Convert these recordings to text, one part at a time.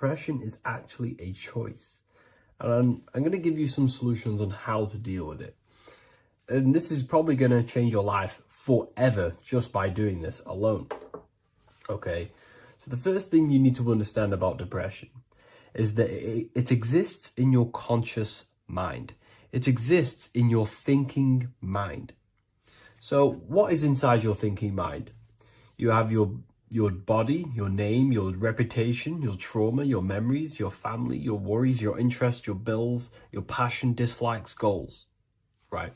depression is actually a choice. And I'm going to give you some solutions on how to deal with it. And this is probably going to change your life forever just by doing this alone. Okay, so the first thing you need to understand about depression is that it exists in your conscious mind. It exists in your thinking mind. So what is inside your thinking mind? You have your body, your name, your reputation, your trauma, your memories, your family, your worries, your interests, your bills, your passion, dislikes, goals, right?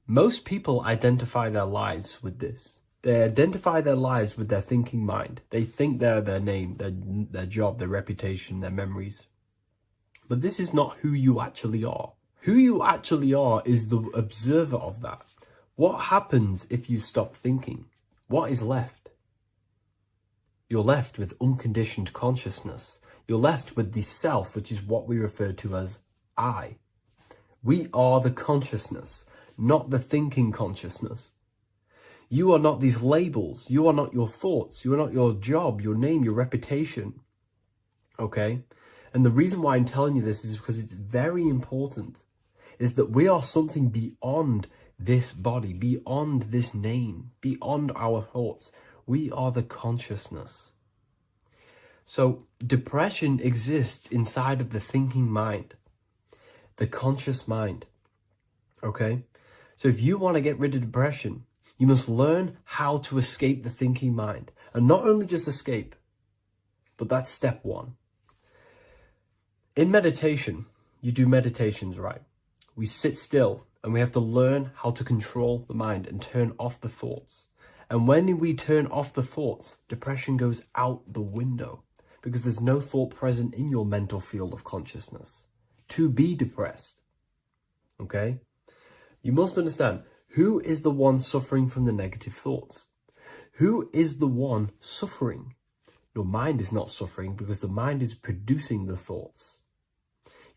Most people identify their lives with this. They identify their lives with their thinking mind. They think they're their name, their job, their reputation, their memories. But this is not who you actually are. Who you actually are is the observer of that. What happens if you stop thinking? What is left? You're left with unconditioned consciousness. You're left with the self, which is what we refer to as I. We are the consciousness, not the thinking consciousness. You are not these labels. You are not your thoughts. You are not your job, your name, your reputation. Okay? And the reason why I'm telling you this is because it's very important, is that we are something beyond this body, beyond this name, beyond our thoughts. We are the consciousness. So depression exists inside of the thinking mind, the conscious mind. Okay? So if you want to get rid of depression, you must learn how to escape the thinking mind. And not only just escape, but that's step one. In meditation, you do meditations, right? We sit still and we have to learn how to control the mind and turn off the thoughts. And when we turn off the thoughts, depression goes out the window because there's no thought present in your mental field of consciousness to be depressed. Okay? You must understand, who is the one suffering from the negative thoughts? Who is the one suffering? Your mind is not suffering because the mind is producing the thoughts.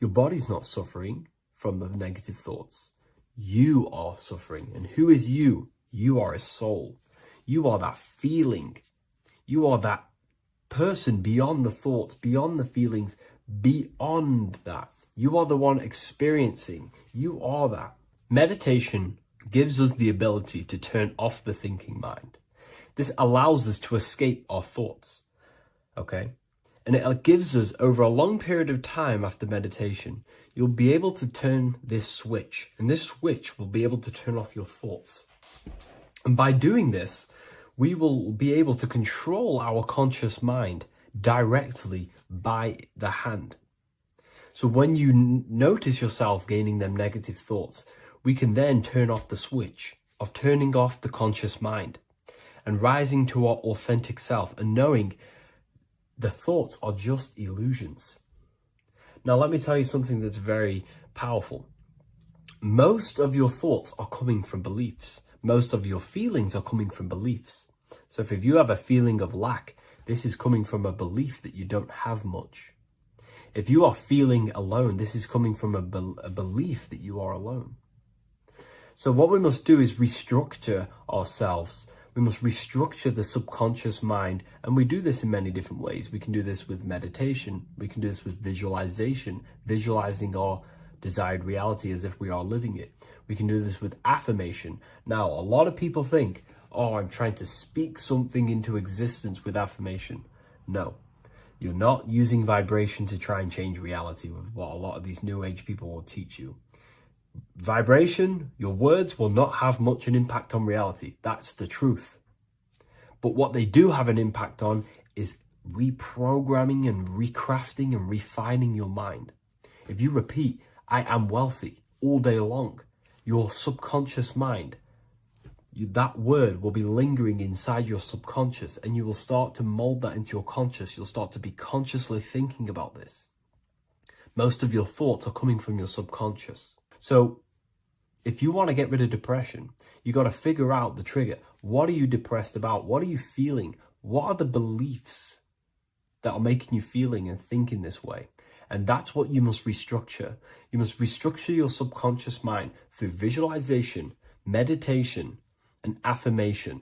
Your body's not suffering from the negative thoughts. You are suffering. And who is you? You are a soul. You are that feeling. You are that person beyond the thoughts, beyond the feelings, beyond that. You are the one experiencing. You are that. Meditation gives us the ability to turn off the thinking mind. This allows us to escape our thoughts. Okay? And it gives us, over a long period of time after meditation, you'll be able to turn this switch. And this switch will be able to turn off your thoughts. And by doing this, we will be able to control our conscious mind directly by the hand. So when you notice yourself gaining them negative thoughts, we can then turn off the switch of turning off the conscious mind and rising to our authentic self and knowing the thoughts are just illusions. Now, let me tell you something that's very powerful. Most of your thoughts are coming from beliefs. Most of your feelings are coming from beliefs. So if you have a feeling of lack, this is coming from a belief that you don't have much. If you are feeling alone, this is coming from a belief that you are alone. So what we must do is restructure ourselves. We must restructure the subconscious mind. And we do this in many different ways. We can do this with meditation. We can do this with visualization, visualizing our desired reality as if we are living it. We can do this with affirmation. Now, a lot of people think, oh, I'm trying to speak something into existence with affirmation. No, you're not using vibration to try and change reality with what a lot of these new age people will teach you. Vibration, your words will not have much an impact on reality. That's the truth. But what they do have an impact on is reprogramming and recrafting and refining your mind. If you repeat, I am wealthy all day long, your subconscious mind, that word will be lingering inside your subconscious and you will start to mold that into your conscious. You'll start to be consciously thinking about this. Most of your thoughts are coming from your subconscious. So if you want to get rid of depression, you got to figure out the trigger. What are you depressed about? What are you feeling? What are the beliefs that are making you feeling and thinking this way? And that's what you must restructure. You must restructure your subconscious mind through visualization, meditation, and affirmation.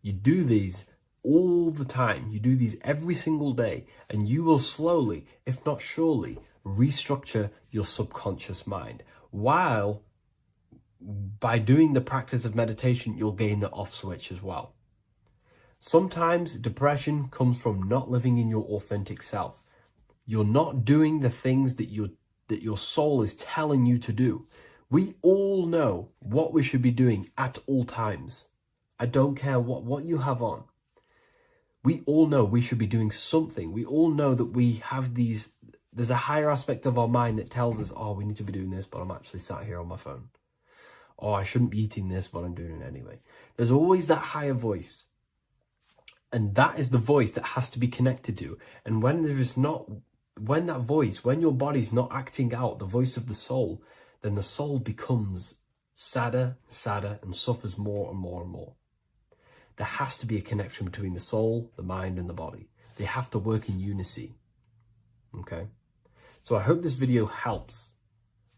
You do these all the time. You do these every single day, and you will slowly, if not surely, restructure your subconscious mind. While by doing the practice of meditation, you'll gain the off switch as well. Sometimes depression comes from not living in your authentic self. You're not doing the things that your soul is telling you to do. We all know what we should be doing at all times. I don't care what you have on. We all know we should be doing something. We all know that we have there's a higher aspect of our mind that tells us, oh, we need to be doing this, but I'm actually sat here on my phone. Oh, I shouldn't be eating this, but I'm doing it anyway. There's always that higher voice. And that is the voice that has to be connected to. And when your body's not acting out the voice of the soul, then the soul becomes sadder, and suffers more and more and more. There has to be a connection between the soul, the mind, and the body. They have to work in unison. Okay? So I hope this video helps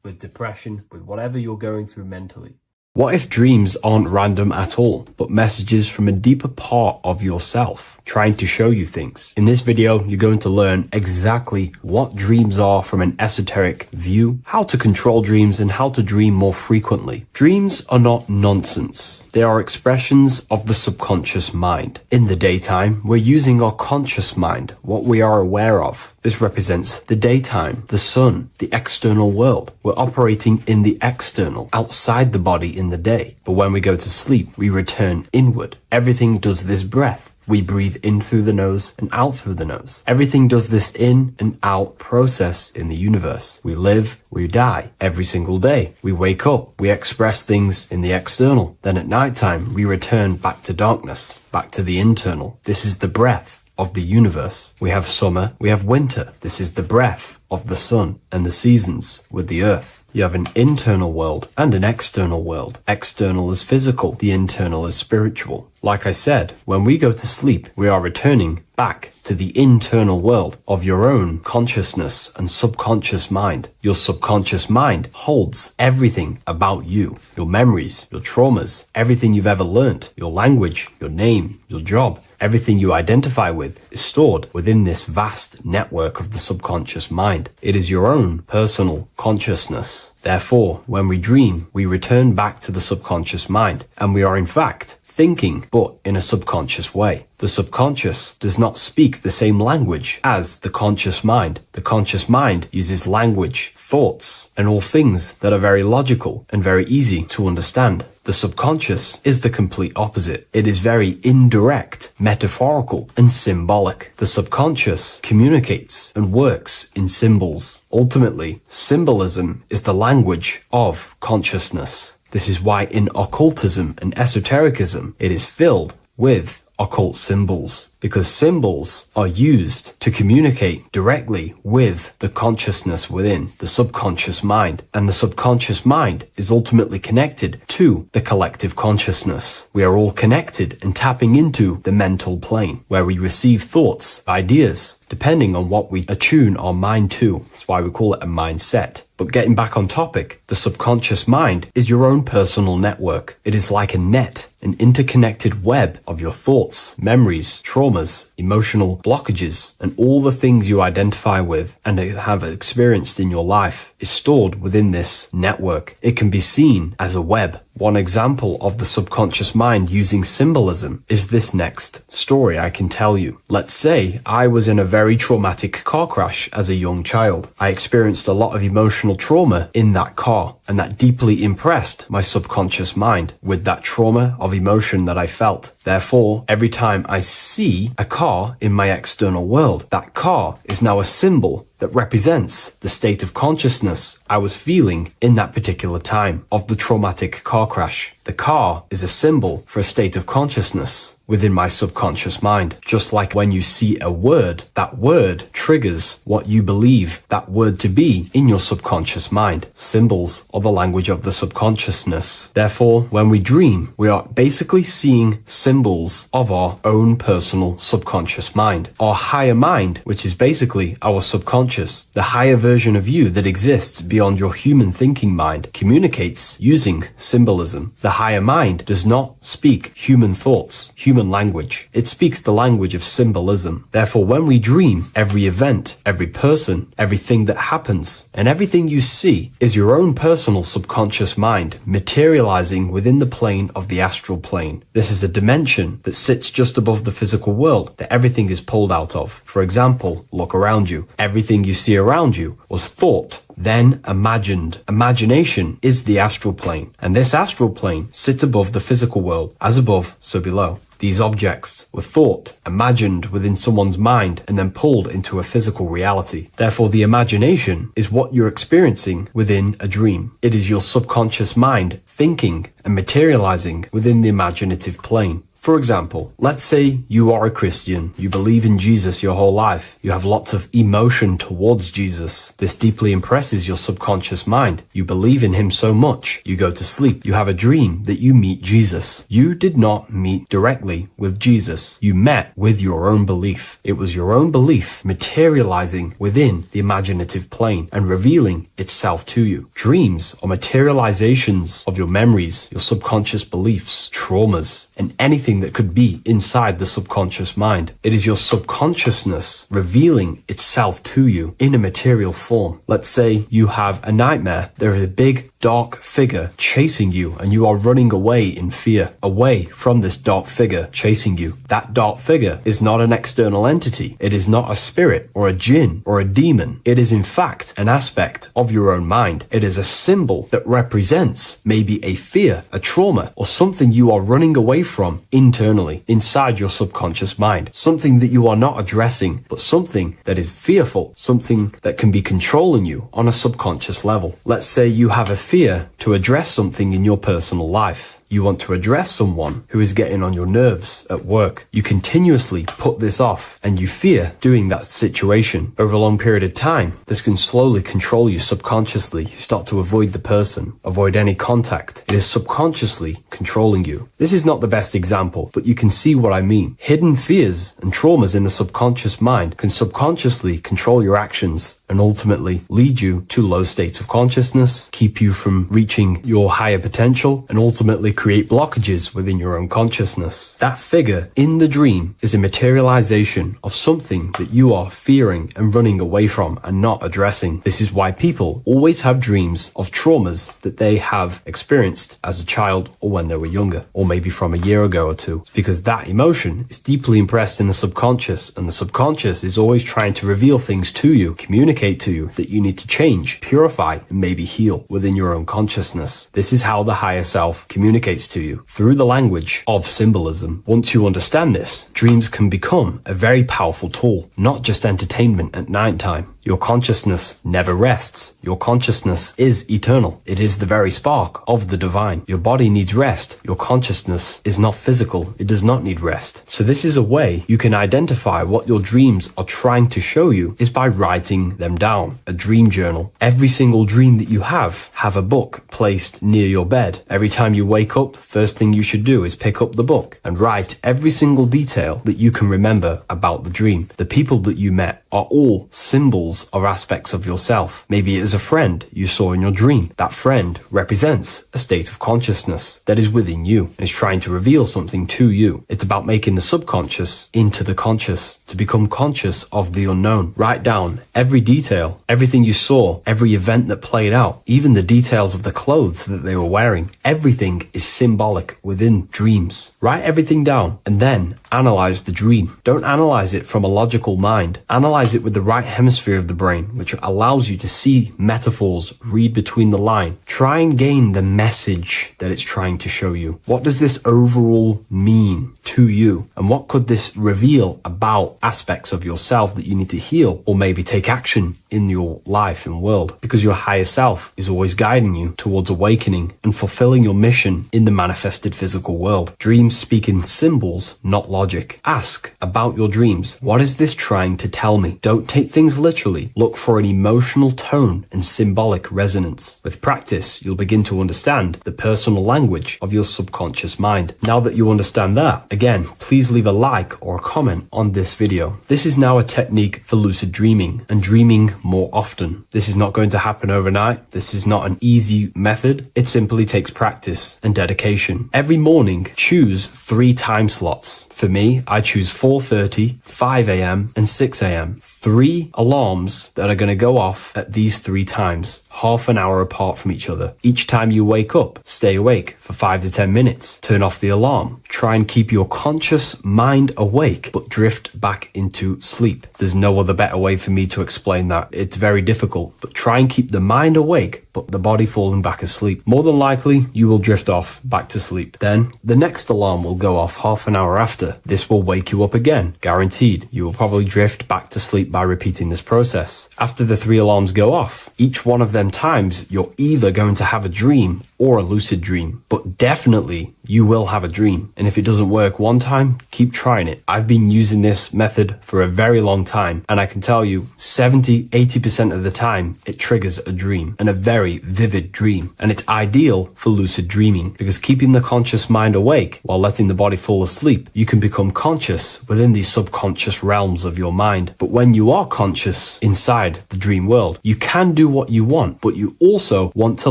with depression, with whatever you're going through mentally. What if dreams aren't random at all, but messages from a deeper part of yourself trying to show you things? In this video, you're going to learn exactly what dreams are from an esoteric view, how to control dreams, and how to dream more frequently. Dreams are not nonsense. They are expressions of the subconscious mind. In the daytime, we're using our conscious mind, what we are aware of. This represents the daytime, the sun, the external world. We're operating in the external, outside the body in the day. But when we go to sleep, we return inward. Everything does this breath. We breathe in through the nose and out through the nose. Everything does this in and out process in the universe. We live, we die every single day. We wake up, we express things in the external. Then at nighttime, we return back to darkness, back to the internal. This is the breath of the universe. We have summer, we have winter. This is the breath of the sun and the seasons with the earth. You have an internal world and an external world. External is physical, the internal is spiritual. Like I said, when we go to sleep, we are returning back to the internal world of your own consciousness and subconscious mind. Your subconscious mind holds everything about you, your memories, your traumas, everything you've ever learnt, your language, your name, your job, everything you identify with is stored within this vast network of the subconscious mind. It is your own personal consciousness. Therefore, when we dream, we return back to the subconscious mind, and we are in fact thinking, but in a subconscious way. The subconscious does not speak the same language as the conscious mind. The conscious mind uses language, thoughts, and all things that are very logical and very easy to understand. The subconscious is the complete opposite. It is very indirect, metaphorical, and symbolic. The subconscious communicates and works in symbols. Ultimately, symbolism is the language of consciousness. This is why in occultism and esotericism, it is filled with occult symbols, because symbols are used to communicate directly with the consciousness within the subconscious mind, and the subconscious mind is ultimately connected to the collective consciousness. We are all connected and tapping into the mental plane, where we receive thoughts, ideas, depending on what we attune our mind to. That's why we call it a mindset. But getting back on topic, the subconscious mind is your own personal network. It is like a net, an interconnected web of your thoughts, memories, traumas, emotional blockages, and all the things you identify with and have experienced in your life is stored within this network. It can be seen as a web. One example of the subconscious mind using symbolism is this next story I can tell you. Let's say I was in a very traumatic car crash as a young child. I experienced a lot of emotional trauma in that car, and that deeply impressed my subconscious mind with that trauma of emotion that I felt. Therefore, every time I see a car in my external world, that car is now a symbol that represents the state of consciousness I was feeling in that particular time of the traumatic car crash. The car is a symbol for a state of consciousness within my subconscious mind. Just like when you see a word, that word triggers what you believe that word to be in your subconscious mind. Symbols are the language of the subconsciousness. Therefore, when we dream, we are basically seeing symbols of our own personal subconscious mind. Our higher mind, which is basically our subconscious subconscious, the higher version of you that exists beyond your human thinking mind, communicates using symbolism. The higher mind does not speak human thoughts, human language. It speaks the language of symbolism. Therefore, when we dream, every event, every person, everything that happens, and everything you see is your own personal subconscious mind materializing within the plane of the astral plane. This is a dimension that sits just above the physical world that everything is pulled out of. For example, look around you. Everything you see around you was thought, then imagined. Imagination is the astral plane, and this astral plane sits above the physical world. As above, so below. These objects were thought, imagined within someone's mind, and then pulled into a physical reality. Therefore, the imagination is what you're experiencing within a dream. It is your subconscious mind thinking and materializing within the imaginative plane. For example, let's say you are a Christian, you believe in Jesus your whole life, you have lots of emotion towards Jesus. This deeply impresses your subconscious mind. You believe in him so much, you go to sleep, you have a dream that you meet Jesus. You did not meet directly with Jesus. You met with your own belief. It was your own belief materializing within the imaginative plane and revealing itself to you. Dreams are materializations of your memories, your subconscious beliefs, traumas, and anything that could be inside the subconscious mind. It is your subconsciousness revealing itself to you in a material form. Let's say you have a nightmare. There is a big dark figure chasing you and you are running away in fear, away from this dark figure chasing you. That dark figure is not an external entity. It is not a spirit or a jinn or a demon. It is in fact an aspect of your own mind. It is a symbol that represents maybe a fear, a trauma, or something you are running away from internally, inside your subconscious mind. Something that you are not addressing, but something that is fearful, something that can be controlling you on a subconscious level. Let's say you have a fear to address something in your personal life. You want to address someone who is getting on your nerves at work. You continuously put this off and you fear doing that situation. Over a long period of time, this can slowly control you subconsciously. You start to avoid the person, avoid any contact. It is subconsciously controlling you. This is not the best example, but you can see what I mean. Hidden fears and traumas in the subconscious mind can subconsciously control your actions and ultimately lead you to low states of consciousness, keep you from reaching your higher potential, and ultimately create blockages within your own consciousness. That figure in the dream is a materialization of something that you are fearing and running away from and not addressing. This is why people always have dreams of traumas that they have experienced as a child or when they were younger, or maybe from a year ago or two. It's because that emotion is deeply impressed in the subconscious, and the subconscious is always trying to reveal things to you, communicate to you that you need to change, purify, and maybe heal within your own consciousness. This is how the higher self communicates to you through the language of symbolism. Once you understand this, dreams can become a very powerful tool, not just entertainment at nighttime. Your consciousness never rests. Your consciousness is eternal. It is the very spark of the divine. Your body needs rest. Your consciousness is not physical. It does not need rest. So this is a way you can identify what your dreams are trying to show you is by writing them down. A dream journal. Every single dream that you have a book placed near your bed. Every time you wake up, first thing you should do is pick up the book and write every single detail that you can remember about the dream. The people that you met are all symbols or aspects of yourself. Maybe it is a friend you saw in your dream. That friend represents a state of consciousness that is within you and is trying to reveal something to you. It's about making the subconscious into the conscious, to become conscious of the unknown. Write down every detail, everything you saw, every event that played out, even the details of the clothes that they were wearing. Everything is symbolic within dreams. Write everything down and then analyze the dream. Don't analyze it from a logical mind. Analyze it with the right hemisphere of the brain, which allows you to see metaphors, read between the line. Try and gain the message that it's trying to show you. What does this overall mean to you? And what could this reveal about aspects of yourself that you need to heal or maybe take action in your life and world? Because your higher self is always guiding you towards awakening and fulfilling your mission in the manifested physical world. Dreams speak in symbols, not logic. logic. Ask about your dreams. What is this trying to tell me? Don't take things literally. Look for an emotional tone and symbolic resonance. With practice, you'll begin to understand the personal language of your subconscious mind. Now that you understand that, again, please leave a like or a comment on this video. This is now a technique for lucid dreaming and dreaming more often. This is not going to happen overnight. This is not an easy method. It simply takes practice and dedication. Every morning, choose 3 time slots. For me, I choose 4:30, 5 a.m. and 6 a.m. 3 alarms that are going to go off at these 3 times, half an hour apart from each other. Each time you wake up, stay awake for 5 to 10 minutes. Turn off the alarm. Try and keep your conscious mind awake, but drift back into sleep. There's no other better way for me to explain that. It's very difficult, but try and keep the mind awake, but the body falling back asleep. More than likely, you will drift off back to sleep. Then the next alarm will go off half an hour after. This will wake you up again, guaranteed. You will probably drift back to sleep by repeating this process. After the 3 alarms go off, each one of them times, you're either going to have a dream or a lucid dream, but definitely you will have a dream. And if it doesn't work one time, keep trying it. I've been using this method for a very long time, and I can tell you 70-80% of the time it triggers a dream, and a very vivid dream. And it's ideal for lucid dreaming because keeping the conscious mind awake while letting the body fall asleep, you can become conscious within these subconscious realms of your mind. But when you are conscious inside the dream world, you can do what you want, but you also want to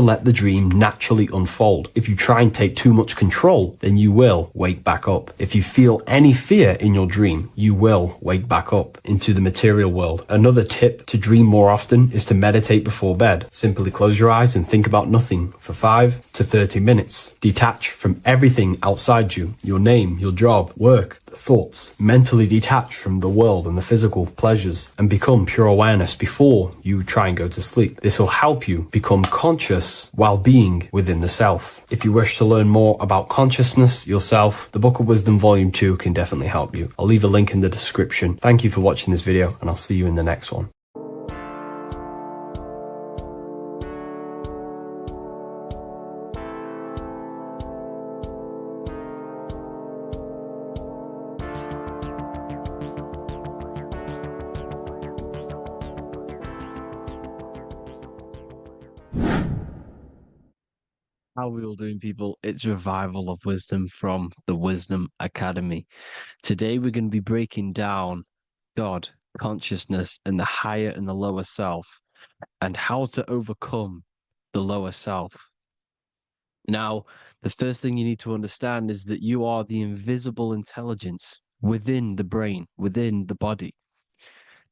let the dream naturally unfold. If you try and take too much control, then you will wake back up. If you feel any fear in your dream, you will wake back up into the material world. Another tip to dream more often is to meditate before bed. Simply close your eyes and think about nothing for 5 to 30 minutes. Detach from everything outside you, your name, your job, work, thoughts. Mentally detach from the world and the physical pleasures and become pure awareness before you try and go to sleep. This will help you become conscious while being within the self. If you wish to learn more about consciousness yourself, the Book of Wisdom Volume 2 can definitely help you. I'll leave a link in the description. Thank you for watching this video, and I'll see you in the next one. How are we all doing, people? It's Revival of Wisdom from the Wisdom Academy. Today we're going to be breaking down God, consciousness, and the higher and the lower self, and how to overcome the lower self. Now, the first thing you need to understand is that you are the invisible intelligence within the brain, within the body.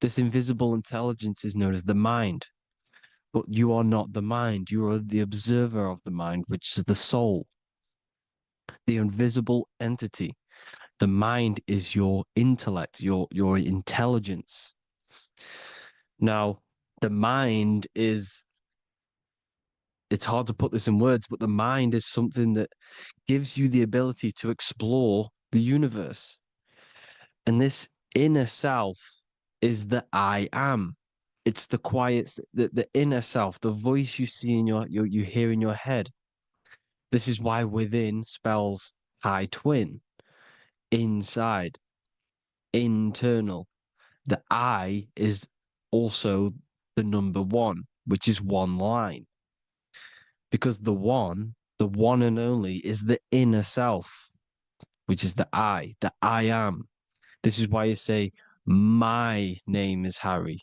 This invisible intelligence is known as the mind. But you are not the mind. You are the observer of the mind, which is the soul, the invisible entity. The mind is your intellect, your intelligence. Now, the mind is, it's hard to put this in words, but the mind is something that gives you the ability to explore the universe. And this inner self is the I am. It's the quiet, the inner self, the voice you see in you hear in your head. This is why within spells high twin, inside, internal. The I is also the number 1, which is one line. Because the one and only, is the inner self, which is the I am. This is why you say, my name is Harry.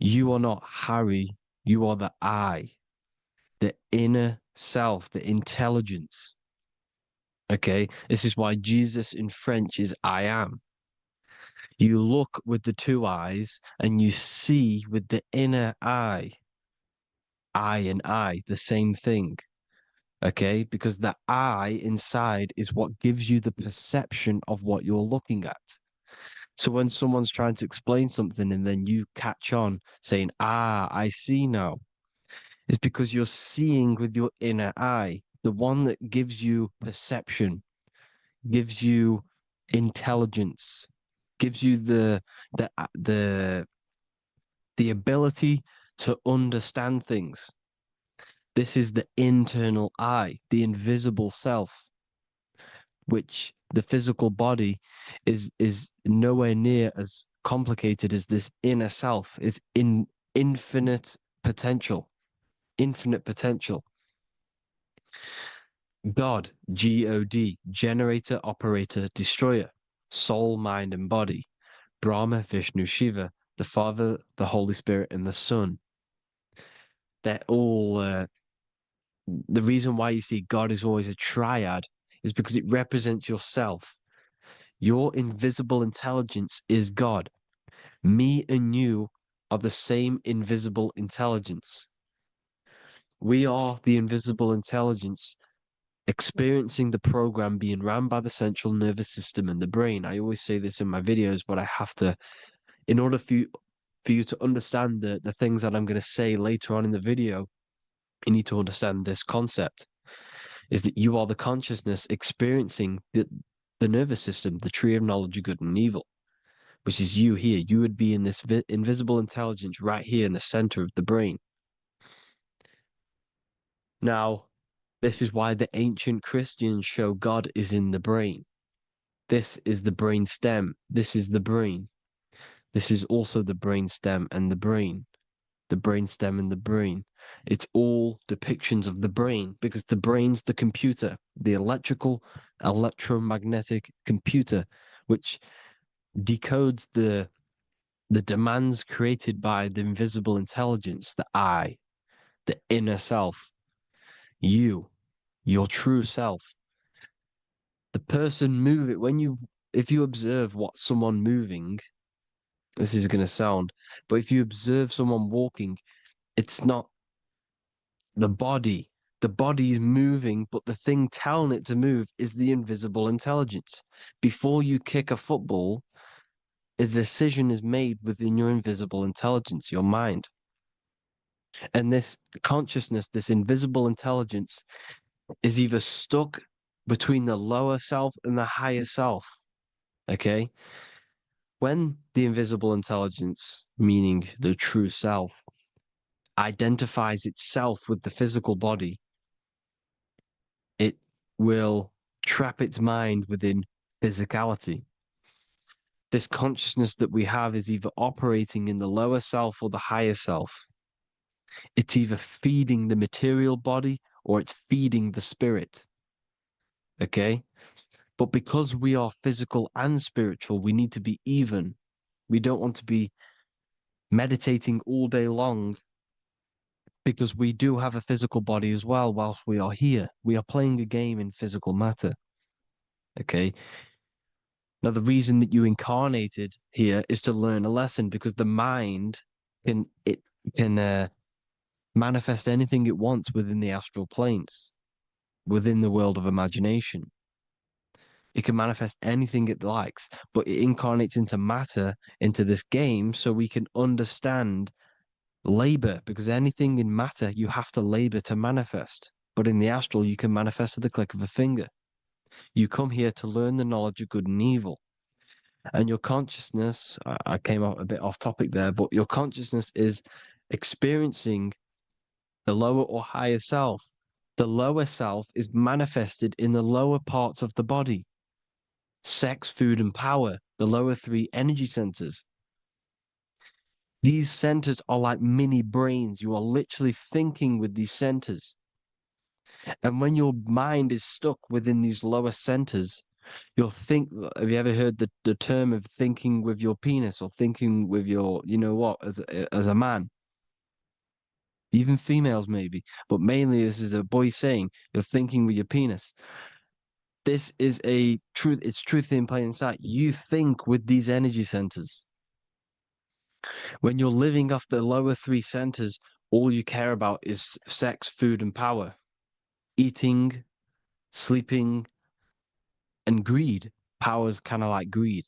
You are not Harry, you are the I, the inner self, the intelligence. Okay, this is why Jesus in French is I am. You look with the 2 eyes and you see with the inner eye. I and I, the same thing. Okay, because the I inside is what gives you the perception of what you're looking at. So when someone's trying to explain something and then you catch on saying, I see now, it's because you're seeing with your inner eye, the one that gives you perception, gives you intelligence, gives you the ability to understand things. This is the internal I, the invisible self. which the physical body is nowhere near as complicated as this inner self, is in infinite potential. Infinite potential. God, God, generator, operator, destroyer, soul, mind, and body. Brahma, Vishnu, Shiva, the Father, the Holy Spirit, and the Son. They're all the reason why you see God is always a triad is because it represents yourself. Your invisible intelligence is God. Me and you are the same invisible intelligence. We are the invisible intelligence experiencing the program being ran by the central nervous system and the brain. I always say this in my videos, but I have to, in order for you to understand the things that I'm going to say later on in the video, you need to understand this concept, is that you are the consciousness experiencing the nervous system, the tree of knowledge of good and evil, which is you here. You would be in this invisible intelligence right here in the center of the brain. Now, this is why the ancient Christians show God is in the brain. This is the brain stem. This is the brain. This is also the brain stem and the brain. The brain stem and the brain. It's all depictions of the brain because the brain's the computer, the electromagnetic computer, which decodes the demands created by the invisible intelligence, the I, the inner self, you, your true self. The person moving, if you observe what someone moving, this is going to sound, but if you observe someone walking, it's not the body. The body is moving, but the thing telling it to move is the invisible intelligence. Before you kick a football, a decision is made within your invisible intelligence, your mind. And this consciousness, this invisible intelligence, is either stuck between the lower self and the higher self. Okay? When the invisible intelligence, meaning the true self, identifies itself with the physical body, it will trap its mind within physicality. This consciousness that we have is either operating in the lower self or the higher self. It's either feeding the material body or it's feeding the spirit. Okay? But because we are physical and spiritual, we need to be even. We don't want to be meditating all day long because we do have a physical body as well whilst we are here. We are playing a game in physical matter. Okay? Now, the reason that you incarnated here is to learn a lesson because the mind can manifest anything it wants within the astral planes, within the world of imagination. It can manifest anything it likes, but it incarnates into matter, into this game, so we can understand labor, because anything in matter, you have to labor to manifest. But in the astral, you can manifest at the click of a finger. You come here to learn the knowledge of good and evil. And your consciousness, I came out a bit off topic there, but your consciousness is experiencing the lower or higher self. The lower self is manifested in the lower parts of the body. Sex, food, and power, the lower three energy centers. These centers are like mini brains. You are literally thinking with these centers. And when your mind is stuck within these lower centers, have you ever heard the term of thinking with your penis or thinking with your, you know what, as a man? Even females maybe, but mainly this is a boy saying you're thinking with your penis. This is a truth. It's truth in plain sight. You think with these energy centers. When you're living off the lower three centers, all you care about is sex, food, and power. Eating, sleeping, and greed. Power's kind of like greed.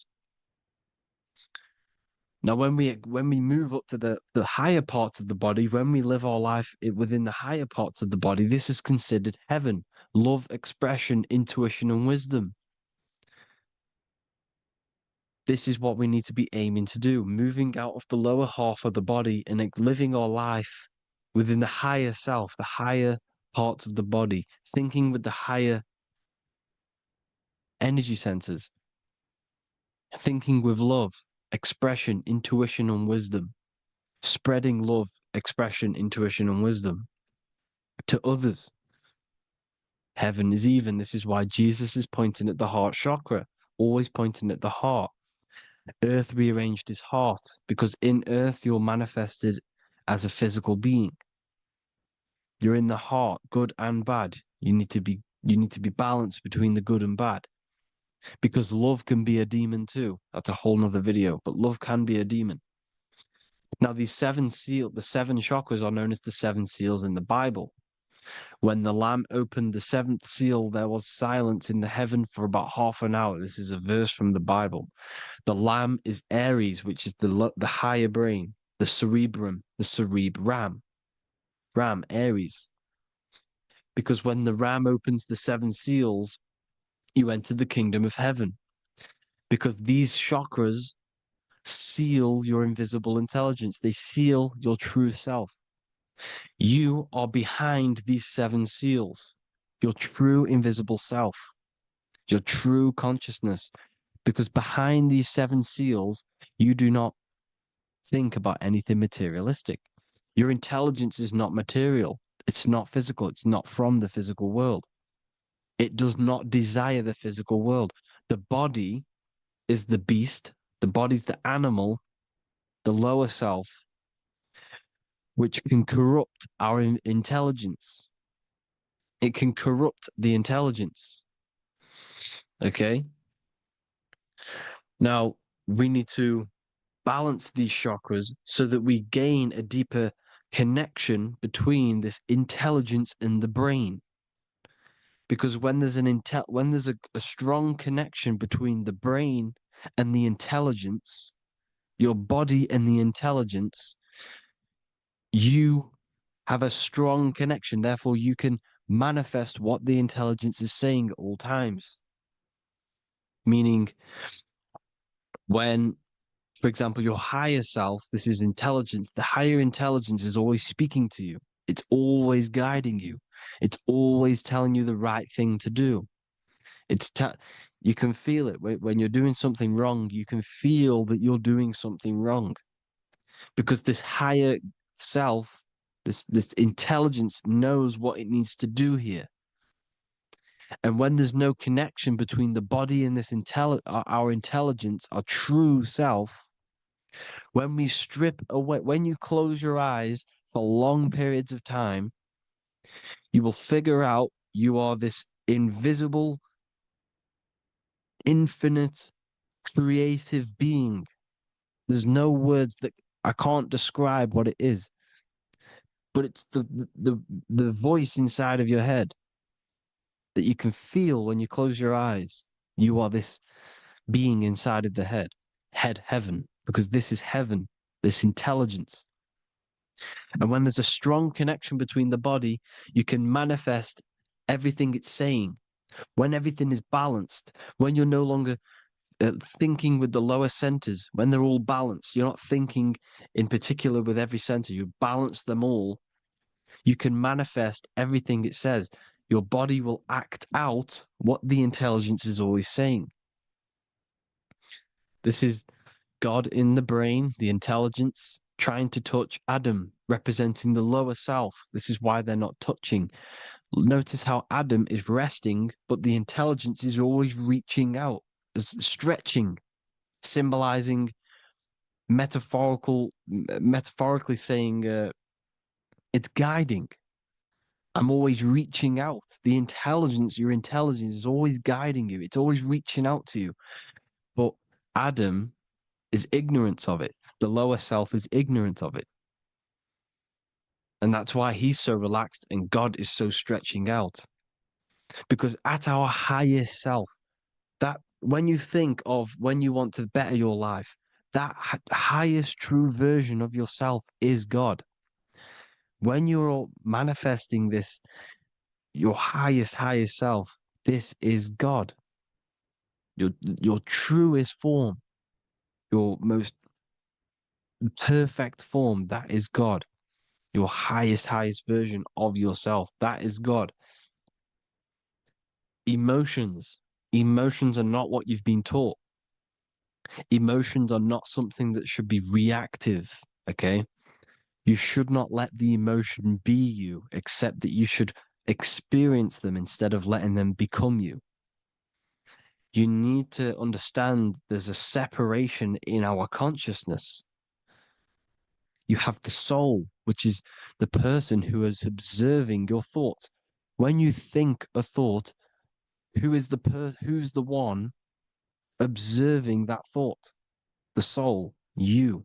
Now, when we move up to the higher parts of the body, when we live our life within the higher parts of the body, this is considered heaven. Love, expression, intuition, and wisdom. This is what we need to be aiming to do, moving out of the lower half of the body and living our life within the higher self, the higher parts of the body, thinking with the higher energy centers. Thinking with love, expression, intuition, and wisdom. Spreading love, expression, intuition, and wisdom to others. Heaven is even. This is why Jesus is pointing at the heart chakra, always pointing at the heart. Earth rearranged his heart, because in earth you're manifested as a physical being. You're in the heart, good and bad. You need to be balanced between the good and bad. Because love can be a demon too. That's a whole nother video, but love can be a demon. Now, the seven chakras are known as the seven seals in the Bible. When the Lamb opened the seventh seal, there was silence in the heaven for about half an hour. This is a verse from the Bible. The Lamb is Aries, which is the higher brain, the cerebrum, Ram, Aries. Because when the Ram opens the seven seals, you enter the kingdom of heaven. Because these chakras seal your invisible intelligence. They seal your true self. You are behind these seven seals, your true invisible self, your true consciousness. Because behind these seven seals, you do not think about anything materialistic. Your intelligence is not material. It's not physical. It's not from the physical world. It does not desire the physical world. The body is the beast. The body's the animal, the lower self, which can corrupt our intelligence. It can corrupt the intelligence. Okay? Now, we need to balance these chakras so that we gain a deeper connection between this intelligence and the brain. Because when there's a strong connection between the brain and the intelligence, your body and the intelligence, you have a strong connection. Therefore, you can manifest what the intelligence is saying at all times. Meaning, when, for example, your higher self, this is intelligence, the higher intelligence is always speaking to you. It's always guiding you. It's always telling you the right thing to do. You can feel it when you're doing something wrong. You can feel that you're doing something wrong, because this higher self, this intelligence knows what it needs to do here. And when there's no connection between the body and our intelligence, our true self, when we strip away, when you close your eyes for long periods of time, you will figure out you are this invisible, infinite, creative being. There's no words that I can't describe what it is, but it's the voice inside of your head that you can feel when you close your eyes. You are this being inside of the heaven, because this is heaven, this intelligence. And when there's a strong connection between the body, you can manifest everything it's saying. When everything is balanced, when you're no longer thinking with the lower centers, when they're all balanced, you're not thinking in particular with every center, you balance them all, you can manifest everything it says. Your body will act out what the intelligence is always saying. This is God in the brain, the intelligence, trying to touch Adam, representing the lower self. This is why they're not touching. Notice how Adam is resting, but the intelligence is always reaching out, stretching, symbolizing metaphorically saying it's guiding. I'm always reaching out. The intelligence, your intelligence is always guiding you. It's always reaching out to you. But Adam is ignorant of it. The lower self is ignorant of it. And that's why he's so relaxed and God is so stretching out. Because at our highest self, that when you think of when you want to better your life, that highest true version of yourself is God. When you're manifesting this, your highest self, this is God. Your truest form, your most perfect form, that is God. Your highest version of yourself, that is God. Emotions, Emotions are not what you've been taught. Emotions are not something that should be reactive, okay? You should not let the emotion be you, except that you should experience them instead of letting them become you. You need to understand there's a separation in our consciousness. You have the soul, which is the person who is observing your thoughts. When you think a thought, who's the one observing that thought? The soul, you,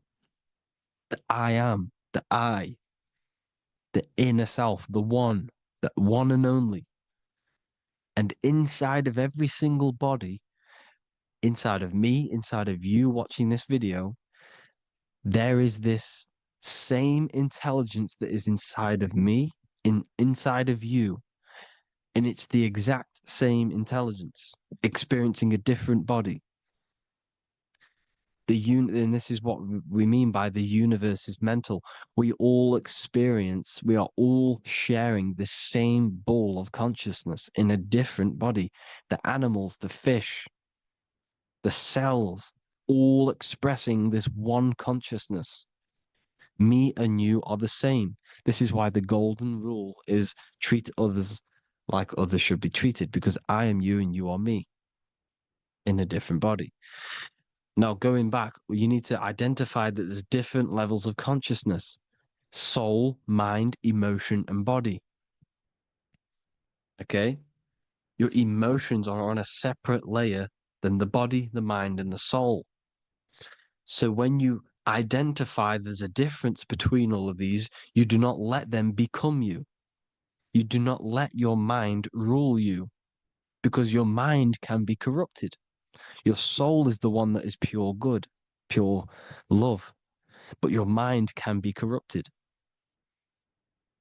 the I am, the I, the inner self, the one and only. And inside of every single body, inside of me, inside of you watching this video, there is this same intelligence that is inside of me, inside of you. And it's the exact same intelligence, experiencing a different body. And this is what we mean by the universe is mental. We all are all sharing the same ball of consciousness in a different body. The animals, the fish, the cells, all expressing this one consciousness. Me and you are the same. This is why the golden rule is treat others like others should be treated, because I am you and you are me in a different body. Now, going back, you need to identify that there's different levels of consciousness: soul, mind, emotion, and body. Okay? Your emotions are on a separate layer than the body, the mind, and the soul. So when you identify there's a difference between all of these, you do not let them become you. You do not let your mind rule you, because your mind can be corrupted. Your soul is the one that is pure good, pure love, but your mind can be corrupted.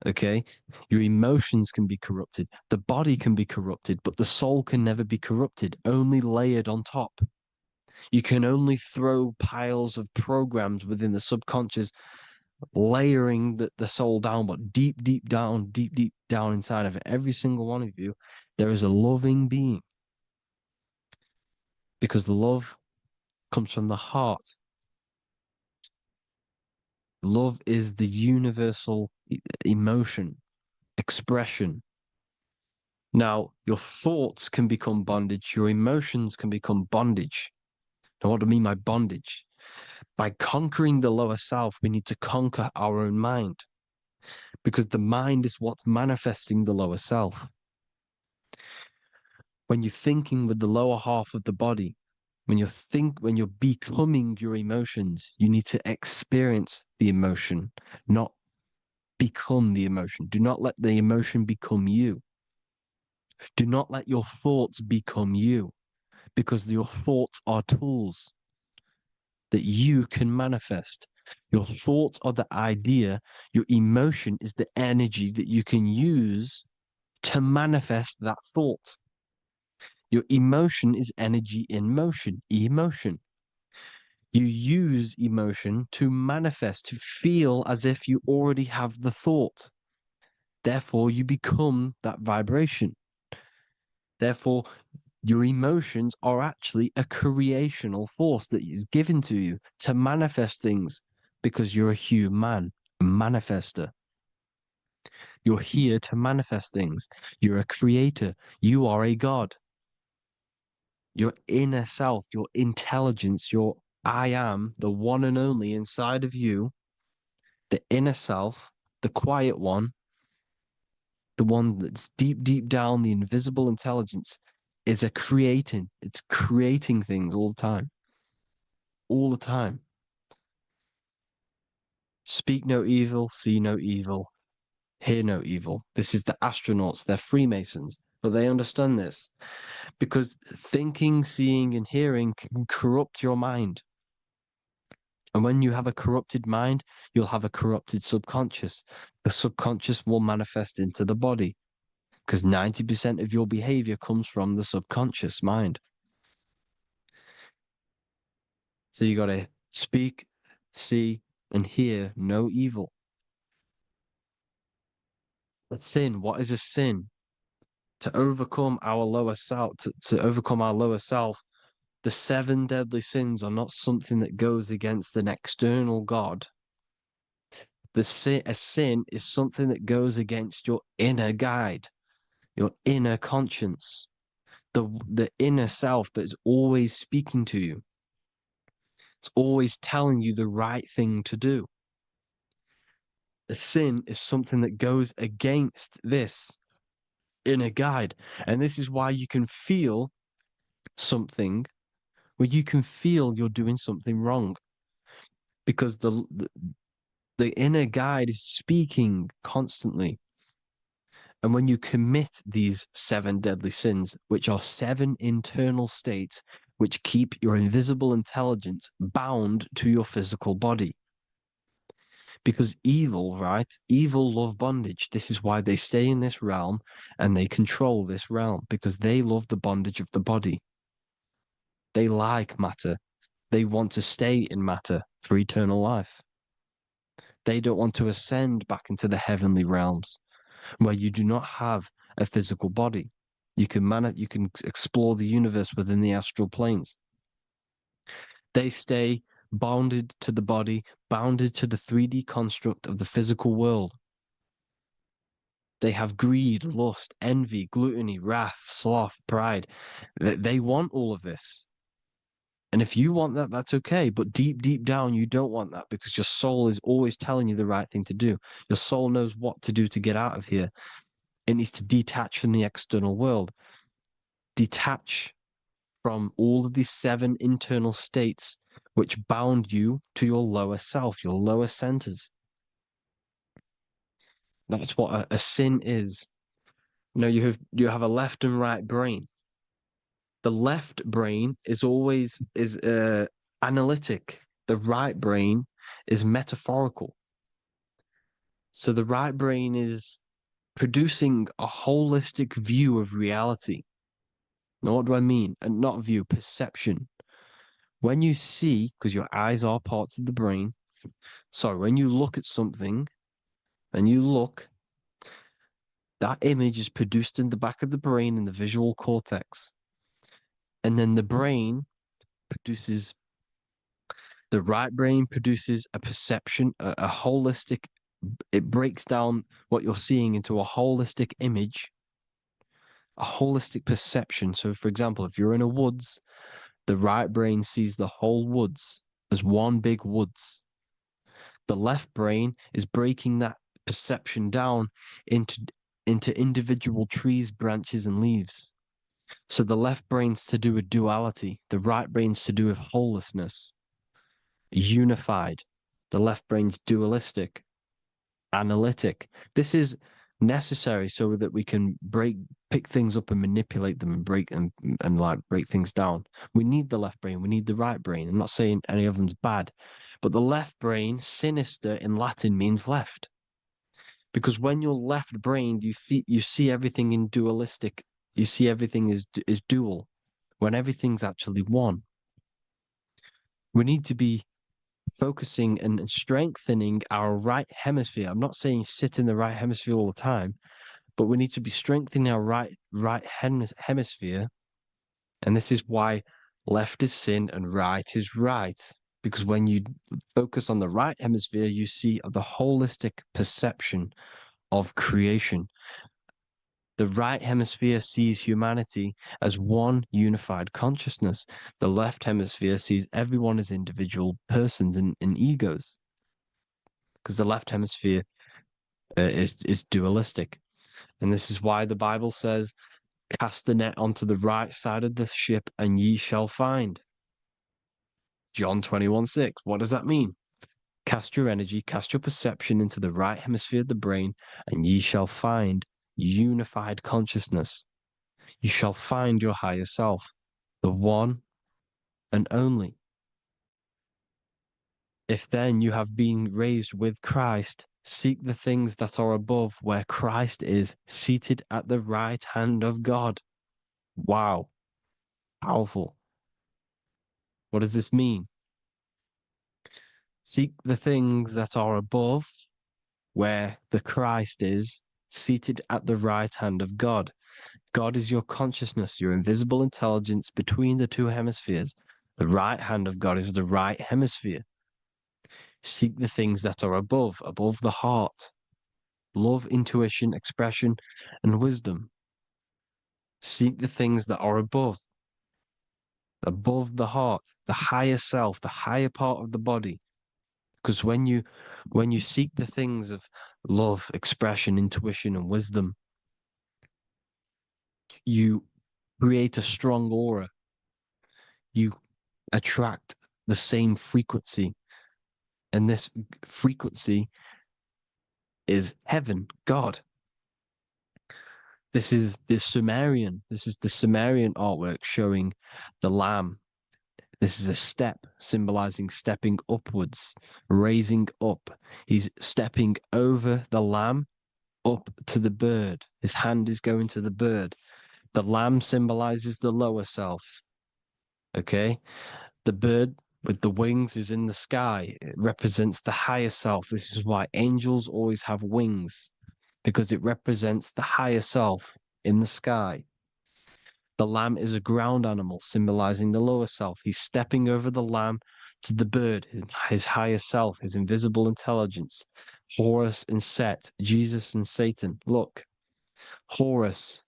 Okay? Your emotions can be corrupted. The body can be corrupted, but the soul can never be corrupted, only layered on top. You can only throw piles of programs within the subconscious, layering the soul down, but deep, deep down inside of every single one of you, there is a loving being. Because the love comes from the heart. Love is the universal emotion, expression. Now, your thoughts can become bondage, your emotions can become bondage. Now, what do I mean by bondage? By conquering the lower self, we need to conquer our own mind, because the mind is what's manifesting the lower self. When you're thinking with the lower half of the body, when you're becoming your emotions, you need to experience the emotion, not become the emotion. Do not let the emotion become you. Do not let your thoughts become you, because your thoughts are tools that you can manifest. Your thoughts are the idea. Your emotion is the energy that you can use to manifest that thought. Your emotion is energy in motion, emotion. You use emotion to manifest, to feel as if you already have the thought. Therefore, you become that vibration. Therefore, your emotions are actually a creational force that is given to you to manifest things, because you're a human, a manifester. You're here to manifest things. You're a creator. You are a god. Your inner self, your intelligence, your I am, the one and only inside of you, the inner self, the quiet one, the one that's deep, deep down, the invisible intelligence, is it's creating things all the time. All the time. Speak no evil, see no evil, hear no evil. This is the astronauts, they're Freemasons, but they understand this, because thinking, seeing, and hearing can corrupt your mind. And when you have a corrupted mind, you'll have a corrupted subconscious. The subconscious will manifest into the body, because 90% of your behavior comes from the subconscious mind. So you got to speak, see, and hear no evil. A sin, what is a sin? to overcome our lower self, to overcome our lower self, the 7 deadly sins are not something that goes against an external God. A sin is something that goes against your inner guide, your inner conscience, the inner self that is always speaking to you. It's always telling you the right thing to do. A sin is something that goes against this inner guide. And this is why you can feel something where you can feel you're doing something wrong. Because the inner guide is speaking constantly. And when you commit these 7 deadly sins, which are 7 internal states which keep your invisible intelligence bound to your physical body. Because evil, right? Evil love bondage. This is why they stay in this realm and they control this realm, because they love the bondage of the body. They like matter. They want to stay in matter for eternal life. They don't want to ascend back into the heavenly realms where you do not have a physical body. You can explore the universe within the astral planes. They stay bounded to the body, bounded to the 3D construct of the physical world. They have greed, lust, envy, gluttony, wrath, sloth, pride. They want all of this. And if you want that, that's okay. But deep, deep down, you don't want that, because your soul is always telling you the right thing to do. Your soul knows what to do to get out of here. It needs to detach from the external world. Detach from all of these 7 internal states which bound you to your lower self, your lower centers. That's what a sin is. You know, you have a left and right brain. The left brain is always analytic. The right brain is metaphorical. So the right brain is producing a holistic view of reality. Now, what do I mean? And not view, perception. When you see, because your eyes are parts of the brain, so when you look at something and you look, that image is produced in the back of the brain in the visual cortex. And then the right brain produces a perception, a holistic, it breaks down what you're seeing into a holistic image, a holistic perception. So, for example, if you're in a woods, the right brain sees the whole woods as one big woods. The left brain is breaking that perception down into individual trees, branches, and leaves. So the left brain's to do with duality, the right brain's to do with wholeness, unified. The left brain's dualistic, analytic. This is necessary so that we can pick things up and manipulate them and break things down. We need the left brain, we need the right brain. I'm not saying any of them's bad, but the left brain, sinister in Latin, means left. Because when you're left brained, you see everything in dualistic. You see everything is dual, when everything's actually one. We need to be focusing and strengthening our right hemisphere. I'm not saying sit in the right hemisphere all the time, but we need to be strengthening our right hemisphere. And this is why left is sin and right is right. Because when you focus on the right hemisphere, you see the holistic perception of creation. The right hemisphere sees humanity as one unified consciousness. The left hemisphere sees everyone as individual persons and egos. Because the left hemisphere is dualistic. And this is why the Bible says, cast the net onto the right side of the ship and ye shall find. John 21:6. What does that mean? Cast your energy, cast your perception into the right hemisphere of the brain, and ye shall find unified consciousness. You shall find your higher self, the one and only. If then you have been raised with Christ, seek the things that are above, where Christ is seated at the right hand of God. Wow. Powerful. What does this mean? Seek the things that are above, where the Christ is seated at the right hand of God. God is your consciousness, your invisible intelligence between the two hemispheres. The right hand of God is the right hemisphere. Seek the things that are above the heart. Love, intuition, expression, and wisdom. Seek the things that are above the heart, the higher self, the higher part of the body. Because when you seek the things of love, expression, intuition, and wisdom, you create a strong aura. You attract the same frequency. And this frequency is heaven, God. This is the Sumerian artwork showing the lamb. This is a step symbolizing stepping upwards, raising up. He's stepping over the lamb up to the bird. His hand is going to the bird. The lamb symbolizes the lower self. Okay? The bird with the wings is in the sky. It represents the higher self. This is why angels always have wings, because it represents the higher self in the sky. The lamb is a ground animal, symbolizing the lower self. He's stepping over the lamb to the bird, his higher self, his invisible intelligence. Horus and Set, Jesus and Satan. Look, Horus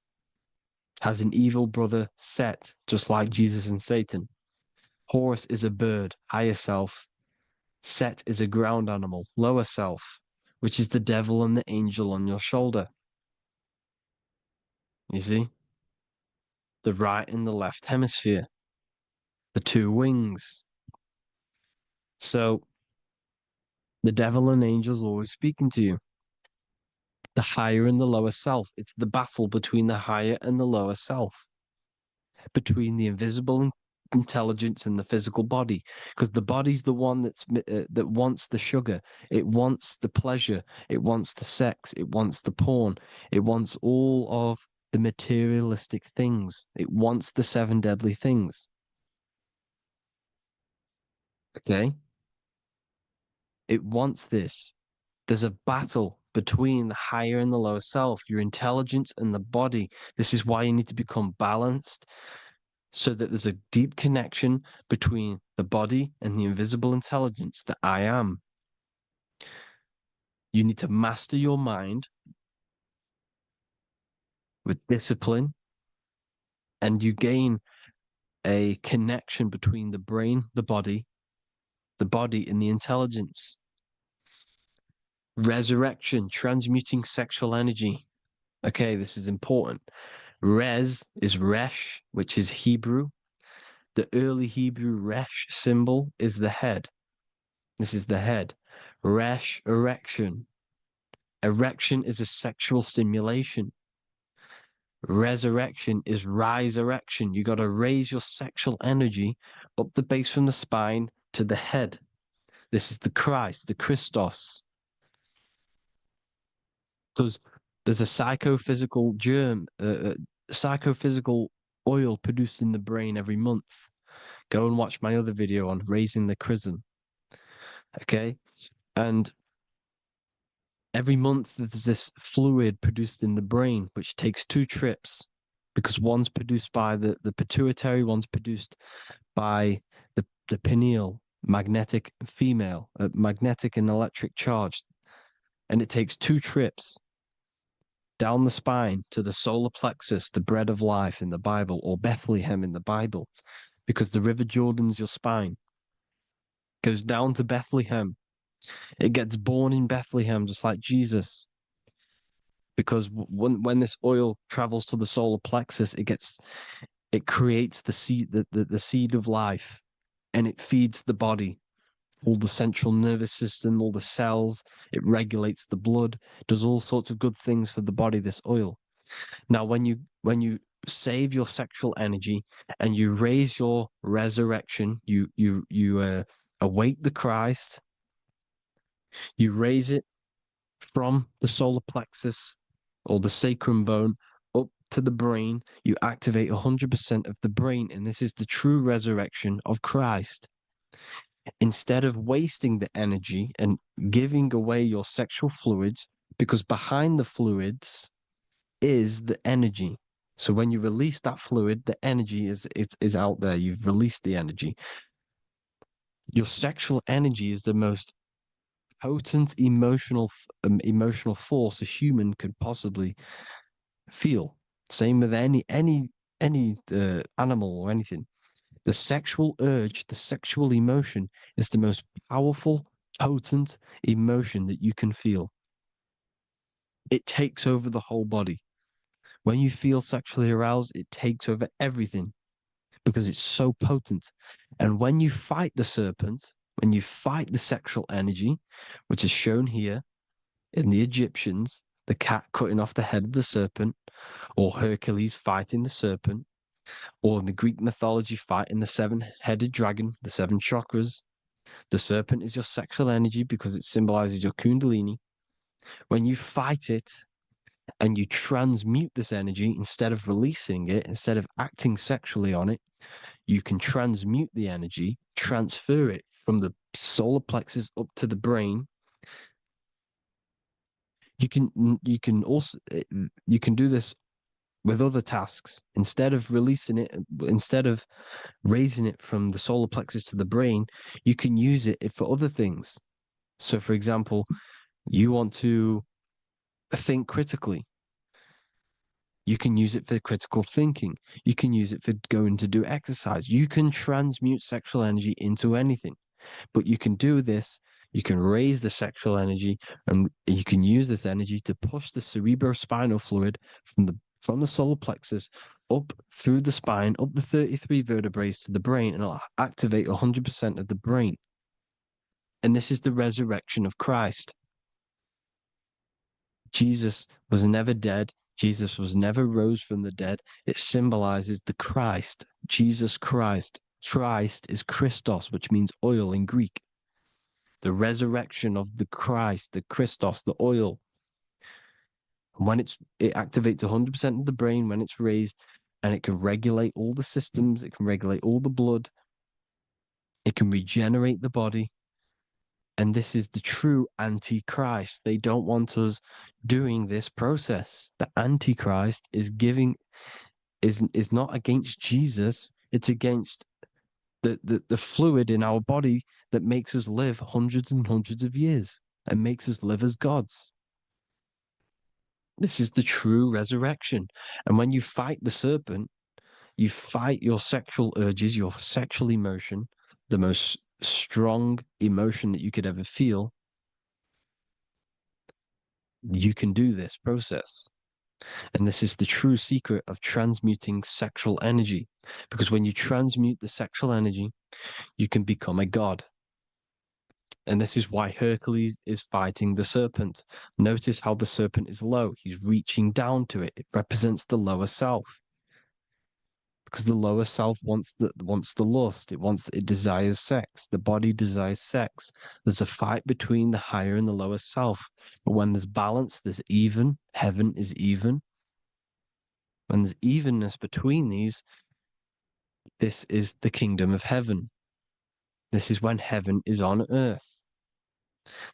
has an evil brother, Set, just like Jesus and Satan. Horus is a bird, higher self. Set is a ground animal, lower self, which is the devil and the angel on your shoulder. You see? The right and the left hemisphere, the two wings. So the devil and angels always speaking to you. The higher and the lower self. It's the battle between the higher and the lower self, between the invisible intelligence and the physical body, because the body's the one that wants the sugar, it wants the pleasure, it wants the sex, it wants the porn, it wants all of the materialistic things, it wants the 7 deadly things. Okay, it wants this. There's a battle between the higher and the lower self, your intelligence and the body. This is why you need to become balanced, so that there's a deep connection between the body and the invisible intelligence, the I am. You need to master your mind with discipline, and you gain a connection between the brain, the body and the intelligence. Resurrection, transmuting sexual energy. Okay, this is important. Res is Resh, which is Hebrew. The early Hebrew Resh symbol is the head. This is the head. Resh, erection. Erection is a sexual stimulation. Resurrection is rise erection. You got to raise your sexual energy up the base from the spine to the head. This is the Christ, the Christos. Because there's a psychophysical psychophysical oil produced in the brain every month. Go and watch my other video on raising the chrism. Okay? And every month there's this fluid produced in the brain, which takes 2 trips, because one's produced by the pituitary, one's produced by the pineal, magnetic female, magnetic and electric charge. And it takes 2 trips down the spine to the solar plexus, the bread of life in the Bible, or Bethlehem in the Bible, because the River Jordan's your spine. Goes down to Bethlehem. It gets born in Bethlehem, just like Jesus. Because when this oil travels to the solar plexus, it creates the seed, the seed of life, and it feeds the body, all the central nervous system, all the cells. It regulates the blood, does all sorts of good things for the body, this oil. Now, when you save your sexual energy and you raise your resurrection, you awake the Christ, you raise it from the solar plexus or the sacrum bone up to the brain, you activate 100% of the brain, and this is the true resurrection of Christ. Instead of wasting the energy and giving away your sexual fluids, because behind the fluids is the energy. So when you release that fluid, the energy is out there. You've released the energy. Your sexual energy is the most potent emotional force a human could possibly feel. Same with any animal or anything. The sexual urge, the sexual emotion is the most powerful, potent emotion that you can feel. It takes over the whole body. When you feel sexually aroused, it takes over everything because it's so potent. And when you fight the serpent, when you fight the sexual energy, which is shown here in the Egyptians, the cat cutting off the head of the serpent, or Hercules fighting the serpent, or in the Greek mythology fighting the seven-headed dragon, the seven chakras. The serpent is your sexual energy because it symbolizes your Kundalini. When you fight it and you transmute this energy instead of releasing it, instead of acting sexually on it, you can transmute the energy, transfer it from the solar plexus up to the brain. You can do this with other tasks. Instead of releasing it, instead of raising it from the solar plexus to the brain, you can use it for other things. So, for example, you want to think critically. You can use it for critical thinking. You can use it for going to do exercise. You can transmute sexual energy into anything, but you can do this. You can raise the sexual energy, and you can use this energy to push the cerebrospinal fluid from the solar plexus up through the spine, up the 33 vertebrae to the brain, and it'll activate 100% of the brain. And this is the resurrection of Christ. Jesus was never dead. Jesus was never rose from the dead. It symbolizes the Christ, Jesus Christ. Christ is Christos, which means oil in Greek. The resurrection of the Christ, the Christos, the oil. When it activates 100% of the brain when it's raised, and it can regulate all the systems, it can regulate all the blood, it can regenerate the body. And this is the true antichrist. They don't want us doing this process. The antichrist is not against Jesus, it's against the fluid in our body that makes us live hundreds and hundreds of years and makes us live as gods. This is the true resurrection. And when you fight the serpent, you fight your sexual urges, your sexual emotion, the most strong emotion that you could ever feel. You can do this process. And this is the true secret of transmuting sexual energy. Because when you transmute the sexual energy, you can become a god. And this is why Hercules is fighting the serpent. Notice how the serpent is low. He's reaching down to it. It represents the lower self. Because the lower self wants the lust. It desires sex. The body desires sex. There's a fight between the higher and the lower self. But when there's balance, there's even. Heaven is even. When there's evenness between these, this is the kingdom of heaven. This is when heaven is on earth.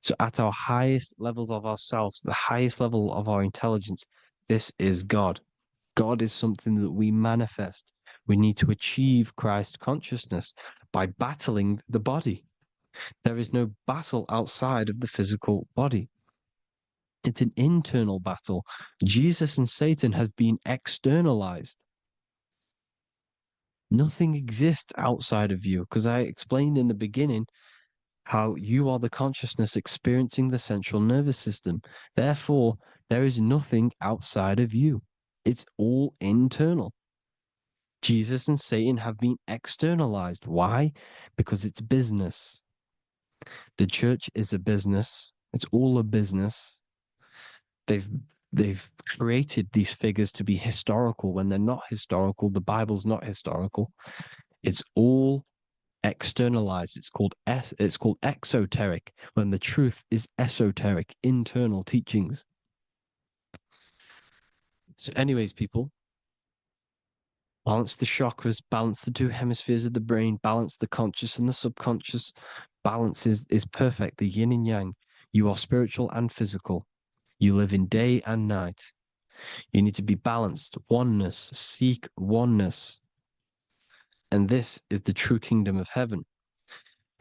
So at our highest levels of ourselves, the highest level of our intelligence, this is God. God is something that we manifest. We need to achieve Christ consciousness by battling the body. There is no battle outside of the physical body. It's an internal battle. Jesus and Satan have been externalized. Nothing exists outside of you, because I explained in the beginning how you are the consciousness experiencing the central nervous system. Therefore, there is nothing outside of you. It's all internal. Jesus and Satan have been externalized. Why? Because it's business. The church is a business. It's all a business. They've created these figures to be historical when they're not historical. The Bible's not historical. It's all externalized. It's called exoteric when the truth is esoteric, internal teachings. So, anyways, people, balance the chakras, balance the two hemispheres of the brain, balance the conscious and the subconscious. Balance is perfect, the yin and yang. You are spiritual and physical. You live in day and night. You need to be balanced, oneness, seek oneness. And this is the true kingdom of heaven.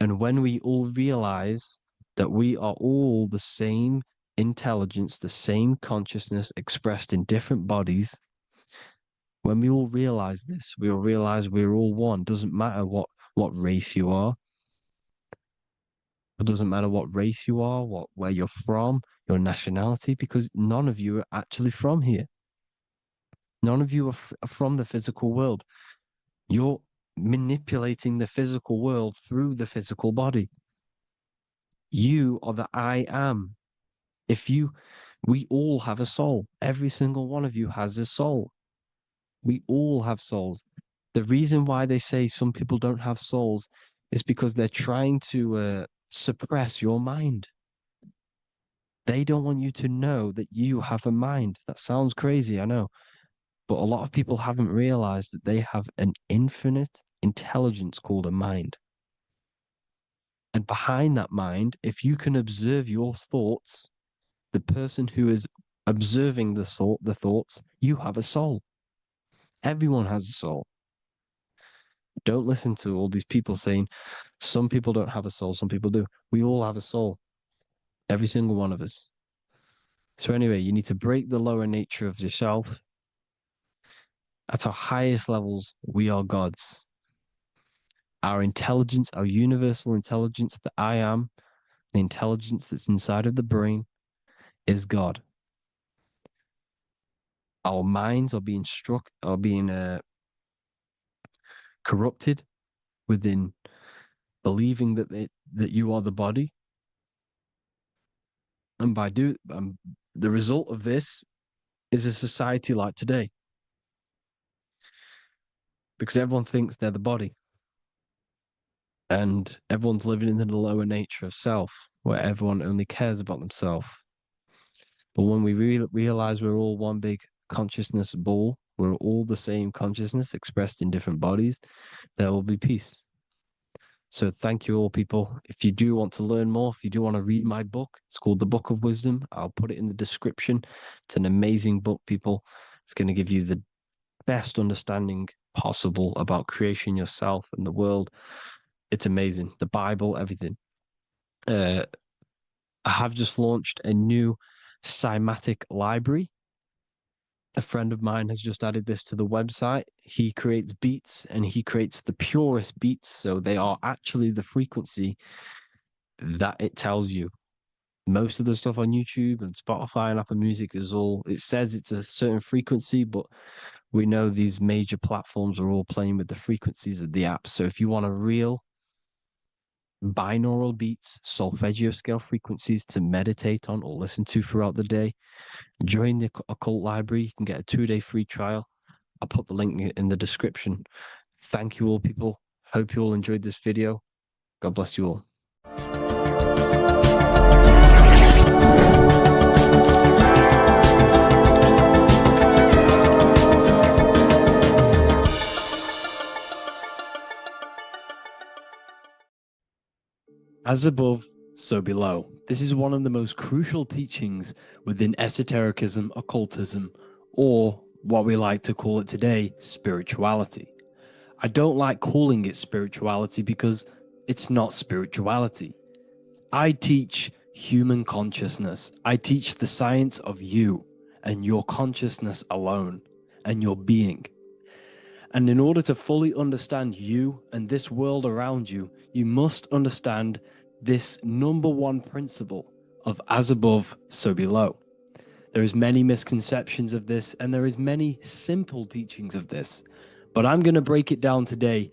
And when we all realize that we are all the same intelligence, the same consciousness expressed in different bodies, when we all realize this, we all realize we're all one. Doesn't matter what race you are. It doesn't matter what race you are, where you're from, your nationality, because none of you are actually from here. None of you are from the physical world. You're manipulating the physical world through the physical body. You are the I am. We all have a soul. Every single one of you has a soul. We all have souls. The reason why they say some people don't have souls is because they're trying to suppress your mind. They don't want you to know that you have a mind. That sounds crazy, I know. But a lot of people haven't realized that they have an infinite intelligence called a mind. And behind that mind, if you can observe your thoughts, the person who is observing the thoughts, you have a soul. Everyone has a soul. Don't listen to all these people saying some people don't have a soul, some people do. We all have a soul. Every single one of us. So anyway, you need to break the lower nature of yourself. At our highest levels, we are gods. Our intelligence, our universal intelligence, the I am, the intelligence that's inside of the brain, is God. Our minds are being corrupted within believing that you are the body, and the result of this is a society like today, because everyone thinks they're the body, and everyone's living in the lower nature of self, where everyone only cares about themselves. But when we realize we're all one big consciousness ball, we're all the same consciousness expressed in different bodies, there will be peace. So thank you all, people. If you do want to learn more, if you do want to read my book, it's called The Book of Wisdom. I'll put it in the description. It's an amazing book, people. It's going to give you the best understanding possible about creation, yourself, and the world. It's amazing. The Bible, everything. I have just launched a new cymatic library. A friend of mine has just added this to the website. He creates beats, and he creates the purest beats. So they are actually the frequency that it tells you. Most of the stuff on YouTube and Spotify and Apple Music it says it's a certain frequency, but we know these major platforms are all playing with the frequencies of the app. So if you want a real binaural beats, solfeggio scale frequencies to meditate on or listen to throughout the day, join the Occult Library. You can get a 2-day free trial. I'll put the link in the description. Thank you all, people. Hope you all enjoyed this video. God bless you all. As above, so below. This is one of the most crucial teachings within esotericism, occultism, or what we like to call it today, spirituality. I don't like calling it spirituality because it's not spirituality. I teach human consciousness. I teach the science of you and your consciousness alone and your being. And in order to fully understand you and this world around you, you must understand this number one principle of as above, so below. There is many misconceptions of this, and there is many simple teachings of this. But I'm going to break it down today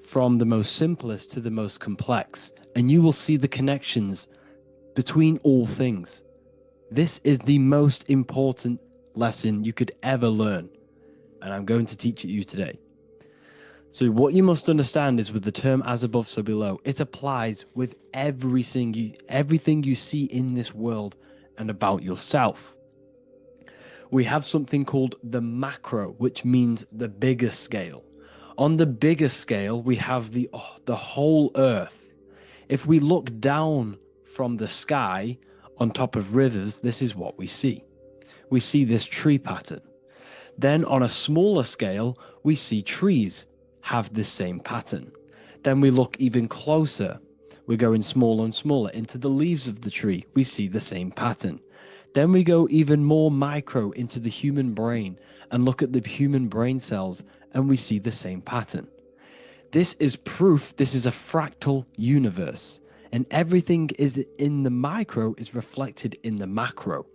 from the most simplest to the most complex, and you will see the connections between all things. This is the most important lesson you could ever learn, and I'm going to teach it you today. So what you must understand is with the term as above, so below, it applies with everything you see in this world and about yourself. We have something called the macro, which means the bigger scale. On the bigger scale, we have the whole earth. If we look down from the sky on top of rivers, this is what we see. we see this tree pattern. Then on a smaller scale, we see trees have the same pattern. Then we look even closer. We're going smaller and smaller into the leaves of the tree. We see the same pattern. Then we go even more micro into the human brain and look at the human brain cells, and we see the same pattern. This is proof this is a fractal universe, and everything is in the micro is reflected in the macro.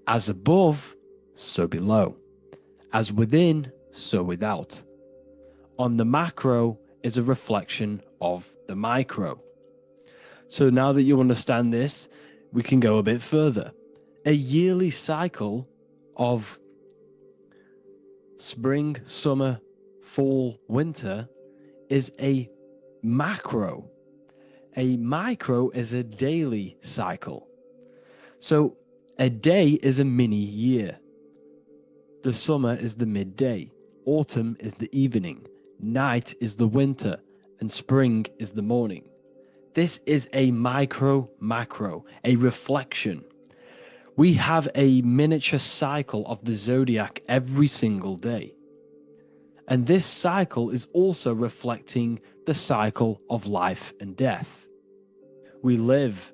As above, so below. As within, so without. On the macro is a reflection of the micro. So now that you understand this, we can go a bit further. A yearly cycle of spring, summer, fall, winter is a macro. A micro is a daily cycle. So a day is a mini year. The summer is the midday, autumn is the evening, night is the winter, and spring is the morning. This is a micro-macro, a reflection. We have a miniature cycle of the zodiac every single day. And this cycle is also reflecting the cycle of life and death. We live,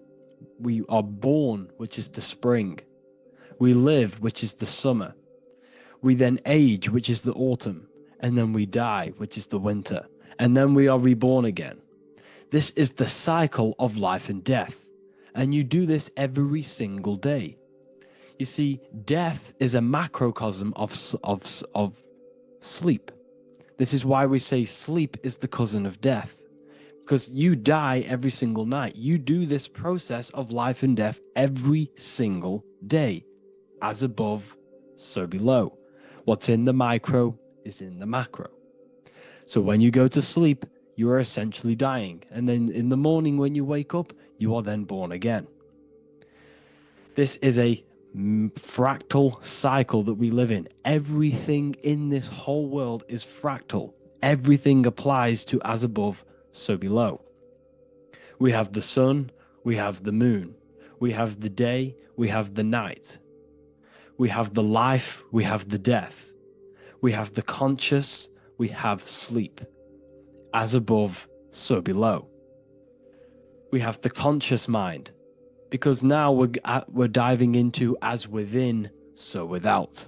we are born, which is the spring. We live, which is the summer. We then age, which is the autumn, and then we die, which is the winter, and then we are reborn again. This is the cycle of life and death, and you do this every single day. You see, death is a macrocosm of sleep. This is why we say sleep is the cousin of death, because you die every single night. You do this process of life and death every single day, as above, so below. What's in the micro is in the macro. So when you go to sleep, you are essentially dying. And then in the morning when you wake up, you are then born again. This is a fractal cycle that we live in. Everything in this whole world is fractal. Everything applies to as above, so below. We have the sun, we have the moon, we have the day, we have the night. We have the life, we have the death. We have the conscious, we have sleep. As above, so below. We have the conscious mind, because now we're diving into as within, so without.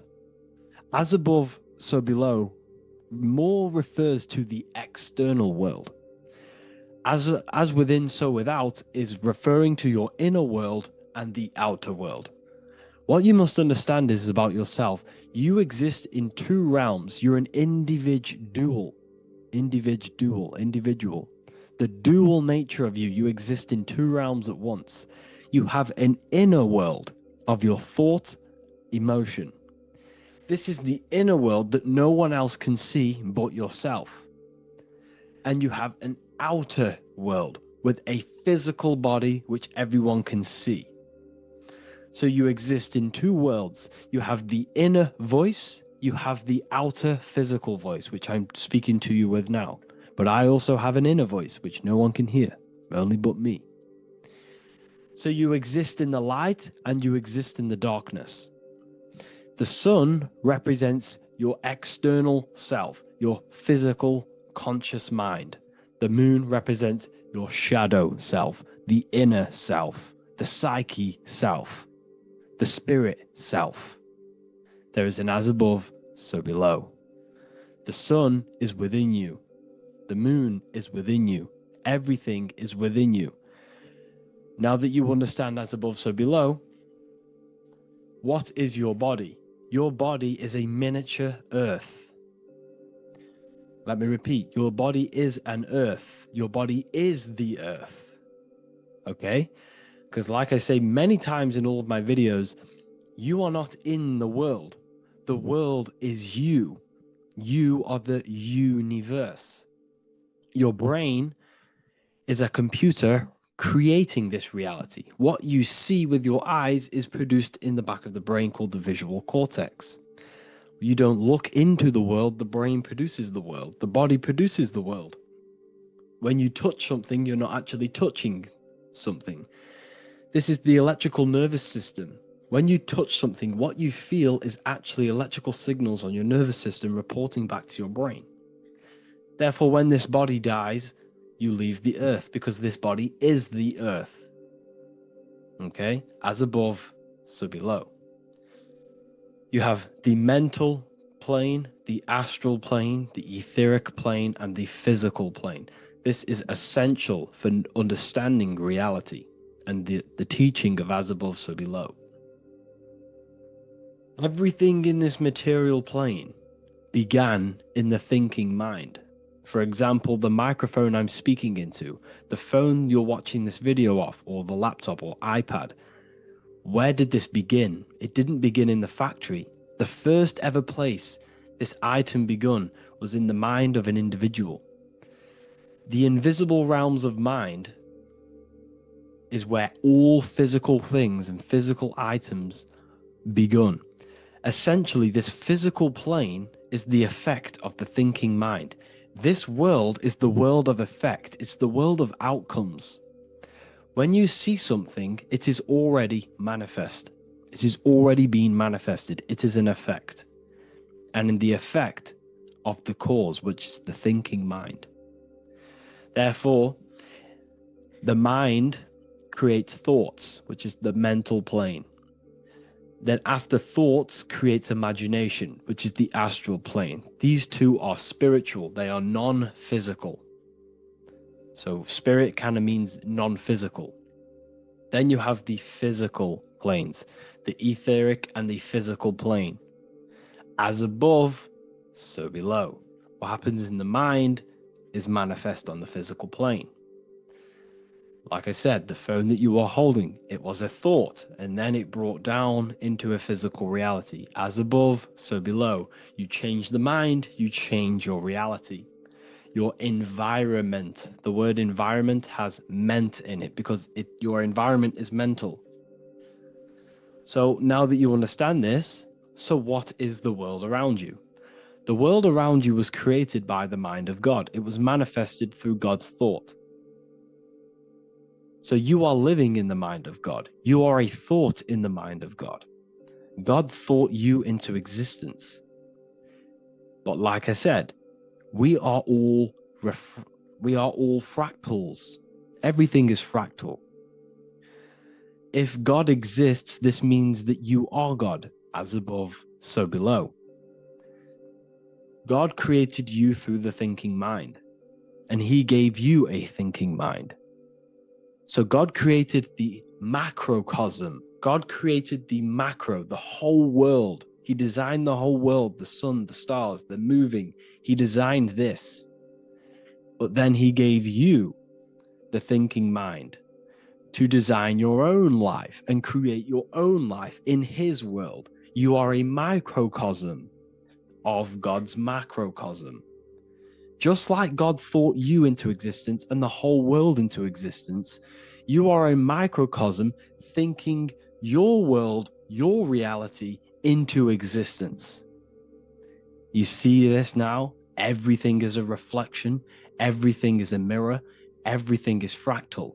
As above, so below more refers to the external world. As within, so without is referring to your inner world and the outer world. What you must understand is about yourself. You exist in two realms. You're an individual. The dual nature of you exist in two realms at once. You have an inner world of your thought, emotion. This is the inner world that no one else can see but yourself. And you have an outer world with a physical body which everyone can see. So you exist in two worlds. You have the inner voice, you have the outer physical voice, which I'm speaking to you with now. But I also have an inner voice, which no one can hear, only but me. So you exist in the light and you exist in the darkness. The sun represents your external self, your physical conscious mind. The moon represents your shadow self, the inner self, the psyche self, the spirit self. There is an as above, so below. The sun is within you. The moon is within you. Everything is within you. Now that you understand as above, so below, what is your body? Your body is a miniature earth. Let me repeat, your body is an earth. Your body is the earth. Okay? Because like I say many times in all of my videos, you are not in the world. The world is you. You are the universe. Your brain is a computer creating this reality. What you see with your eyes is produced in the back of the brain called the visual cortex. You don't look into the world, the brain produces the world. The body produces the world. When you touch something, you're not actually touching something. This is the electrical nervous system. When you touch something, what you feel is actually electrical signals on your nervous system reporting back to your brain. Therefore, when this body dies, you leave the earth because this body is the earth. Okay? As above, so below. You have the mental plane, the astral plane, the etheric plane, and the physical plane. This is essential for understanding reality and the teaching of as above, so below. Everything in this material plane began in the thinking mind. For example, the microphone I'm speaking into, the phone you're watching this video off, or the laptop or iPad. Where did this begin? It didn't begin in the factory. The first ever place this item begun was in the mind of an individual. The invisible realms of mind is where all physical things and physical items begun. Essentially, this physical plane is the effect of the thinking mind. This world is the world of effect. It's the world of outcomes. When you see something, it is already manifest. It is already being manifested. It is an effect. And in the effect of the cause, which is the thinking mind. Therefore, the mind creates thoughts, which is the mental plane. Then after thoughts creates imagination, which is the astral plane. These two are spiritual. They are non-physical. So spirit kind of means non-physical. Then you have the physical planes, the etheric and the physical plane. As above, so below. What happens in the mind is manifest on the physical plane. Like I said, the phone that you are holding, it was a thought, and then it brought down into a physical reality. As above, so below. You change the mind, you change your reality. Your environment, the word environment has ment in it because your environment is mental. So now that you understand this, so what is the world around you? The world around you was created by the mind of God. It was manifested through God's thought. So you are living in the mind of God. You are a thought in the mind of God. God thought you into existence. But like I said, we are all fractals. Everything is fractal. If God exists, this means that you are God, as above, so below. God created you through the thinking mind, and he gave you a thinking mind. So God created the macrocosm. God created the macro, the whole world. He designed the whole world, the sun, the stars, the moving. He designed this. But then he gave you the thinking mind to design your own life and create your own life in his world. You are a microcosm of God's macrocosm. Just like God thought you into existence and the whole world into existence, you are a microcosm thinking your world, your reality into existence. You see this now? Everything is a reflection. Everything is a mirror. Everything is fractal.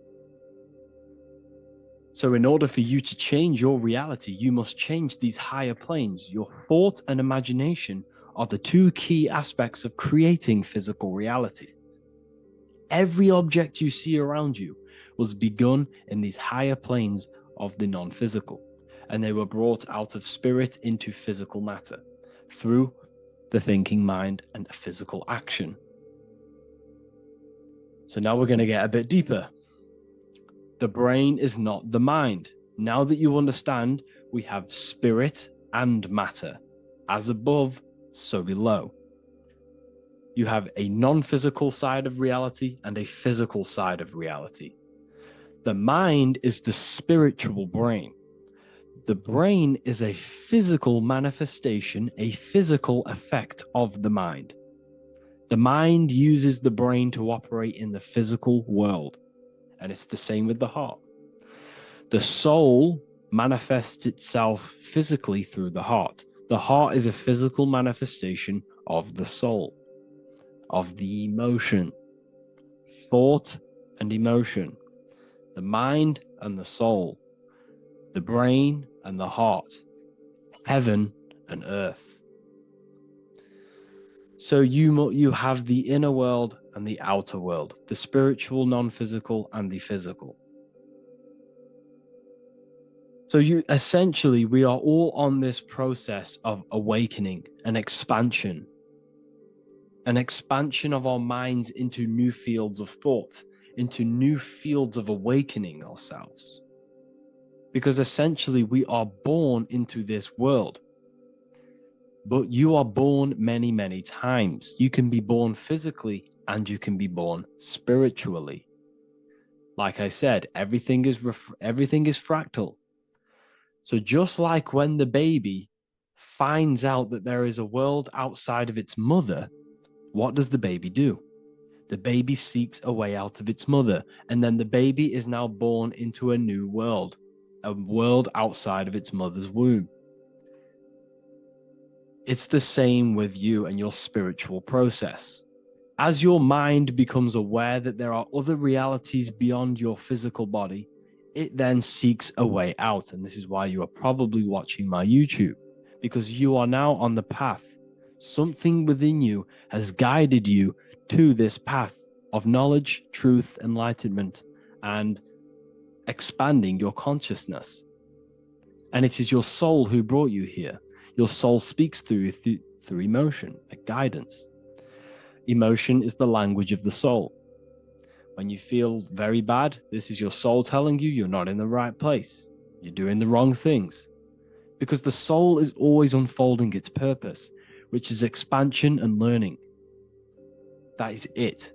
So in order for you to change your reality, you must change these higher planes. Your thought and imagination are the two key aspects of creating physical reality. Every object you see around you was begun in these higher planes of the non-physical, and they were brought out of spirit into physical matter through the thinking mind and physical action. So now we're going to get a bit deeper. The brain is not the mind. Now that you understand, we have spirit and matter. As above, so below. You have a non-physical side of reality and a physical side of reality. The mind is the spiritual brain. The brain is a physical manifestation, a physical effect of the mind. The mind uses the brain to operate in the physical world, and it's the same with the heart. The soul manifests itself physically through the heart. The heart is a physical manifestation of the soul, of the emotion, thought and emotion, the mind and the soul, the brain and the heart, heaven and earth. So you have the inner world and the outer world, the spiritual, non-physical, and the physical. So we are all on this process of awakening, an expansion of our minds into new fields of thought, into new fields of awakening ourselves. Because essentially we are born into this world, but you are born many, many times. You can be born physically and you can be born spiritually. Like I said, everything is fractal. So just like when the baby finds out that there is a world outside of its mother, what does the baby do? The baby seeks a way out of its mother, and then the baby is now born into a new world, a world outside of its mother's womb. It's the same with you and your spiritual process. As your mind becomes aware that there are other realities beyond your physical body, it then seeks a way out. And this is why you are probably watching my YouTube, because you are now on the path. Something within you has guided you to this path of knowledge, truth, enlightenment, and expanding your consciousness. And it is your soul who brought you here. Your soul speaks through emotion, like guidance. Emotion is the language of the soul. When you feel very bad, this is your soul telling you you're not in the right place. You're doing the wrong things. Because the soul is always unfolding its purpose, which is expansion and learning. That is it.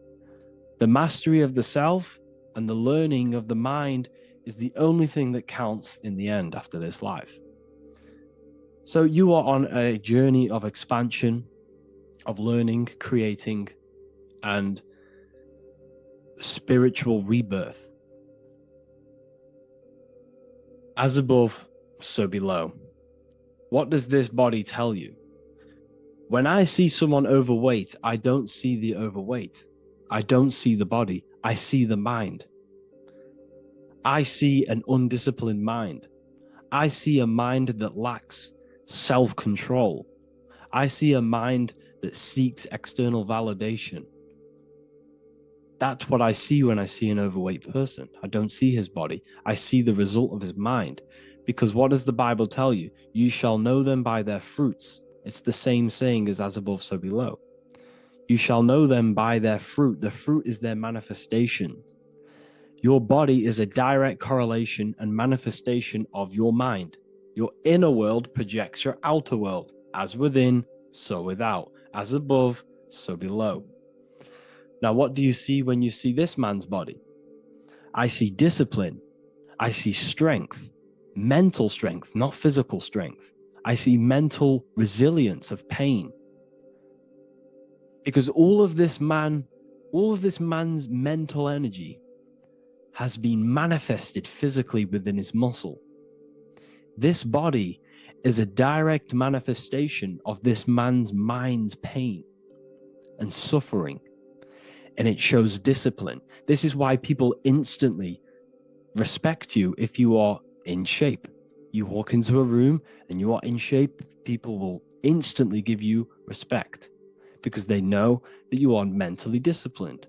The mastery of the self and the learning of the mind is the only thing that counts in the end after this life. So you are on a journey of expansion, of learning, creating, and spiritual rebirth. As above, so below. What does this body tell you? When I see someone overweight, I don't see the overweight. I don't see the body. I see the mind. I see an undisciplined mind. I see a mind that lacks self-control. I see a mind that seeks external validation. That's what I see when I see an overweight person. I don't see his body. I see the result of his mind. Because what does the Bible tell you? You shall know them by their fruits. It's the same saying as above, so below. You shall know them by their fruit. The fruit is their manifestation. Your body is a direct correlation and manifestation of your mind. Your inner world projects your outer world. As within, so without. As above, so below. Now, what do you see when you see this man's body? I see discipline. I see strength, mental strength, not physical strength. I see mental resilience of pain. Because all of this man's mental energy has been manifested physically within his muscle. This body is a direct manifestation of this man's mind's pain and suffering. And it shows discipline. This is why people instantly respect you if you are in shape. You walk into a room and you are in shape, people will instantly give you respect because they know that you are mentally disciplined.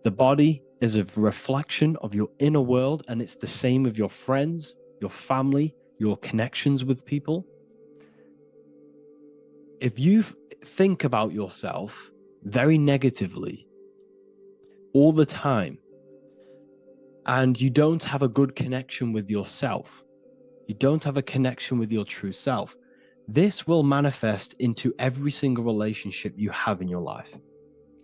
The body is a reflection of your inner world, and it's the same with your friends, your family, your connections with people. If you think about yourself very negatively all the time, and you don't have a good connection with yourself, you don't have a connection with your true self, this will manifest into every single relationship you have in your life.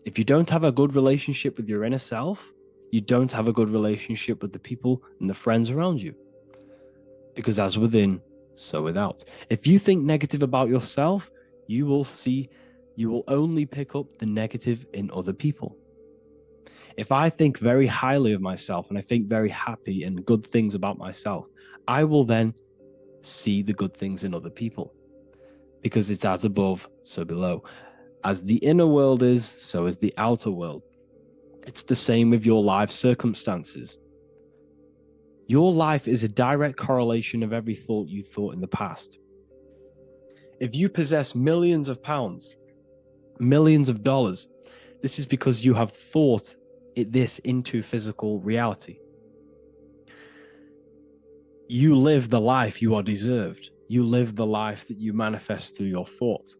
If you don't have a good relationship with your inner self, you don't have a good relationship with the people and the friends around you. Because as within, so without. If you think negative about yourself, you will only pick up the negative in other people. If I think very highly of myself and I think very happy and good things about myself, I will then see the good things in other people. Because it's as above, so below. As the inner world is, so is the outer world. It's the same with your life circumstances. Your life is a direct correlation of every thought you thought in the past. If you possess millions of pounds, millions of dollars, this is because you have thought this into physical reality. You live the life you are deserved. You live the life that you manifest through your thought.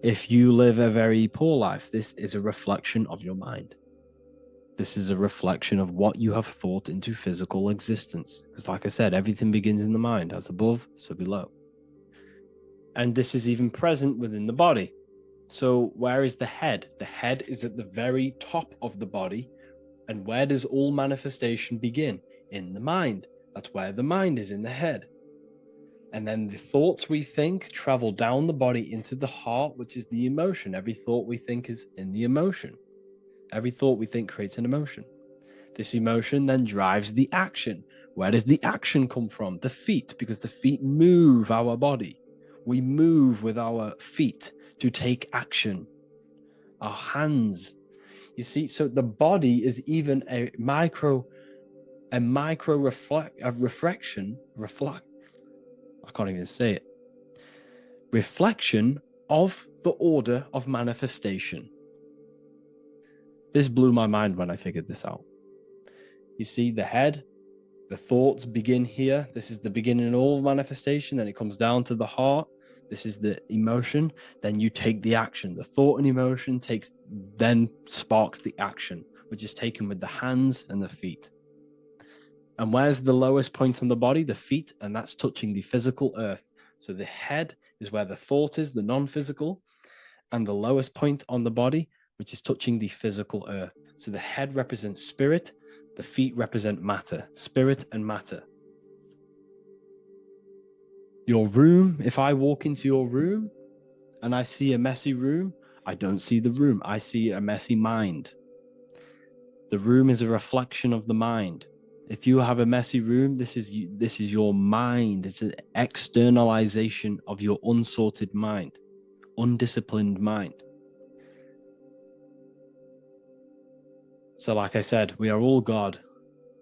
If you live a very poor life, this is a reflection of your mind. This is a reflection of what you have thought into physical existence. Because like I said, everything begins in the mind. As above, so below. And this is even present within the body. So where is the head? The head is at the very top of the body. And where does all manifestation begin? In the mind. That's where the mind is, in the head. And then the thoughts we think travel down the body into the heart, which is the emotion. Every thought we think is in the emotion. Every thought we think creates an emotion. This emotion then drives the action. Where does the action come from? The feet, because the feet move our body. We move with our feet to take action. Our hands. You see, so the body is even a micro reflection. I can't even say it. Reflection of the order of manifestation. This blew my mind when I figured this out. You see, the head, the thoughts begin here. This is the beginning of all manifestation. Then it comes down to the heart. This is the emotion. Then you take the action. The thought and emotion then sparks the action, which is taken with the hands and the feet. And where's the lowest point on the body? The feet, and that's touching the physical earth. So the head is where the thought is, the non-physical, and the lowest point on the body, which is touching the physical earth. So the head represents spirit, the feet represent matter, spirit and matter. Your room, if I walk into your room and I see a messy room, I don't see the room, I see a messy mind. The room is a reflection of the mind. If you have a messy room, this is your mind. It's an externalization of your unsorted mind, undisciplined mind. So like I said, we are all God,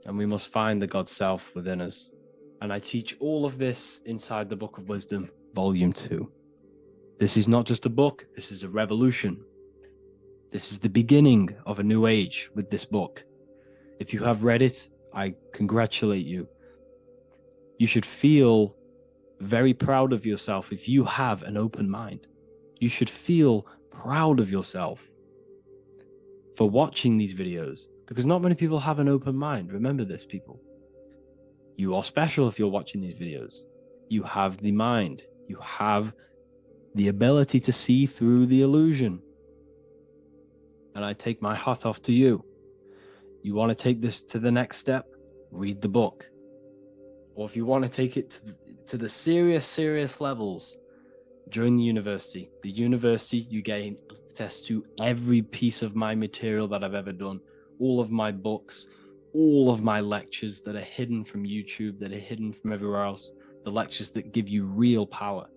and we must find the God self within us. And I teach all of this inside the Book of Wisdom, Volume 2. This is not just a book, this is a revolution. This is the beginning of a new age with this book. If you have read it, I congratulate you. You should feel very proud of yourself if you have an open mind. You should feel proud of yourself for watching these videos, because not many people have an open mind. Remember this, people. You are special if you're watching these videos. You have the mind. You have the ability to see through the illusion. And I take my hat off to you. You want to take this to the next step? Read the book. Or if you want to take it to the serious levels, join the university. The university, you gain access to every piece of my material that I've ever done, all of my books, all of my lectures that are hidden from YouTube, that are hidden from everywhere else, the lectures that give you real power.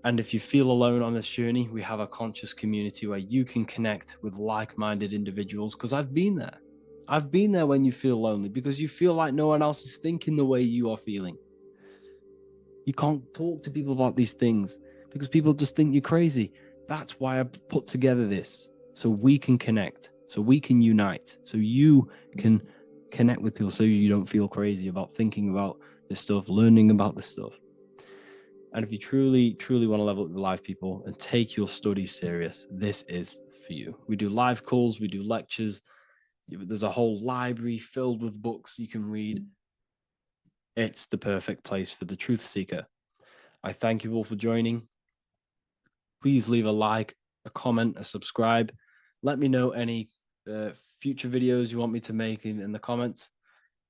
And if you feel alone on this journey, we have a conscious community where you can connect with like-minded individuals, because I've been there. I've been there when you feel lonely, because you feel like no one else is thinking the way you are feeling. You can't talk to people about these things because people just think you're crazy. That's why I put together this, so we can connect, so we can unite, so you can connect with people, so you don't feel crazy about thinking about this stuff, learning about this stuff. And if you truly want to level up your life, people, and take your studies serious, this is for you. We do live calls, we do lectures. There's a whole library filled with books you can read. It's the perfect place for the truth seeker. I thank you all for joining. Please leave a like, a comment, a subscribe. Let me know any future videos you want me to make in the comments.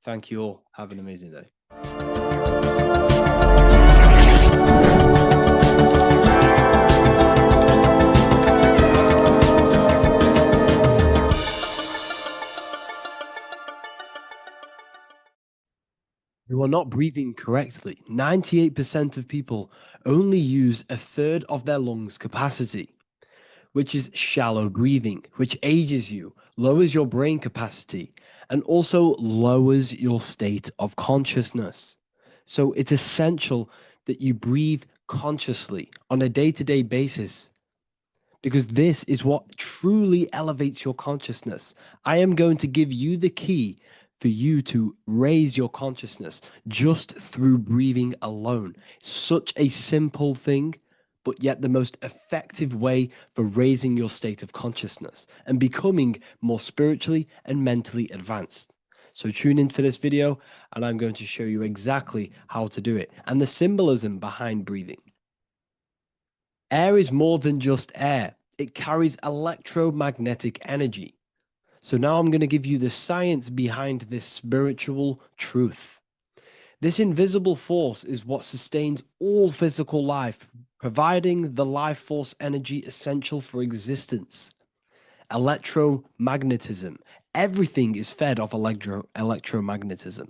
Thank you all. Have an amazing day. You are not breathing correctly. 98% of people only use a third of their lungs capacity, which is shallow breathing, which ages you, lowers your brain capacity, and also lowers your state of consciousness. So it's essential that you breathe consciously on a day-to-day basis, because this is what truly elevates your consciousness. I am going to give you the key for you to raise your consciousness just through breathing alone. Such a simple thing, but yet the most effective way for raising your state of consciousness and becoming more spiritually and mentally advanced. So tune in for this video, and I'm going to show you exactly how to do it and the symbolism behind breathing. Air is more than just air. It carries electromagnetic energy. So now I'm going to give you the science behind this spiritual truth. This invisible force is what sustains all physical life, providing the life force energy essential for existence. Electromagnetism. Everything is fed off electromagnetism.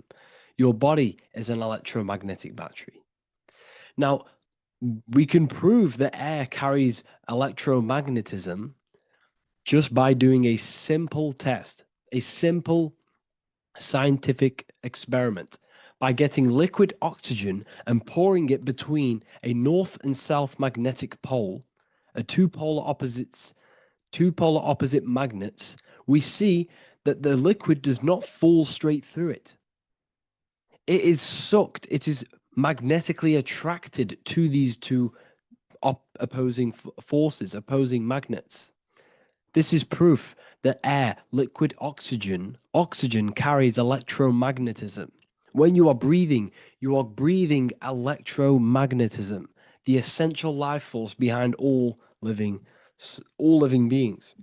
Your body is an electromagnetic battery. Now, we can prove that air carries electromagnetism just by doing a simple test, a simple scientific experiment, by getting liquid oxygen and pouring it between a north and south magnetic pole, two polar opposite magnets. We see that the liquid does not fall straight through it. It is sucked, it is magnetically attracted to these two opposing forces, opposing magnets. This is proof that air, liquid oxygen carries electromagnetism. When you are breathing electromagnetism, the essential life force behind all living beings.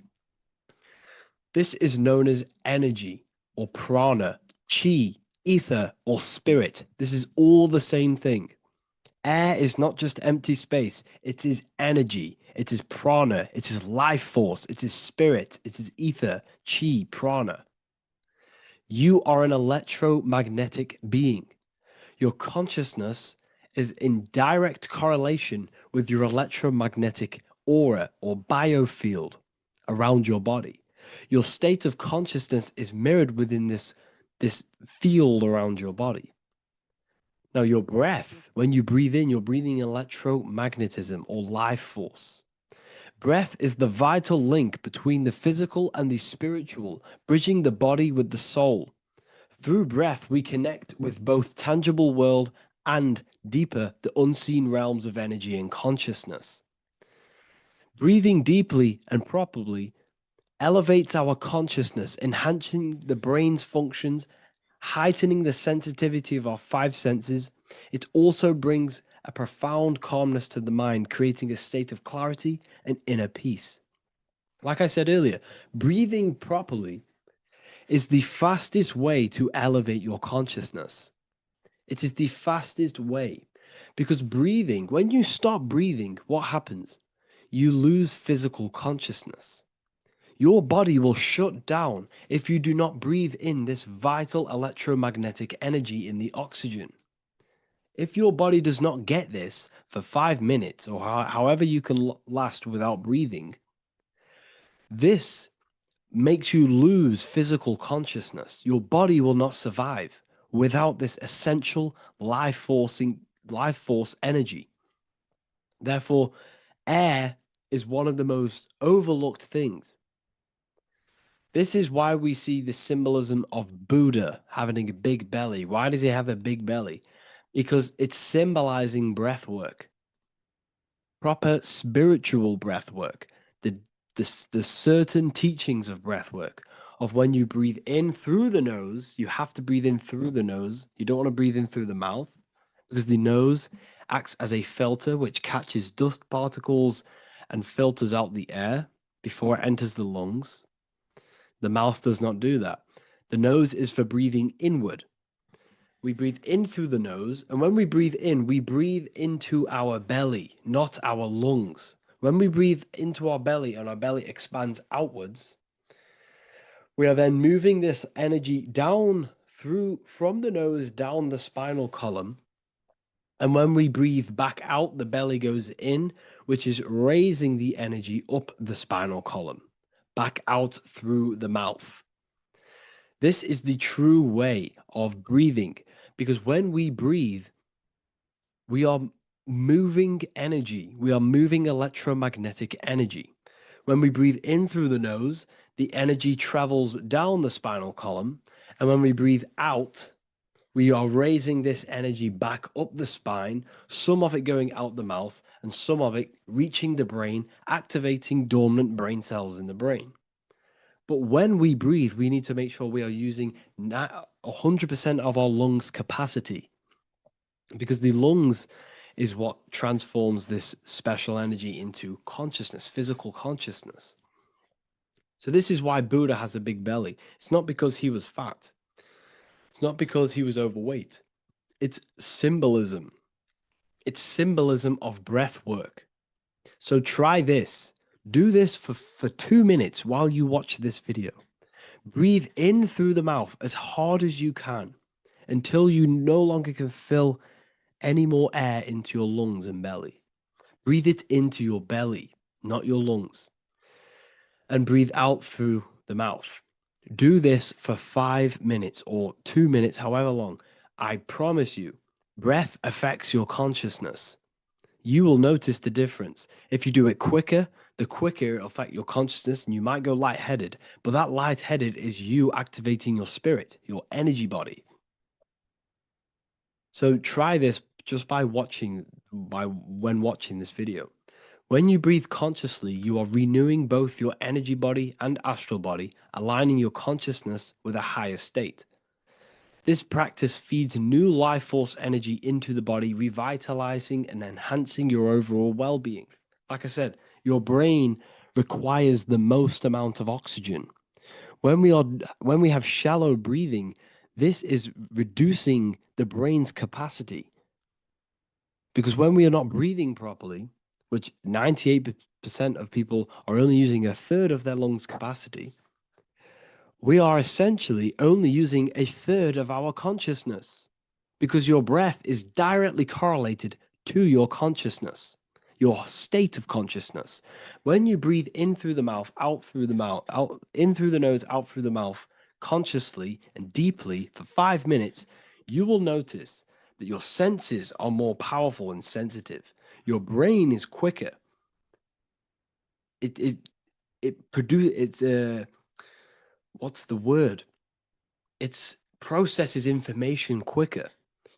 This is known as energy or prana, chi, ether, or spirit. This is all the same thing. Air is not just empty space. It is energy. It is prana. It is life force. It is spirit. It is ether, chi, prana. You are an electromagnetic being. Your consciousness is in direct correlation with your electromagnetic aura or biofield around your body. Your state of consciousness is mirrored within this field around your body. Now, your breath, when you breathe in, you're breathing electromagnetism or life force. Breath is the vital link between the physical and the spiritual, bridging the body with the soul. Through breath, we connect with both tangible world and deeper, the unseen realms of energy and consciousness. Breathing deeply and properly elevates our consciousness, enhancing the brain's functions, heightening the sensitivity of our five senses. It also brings a profound calmness to the mind, creating a state of clarity and inner peace. Like I said earlier, breathing properly is the fastest way to elevate your consciousness. It is the fastest way, because breathing, when you stop breathing, what happens? You lose physical consciousness. Your body will shut down if you do not breathe in this vital electromagnetic energy in the oxygen. If your body does not get this for 5 minutes or however you can last without breathing, this makes you lose physical consciousness. Your body will not survive without this essential life force energy. Therefore, air is one of the most overlooked things. This is why we see the symbolism of Buddha having a big belly. Why does he have a big belly? Because it's symbolizing breath work, proper spiritual breath work, the certain teachings of breath work, of when you breathe in through the nose, you have to breathe in through the nose. You don't want to breathe in through the mouth, because the nose acts as a filter which catches dust particles and filters out the air before it enters the lungs. The mouth does not do that. The nose is for breathing inward. We breathe in through the nose, and when we breathe in, we breathe into our belly, not our lungs. When we breathe into our belly and our belly expands outwards, we are then moving this energy down from the nose, down the spinal column, And when we breathe back out, the belly goes in, which is raising the energy up the spinal column, back out through the mouth. This is the true way of breathing, because when we breathe, we are moving energy. We are moving electromagnetic energy. When we breathe in through the nose, the energy travels down the spinal column. And when we breathe out, we are raising this energy back up the spine, some of it going out the mouth, and some of it reaching the brain, activating dormant brain cells in the brain. But when we breathe, we need to make sure we are using 100% of our lungs' capacity, because the lungs is what transforms this special energy into consciousness, physical consciousness. So this is why Buddha has a big belly. It's not because he was fat. It's not because he was overweight. It's symbolism. It's symbolism of breath work. So try this. Do this for 2 minutes while you watch this video. Breathe in through the mouth as hard as you can until you no longer can fill any more air into your lungs and belly. Breathe it into your belly, not your lungs. And breathe out through the mouth. Do this for 5 minutes or 2 minutes, however long. I promise you, breath affects your consciousness. You will notice the difference. If you do it quicker, the quicker it'll affect your consciousness, and you might go lightheaded. But that lightheaded is you activating your spirit, your energy body. So try this just when watching this video. When you breathe consciously, you are renewing both your energy body and astral body, aligning your consciousness with a higher state. This practice feeds new life force energy into the body, revitalizing and enhancing your overall well-being. Like I said, your brain requires the most amount of oxygen. When we have shallow breathing, this is reducing the brain's capacity. Because when we are not breathing properly, which 98% of people are only using a third of their lungs capacity, we are essentially only using a third of our consciousness, because your breath is directly correlated to your consciousness, your state of consciousness. When you breathe in through the mouth, out through the mouth, out in through the nose, out through the mouth, consciously and deeply for 5 minutes, you will notice that your senses are more powerful and sensitive. Your brain is quicker. What's the word? It processes information quicker.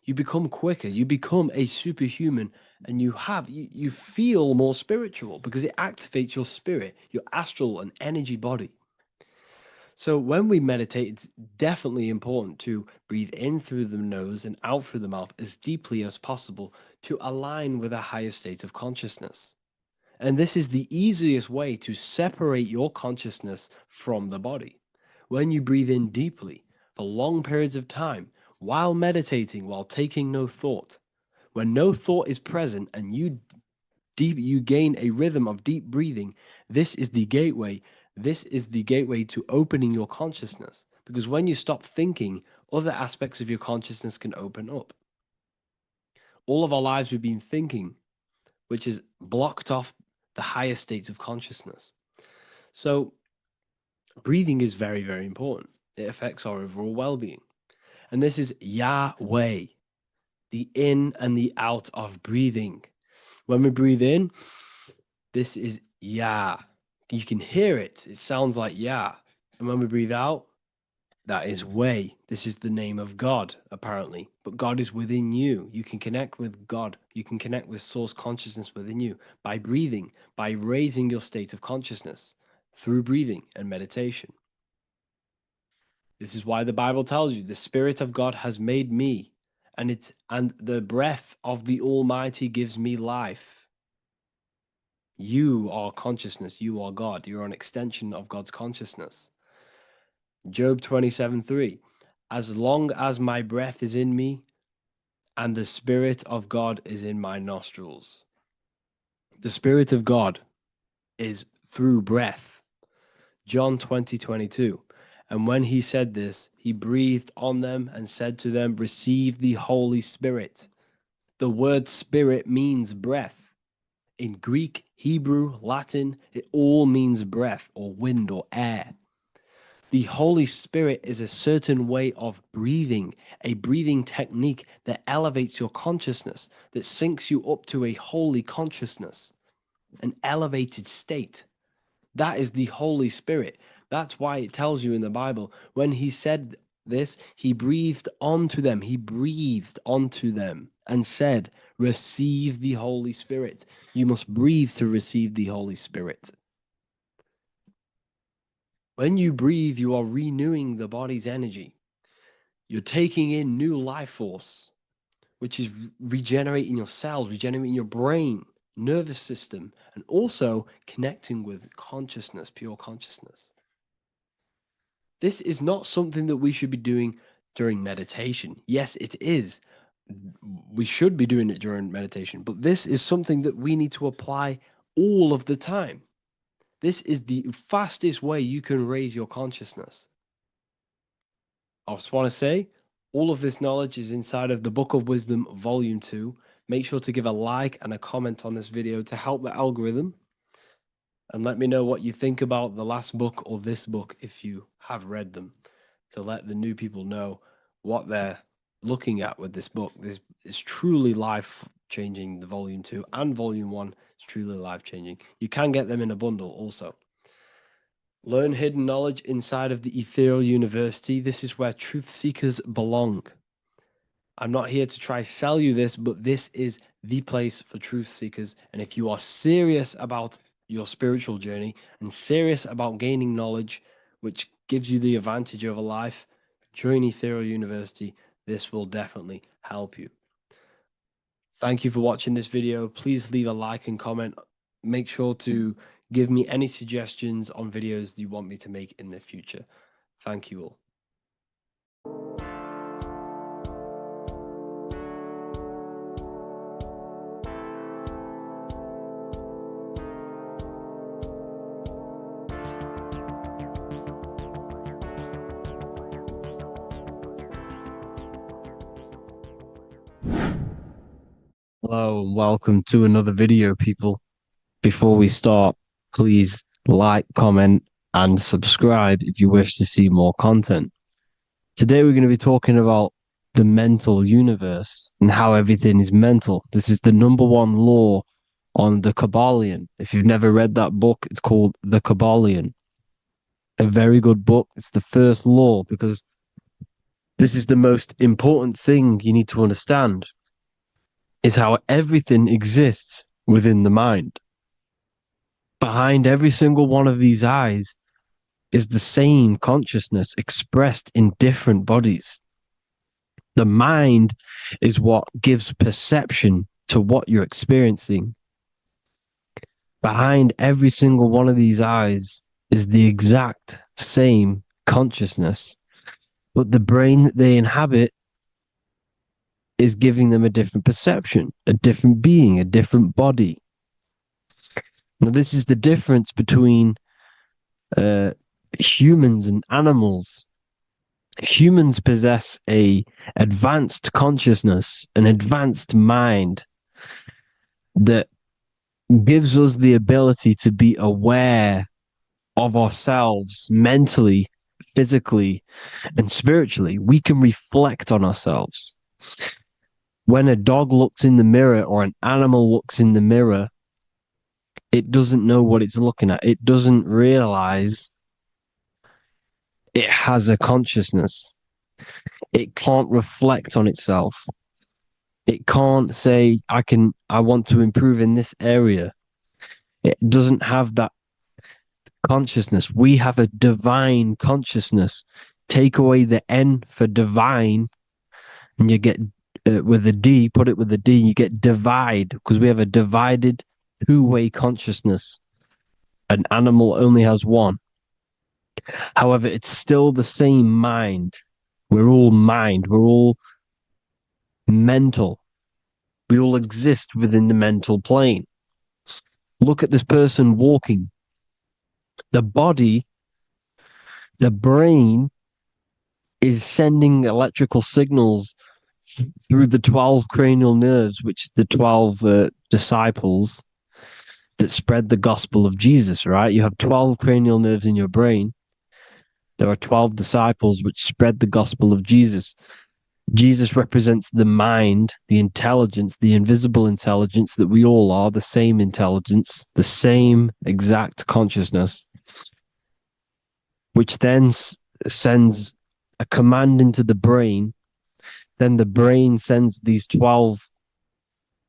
You become quicker. You become a superhuman, and you feel more spiritual because it activates your spirit, your astral and energy body. So when we meditate, it's definitely important to breathe in through the nose and out through the mouth as deeply as possible to align with a higher state of consciousness. And this is the easiest way to separate your consciousness from the body. When you breathe in deeply for long periods of time, while meditating, while taking no thought, when no thought is present and you gain a rhythm of deep breathing, this is the gateway. This is the gateway to opening your consciousness. Because when you stop thinking, other aspects of your consciousness can open up. All of our lives we've been thinking, which is blocked off the higher states of consciousness. So breathing is very, very important. It affects our overall well-being. And this is Yahweh, the in and the out of breathing. When we breathe in, this is Yah. You can hear it. It sounds like Yah. And when we breathe out, that is Way. This is the name of God, apparently. But God is within you. You can connect with God. You can connect with source consciousness within you by breathing, by raising your state of consciousness through breathing and meditation. This is why the Bible tells you the Spirit of God has made me, and the breath of the Almighty gives me life. You are consciousness. You are God. You're an extension of God's consciousness. Job 27:3. As long as my breath is in me and the Spirit of God is in my nostrils. The Spirit of God is through breath. John 20:22. And when he said this, he breathed on them and said to them, receive the Holy Spirit. The word spirit means breath. In Greek, Hebrew, Latin, it all means breath or wind or air. The Holy Spirit is a certain way of breathing, a breathing technique that elevates your consciousness, that syncs you up to a holy consciousness, an elevated state. That is the Holy Spirit. That's why it tells you in the Bible, when he said this, he breathed onto them. He breathed onto them and said, receive the Holy Spirit. You must breathe to receive the Holy Spirit. When you breathe, you are renewing the body's energy. You're taking in new life force, which is regenerating your cells, regenerating your brain, nervous system, and also connecting with consciousness, pure consciousness. This is not something that we should be doing during meditation. Yes, it is. We should be doing it during meditation, but this is something that we need to apply all of the time. This is the fastest way you can raise your consciousness. I just want to say, all of this knowledge is inside of the Book of Wisdom, Volume 2. Make sure to give a like and a comment on this video to help the algorithm. And let me know what you think about the last book or this book if you have read them, to let the new people know what they're looking at with this book. This is truly life-changing, the Volume 2 and Volume 1 is truly life-changing. You can get them in a bundle also. Learn hidden knowledge inside of the Ethereal University. This is where truth seekers belong. I'm not here to try sell you this, but this is the place for truth seekers. And if you are serious about your spiritual journey and serious about gaining knowledge, which gives you the advantage over life, join Ethereal University. This will definitely help you. Thank you for watching this video. Please leave a like and comment. Make sure to give me any suggestions on videos you want me to make in the future. Thank you all. Hello and welcome to another video, people. Before we start, please like, comment, and subscribe if you wish to see more content. Today we're going to be talking about the mental universe and how everything is mental. This is the #1 law on the Kybalion. If you've never read that book, it's called The Kybalion. A very good book. It's the first law because this is the most important thing you need to understand, is how everything exists within the mind. Behind every single one of these eyes is the same consciousness expressed in different bodies. The mind is what gives perception to what you're experiencing. Behind every single one of these eyes is the exact same consciousness, but the brain that they inhabit is giving them a different perception, a different being, a different body. Now, this is the difference between humans and animals. Humans possess a advanced consciousness, an advanced mind that gives us the ability to be aware of ourselves mentally, physically, and spiritually. We can reflect on ourselves. When a dog looks in the mirror or an animal looks in the mirror, it doesn't know what it's looking at. It doesn't realize it has a consciousness. It can't reflect on itself. It can't say, I want to improve in this area. It doesn't have that consciousness. We have a divine consciousness. Take away the N for divine, and you get with a D, put it with a D, you get divide, because we have a divided two-way consciousness. An animal only has one. However, it's still the same mind. We're all mind. We're all mental. We all exist within the mental plane. Look at this person walking. The body, the brain is sending electrical signals through the 12 cranial nerves, which the 12 disciples that spread the gospel of Jesus, right? You have 12 cranial nerves in your brain. There are 12 disciples which spread the gospel of Jesus. Jesus represents the mind, the intelligence, the invisible intelligence that we all are, the same intelligence, the same exact consciousness, which then sends a command into the brain. Then the brain sends these 12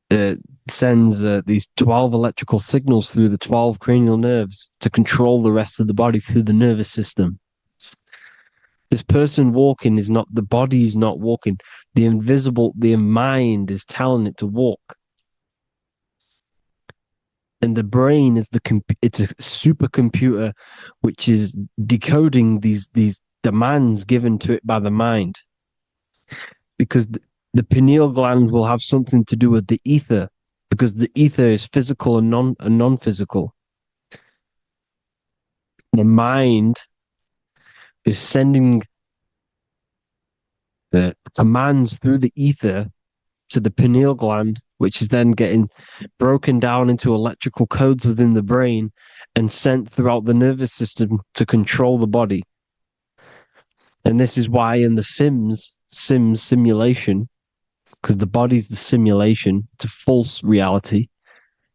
these 12 electrical signals through the 12 cranial nerves to control the rest of the body through the nervous system. This person walking is not, the body is not walking. The mind is telling it to walk. And the brain is it's a supercomputer which is decoding these demands given to it by the mind. Because the pineal gland will have something to do with the ether, because the ether is physical and non-physical. The mind is sending the commands through the ether to the pineal gland, which is then getting broken down into electrical codes within the brain and sent throughout the nervous system to control the body. And this is why in the Sims simulation, because the body's the simulation, it's a false reality,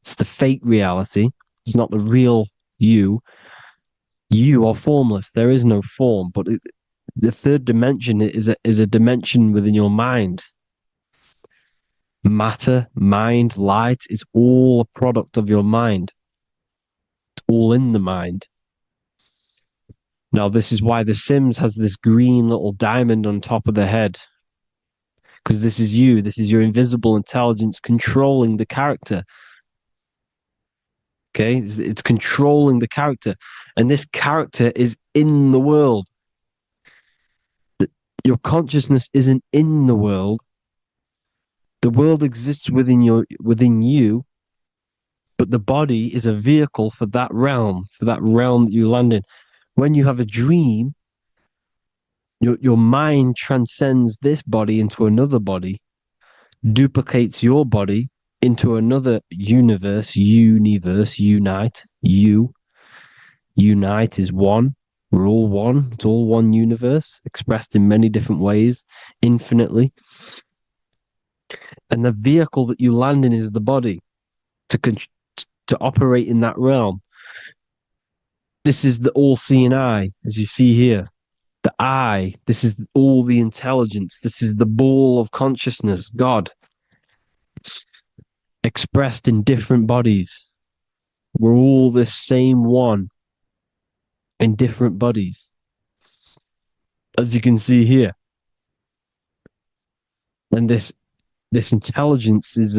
it's the fake reality, it's not the real you. You are formless. There is no form, but the third dimension is a dimension within your mind. Matter, mind, light is all a product of your mind. It's all in the mind. Now, this is why The Sims has this green little diamond on top of the head. Because this is you. This is your invisible intelligence controlling the character. Okay? It's controlling the character. And this character is in the world. Your consciousness isn't in the world. The world exists within you, but the body is a vehicle for that realm that you land in. When you have a dream, your mind transcends this body into another body, duplicates your body into another universe, unite. Unite is one. We're all one. It's all one universe, expressed in many different ways, infinitely. And the vehicle that you land in is the body to operate in that realm. This is the all-seeing eye, as you see here. The eye, this is all the intelligence. This is the ball of consciousness, God, expressed in different bodies. We're all this same one in different bodies, as you can see here. And this intelligence is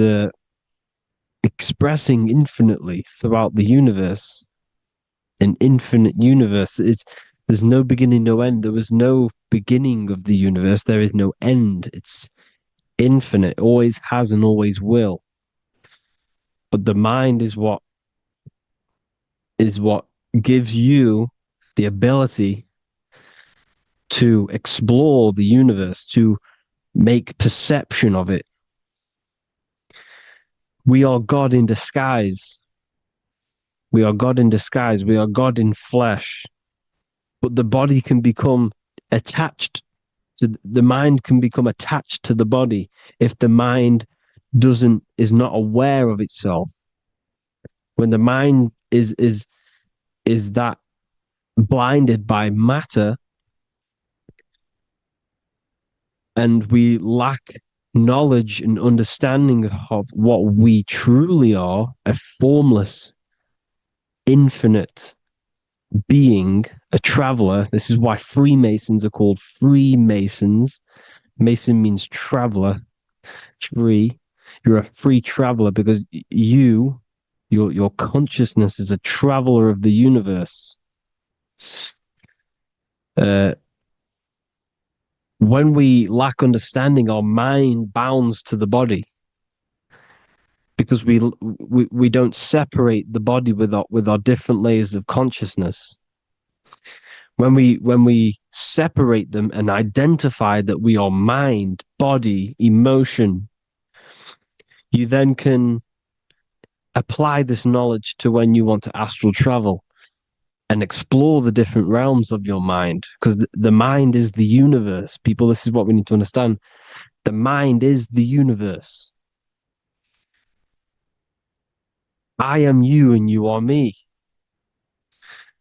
expressing infinitely throughout the universe, an infinite universe. There's no beginning, no end. There was no beginning of the universe. There is no end. It's infinite, always has and always will. But the mind is what gives you the ability to explore the universe, to make perception of it. We are God in disguise. We are God in disguise. We are God in flesh. But the body can become attached to the mind, can become attached to the body if the mind is not aware of itself. When the mind is that blinded by matter, and we lack knowledge and understanding of what we truly are, a formless, infinite being, a traveler. This is why Freemasons are called Freemasons. Mason means traveler. Free. You're a free traveler because your consciousness is a traveler of the universe. When we lack understanding, our mind bounds to the body because we don't separate the body with our different layers of consciousness. When we separate them and identify that we are mind, body, emotion, you then can apply this knowledge to when you want to astral travel and explore the different realms of your mind, because the mind is the universe. People, this is what we need to understand. The mind is the universe. I am you and you are me.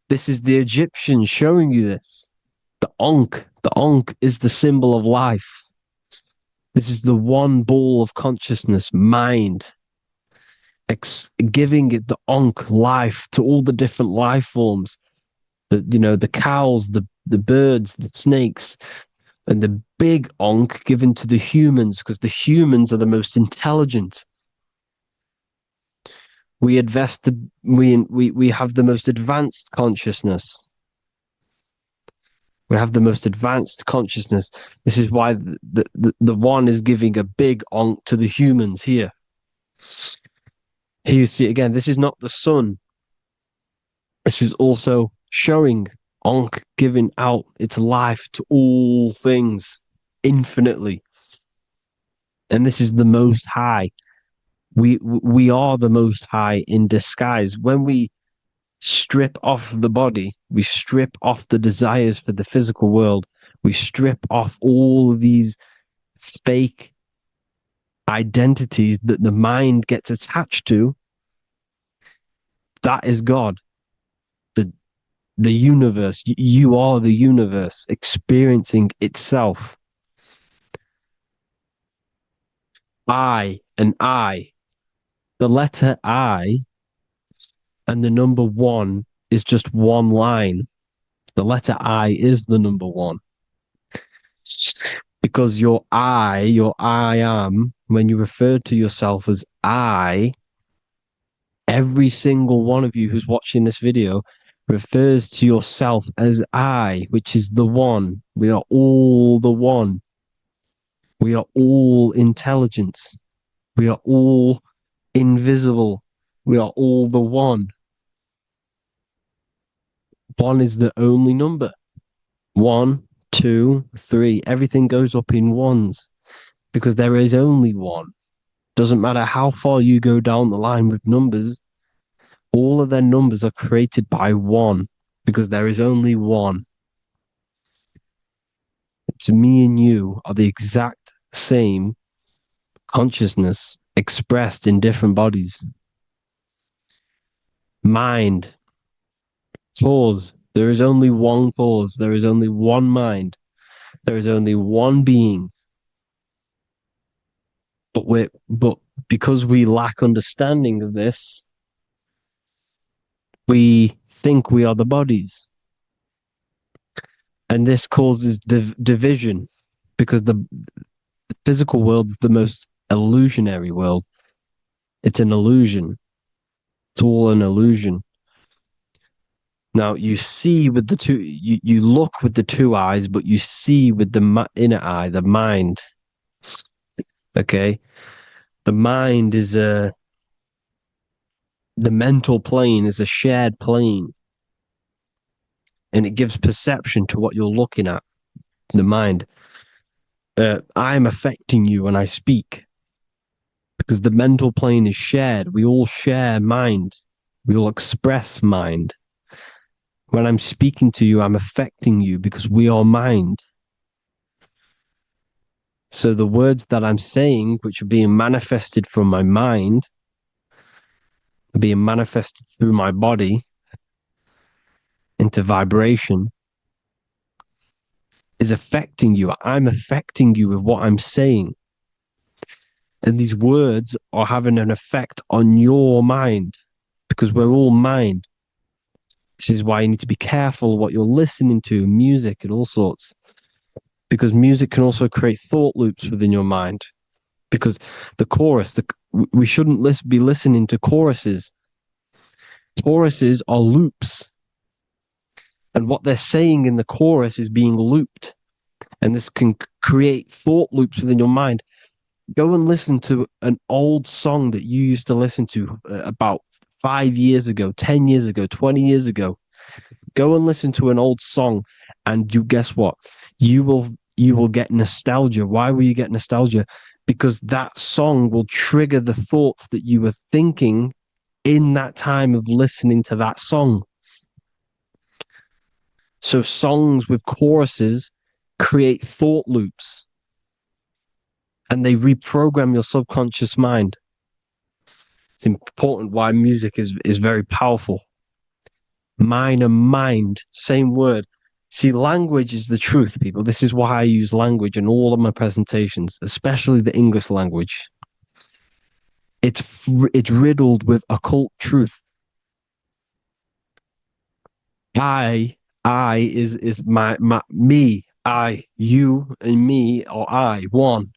This is the Egyptians showing you this. The Ankh is the symbol of life. This is the one ball of consciousness, mind, giving it the Ankh life to all the different life forms. The cows, the birds, the snakes, and the big Ankh given to the humans, because the humans are the most intelligent. We have the most advanced consciousness. We have the most advanced consciousness. This is why the one is giving a big Ankh to the humans here. Here you see again, this is not the sun. This is also showing Ankh giving out its life to all things infinitely. And this is the Most High. We are the Most High in disguise. When we strip off the body, we strip off the desires for the physical world, we strip off all of these fake identities that the mind gets attached to. That is God. The universe. You are the universe experiencing itself. I and I. The letter I and the number one is just one line. The letter I is the number one. Because your I am, when you refer to yourself as I, every single one of you who's watching this video refers to yourself as I, which is the one. We are all the one. We are all intelligence. We are all invisible. We are all the one. One is the only number. 1, 2, 3. Everything goes up in ones because there is only one. Doesn't matter how far you go down the line with numbers, all of their numbers are created by one because there is only one. It's me and you are the exact same consciousness expressed in different bodies. Mind. Cause. There is only one cause. There is only one mind. There is only one being. But because we lack understanding of this, we think we are the bodies. And this causes division because the physical world is the most illusionary world. It's an illusion. It's all an illusion. Now you see with the two, you look with the two eyes, but you see with the inner eye, the mind. Okay, the mind is the mental plane is a shared plane, and it gives perception to what you're looking at. The mind. I'm affecting you when I speak because the mental plane is shared. We all share mind. We all express mind. When I'm speaking to you, I'm affecting you because we are mind. So the words that I'm saying, which are being manifested from my mind, are being manifested through my body into vibration, is affecting you. I'm affecting you with what I'm saying. And these words are having an effect on your mind because we're all mind. This is why you need to be careful what you're listening to, music and all sorts. Because music can also create thought loops within your mind. Because the chorus, we shouldn't be listening to choruses. Choruses are loops. And what they're saying in the chorus is being looped. And this can create thought loops within your mind. Go and listen to an old song that you used to listen to about 5 years ago, 10 years ago, 20 years ago. Go and listen to an old song, and you guess what? You will get nostalgia. Why will you get nostalgia? Because that song will trigger the thoughts that you were thinking in that time of listening to that song. So songs with choruses create thought loops, and they reprogram your subconscious mind. It's important why music is very powerful. Mind and mind, same word. See, language is the truth, people. This is why I use language in all of my presentations, especially the English language. It's riddled with occult truth. I is my me, I, you, and me, or I, one.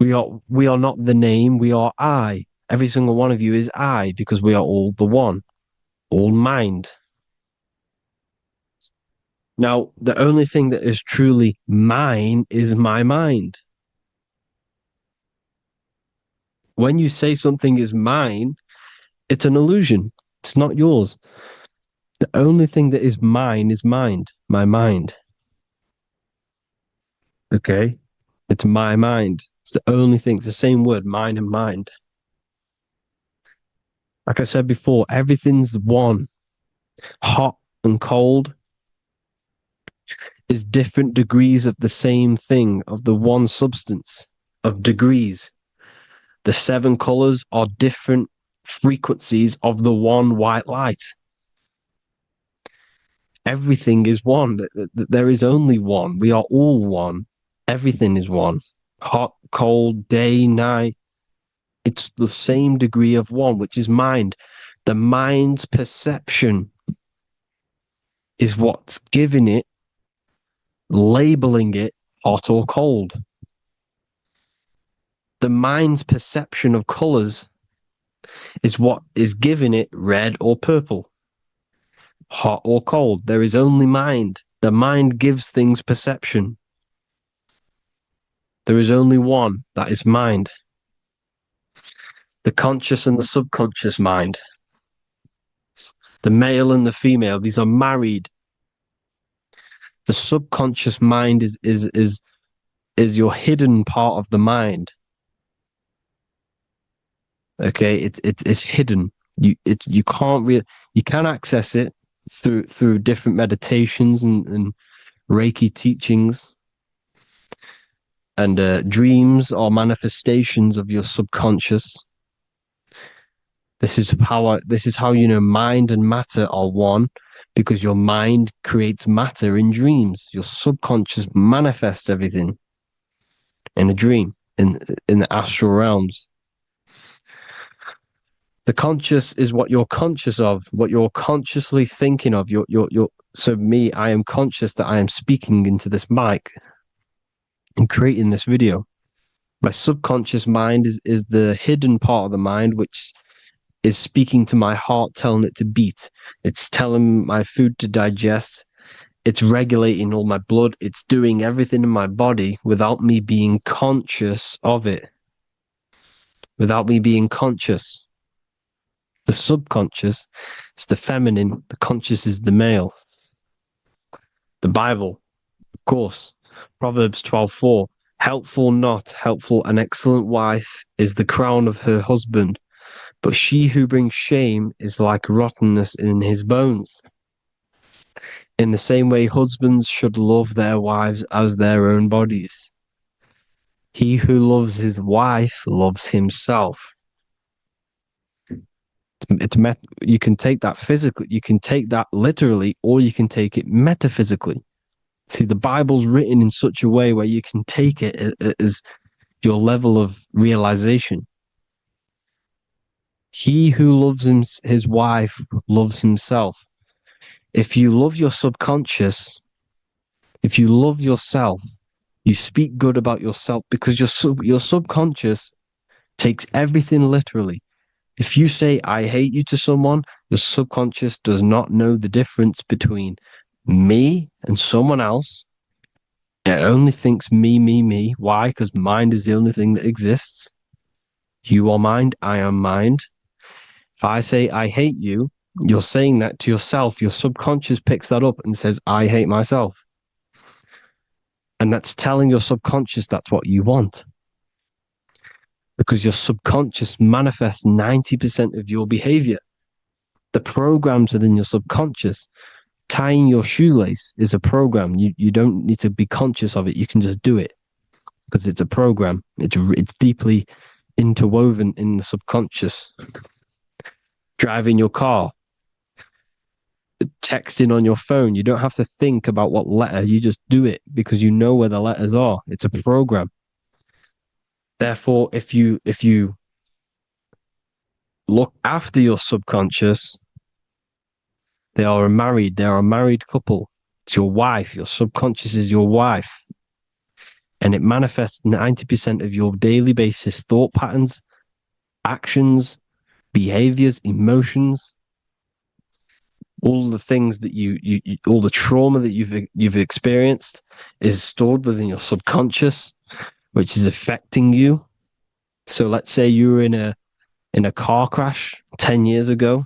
We are not the name, we are I. Every single one of you is I, because we are all the one, all mind. Now, the only thing that is truly mine is my mind. When you say something is mine, it's an illusion. It's not yours. The only thing that is mine is mind, my mind. Okay? It's my mind. It's the only thing. It's the same word, mind and mind. Like I said before, everything's one. Hot and cold is different degrees of the same thing, of the one substance, of degrees. The 7 colors are different frequencies of the one white light. Everything is one. There is only one. We are all one. Everything is one. Hot, cold, day, night. It's the same degree of one, which is mind. The mind's perception is what's giving it, labeling it hot or cold. The mind's perception of colors is what is giving it red or purple, hot or cold. There is only mind. The mind gives things perception. There is only one, that is mind. The conscious and the subconscious mind. The male and the female, these are married. The subconscious mind is your hidden part of the mind. Okay, it's hidden. You can't really, you can access it through different meditations and Reiki teachings, and dreams or manifestations of your subconscious. This is how you know mind and matter are one, because your mind creates matter in dreams. Your subconscious manifests everything in a dream, in the astral realms. The conscious is what you're conscious of, what you're consciously thinking of. So me, I am conscious that I am speaking into this mic and creating this video. My subconscious mind is the hidden part of the mind, which is speaking to my heart, telling it to beat. It's telling my food to digest. It's regulating all my blood. It's doing everything in my body without me being conscious of it. Without me being conscious. The subconscious is the feminine. The conscious is the male. The Bible, of course. Proverbs 12:4. Helpful, not helpful, an excellent wife is the crown of her husband, but she who brings shame is like rottenness in his bones. In the same way, husbands should love their wives as their own bodies. He who loves his wife loves himself. You can take that physically, you can take that literally, or you can take it metaphysically. See, the Bible's written in such a way where you can take it as your level of realization. He who loves his wife loves himself. If you love your subconscious, if you love yourself, you speak good about yourself, because your subconscious takes everything literally. If you say, I hate you to someone, your subconscious does not know the difference between me and someone else. It only thinks me, me, me. Why? Because mind is the only thing that exists. You are mind, I am mind. If I say, I hate you, you're saying that to yourself, your subconscious picks that up and says, I hate myself. And that's telling your subconscious that's what you want. Because your subconscious manifests 90% of your behavior. The programs within your subconscious. Tying your shoelace is a program. You don't need to be conscious of it. You can just do it because it's a program. It's deeply interwoven in the subconscious. Driving your car, texting on your phone. You don't have to think about what letter. You just do it because you know where the letters are. It's a program. Therefore, if you look after your subconscious, they are a married couple. It's your wife. Your subconscious is your wife. And it manifests 90% of your daily basis thought patterns, actions, behaviors, emotions, all the things that you all the trauma that you've experienced is stored within your subconscious, which is affecting you. So let's say you were in a car crash 10 years ago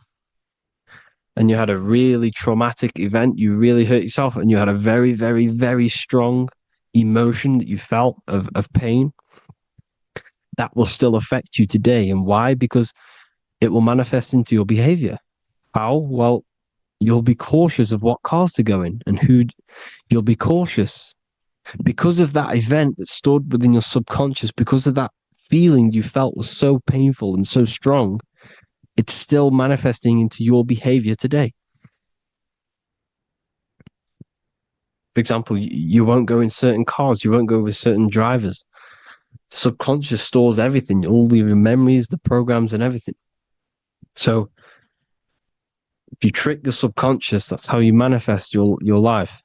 and you had a really traumatic event, you really hurt yourself, and you had a very, very, very strong emotion that you felt of pain. That will still affect you today. And why? Because it will manifest into your behavior. How? Well, you'll be cautious of what cars to go in and who. You'll be cautious because of that event that stored within your subconscious, because of that feeling you felt was so painful and so strong. It's still manifesting into your behavior today. For example, you won't go in certain cars, you won't go with certain drivers. The subconscious stores everything, all your memories, the programs, and everything. So if you trick your subconscious, that's how you manifest your life.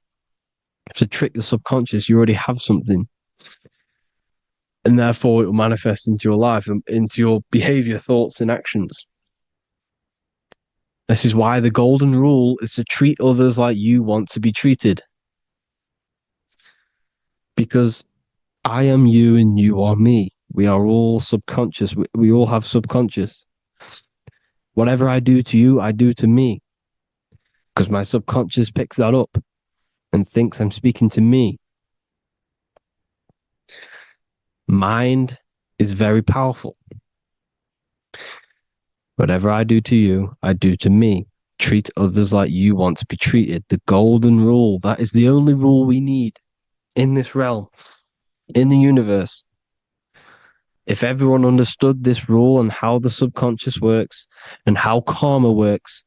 To trick the subconscious, you already have something. And therefore, it will manifest into your life, into your behavior, thoughts, and actions. This is why the golden rule is to treat others like you want to be treated. Because I am you and you are me. We are all subconscious. We all have subconscious. Whatever I do to you, I do to me. Because my subconscious picks that up and thinks I'm speaking to me. Mind is very powerful. Whatever I do to you, I do to me. Treat others like you want to be treated. The golden rule. That is the only rule we need in this realm, in the universe. If everyone understood this rule and how the subconscious works and how karma works,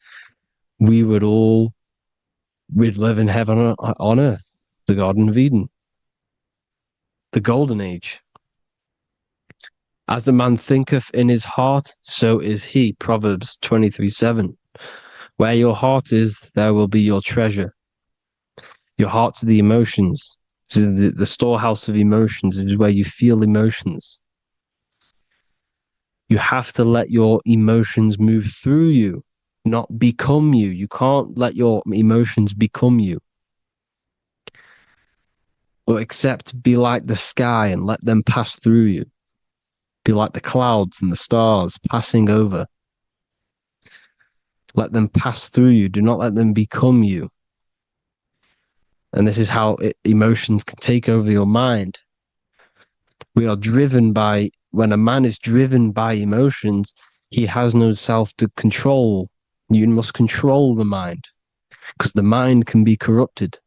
we'd live in heaven on earth, the Garden of Eden, the golden age. As the man thinketh in his heart, so is he. Proverbs 23:7. Where your heart is, there will be your treasure. Your heart's the emotions. The storehouse of emotions is where you feel emotions. You have to let your emotions move through you, not become you. You can't let your emotions become you. Or except be like the sky and let them pass through you. Be like the clouds and the stars passing over. Let them pass through you. Do not let them become you. And this is how emotions can take over your mind. We are driven by, when a man is driven by emotions, he has no self to control. You must control the mind because the mind can be corrupted.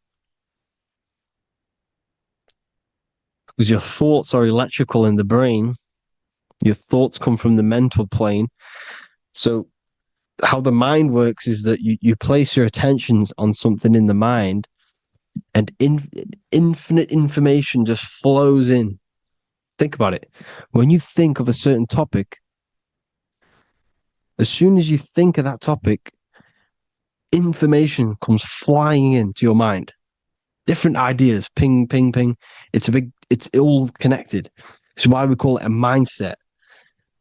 Because your thoughts are electrical in the brain. Your thoughts come from the mental plane. So how the mind works is that you place your attentions on something in the mind and infinite information just flows in. Think about it. When you think of a certain topic, as soon as you think of that topic, information comes flying into your mind. Different ideas, ping, ping, ping. It's all connected. It's why we call it a mindset.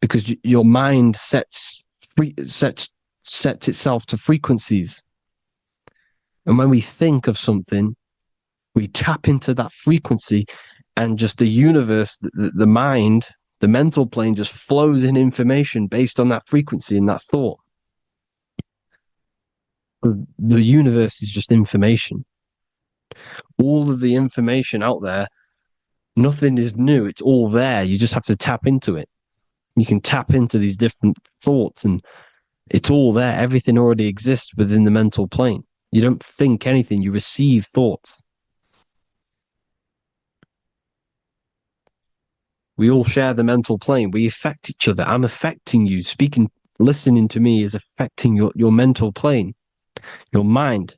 Because your mind sets itself to frequencies. And when we think of something, we tap into that frequency and just the universe, the mind, the mental plane just flows in information based on that frequency and that thought. The universe is just information. All of the information out there, nothing is new. It's all there. You just have to tap into it. You can tap into these different thoughts and it's all there. Everything already exists within the mental plane. You don't think anything. You receive thoughts. We all share the mental plane. We affect each other. I'm affecting you. Speaking, listening to me is affecting your mental plane, your mind.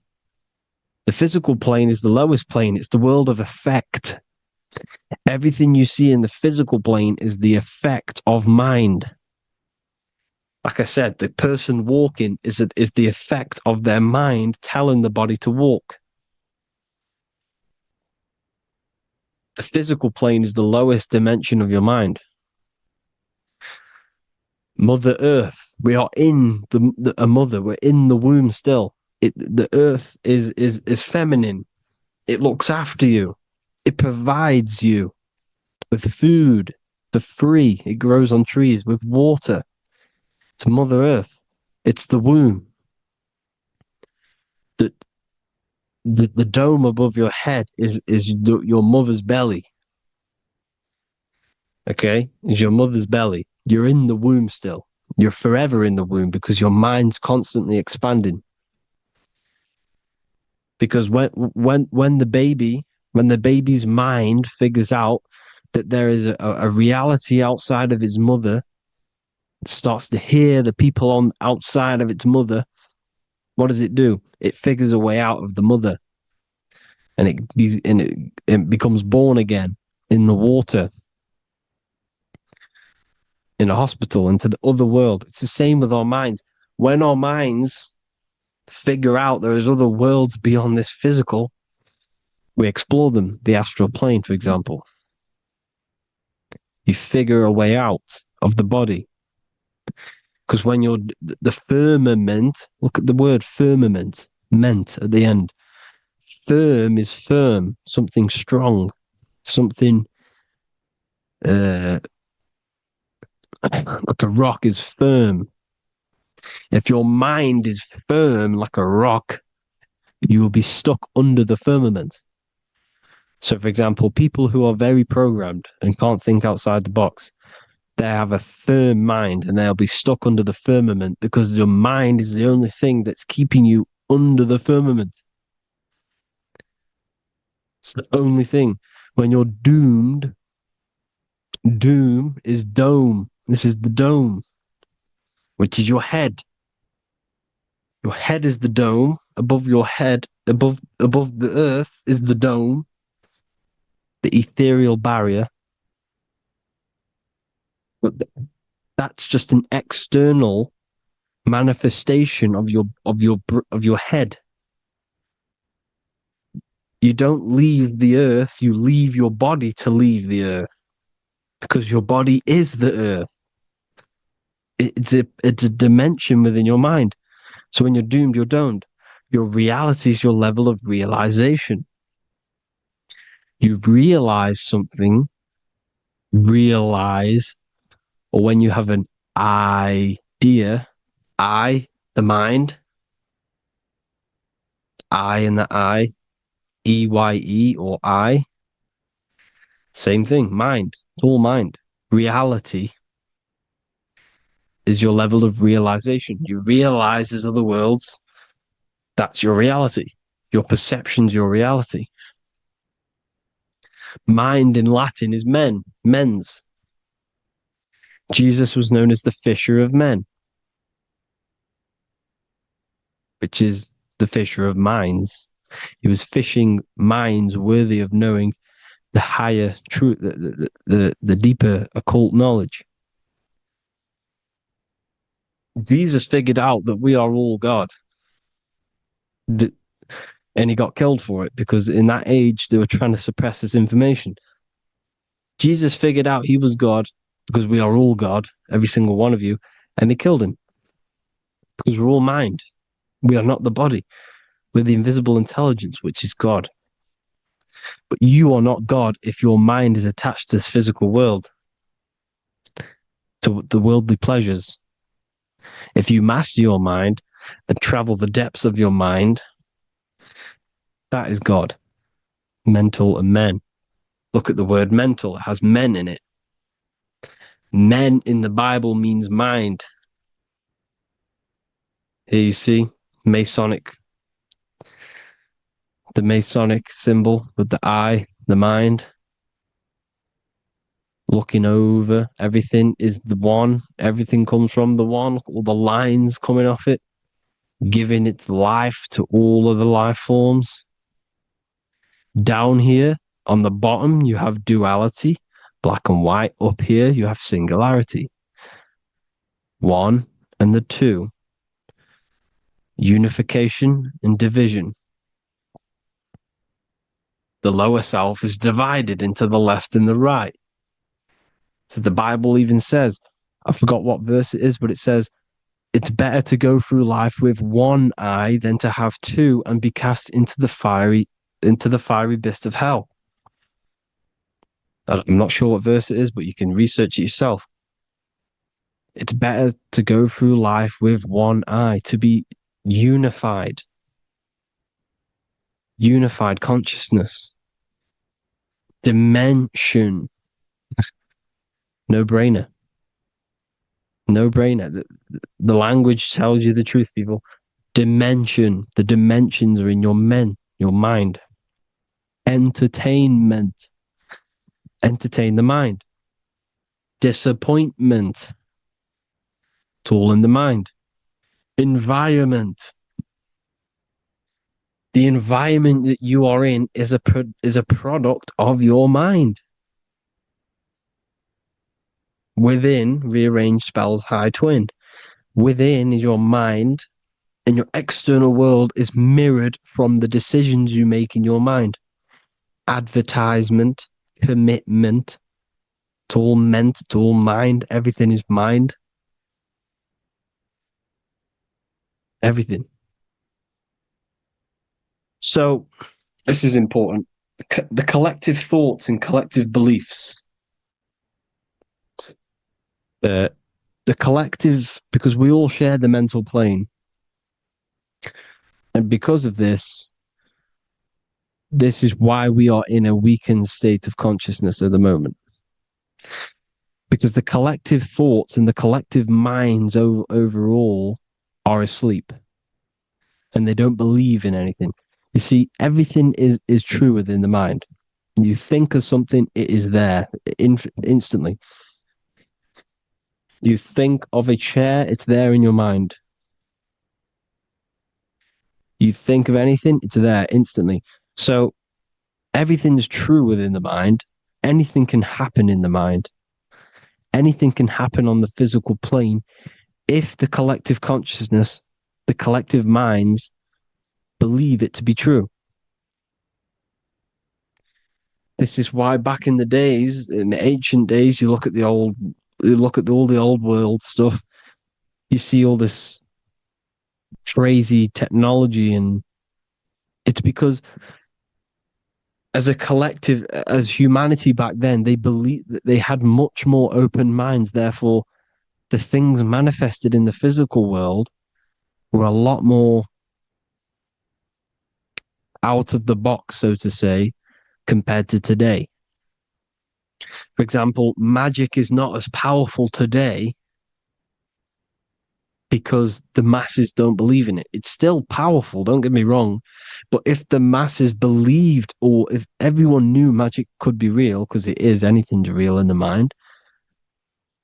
The physical plane is the lowest plane. It's the world of effect. Everything you see in the physical plane is the effect of mind. Like I said, the person walking is the effect of their mind telling the body to walk. The physical plane is the lowest dimension of your mind. Mother Earth, we are in a mother. We're in the womb still. The earth is feminine. It looks after you. It provides you with food for free. It grows on trees with water. It's Mother Earth. It's the womb. The dome above your head is your mother's belly. Okay? Is your mother's belly. You're in the womb still. You're forever in the womb because your mind's constantly expanding. Because when the baby's mind figures out that there is a reality outside of its mother, it starts to hear the people on outside of its mother, what does it do? It figures a way out of the mother, and it becomes born again in the water, in a hospital, into the other world. It's the same with our minds. When our minds figure out there is other worlds beyond this physical, we explore them. The astral plane, for example. You figure a way out of the body. Because when you're the firmament, look at the word firmament, meant at the end. Firm is firm, something strong, something like a rock is firm. If your mind is firm like a rock, you will be stuck under the firmament. So, for example, people who are very programmed and can't think outside the box, they have a firm mind and they'll be stuck under the firmament because your mind is the only thing that's keeping you under the firmament. It's the only thing. When you're doomed, doom is dome. This is the dome, which is your head. Your head is the dome. Above your head, above the earth is the dome, the ethereal barrier. But that's just an external manifestation of your head. You don't leave the earth, you leave your body to leave the earth. Because your body is the earth. It's a dimension within your mind. So when you're doomed, you're domed. Your reality is your level of realization. You realize something, or when you have an idea, the mind, in the eye, EYE or I, same thing, mind, it's all mind. Reality is your level of realization. You realize there's other worlds. That's your reality. Your perception's your reality. Mind in Latin is mens. Jesus was known as the fisher of men, which is the fisher of minds. He was fishing minds worthy of knowing the higher truth, the deeper occult knowledge. Jesus figured out that we are all God. And he got killed for it because in that age they were trying to suppress this information. Jesus figured out he was God because we are all God, every single one of you, and they killed him because we're all mind. We are not the body. We're the invisible intelligence, which is God. But you are not God if your mind is attached to this physical world, to the worldly pleasures. If you master your mind, and travel the depths of your mind, that is God. Mental and men. Look at the word mental. It has men in it. Men in the Bible means mind. Here you see Masonic, the Masonic symbol with the eye, the mind. Looking over, everything is the one. Everything comes from the one. All the lines coming off it, giving its life to all of the life forms. Down here on the bottom, you have duality, black and white. Up here, you have singularity. One and the two. Unification and division. The lower self is divided into the left and the right. So the Bible even says, I forgot what verse it is, but it says, it's better to go through life with one eye than to have two and be cast into the fiery abyss of hell. I'm not sure what verse it is, but you can research it yourself. It's better to go through life with one eye, to be unified. Unified consciousness. Dimension. No-brainer. No-brainer. The language tells you the truth, people. Dimension. The dimensions are in your mind. Entertainment. Entertain the mind. Disappointment. It's all in the mind. Environment. The environment that you are in is a product of your mind. Within, rearranged spells high twin. Within is your mind, and your external world is mirrored from the decisions you make in your mind. Advertisement, commitment, it's all meant, it's all mind. Everything is mind. Everything. So, this is important. The collective thoughts and collective beliefs. The collective, because we all share the mental plane. And because of this is why we are in a weakened state of consciousness at the moment. Because the collective thoughts and the collective minds overall are asleep. And they don't believe in anything. You see, everything is true within the mind. You think of something, it is there instantly. You think of a chair, it's there in your mind. You think of anything, it's there instantly. So everything is true within the mind. Anything can happen in the mind. Anything can happen on the physical plane if the collective consciousness, the collective minds, believe it to be true. This is why back in the days, in the ancient days, you look at all the old world stuff, you see all this crazy technology, and it's because as a collective, as humanity back then, they believed that they had much more open minds. Therefore, the things manifested in the physical world were a lot more out of the box, so to say, compared to today. For example, magic is not as powerful today because the masses don't believe in it. It's still powerful, don't get me wrong, but if the masses believed, or if everyone knew magic could be real, because it is, anything's real in the mind,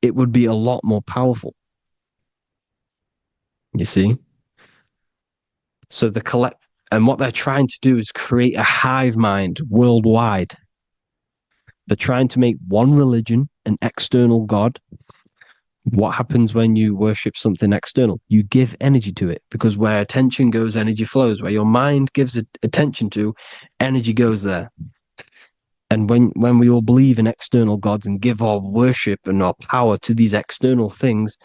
it would be a lot more powerful. You see? So and what they're trying to do is create a hive mind worldwide. They're trying to make one religion, an external God. What happens when you worship something external? You give energy to it, because where attention goes, energy flows. Where your mind gives attention to, energy goes there. And when we all believe in external gods and give our worship and our power to these external things,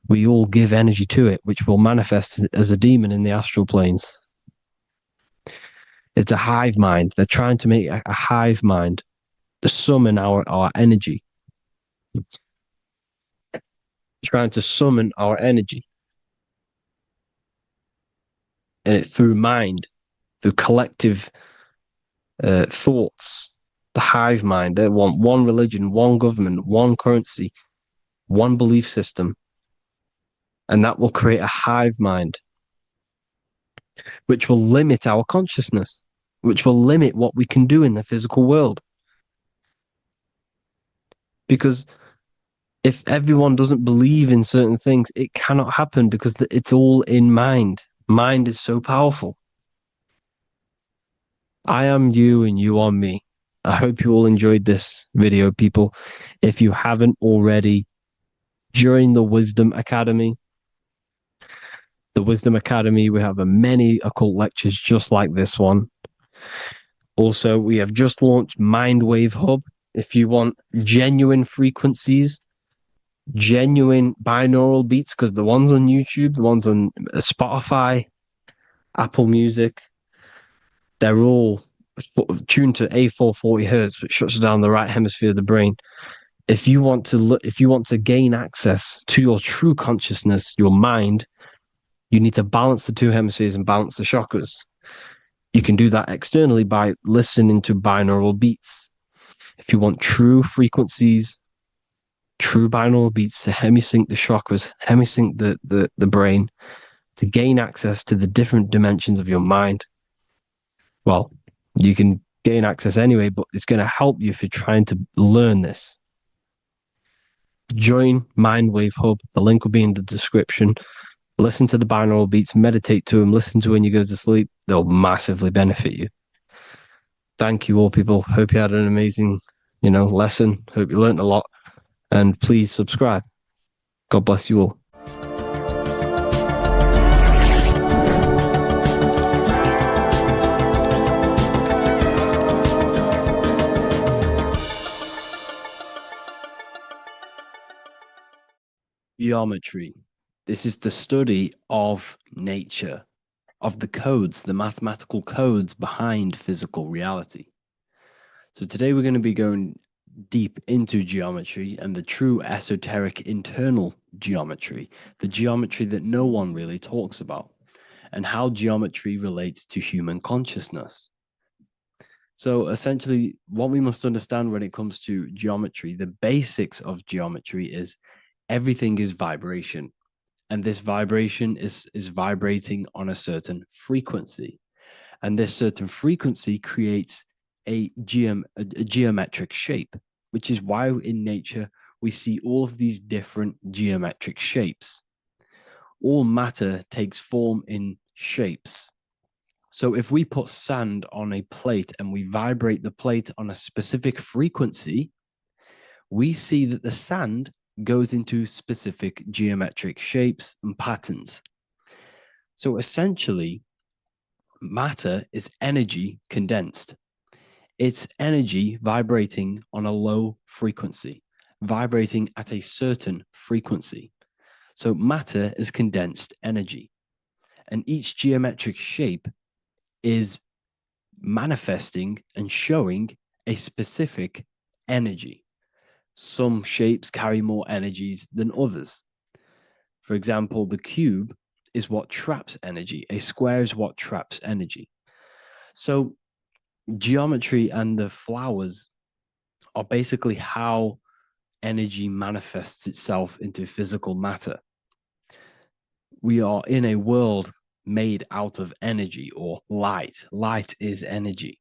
we all give energy to it, which will manifest as a demon in the astral planes. It's a hive mind. They're trying to make a hive mind to summon our energy. Trying to summon our energy. and it through mind, through collective thoughts, the hive mind. They want one religion, one government, one currency, one belief system, and that will create a hive mind, which will limit our consciousness, which will limit what we can do in the physical world. Because if everyone doesn't believe in certain things, it cannot happen because it's all in mind. Mind is so powerful. I am you and you are me. I hope you all enjoyed this video, people. If you haven't already, join the Wisdom Academy. The Wisdom Academy, we have many occult lectures just like this one. Also, we have just launched Mindwave Hub. If you want genuine frequencies, genuine binaural beats, because the ones on YouTube, the ones on Spotify, Apple Music, they're all tuned to A440 hertz, which shuts down the right hemisphere of the brain. If you want to gain access to your true consciousness, your mind, you need to balance the two hemispheres and balance the chakras. You can do that externally by listening to binaural beats. If you want true frequencies, true binaural beats to hemisync the chakras, hemisync the brain, to gain access to the different dimensions of your mind, well, you can gain access anyway, but it's going to help you if you're trying to learn this. Join Mindwave Hub. The link will be in the description. Listen to the binaural beats, meditate to them, listen to when you go to sleep. They'll massively benefit you. Thank you all, people. Hope you had an amazing, lesson. Hope you learned a lot. And please subscribe. God bless you all. Geometry. This is the study of nature, of the codes, the mathematical codes behind physical reality. So today we're going to be going deep into geometry and the true esoteric internal geometry, the geometry that no one really talks about, and how geometry relates to human consciousness. So essentially, what we must understand when it comes to geometry, the basics of geometry is everything is vibration. And this vibration is vibrating on a certain frequency. And this certain frequency creates a geometric shape, which is why in nature we see all of these different geometric shapes. All matter takes form in shapes. So if we put sand on a plate and we vibrate the plate on a specific frequency, we see that the sand goes into specific geometric shapes and patterns. So essentially, matter is energy condensed. It's energy vibrating on a low frequency, vibrating at a certain frequency. So matter is condensed energy. And each geometric shape is manifesting and showing a specific energy. Some shapes carry more energies than others. For example, the cube is what traps energy. A square is what traps energy. So geometry and the flowers are basically how energy manifests itself into physical matter. We are in a world made out of energy or light. Light is energy.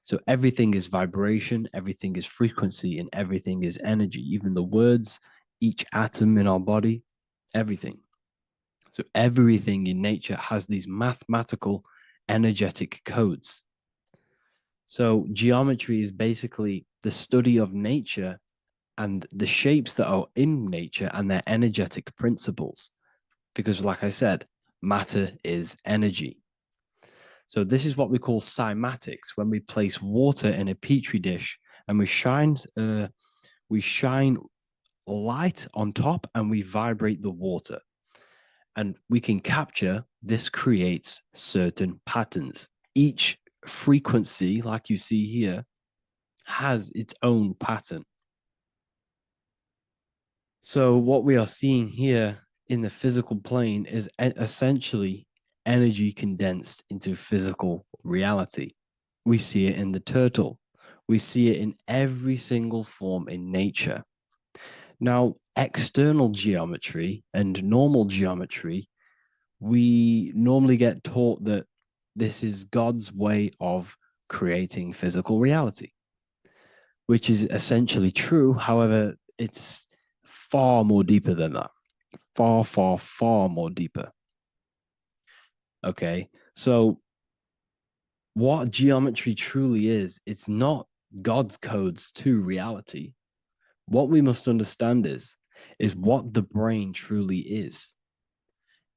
So everything is vibration, everything is frequency, and everything is energy. Even the words, each atom in our body, everything. So everything in nature has these mathematical, energetic codes. So geometry is basically the study of nature and the shapes that are in nature and their energetic principles. Because like I said, matter is energy. So this is what we call cymatics, when we place water in a petri dish and we shine light on top and we vibrate the water. And we can capture, this creates certain patterns. Each frequency, like you see here, has its own pattern. So what we are seeing here in the physical plane is essentially energy condensed into physical reality. We see it in the turtle. We see it in every single form in nature. Now, external geometry and normal geometry, we normally get taught that this is God's way of creating physical reality, which is essentially true. However, it's far more deeper than that. Far, far, far more deeper. Okay. So, what geometry truly is, it's not God's codes to reality. What we must understand is what the brain truly is.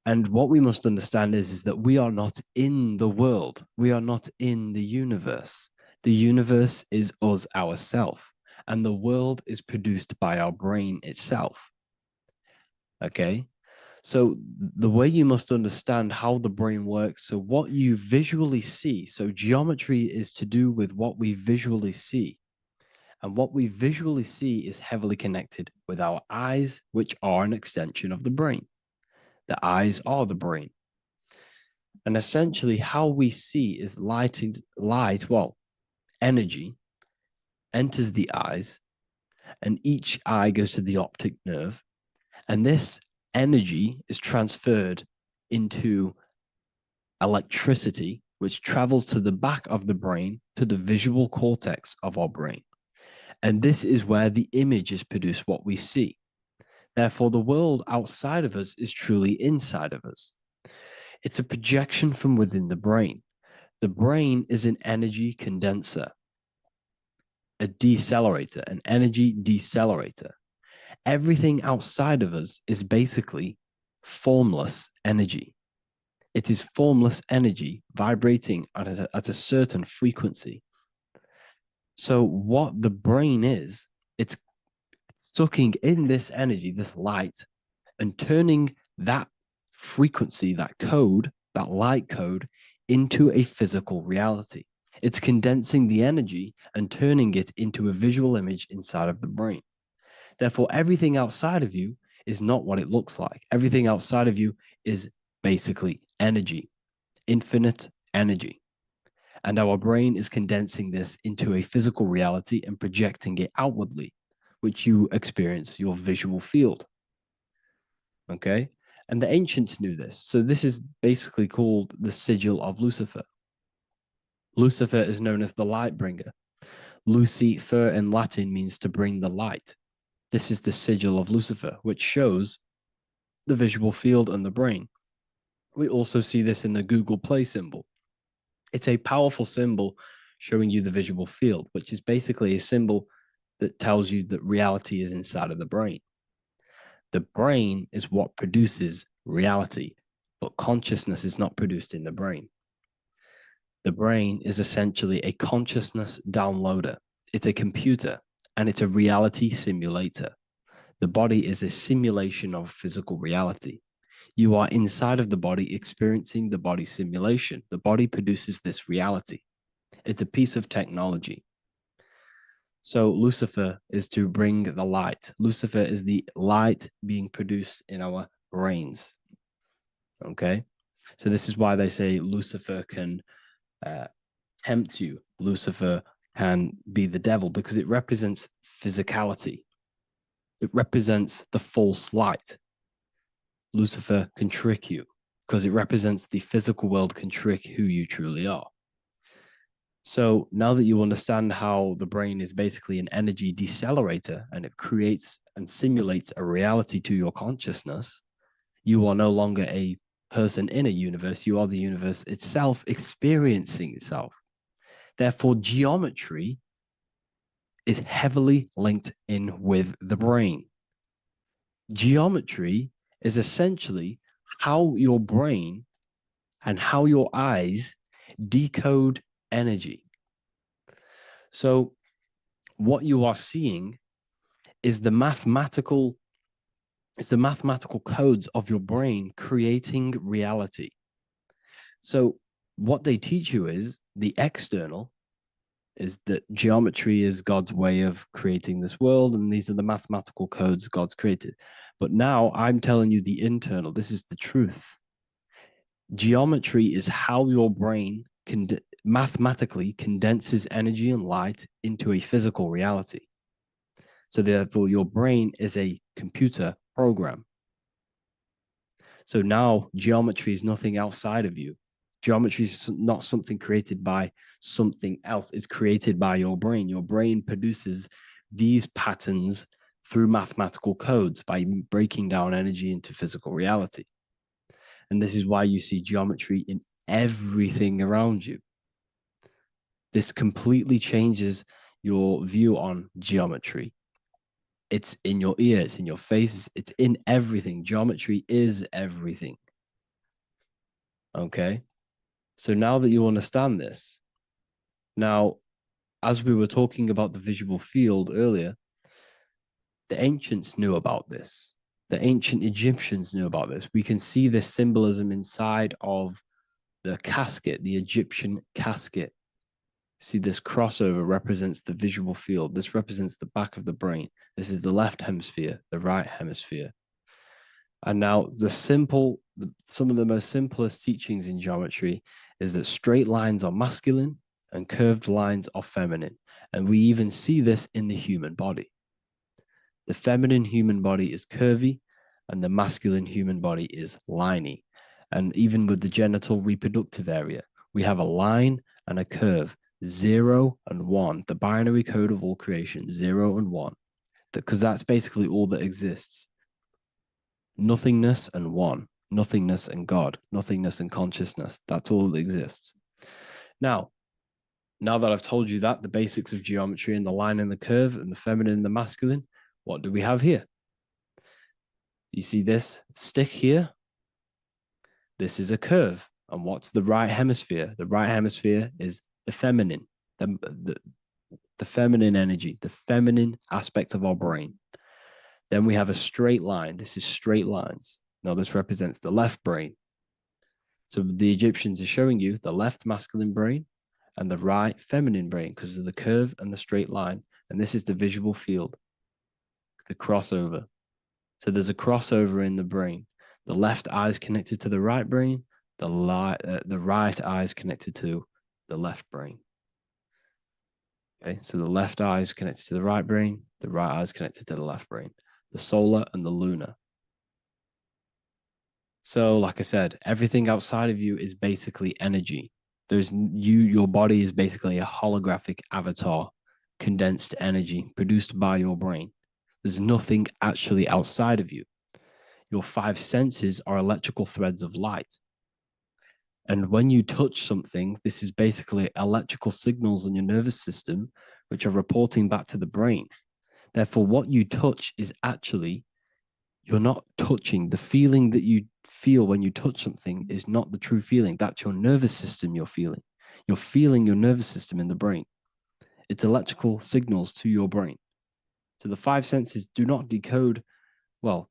And what we must understand is that we are not in the world. We are not in the universe. The universe is us ourselves, and the world is produced by our brain itself. Okay? So the way you must understand how the brain works, so what you visually see, so geometry is to do with what we visually see. And what we visually see is heavily connected with our eyes, which are an extension of the brain. The eyes are the brain. And essentially, how we see is energy enters the eyes, and each eye goes to the optic nerve. And this energy is transferred into electricity, which travels to the back of the brain, to the visual cortex of our brain. And this is where the image is produced, what we see. Therefore, the world outside of us is truly inside of us. It's a projection from within the brain. The brain is an energy condenser, a decelerator, an energy decelerator. Everything outside of us is basically formless energy. It is formless energy vibrating at a certain frequency. So, what the brain is, it's sucking in this energy, this light, and turning that frequency, that code, that light code, into a physical reality. It's condensing the energy and turning it into a visual image inside of the brain. Therefore, everything outside of you is not what it looks like. Everything outside of you is basically energy, infinite energy. And our brain is condensing this into a physical reality and projecting it outwardly, which you experience your visual field. Okay. And the ancients knew this. So this is basically called the sigil of Lucifer. Lucifer is known as the light bringer. Lucifer in Latin means to bring the light. This is the sigil of Lucifer, which shows the visual field and the brain. We also see this in the Google Play symbol. It's a powerful symbol showing you the visual field, which is basically a symbol that tells you that reality is inside of the brain. The brain is what produces reality, but consciousness is not produced in the brain. The brain is essentially a consciousness downloader. It's a computer, and it's a reality simulator. The body is a simulation of physical reality. You are inside of the body experiencing the body simulation. The body produces this reality. It's a piece of technology. So Lucifer is to bring the light. Lucifer is the light being produced in our brains. Okay. So this is why they say Lucifer can tempt you. Lucifer can be the devil because it represents physicality. It represents the false light. Lucifer can trick you because it represents the physical world can trick who you truly are. So now that you understand how the brain is basically an energy decelerator and it creates and simulates a reality to your consciousness, you are no longer a person in a universe. You are the universe itself experiencing itself. Therefore, geometry is heavily linked in with the brain. Geometry is essentially how your brain and how your eyes decode energy. So what you are seeing is the mathematical codes of your brain creating reality. So what they teach you is the external is that geometry is God's way of creating this world, and these are the mathematical codes God's created. But now I'm telling you the internal, this is the truth. Geometry is how your brain mathematically condenses energy and light into a physical reality. So therefore, your brain is a computer program. So now geometry is nothing outside of you. Geometry is not something created by something else. It's created by your brain. Your brain produces these patterns through mathematical codes by breaking down energy into physical reality. And this is why you see geometry in everything around you. This completely changes your view on geometry. It's in your ear, it's in your face, it's in everything. Geometry is everything. Okay. So now that you understand this, now, as we were talking about the visual field earlier, the ancients knew about this. The ancient Egyptians knew about this. We can see this symbolism inside of the casket, the Egyptian casket. See, this crossover represents the visual field. This represents the back of the brain. This is the left hemisphere, the right hemisphere. And now some of the most simplest teachings in geometry is that straight lines are masculine and curved lines are feminine. And we even see this in the human body. The feminine human body is curvy and the masculine human body is liney. And even with the genital reproductive area, we have a line and a curve, 0 and 1, the binary code of all creation, 0 and 1, because that's basically all that exists. Nothingness and one, nothingness and God, nothingness and consciousness. That's all that exists. Now that I've told you that, the basics of geometry and the line and the curve and the feminine and the masculine, what do we have here? You see this stick here? This is a curve. And what's the right hemisphere? The right hemisphere is the feminine, the feminine energy, the feminine aspect of our brain. Then we have a straight line. This is straight lines. Now this represents the left brain. So the Egyptians are showing you the left masculine brain and the right feminine brain because of the curve and the straight line. And this is the visual field, the crossover. So there's a crossover in the brain. The left eye is connected to the right brain. The right eye is connected to the left brain. Okay, so the left eye is connected to the right brain. The right eye is connected to the left brain. The solar and the lunar. So, like I said, everything outside of you is basically energy. Your body is basically a holographic avatar, condensed energy produced by your brain. There's nothing actually outside of you. Your 5 senses are electrical threads of light. And when you touch something, this is basically electrical signals in your nervous system, which are reporting back to the brain. Therefore, what you touch is actually, you're not touching. The feeling that you feel when you touch something is not the true feeling. That's your nervous system you're feeling. You're feeling your nervous system in the brain. It's electrical signals to your brain. So the 5 senses do not decode, well,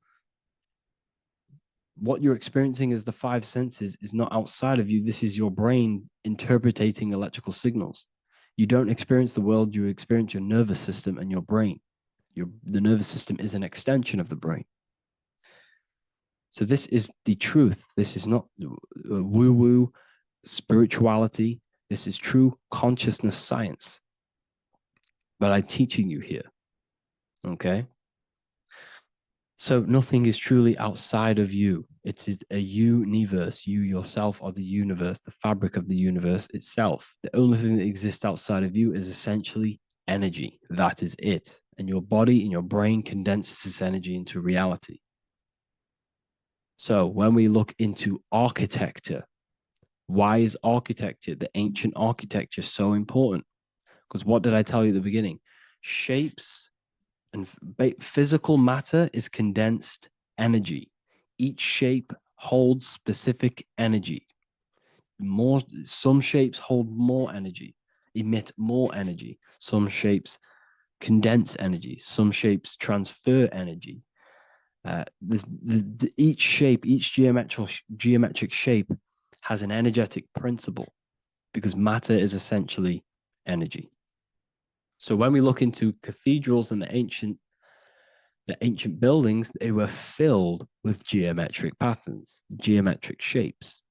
what you're experiencing as the 5 senses is not outside of you. This is your brain interpreting electrical signals. You don't experience the world, you experience your nervous system and your brain. The nervous system is an extension of the brain. So this is the truth. This is not woo-woo spirituality. This is true consciousness science that I'm teaching you here. Okay? So nothing is truly outside of you. It is a universe. You yourself are the universe, the fabric of the universe itself. The only thing that exists outside of you is essentially energy. That is it. And your body and your brain condenses this energy into reality. So when we look into architecture, why is architecture, the ancient architecture, so important? Because what did I tell you at the beginning? Shapes and physical matter is condensed energy. Each shape holds specific energy. Some shapes hold more energy, emit more energy. Some shapes condense energy. Some shapes transfer energy. Each shape, each geometric shape has an energetic principle because matter is essentially energy. So when we look into cathedrals and the ancient buildings, they were filled with geometric patterns, geometric shapes.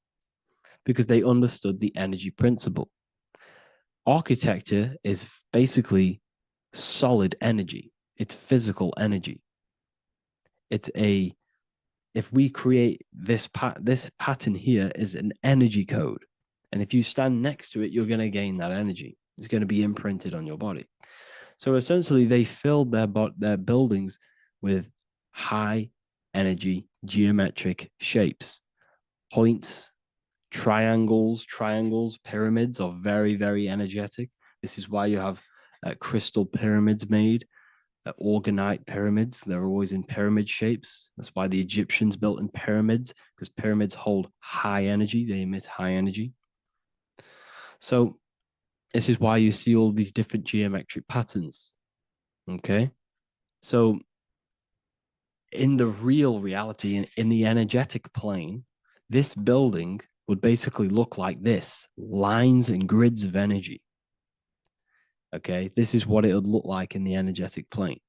because they understood the energy principle. Architecture is basically solid energy. It's physical energy. It's a, if we create this pattern here is an energy code. And if you stand next to it, you're going to gain that energy. It's going to be imprinted on your body. So essentially, they filled their buildings with high energy geometric shapes, points, triangles, pyramids are very, very energetic. This is why you have crystal pyramids made, organite pyramids. They're always in pyramid shapes. That's why the Egyptians built in pyramids, because pyramids hold high energy. They emit high energy. So this is why you see all these different geometric patterns. Okay. So in the real reality, in the energetic plane, this building would basically look like this: lines and grids of energy. Okay, this is what it would look like in the energetic plane,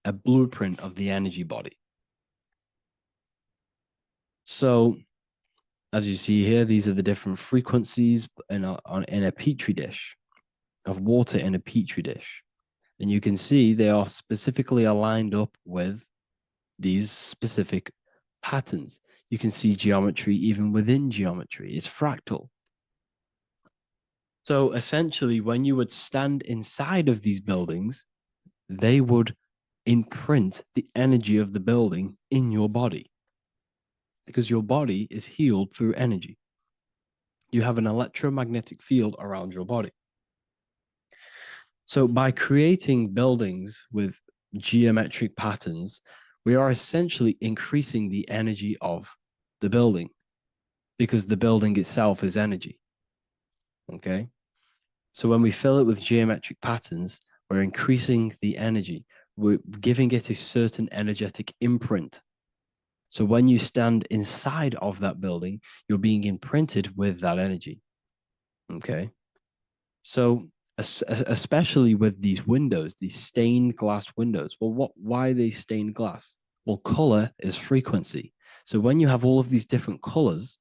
a blueprint of the energy body. So, as you see here, these are the different frequencies in a petri dish, of water in a petri dish. And you can see they are specifically aligned up with these specific patterns. You can see geometry even within geometry. It's fractal. So essentially, when you would stand inside of these buildings, they would imprint the energy of the building in your body, because your body is healed through energy. You have an electromagnetic field around your body. So by creating buildings with geometric patterns, we are essentially increasing the energy of the building, because the building itself is energy. Okay. So when we fill it with geometric patterns, we're increasing the energy. We're giving it a certain energetic imprint. So when you stand inside of that building, you're being imprinted with that energy. Okay. So especially with these windows, these stained glass windows. Well, why are they stained glass? Well, color is frequency. So when you have all of these different colors,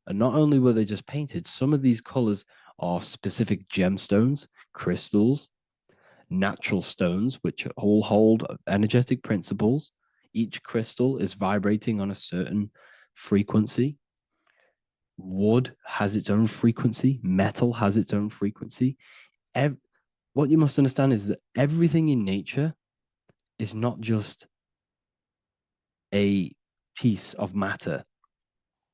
and not only were they just painted, some of these colors are specific gemstones, crystals, natural stones, which all hold energetic principles. Each crystal is vibrating on a certain frequency. Wood has its own frequency. Metal has its own frequency. What you must understand is that everything in nature is not just a piece of matter.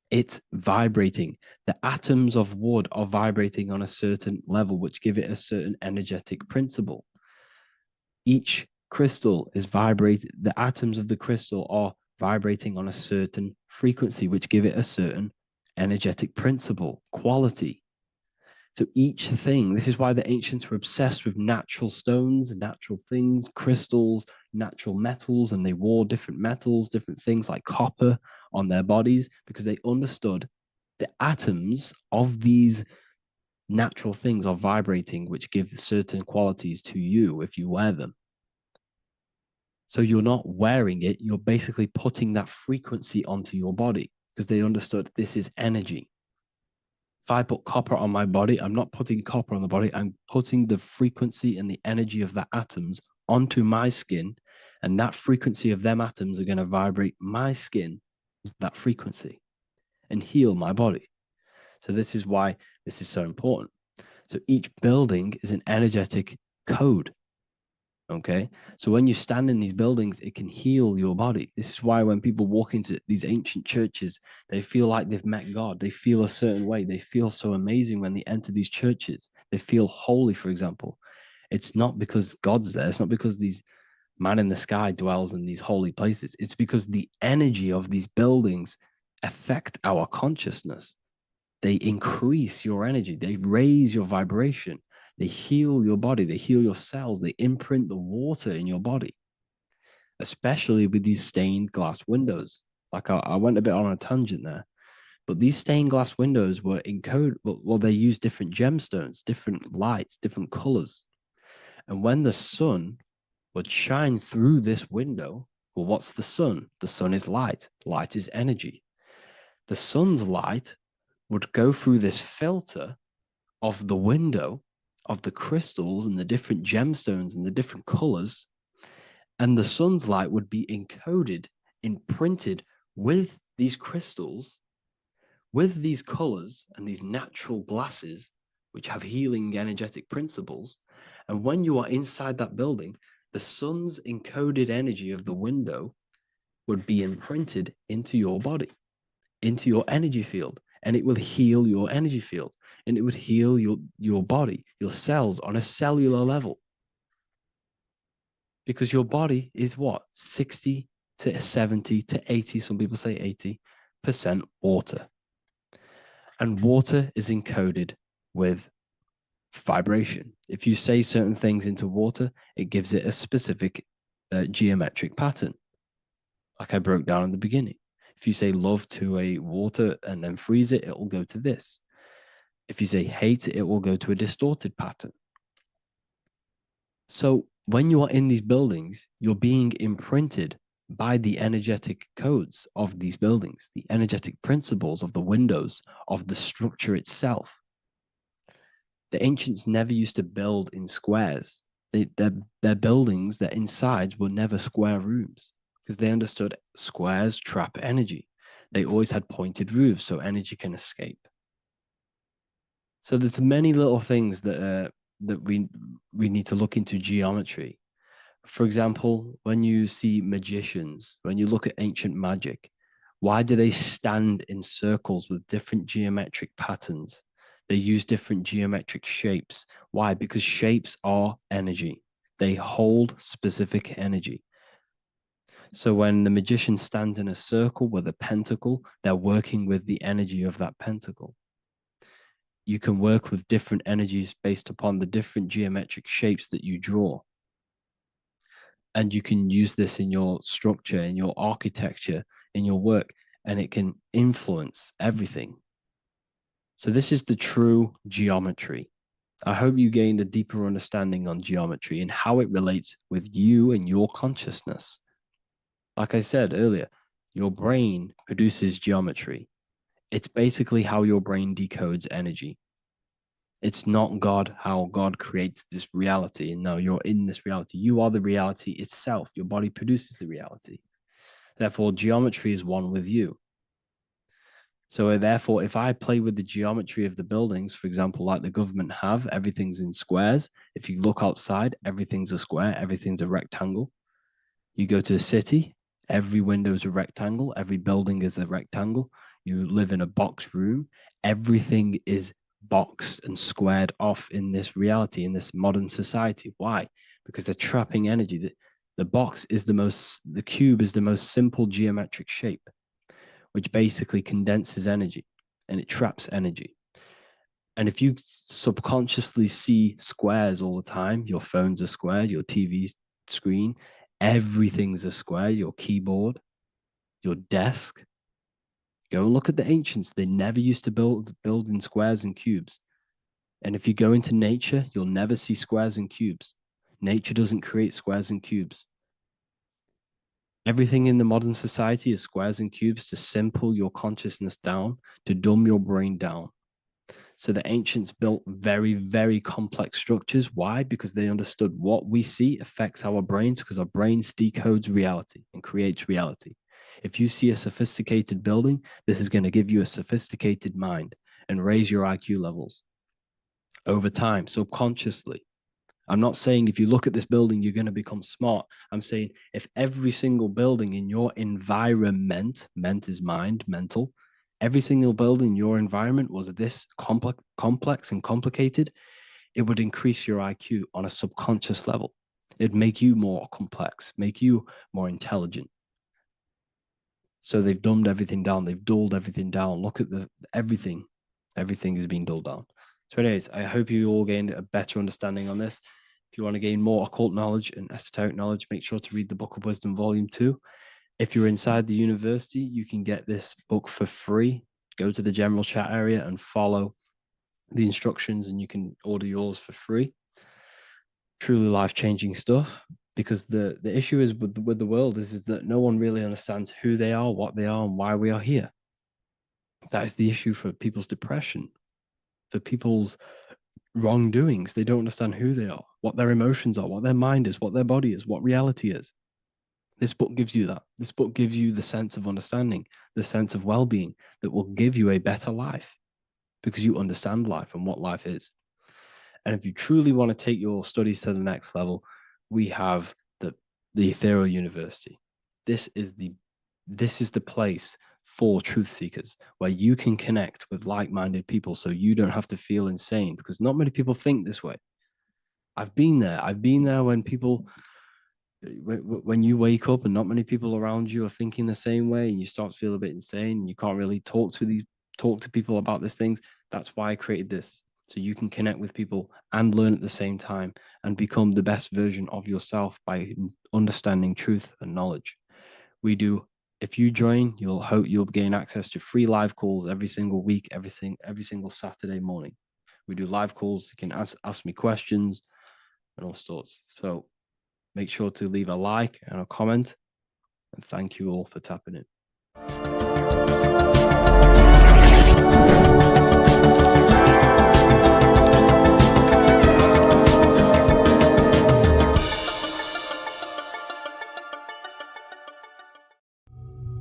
It's vibrating. The atoms of wood are vibrating on a certain level, which give it a certain energetic principle. Each crystal is vibrating. The atoms of the crystal are vibrating on a certain frequency, which give it a certain energetic principle, quality. So each thing, this is why the ancients were obsessed with natural stones, natural things, crystals, natural metals, and they wore different metals, different things like copper on their bodies, because they understood the atoms of these natural things are vibrating, which give certain qualities to you if you wear them. So you're not wearing it, you're basically putting that frequency onto your body, because they understood this is energy. If I put copper on my body, I'm not putting copper on the body. I'm putting the frequency and the energy of the atoms onto my skin. And that frequency of them atoms are going to vibrate my skin, that frequency, and heal my body. So this is why this is so important. So each building is an energetic code. Okay. So when you stand in these buildings, it can heal your body. This is why when people walk into these ancient churches, they feel like they've met God. They feel a certain way. They feel so amazing when they enter these churches. They feel holy, for example. It's not because God's there. It's not because these man in the sky dwells in these holy places. It's because the energy of these buildings affect our consciousness. They increase your energy. They raise your vibration. They heal your body. They heal your cells. They imprint the water in your body, especially with these stained glass windows. Like I went a bit on a tangent there, but these stained glass windows were encoded. Well, they use different gemstones, different lights, different colors. And when the sun would shine through this window, well, what's the sun? The sun is light. Light is energy. The sun's light would go through this filter of the window, of the crystals and the different gemstones and the different colors, and the sun's light would be encoded, imprinted with these crystals, with these colors and these natural glasses, which have healing energetic principles. And when you are inside that building, the sun's encoded energy of the window would be imprinted into your body, into your energy field, and it will heal your energy field, and it would heal your body, your cells on a cellular level. Because your body is what? 60 to 70 to 80, some people say 80% water. And water is encoded with vibration. If you say certain things into water, it gives it a specific geometric pattern, like I broke down in the beginning. If you say love to a water and then freeze it, it will go to this. If you say hate, it will go to a distorted pattern. So when you are in these buildings, you're being imprinted by the energetic codes of these buildings, the energetic principles of the windows, of the structure itself. The ancients never used to build in squares. Their buildings, their insides were never square rooms because they understood squares trap energy. They always had pointed roofs so energy can escape. So there's many little things that we need to look into geometry. For example, when you see magicians, when you look at ancient magic, why do they stand in circles with different geometric patterns? They use different geometric shapes. Why? Because shapes are energy. They hold specific energy. So when the magician stands in a circle with a pentacle, they're working with the energy of that pentacle. You can work with different energies based upon the different geometric shapes that you draw. And you can use this in your structure, in your architecture, in your work, and it can influence everything. So this is the true geometry. I hope you gained a deeper understanding on geometry and how it relates with you and your consciousness. Like I said earlier, your brain produces geometry. It's basically how your brain decodes energy. It's not God, how God creates this reality. And no, you're in this reality. You are the reality itself. Your body produces the reality. Therefore, geometry is one with you. So therefore, if I play with the geometry of the buildings, for example, like the government have, everything's in squares. If you look outside, everything's a square, everything's a rectangle. You go to a city, every window is a rectangle, every building is a rectangle. You live in a box room, everything is boxed and squared off in this reality, in this modern society. Why? Because they're trapping energy. The cube is the most simple geometric shape, which basically condenses energy and it traps energy. And if you subconsciously see squares all the time, your phone's a square, your TV screen, everything's a square, your keyboard, your desk. Go and look at the ancients. They never used to build in squares and cubes. And if you go into nature, you'll never see squares and cubes. Nature doesn't create squares and cubes. Everything in the modern society is squares and cubes to simple your consciousness down, to dumb your brain down. So the ancients built very, very complex structures. Why? Because they understood what we see affects our brains, because our brains decodes reality and creates reality. If you see a sophisticated building, this is going to give you a sophisticated mind and raise your IQ levels over time, subconsciously. I'm not saying if you look at this building, you're going to become smart. I'm saying if every single building in your environment, ment is mind, mental, every single building in your environment was this complex and complicated, it would increase your IQ on a subconscious level. It'd make you more complex, make you more intelligent. So they've dumbed everything down. They've dulled everything down. Look at everything. Everything is being dulled down. So anyways, I hope you all gained a better understanding on this. If you want to gain more occult knowledge and esoteric knowledge, make sure to read the Book of Wisdom, Volume 2. If you're inside the university, you can get this book for free. Go to the general chat area and follow the instructions and you can order yours for free. Truly life-changing stuff. Because the issue is with the world is that no one really understands who they are, what they are, and why we are here. That is the issue for people's depression, for people's wrongdoings. They don't understand who they are, what their emotions are, what their mind is, what their body is, what reality is. This book gives you that. This book gives you the sense of understanding, the sense of well-being that will give you a better life because you understand life and what life is. And if you truly want to take your studies to the next level, we have the Ethereal University. This is the place for truth seekers where you can connect with like-minded people so you don't have to feel insane, because not many people think this way. I've been there. I've been there when you wake up and not many people around you are thinking the same way, and you start to feel a bit insane and you can't really talk to people about these things. That's why I created this, so you can connect with people and learn at the same time and become the best version of yourself by understanding truth and knowledge. If you join, you'll gain access to free live calls every single week, every single Saturday morning. We do live calls. You can ask me questions and all sorts. So make sure to leave a like and a comment, and thank you all for tapping in.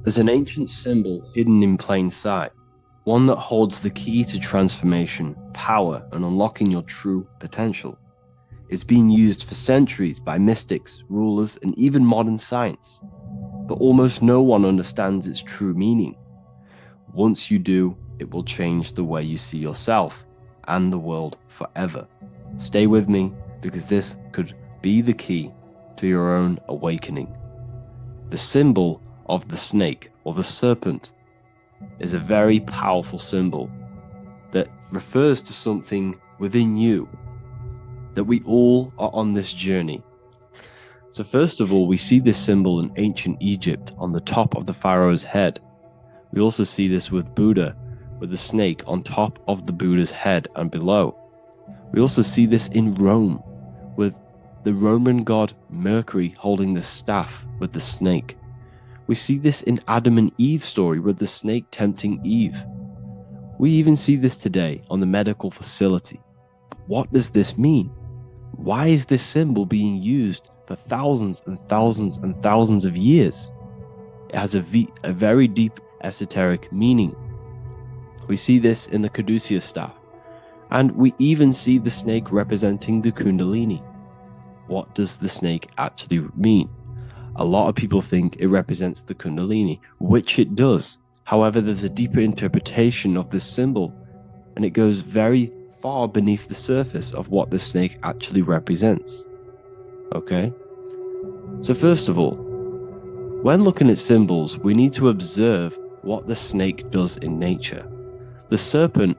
There's an ancient symbol hidden in plain sight, one that holds the key to transformation, power, and unlocking your true potential. It's been used for centuries by mystics, rulers, and even modern science, but almost no one understands its true meaning. Once you do, it will change the way you see yourself and the world forever. Stay with me, because this could be the key to your own awakening. The symbol of the snake, or the serpent, is a very powerful symbol that refers to something within you, that we all are on this journey. So first of all, we see this symbol in ancient Egypt on the top of the pharaoh's head. We also see this with Buddha, with the snake on top of the Buddha's head and below. We also see this in Rome, with the Roman god Mercury holding the staff with the snake. We see this in Adam and Eve story with the snake tempting Eve. We even see this today on the medical facility. What does this mean? Why is this symbol being used for thousands and thousands and thousands of years? It has a very deep esoteric meaning. We see this in the caduceus staff, and we even see the snake representing the Kundalini. What does the snake actually mean? A lot of people think it represents the Kundalini, which it does. However, there's a deeper interpretation of this symbol, and it goes very far beneath the surface of what the snake actually represents. Okay? So first of all, when looking at symbols, we need to observe what the snake does in nature. The serpent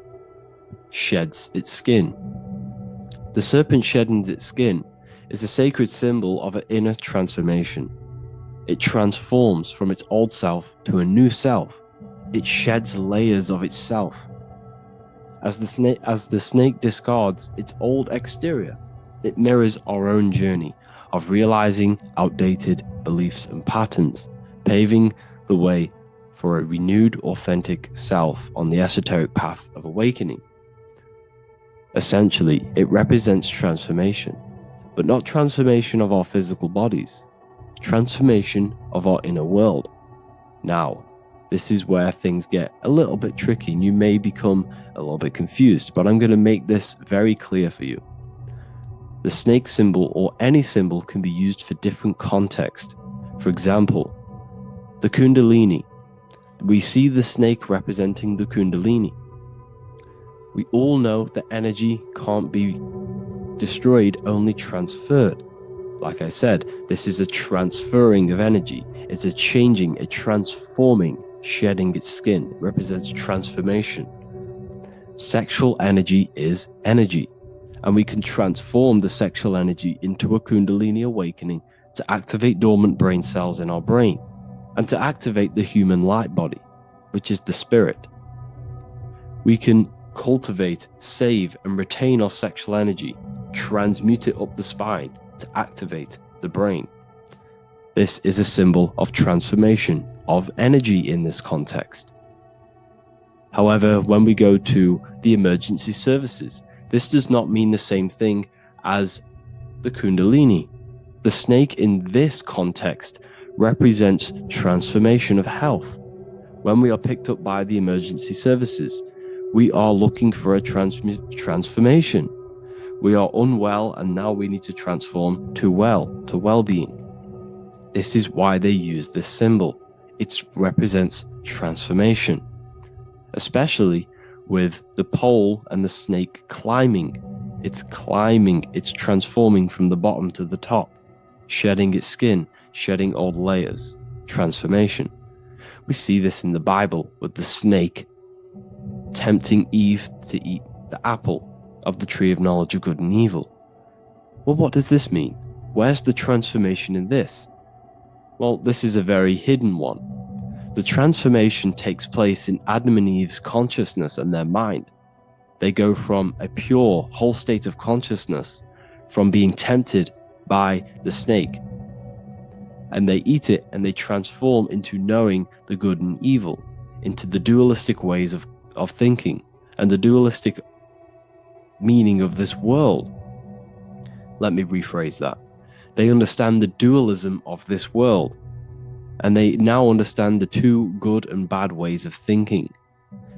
sheds its skin. The serpent shedding its skin is a sacred symbol of an inner transformation. It transforms from its old self to a new self. It sheds layers of itself. As the snake discards its old exterior, it mirrors our own journey of realizing outdated beliefs and patterns, paving the way for a renewed, authentic self on the esoteric path of awakening. Essentially, it represents transformation, but not transformation of our physical bodies, transformation of our inner world. Now, this is where things get a little bit tricky and you may become a little bit confused, but I'm going to make this very clear for you. The snake symbol, or any symbol, can be used for different contexts. For example, the Kundalini. We see the snake representing the Kundalini. We all know that energy can't be destroyed, only transferred. Like I said, this is a transferring of energy. It's a changing, a transforming, shedding its skin. It represents transformation. Sexual energy is energy, and we can transform the sexual energy into a Kundalini awakening to activate dormant brain cells in our brain and to activate the human light body, which is the spirit. We can cultivate, save, and retain our sexual energy, transmute it up the spine to activate the brain. This is a symbol of transformation, of energy in this context. However, when we go to the emergency services, this does not mean the same thing as the Kundalini. The snake in this context represents transformation of health. When we are picked up by the emergency services, we are looking for a transformation. We are unwell and now we need to transform to well-being. This is why they use this symbol. It represents transformation, especially with the pole and the snake climbing. It's climbing, it's transforming from the bottom to the top, shedding its skin, shedding old layers, transformation. We see this in the Bible with the snake tempting Eve to eat the apple of the tree of knowledge of good and evil. Well, what does this mean? Where's the transformation in this? Well, this is a very hidden one. The transformation takes place in Adam and Eve's consciousness and their mind. They go from a pure, whole state of consciousness, from being tempted by the snake, and they eat it and they transform into knowing the good and evil, into the dualistic ways of thinking and the dualistic meaning of this world. Let me rephrase that. They understand the dualism of this world, and they now understand the two good and bad ways of thinking.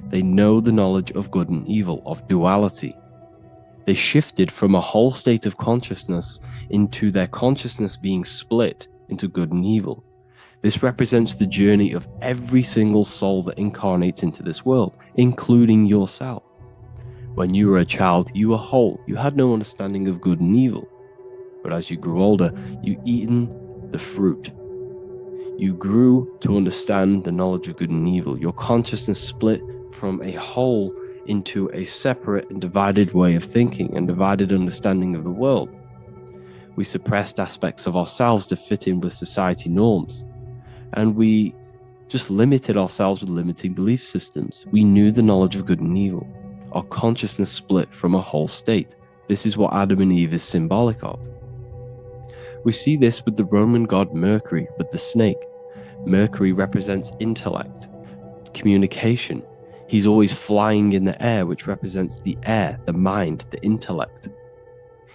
They know the knowledge of good and evil, of duality. They shifted from a whole state of consciousness into their consciousness being split into good and evil. This represents the journey of every single soul that incarnates into this world, including yourself. When you were a child, you were whole. You had no understanding of good and evil. But as you grew older, you eaten the fruit. You grew to understand the knowledge of good and evil. Your consciousness split from a whole into a separate and divided way of thinking and divided understanding of the world. We suppressed aspects of ourselves to fit in with society norms. And we just limited ourselves with limiting belief systems. We knew the knowledge of good and evil. Our consciousness split from a whole state. This is what Adam and Eve is symbolic of. We see this with the Roman god Mercury, with the snake. Mercury represents intellect, communication. He's always flying in the air, which represents the air, the mind, the intellect.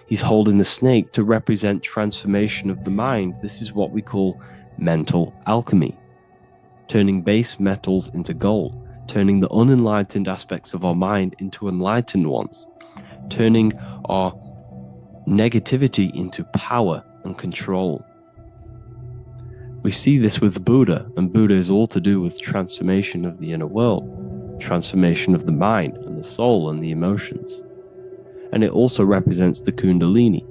He's holding the snake to represent transformation of the mind. This is what we call mental alchemy, turning base metals into gold, turning the unenlightened aspects of our mind into enlightened ones, turning our negativity into power and control. We see this with Buddha, and Buddha is all to do with transformation of the inner world, transformation of the mind and the soul and the emotions. And it also represents the Kundalini.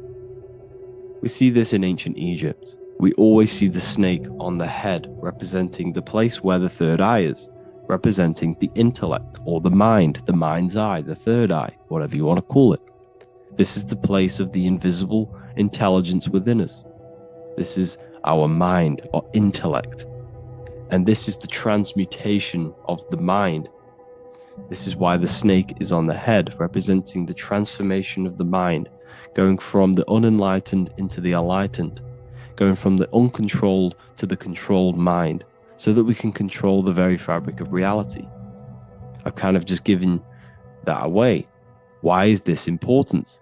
We see this in ancient Egypt. We always see the snake on the head, representing the place where the third eye is, representing the intellect or the mind, the mind's eye, the third eye, whatever you want to call it. This is the place of the invisible intelligence within us. This is our mind or intellect. And this is the transmutation of the mind. This is why the snake is on the head, representing the transformation of the mind, going from the unenlightened into the enlightened, going from the uncontrolled to the controlled mind, so that we can control the very fabric of reality. I've kind of just given that away. Why is this important?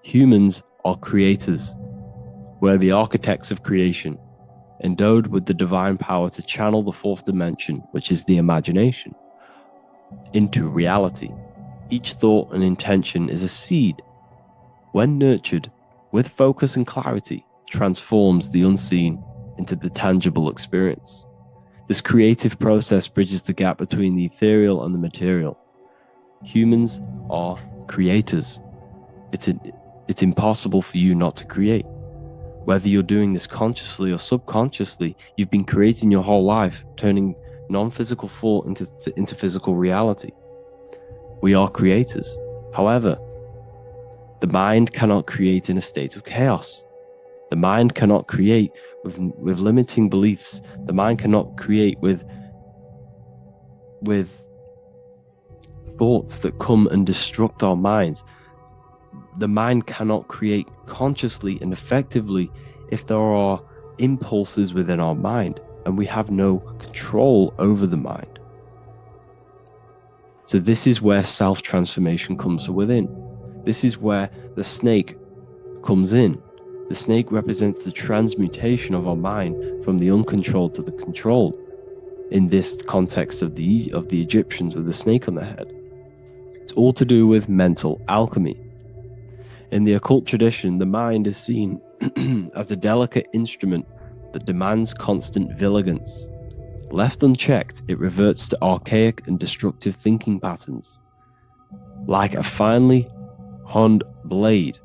Humans are creators. We're the architects of creation, endowed with the divine power to channel the fourth dimension, which is the imagination, into reality. Each thought and intention is a seed. When nurtured with focus and clarity, transforms the unseen into the tangible experience. This creative process bridges the gap between the ethereal and the material. Humans are creators. It's impossible for you not to create. Whether you're doing this consciously or subconsciously, you've been creating your whole life, turning non-physical thought into physical reality. We are creators. However, the mind cannot create in a state of chaos. The mind cannot create with limiting beliefs. The mind cannot create with thoughts that come and destruct our minds. The mind cannot create consciously and effectively if there are impulses within our mind and we have no control over the mind. So this is where self-transformation comes from within. This is where the snake comes in. The snake represents the transmutation of our mind from the uncontrolled to the controlled. In this context of the Egyptians with the snake on their head. It's all to do with mental alchemy. In the occult tradition, the mind is seen as a delicate instrument that demands constant vigilance. Left unchecked, it reverts to archaic and destructive thinking patterns. Like a finely honed blade,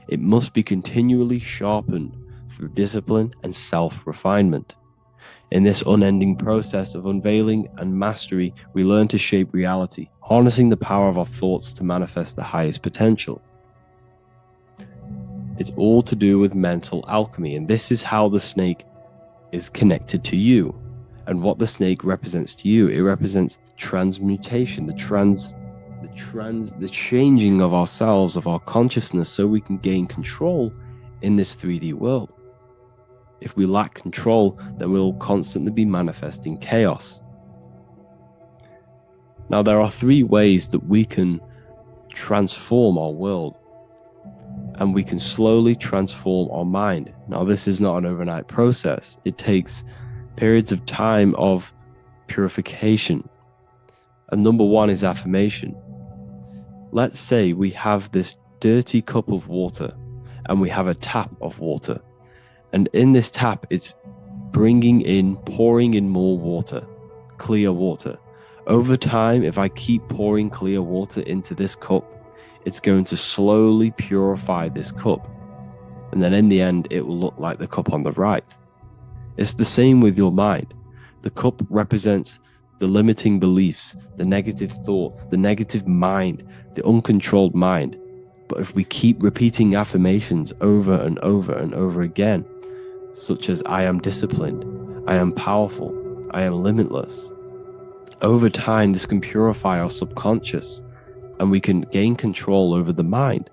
it must be continually sharpened through discipline and self-refinement. In this unending process of unveiling and mastery, we learn to shape reality, harnessing the power of our thoughts to manifest the highest potential. It's all to do with mental alchemy, and this is how the snake is connected to you. And what the snake represents to you, it represents the transmutation, the changing of ourselves, of our consciousness, so we can gain control in this 3D world. If we lack control, then we'll constantly be manifesting chaos. Now, there are 3 ways that we can transform our world, and we can slowly transform our mind. Now, this is not an overnight process. It takes periods of time of purification. And number 1 is affirmation. Let's say we have this dirty cup of water, and we have a tap of water. And in this tap, it's pouring in more water, clear water. Over time, if I keep pouring clear water into this cup, it's going to slowly purify this cup. And then in the end, it will look like the cup on the right. It's the same with your mind. The cup represents the limiting beliefs, the negative thoughts, the negative mind, the uncontrolled mind. But if we keep repeating affirmations over and over and over again, such as I am disciplined, I am powerful, I am limitless. Over time, this can purify our subconscious, and we can gain control over the mind,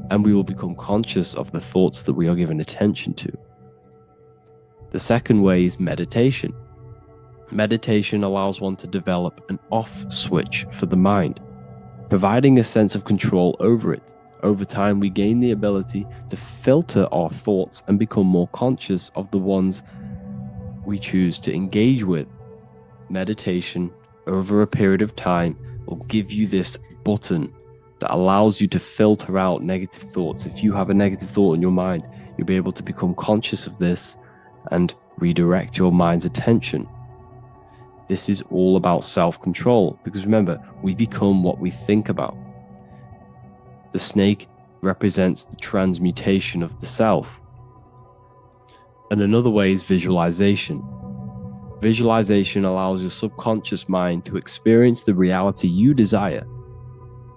and we will become conscious of the thoughts that we are giving attention to. The second way is meditation. Meditation allows one to develop an off switch for the mind, providing a sense of control over it. Over time, we gain the ability to filter our thoughts and become more conscious of the ones we choose to engage with. Meditation, over a period of time, will give you this button that allows you to filter out negative thoughts. If you have a negative thought in your mind, you'll be able to become conscious of this and redirect your mind's attention. This is all about self-control, because remember, we become what we think about. The snake represents the transmutation of the self. And another way is visualization. Visualization allows your subconscious mind to experience the reality you desire,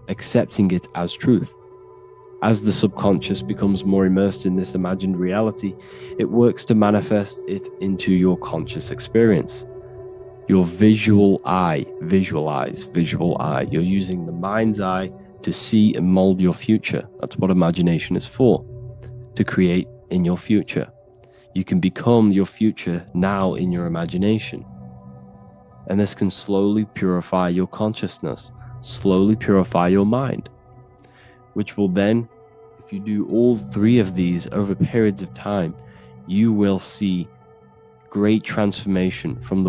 accepting it as truth. As the subconscious becomes more immersed in this imagined reality, it works to manifest it into your conscious experience. Your visual eye, visual eye. You're using the mind's eye to see and mold your future. That's what imagination is for, to create in your future. You can become your future now in your imagination. And this can slowly purify your consciousness, slowly purify your mind, which will then, if you do all 3 of these over periods of time, you will see great transformation from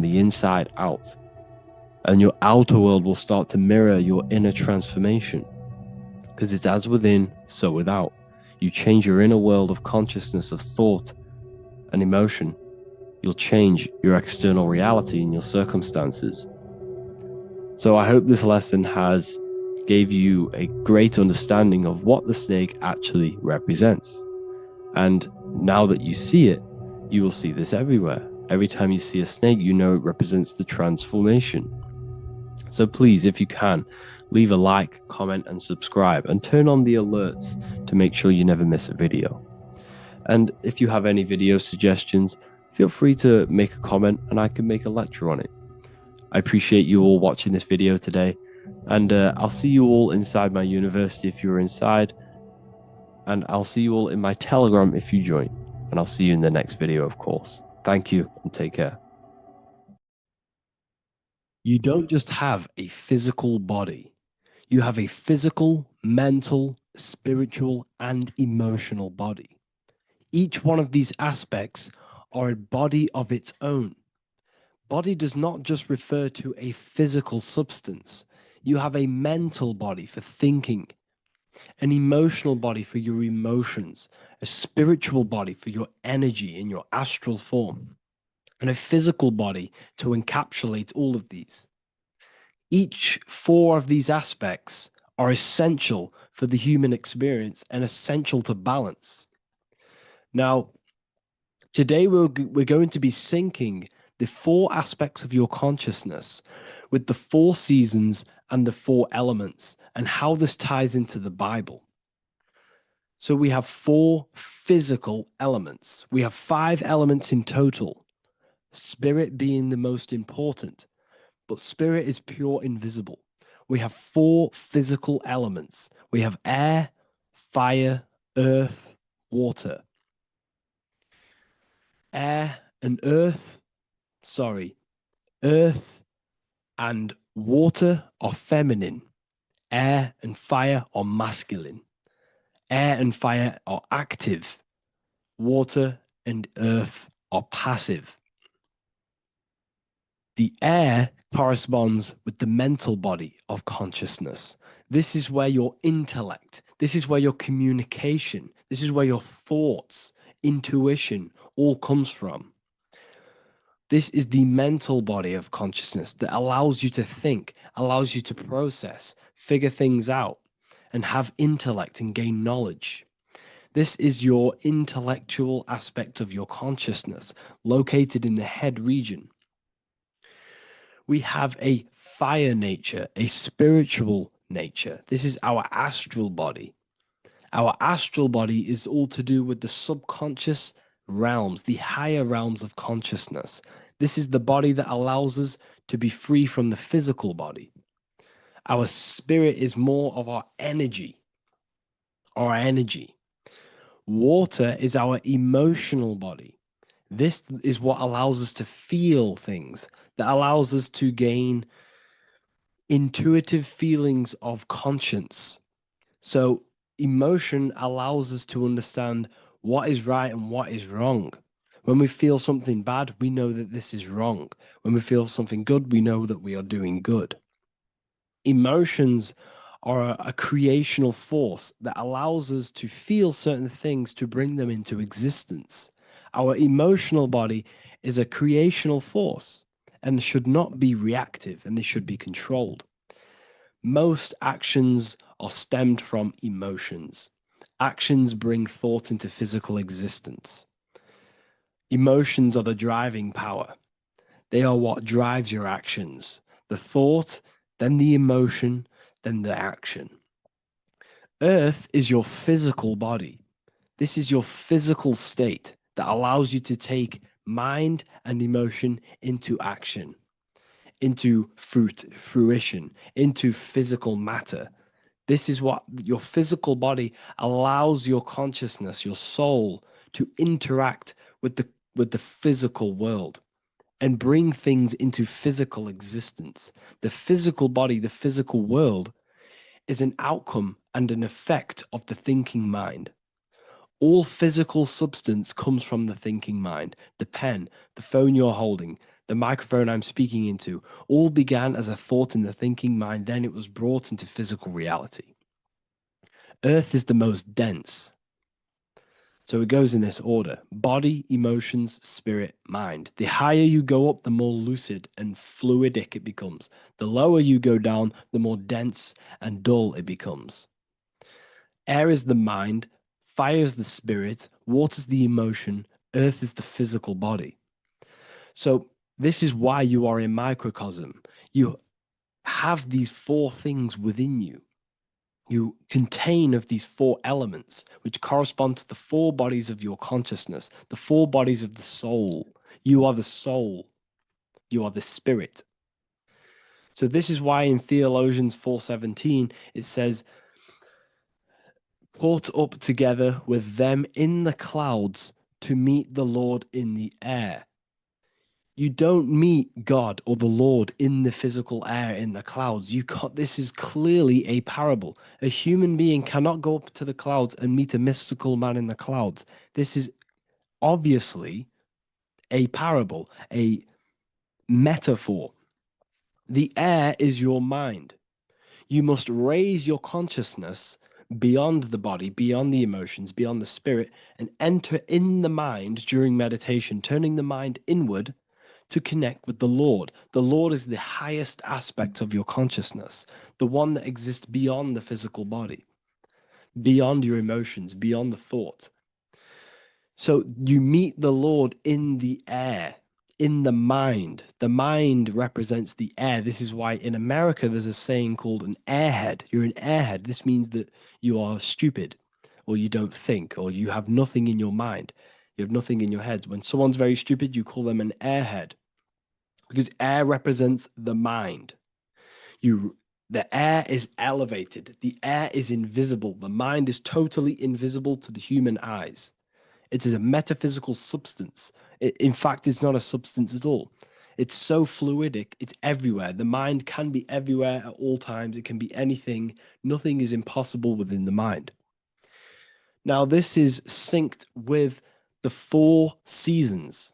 the inside out. And your outer world will start to mirror your inner transformation, because it's as within, so without. You change your inner world of consciousness, of thought and emotion, you'll change your external reality and your circumstances. So I hope this lesson has gave you a great understanding of what the snake actually represents. And now that you see it, you will see this everywhere. Every time you see a snake, you know it represents the transformation. So please, if you can, leave a like, comment, and subscribe, and turn on the alerts to make sure you never miss a video. And if you have any video suggestions, feel free to make a comment and I can make a lecture on it. I appreciate you all watching this video today, and I'll see you all inside my university if you're inside, and I'll see you all in my Telegram if you join, and I'll see you in the next video, of course. Thank you and take care. You don't just have a physical body. You have a physical, mental, spiritual, and emotional body. Each one of these aspects are a body of its own. Body does not just refer to a physical substance. You have a mental body for thinking, an emotional body for your emotions, a spiritual body for your energy in your astral form, and a physical body to encapsulate all of these. Each four of these aspects are essential for the human experience and essential to balance. Now, today we're going to be syncing the four aspects of your consciousness with the four seasons and the four elements and how this ties into the Bible. So we have four physical elements. We have 5 elements in total, spirit being the most important, but spirit is pure invisible. We have 4 physical elements. We have air, fire, earth, water. Air and earth, earth and water are feminine. Air and fire are masculine. Air and fire are active. Water and earth are passive. The air corresponds with the mental body of consciousness. This is where your intellect, this is where your communication, this is where your thoughts, intuition all comes from. This is the mental body of consciousness that allows you to think, allows you to process, figure things out, and have intellect and gain knowledge. This is your intellectual aspect of your consciousness, located in the head region. We have a fire nature, a spiritual nature. This is our astral body. Our astral body is all to do with the subconscious realms, the higher realms of consciousness. This is the body that allows us to be free from the physical body. Our spirit is more of our energy. Water is our emotional body. This is what allows us to feel things, that allows us to gain intuitive feelings of conscience. So emotion allows us to understand what is right and what is wrong. When we feel something bad, we know that this is wrong. When we feel something good, we know that we are doing good. Emotions are a creational force that allows us to feel certain things to bring them into existence. Our emotional body is a creational force and should not be reactive, and they should be controlled. Most actions are stemmed from emotions. Actions bring thought into physical existence. Emotions are the driving power. They are what drives your actions. The thought, then the emotion, then the action. Earth is your physical body. This is your physical state that allows you to take mind and emotion into action, into fruition, into physical matter. This is what your physical body allows your consciousness, your soul, to interact with the physical world and bring things into physical existence. The physical body, the physical world, is an outcome and an effect of the thinking mind. All physical substance comes from the thinking mind. The pen, the phone you're holding, the microphone I'm speaking into, all began as a thought in the thinking mind, then it was brought into physical reality. Earth is the most dense. So it goes in this order: body, emotions, spirit, mind. The higher you go up, the more lucid and fluidic it becomes. The lower you go down, the more dense and dull it becomes. Air is the mind, fire is the spirit, water is the emotion, earth is the physical body. So this is why you are a microcosm. You have these 4 things within you. You contain of these 4 elements, which correspond to the 4 bodies of your consciousness, the 4 bodies of the soul. You are the soul. You are the spirit. So this is why in Theologians 4:17 it says, "Caught up together with them in the clouds to meet the Lord in the air." You don't meet God or the Lord in the physical air, in the clouds. You can't, this is clearly a parable. A human being cannot go up to the clouds and meet a mystical man in the clouds. This is obviously a parable, a metaphor. The air is your mind. You must raise your consciousness beyond the body, beyond the emotions, beyond the spirit, and enter in the mind during meditation, turning the mind inward to connect with the Lord. The Lord is the highest aspect of your consciousness, the one that exists beyond the physical body, beyond your emotions, beyond the thought. So you meet the Lord in the air, in the mind. The mind represents the air. This is why in America there's a saying called an airhead. You're an airhead. This means that you are stupid, or you don't think, or you have nothing in your mind. You have nothing in your head. When someone's very stupid, you call them an airhead, because air represents the mind. The air is elevated. The air is invisible. The mind is totally invisible to the human eyes. It is a metaphysical substance. In fact, it's not a substance at all. It's so fluidic, it's everywhere. The mind can be everywhere at all times. It can be anything. Nothing is impossible within the mind. Now, this is synced with the 4 seasons.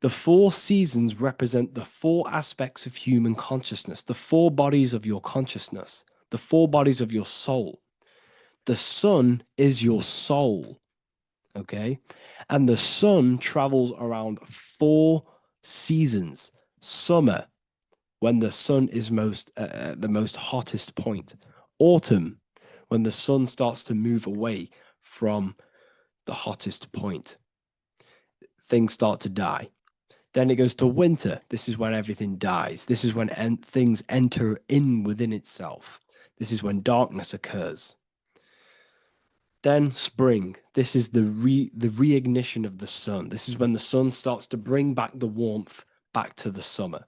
The 4 seasons represent the 4 aspects of human consciousness, the 4 bodies of your consciousness, the 4 bodies of your soul. The sun is your soul. Okay. And the sun travels around 4 seasons. Summer, when the sun is the most hottest point. Autumn, when the sun starts to move away from the hottest point. Things start to die. Then it goes to winter. This is when everything dies. This is when things enter in within itself. This is when darkness occurs. Then spring. This is the reignition of the sun. This is when the sun starts to bring back the warmth back to the summer.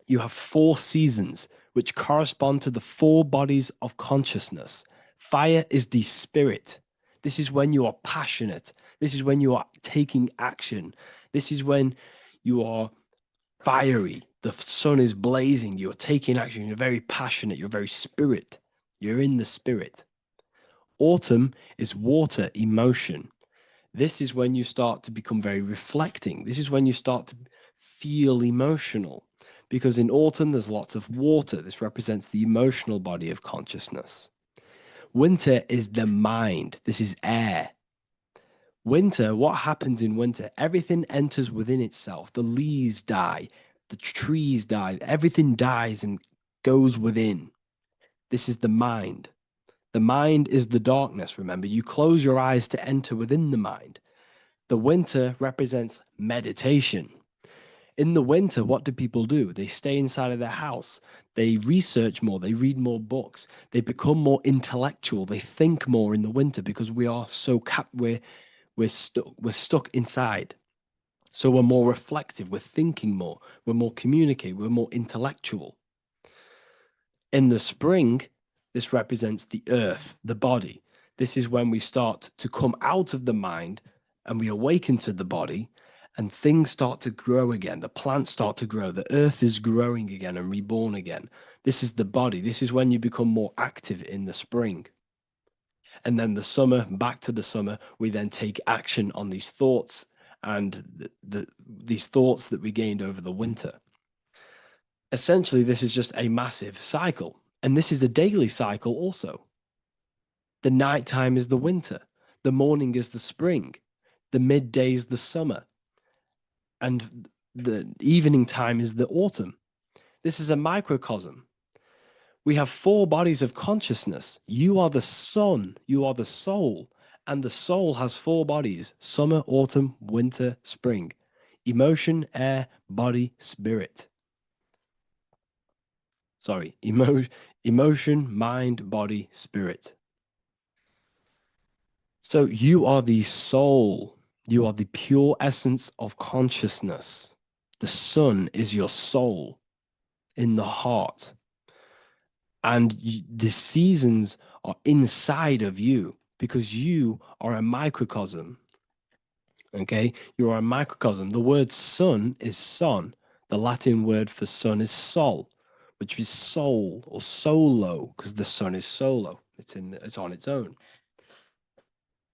You have 4 seasons, which correspond to the 4 bodies of consciousness. Fire is the spirit. This is when you are passionate. This is when you are taking action. This is when you are fiery. The sun is blazing. You're taking action. You're very passionate. You're very spirit. You're in the spirit. Autumn is water, emotion. This is when you start to become very reflecting. This is when you start to feel emotional. Because in autumn, there's lots of water. This represents the emotional body of consciousness. Winter is the mind. This is air. Winter, what happens in winter? Everything enters within itself. The leaves die, the trees die, everything dies and goes within. This is the mind. The mind is the darkness, remember. You close your eyes to enter within the mind. The winter represents meditation. In the winter, what do people do? They stay inside of their house. They research more. They read more books. They become more intellectual. They think more in the winter because we are so we're stuck inside. So we're more reflective. We're thinking more. We're more communicative. We're more intellectual. In the spring, this represents the earth, the body. This is when we start to come out of the mind and we awaken to the body, and things start to grow again. The plants start to grow. The earth is growing again and reborn again. This is the body. This is when you become more active in the spring. And then the summer, back to the summer, we then take action on these thoughts and these thoughts that we gained over the winter. Essentially, this is just a massive cycle. And this is a daily cycle also. The nighttime is the winter. The morning is the spring. The midday is the summer. And the evening time is the autumn. This is a microcosm. We have 4 bodies of consciousness. You are the sun. You are the soul. And the soul has 4 bodies: summer, autumn, winter, spring. Emotion, air, body, spirit. Sorry, emotion, mind, body, spirit. So you are the soul. You are the pure essence of consciousness. The sun is your soul in the heart. And the seasons are inside of you because you are a microcosm Okay, you are a microcosm. The word sun is son. The Latin word for sun is sol, which is soul or solo, because the sun is solo. It's on its own.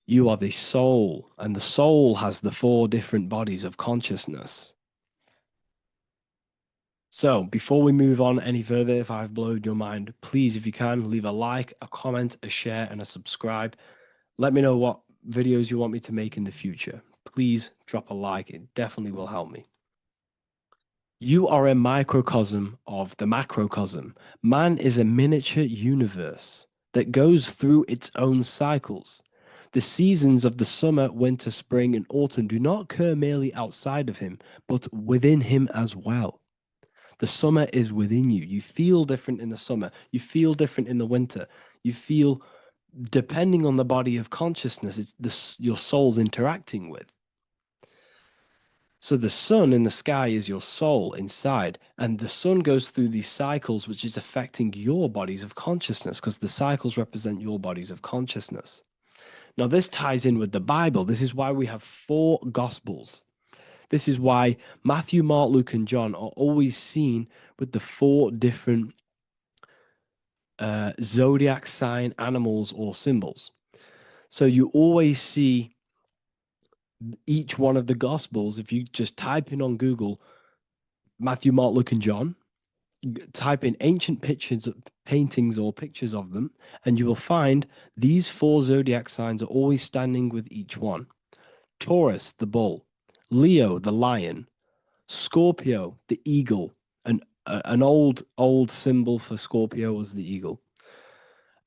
You are the soul, and the soul has the 4 different bodies of consciousness. So before we move on any further, if I've blown your mind, please, if you can, leave a like, a comment, a share, and a subscribe. Let me know what videos you want me to make in the future. Please drop a like. It definitely will help me. You are a microcosm of the macrocosm. Man is a miniature universe that goes through its own cycles. The seasons of the summer, winter, spring, and autumn do not occur merely outside of him, but within him as well. The summer is within you. You feel different in the summer. You feel different in the winter. You feel, depending on the body of consciousness, your soul's interacting with. So the sun in the sky is your soul inside, and the sun goes through these cycles, which is affecting your bodies of consciousness, because the cycles represent your bodies of consciousness. Now, this ties in with the Bible. This is why we have 4 gospels. This is why Matthew, Mark, Luke, and John are always seen with the 4 different zodiac sign animals or symbols. So you always see each one of the gospels. If you just type in on Google Matthew, Mark, Luke, and John, type in ancient pictures, paintings or pictures of them, and you will find these 4 zodiac signs are always standing with each one. Taurus, the bull; Leo, the lion; Scorpio, the eagle. An old symbol for Scorpio was the eagle,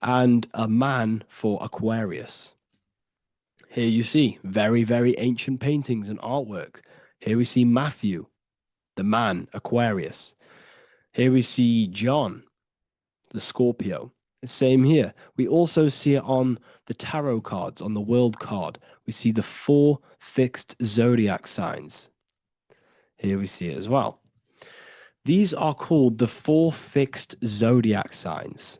and a man for Aquarius. Here you see very, very ancient paintings and artwork. Here we see Matthew, the man, Aquarius. Here we see John, the Scorpio. Same here. We also see it on the tarot cards, on the world card. We see the 4 fixed zodiac signs. Here we see it as well. These are called the 4 fixed zodiac signs.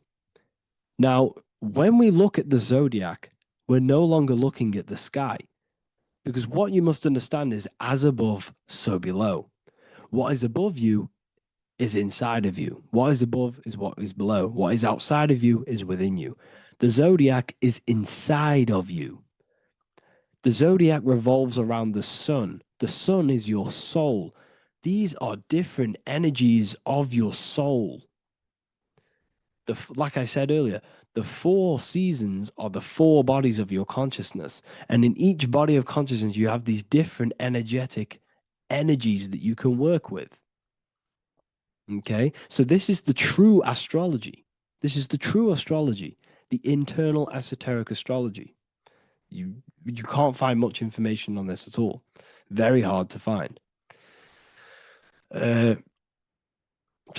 Now, when we look at the zodiac, we're no longer looking at the sky, because what you must understand is as above, so below. What is above you is inside of you. What is above is what is below. What is outside of you is within you. The zodiac is inside of you. The zodiac revolves around the sun. The sun is your soul. These are different energies of your soul. Like I said earlier, the 4 seasons are the 4 bodies of your consciousness. And in each body of consciousness, you have these different energetic energies that you can work with. Okay, so this is the true astrology. This is the true astrology, the internal esoteric astrology. You can't find much information on this at all. Very hard to find. So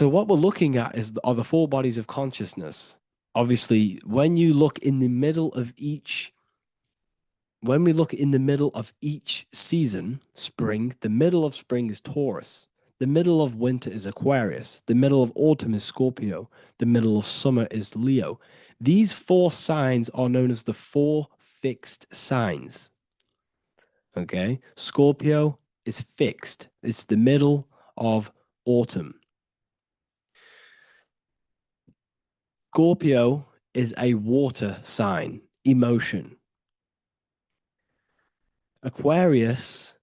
what we're looking at are the 4 bodies of consciousness. Obviously, when you look in the middle of each, when we look in the middle of each season, spring, the middle of spring is Taurus. The middle of winter is Aquarius. The middle of autumn is Scorpio. The middle of summer is Leo. These 4 signs are known as the 4 fixed signs. Okay, Scorpio is fixed. It's the middle of autumn. Scorpio is a water sign, emotion. Aquarius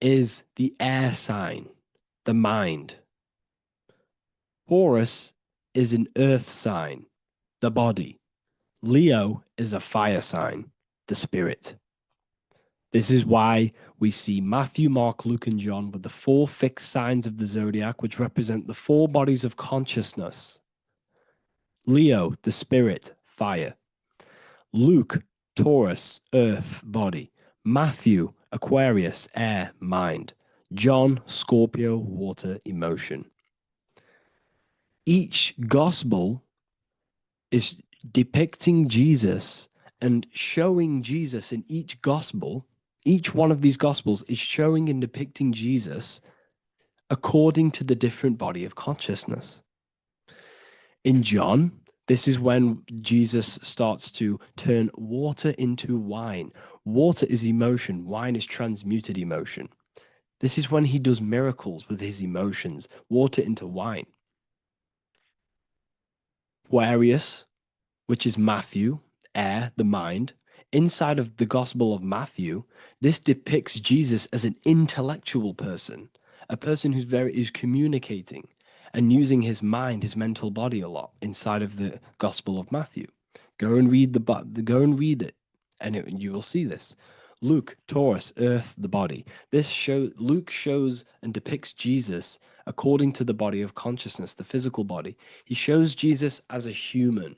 is the air sign, the mind. Taurus is an earth sign, the body. Leo is a fire sign, the spirit. This is why we see Matthew, Mark, Luke, and John with the 4 fixed signs of the zodiac, which represent the 4 bodies of consciousness. Leo, the spirit, fire. Luke, Taurus, earth, body. Matthew, Aquarius, air, mind. John, Scorpio, water, emotion. Each gospel is depicting Jesus and showing Jesus in each gospel. Each one of these gospels is showing and depicting Jesus according to the different body of consciousness. In John, This is when Jesus starts to turn water into wine. Water is emotion, wine is transmuted emotion. This is when he does miracles with his emotions, water into wine. Aquarius, which is Matthew, air, the mind. Inside of the Gospel of Matthew, this depicts Jesus as an intellectual person, a person who's communicating and using his mind, his mental body a lot inside of the Gospel of Matthew. Go and read it, and you will see this. Luke, Taurus, earth, the body. Luke shows and depicts Jesus according to the body of consciousness, the physical body. He shows Jesus as a human,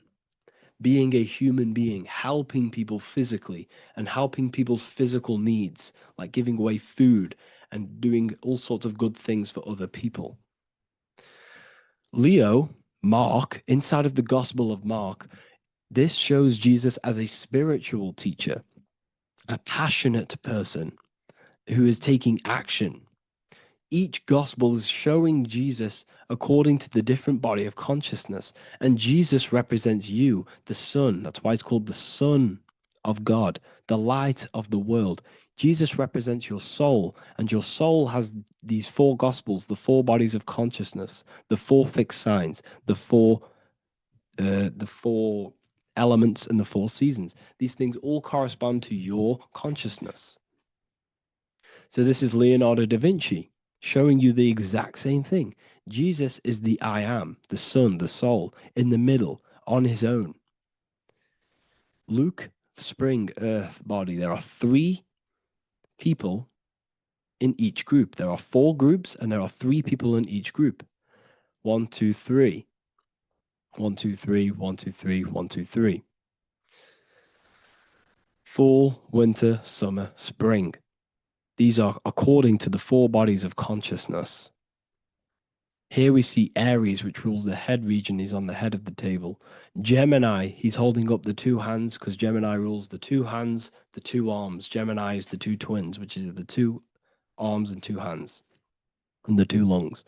being a human being, helping people physically and helping people's physical needs, like giving away food and doing all sorts of good things for other people. Leo, Mark, inside of the Gospel of Mark, this shows Jesus as a spiritual teacher, a passionate person who is taking action. Each gospel is showing Jesus according to the different body of consciousness. And Jesus represents you, the Son. That's why it's called the Son of God, the light of the world. Jesus represents your soul, and your soul has these four gospels, the four bodies of consciousness, the four fixed signs, the four elements, and the four seasons. These things all correspond to your consciousness. So this is Leonardo da Vinci showing you the exact same thing. Jesus is the I am, the Son, the soul, in the middle, on his own. Luke, spring, earth, body. There are three people in each group. There are four groups, and there are three people in each group. 1, 2, 3. 1, 2, 3, 1, 2, 3, 1, 2, 3. Fall, winter, summer, spring. These are according to the four bodies of consciousness. Here we see Aries, which rules the head region. He's on the head of the table. Gemini, he's holding up the two hands because Gemini rules the two hands, the two arms. Gemini is the two twins, which is the two arms and two hands, and the two lungs.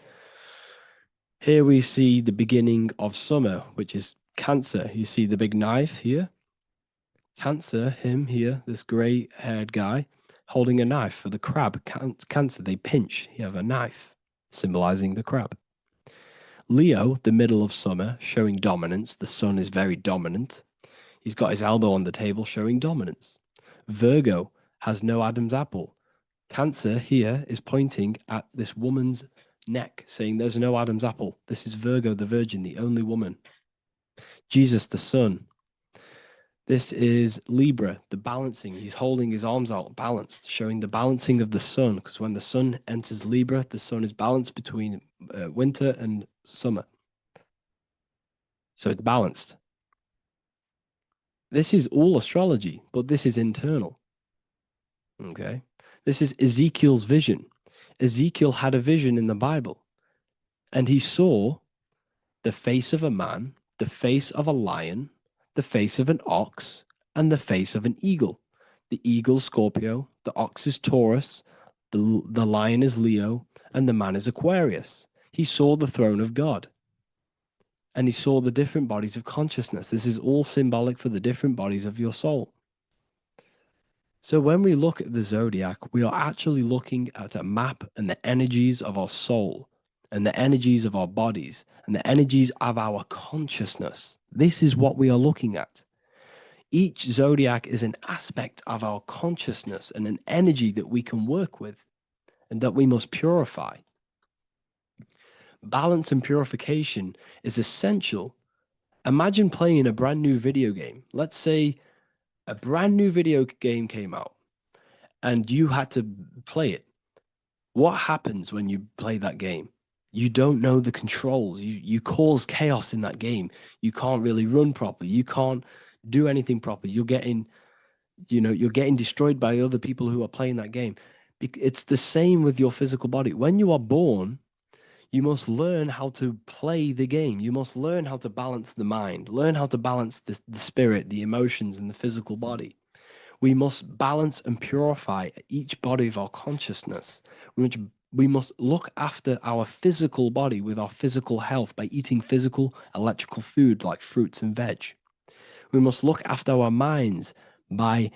Here we see the beginning of summer, which is Cancer. You see the big knife here? Cancer, him here, this gray-haired guy, holding a knife for the crab. Cancer, they pinch. You have a knife, symbolizing the crab. Leo, the middle of summer, showing dominance. The sun is very dominant. He's got his elbow on the table, showing dominance. Virgo has no Adam's apple. Cancer here is pointing at this woman's neck, saying there's no Adam's apple. This is Virgo, the virgin, the only woman. Jesus, the sun. This is Libra, the balancing. He's holding his arms out, balanced, showing the balancing of the sun. Because when the sun enters Libra, the sun is balanced between winter and summer. So it's balanced. This is all astrology, but this is internal. Okay. This is Ezekiel's vision. Ezekiel had a vision in the Bible, and he saw the face of a man, the face of a lion, the face of an ox, and the face of an eagle. The eagle, Scorpio, the ox is Taurus, the lion is Leo, and the man is Aquarius. He saw the throne of God, and he saw the different bodies of consciousness. This is all symbolic for the different bodies of your soul. So when we look at the zodiac, we are actually looking at a map and the energies of our soul, and the energies of our bodies, and the energies of our consciousness. This is what we are looking at. Each zodiac is an aspect of our consciousness and an energy that we can work with and that we must purify. Balance and purification is essential. Imagine playing a brand new video game. Let's say a brand new video game came out and you had to play it. What happens when you play that game? You don't know the controls. You cause chaos in that game. You can't really run properly. You can't do anything properly. You're getting destroyed by other people who are playing that game. It's the same with your physical body. When you are born, you must learn how to play the game. You must learn how to balance the mind, learn how to balance the spirit, the emotions, and the physical body. We must balance and purify each body of our consciousness. We We must look after our physical body with our physical health by eating physical, electrical food like fruits and veg. We must look after our minds by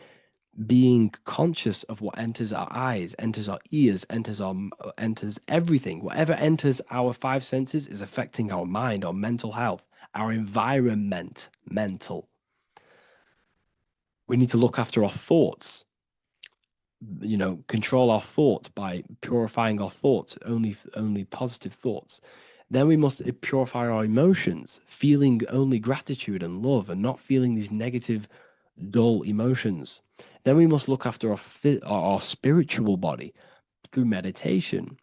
being conscious of what enters our eyes, enters our ears, enters everything. Whatever enters our five senses is affecting our mind, our mental health, our environment, mental. We need to look after our thoughts. Control our thoughts by purifying our thoughts, only positive thoughts. Then we must purify our emotions, feeling only gratitude and love and not feeling these negative, dull emotions. Then we must look after our spiritual body through meditation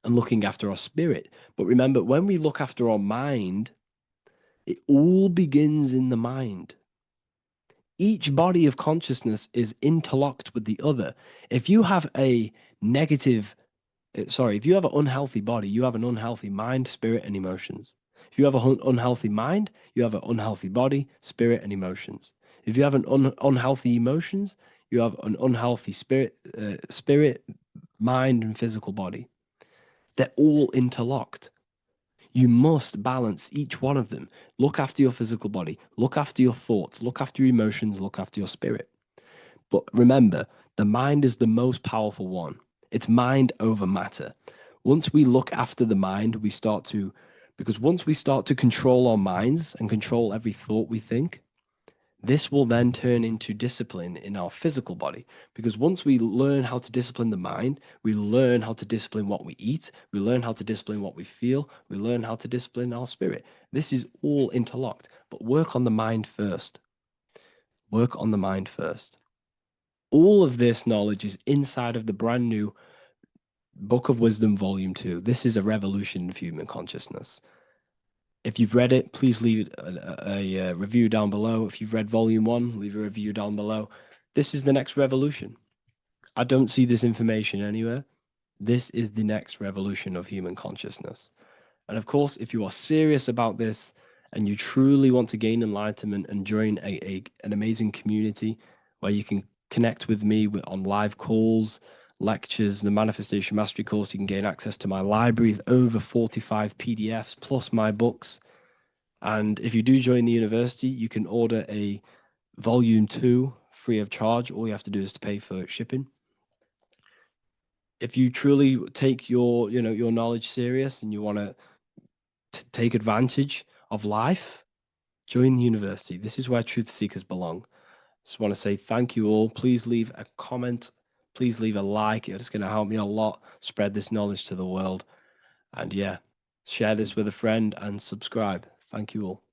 and looking after our spirit. But remember, when we look after our mind, it all begins in the mind. Each body of consciousness is interlocked with the other. If you have a negative, if you have an unhealthy body, you have an unhealthy mind, spirit, and emotions. If you have an unhealthy mind, you have an unhealthy body, spirit, and emotions. If you have an unhealthy emotions, you have an unhealthy spirit, mind, and physical body. They're all interlocked. You must balance each one of them. Look after your physical body, look after your thoughts, look after your emotions, look after your spirit. But remember, the mind is the most powerful one. It's mind over matter. Once we look after the mind, because once we start to control our minds and control every thought we think, this will then turn into discipline in our physical body. Because once we learn how to discipline the mind, we learn how to discipline what we eat, we learn how to discipline what we feel, we learn how to discipline our spirit. This is all interlocked, but work on the mind first. Work on the mind first. All of this knowledge is inside of the brand new Book of Wisdom, Volume 2. This is a revolution of human consciousness. If you've read it, please leave a review down below. If you've read Volume 1, leave a review down below. This is the next revolution. I don't see this information anywhere. This is the next revolution of human consciousness. And of course, if you are serious about this and you truly want to gain enlightenment and join an amazing community where you can connect with me on live calls, lectures, the Manifestation Mastery course, you can gain access to my library with over 45 PDFs plus my books. And if you do join the university, you can order a Volume 2 free of charge. All you have to do is to pay for shipping. If you truly take your knowledge serious and you want to take advantage of life, join the university. This is where truth seekers belong. Just want to say thank you all. Please leave a comment. Please leave a like. It's going to help me a lot spread this knowledge to the world. And yeah, share this with a friend and subscribe. Thank you all.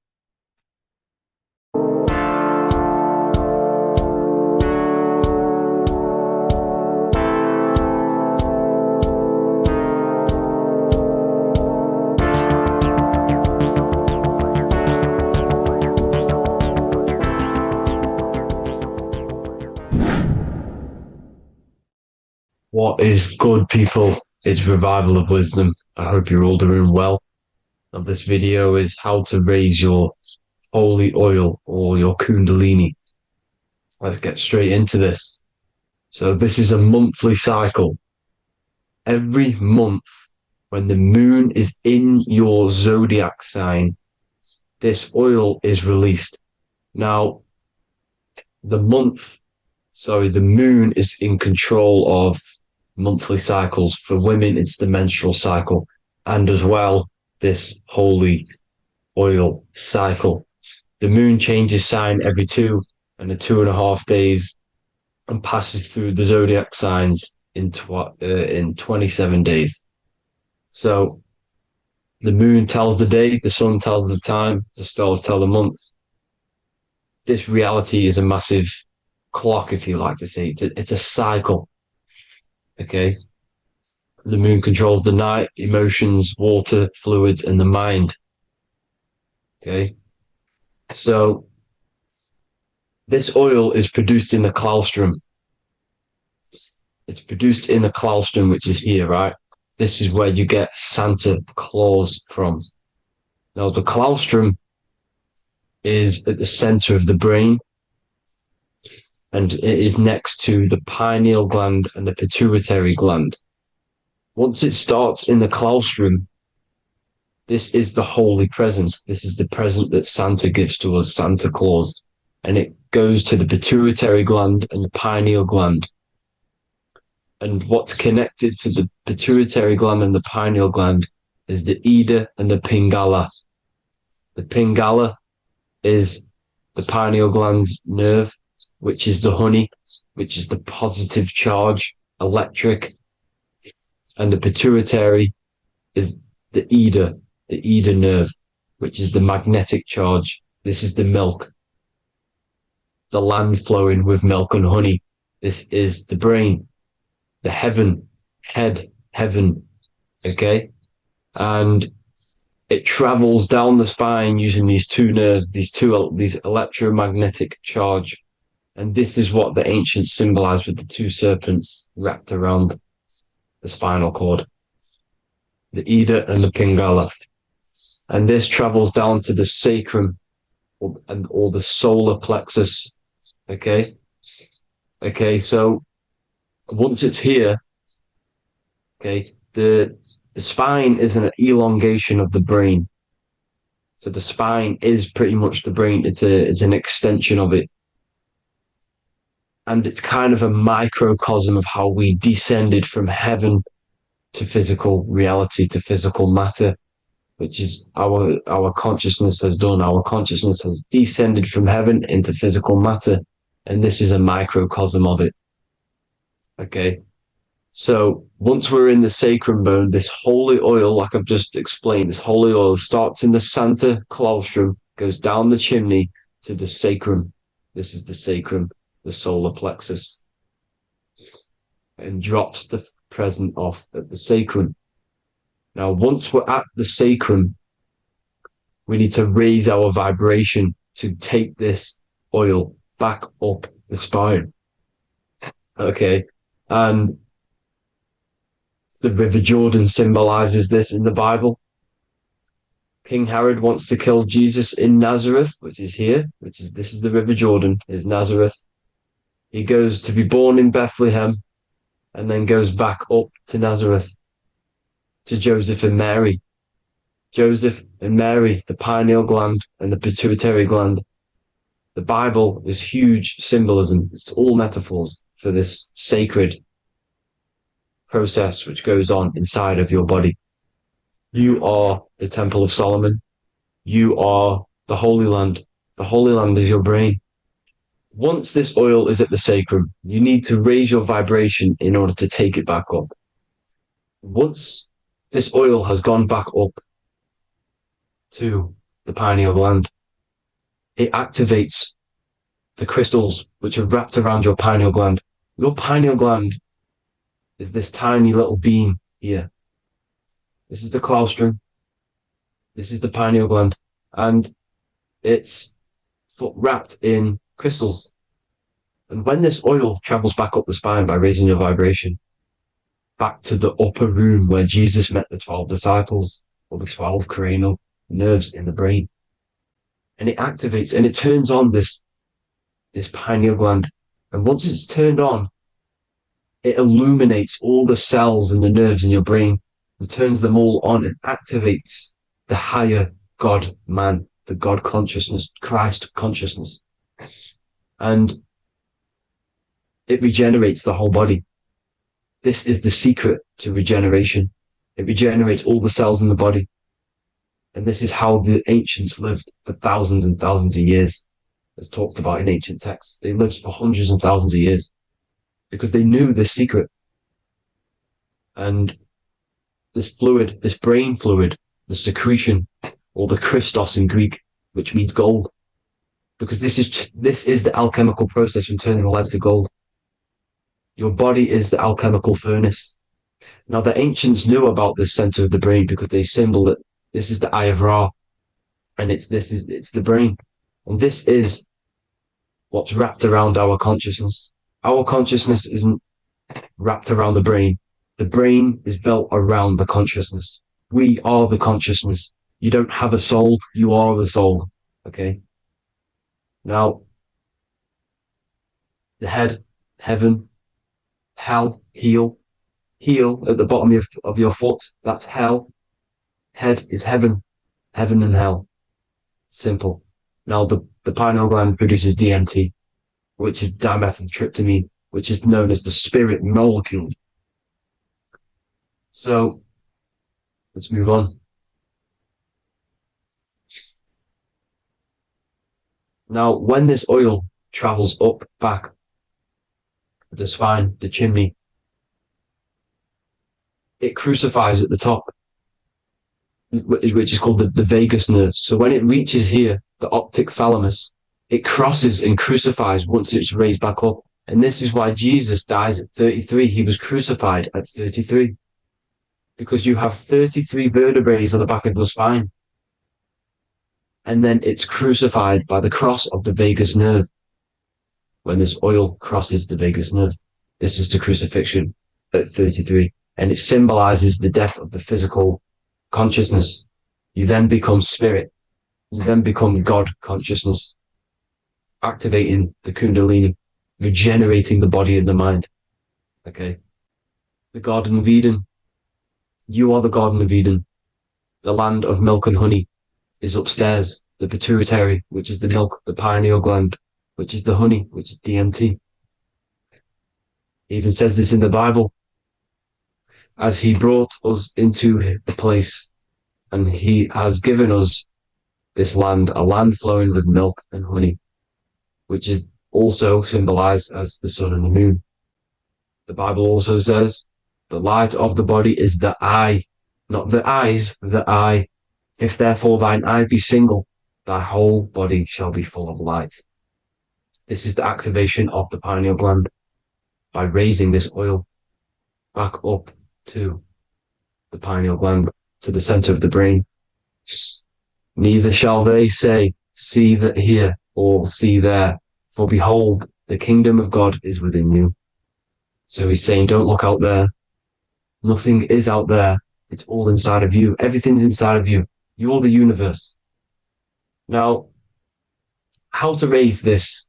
What is good, people? It's Revival of Wisdom. I hope you're all doing well. And this video is how to raise your holy oil or your Kundalini. Let's get straight into this. So this is a monthly cycle. Every month, when the moon is in your zodiac sign, this oil is released. Now, the moon is in control of monthly cycles. For women, it's the menstrual cycle, and as well, this holy oil cycle. The moon changes sign every 2.5 days and passes through the zodiac signs in 27 days. So the moon tells the day, the sun tells the time, the stars tell the month. This reality is a massive clock, if you like to say. It's a cycle. Okay. The moon controls the night, emotions, water, fluids, and the mind. Okay. So this oil is produced in the claustrum. It's produced in the claustrum, which is here, right? This is where you get Santa Claus from. Now, the claustrum is at the center of the brain, and it is next to the pineal gland and the pituitary gland. Once it starts in the claustrum, this is the holy presence. This is the present that Santa gives to us, Santa Claus. And it goes to the pituitary gland and the pineal gland. And what's connected to the pituitary gland and the pineal gland is the Ida and the Pingala. The Pingala is the pineal gland's nerve, which is the honey, which is the positive charge, electric. And the pituitary is the Ida nerve, which is the magnetic charge. This is the milk, the land flowing with milk and honey. This is the brain, the heaven, heaven, okay? And it travels down the spine using these two nerves, these electromagnetic charge. And this is what the ancients symbolized with the two serpents wrapped around the spinal cord, the Ida and the Pingala. And this travels down to the sacrum or the solar plexus. Okay. So once it's here, okay, the spine is an elongation of the brain. So the spine is pretty much the brain. It's an extension of it. And it's kind of a microcosm of how we descended from heaven to physical reality, to physical matter, which is our consciousness has done. Our consciousness has descended from heaven into physical matter. And this is a microcosm of it. Okay. So once we're in the sacrum bone, this holy oil, like I've just explained, this holy oil starts in the Santa claustrum, goes down the chimney to the sacrum. This is the sacrum, the solar plexus, and drops the present off at the sacrum. Now, once we're at the sacrum, we need to raise our vibration to take this oil back up the spine. Okay. And the River Jordan symbolizes this in the Bible. King Herod wants to kill Jesus in Nazareth, which is here, this is the River Jordan, is Nazareth. He goes to be born in Bethlehem and then goes back up to Nazareth to Joseph and Mary. Joseph and Mary, the pineal gland and the pituitary gland. The Bible is huge symbolism. It's all metaphors for this sacred process which goes on inside of your body. You are the Temple of Solomon. You are the Holy Land. The Holy Land is your brain. Once this oil is at the sacrum, you need to raise your vibration in order to take it back up. Once this oil has gone back up to the pineal gland, it activates the crystals which are wrapped around your pineal gland. Your pineal gland is this tiny little beam here. This is the claustrum. This is the pineal gland. And it's wrapped in crystals. And when this oil travels back up the spine by raising your vibration, back to the upper room where Jesus met the 12 disciples, or the 12 cranial nerves in the brain, and it activates and it turns on this pineal gland. And once it's turned on, it illuminates all the cells and the nerves in your brain and turns them all on and activates the higher God man, the God consciousness, Christ consciousness. And it regenerates the whole body. This is the secret to regeneration. It regenerates all the cells in the body. And this is how the ancients lived for thousands and thousands of years, as talked about in ancient texts. They lived for hundreds and thousands of years because they knew this secret. And this fluid, this brain fluid, the secretion, or the Christos in Greek, which means gold, because this is the alchemical process from turning lead to gold. Your body is the alchemical furnace. Now, the ancients knew about this center of the brain because they symboled it. This is the Eye of Ra, and it's the brain. And this is what's wrapped around our consciousness. Our consciousness isn't wrapped around the brain. The brain is built around the consciousness. We are the consciousness. You don't have a soul, you are the soul. Okay? Now, the head, heaven, hell, heel, Heel at the bottom of your foot, that's hell. Head is heaven. Heaven and hell. Simple. Now the pineal gland produces DMT, which is dimethyltryptamine, which is known as the spirit molecule. So let's move on. Now, when this oil travels up, back, the spine, the chimney, it crucifies at the top, which is called the vagus nerve. So when it reaches here, the optic thalamus, it crosses and crucifies once it's raised back up. And this is why Jesus dies at 33. He was crucified at 33. Because you have 33 vertebrae on the back of the spine. And then it's crucified by the cross of the vagus nerve. When this oil crosses the vagus nerve, this is the crucifixion at 33. And it symbolizes the death of the physical consciousness. You then become spirit. You then become God consciousness, activating the Kundalini, regenerating the body and the mind. Okay. The Garden of Eden. You are the Garden of Eden. The land of milk and honey is upstairs. The pituitary, which is the milk, the pineal gland, which is the honey, which is DMT. It even says this in the Bible. As he brought us into the place, and he has given us this land, a land flowing with milk and honey, which is also symbolized as the sun and the moon. The Bible also says, the light of the body is the eye, not the eyes, the eye. If therefore thine eye be single, thy whole body shall be full of light. This is the activation of the pineal gland by raising this oil back up to the pineal gland, to the center of the brain. Neither shall they say, see that here, or see there, for behold, the kingdom of God is within you. So he's saying, don't look out there. Nothing is out there. It's all inside of you. Everything's inside of you. You're the universe. Now, how to raise this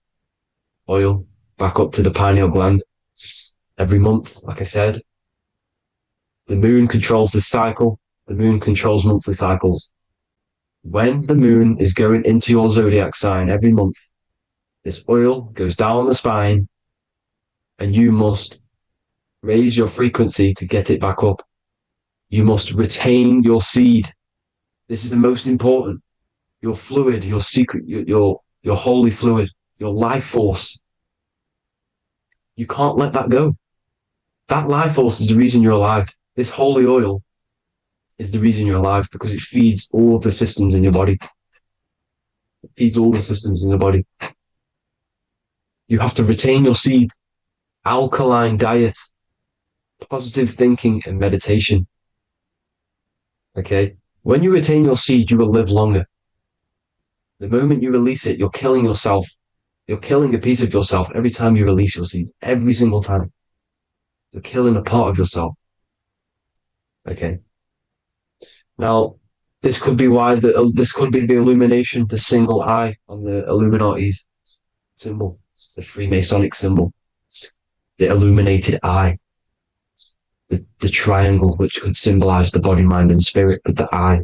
oil back up to the pineal gland? Every month, like I said. The moon controls the cycle. The moon controls monthly cycles. When the moon is going into your zodiac sign every month, this oil goes down the spine and you must raise your frequency to get it back up. You must retain your seed. This is the most important. Your fluid, your secret, your holy fluid, your life force. You can't let that go. That life force is the reason you're alive. This holy oil is the reason you're alive, because it feeds all of the systems in your body. It feeds all the systems in your body. You have to retain your seed, alkaline diet, positive thinking and meditation. Okay? When you retain your seed, you will live longer. The moment you release it, you're killing yourself. You're killing a piece of yourself every time you release your seed. Every single time. You're killing a part of yourself. Okay? Now, this could be why this could be the illumination, the single eye on the Illuminati's symbol, the Freemasonic symbol, the illuminated eye, the triangle, which could symbolize the body, mind, and spirit, but the eye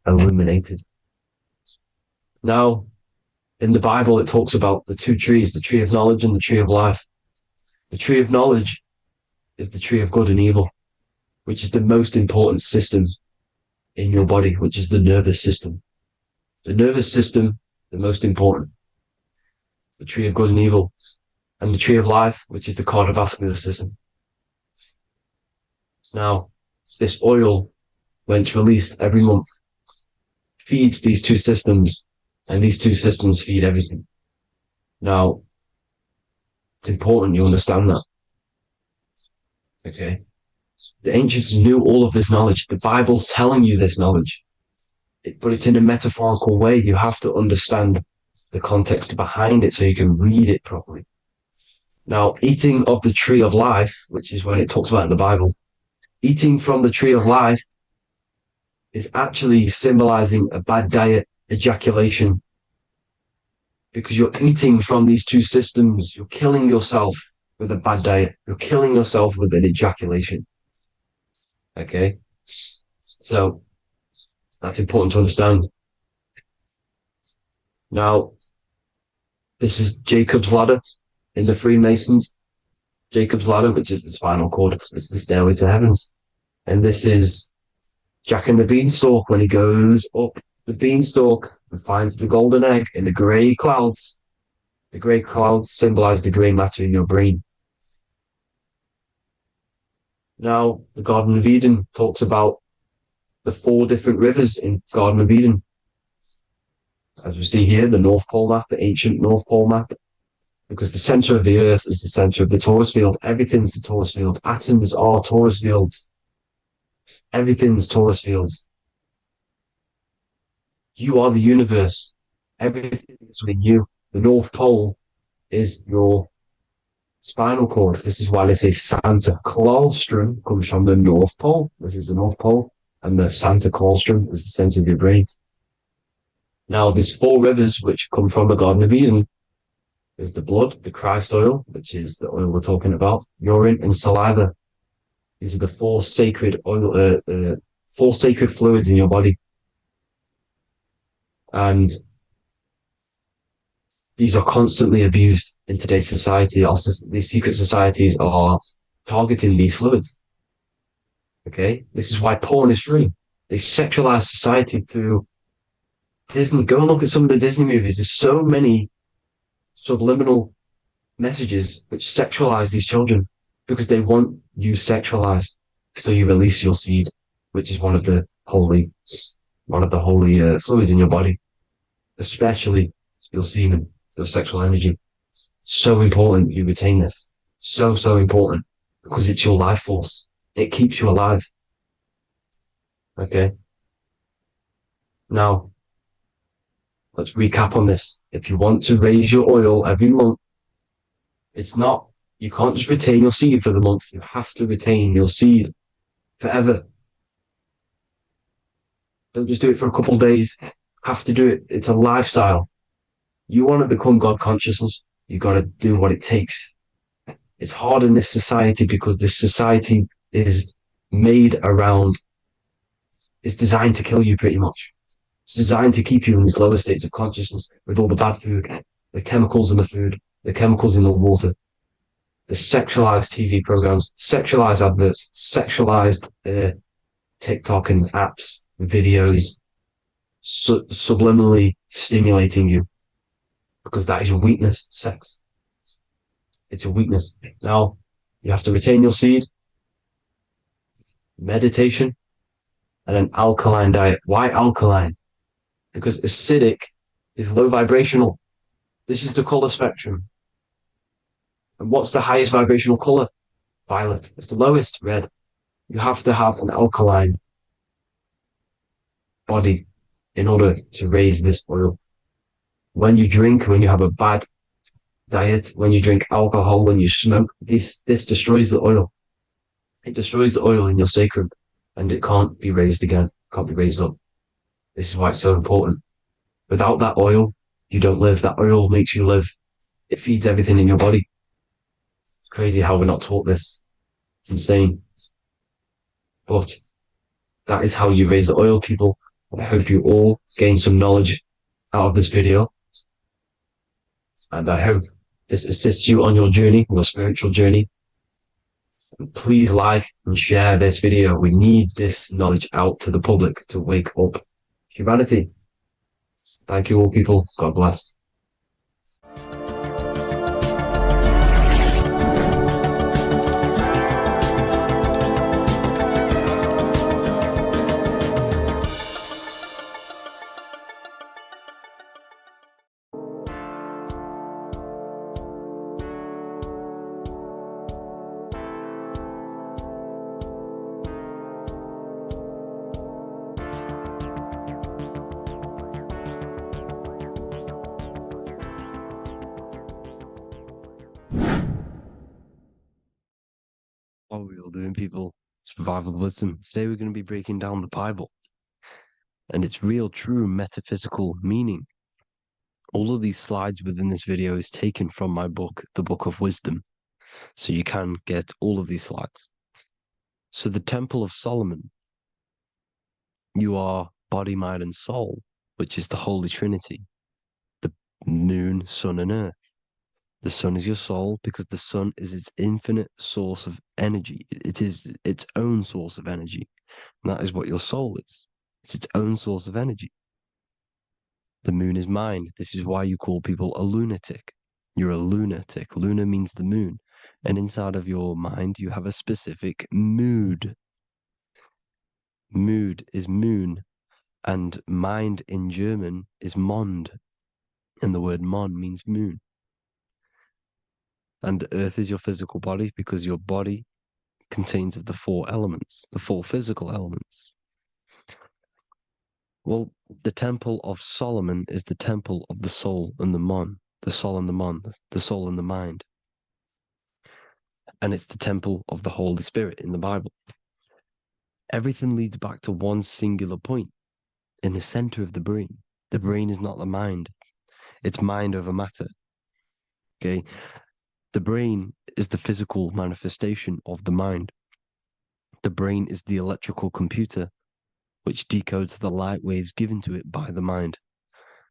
illuminated. Now, in the Bible, it talks about the two trees, the tree of knowledge and the tree of life. The tree of knowledge is the tree of good and evil, which is the most important system in your body, which is the nervous system. The nervous system, the most important. The tree of good and evil. And the tree of life, which is the cardiovascular system. Now, this oil, when it's released every month, feeds these two systems, and these two systems feed everything. Now, it's important you understand that. Okay? The ancients knew all of this knowledge. The Bible's telling you this knowledge. But it's in a metaphorical way. You have to understand the context behind it so you can read it properly. Now, eating of the tree of life, which is when it talks about in the Bible, eating from the tree of life is actually symbolizing a bad diet, ejaculation. Because you're eating from these two systems. You're killing yourself with a bad diet. You're killing yourself with an ejaculation. Okay, so that's important to understand. Now, this is Jacob's ladder in the Freemasons. Jacob's ladder, which is the spinal cord, it's the stairway to heaven. And this is Jack and the Beanstalk when he goes up the beanstalk and finds the golden egg in the grey clouds. The grey clouds symbolize the grey matter in your brain. Now, the Garden of Eden talks about the 4 different rivers in Garden of Eden. As we see here, the North Pole map, the ancient North Pole map, because the center of the earth is the center of the torus field. Everything's the torus field. Atoms are torus fields. Everything's torus fields. You are the universe. Everything is within you. The North Pole is your spinal cord. This is why they say Santa Claustrum comes from the North Pole. This is the North Pole. And the Santa Claustrum is the center of your brain. Now, there's 4 rivers which come from the Garden of Eden. There's the blood, the Christ oil, which is the oil we're talking about, urine, and saliva. These are the 4 sacred oil, 4 sacred fluids in your body. And these are constantly abused in today's society. These secret societies are targeting these fluids. Okay? This is why porn is free. They sexualize society through Disney. Go and look at some of the Disney movies. There's so many subliminal messages which sexualize these children because they want you sexualized. So you release your seed, which is one of the holy fluids in your body, especially your semen, your sexual energy. So important you retain this. So important because it's your life force. It keeps you alive. Okay. Now, let's recap on this. If you want to raise your oil every month, you can't just retain your seed for the month. You have to retain your seed forever. Don't just do it for a couple of days. Have to do it. It's a lifestyle. You want to become God consciousness, you got to do what it takes. It's hard in this society because this society is it's designed to kill you pretty much. It's designed to keep you in these lower states of consciousness with all the bad food, the chemicals in the food, the chemicals in the water, the sexualized TV programs, sexualized adverts, sexualized TikTok and apps, videos, subliminally stimulating you. Because that is your weakness, sex. It's a weakness. Now, you have to retain your seed, meditation, and an alkaline diet. Why alkaline? Because acidic is low vibrational. This is the color spectrum. And what's the highest vibrational color? Violet. It's the lowest, red. You have to have an alkaline body in order to raise this oil. When you drink, when you have a bad diet, when you drink alcohol, when you smoke, this destroys the oil. It destroys the oil in your sacrum and it can't be raised again, can't be raised up. This is why it's so important. Without that oil, you don't live. That oil makes you live. It feeds everything in your body. It's crazy how we're not taught this. It's insane. But that is how you raise the oil, people. I hope you all gain some knowledge out of this video. And I hope this assists you on your journey, your spiritual journey. And please like and share this video. We need this knowledge out to the public to wake up humanity. Thank you all, people. God bless. What are we all doing, people? Survival wisdom. Today we're going to be breaking down the Bible and its real, true metaphysical meaning. All of these slides within this video is taken from my book, The Book of Wisdom. So you can get all of these slides. So the Temple of Solomon, you are body, mind, and soul, which is the Holy Trinity, the moon, sun, and earth. The sun is your soul because the sun is its infinite source of energy. It is its own source of energy. And that is what your soul is. It's its own source of energy. The moon is mind. This is why you call people a lunatic. You're a lunatic. Luna means the moon. And inside of your mind, you have a specific mood. Mood is moon. And mind in German is Mond. And the word Mon means moon. And earth is your physical body because your body contains of the four elements, the four physical elements. Well, the Temple of Solomon is the temple of the soul and the Mon, the soul and the Mon, the soul and the mind. And it's the temple of the Holy Spirit in the Bible. Everything leads back to one singular point in the center of the brain. The brain is not the mind. It's mind over matter. Okay? The brain is the physical manifestation of the mind. The brain is the electrical computer which decodes the light waves given to it by the mind.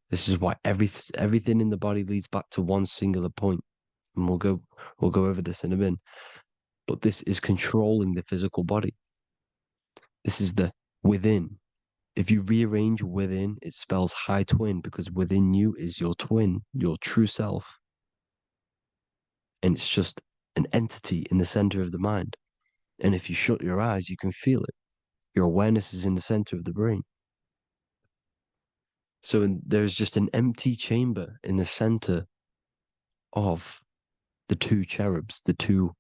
This is why everything in the body leads back to one singular point. And we'll go over this in a minute. But this is controlling the physical body. This is the within. If you rearrange within, it spells high twin because within you is your twin, your true self. And it's just an entity in the center of the mind. And if you shut your eyes, you can feel it. Your awareness is in the center of the brain. So there's just an empty chamber in the center of the two cherubs, the two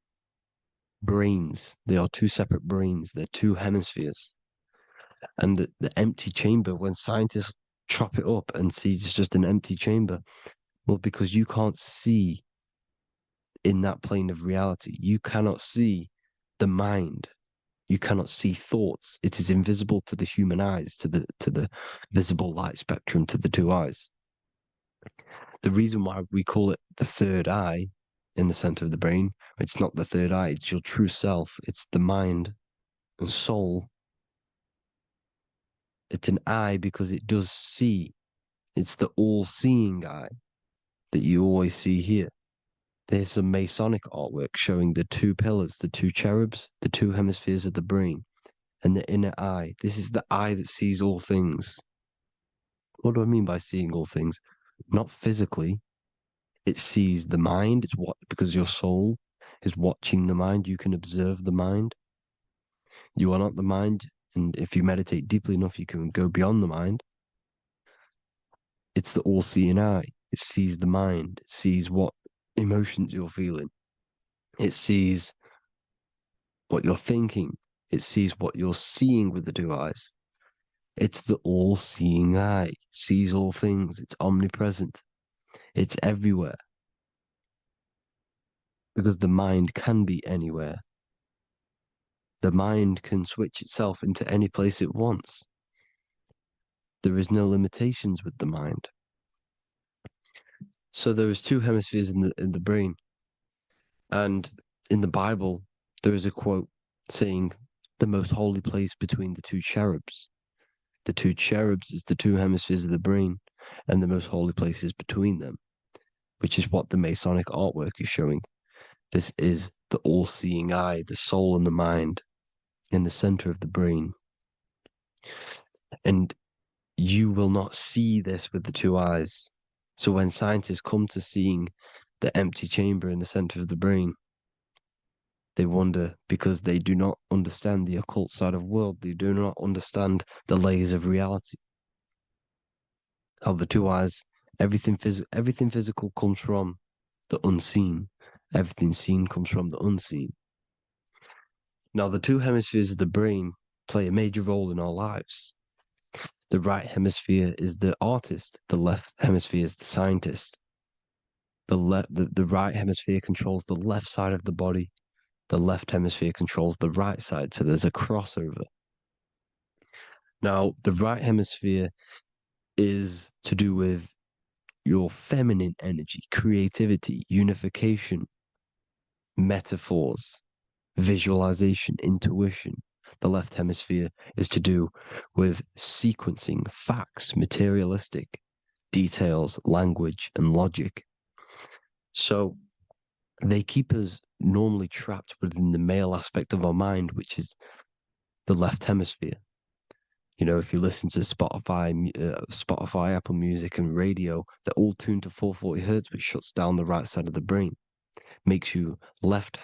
brains. They are two separate brains. They're two hemispheres. And the empty chamber, when scientists chop it up and see it's just an empty chamber, well, because you can't see in that plane of reality, you cannot see the mind. You cannot see thoughts. It is invisible to the human eyes, to the visible light spectrum, to the two eyes. The reason why we call it the third eye in the center of the brain, it's not the third eye, it's your true self. It's the mind and soul. It's an eye because it does see. It's the all-seeing eye that you always see here. There's some Masonic artwork showing the two pillars, the two cherubs, the two hemispheres of the brain, and the inner eye. This is the eye that sees all things. What do I mean by seeing all things? Not physically. It sees the mind. It's what, because your soul is watching the mind. You can observe the mind. You are not the mind. And if you meditate deeply enough, you can go beyond the mind. It's the all-seeing eye. It sees the mind. It sees what emotions you're feeling. It sees what you're thinking. It sees what you're seeing with the two eyes. It's the all-seeing eye. It sees all things. It's omnipresent. It's everywhere. Because the mind can be anywhere. The mind can switch itself into any place it wants. There is no limitations with the mind. So there is two hemispheres in the brain. And in the Bible, there is a quote saying the most holy place between the two cherubs. The two cherubs is the two hemispheres of the brain, and the most holy place is between them, which is what the Masonic artwork is showing. This is the all-seeing eye, the soul and the mind in the center of the brain. And you will not see this with the two eyes. So when scientists come to seeing the empty chamber in the center of the brain, they wonder because they do not understand the occult side of the world. They do not understand the layers of reality. How the two eyes, everything physical comes from the unseen. Everything seen comes from the unseen. Now, the two hemispheres of the brain play a major role in our lives. The right hemisphere is the artist. The left hemisphere is the scientist. The right hemisphere controls the left side of the body. The left hemisphere controls the right side. So there's a crossover. Now, the right hemisphere is to do with your feminine energy, creativity, unification, metaphors, visualization, intuition. The left hemisphere is to do with sequencing, facts, materialistic details, language, and logic. So they keep us normally trapped within the male aspect of our mind, which is the left hemisphere. You know, if you listen to Spotify, Apple Music, and radio, they're all tuned to 440 hertz, which shuts down the right side of the brain, makes you left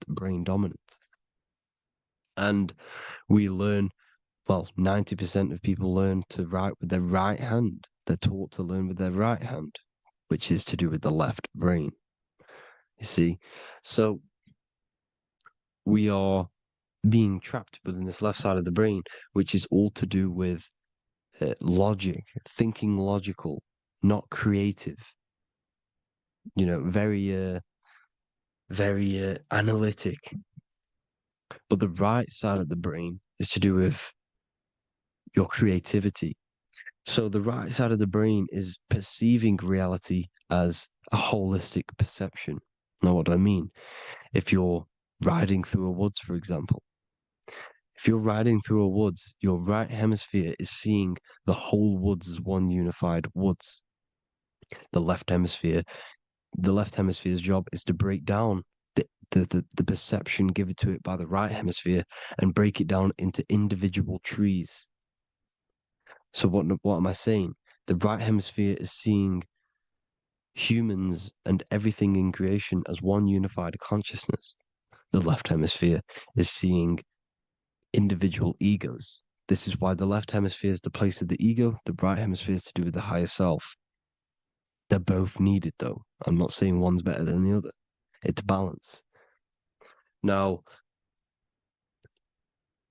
brain dominant. And we learn, well, 90% of people learn to write with their right hand. They're taught to learn with their right hand, which is to do with the left brain. You see, so we are being trapped within this left side of the brain, which is all to do with logic, thinking logical, not creative. You know, very analytic. But the right side of the brain is to do with your creativity. So the right side of the brain is perceiving reality as a holistic perception. Now, what do I mean? If you're riding through a woods, for example, if you're riding through a woods, your right hemisphere is seeing the whole woods as one unified woods. The left hemisphere's job is to break down the perception given to it by the right hemisphere and break it down into individual trees. So what am I saying? The right hemisphere is seeing humans and everything in creation as one unified consciousness. The left hemisphere is seeing individual egos. This is why the left hemisphere is the place of the ego, the right hemisphere is to do with the higher self. They're both needed, though. I'm not saying one's better than the other. It's balance. Now,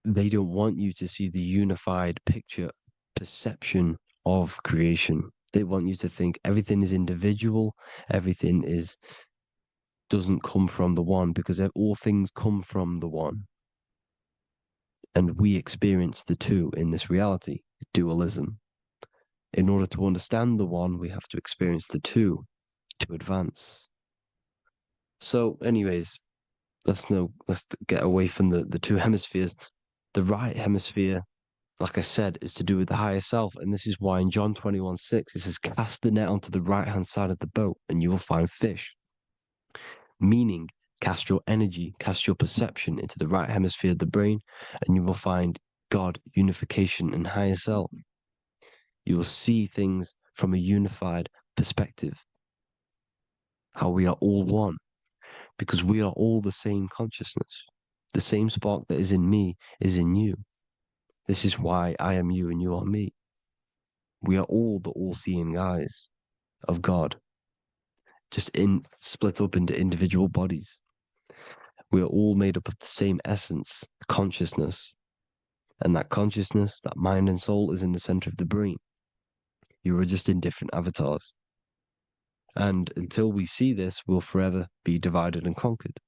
they don't want you to see the unified picture, perception of creation. They want you to think everything is individual, everything doesn't come from the one, because all things come from the one. And we experience the two in this reality, dualism. In order to understand the one, we have to experience the two to advance. So, anyways, let's get away from the two hemispheres. The right hemisphere, like I said, is to do with the higher self. And this is why in John 21:6, it says, cast the net onto the right-hand side of the boat and you will find fish. Meaning, cast your energy, cast your perception into the right hemisphere of the brain, and you will find God, unification, and higher self. You will see things from a unified perspective. How we are all one, because we are all the same consciousness. The same spark that is in me is in you. This is why I am you and you are me. We are all the all-seeing eyes of God, just split up into individual bodies. We are all made up of the same essence, consciousness. And that consciousness, that mind and soul, is in the center of the brain. You are just in different avatars. And until we see this, we'll forever be divided and conquered.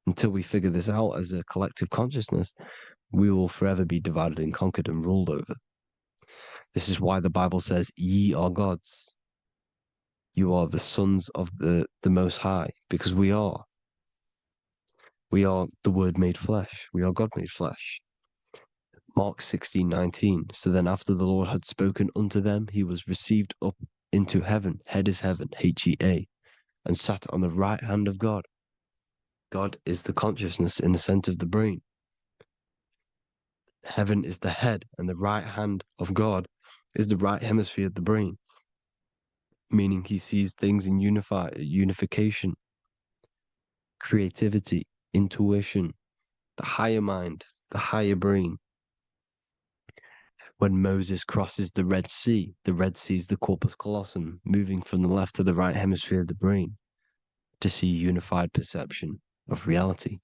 Until we figure this out as a collective consciousness, we will forever be divided and conquered and ruled over. This is why the Bible says, ye are gods. You are the sons of the Most High, because we are. We are the Word made flesh. We are God made flesh. Mark 16:19. So then after the Lord had spoken unto them, he was received up into heaven. Head is heaven, H-E-A, and sat on the right hand of God. God is the consciousness in the center of the brain. Heaven is the head, and the right hand of God is the right hemisphere of the brain, meaning he sees things in unification, creativity, intuition, the higher mind, the higher brain. When Moses crosses the Red Sea is the corpus callosum, moving from the left to the right hemisphere of the brain to see unified perception of reality.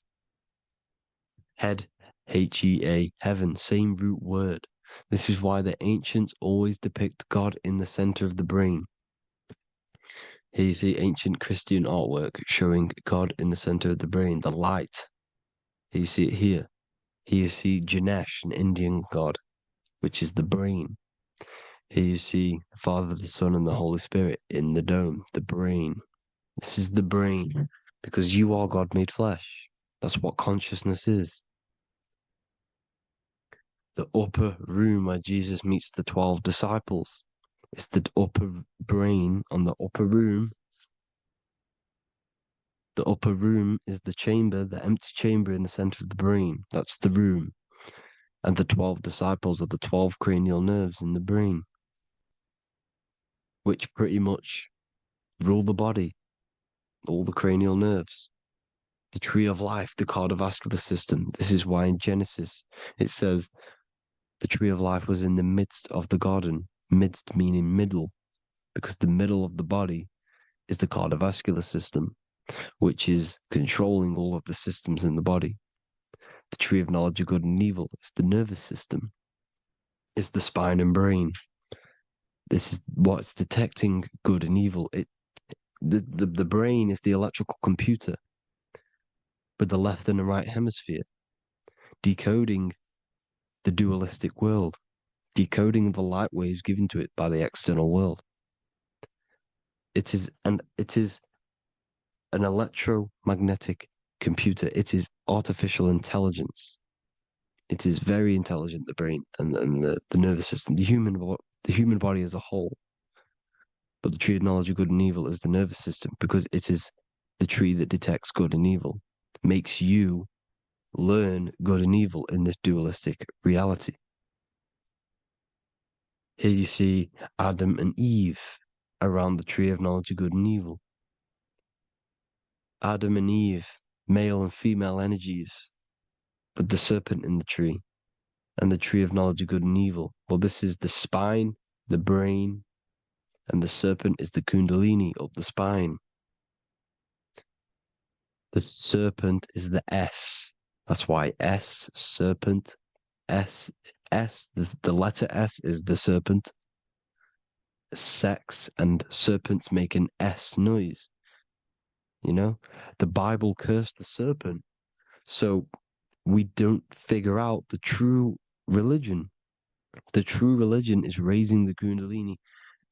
Head, H-E-A, heaven, same root word. This is why the ancients always depict God in the center of the brain. Here you see ancient Christian artwork showing God in the center of the brain, the light. Here you see it here. Here you see Ganesh, an Indian god, which is the brain. Here you see the Father, the Son, and the Holy Spirit in the dome, the brain. This is the brain, because you are God made flesh. That's what consciousness is. The upper room where Jesus meets the 12 disciples. It's the upper brain on the upper room. The upper room is the chamber, the empty chamber in the center of the brain. That's the room. And the 12 disciples are the 12 cranial nerves in the brain, which pretty much rule the body, all the cranial nerves. The tree of life, the cardiovascular system. This is why in Genesis it says the tree of life was in the midst of the garden. Midst meaning middle, because the middle of the body is the cardiovascular system, which is controlling all of the systems in the body. The tree of knowledge of good and evil is the nervous system. It's the spine and brain. This is what's detecting good and evil. The brain is the electrical computer with the left and the right hemisphere, decoding the dualistic world, decoding the light waves given to it by the external world. It is an electromagnetic computer. It is artificial intelligence. It is very intelligent, the brain and the nervous system, the human body as a whole. But the tree of knowledge of good and evil is the nervous system, because it is the tree that detects good and evil, makes you learn good and evil in this dualistic reality. Here you see Adam and Eve around the tree of knowledge of good and evil. Adam and Eve, male and female energies, with the serpent in the tree, and the tree of knowledge of good and evil. Well, this is the spine, the brain, and the serpent is the Kundalini up the spine. The serpent is the S. That's why S, serpent, S, the letter S is the serpent. Sex and serpents make an S noise. You know, the Bible cursed the serpent. So we don't figure out the true religion. The true religion is raising the Kundalini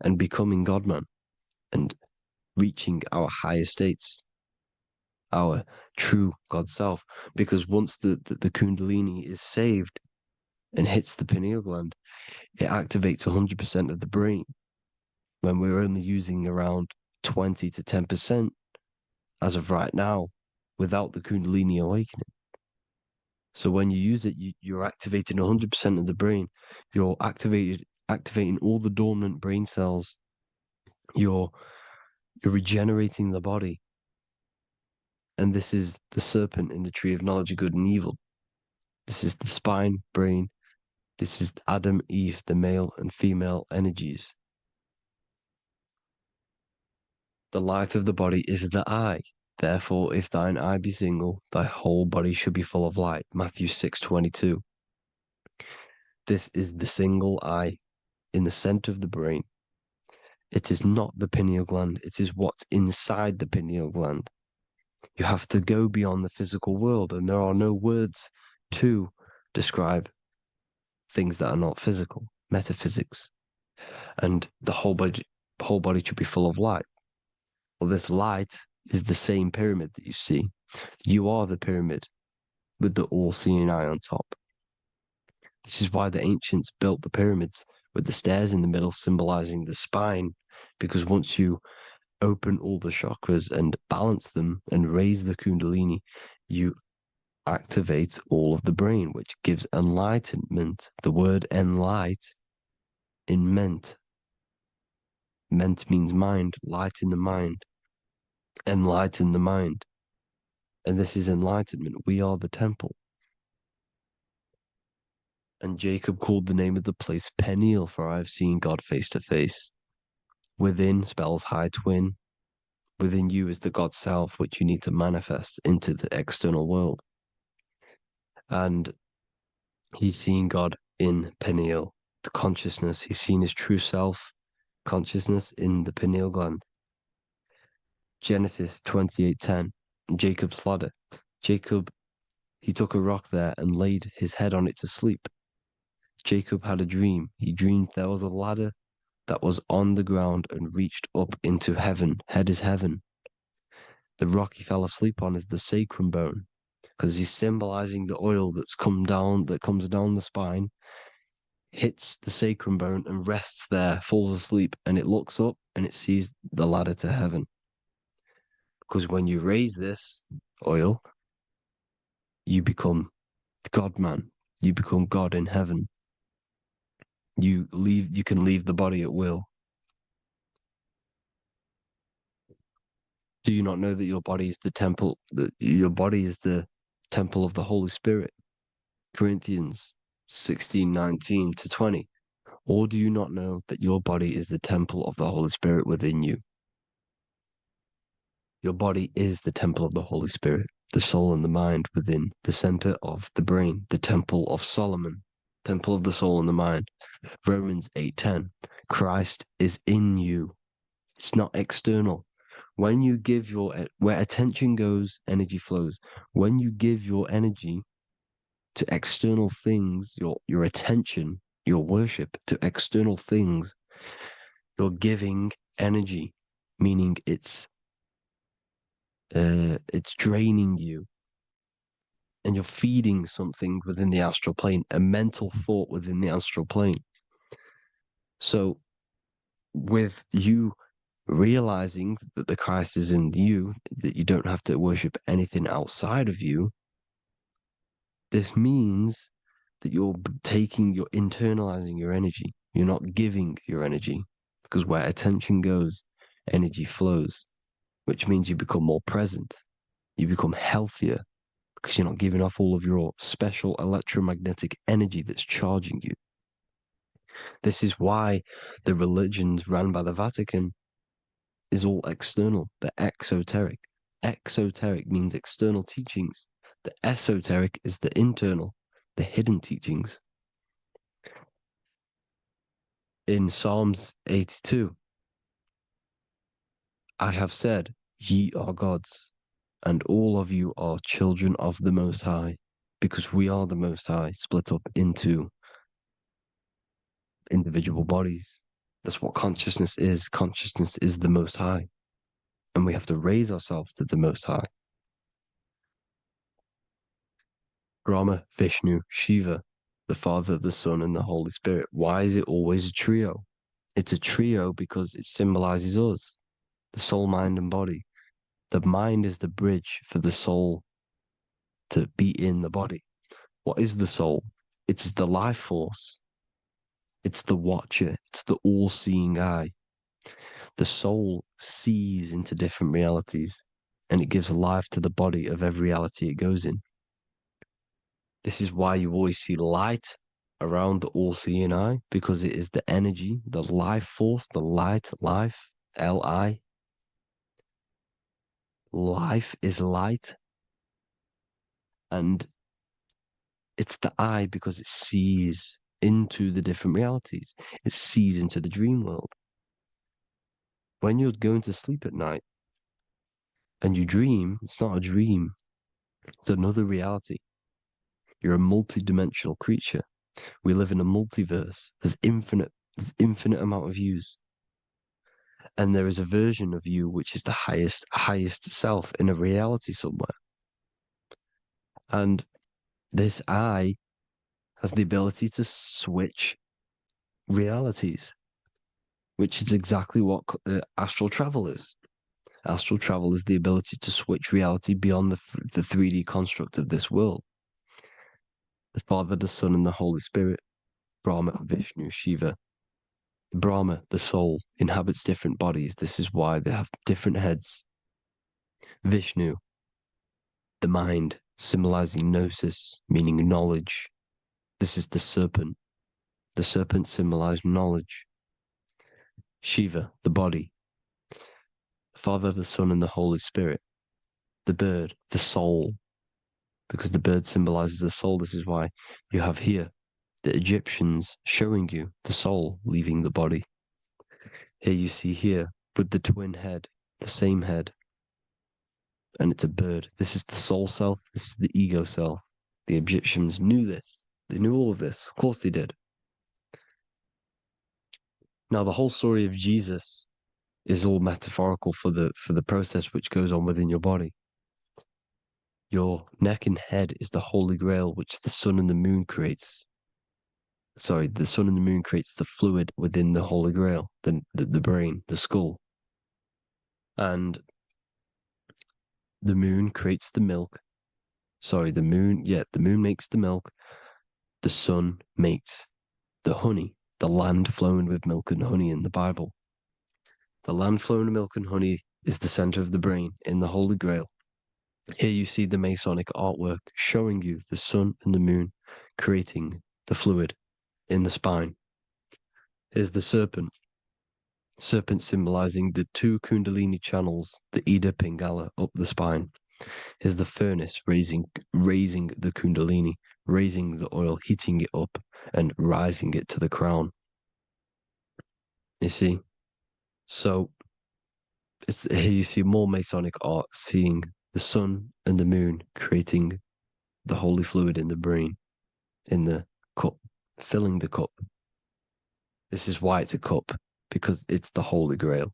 and becoming God-man and reaching our higher states, our true God self. Because once the Kundalini is saved and hits the pineal gland, it activates 100% of the brain when we're only using around 20 to 10% as of right now without the Kundalini awakening. So when you use it, you're activating 100% of the brain. You're activating all the dormant brain cells. You're regenerating the body. And this is the serpent in the tree of knowledge of good and evil. This is the spine, brain. This is Adam, Eve, the male and female energies. The light of the body is the eye. Therefore, if thine eye be single, thy whole body should be full of light. Matthew 6:22. This is the single eye in the center of the brain. It is not the pineal gland. It is what's inside the pineal gland. You have to go beyond the physical world, and there are no words to describe things that are not physical, metaphysics. And the whole body should be full of light. Well, this light is the same pyramid that you see. You are the pyramid with the all-seeing eye on top. This is why the ancients built the pyramids with the stairs in the middle symbolizing the spine, because once you open all the chakras and balance them and raise the Kundalini, you activate all of the brain, which gives enlightenment. The word enlight in ment. Ment means mind, light in the mind. Enlighten the mind. And this is enlightenment. We are the temple. And Jacob called the name of the place Peniel, for I have seen God face to face. Within spells high twin. Within you is the God self, which you need to manifest into the external world. And he's seen God in Peniel, the consciousness. He's seen his true self, consciousness in the pineal gland. Genesis 28:10, Jacob's ladder. Jacob, he took a rock there and laid his head on it to sleep. Jacob had a dream. He dreamed there was a ladder that was on the ground and reached up into heaven. Head is heaven. The rock he fell asleep on is the sacrum bone. because he's symbolizing the oil that comes down the spine, hits the sacrum bone and rests there, falls asleep, and it looks up and it sees the ladder to heaven. Because when you raise this oil, you become God man. You become God in heaven. You can leave the body at will. Do you not know that your body is the temple, that your body is the temple of the Holy Spirit? Corinthians 16:19-20. Or do you not know that your body is the temple of the Holy Spirit within you? Your body is the temple of the Holy Spirit, the soul and the mind within the center of the brain, the temple of Solomon, temple of the soul and the mind. Romans 8:10. Christ is in you. It's not external. When you give where attention goes, energy flows. When you give your energy to external things, your attention, your worship to external things, you're giving energy, meaning it's draining you, and you're feeding something within the astral plane, a mental thought within the astral plane. So with you realizing that the Christ is in you, that you don't have to worship anything outside of you, this means that you're internalizing your energy. You're not giving your energy, because where attention goes, energy flows, which means you become more present. You become healthier because you're not giving off all of your special electromagnetic energy that's charging you. This is why the religions run by the Vatican is all external. They're exoteric. Exoteric means external teachings. The esoteric is the internal, the hidden teachings. In Psalms 82, I have said, ye are gods, and all of you are children of the Most High, because we are the Most High, split up into individual bodies. That's what consciousness is. Consciousness is the Most High, and we have to raise ourselves to the Most High. Brahma, Vishnu, Shiva, the Father, the Son, and the Holy Spirit. Why is it always a trio? It's a trio because it symbolizes us, the soul, mind, and body. The mind is the bridge for the soul to be in the body. What is the soul? It's the life force. It's the watcher. It's the all-seeing eye. The soul sees into different realities, and it gives life to the body of every reality it goes in. This is why you always see light around the all-seeing eye, because it is the energy, the life force, the light, life, L-I. Life is light. And it's the eye because it sees into the different realities. It sees into the dream world. When you're going to sleep at night and you dream, it's not a dream. It's another reality. You're a multi-dimensional creature. We live in a multiverse. There's infinite amount of yous. And there is a version of you which is the highest self in a reality somewhere. And this eye has the ability to switch realities, which is exactly what astral travel is. Astral travel is the ability to switch reality beyond the 3D construct of this world. The Father, the Son, and the Holy Spirit, Brahma, Vishnu, Shiva. Brahma, the soul, inhabits different bodies. This is why they have different heads. Vishnu, the mind, symbolizing gnosis, meaning knowledge. This is the serpent. The serpent symbolized knowledge. Shiva, the body. Father, the Son, and the Holy Spirit. The bird, the soul, because the bird symbolizes the soul. This is why you have here the Egyptians showing you the soul leaving the body. Here you see here with the twin head, the same head, and it's a bird. This is the soul self. This is the ego self. The Egyptians knew this. They knew all of this. Of course they did. Now the whole story of Jesus is all metaphorical for the process which goes on within your body. Your neck and head is the Holy Grail, which the sun and the moon creates. Sorry, the sun and the moon creates the fluid within the Holy Grail, the brain, the skull. And the moon creates the milk. Sorry, the moon makes the milk. The sun makes the honey, the land flowing with milk and honey in the Bible. The land flowing with milk and honey is the center of the brain in the Holy Grail. Here you see the Masonic artwork showing you the sun and the moon creating the fluid in the spine. Here's the serpent. Serpent symbolizing the two Kundalini channels, the Ida Pingala up the spine. Here's the furnace raising the Kundalini, raising the oil, heating it up and rising it to the crown. You see? So here you see more Masonic art, seeing the sun and the moon creating the holy fluid in the brain, in the cup, filling the cup. This is why it's a cup, because it's the Holy Grail.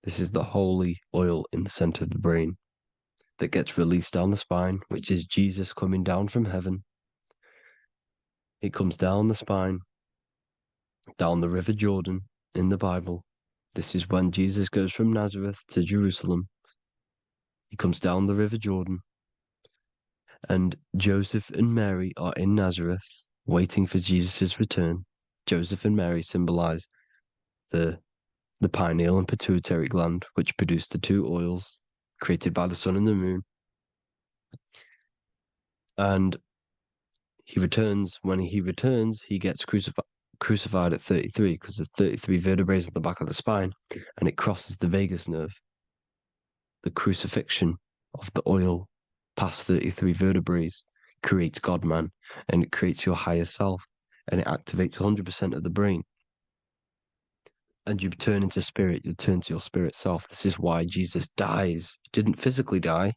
This is the holy oil in the center of the brain that gets released down the spine, which is Jesus coming down from heaven. It comes down the spine, down the River Jordan in the Bible. This is when Jesus goes from Nazareth to Jerusalem. He comes down the River Jordan, and Joseph and Mary are in Nazareth waiting for Jesus' return. Joseph and Mary symbolize the pineal and pituitary gland, which produce the two oils created by the sun and the moon. And he returns. When he returns, he gets crucified at 33, because there's 33 vertebrae at the back of the spine, and it crosses the vagus nerve. The crucifixion of the oil past 33 vertebrae creates God-man, and it creates your higher self, and it activates 100% of the brain. And you turn into spirit, you turn to your spirit self. This is why Jesus dies. He didn't physically die,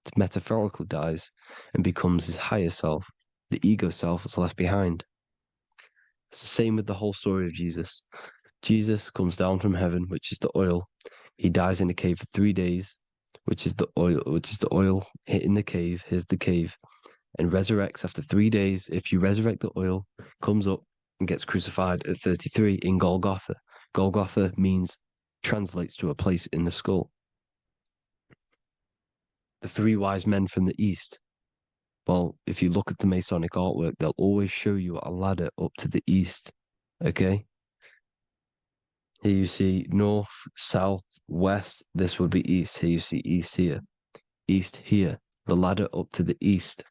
it metaphorically dies and becomes his higher self. The ego self was left behind. It's the same with the whole story of Jesus. Jesus comes down from heaven, which is the oil. He dies in a cave for 3 days, which is the oil hitting the cave. Here's the cave. And resurrects after 3 days. If you resurrect the oil, comes up and gets crucified at 33 in Golgotha. Golgotha translates to a place in the skull. The three wise men from the east. Well, if you look at the Masonic artwork, they'll always show you a ladder up to the east. Okay? Here you see north, south, west. This would be east. Here you see east here. East here. The ladder up to the east.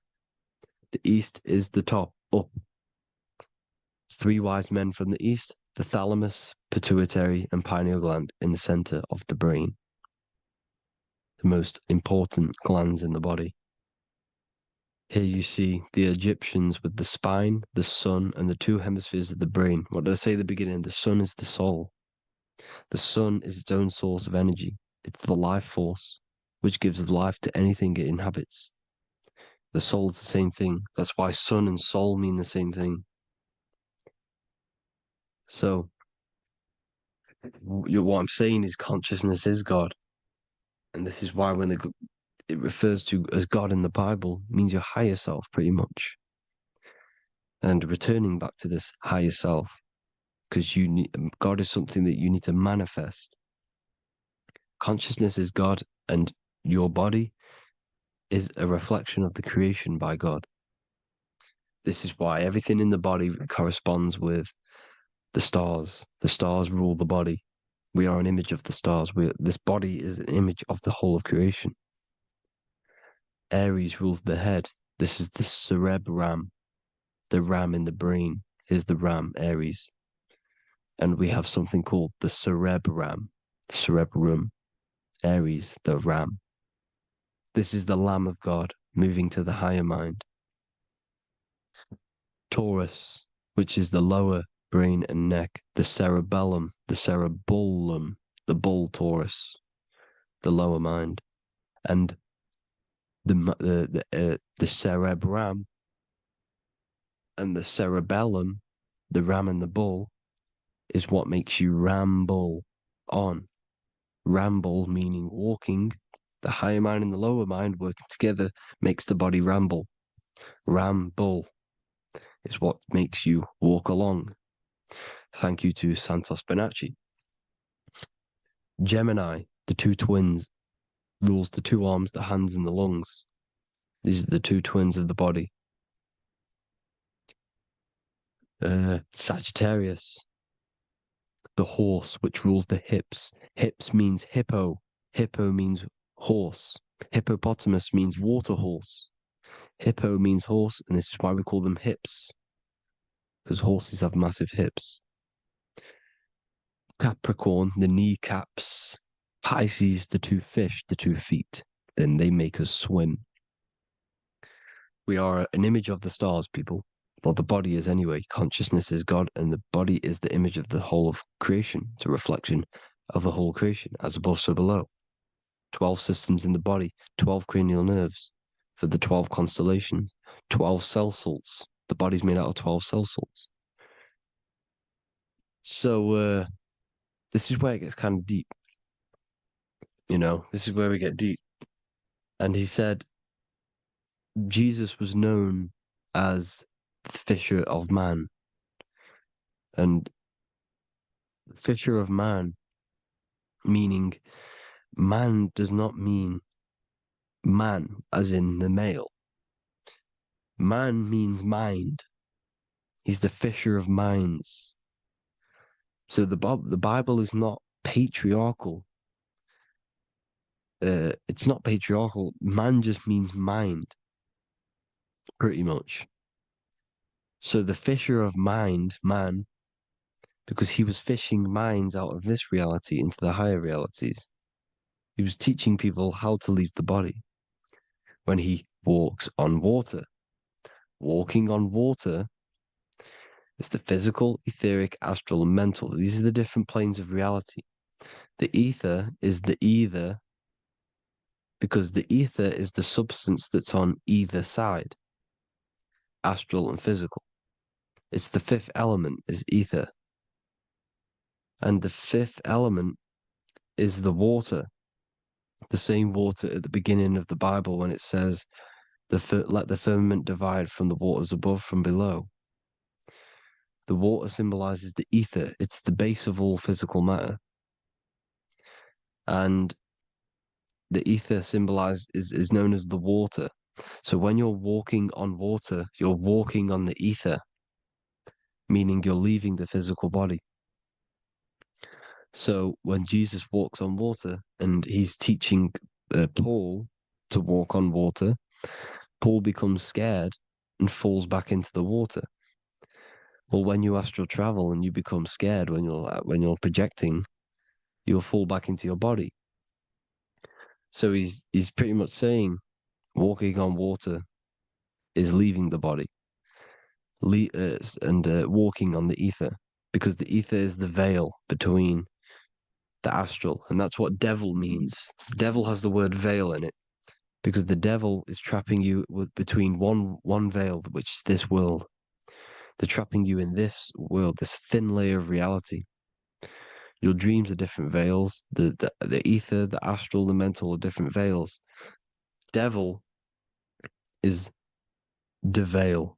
The east is the top, up. Three wise men from the east. The thalamus, pituitary, and pineal gland in the center of the brain. The most important glands in the body. Here you see the Egyptians with the spine, the sun, and the two hemispheres of the brain. What did I say at the beginning? The sun is the soul. The sun is its own source of energy. It's the life force, which gives life to anything it inhabits. The soul is the same thing. That's why sun and soul mean the same thing. So, what I'm saying is consciousness is God. And this is why when it refers to as God in the Bible, means your higher self, pretty much. And returning back to this higher self, because God is something that you need to manifest. Consciousness is God, and your body is a reflection of the creation by God. This is why everything in the body corresponds with the stars. The stars rule the body. We are an image of the stars. This body is an image of the whole of creation. Aries rules the head. This is the cerebrum, the ram in the brain. Here's the ram, Aries. And we have something called the cerebrum, Aries, the ram. This is the Lamb of God moving to the higher mind. Taurus, which is the lower brain and neck, the cerebellum, the bull Taurus, the lower mind, and the cerebrum and the cerebellum, the ram and the bull, is what makes you ramble on. Ramble meaning walking, The higher mind and the lower mind working together makes the body ramble. Ramble is what makes you walk along. Thank you to Santos Bonacci. Gemini, the two twins, rules the two arms, the hands, and the lungs. These are the two twins of the body. Sagittarius, the horse, which rules the hips. Hips means hippo. Hippo means horse. Hippopotamus means water horse. Hippo means horse, and this is why we call them hips, because horses have massive hips. Capricorn, the kneecaps. Pisces, the two fish, the 2 feet. Then they make us swim. We are an image of the stars, people. Well, the body is anyway. Consciousness is God, and the body is the image of the whole of creation. It's a reflection of the whole creation, as above, so below. 12 systems in the body, 12 cranial nerves for the 12 constellations, 12 cell salts. The body's made out of 12 cell salts. So, this is where it gets kind of deep. You know, this is where we get deep. And he said Jesus was known as the fisher of man. And fisher of man, meaning man does not mean man as in the male. Man means mind. He's the fisher of minds. So the Bible is not patriarchal. It's not patriarchal. Man just means mind, pretty much. So the fisher of mind, man, because he was fishing minds out of this reality into the higher realities. He was teaching people how to leave the body when he walks on water. Walking on water is the physical, etheric, astral, and mental. These are the different planes of reality. The ether is the either, because the ether is the substance that's on either side, astral and physical. It's the 5th element, is ether. And the 5th element is the water. The same water at the beginning of the Bible when it says, let the firmament divide from the waters above from below. The water symbolizes the ether. It's the base of all physical matter. And the ether symbolized is known as the water. So when you're walking on water, you're walking on the ether, meaning you're leaving the physical body. So when Jesus walks on water and he's teaching Paul to walk on water, Paul becomes scared and falls back into the water. Well, when you astral travel and you become scared when you're projecting, you'll fall back into your body. So he's pretty much saying walking on water is leaving the body, and walking on the ether, because the ether is the veil between the astral, and that's what devil means. Devil has the word veil in it, because the devil is trapping you between one veil, which is this world. They're trapping you in this world, this thin layer of reality. Your dreams are different veils. The ether, the astral, the mental are different veils. Devil is deveil.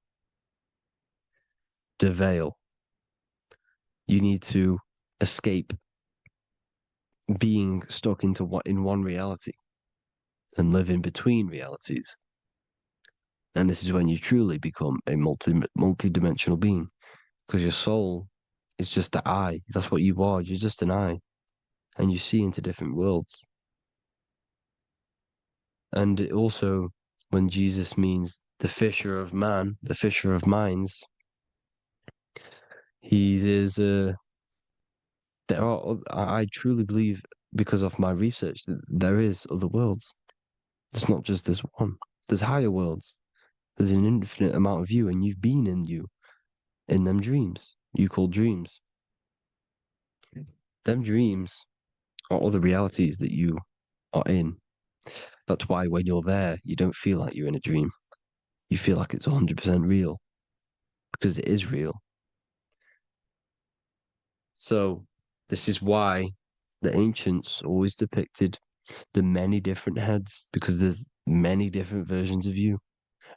Deveil. You need to escape being stuck in one reality and live in between realities. And this is when you truly become a multi-dimensional being, because your soul is just the eye. That's what you are. You're just an eye, and you see into different worlds. And it also, when Jesus means the fisher of man, the fisher of minds, he is. I truly believe, because of my research, that there is other worlds. It's not just this one. There's higher worlds. There's an infinite amount of you, and you've been in them dreams you call dreams. Them dreams are other realities that you are in. That's why when you're there, you don't feel like you're in a dream. You feel like it's 100% real, because it is real. So this is why the ancients always depicted the many different heads, because there's many different versions of you.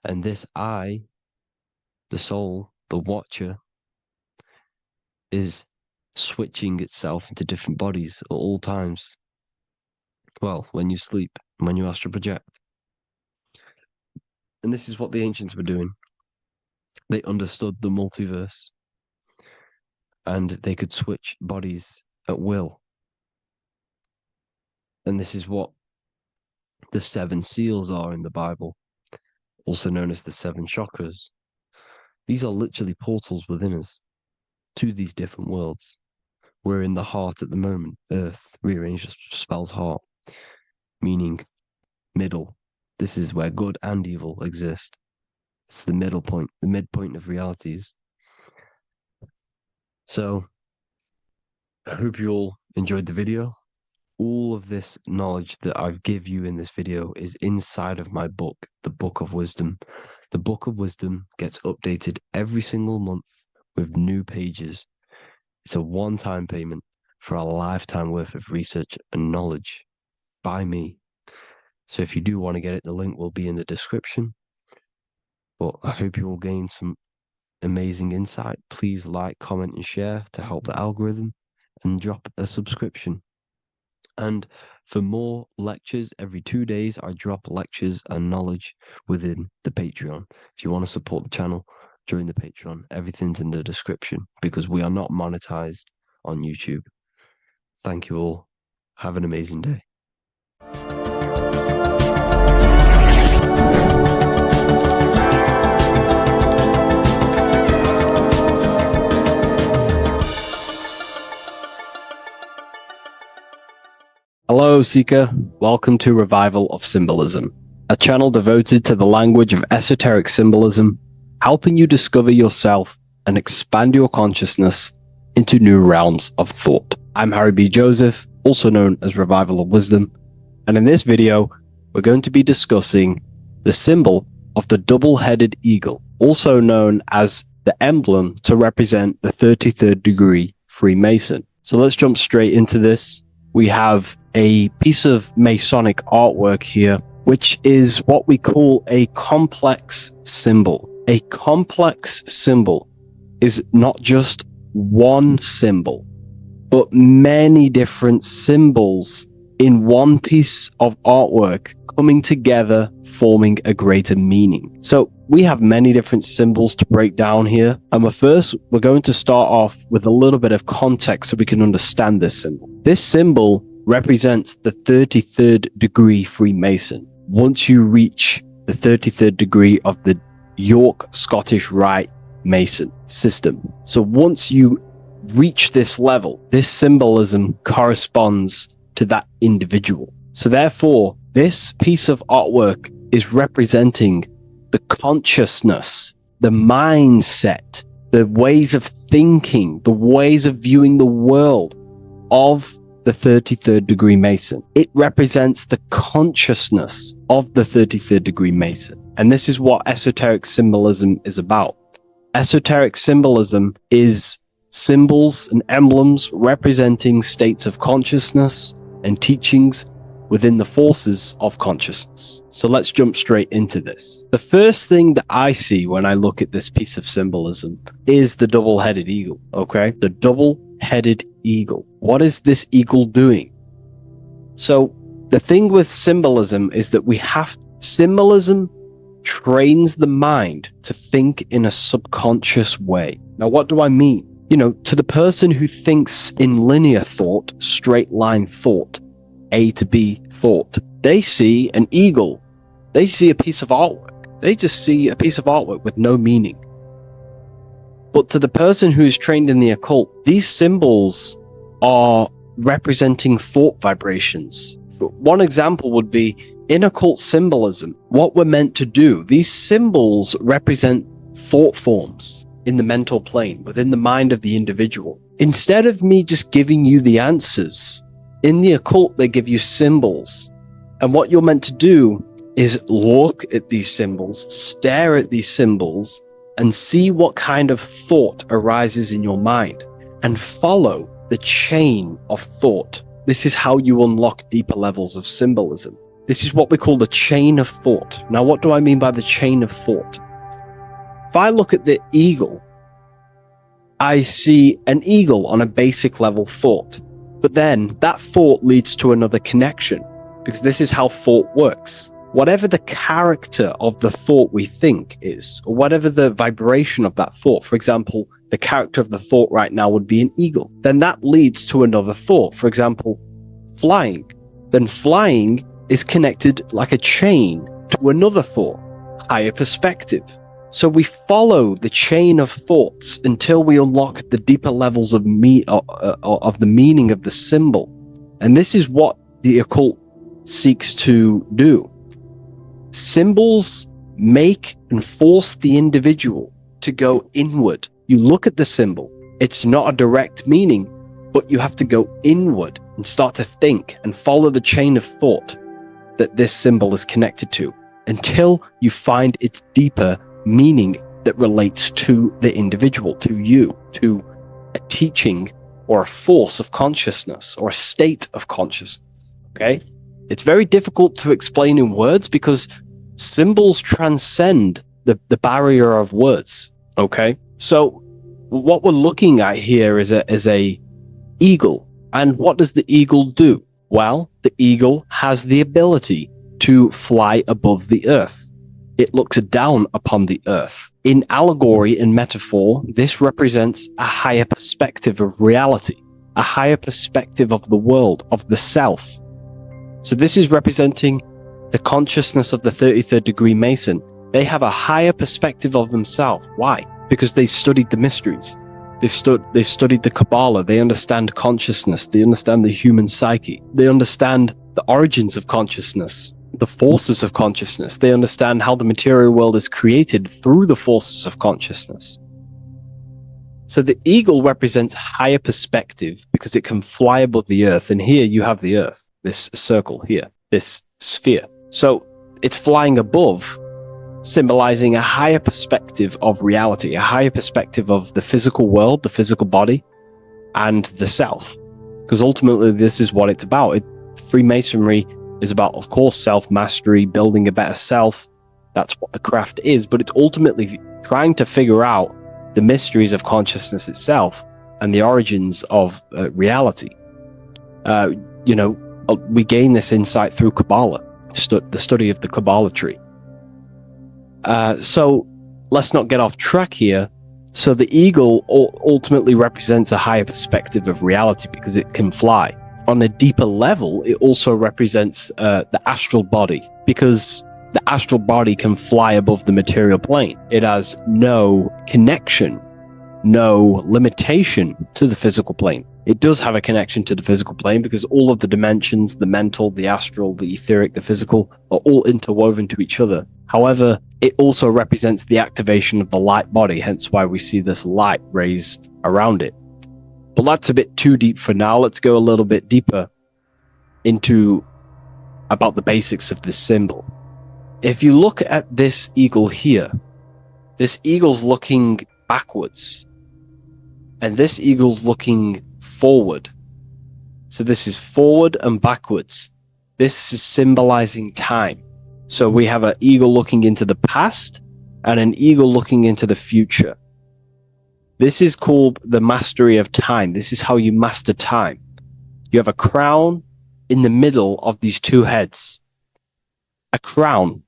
And this I, the soul, the watcher, is switching itself into different bodies at all times. Well, when you sleep, when you astral project. And this is what the ancients were doing. They understood the multiverse, and they could switch bodies at will. And this is what the 7 seals are in the Bible, also known as the 7 chakras. These are literally portals within us to these different worlds. We're in the heart at the moment. Earth rearranged spells heart, meaning middle. This is where good and evil exist. It's the middle point, the midpoint of realities. So, I hope you all enjoyed the video. All of this knowledge that I've give you in this video is inside of my book, the Book of Wisdom. The Book of Wisdom gets updated every single month with new pages. It's a one-time payment for a lifetime worth of research and knowledge by me. So if you do want to get it, the link will be in the description. But I hope you will gain some amazing insight. Please like, comment, and share to help the algorithm, and drop a subscription. And for more lectures, every 2 days, I drop lectures and knowledge within the Patreon. If you want to support the channel, join the Patreon. Everything's in the description because we are not monetized on YouTube. Thank you all. Have an amazing day. Hello, Seeker. Welcome to Revival of Symbolism, a channel devoted to the language of esoteric symbolism, helping you discover yourself and expand your consciousness into new realms of thought. I'm Harry B. Joseph, also known as Revival of Wisdom, and in this video, we're going to be discussing the symbol of the double-headed eagle, also known as the emblem to represent the 33rd degree Freemason. So let's jump straight into this. We have a piece of Masonic artwork here, which is what we call a complex symbol. A complex symbol is not just one symbol, but many different symbols in one piece of artwork coming together, forming a greater meaning. So we have many different symbols to break down here. And we're going to start off with a little bit of context so we can understand this symbol. This symbol represents the 33rd degree Freemason. Once you reach the 33rd degree of the York Scottish Rite Mason system. So once you reach this level, this symbolism corresponds to that individual. So therefore, this piece of artwork is representing the consciousness, the mindset, the ways of thinking, the ways of viewing the world of the 33rd degree Mason. It represents the consciousness of the 33rd degree Mason. And this is what esoteric symbolism is about. Esoteric symbolism is symbols and emblems representing states of consciousness and teachings within the forces of consciousness. So let's jump straight into this. The first thing that I see when I look at this piece of symbolism is the double-headed eagle, okay? The double-headed eagle. What is this eagle doing? So the thing with symbolism is that symbolism trains the mind to think in a subconscious way. Now, what do I mean? You know, to the person who thinks in linear thought, straight line thought, A to B thought, they see an eagle. They see a piece of artwork. They just see a piece of artwork with no meaning. But to the person who is trained in the occult, these symbols are representing thought vibrations. One example would be in occult symbolism, what we're meant to do. These symbols represent thought forms in the mental plane, within the mind of the individual. Instead of me just giving you the answers, in the occult, they give you symbols. And what you're meant to do is look at these symbols, stare at these symbols, and see what kind of thought arises in your mind, and follow the chain of thought This is how you unlock deeper levels of symbolism. This is what we call the chain of thought. Now, what do I mean by the chain of thought? If I look at the eagle, I see an eagle on a basic level thought. But then that thought leads to another connection, because this is how thought works. Whatever the character of the thought we think is, or whatever the vibration of that thought, for example, the character of the thought right now would be an eagle, then that leads to another thought. For example, flying. Then flying is connected like a chain to another thought, higher perspective. So we follow the chain of thoughts until we unlock the deeper levels of the meaning of the symbol. And this is what the occult seeks to do. Symbols make and force the individual to go inward. You look at the symbol, it's not a direct meaning, but you have to go inward and start to think and follow the chain of thought that this symbol is connected to until you find its deeper meaning that relates to the individual, to you, to a teaching or a force of consciousness or a state of consciousness. Okay? It's very difficult to explain in words because symbols transcend the barrier of words. Okay? So what we're looking at here is a eagle. And what does the eagle do? Well, the eagle has the ability to fly above the earth. It looks down upon the earth. In allegory and metaphor, this represents a higher perspective of reality, a higher perspective of the world, of the self. So this is representing the consciousness of the 33rd degree Mason. They have a higher perspective of themselves. Why? Because they studied the mysteries. They studied the Kabbalah. They understand consciousness. They understand the human psyche. They understand the origins of consciousness, the forces of consciousness. They understand how the material world is created through the forces of consciousness. So the eagle represents higher perspective because it can fly above the earth. And here you have the earth, this circle here, this sphere. So it's flying above, symbolizing a higher perspective of reality, a higher perspective of the physical world, the physical body, and the self. Because ultimately this is what it's about. Freemasonry is about, of course, self-mastery, building a better self. That's what the craft is, but it's ultimately trying to figure out the mysteries of consciousness itself and the origins of reality. We gain this insight through Kabbalah, the study of the Kabbalah tree. So let's not get off track here. So the eagle ultimately represents a higher perspective of reality because it can fly. On a deeper level, it also represents the astral body because the astral body can fly above the material plane. It has no connection, no limitation to the physical plane. It does have a connection to the physical plane because all of the dimensions, the mental, the astral, the etheric, the physical, are all interwoven to each other. However, it also represents the activation of the light body, hence why we see this light rays around it. But that's a bit too deep for now. Let's go a little bit deeper into about the basics of this symbol. If you look at this eagle here, this eagle's looking backwards, and this eagle's looking forward. So this is forward and backwards. This is symbolizing time. So we have an eagle looking into the past and an eagle looking into the future. This is called the mastery of time. This is how you master time. You have a crown in the middle of these two heads. A crown.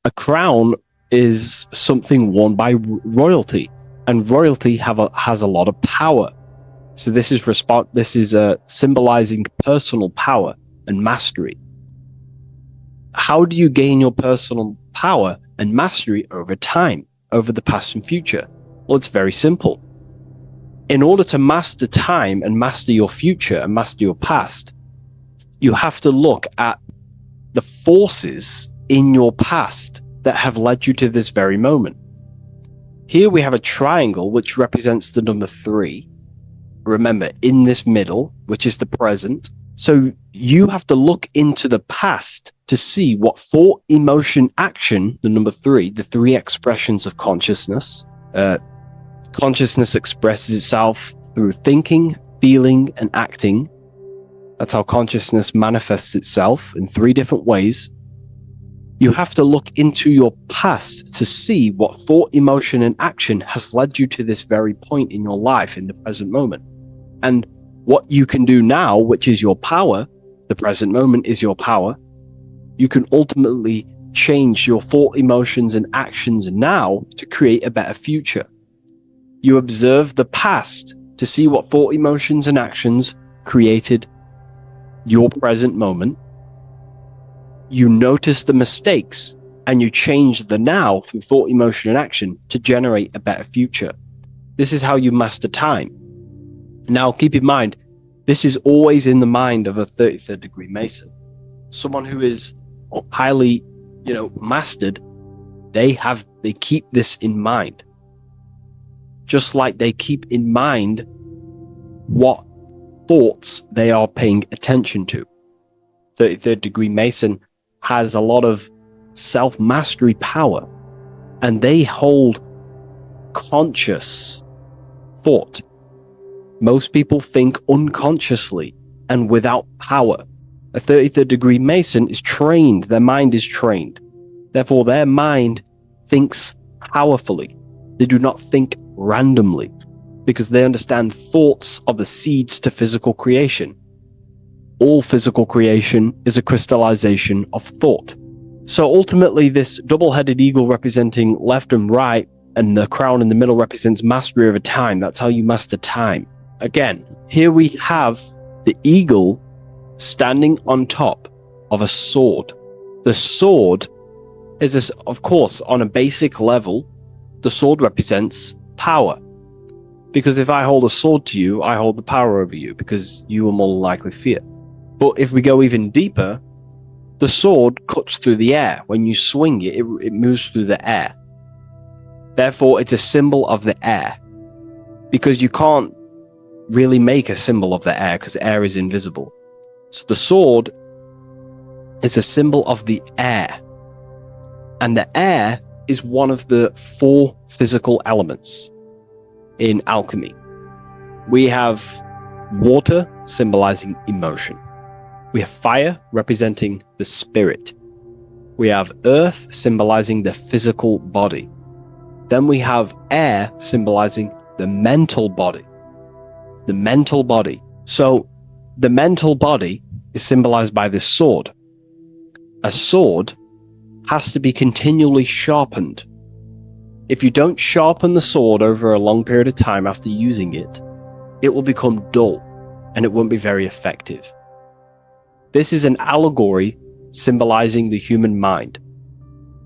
A crown is something worn by royalty, and royalty has a lot of power. So this is symbolizing personal power and mastery. How do you gain your personal power and mastery over time, over the past and future? Well, it's very simple. In order to master time and master your future and master your past, you have to look at the forces in your past that have led you to this very moment. Here we have a triangle which represents the number 3. Remember, in this middle, which is the present. So you have to look into the past to see what thought, emotion, action, the number 3, the 3 expressions of consciousness. Consciousness expresses itself through thinking, feeling, and acting. That's how consciousness manifests itself in 3 different ways. You have to look into your past to see what thought, emotion, and action has led you to this very point in your life in the present moment. And what you can do now, which is your power, the present moment is your power, you can ultimately change your thought, emotions, and actions now to create a better future. You observe the past to see what thought, emotions, and actions created your present moment. You notice the mistakes and you change the now through thought, emotion, and action to generate a better future. This is how you master time. Now, keep in mind, this is always in the mind of a 33rd degree Mason. Someone who is highly, mastered, they keep this in mind. Just like they keep in mind what thoughts they are paying attention to. 33rd degree Mason has a lot of self-mastery power, and they hold conscious thought. Most people think unconsciously and without power. A 33rd degree Mason is trained, their mind is trained. Therefore, their mind thinks powerfully. They do not think randomly, because they understand thoughts are the seeds to physical creation. All physical creation is a crystallization of thought. So ultimately, this double-headed eagle representing left and right, and the crown in the middle represents mastery over time. That's how you master time. Again, here we have the eagle standing on top of a sword. The sword is, of course, on a basic level, the sword represents power. Because if I hold a sword to you, I hold the power over you, because you will more likely fear. But if we go even deeper, the sword cuts through the air. When you swing it, it moves through the air. Therefore, it's a symbol of the air. Because you can't really make a symbol of the air, because air is invisible. So the sword is a symbol of the air. And the air is one of the 4 physical elements in alchemy. We have water, symbolizing emotion. We have fire, representing the spirit. We have earth, symbolizing the physical body. Then we have air, symbolizing the mental body. The mental body. So the mental body is symbolized by this sword. A sword has to be continually sharpened. If you don't sharpen the sword over a long period of time after using it, it will become dull and it won't be very effective. This is an allegory symbolizing the human mind,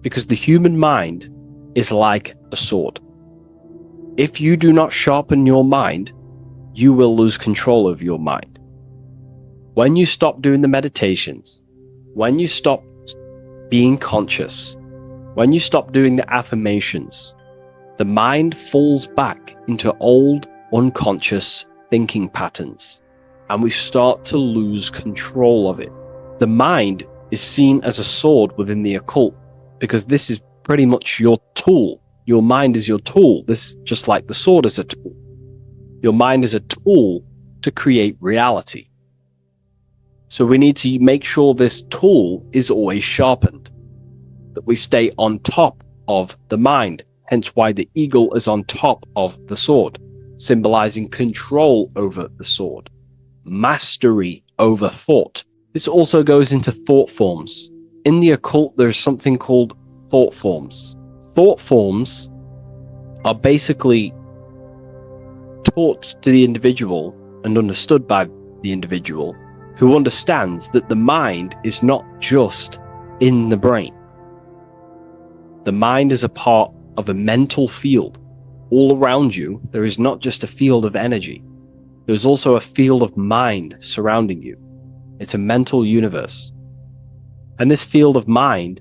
because the human mind is like a sword. If you do not sharpen your mind, you will lose control of your mind. When you stop doing the meditations, when you stop being conscious, when you stop doing the affirmations, the mind falls back into old, unconscious thinking patterns, and we start to lose control of it. The mind is seen as a sword within the occult, because this is pretty much your tool. Your mind is your tool. This, just like the sword is a tool. Your mind is a tool to create reality. So we need to make sure this tool is always sharpened, that we stay on top of the mind, hence why the eagle is on top of the sword, symbolizing control over the sword, mastery over thought. This also goes into thought forms. In the occult, there's something called thought forms. Thought forms are basically taught to the individual and understood by the individual, who understands that the mind is not just in the brain. The mind is a part of a mental field. All around you, there is not just a field of energy. There's also a field of mind surrounding you. It's a mental universe. And this field of mind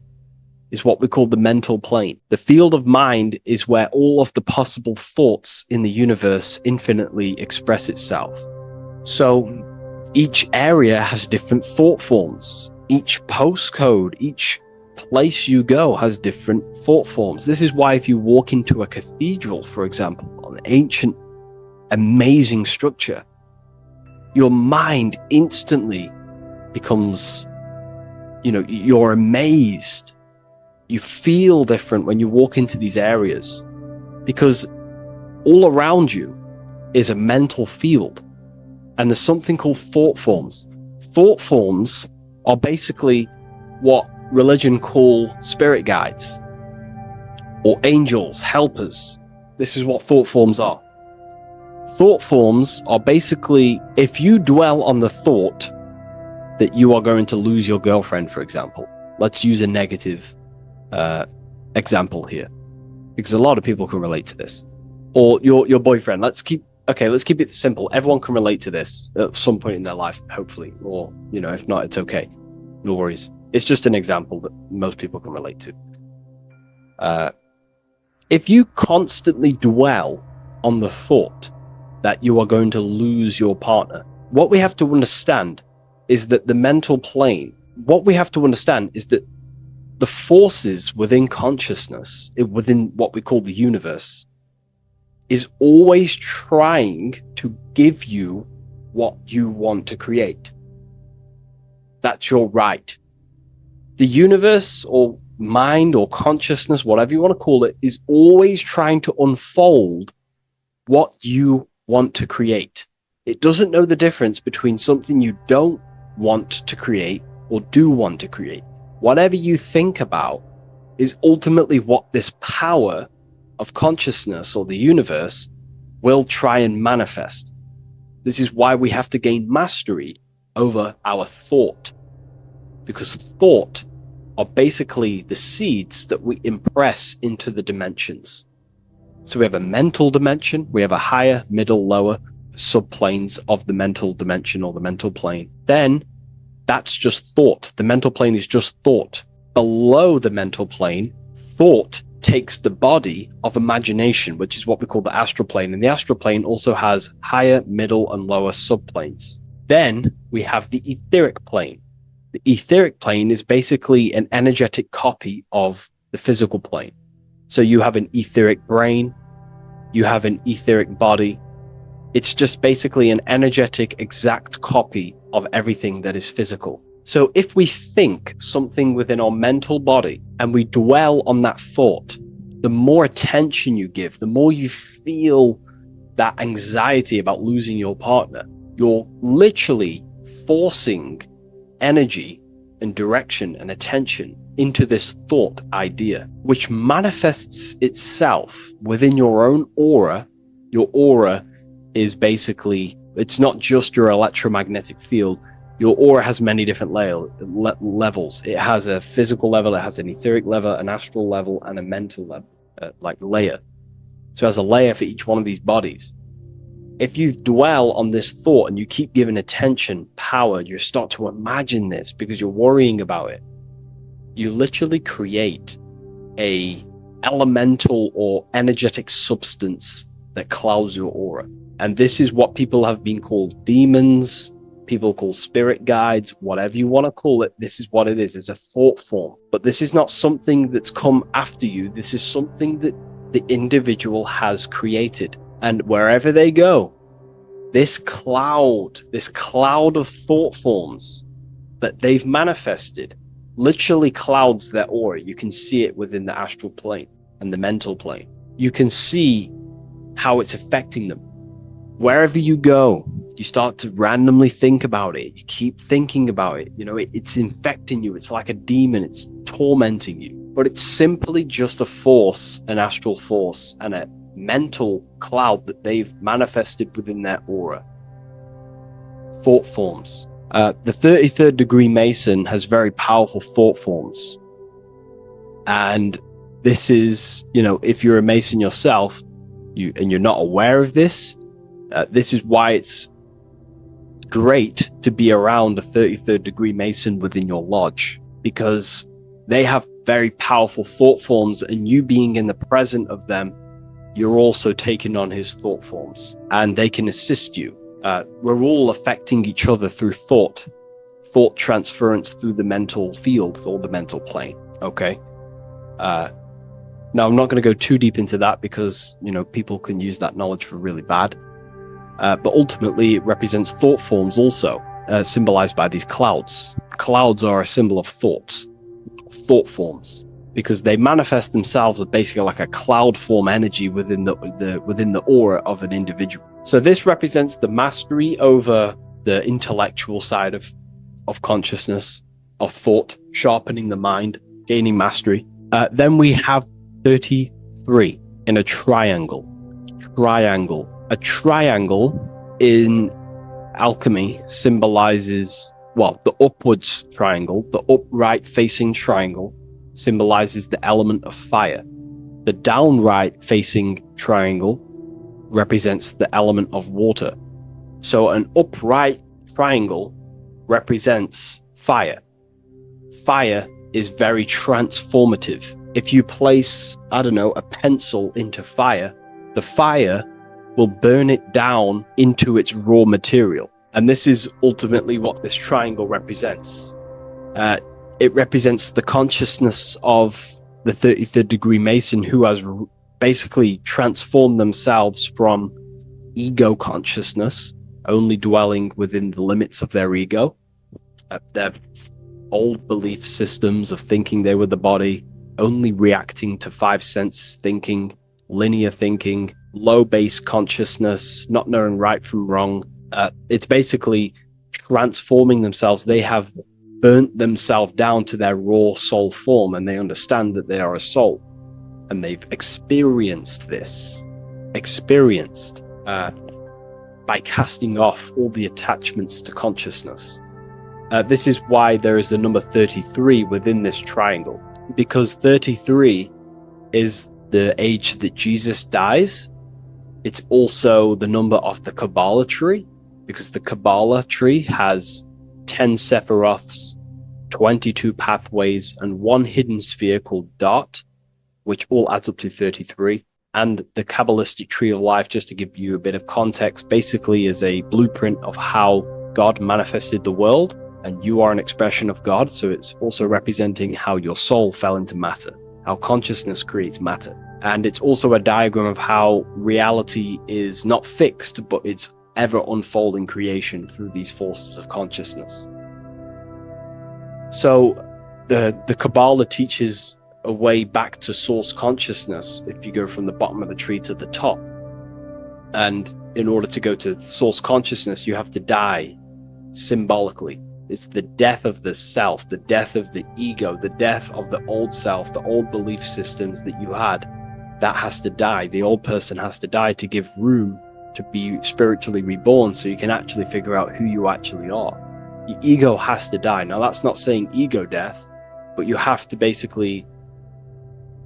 is what we call the mental plane. The field of mind is where all of the possible thoughts in the universe infinitely express itself. So each area has different thought forms. Each postcode, each place you go has different thought forms. This is why if you walk into a cathedral, for example, an ancient, amazing structure, your mind instantly becomes, you're amazed. You feel different when you walk into these areas, because all around you is a mental field, and there's something called thought forms. Thought forms are basically what religion call spirit guides or angels, helpers. This is what thought forms are. Thought forms are basically, if you dwell on the thought that you are going to lose your girlfriend, for example. Let's use a negative example here, because a lot of people can relate to this. Or your boyfriend. Let's keep it simple. Everyone can relate to this at some point in their life, hopefully. Or, if not, it's okay. No worries. It's just an example that most people can relate to. If you constantly dwell on the thought that you are going to lose your partner, what we have to understand is that the mental plane, what we have to understand is that the forces within consciousness, within what we call the universe, is always trying to give you what you want to create. That's your right. The universe, or mind, or consciousness, whatever you want to call it, is always trying to unfold what you want to create. It doesn't know the difference between something you don't want to create or do want to create. Whatever you think about is ultimately what this power of consciousness or the universe will try and manifest. This is why we have to gain mastery over our thought, because thought are basically the seeds that we impress into the dimensions. So we have a mental dimension, we have a higher, middle, lower subplanes of the mental dimension or the mental plane. Then that's just thought. The mental plane is just thought. Below the mental plane, thought takes the body of imagination, which is what we call the astral plane. And the astral plane also has higher, middle, and lower subplanes. Then we have the etheric plane. The etheric plane is basically an energetic copy of the physical plane. So you have an etheric brain, you have an etheric body. It's just basically an energetic, exact copy of everything that is physical. So if we think something within our mental body and we dwell on that thought, the more attention you give, the more you feel that anxiety about losing your partner, you're literally forcing energy and direction and attention into this thought idea, which manifests itself within your own aura. Your aura is basically, it's not just your electromagnetic field. Your aura has many different levels. It has a physical level, it has an etheric level, an astral level, and a mental level, layer. So it has a layer for each one of these bodies. If you dwell on this thought and you keep giving attention, power, you start to imagine this because you're worrying about it. You literally create a elemental or energetic substance that clouds your aura. And this is what people have been called demons, people call spirit guides, whatever you want to call it. This is what it is. It's a thought form. But this is not something that's come after you. This is something that the individual has created. And wherever they go, this cloud of thought forms that they've manifested literally clouds their aura. You can see it within the astral plane and the mental plane. You can see how it's affecting them. Wherever you go, you start to randomly think about it. You keep thinking about it. It's infecting you. It's like a demon. It's tormenting you. But it's simply just a force, an astral force, and a mental cloud that they've manifested within their aura. Thought forms. The 33rd degree Mason has very powerful thought forms. And this is, if you're a Mason yourself, and you're not aware of this, this is why it's great to be around a 33rd degree Mason within your lodge, because they have very powerful thought forms, and you being in the present of them, you're also taking on his thought forms, and they can assist you. We're all affecting each other through thought transference through the mental field or the mental plane. Okay. Now I'm not going to go too deep into that because, people can use that knowledge for really bad. But ultimately, it represents thought forms also, symbolized by these clouds. Clouds are a symbol of thoughts, thought forms, because they manifest themselves as basically like a cloud form energy within the aura of an individual. So this represents the mastery over the intellectual side of consciousness, of thought, sharpening the mind, gaining mastery. Then we have 33 in a triangle. A triangle in alchemy symbolizes, well, the upwards triangle, the upright facing triangle symbolizes the element of fire. The downright facing triangle represents the element of water. So an upright triangle represents fire. Fire is very transformative. If you place, I don't know, a pencil into fire, the fire will burn it down into its raw material. And this is ultimately what this triangle represents. It represents the consciousness of the 33rd degree Mason who has basically transformed themselves from ego consciousness, only dwelling within the limits of their ego, their old belief systems of thinking they were the body, only reacting to five sense thinking, linear thinking, low base consciousness, not knowing right from wrong. It's basically transforming themselves. They have burnt themselves down to their raw soul form, and they understand that they are a soul, and they've experienced this, by casting off all the attachments to consciousness. This is why there is the number 33 within this triangle, because 33 is the age that Jesus dies. It's also the number of the Kabbalah tree, because the Kabbalah tree has 10 Sephiroths, 22 pathways, and one hidden sphere called Dart, which all adds up to 33. And the Kabbalistic tree of life, just to give you a bit of context, basically is a blueprint of how God manifested the world, and you are an expression of God. So it's also representing how your soul fell into matter, how consciousness creates matter. And it's also a diagram of how reality is not fixed, but it's ever unfolding creation through these forces of consciousness. So the Kabbalah teaches a way back to source consciousness if you go from the bottom of the tree to the top. And in order to go to source consciousness, you have to die symbolically. It's the death of the self, the death of the ego, the death of the old self, the old belief systems that you had. That has to die. The old person has to die to give room to be spiritually reborn, so you can actually figure out who you actually are. Your ego has to die. Now, that's not saying ego death, but you have to basically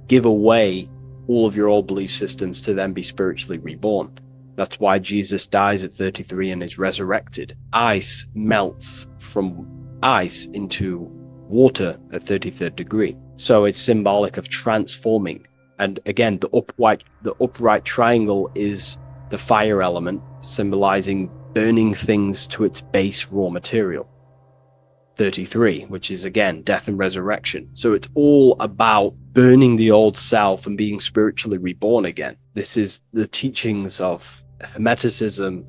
give away all of your old belief systems to then be spiritually reborn. That's why Jesus dies at 33 and is resurrected. Ice melts from ice into water at 33rd degree. So it's symbolic of transforming. And again, the upright triangle is the fire element, symbolizing burning things to its base raw material. 33, which is again death and resurrection. So it's all about burning the old self and being spiritually reborn again. This is the teachings of Hermeticism,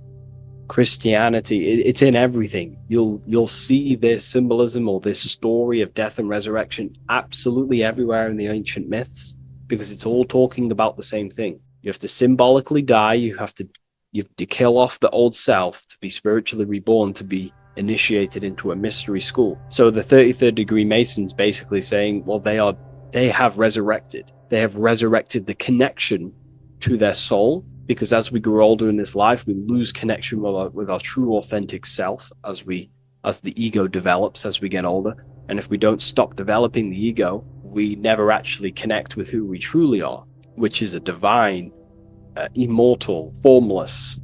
Christianity. It's in everything. You'll see this symbolism or this story of death and resurrection absolutely everywhere in the ancient myths, because it's all talking about the same thing. You have to symbolically die. You have to kill off the old self to be spiritually reborn, to be initiated into a mystery school. So the 33rd degree Masons basically saying, well, they have resurrected. They have resurrected the connection to their soul, because as we grow older in this life, we lose connection with our true authentic self as the ego develops as we get older. And if we don't stop developing the ego, we never actually connect with who we truly are, which is a divine, immortal, formless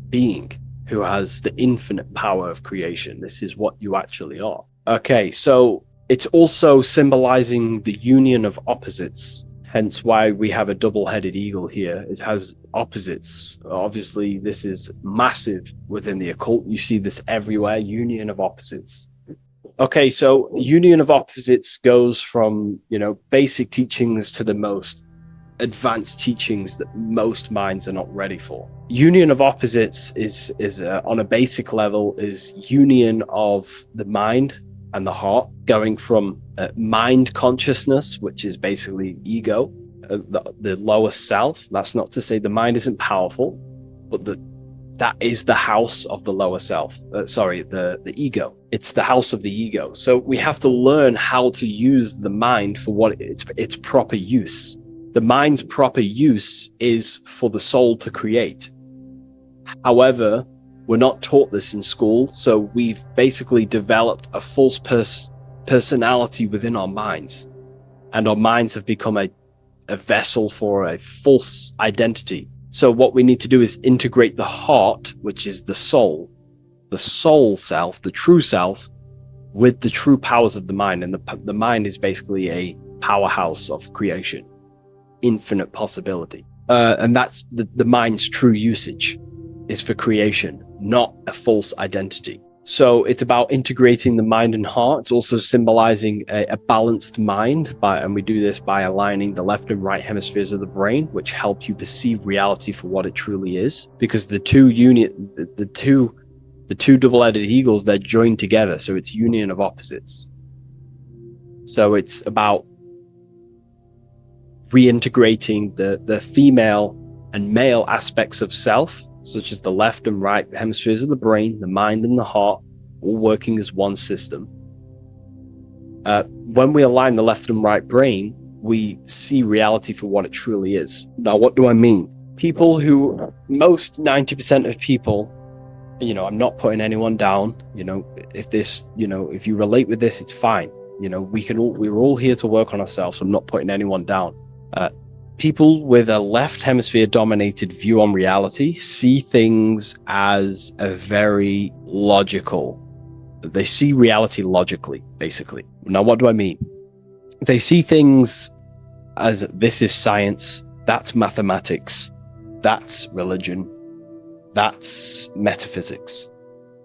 being who has the infinite power of creation. This is what you actually are. Okay, so it's also symbolizing the union of opposites, hence why we have a double-headed eagle here. It has opposites. Obviously, this is massive within the occult. You see this everywhere, union of opposites. Okay, so union of opposites goes from, basic teachings to the most advanced teachings that most minds are not ready for. Union of opposites is on a basic level is union of the mind and the heart, going from mind consciousness, which is basically ego, the lower self. That's not to say the mind isn't powerful, but that is the house of the lower self. The ego. It's the house of the ego. So we have to learn how to use the mind for what its proper use. The mind's proper use is for the soul to create. However, we're not taught this in school, so we've basically developed a false personality within our minds, and our minds have become a vessel for a false identity. So what we need to do is integrate the heart, which is the soul self, the true self, with the true powers of the mind. And the mind is basically a powerhouse of creation, infinite possibility. And that's the mind's true usage is for creation, not a false identity. So it's about integrating the mind and heart. It's also symbolizing a balanced mind, and we do this by aligning the left and right hemispheres of the brain, which help you perceive reality for what it truly is. Because the two double-headed eagles, they're joined together, so it's union of opposites. So it's about reintegrating the female and male aspects of self, such as the left and right hemispheres of the brain, the mind and the heart, all working as one system. When we align the left and right brain, we see reality for what it truly is. Now, what do I mean? Most 90% of people, I'm not putting anyone down. If you relate with this, it's fine. We're all here to work on ourselves. I'm not putting anyone down. People with a left hemisphere dominated view on reality see things as a very logical. They see reality logically, basically. Now, what do I mean? They see things as this is science, that's mathematics, that's religion, that's metaphysics.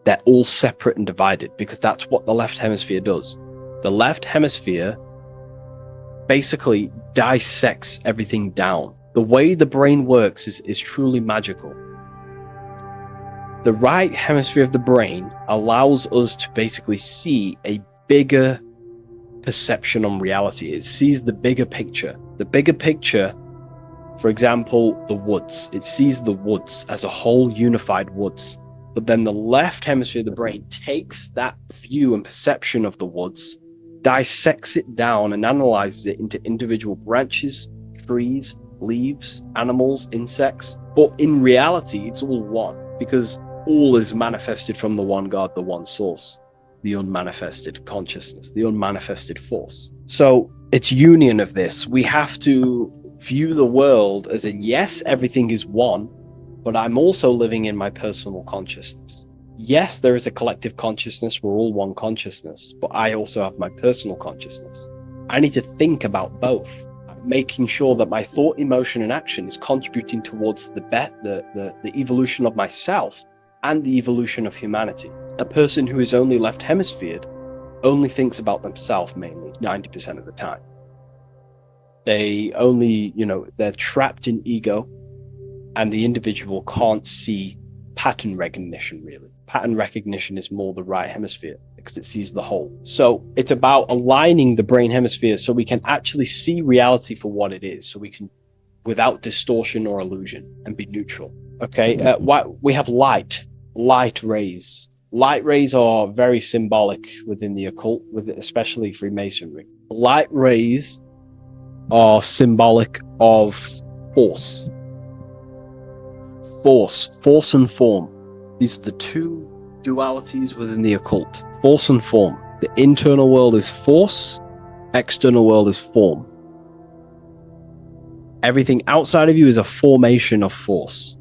They're all separate and divided because that's what the left hemisphere does. The left hemisphere basically dissects everything down. The way the brain works is truly magical. The right hemisphere of the brain allows us to basically see a bigger perception on reality. It sees the bigger picture. The bigger picture, for example, the woods. It sees the woods as a whole unified woods. But then the left hemisphere of the brain takes that view and perception of the woods, dissects it down and analyzes it into individual branches, trees, leaves, animals, insects. But in reality, it's all one, because all is manifested from the one God, the one source, the unmanifested consciousness, the unmanifested force. So it's union of this. We have to view the world as in, yes, everything is one, but I'm also living in my personal consciousness. Yes, there is a collective consciousness. We're all one consciousness, but I also have my personal consciousness. I need to think about both, making sure that my thought, emotion, and action is contributing towards the evolution of myself and the evolution of humanity. A person who is only left hemisphered only thinks about themselves mainly, 90% of the time. They only, they're trapped in ego, and the individual can't see pattern recognition, really. Pattern recognition is more the right hemisphere because it sees the whole. So it's about aligning the brain hemisphere so we can actually see reality for what it is, so we can, without distortion or illusion, and be neutral. Okay, we have light rays. Light rays are very symbolic within the occult, especially Freemasonry. Light rays are symbolic of force and form. These are the two dualities within the occult, force and form. The internal world is force, external world is form. Everything outside of you is a formation of force.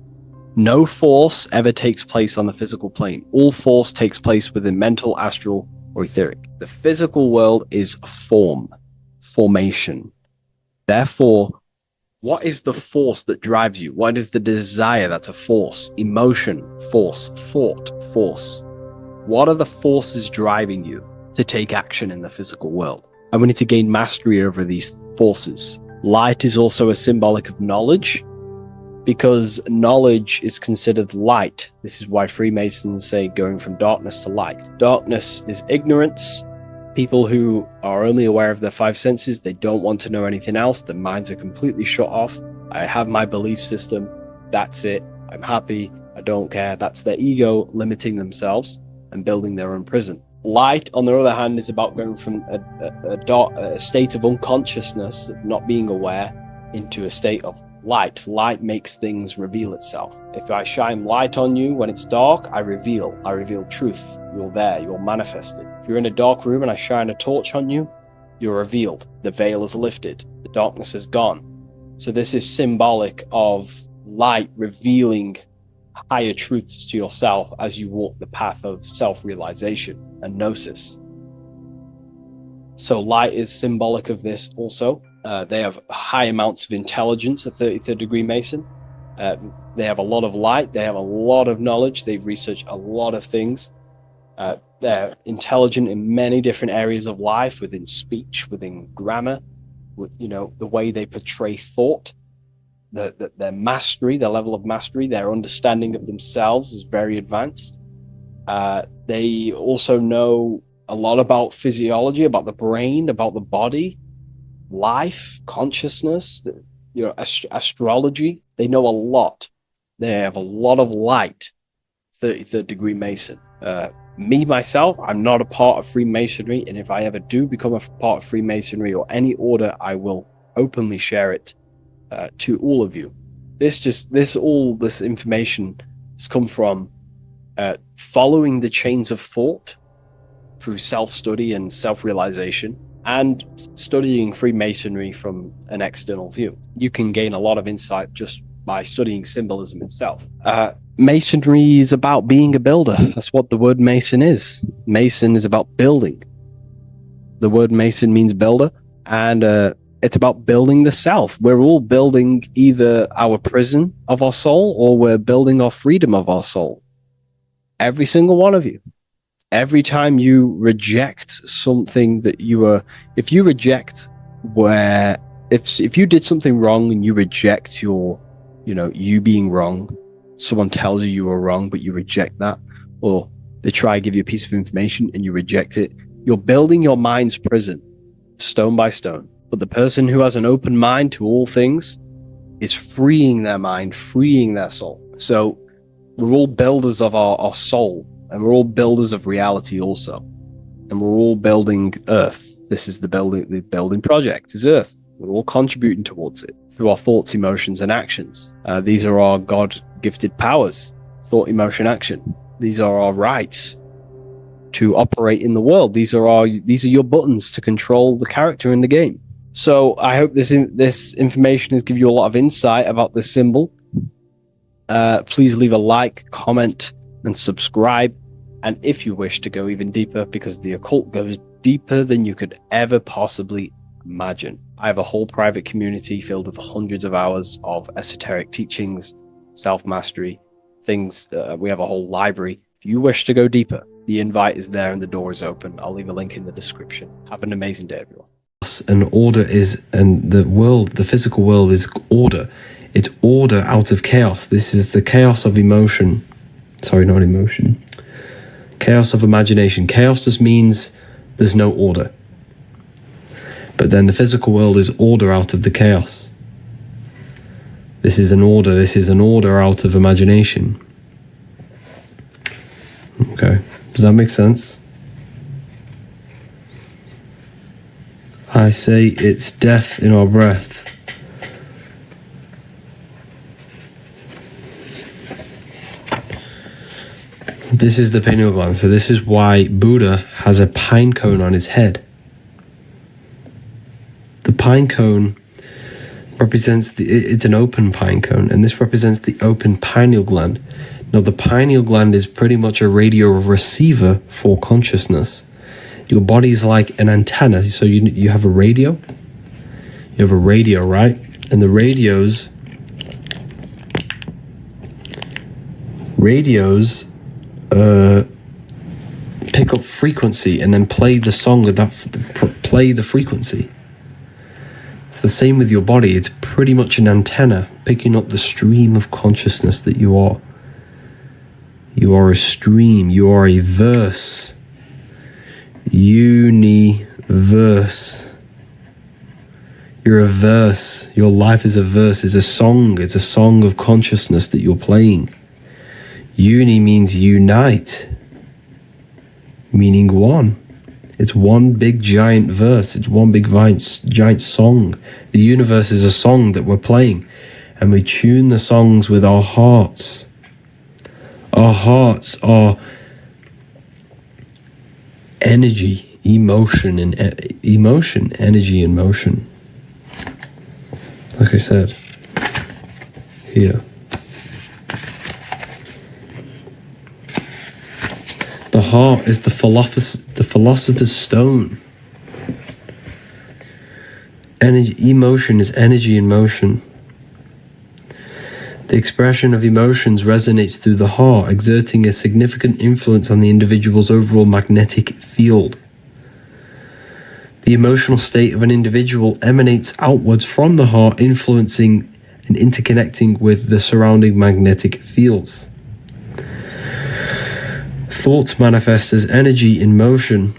No force ever takes place on the physical plane. All force takes place within mental, astral, or etheric. The physical world is formation. Therefore, what is the force that drives you? What is the desire that's a force? Emotion, force, thought, force. What are the forces driving you to take action in the physical world? And we need to gain mastery over these forces. Light is also a symbolic of knowledge, because knowledge is considered light. This is why Freemasons say going from darkness to light. Darkness is ignorance. People who are only aware of their five senses, they don't want to know anything else. Their minds are completely shut off. I have my belief system. That's it. I'm happy. I don't care. That's their ego limiting themselves and building their own prison. Light, on the other hand, is about going from a state of unconsciousness, of not being aware, into a state of light. Light makes things reveal itself. If I shine light on you when it's dark, I reveal truth. You're there, you're manifested. If you're in a dark room and I shine a torch on you, you're revealed. The veil is lifted. The darkness is gone. So this is symbolic of light revealing higher truths to yourself as you walk the path of self-realization and gnosis. So light is symbolic of this also. They have high amounts of intelligence, a 33rd degree Mason. They have a lot of light. They have a lot of knowledge. They've researched a lot of things. They're intelligent in many different areas of life, within speech, within grammar, the way they portray thought, their mastery, their level of mastery, their understanding of themselves is very advanced. They also know a lot about physiology, about the brain, about the body, life, consciousness, astrology. They know a lot. They have a lot of light. 33rd degree Mason. Me, myself, I'm not a part of Freemasonry, and if I ever do become a part of Freemasonry or any order, I will openly share it to all of you. This information has come from following the chains of thought through self-study and self-realization, and studying Freemasonry from an external view. You can gain a lot of insight just by studying symbolism itself. Masonry is about being a builder. That's what the word Mason is. Mason is about building. The word Mason means builder, and it's about building the self. We're all building either our prison of our soul, or we're building our freedom of our soul. Every single one of you. Every time you reject something that if you did something wrong and you reject you being wrong, someone tells you were wrong, but you reject that, or they try to give you a piece of information and you reject it, you're building your mind's prison, stone by stone. But the person who has an open mind to all things is freeing their mind, freeing their soul. So we're all builders of our soul, and we're all builders of reality also. And we're all building Earth. This is the building project is Earth. We're all contributing towards it through our thoughts, emotions, and actions. These are our God-gifted powers: thought, emotion, action. These are our rights to operate in the world. These are your buttons to control the character in the game. So I hope this information has given you a lot of insight about this symbol. Please leave a like, comment, and subscribe. And if you wish to go even deeper, because the occult goes deeper than you could ever possibly imagine, I have a whole private community filled with hundreds of hours of esoteric teachings, self-mastery, things. We have a whole library. If you wish to go deeper, the invite is there and the door is open. I'll leave a link in the description. Have an amazing day, everyone. And order and the physical world is order. It's order out of chaos. This is the chaos of emotion. Sorry, not emotion. Chaos of imagination. Chaos just means there's no order. But then the physical world is order out of the chaos. This is an order. This is an order out of imagination. Okay. Does that make sense? I say it's death in our breath. This is the pineal gland. So this is why Buddha has a pine cone on his head. The pine cone represents it's an open pine cone, and this represents the open pineal gland. Now the pineal gland is pretty much a radio receiver for consciousness. Your body is like an antenna. So you have a radio. You have a radio, right? And the radios pick up frequency and then play the song of that, play the frequency. It's the same with your body. It's pretty much an antenna picking up the stream of consciousness that you are. You are a stream. You are a verse. Universe. You're a verse. Your life is a verse. It's a song. It's a song of consciousness that you're playing. Uni means unite, meaning one. It's one big giant verse. It's one big giant song. The universe is a song that we're playing, and we tune the songs with our hearts. Our hearts are energy, emotion, and energy and motion. Like I said, here. The heart is the philosopher's stone. Emotion is energy in motion. The expression of emotions resonates through the heart, exerting a significant influence on the individual's overall magnetic field. The emotional state of an individual emanates outwards from the heart, influencing and interconnecting with the surrounding magnetic fields. Thoughts manifest as energy in motion,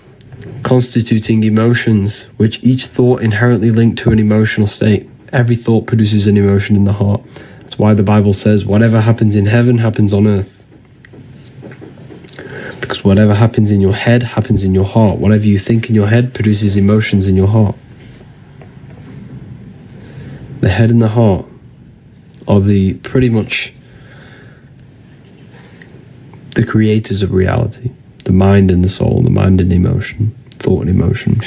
constituting emotions, which each thought inherently linked to an emotional state. Every thought produces an emotion in the heart. That's why the Bible says, whatever happens in heaven happens on earth. Because whatever happens in your head happens in your heart. Whatever you think in your head produces emotions in your heart. The head and the heart are pretty much the creators of reality. The mind and the soul, the mind and emotion, thought and emotion.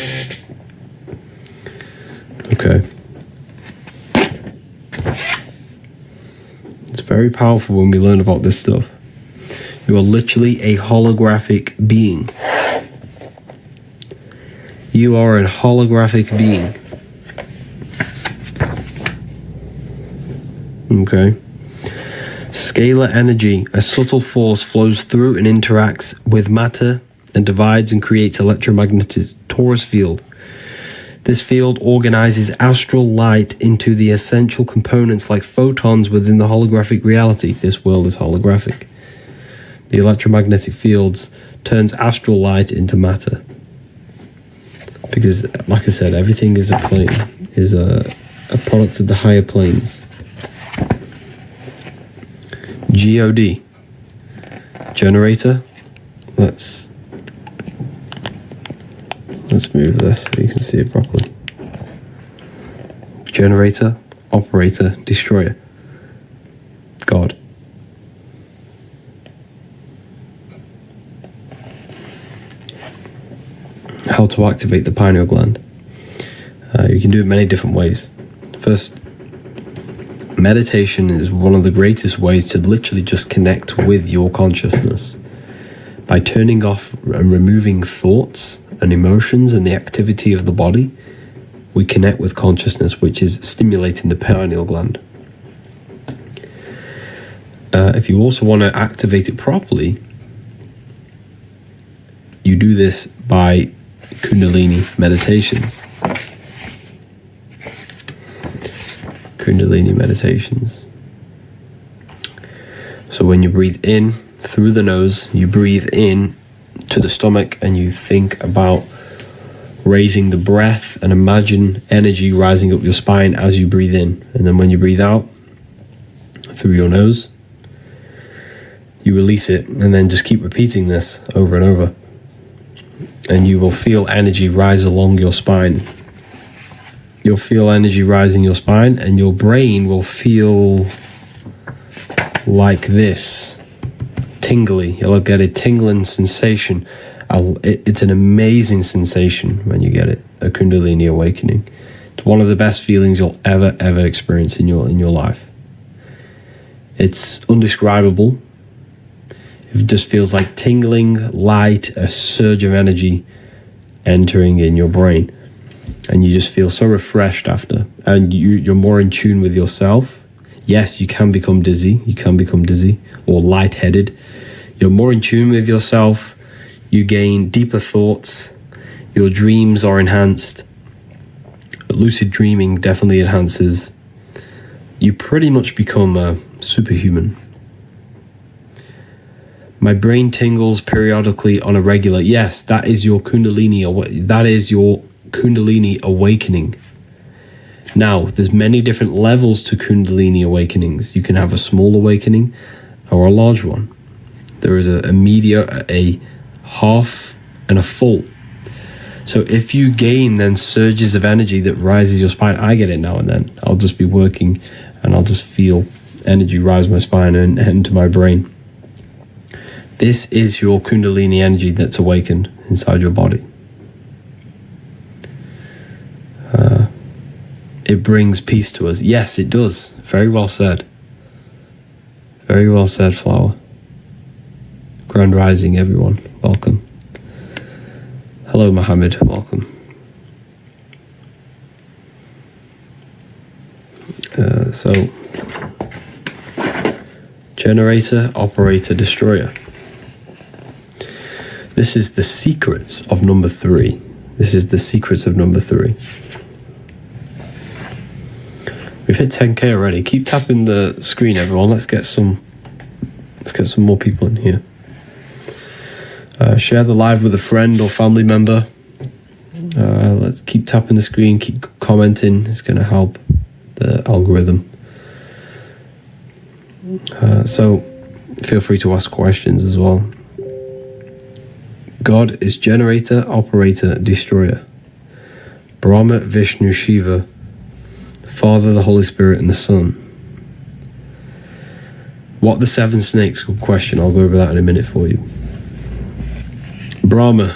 Okay. It's very powerful when we learn about this stuff. You are literally a holographic being. You are a holographic being. Okay. Scalar energy, a subtle force, flows through and interacts with matter and divides and creates electromagnetic torus field. This field organizes astral light into the essential components like photons within the holographic reality. This world is holographic. The electromagnetic fields turns astral light into matter. Because, like I said, everything is a plane, is a product of the higher planes. God. Generator. Let's move this so you can see it properly. Generator, operator, destroyer. God. How to activate the pineal gland. You can do it many different ways. First, meditation is one of the greatest ways to literally just connect with your consciousness. By turning off and removing thoughts and emotions and the activity of the body, we connect with consciousness, which is stimulating the pineal gland. If you also want to activate it properly, you do this by Kundalini meditations. Kundalini meditations. So when you breathe in through the nose, you breathe in to the stomach and you think about raising the breath and imagine energy rising up your spine as you breathe in. And then when you breathe out through your nose, you release it, and then just keep repeating this over and over. And you will feel energy rise along your spine. You'll feel energy rising your spine, and your brain will feel like this, tingly. You'll get a tingling sensation. It's an amazing sensation when you get it, a Kundalini awakening. It's one of the best feelings you'll ever experience in your life. It's undescribable. It just feels like tingling light, a surge of energy entering in your brain. And you just feel so refreshed after. And you're more in tune with yourself. Yes, you can become dizzy. Or lightheaded. You're more in tune with yourself. You gain deeper thoughts. Your dreams are enhanced. But lucid dreaming definitely enhances. You pretty much become a superhuman. My brain tingles periodically on a regular. Yes, that is your Kundalini. That is your Kundalini awakening. Now, there's many different levels to Kundalini awakenings. You can have a small awakening or a large one. There is a medium, a half, and a full. So if you gain then surges of energy that rises your spine, I get it now and then. I'll just be working and I'll just feel energy rise my spine and into my brain. This is your Kundalini energy that's awakened inside your body. It brings peace to us. Yes, it does. Very well said. Very well said, Flower. Grand Rising, everyone. Welcome. Hello, Mohammed. Welcome. So, generator, operator, destroyer. This is the secrets of number 3. This is the secrets of number 3. We've hit 10k already. Keep tapping the screen, everyone. Let's get some more people in here. Share the live with a friend or family member. Let's keep tapping the screen, keep commenting. It's going to help the algorithm. So feel free to ask questions as well. God is generator, operator, destroyer. Brahma, Vishnu, Shiva, the Father, the Holy Spirit, and the Son. What the 7 snakes? Good question. I'll go over that in a minute for you. Brahma,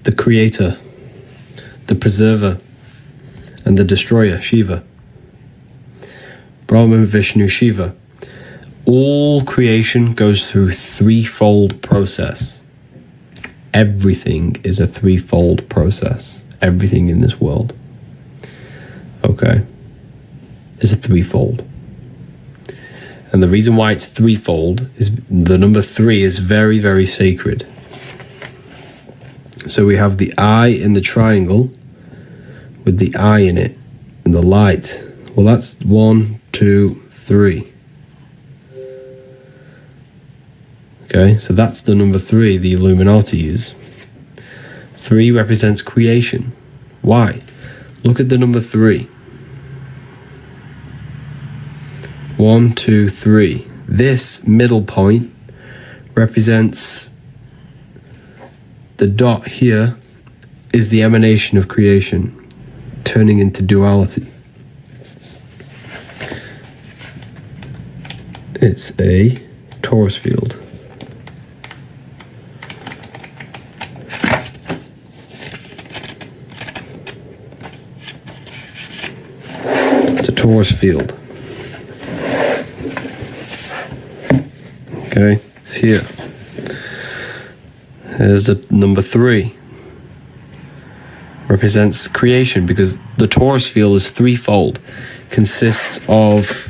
the creator, the preserver, and the destroyer, Shiva. Brahma, Vishnu, Shiva. All creation goes through threefold process. Everything is a threefold process. Everything in this world, okay, is a threefold. And the reason why it's threefold is the number 3 is very, very sacred. So we have the eye in the triangle with the eye in it and the light. Well, that's 1, 2, 3. Okay, so that's the number 3 the Illuminati use. 3 represents creation. Why? Look at the number 3. 1, 2, 3. This middle point represents the dot here is the emanation of creation, turning into duality. It's a Taurus field. It's a Taurus field. Okay, it's here. There's the number 3. Represents creation because the Taurus field is threefold. Consists of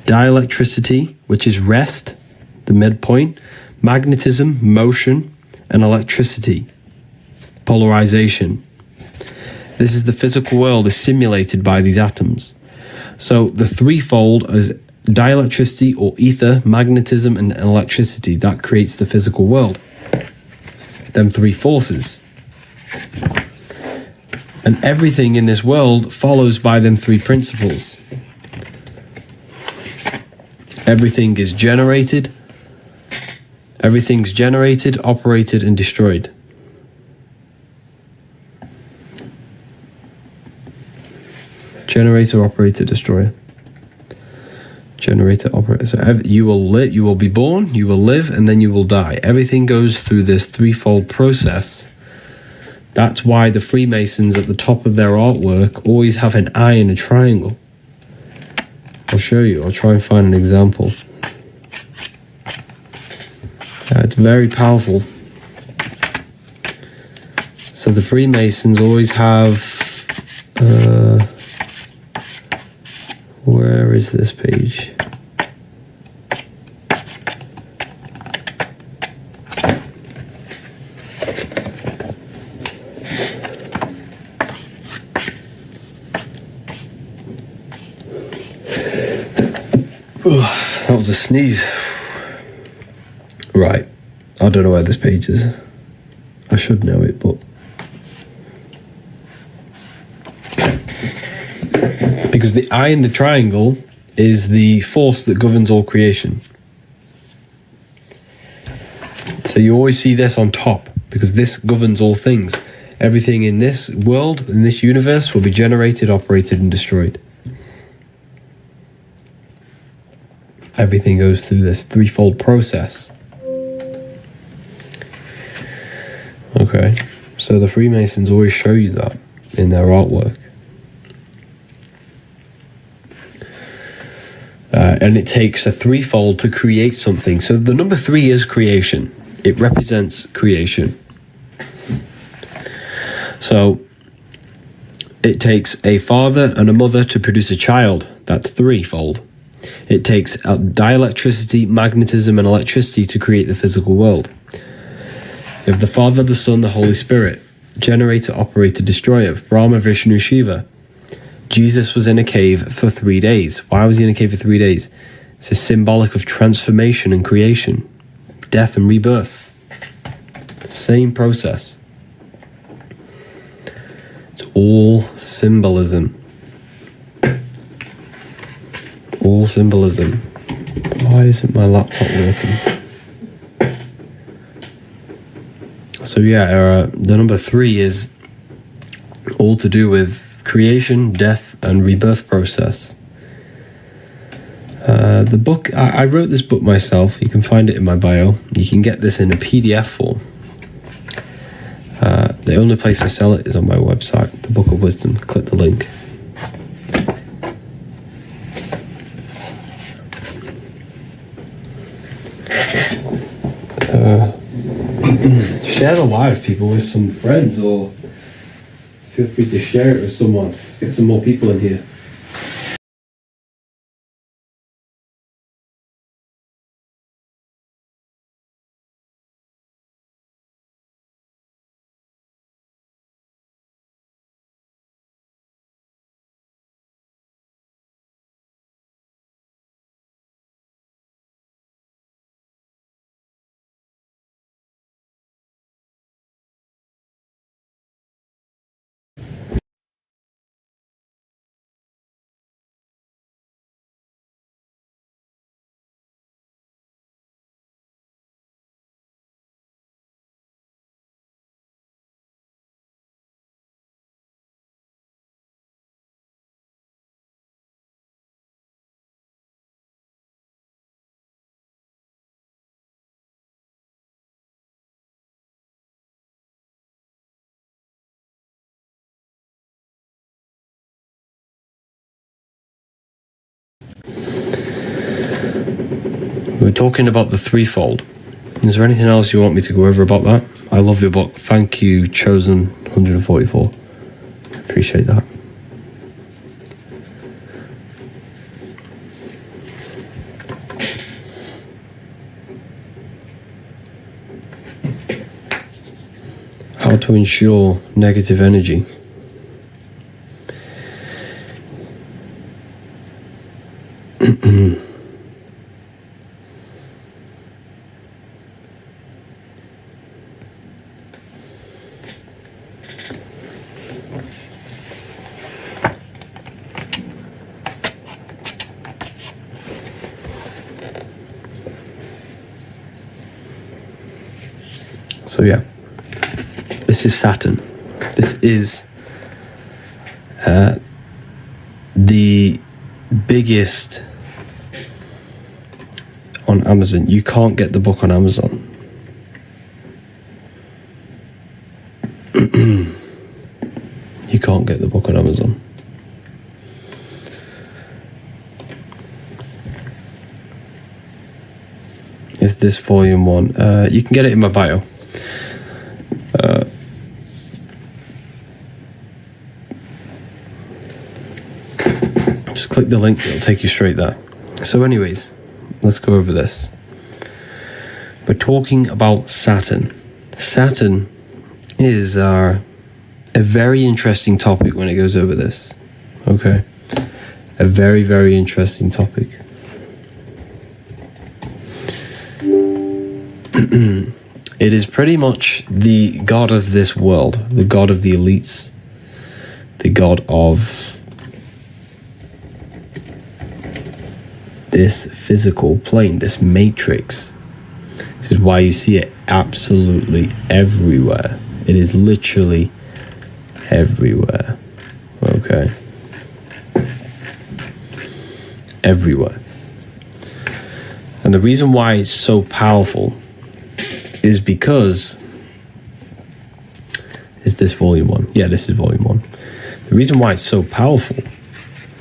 dielectricity, which is rest, the midpoint, magnetism, motion, and electricity, polarization. This is the physical world is simulated by these atoms. So the threefold is dielectricity or ether, magnetism, and electricity. That creates the physical world. Them 3 forces. And everything in this world follows by them 3 principles. Everything is generated. Everything's generated, operated, and destroyed. Generator, operator, destroyer. Generator, operator. So you will live, you will be born, you will live, and then you will die. Everything goes through this threefold process. That's why the Freemasons at the top of their artwork always have an eye in a triangle. I'll show you. I'll try and find an example. It's very powerful. So the Freemasons always have... where is this page? That was a sneeze. Right. I don't know where this page is. I should know it, but... Because the eye in the triangle is the force that governs all creation. So you always see this on top, because this governs all things. Everything in this world, in this universe, will be generated, operated, and destroyed. Everything goes through this threefold process. Okay, so the Freemasons always show you that in their artwork. And it takes a threefold to create something. So the number 3 is creation. It represents creation. So it takes a father and a mother to produce a child. That's threefold. It takes dielectricity, magnetism, and electricity to create the physical world. You have the Father, the Son, the Holy Spirit. Generator, operator, destroyer. Brahma, Vishnu, Shiva. Jesus was in a cave for 3 days. Why was he in a cave for 3 days? It's a symbolic of transformation and creation. Death and rebirth. Same process. It's all symbolism. All symbolism. Why isn't my laptop working? So yeah, the number 3 is all to do with creation, death, and rebirth process. The book, I wrote this book myself. You can find it in my bio. You can get this in a PDF form. The only place I sell it is on my website, the Book of Wisdom. Click the link. Share the live, people, with some friends, or feel free to share it with someone. Let's get some more people in here. We're talking about the threefold. Is there anything else you want me to go over about that? I love your book. Thank you, Chosen 144. Appreciate that. How to ensure negative energy. So yeah, this is Saturn. This is the biggest on Amazon. You can't get the book on Amazon. You can't get the book on Amazon. Is this volume 1? You can get it in my bio. Just click the link, it'll take you straight there. So anyways, let's go over this. We're talking about Saturn. Saturn is a very interesting topic when it goes over this. Okay? A very, very interesting topic. It is pretty much the god of this world, the god of the elites, the god of this physical plane, this matrix. This is why you see it absolutely everywhere. It is literally everywhere. Okay. Everywhere. And the reason why it's so powerful is because... Is this volume 1? Yeah, this is volume 1. The reason why it's so powerful,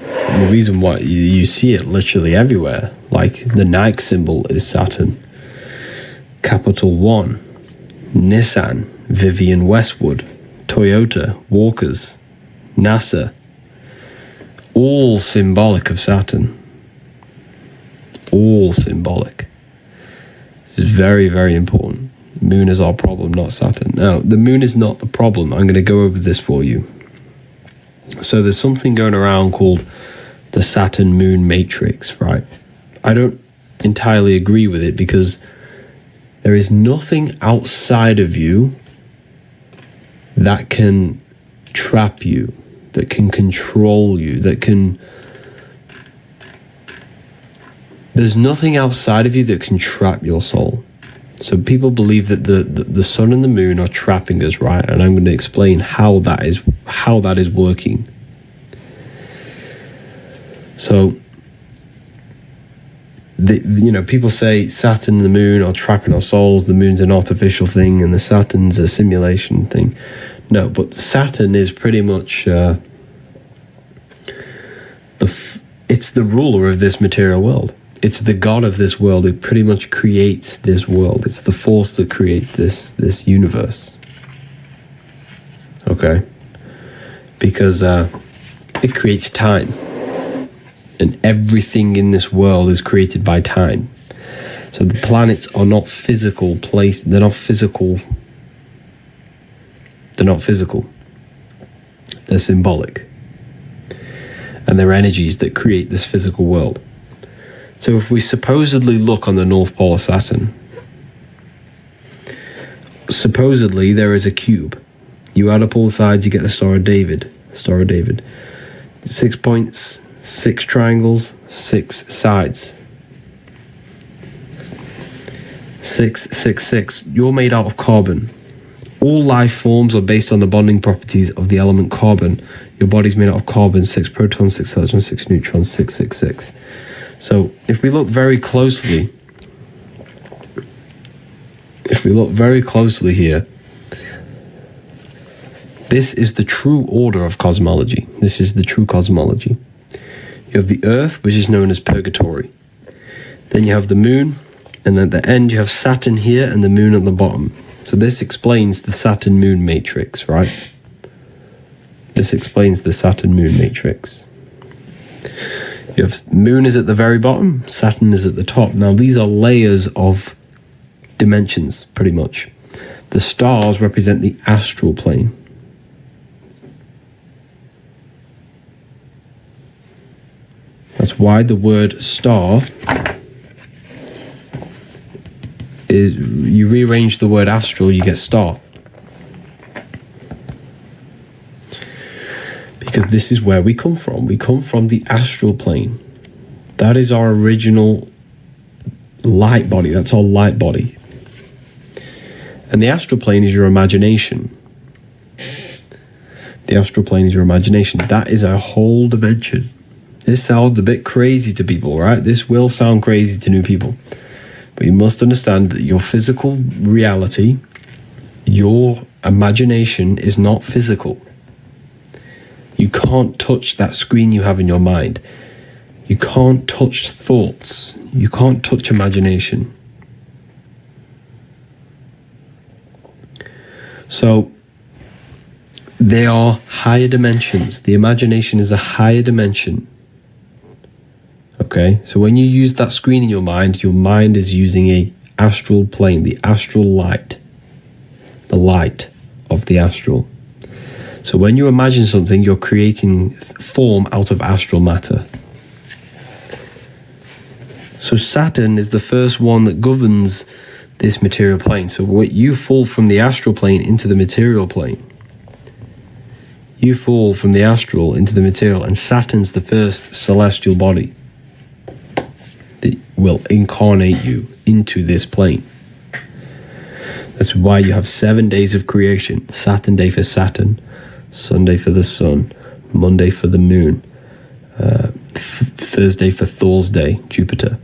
and the reason why you see it literally everywhere, like the Nike symbol is Saturn, Capital One, Nissan, Vivian Westwood, Toyota, Walkers, NASA, all symbolic of Saturn. All symbolic. This is very, very important. The moon is our problem, not Saturn. Now, the moon is not the problem. I'm going to go over this for you. So there's something going around called the Saturn moon matrix, right? I don't entirely agree with it because there is nothing outside of you that can trap you, that can control you, that can... There's nothing outside of you that can trap your soul. So people believe that the sun and the moon are trapping us, right? And I'm going to explain how that is working. So, people say Saturn and the moon are trapping our souls. The moon's an artificial thing, and the Saturn's a simulation thing. No, but Saturn is pretty much it's the ruler of this material world. It's the god of this world. It pretty much creates this world. It's the force that creates this universe. Okay? Because it creates time. And everything in this world is created by time. So the planets are not physical place. They're not physical. They're not physical. They're symbolic. And they're energies that create this physical world. So if we supposedly look on the North Pole of Saturn, supposedly there is a cube. You add up all sides, you get the Star of David. Star of David. 6 points, 6 triangles, 6 sides. 666. You're made out of carbon. All life forms are based on the bonding properties of the element carbon. Your body's made out of carbon, 6 protons, 6 electrons, 6 neutrons, 666. So if we look very closely here, this is the true order of cosmology. This is the true cosmology. You have the earth, which is known as purgatory. Then you have the moon, and at the end you have Saturn here and the moon at the bottom. So this explains the Saturn-Moon matrix, right? This explains the Saturn-Moon matrix. You have moon is at the very bottom, Saturn is at the top. Now these are layers of dimensions, pretty much. The stars represent the astral plane. That's why the word star is, you rearrange the word astral, you get star. Because this is where we come from. We come from the astral plane. That is our original light body. That's our light body. And the astral plane is your imagination. The astral plane is your imagination. That is a whole dimension. This sounds a bit crazy to people, right? This will sound crazy to new people. But you must understand that your physical reality, your imagination is not physical. You can't touch that screen you have in your mind. You can't touch thoughts. You can't touch imagination. So they are higher dimensions. The imagination is a higher dimension. Okay, so when you use that screen in your mind is using a astral plane, the astral light, the light of the astral. So when you imagine something, you're creating form out of astral matter. So Saturn is the first one that governs this material plane. So what you fall from the astral plane into the material plane. You fall from the astral into the material, and Saturn's the first celestial body that will incarnate you into this plane. That's why you have 7 days of creation. Saturn day for Saturn, Sunday for the sun, Monday for the moon, Thursday for Thor's day, Jupiter.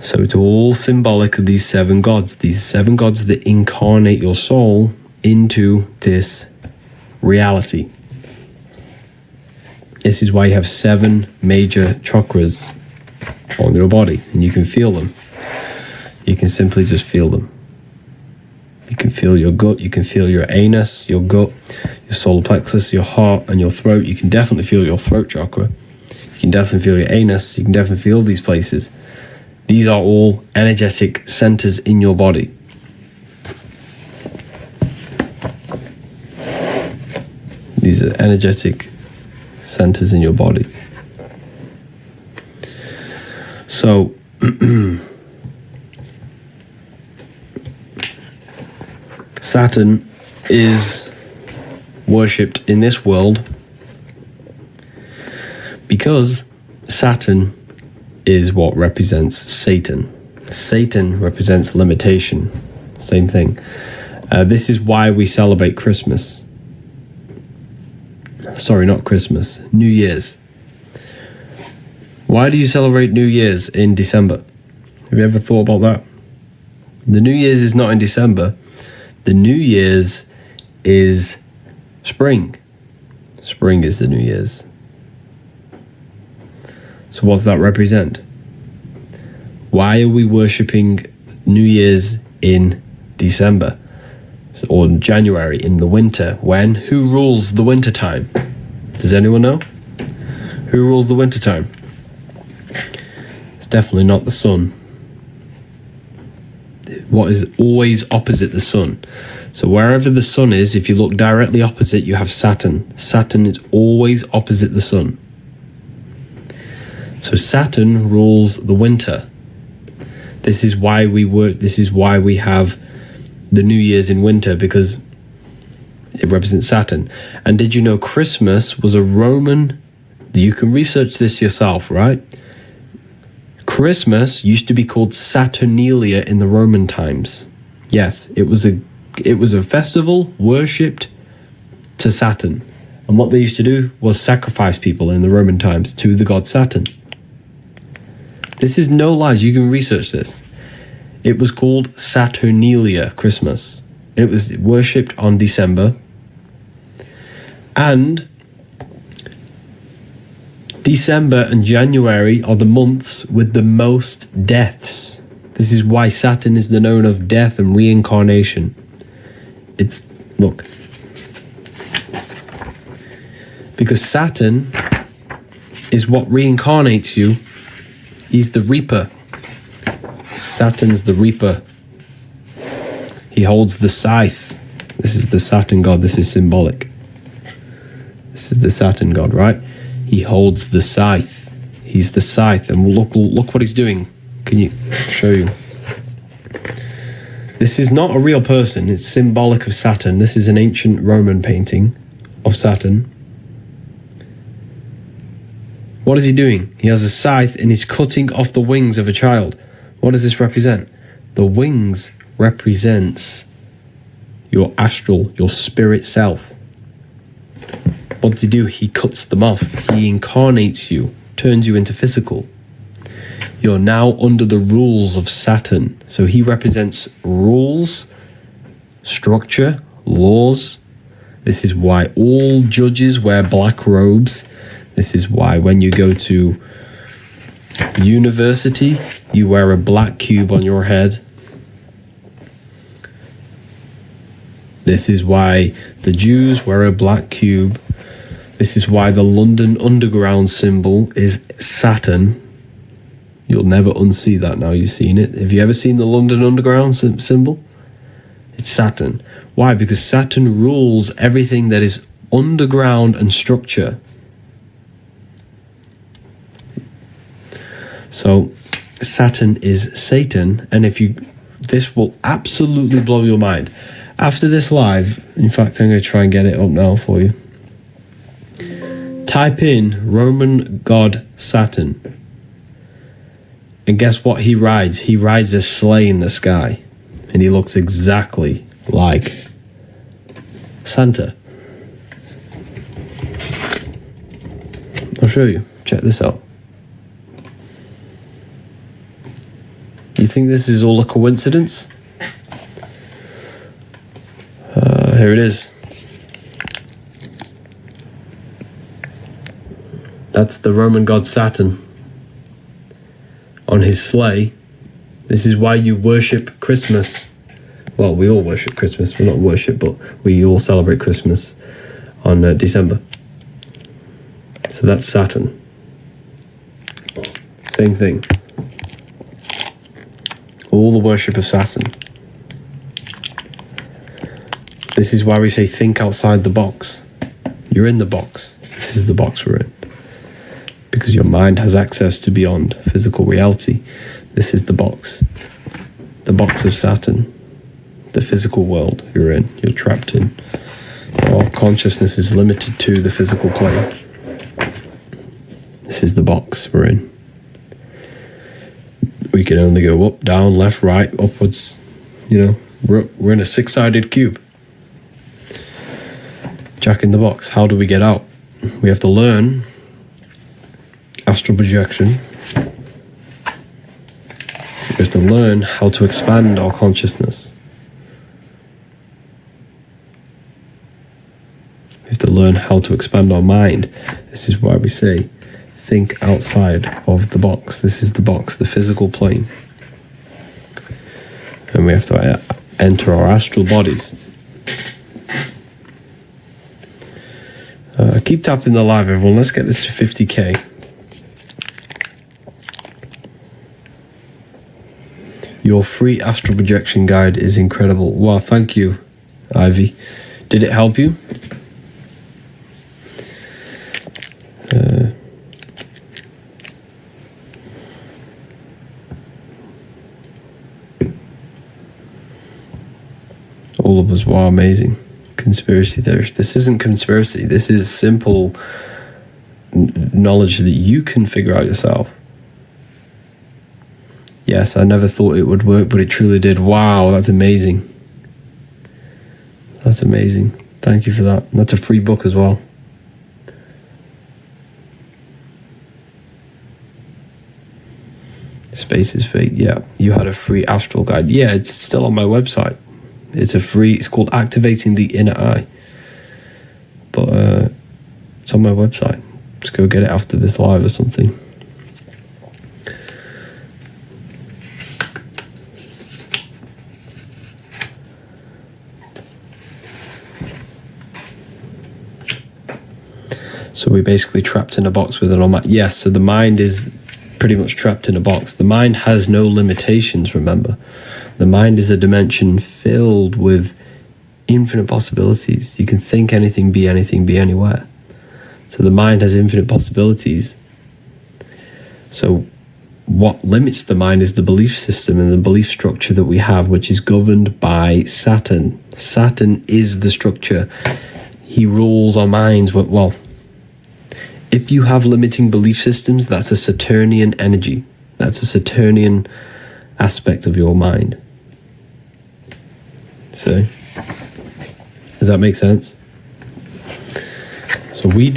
So it's all symbolic of these 7 gods. These 7 gods that incarnate your soul into this reality. This is why you have 7 major chakras on your body, and you can feel them. You can simply just feel them. You can feel your gut, you can feel your anus, your gut, your solar plexus, your heart, and your throat. You can definitely feel your throat chakra. You can definitely feel your anus. You can definitely feel these places. These are all energetic centers in your body. These are energetic centers in your body. So, Saturn is worshipped in this world because Saturn is what represents Satan. Satan represents limitation. Same thing. This is why we celebrate Christmas. Sorry, not Christmas. New Year's. Why do you celebrate New Year's in December? Have you ever thought about that? The New Year's is not in December. The New Year's is spring. Spring is the New Year's. So what's that represent? Why are we worshipping New Year's in December? Or in January, in the winter? When? Who rules the winter time? Does anyone know? Who rules the winter time? It's definitely not the sun. What is always opposite the sun? So wherever the sun is, if you look directly opposite, you have Saturn. Saturn is always opposite the sun. So Saturn rules the winter. This is why we work. This is why we have the New Year's in winter, because it represents Saturn. And did you know Christmas was a Roman? You can research this yourself, right? Christmas used to be called Saturnalia in the Roman times. Yes, it was a festival worshipped to Saturn. And what they used to do was sacrifice people in the Roman times to the god Saturn. This is no lies. You can research this. It was called Saturnalia Christmas. It was worshipped on December. And December and January are the months with the most deaths. This is why Saturn is the known of death and reincarnation. It's, look. Because Saturn is what reincarnates you. He's the reaper. Saturn's the reaper. He holds the scythe. This is the Saturn god. This is symbolic. This is the Saturn god, right? He holds the scythe. He's the scythe. And look what he's doing. Can you show you? This is not a real person. It's symbolic of Saturn. This is an ancient Roman painting of Saturn. What is he doing? He has a scythe and he's cutting off the wings of a child. What does this represent? The wings represents your astral, your spirit self. What does he do? He cuts them off. He incarnates you, turns you into physical. You're now under the rules of Saturn. So he represents rules, structure, laws. This is why all judges wear black robes. This is why when you go to university, you wear a black cube on your head. This is why the Jews wear a black cube. This is why the London Underground symbol is Saturn. You'll never unsee that now you've seen it. Have you ever seen the London Underground symbol? It's Saturn. Why? Because Saturn rules everything that is underground and structure. So Saturn is Satan. And this will absolutely blow your mind. After this live, in fact, I'm going to try and get it up now for you. Type in Roman god Saturn. And guess what he rides? He rides a sleigh in the sky. And he looks exactly like Santa. I'll show you. Check this out. You think this is all a coincidence? Here it is. That's the Roman god Saturn on his sleigh. This is why you worship Christmas. Well, we all worship Christmas. Well, not worship, but we all celebrate Christmas on December. So that's Saturn. Same thing. All the worship of Saturn. This is why we say think outside the box. You're in the box. This is the box we're in. Because your mind has access to beyond physical reality. This is the box. The box of Saturn. The physical world you're in. You're trapped in. Our consciousness is limited to the physical plane. This is the box we're in. We can only go up, down, left, right, upwards. You know, we're in a six-sided cube. Jack in the box. How do we get out? We have to learn astral projection. We have to learn how to expand our consciousness. We have to learn how to expand our mind. This is why we say, think outside of the box. This is the box, the physical plane. And we have to enter our astral bodies. Keep tapping the live, everyone. Let's get this to 50k. Your free astral projection guide is incredible. Wow, thank you, Ivy. Did it help you? All of us, wow, amazing. Conspiracy theories. This isn't conspiracy. This is simple knowledge that you can figure out yourself. Yes, I never thought it would work, but it truly did. Wow, that's amazing. That's amazing. Thank you for that. That's a free book as well. Space is fake. Yeah, you had a free astral guide. Yeah, it's still on my website. It's called Activating the Inner Eye. But it's on my website. Just go get it after this live or something. So we're basically trapped in a box with an on. Yes, so the mind is pretty much trapped in a box. The mind has no limitations, remember. The mind is a dimension filled with infinite possibilities. You can think anything, be anywhere. So the mind has infinite possibilities. So what limits the mind is the belief system and the belief structure that we have, which is governed by Saturn. Saturn is the structure. He rules our minds. Well, if you have limiting belief systems, that's a Saturnian energy. That's a Saturnian aspect of your mind. So, does that make sense? So we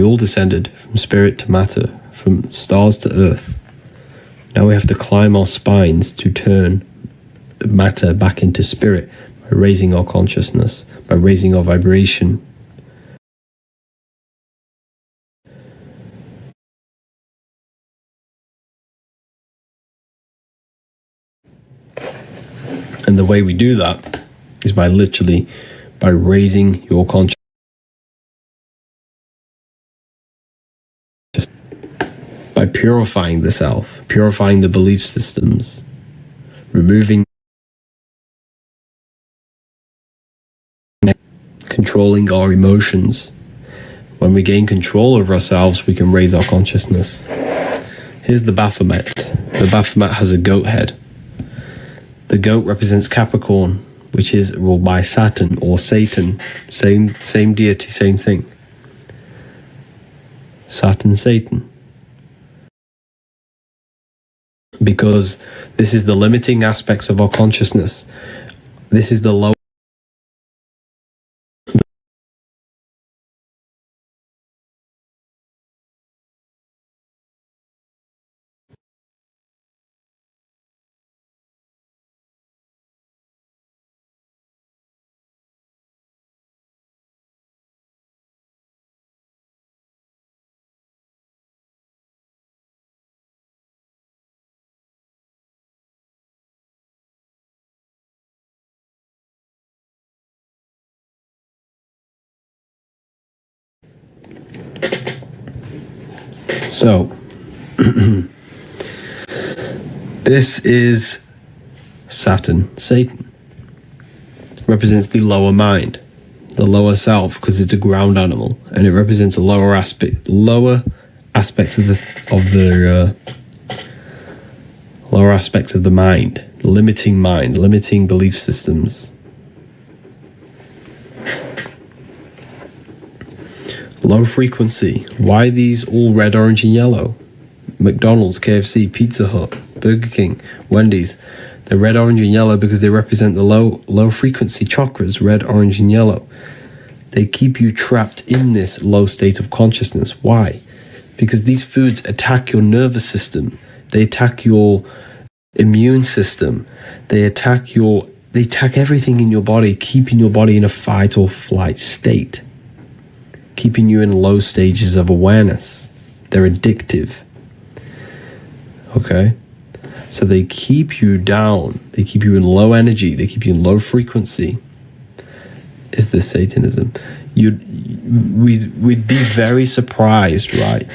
all descended from spirit to matter, from stars to earth. Now we have to climb our spines to turn matter back into spirit by raising our consciousness, by raising our vibration. And the way we do that is by raising your consciousness, by purifying the self, purifying the belief systems, removing, controlling our emotions. When we gain control of ourselves, we can raise our consciousness. Here's the Baphomet. The Baphomet has a goat head. The goat represents Capricorn, which is ruled by Saturn or Satan. Same deity, same thing. Saturn, Satan. Because this is the limiting aspects of our consciousness. This is the low. So, this is Saturn, Satan. Represents the lower mind, the lower self, because it's a ground animal, and it represents a lower aspects of lower aspects of the mind, limiting belief systems. Low frequency. Why these all red, orange, and yellow? McDonald's, KFC, Pizza Hut, Burger King, Wendy's. They're red, orange, and yellow because they represent the low frequency chakras, red, orange, and yellow. They keep you trapped in this low state of consciousness. Why? Because these foods attack your nervous system. They attack your immune system. They attack everything in your body, keeping your body in a fight or flight state, keeping you in low stages of awareness. They're addictive. Okay? So they keep you down. They keep you in low energy. They keep you in low frequency. Is this Satanism? We'd be very surprised, right?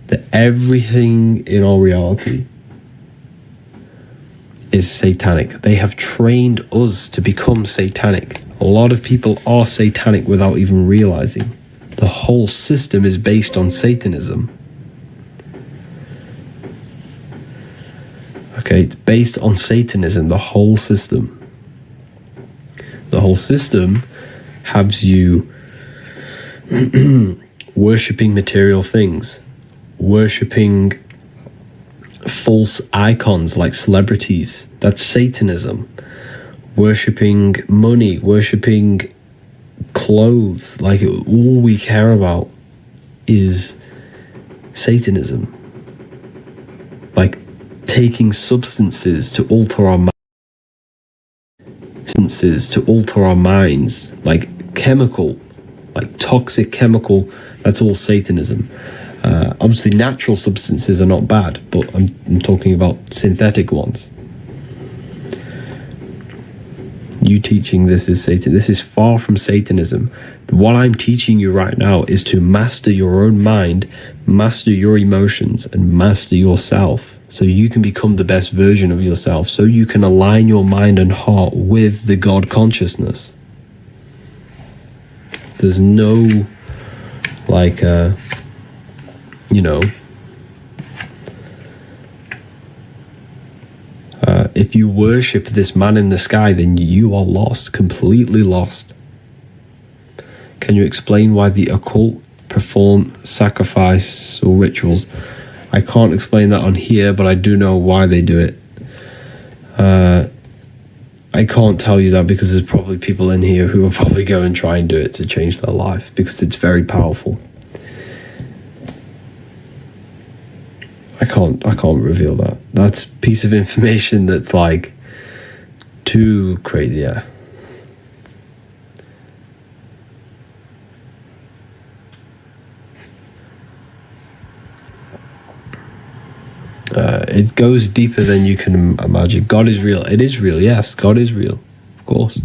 That everything in our reality is satanic. They have trained us to become satanic. A lot of people are satanic without even realizing. The whole system is based on Satanism. Okay, it's based on Satanism, the whole system. The whole system has you worshipping material things, worshipping false icons like celebrities. That's Satanism. Worshipping money, worshipping clothes. Like, all we care about is Satanism. Like, taking substances to alter our minds. Like chemical, like toxic chemical, that's all Satanism. Obviously natural substances are not bad, but I'm talking about synthetic ones. You teaching this is Satan. This is far from Satanism. What I'm teaching you right now is to master your own mind, master your emotions, and master yourself, so you can become the best version of yourself, so you can align your mind and heart with the God consciousness. There's no, like, if you worship this man in the sky, then you are lost, completely lost. Can you explain why the occult perform sacrifice or rituals? I can't explain that on here, but I do know why they do it. I can't tell you that because there's probably people in here who will probably go and try and do it to change their life, because it's very powerful. I can't reveal that. That's a piece of information that's like too crazy. Yeah. It goes deeper than you can imagine. God is real. It is real. Yes, God is real. Of course.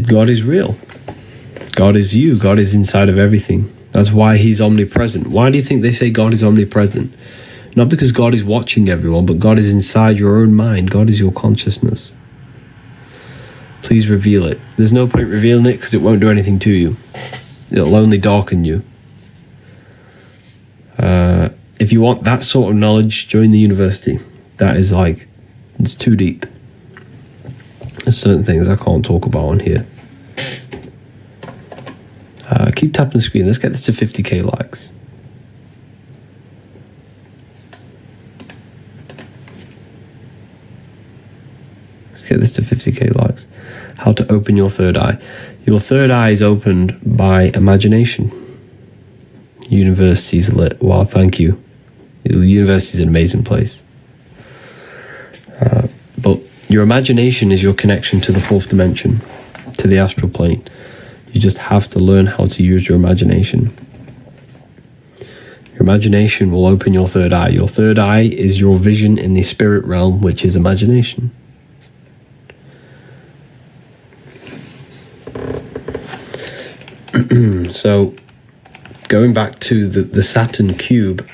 God is real. God is you. God is inside of everything. That's why he's omnipresent. Why do you think they say God is omnipresent? Not because God is watching everyone, but God is inside your own mind. God is your consciousness. Please reveal it. There's no point revealing it because it won't do anything to you. It'll only darken you. If you want that sort of knowledge, join the university. That is like, it's too deep. There's certain things I can't talk about on here. Keep tapping the screen. Let's get this to 50k likes. Let's get this to 50k likes. How to open your third eye. Your third eye is opened by imagination. University's lit. Wow, thank you. The university is an amazing place. But your imagination is your connection to the fourth dimension, to the astral plane. You just have to learn how to use your imagination. Your imagination will open your third eye. Your third eye is your vision in the spirit realm, which is imagination. So, going back to the Saturn cube,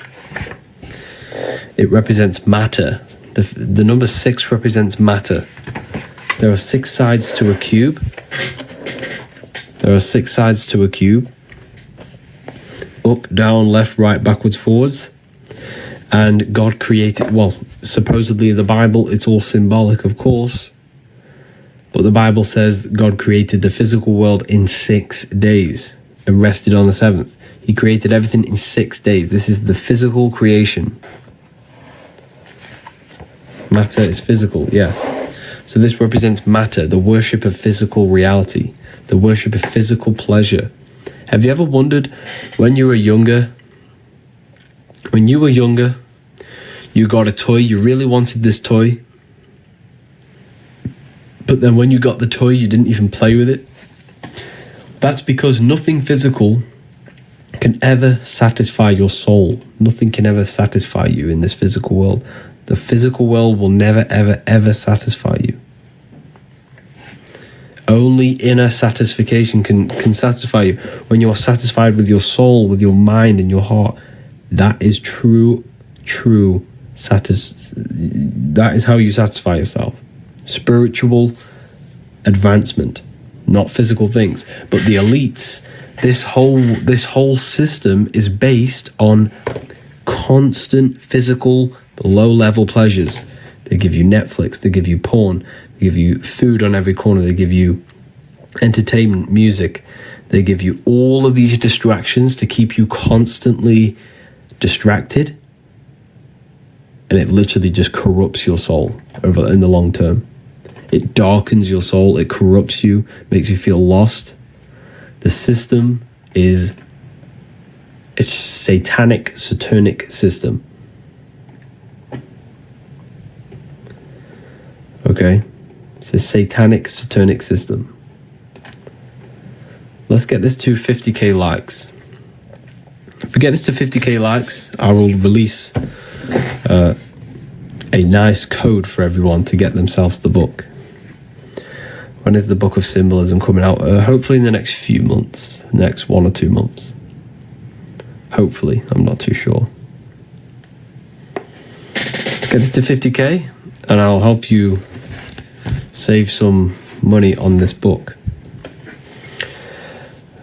it represents matter. The number 6 represents matter. There are 6 sides to a cube. There are 6 sides to a cube. Up, down, left, right, backwards, forwards. And God created, well, supposedly in the Bible, it's all symbolic, of course. But the Bible says God created the physical world in 6 days and rested on the 7th. He created everything in 6 days. This is the physical creation. Matter is physical, yes. So this represents matter, the worship of physical reality, the worship of physical pleasure. Have you ever wondered when you were younger, you got a toy, you really wanted this toy, but then when you got the toy, you didn't even play with it? That's because nothing physical can ever satisfy your soul. Nothing can ever satisfy you in this physical world. The physical world will never, ever, ever satisfy you. Only inner satisfaction can satisfy you. When you are satisfied with your soul, with your mind and your heart, that is true that is how you satisfy yourself. Spiritual advancement, not physical things. But the elites, this whole system is based on constant physical low-level pleasures. They give you Netflix, they give you porn, they give you food on every corner, they give you entertainment, music, they give you all of these distractions to keep you constantly distracted, and it literally just corrupts your soul in the long term. It darkens your soul, it corrupts you, makes you feel lost. The system is a satanic, Saturnic system. Okay? It's a satanic, Saturnic system. Let's get this to 50k likes. If we get this to 50k likes, I will release a nice code for everyone to get themselves the book. When is the Book of Symbolism coming out? Hopefully in the next few months. Next 1 or 2 months. Hopefully. I'm not too sure. Let's get this to 50k and I'll help you save some money on this book.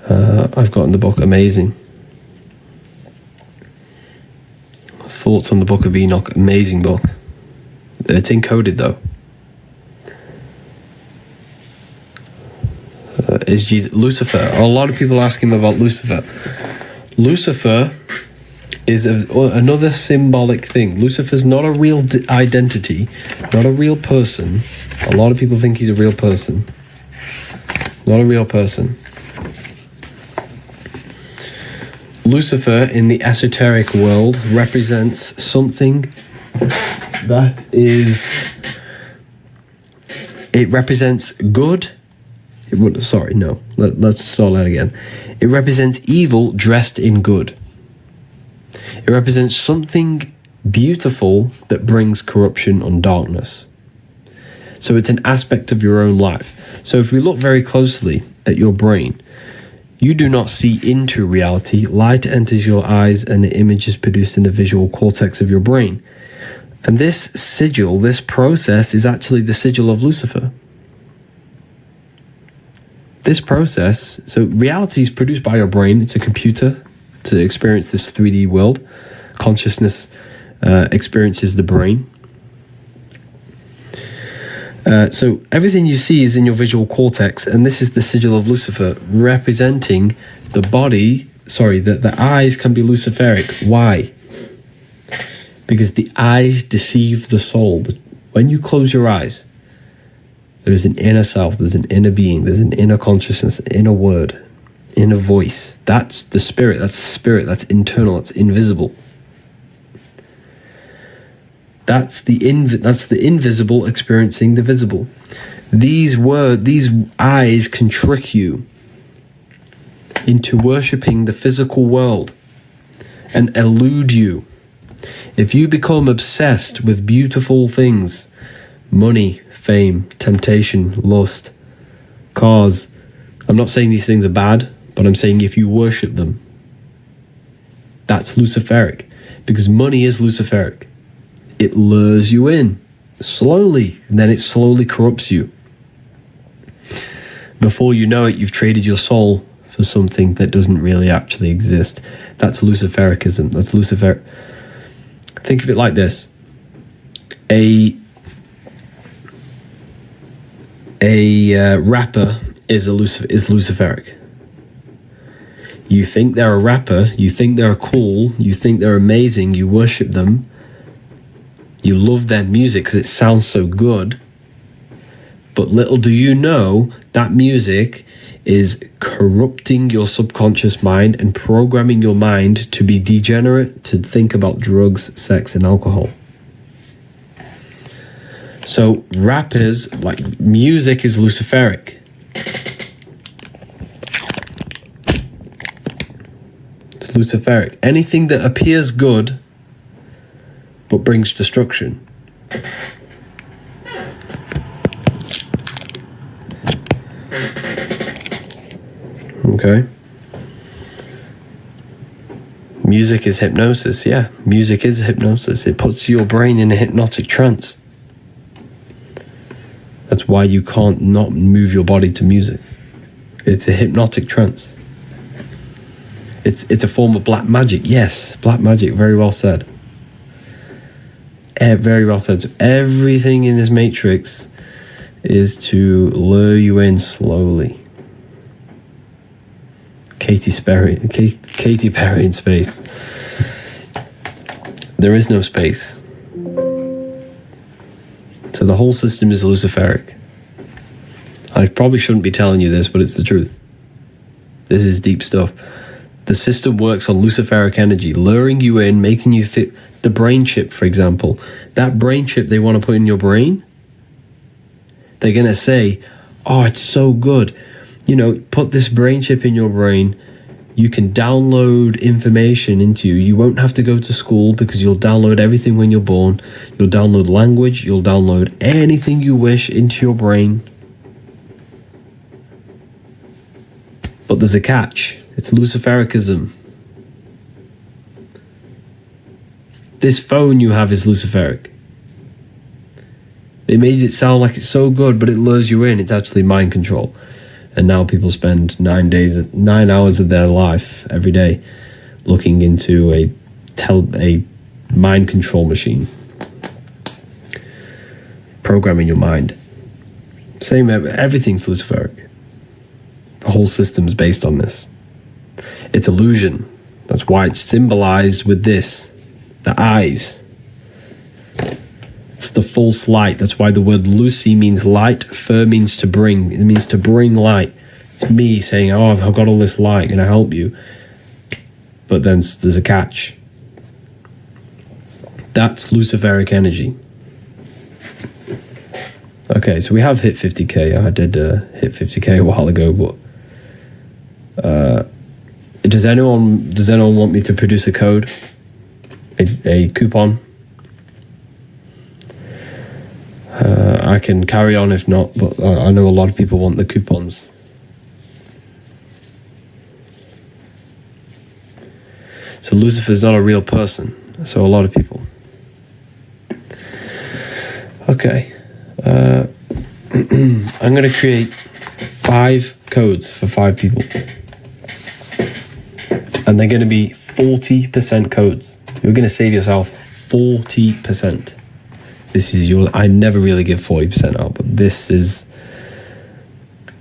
I've gotten the book amazing. Thoughts on the Book of Enoch, amazing book. It's encoded though. Is Jesus Lucifer? A lot of people ask him about Lucifer. Lucifer is another symbolic thing. Lucifer's not a real identity, not a real person. A lot of people think he's a real person. Not a real person. Lucifer in the esoteric world represents something that is... It represents good... Let's start that again. It represents evil dressed in good. It represents something beautiful that brings corruption and darkness. So it's an aspect of your own life. So if we look very closely at your brain, you do not see into reality. Light enters your eyes and the image is produced in the visual cortex of your brain. And this sigil, this process, is actually the sigil of Lucifer. this process, so reality is produced by your brain. It's a computer to experience this 3D world. Consciousness experiences the brain. So everything you see is in your visual cortex, and this is the sigil of Lucifer, representing the body. Sorry, the eyes can be luciferic. Why? Because the eyes deceive the soul. When you close your eyes, there is an inner self, there's an inner being, there's an inner consciousness, an inner word, inner voice. That's the spirit, that's internal, that's invisible. That's the invisible experiencing the visible. These eyes can trick you into worshipping the physical world and elude you. If you become obsessed with beautiful things, money, fame, temptation, lust, cars, I'm not saying these things are bad, but I'm saying if you worship them, that's luciferic, because money is luciferic. It lures you in slowly, and then it slowly corrupts you. Before you know it, you've traded your soul for something that doesn't really actually exist. That's Lucifericism. That's Lucifer. Think of it like this. A rapper is Luciferic. You think they're a rapper, you think they're cool, you think they're amazing, you worship them, you love their music because it sounds so good, but little do you know that music is corrupting your subconscious mind and programming your mind to be degenerate, to think about drugs, sex, and alcohol. So rappers, like music, is Luciferic. It's Luciferic. Anything that appears good but brings destruction. Okay. Music is hypnosis. Yeah, music is hypnosis. It puts your brain in a hypnotic trance. That's why you can't not move your body to music. It's a hypnotic trance. It's a form of black magic. Yes, black magic. Very well said. Very well said. So everything in this matrix is to lure you in slowly. Katy Perry in space. There is no space. So the whole system is Luciferic. I probably shouldn't be telling you this, but it's the truth. This is deep stuff. The system works on Luciferic energy, luring you in, making you fit. The brain chip, for example, that brain chip they want to put in your brain, they're going to say, oh, it's so good. You know, put this brain chip in your brain. You can download information into you. You won't have to go to school because you'll download everything when you're born. You'll download language. You'll download anything you wish into your brain. But there's a catch. It's Lucifericism. This phone you have is Luciferic. They made it sound like it's so good, but it lures you in. It's actually mind control. And now people spend 9 hours of their life every day looking into a mind control machine. Programming your mind. Same, everything's Luciferic. The whole system's based on this. It's illusion. That's why it's symbolized with this. The eyes. It's the false light. That's why the word Lucy means light. Fur means to bring. It means to bring light. It's me saying, oh, I've got all this light. Can I help you? But then there's a catch. That's Luciferic energy. Okay, so we have hit 50k. I did hit 50k a while ago, but does anyone want me to produce a code? A coupon? I can carry on if not, but I know a lot of people want the coupons. So Lucifer's not a real person, so a lot of people. Okay. I'm going to create 5 codes for 5 people. And they're going to be 40% codes. You're going to save yourself 40%. This is I never really give 40% out, but this is,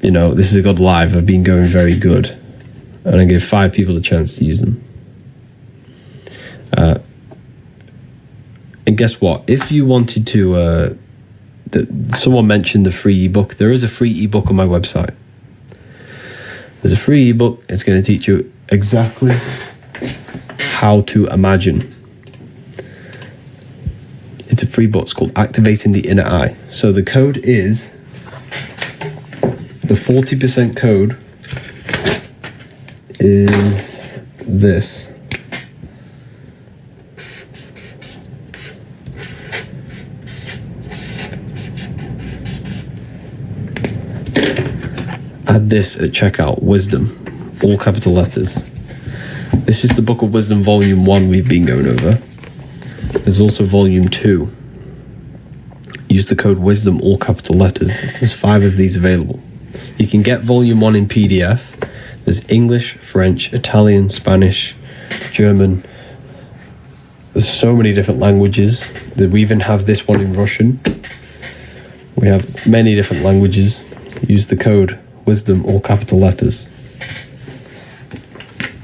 this is a good live. I've been going very good. And I give 5 people the chance to use them. And guess what? If you wanted to, someone mentioned the free ebook. There is a free ebook on my website. There's a free ebook. It's going to teach you exactly how to imagine. It's a free book. It's called Activating the Inner Eye. So the code is, the 40% code is this. Add this at checkout, wisdom, all capital letters. This is the Book of Wisdom Volume 1 we've been going over. There's also Volume 2. Use the code wisdom, all capital letters. There's 5 of these available. You can get Volume 1 in PDF. There's English, French, Italian, Spanish, German. There's so many different languages. We even have this one in Russian. We have many different languages. Use the code wisdom, all capital letters.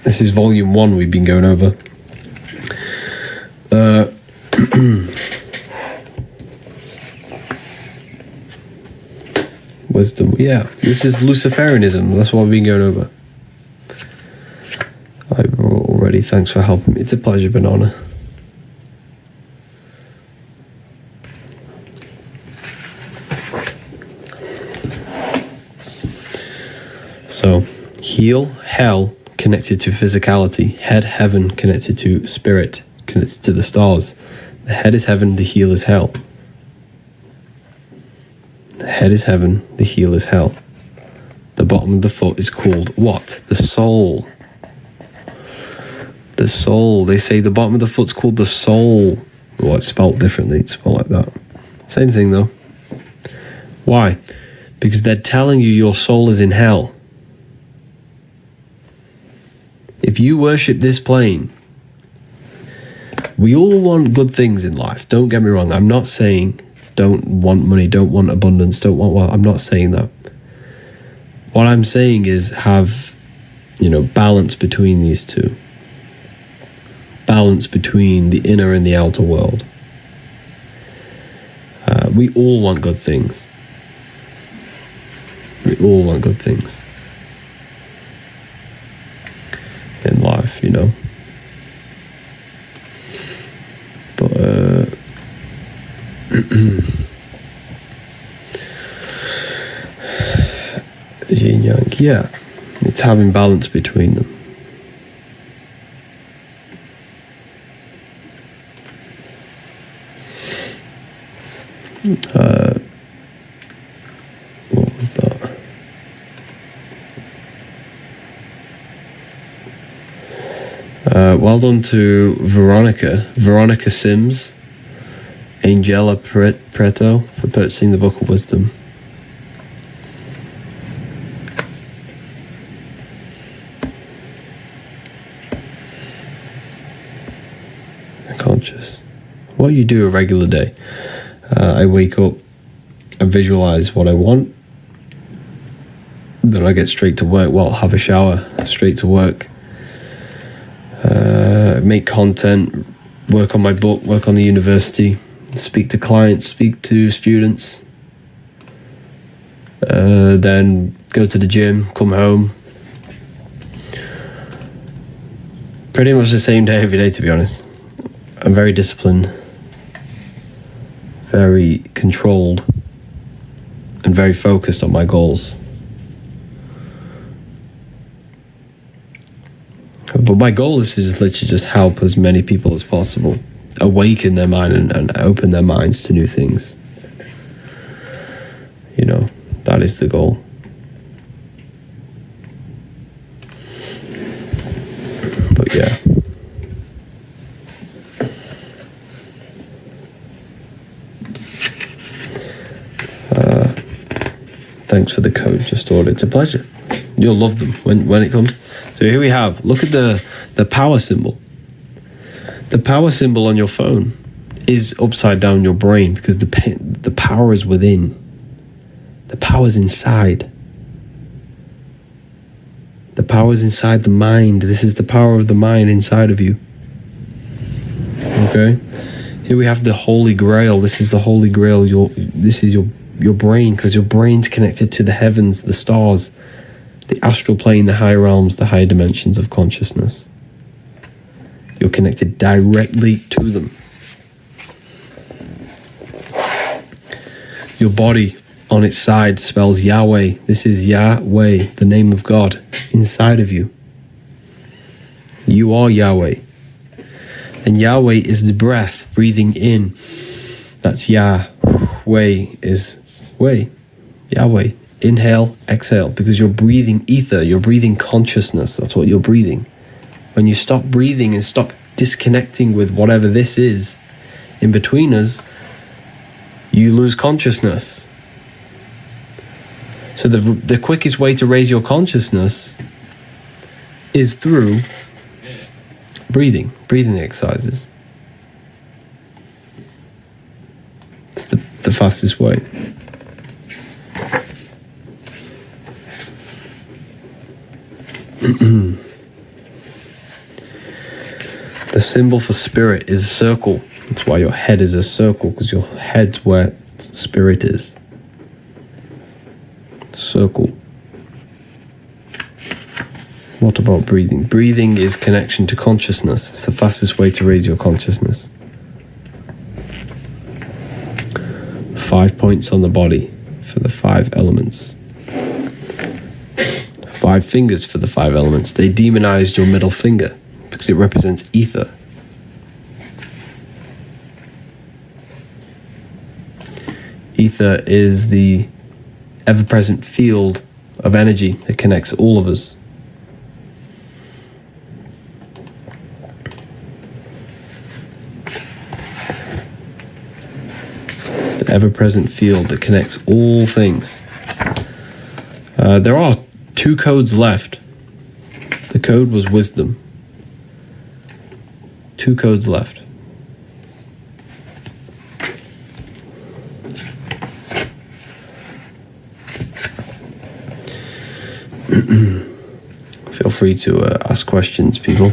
This is Volume 1 we've been going over. Wisdom, yeah. This is Luciferianism. That's what we've been going over. I've already. Thanks for helping me. It's a pleasure, Banana. So, heel, hell, connected to physicality. Head, heaven, connected to spirit, connected to the stars. The head is heaven, the heel is hell. The head is heaven, the heel is hell. The bottom of the foot is called what? The soul. The soul. They say the bottom of the foot's called the soul. Well, it's spelled differently. It's spelled like that. Same thing though. Why? Because they're telling you your soul is in hell. If you worship this plane, we all want good things in life. Don't get me wrong. I'm not saying don't want money, don't want abundance, don't want wealth. I'm not saying that. What I'm saying is have, balance between these two. Balance between the inner and the outer world. We all want good things. We all want good things in life, But yin yang, yeah, it's having balance between them. What was that? Well done to Veronica Sims, Angela Preto, for purchasing the Book of Wisdom. Conscious. What you do a regular day. I wake up, I visualize what I want, then I get straight to work. Well, have a shower, straight to work. Make content, work on my book, work on the university, speak to clients, speak to students, then go to the gym, come home. Pretty much the same day every day, to be honest. I'm very disciplined, very controlled, and very focused on my goals. But my goal is to literally just help as many people as possible, awaken their mind and open their minds to new things. That is the goal. But yeah. Thanks for the code, just ordered. It's a pleasure. You'll love them when it comes. So here we have, look at the power symbol. The power symbol on your phone is upside down your brain because the power is within. The power's inside. The power's inside the mind. This is the power of the mind inside of you. Okay? Here we have the Holy Grail. This is the Holy Grail. This is your brain, because your brain's connected to the heavens, the stars, the astral plane, the high realms, the higher dimensions of consciousness. You're connected directly to them. Your body on its side spells Yahweh. This is Yahweh, the name of God, inside of you. You are Yahweh. And Yahweh is the breath, breathing in. That's Yahweh is way. Yahweh. Inhale, exhale, because you're breathing ether, you're breathing consciousness. That's what you're breathing. When you stop breathing and stop disconnecting with whatever this is in between us, you lose consciousness. So the quickest way to raise your consciousness is through breathing exercises. It's the fastest way. The symbol for spirit is a circle. That's why your head is a circle, because your head's where spirit is. Circle. What about breathing? Breathing is connection to consciousness. It's the fastest way to raise your consciousness. 5 points on the body for the 5 elements. 5 fingers for the 5 elements. They demonized your middle finger because it represents ether. Ether is the ever-present field of energy that connects all of us. The ever-present field that connects all things. There are 2 codes left. The code was wisdom. 2 codes left. Feel free to ask questions, people.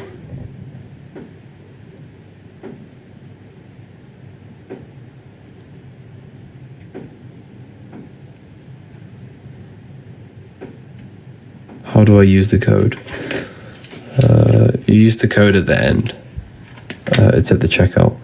How do I use the code? You use the code at the end. It's at the checkout.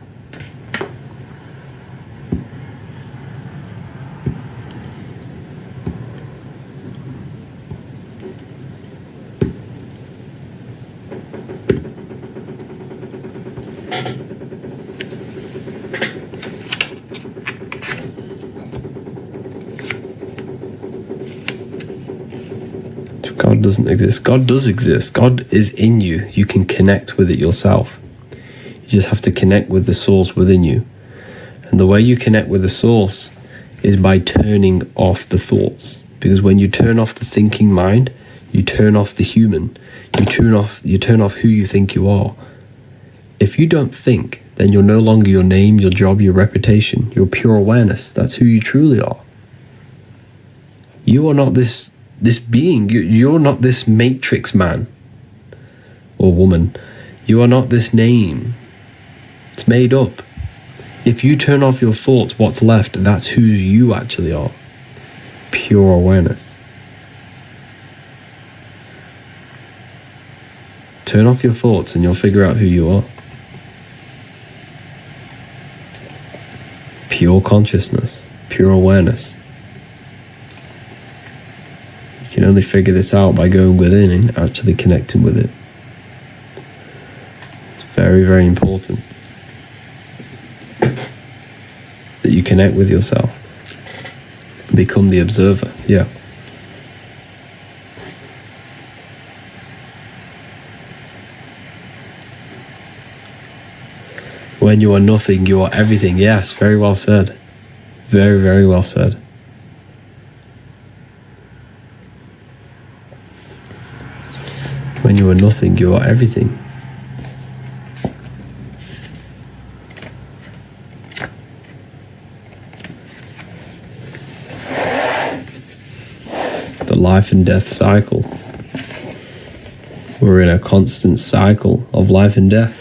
God doesn't exist. God does exist. God is in you. You can connect with it yourself. You just have to connect with the source within you. And the way you connect with the source is by turning off the thoughts. Because when you turn off the thinking mind, you turn off the human. You turn off who you think you are. If you don't think, then you're no longer your name, your job, your reputation. You're pure awareness. That's who you truly are. You are not this being. You're not this matrix man or woman. You are not this name. It's made up. If you turn off your thoughts, what's left? That's who you actually are. Pure awareness. Turn off your thoughts and you'll figure out who you are. Pure consciousness. Pure awareness. You can only figure this out by going within and actually connecting with it. It's very, very important that you connect with yourself. Become the observer. Yeah. When you are nothing, you are everything. Yes, very well said. Very, very well said. When you are nothing, you are everything. The life and death cycle. We're in a constant cycle of life and death.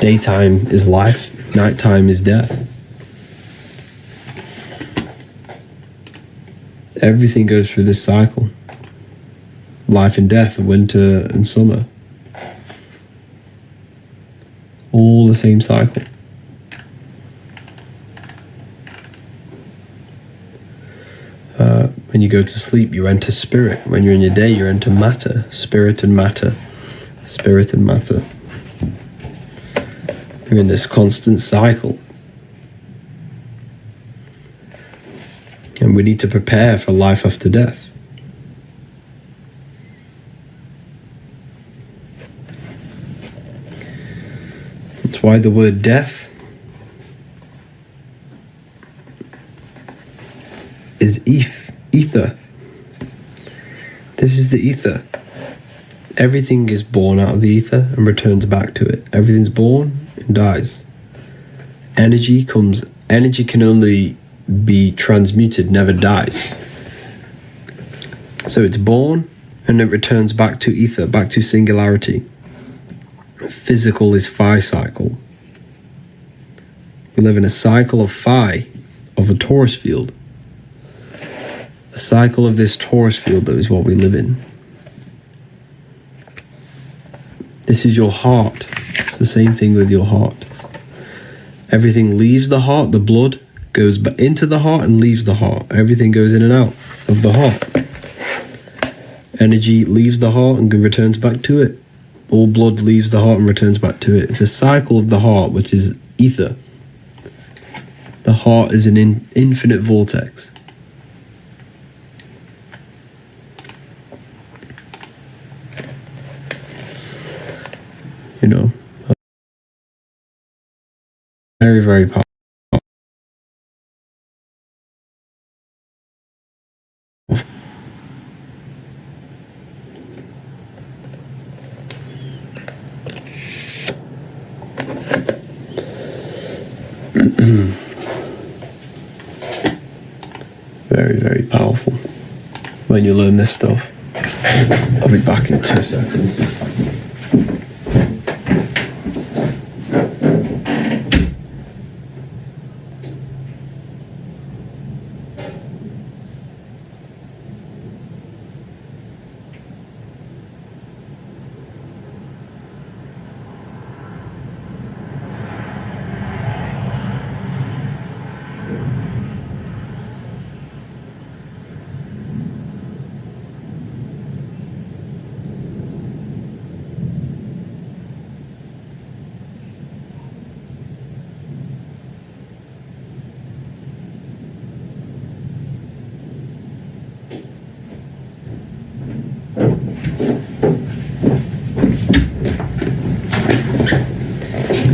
Daytime is life, nighttime is death. Everything goes through this cycle. Life and death, winter and summer. All the same cycle. When you go to sleep, you enter spirit. When you're in your day, you enter matter. Spirit and matter. Spirit and matter. You're in this constant cycle. And we need to prepare for life after death. That's why the word death is ether. This is the ether. Everything is born out of the ether and returns back to it. Everything's born and dies. Energy can only be transmuted, never dies. So it's born and it returns back to ether, back to singularity. Physical is phi cycle. We live in a cycle of phi, of a torus field. The cycle of this torus field, though, is what we live in. This is your heart. It's the same thing with your heart. Everything leaves the heart. The blood goes into the heart and leaves the heart. Everything goes in and out of the heart. Energy leaves the heart and returns back to it. All blood leaves the heart and returns back to it. It's a cycle of the heart, which is ether. The heart is an infinite vortex. You know, very, very powerful. Very, very powerful when you learn this stuff. I'll be back in 2 seconds.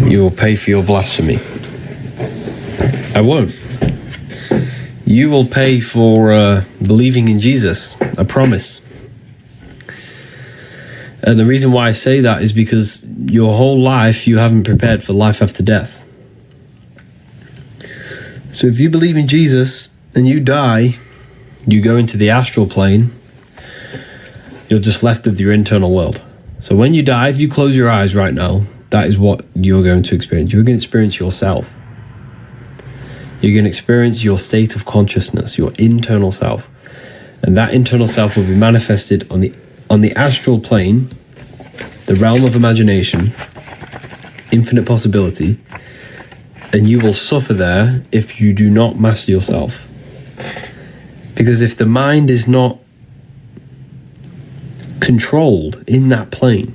You will pay for your blasphemy. I won't. You will pay for believing in Jesus. I promise. And the reason why I say that is because your whole life you haven't prepared for life after death. So if you believe in Jesus and you die, you go into the astral plane, you're just left with your internal world. So when you die, if you close your eyes right now, that is what you're going to experience. You're going to experience yourself. You're going to experience your state of consciousness, your internal self. And that internal self will be manifested on the astral plane, the realm of imagination, infinite possibility, and you will suffer there if you do not master yourself. Because if the mind is not controlled in that plane,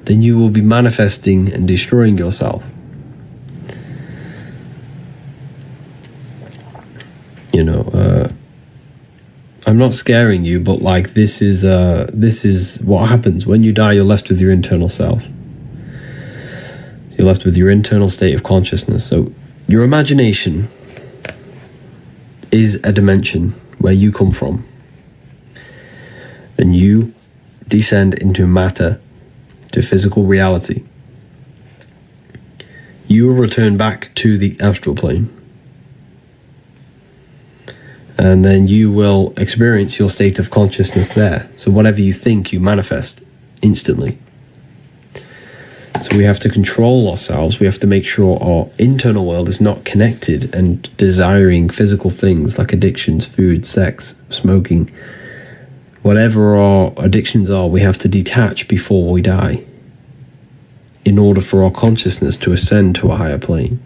then you will be manifesting and destroying yourself. You know, I'm not scaring you, but like this is what happens when you die. You're left with your internal self. You're left with your internal state of consciousness. So your imagination is a dimension where you come from, and you descend into matter, to physical reality, you will return back to the astral plane. And then you will experience your state of consciousness there. So whatever you think, you manifest instantly. So we have to control ourselves. We have to make sure our internal world is not connected and desiring physical things like addictions, food, sex, smoking. Whatever our addictions are, we have to detach before we die in order for our consciousness to ascend to a higher plane.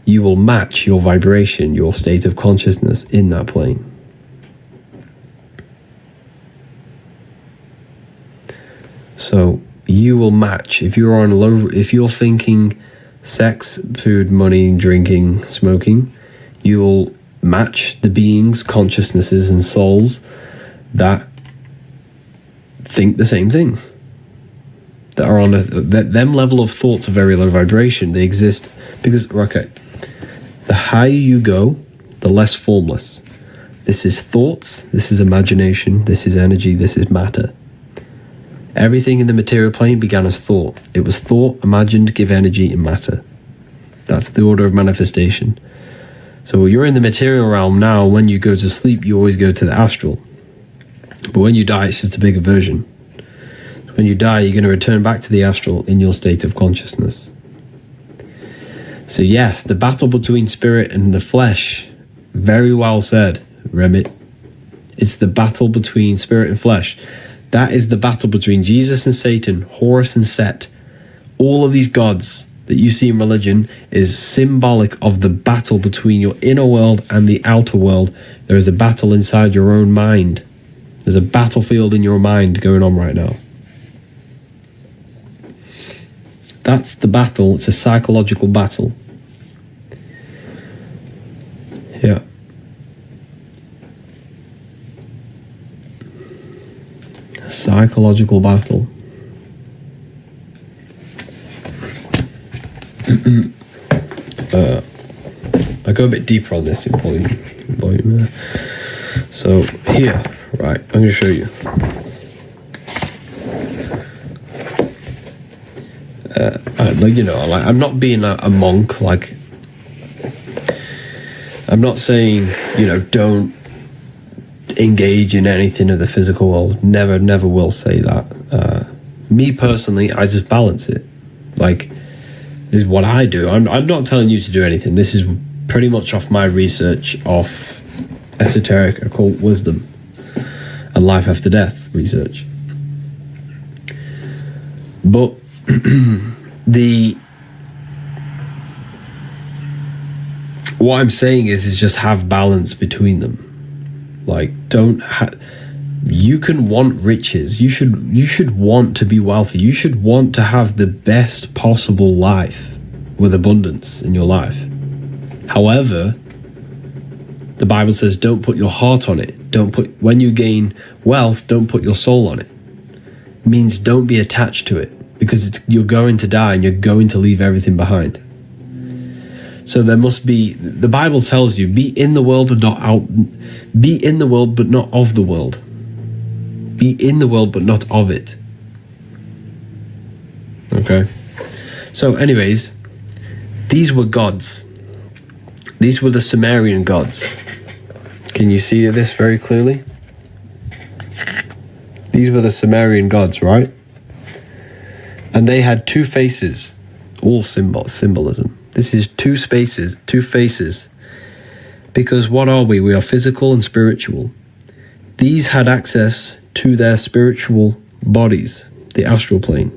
You will match your vibration, your state of consciousness in that plane. So you will match. If you're thinking sex, food, money, drinking, smoking, you will match the beings, consciousnesses, and souls that think the same things. That are on them level of thoughts are very low vibration. They exist because, okay, the higher you go, the less formless. This is thoughts, this is imagination, this is energy, this is matter. Everything in the material plane began as thought. It was thought, imagined, give energy, and matter. That's the order of manifestation. So you're in the material realm now. When you go to sleep, you always go to the astral. But when you die, it's just a bigger version. When you die, you're going to return back to the astral in your state of consciousness. So yes, the battle between spirit and the flesh, very well said, Remit. It's the battle between spirit and flesh. That is the battle between Jesus and Satan, Horus and Set. All of these gods that you see in religion is symbolic of the battle between your inner world and the outer world. There is a battle inside your own mind. There's a battlefield in your mind going on right now. That's the battle. It's a psychological battle. Yeah. A psychological battle. I go a bit deeper on this in volume. So here, right, I'm going to show you. I'm not being a monk. Like, I'm not saying, don't engage in anything of the physical world. Never will say that. Me personally, I just balance it. Like, this is what I do. I'm not telling you to do anything. This is pretty much off my research of esoteric, occult wisdom, and life after death research. But what I'm saying is just have balance between them. Like, you can want riches. You should want to be wealthy. You should want to have the best possible life with abundance in your life. However, the Bible says don't put your heart on it. When you gain wealth, don't put your soul on it. It means don't be attached to it, because you're going to die and you're going to leave everything behind. So there must be, the Bible tells you, be in the world and not out. Be in the world but not of the world. Be in the world but not of it. Okay. So anyways, these were gods. These were the Sumerian gods. Can you see this very clearly? These were the Sumerian gods, right? And they had two faces, all symbolism. This is two faces. Because what are we? We are physical and spiritual. These had access to their spiritual bodies, the astral plane.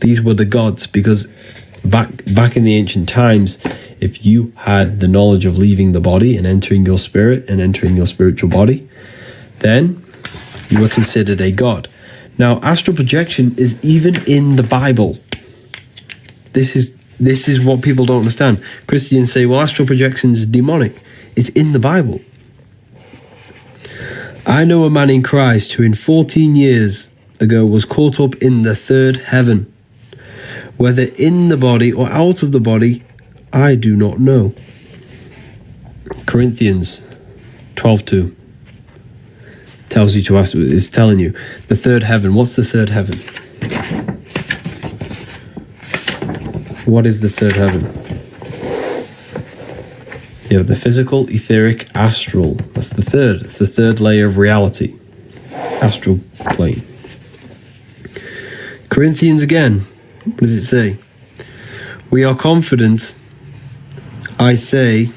These were the gods, because back in the ancient times, if you had the knowledge of leaving the body and entering your spirit and entering your spiritual body, then you were considered a god. Now, astral projection is even in the Bible. This is what people don't understand. Christians say, well, astral projection is demonic. It's in the Bible. I know a man in Christ who in 14 years ago was caught up in the third heaven. Whether in the body or out of the body, I do not know. Corinthians 12:2. tells you to ask, is telling you the third heaven. What's the third heaven? What is the third heaven? You have the physical, etheric, astral. That's the third. It's the third layer of reality. Astral plane. Corinthians again. What does it say? We are confident, I say,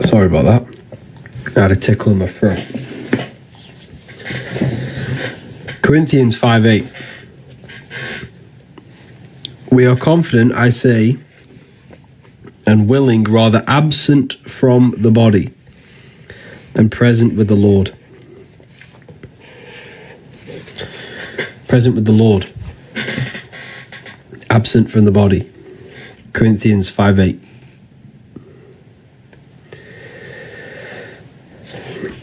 sorry about that. I had a tickle in my throat. Corinthians 5:8. We are confident, I say, and willing, rather absent from the body, and present with the Lord. Present with the Lord. Absent from the body. Corinthians 5:8.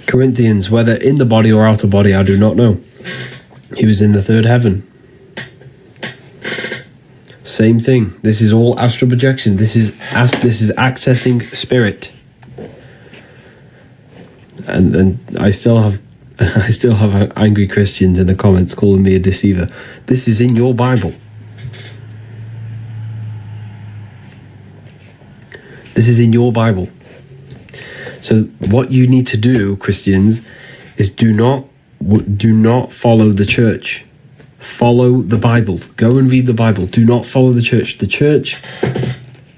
Corinthians, whether in the body or out of body, I do not know. He was in the third heaven. Same thing. This is all astral projection. This is accessing spirit. And I still have angry Christians in the comments calling me a deceiver. This is in your Bible. This is in your Bible. So what you need to do, Christians, is do not follow the church. Follow the Bible. Go and read the Bible. Do not follow the church. The church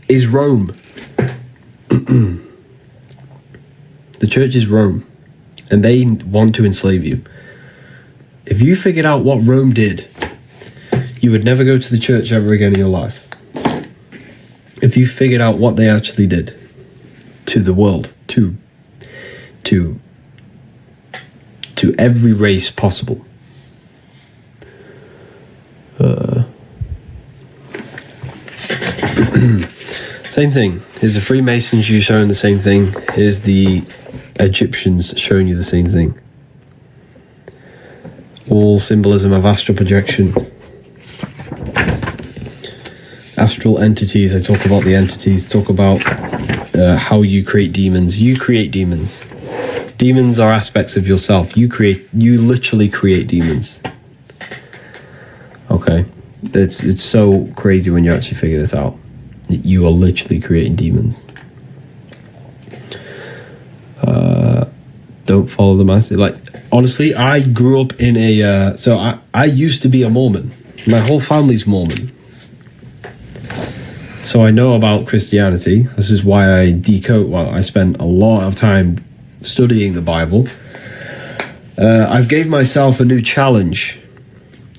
is Rome. The church is Rome, and they want to enslave you. If you figured out what Rome did, you would never go to the church ever again in your life. If you figured out what they actually did to the world, to every race possible. Same thing. Here's the Freemasons you showing the same thing. Here's the Egyptians showing you the same thing. All symbolism of astral projection. Astral entities. I talk about the entities. Talk about how you create demons. You create demons. Demons are aspects of yourself. You literally create demons. Okay, it's so crazy when you actually figure this out. You are literally creating demons. Don't follow the masses. Like, honestly, I grew up in a I used to be a Mormon. My whole family's Mormon. So I know about Christianity. This is why I spent a lot of time studying the Bible. I've gave myself a new challenge.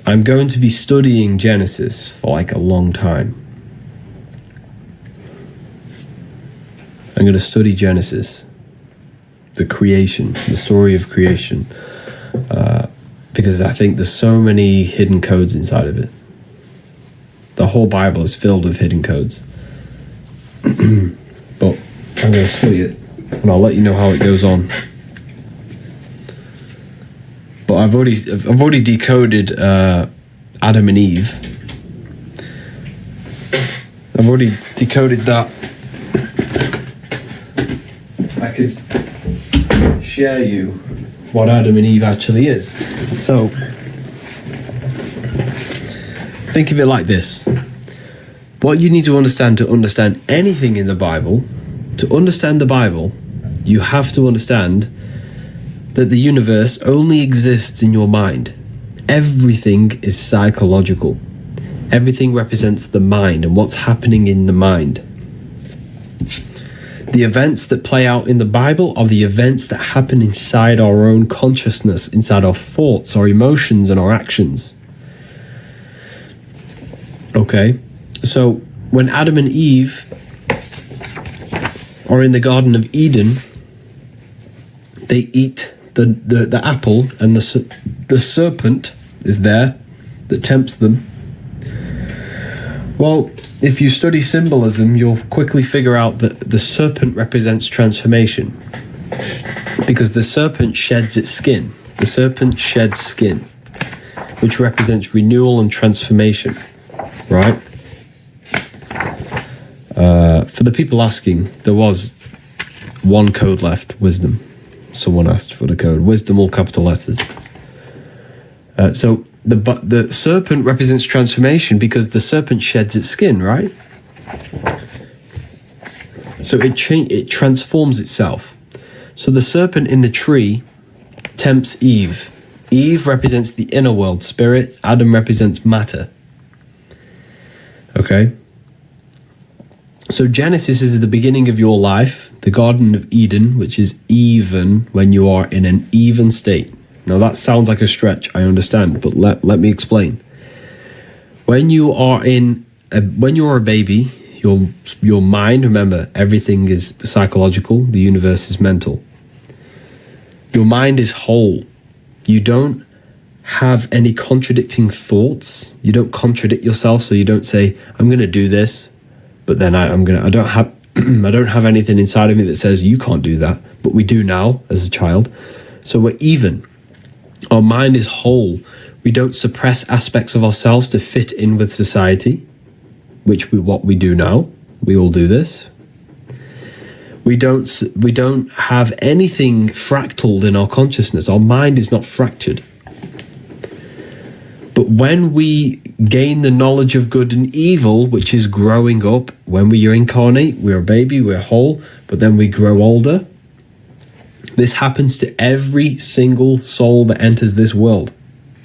I'm going to be studying Genesis for like a long time. I'm going to study Genesis, the creation, the story of creation, because I think there's so many hidden codes inside of it. The whole Bible is filled with hidden codes. But I'm going to study it, and I'll let you know how it goes on. But I've already decoded Adam and Eve. I've already decoded that. I could share you what Adam and Eve actually is. So think of it like this. What you need to understand anything in the Bible, to understand the Bible, you have to understand that the universe only exists in your mind. Everything is psychological. Everything represents the mind and what's happening in the mind. The events that play out in the Bible are the events that happen inside our own consciousness, inside our thoughts, our emotions, and our actions. Okay, so when Adam and Eve are in the Garden of Eden, they eat the apple, and the serpent is there that tempts them? Well, if you study symbolism, you'll quickly figure out that the serpent represents transformation, because the serpent sheds its skin. The serpent sheds skin, which represents renewal and transformation, right? For the people asking, there was one code left, wisdom. Someone asked for the code. Wisdom, all capital letters. So the serpent represents transformation because the serpent sheds its skin, right? So it transforms itself. So the serpent in the tree tempts Eve. Eve represents the inner world, spirit. Adam represents matter. Okay? So Genesis is the beginning of your life, the Garden of Eden, which is even when you are in an even state. Now that sounds like a stretch, I understand, but let me explain. When you are a baby, your mind, remember, everything is psychological, the universe is mental. Your mind is whole. You don't have any contradicting thoughts. You don't contradict yourself, so you don't say, I'm going to do this, but then I don't have I don't have anything inside of me that says you can't do that, but we do now as a child. So we're even. Our mind is whole. We don't suppress aspects of ourselves to fit in with society, what we do now. We all do this. We don't have anything fractaled in our consciousness. Our mind is not fractured. But when we gain the knowledge of good and evil, which is growing up, when we reincarnate, we're a baby, we're whole, but then we grow older. This happens to every single soul that enters this world.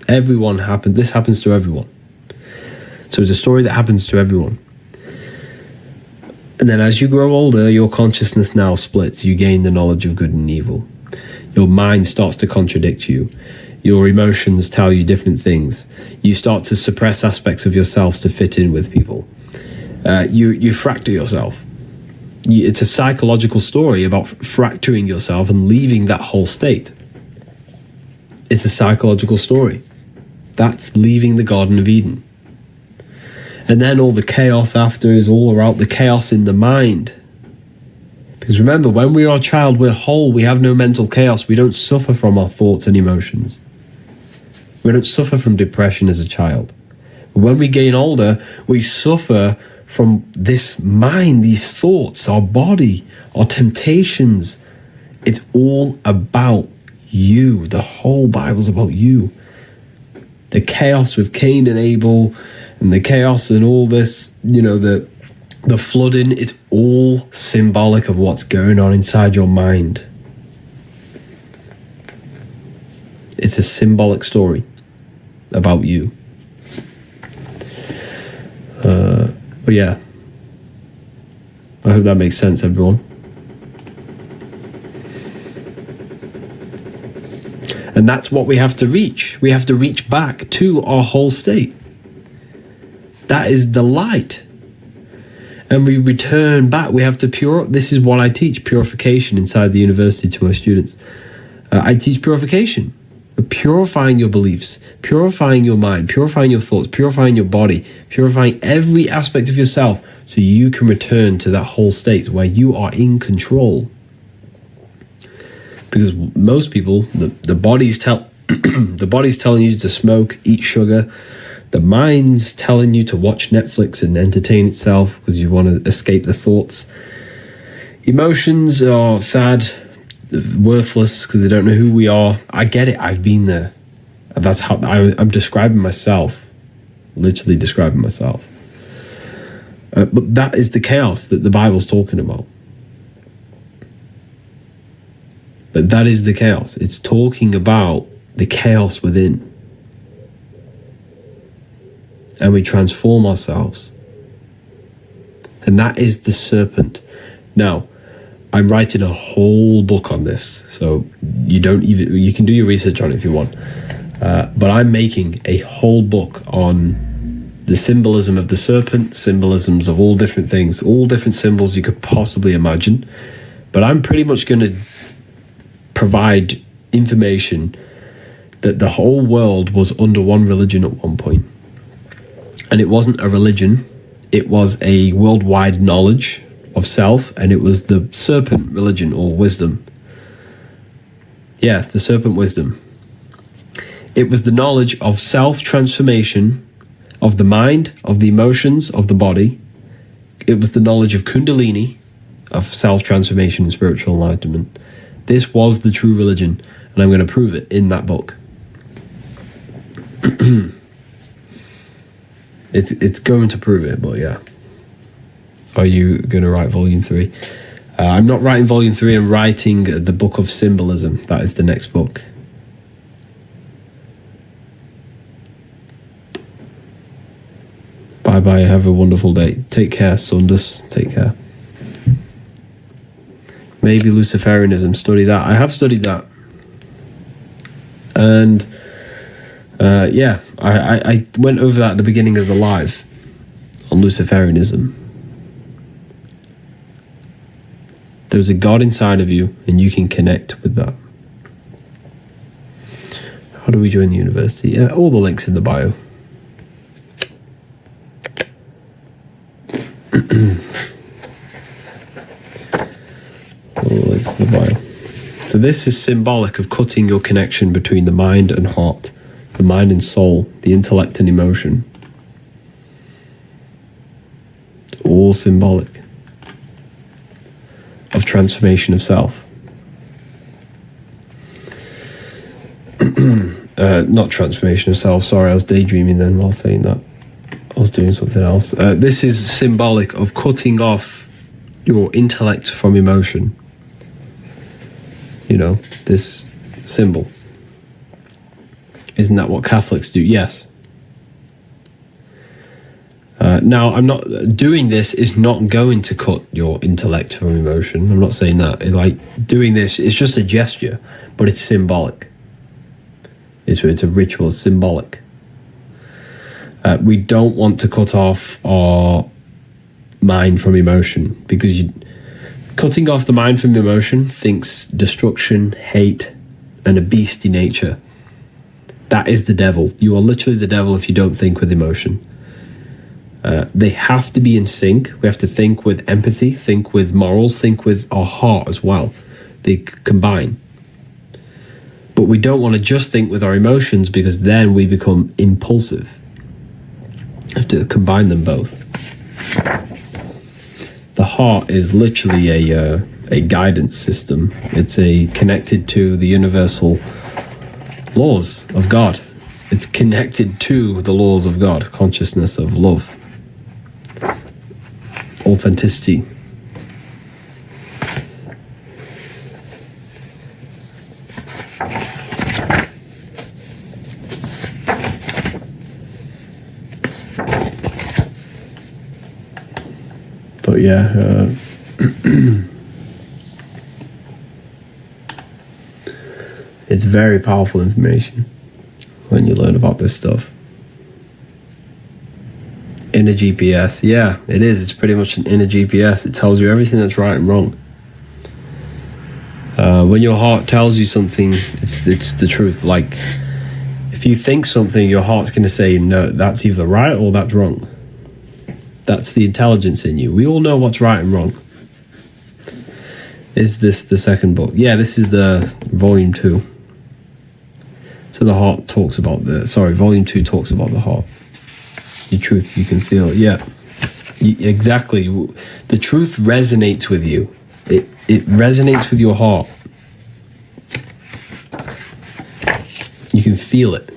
This happens to everyone. So it's a story that happens to everyone. And then as you grow older, your consciousness now splits. You gain the knowledge of good and evil. Your mind starts to contradict you. Your emotions tell you different things. You start to suppress aspects of yourself to fit in with people. You fracture yourself. It's a psychological story about fracturing yourself and leaving that whole state. It's a psychological story. That's leaving the Garden of Eden. And then all the chaos after is all about the chaos in the mind. Because remember, when we are a child, we're whole. We have no mental chaos. We don't suffer from our thoughts and emotions. We don't suffer from depression as a child. But when we gain older, we suffer from this mind, these thoughts, our body, our temptations. It's all about you. The whole Bible's about you. The chaos with Cain and Abel, and the chaos and all this, the flooding, it's all symbolic of what's going on inside your mind. It's a symbolic story about you. But yeah, I hope that makes sense, everyone. And that's what we have to reach. We have to reach back to our whole state. That is the light. And we return back. We have to this is what I teach, purification inside the university to my students. I teach purification. Purifying your beliefs, purifying your mind, purifying your thoughts, purifying your body, purifying every aspect of yourself so you can return to that whole state where you are in control. Because most people, the body's telling you to smoke, eat sugar. The mind's telling you to watch Netflix and entertain itself because you want to escape the thoughts. Emotions are sad, worthless because they don't know who we are. I get it. I've been there. And that's how I'm describing myself. Literally describing myself. But that is the chaos that the Bible's talking about. But that is the chaos. It's talking about the chaos within. And we transform ourselves. And that is the serpent. Now, I'm writing a whole book on this, so you can do your research on it if you want. But I'm making a whole book on the symbolism of the serpent, symbolisms of all different things, all different symbols you could possibly imagine. But I'm pretty much going to provide information that the whole world was under one religion at one point. And it wasn't a religion, it was a worldwide knowledge of self, and it was the serpent religion or wisdom. Yeah, the serpent wisdom. It was the knowledge of self-transformation, of the mind, of the emotions, of the body. It was the knowledge of Kundalini, of self-transformation and spiritual enlightenment. This was the true religion, and I'm going to prove it in that book. It's going to prove it, but yeah. Are you going to write volume 3? I'm not writing volume 3, I'm writing the book of symbolism. That is the next book. Bye-bye, have a wonderful day. Take care, Sundus. Take care. Maybe Luciferianism, study that. I have studied that. And yeah, I went over that at the beginning of the live on Luciferianism. There's a God inside of you, and you can connect with that. How do we join the university? Yeah, all the links in the bio. All the links in the bio. So this is symbolic of cutting your connection between the mind and heart, the mind and soul, the intellect and emotion. It's all symbolic of transformation of self. Not transformation of self, sorry, I was daydreaming then while saying that. I was doing something else. This is symbolic of cutting off your intellect from emotion. You know, this symbol. Isn't that what Catholics do? Yes. Now, I'm not doing this is not going to cut your intellect from emotion. I'm not saying that. Like, doing this is just a gesture, but it's symbolic. It's a ritual, it's symbolic. We don't want to cut off our mind from emotion, because cutting off the mind from emotion thinks destruction, hate, and a beastly nature. That is the devil. You are literally the devil if you don't think with emotion. They have to be in sync. We have to think with empathy, think with morals, think with our heart as well. They combine. But we don't want to just think with our emotions, because then we become impulsive. We have to combine them both. The heart is literally a guidance system. It's connected to the universal laws of God. It's connected to the laws of God, consciousness of love, authenticity. But yeah, it's very powerful information when you learn about this stuff. Inner GPS, yeah, it is. It's pretty much an inner GPS. It tells you everything that's right and wrong. When your heart tells you something, it's the truth. Like, if you think something, your heart's going to say, no, that's either right or that's wrong. That's the intelligence in you. We all know what's right and wrong. Is this the second book? Yeah, this is the volume 2. So the heart talks about volume 2 talks about the heart. Your truth, you can feel it. Yeah, exactly. The truth resonates with you. It resonates with your heart. You can feel it.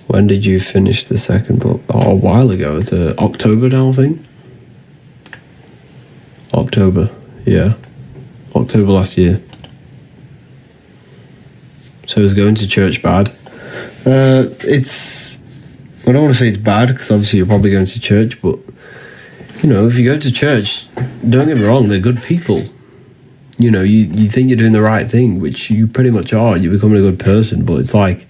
When did you finish the second book? Oh, a while ago. It's October now, I think. October, yeah. October last year. So is going to church bad? It's... I don't want to say it's bad, because obviously you're probably going to church, but, you know, if you go to church, don't get me wrong, they're good people. You know, you think you're doing the right thing, which you pretty much are. You're becoming a good person, but it's like,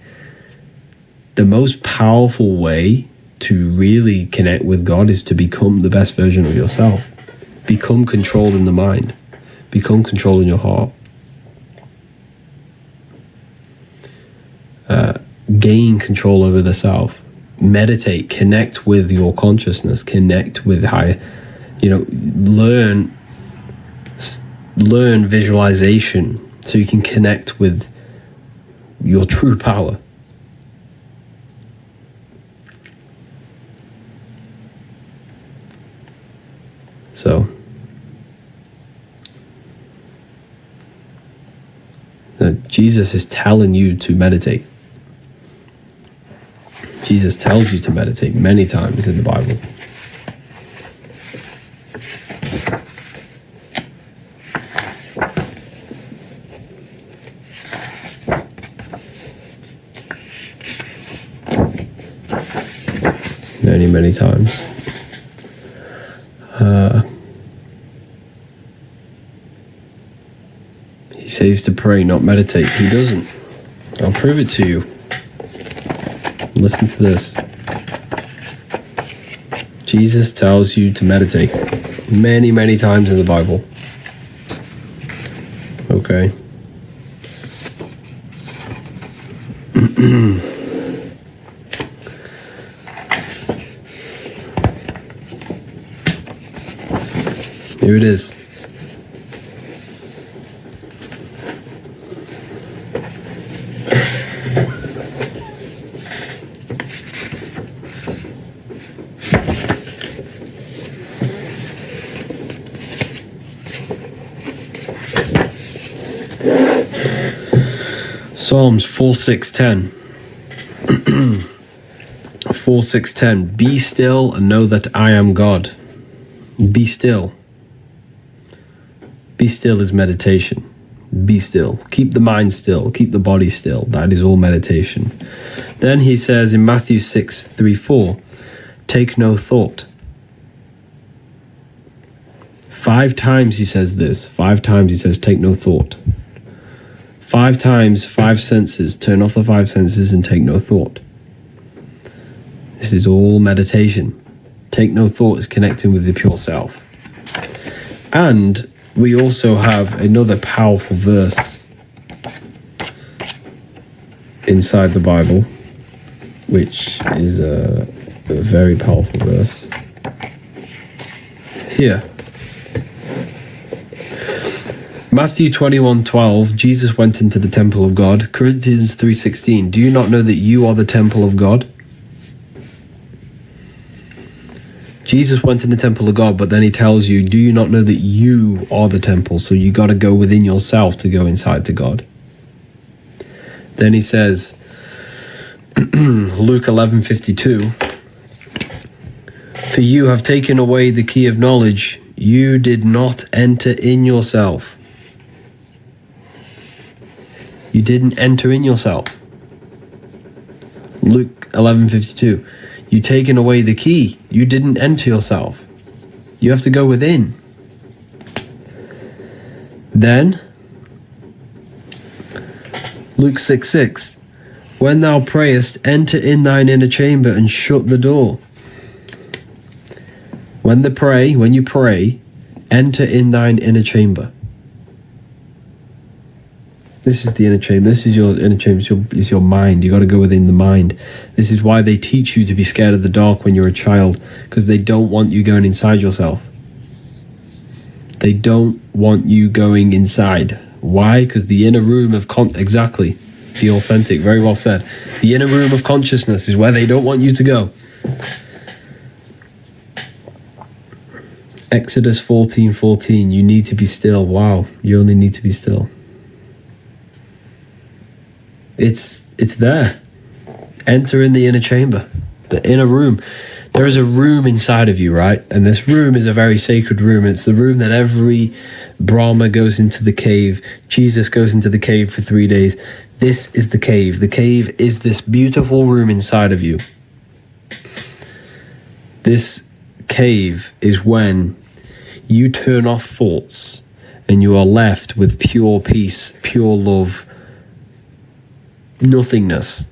the most powerful way to really connect with God is to become the best version of yourself. Become control in the mind. Become control in your heart. Gain control over the self. Meditate, connect with your consciousness, connect with higher, learn visualization so you can connect with your true power. So Jesus is telling you to meditate. Jesus tells you to meditate many times in the Bible. Many, many times. He says to pray, not meditate. He doesn't. I'll prove it to you. Listen to this. Jesus tells you to meditate many, many times in the Bible. Okay. Here it is. Psalms 4:6-10. 4:6-10. Be still and know that I am God. Be still. Be still is meditation. Be still. Keep the mind still. Keep the body still. That is all meditation. Then he says in Matthew 6:3-4, take no thought. 5 times he says this. 5 times he says take no thought. 5 times, 5 senses. Turn off the 5 senses and take no thought. This is all meditation. Take no thought is connecting with the pure self. And we also have another powerful verse inside the Bible, which is a very powerful verse. Here. Matthew 21:12, Jesus went into the temple of God. Corinthians 3:16, do you not know that you are the temple of God? Jesus went in the temple of God, but then he tells you, do you not know that you are the temple? So you got to go within yourself to go inside to God. Then he says, Luke 11:52, for you have taken away the key of knowledge. You did not enter in yourself. You didn't enter in yourself. Luke 11:52. You've taken away the key. You didn't enter yourself. You have to go within. Then, Luke 6:6. When thou prayest, enter in thine inner chamber and shut the door. When you pray, enter in thine inner chamber. This is the inner chamber. This is your inner chamber. Is your mind. You got to go within the mind. This is why they teach you to be scared of the dark when you're a child, because they don't want you going inside yourself. They don't want you going inside. Why? Because the inner room of exactly, the authentic, very well said. The inner room of consciousness is where they don't want you to go. Exodus 14:14. You need to be still. Wow, you only need to be still. It's there. Enter in the inner chamber, the inner room. There is a room inside of you, right? And this room is a very sacred room. It's the room that every Brahma goes into the cave. Jesus goes into the cave for 3 days. This is the cave. The cave is this beautiful room inside of you. This cave is when you turn off thoughts and you are left with pure peace, pure love, nothingness,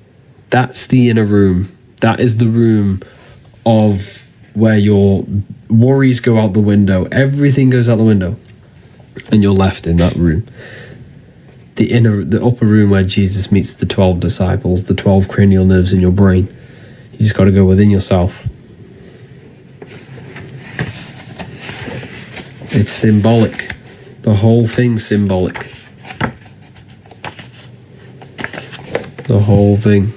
That's the inner room. That is the room of where your worries go out the window. Everything goes out the window. And you're left in that room. The upper room where Jesus meets the 12 disciples, the 12 cranial nerves in your brain. You just got to go within yourself. It's symbolic. The whole thing's symbolic. The whole thing.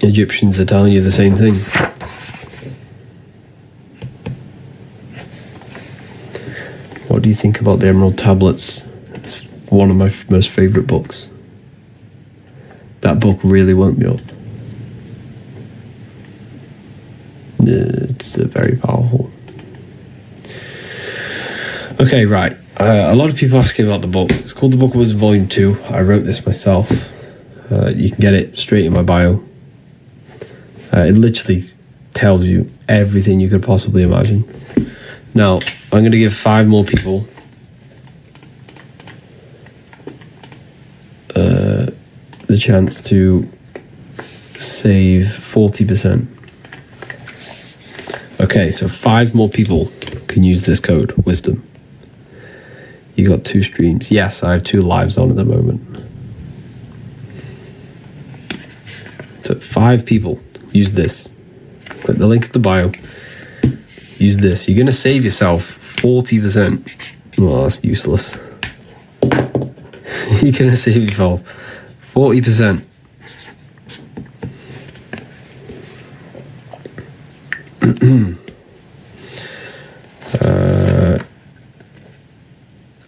Egyptians are telling you the same thing. What do you think about the Emerald Tablets? It's one of my most favourite books. That book really woke me up. It's very powerful. Okay, right. A lot of people asking about the book. It's called The Book of Wisdom Volume 2. I wrote this myself. You can get it straight in my bio. It literally tells you everything you could possibly imagine. Now, I'm going to give 5 more people the chance to save 40%. Okay, so 5 more people can use this code, Wisdom. You got 2 streams. Yes, I have 2 lives on at the moment. So 5 people use this. Click the link in the bio. Use this. You're going to save yourself 40%. Well, that's useless. You're going to save yourself 40%.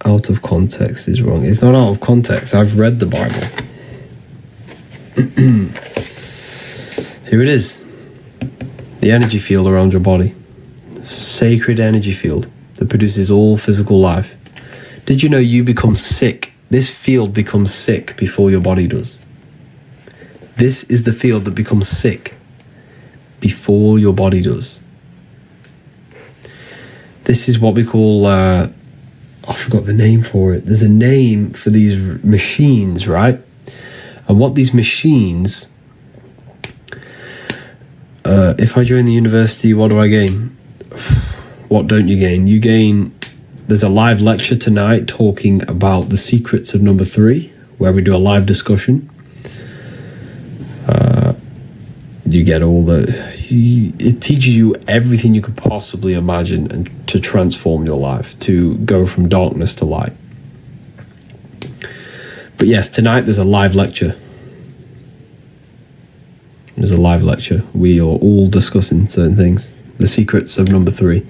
Out of context is wrong. It's not out of context. I've read the Bible. Here it is. The energy field around your body. Sacred energy field that produces all physical life. Did you know you become sick? This field becomes sick before your body does. This is the field that becomes sick before your body does. This is what we call, I forgot the name for it. There's a name for these machines, right? And what these machines, if I join the university, what do I gain? What don't you gain? You gain, there's a live lecture tonight talking about the secrets of number 3, where we do a live discussion. You get all it teaches you everything you could possibly imagine and to transform your life, to go from darkness to light. But yes, tonight there's a live lecture. There's a live lecture. We are all discussing certain things. The secrets of number 3.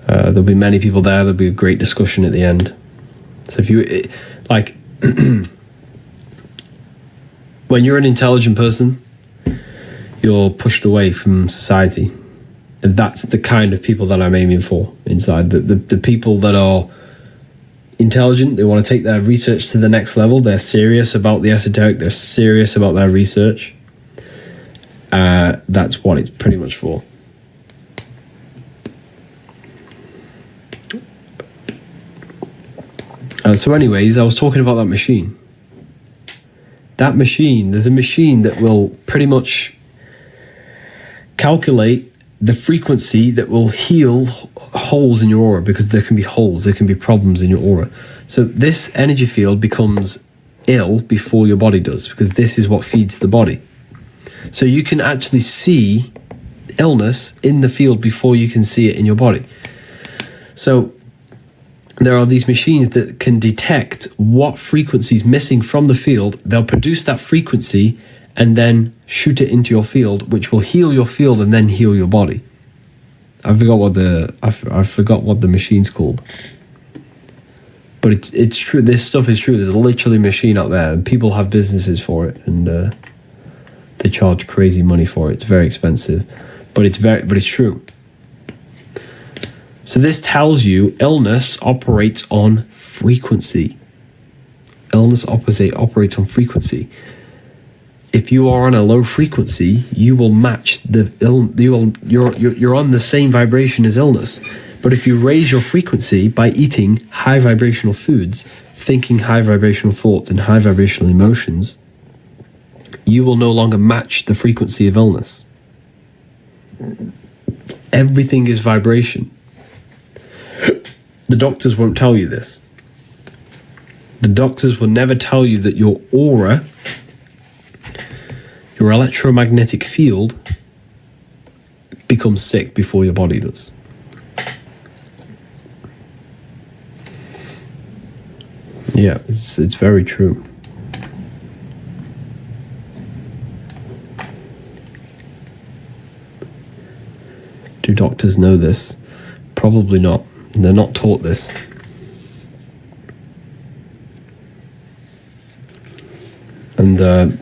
There'll be many people there. There'll be a great discussion at the end. So if you, like, when you're an intelligent person, you're pushed away from society. And that's the kind of people that I'm aiming for inside. The people that are intelligent, they want to take their research to the next level. They're serious about the esoteric. They're serious about their research. That's what it's pretty much for. So anyways, I was talking about that machine. That machine, there's a machine that will pretty much calculate the frequency that will heal holes in your aura, because there can be holes, there can be problems in your aura. So this energy field becomes ill before your body does, because this is what feeds the body. So you can actually see illness in the field before you can see it in your body. So there are these machines that can detect what frequency is missing from the field. They'll produce that frequency and then shoot it into your field, which will heal your field and then heal your body. I forgot what the machine's called. But it's true. This stuff is true. There's literally a machine out there, and people have businesses for it, and they charge crazy money for it. It's very expensive, but it's true. So this tells you illness operates on frequency. Illness operates on frequency. If you are on a low frequency, you will match you're on the same vibration as illness, But if you raise your frequency by eating high vibrational foods, thinking high vibrational thoughts and high vibrational emotions, you will no longer match the frequency of illness. Everything is vibration. The doctors won't tell you this. The doctors will never tell you that your aura, your electromagnetic field, becomes sick before your body does. Yeah, it's very true. Do doctors know this? Probably not. They're not taught this. And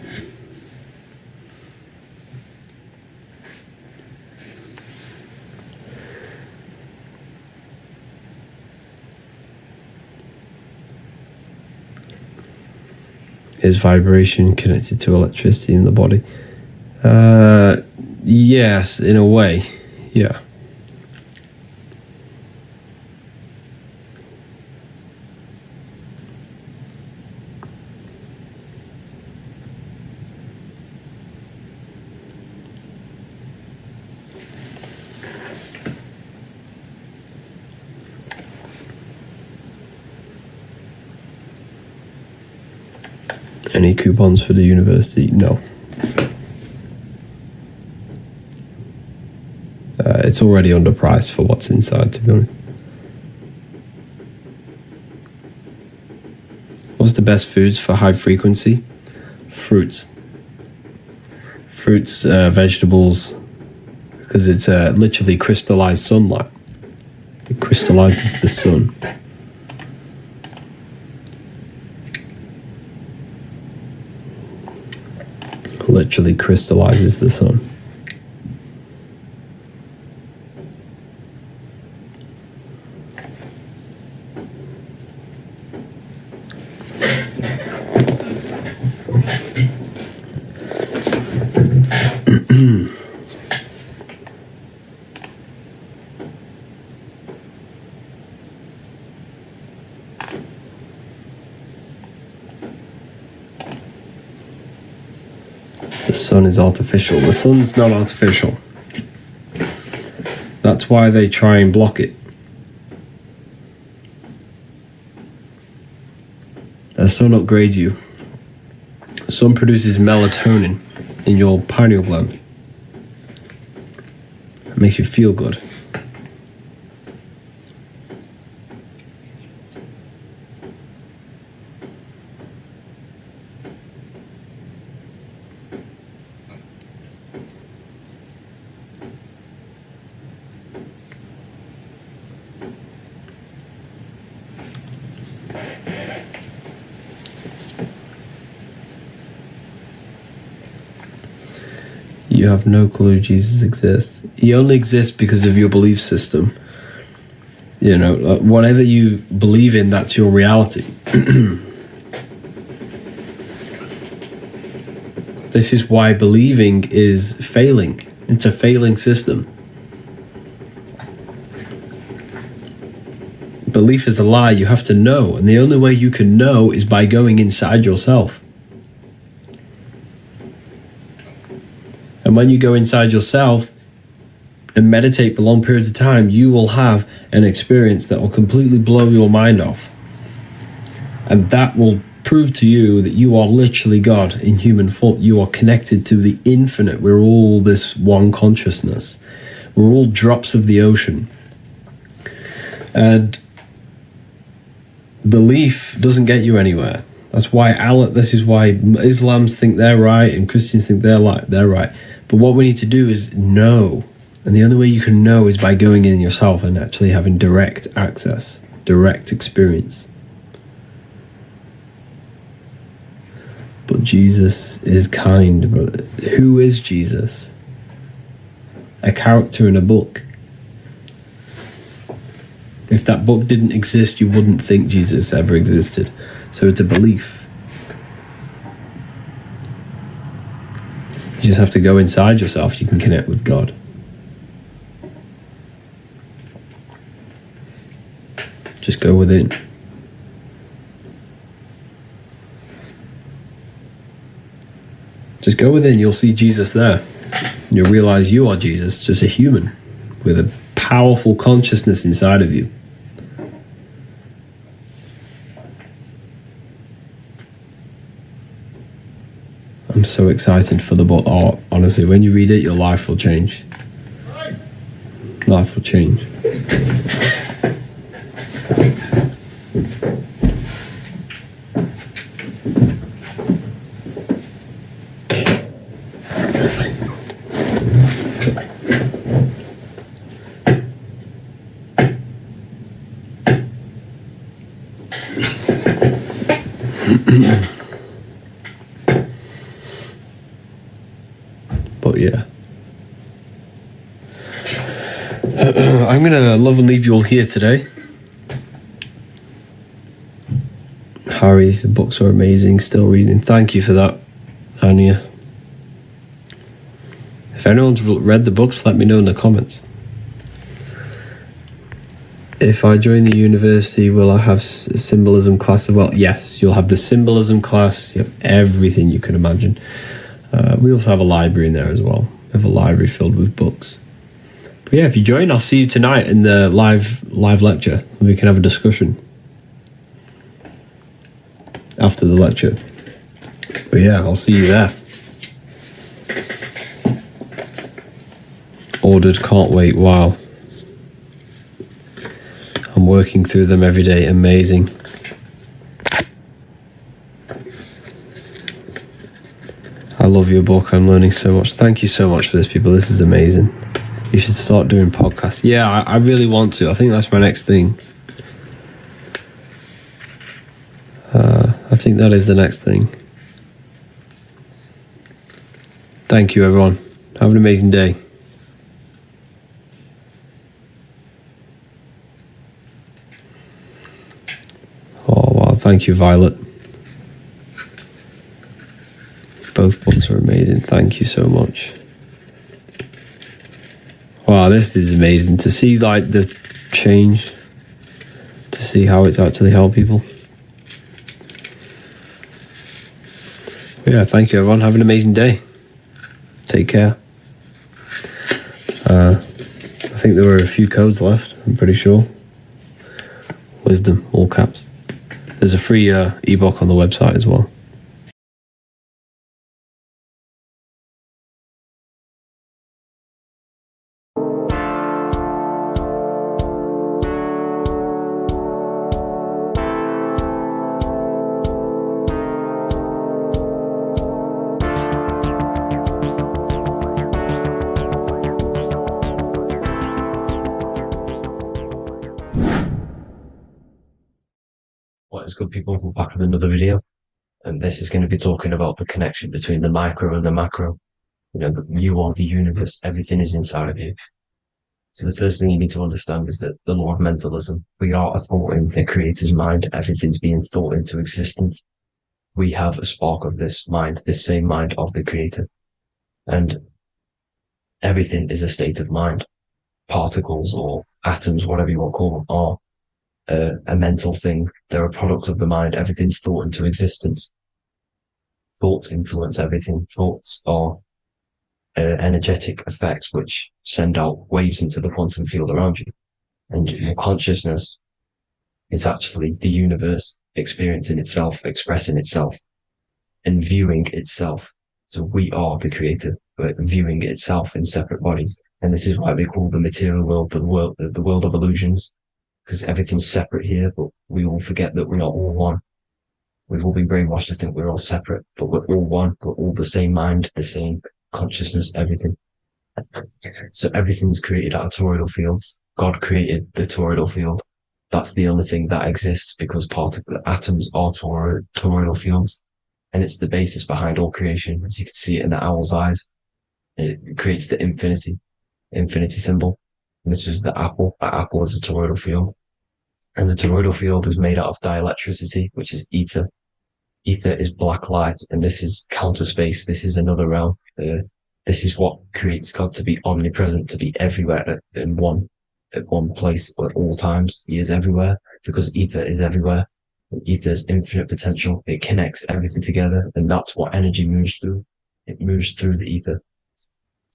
is vibration connected to electricity in the body? Yes, in a way. Yeah. Any coupons for the university? No. It's already underpriced for what's inside, to be honest. What's the best foods for high frequency? Fruits. Fruits, vegetables, because it's literally crystallized sunlight. It crystallizes the sun. Literally crystallizes the sun. The sun is artificial. The sun's not artificial. That's why they try and block it. The sun upgrades you. The sun produces melatonin in your pineal gland. It makes you feel good. You have no clue Jesus exists. He only exists because of your belief system. You know, whatever you believe in, that's your reality. This is why believing is failing. It's a failing system. Belief is a lie. You have to know. And the only way you can know is by going inside yourself. And when you go inside yourself and meditate for long periods of time, you will have an experience that will completely blow your mind off. And that will prove to you that you are literally God in human form. You are connected to the infinite. We're all this one consciousness. We're all drops of the ocean. And belief doesn't get you anywhere. That's why this is why Islams think they're right and Christians think they're right. But what we need to do is know. And the only way you can know is by going in yourself and actually having direct access, direct experience. But Jesus is kind. But who is Jesus? A character in a book. If that book didn't exist, you wouldn't think Jesus ever existed. So it's a belief. You just have to go inside yourself. You can connect with God. Just go within. Just go within, you'll see Jesus there. You'll realize you are Jesus, just a human with a powerful consciousness inside of you. I'm so excited for the book. Oh, honestly, when you read it, your life will change. Life will change. But yeah, I'm gonna love and leave you all here today. Harry, the books are amazing. Still reading. Thank you for that, Anya. If anyone's read the books, let me know in the comments. If I join the university, will I have a symbolism class as well? Yes, you'll have the symbolism class. You have everything you can imagine. We also have a library in there as well. We have a library filled with books. But yeah, if you join, I'll see you tonight in the live lecture. And we can have a discussion after the lecture. But yeah, I'll see you there. Ordered, can't wait. Wow. I'm working through them every day. Amazing. I love your book. I'm learning so much. Thank you so much for this, people. This is amazing. You should start doing podcasts. Yeah, I really want to. I think that's my next thing. I think that is the next thing. Thank you, everyone. Have an amazing day. Oh, wow. Thank you, Violet. Both books are amazing. Thank you so much. Wow, this is amazing to see, like, the change, to see how it's actually helped people. Yeah, thank you, everyone. Have an amazing day. Take care. I think there were a few codes left, I'm pretty sure. Wisdom, all caps. There's a free ebook on the website as well. What is good, people? We're back with another video, and this is going to be talking about the connection between the micro and the macro. You know, you are the universe. Everything is inside of you. So the first thing you need to understand is that the law of mentalism. We are a thought in the creator's mind. Everything's being thought into existence. We have a spark of this mind, this same mind of the creator, and everything is a state of mind. Particles or atoms, whatever you want to call them, are a mental thing. They're a product of the mind. Everything's thought into existence. Thoughts influence everything. Thoughts are energetic effects which send out waves into the quantum field around you. And your consciousness is actually the universe experiencing itself, expressing itself, and viewing itself. So we are the creator, but viewing itself in separate bodies. And this is why they call the material world the world of illusions. Because everything's separate here, but we all forget that we are all one. We've all been brainwashed to think we're all separate, but we're all one. We're all the same mind, the same consciousness, everything. So everything's created out of toroidal fields. God created the toroidal field. That's the only thing that exists because part of the atoms are toroidal fields. And it's the basis behind all creation. As you can see it in the owl's eyes, it creates the infinity symbol. And this was the apple. That apple is a toroidal field. And the toroidal field is made out of dielectricity, which is ether. Ether is black light, and this is counter space. This is another realm. This is what creates God to be omnipresent, to be everywhere at one place at all times. He is everywhere. because ether is everywhere. Ether's infinite potential. It connects everything together, and that's what energy moves through. It moves through the ether,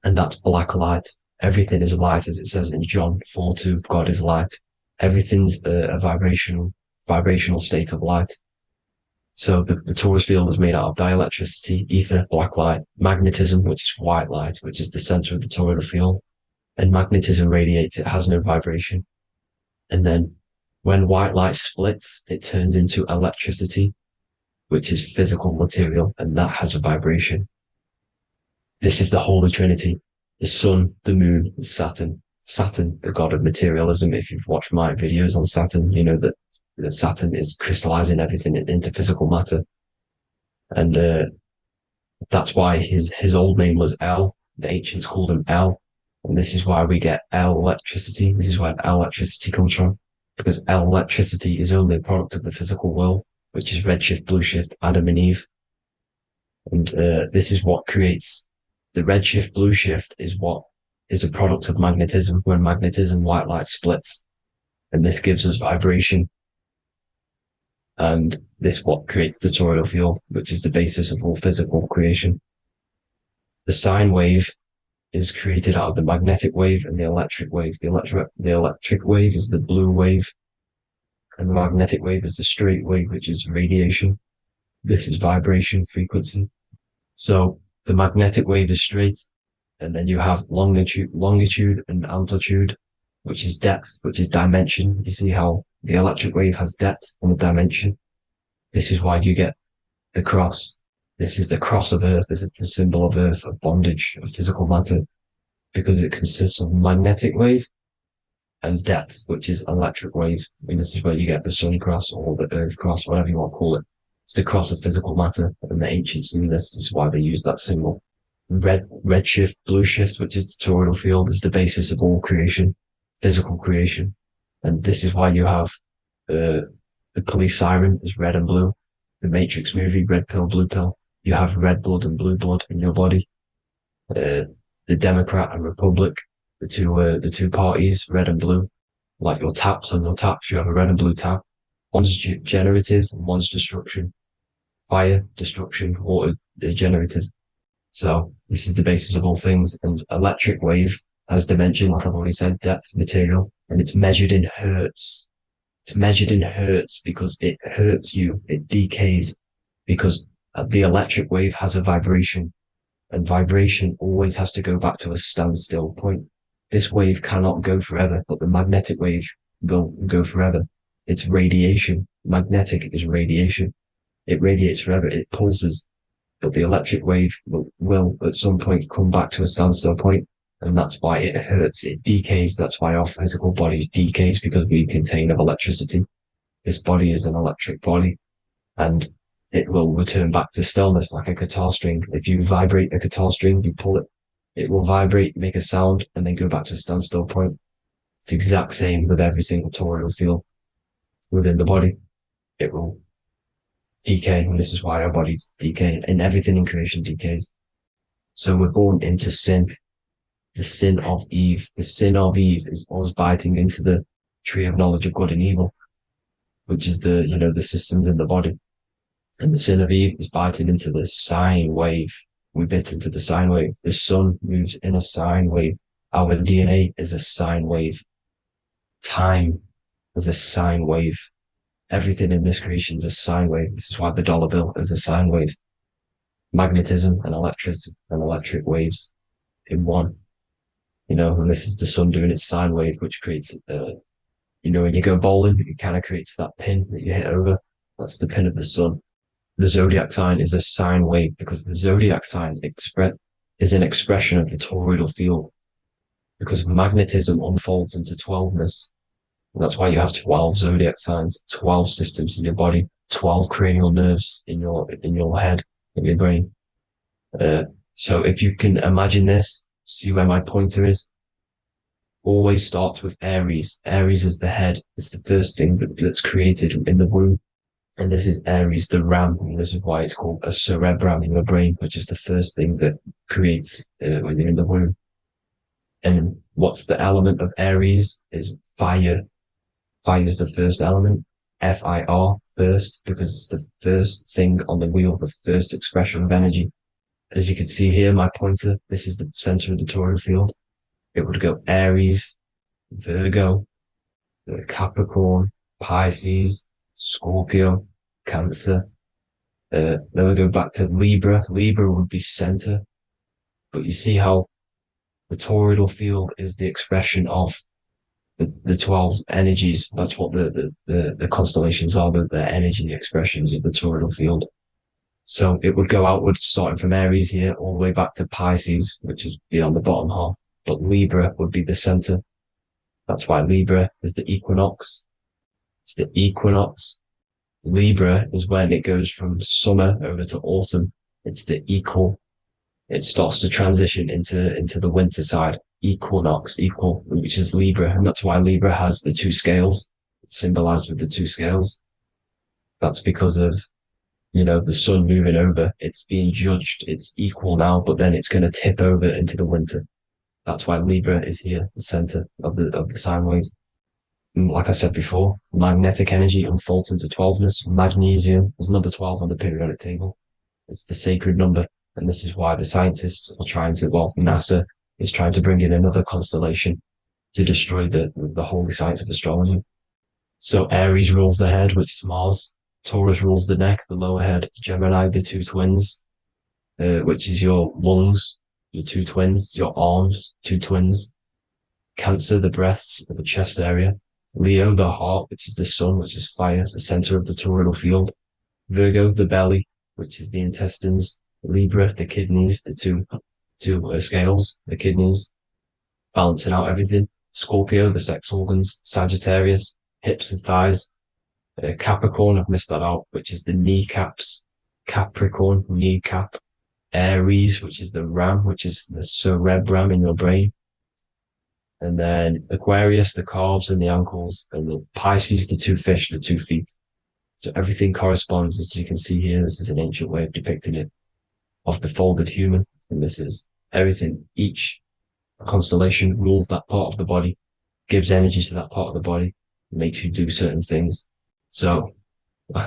and that's black light. Everything is light, as it says in John 4:2. God is light. Everything's a vibrational state of light. So the torus field is made out of dielectricity, ether, black light, magnetism, which is white light, which is the center of the toroidal field. And magnetism radiates, it has no vibration. And then when white light splits, it turns into electricity, which is physical material, and that has a vibration. This is the Holy Trinity, the sun, the moon, Saturn. Saturn, the god of materialism. If you've watched my videos on Saturn, you know that Saturn is crystallizing everything into physical matter. And that's why his old name was El. The ancients called him El. And this is why we get L electricity. This is where L electricity comes from. Because L electricity is only a product of the physical world, which is redshift, blueshift, Adam and Eve. And this is what creates the redshift, blueshift is what is a product of magnetism. When magnetism, white light splits, and this gives us vibration. And this what creates the toroidal field, which is the basis of all physical creation. The sine wave is created out of the magnetic wave and the electric wave. The electric wave is the blue wave, and the magnetic wave is the straight wave, which is radiation. This is vibration frequency. So the magnetic wave is straight, and then you have longitude and amplitude, which is depth, which is dimension. You see how the electric wave has depth and a dimension. This is why you get the cross. This is the cross of Earth. This is the symbol of Earth, of bondage, of physical matter, because it consists of magnetic wave and depth, which is electric wave. And this is where you get the sun cross or the Earth cross, whatever you want to call it. It's the cross of physical matter, and the ancients knew this. This is why they used that symbol. Redshift, blueshift, which is the toroidal field, is the basis of all creation, physical creation. And this is why you have the police siren is red and blue. The Matrix movie, red pill, blue pill. You have red blood and blue blood in your body. The Democrat and Republic, the two parties, red and blue. Like your taps on your taps, you have a red and blue tap. One's generative, one's destruction. Fire, destruction, water, generative. So this is the basis of all things. And electric wave has dimension, like I've already said, depth, material, and it's measured in hertz. It's measured in hertz because it hurts you. It decays because the electric wave has a vibration, and vibration always has to go back to a standstill point. This wave cannot go forever, but the magnetic wave will go forever. It's radiation. Magnetic is radiation. It radiates forever. It pulses. But the electric wave will at some point come back to a standstill point, and that's why it hurts. It decays. That's why our physical body decays, because we contain of electricity. This body is an electric body, and it will return back to stillness like a guitar string. If you vibrate a guitar string, you pull it, it will vibrate, make a sound, and then go back to a standstill point. It's the exact same with every single toroidal field within the body. It will decay, and this is why our bodies decay, and everything in creation decays. So we're born into sin, the sin of Eve. The sin of Eve is us biting into the tree of knowledge of good and evil, which is the systems in the body. And the sin of Eve is biting into the sine wave. We bit into the sine wave. The sun moves in a sine wave. Our DNA is a sine wave. Time is a sine wave. Everything in this creation is a sine wave. This is why the dollar bill is a sine wave. Magnetism and electric waves in one. And this is the sun doing its sine wave, which creates, when you go bowling, it kind of creates that pin that you hit over. That's the pin of the sun. The zodiac sign is a sine wave, because the zodiac sign is an expression of the toroidal field, because magnetism unfolds into 12ness. And that's why you have 12 zodiac signs, 12 systems in your body, 12 cranial nerves in your head, in your brain. So if you can imagine this, see where my pointer is. Always starts with Aries. Aries is the head. It's the first thing that's created in the womb. And this is Aries, the ram. And this is why it's called a cerebrum in your brain, which is the first thing that creates when you're in the womb. And what's the element of Aries is fire. Fire is the first element. Fire, first, because it's the first thing on the wheel, the first expression of energy. As you can see here, my pointer, this is the center of the toroidal field. It would go Aries, Virgo, Capricorn, Pisces, Scorpio, Cancer. Then we go back to Libra. Libra would be center. But you see how the toroidal field is the expression of the 12 energies. That's what the constellations are, the energy expressions of the toroidal field. So it would go outwards, starting from Aries here, all the way back to Pisces, which is beyond the bottom half. But Libra would be the center. That's why Libra is the equinox. It's the equinox. Libra is when it goes from summer over to autumn. It's the equal. It starts to transition into the winter side. Equinox, equal, which is Libra. And that's why Libra has the two scales. It's symbolized with the two scales. That's because of, the sun moving over. It's being judged. It's equal now, but then it's going to tip over into the winter. That's why Libra is here, the center of the sine waves. And like I said before, magnetic energy unfolds into 12ness. Magnesium is number 12 on the periodic table. It's the sacred number. And this is why the scientists are trying to, NASA is trying to bring in another constellation to destroy the holy science of astrology. So Aries rules the head, which is Mars. Taurus rules the neck, the lower head. Gemini, the two twins, which is your lungs, your two twins, your arms, two twins. Cancer, the breasts, the chest area. Leo, the heart, which is the sun, which is fire, the center of the toroidal field. Virgo, the belly, which is the intestines. Libra, the kidneys, the two scales, the kidneys, balancing out everything. Scorpio, the sex organs. Sagittarius, hips and thighs. Capricorn, I've missed that out, which is the kneecaps. Capricorn, kneecap. Aries, which is the ram, which is the cerebrum in your brain. And then Aquarius, the calves and the ankles. And the Pisces, the two fish, the 2 feet. So everything corresponds, as you can see here. This is an ancient way of depicting it, of the folded human. And this is everything. Each constellation rules that part of the body, gives energy to that part of the body, makes you do certain things. So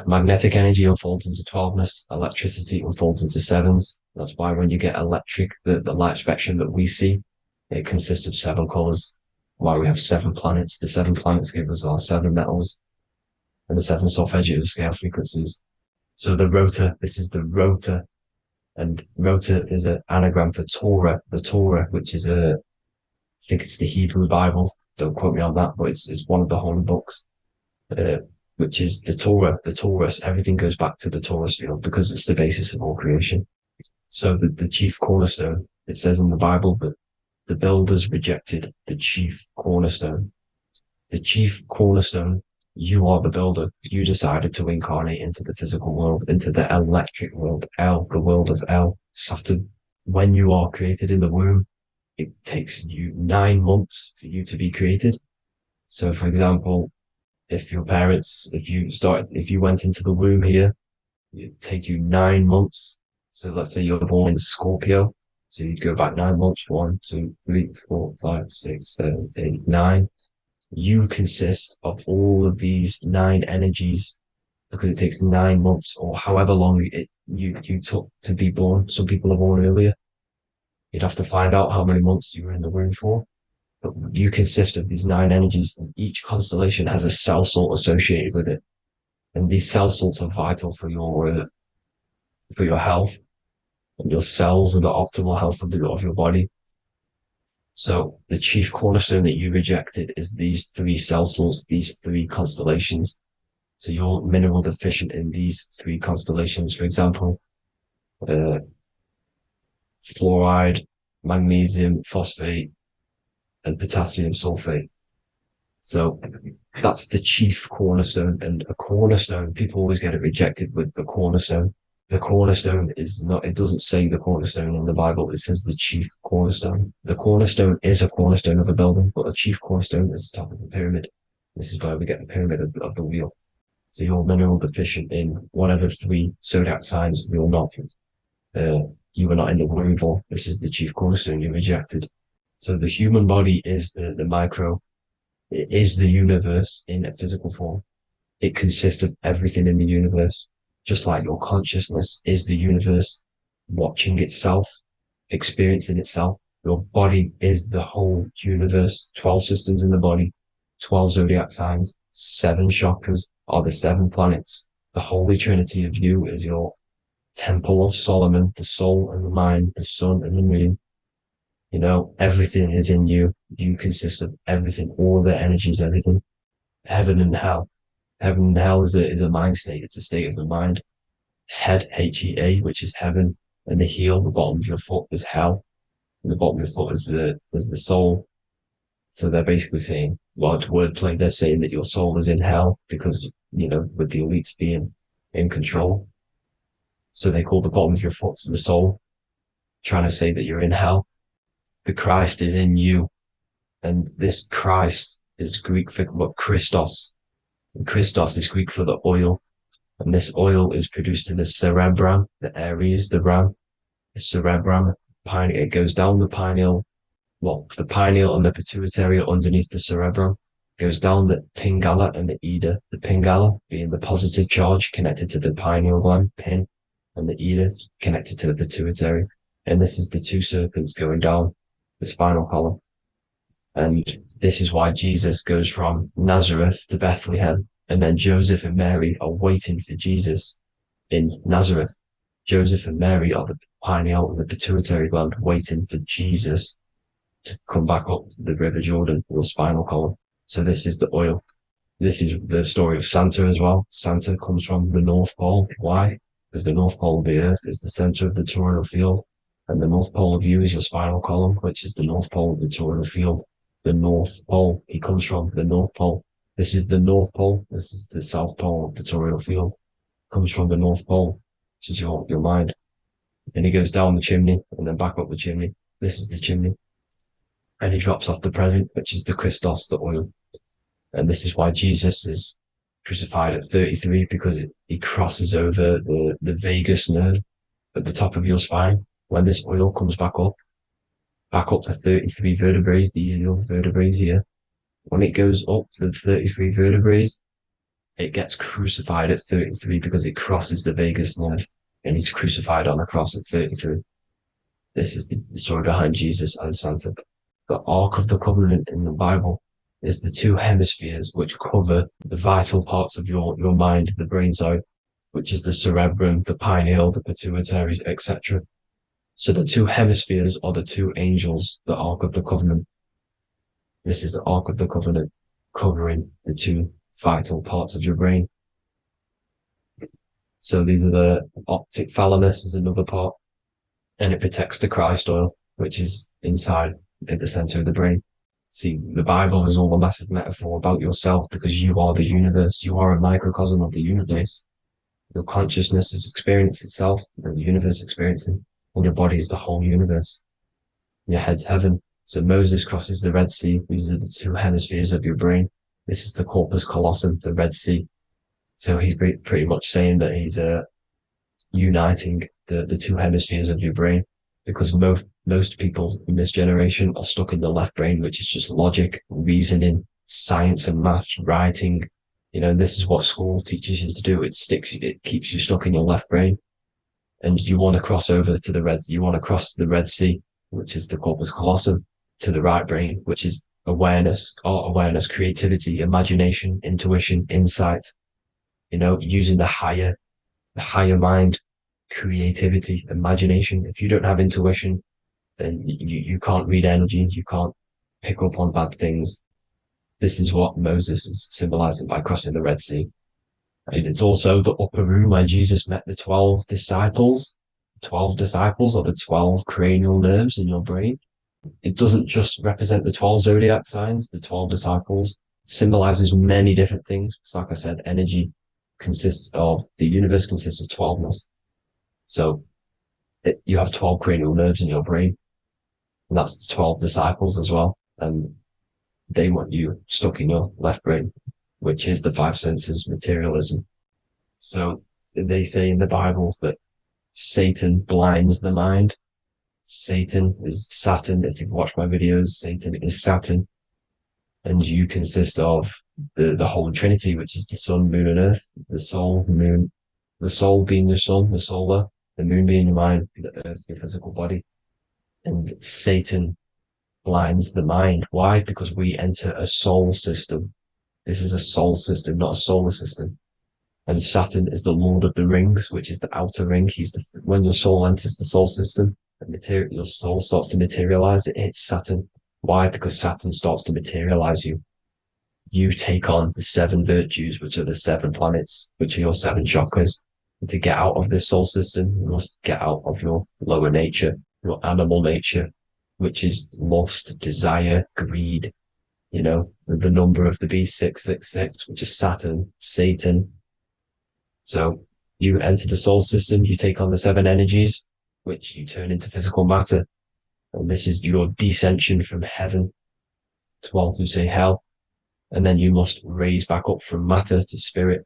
magnetic energy unfolds into 12ness, electricity unfolds into 7s. That's why when you get electric, the light spectrum that we see, it consists of 7 colors. Why we have 7 planets. The 7 planets give us our 7 metals and the 7 solfeggio scale frequencies. So the rotor, this is the rotor, and rotor is an anagram for Torah, the Torah, which is I think it's the Hebrew Bible. Don't quote me on that, but it's one of the holy books. Which is the Torah, the Taurus. Everything goes back to the Taurus field because it's the basis of all creation. So the chief cornerstone, it says in the Bible that the builders rejected the chief cornerstone. The chief cornerstone, you are the builder. You decided to incarnate into the physical world, into the electric world, El, the world of El, Saturn. When you are created in the womb, it takes you 9 months for you to be created. So for example, if your parents, if you went into the womb here, it'd take you 9 months. So let's say you're born in Scorpio. So you'd go back 9 months, 1, 2, 3, 4, 5, 6, 7, 8, 9. You consist of all of these 9 energies because it takes 9 months or however long you took to be born. Some people are born earlier. You'd have to find out how many months you were in the womb for. But you consist of these 9 energies, and each constellation has a cell salt associated with it. And these cell salts are vital for your health, and your cells and the optimal health of your body. So the chief cornerstone that you rejected is these 3 cell salts, these 3 constellations. So you're mineral deficient in these 3 constellations. For example, fluoride, magnesium, phosphate, and potassium sulfate. So that's the chief cornerstone. And a cornerstone, people always get it rejected with the cornerstone. The cornerstone is not, it doesn't say the cornerstone in the Bible. It says the chief cornerstone. The cornerstone is a cornerstone of a building, but a chief cornerstone is the top of the pyramid. This is why we get the pyramid of the wheel. So you're mineral deficient in whatever 3 zodiac signs you're not. You were not in the womb for. This is the chief cornerstone you rejected. So the human body is the It is the universe in a physical form. It consists of everything in the universe, just like your consciousness is the universe watching itself, experiencing itself. Your body is the whole universe, 12 systems in the body, 12 zodiac signs, 7 chakras are the 7 planets. The Holy Trinity of you is your Temple of Solomon, the soul and the mind, the sun and the moon. You know, everything is in you. You consist of everything, all the energies, everything. Heaven and hell. Heaven and hell is a mind state. It's a state of the mind. Head, H-E-A, which is heaven, and the heel, the bottom of your foot, is hell. And the bottom of your foot is the soul. So they're basically saying, well, it's wordplay. They're saying that your soul is in hell because, you know, with the elites being in control. So they call the bottom of your foot the soul, trying to say that you're in hell. The Christ is in you. And this Christ is Greek for what Christos. And Christos is Greek for the oil. And this oil is produced in the cerebrum, the Aries, the ram, the cerebrum. It goes down the pineal. Well, the pineal and the pituitary are underneath the cerebrum. Goes down the pingala and the ida. The pingala being the positive charge connected to the pineal gland, pin, and the ida connected to the pituitary. And this is the 2 serpents going down the spinal column. And this is why Jesus goes from Nazareth to Bethlehem, and then Joseph and Mary are waiting for Jesus in Nazareth. Joseph and Mary are the pineal and the pituitary gland waiting for Jesus to come back up the River Jordan, your spinal column. So this is the oil. This is the story of Santa as well. Santa comes from the North Pole. Why? Because the North Pole of the Earth is the center of the toroidal field, and the North Pole of you is your spinal column, which is the North Pole of the toroidal field. The North Pole, he comes from the North Pole. This is the North Pole. This is the South Pole of the toroidal field. Comes from the North Pole, which is your mind. And he goes down the chimney and then back up the chimney. This is the chimney. And he drops off the present, which is the Christos, the oil. And this is why Jesus is crucified at 33, because he crosses over the vagus nerve at the top of your spine. When this oil comes back up the 33 vertebrae, these are your vertebrae here. When it goes up to the 33 vertebrae, it gets crucified at 33 because it crosses the vagus nerve, and he's crucified on the cross at 33. This is the story behind Jesus and Santa. The Ark of the Covenant in the Bible is the 2 hemispheres which cover the vital parts of your mind, the brain side, which is the cerebrum, the pineal, the pituitary, etc. So the 2 hemispheres are the 2 angels, the Ark of the Covenant. This is the Ark of the Covenant covering the 2 vital parts of your brain. So these are the optic thalamus is another part, and it protects the Christ oil, which is inside at the center of the brain. See, the Bible is all a massive metaphor about yourself because you are the universe. You are a microcosm of the universe. Your consciousness is experiencing itself, and the universe experiencing, and your body is the whole universe. Your head's heaven. So Moses crosses the Red Sea. These are the 2 hemispheres of your brain. This is the corpus callosum, the Red Sea. So he's pretty much saying that he's uniting the 2 hemispheres of your brain, because most people in this generation are stuck in the left brain, which is just logic, reasoning, science and maths, writing. You know, this is what school teaches you to do. It keeps you stuck in your left brain. And you want to cross over to you want to cross the Red Sea, which is the corpus callosum, to the right brain, which is awareness, art awareness, creativity, imagination, intuition, insight, you know, using the higher mind, creativity, imagination. If you don't have intuition, then you can't read energy, you can't pick up on bad things. This is what Moses is symbolizing by crossing the Red Sea. And it's also the upper room where Jesus met the 12 disciples. 12 disciples are the 12 cranial nerves in your brain. It doesn't just represent the 12 zodiac signs, the 12 disciples. It symbolizes many different things. It's like I said, the universe consists of 12ness. So you have 12 cranial nerves in your brain, and that's the 12 disciples as well. And they want you stuck in your left brain, which is the 5 senses, materialism. So they say in the Bible that Satan blinds the mind. Satan is Saturn. If you've watched my videos, Satan is Saturn. And you consist of the whole Trinity, which is the sun, moon, and earth. The soul, moon, the soul being the sun, the solar, the moon being your mind, the earth, the physical body. And Satan blinds the mind. Why? Because we enter a soul system. This is a soul system, not a solar system. And Saturn is the Lord of the Rings, which is the outer ring. When your soul enters the soul system, your soul starts to materialize. It hits Saturn. Why? Because Saturn starts to materialize you. You take on the 7 virtues, which are the 7 planets, which are your 7 chakras. And to get out of this soul system, you must get out of your lower nature, your animal nature, which is lust, desire, greed. The number of the beast, 666, which is Saturn, Satan. So you enter the soul system, you take on the 7 energies, which you turn into physical matter. And this is your descension from heaven to say hell. And then you must raise back up from matter to spirit.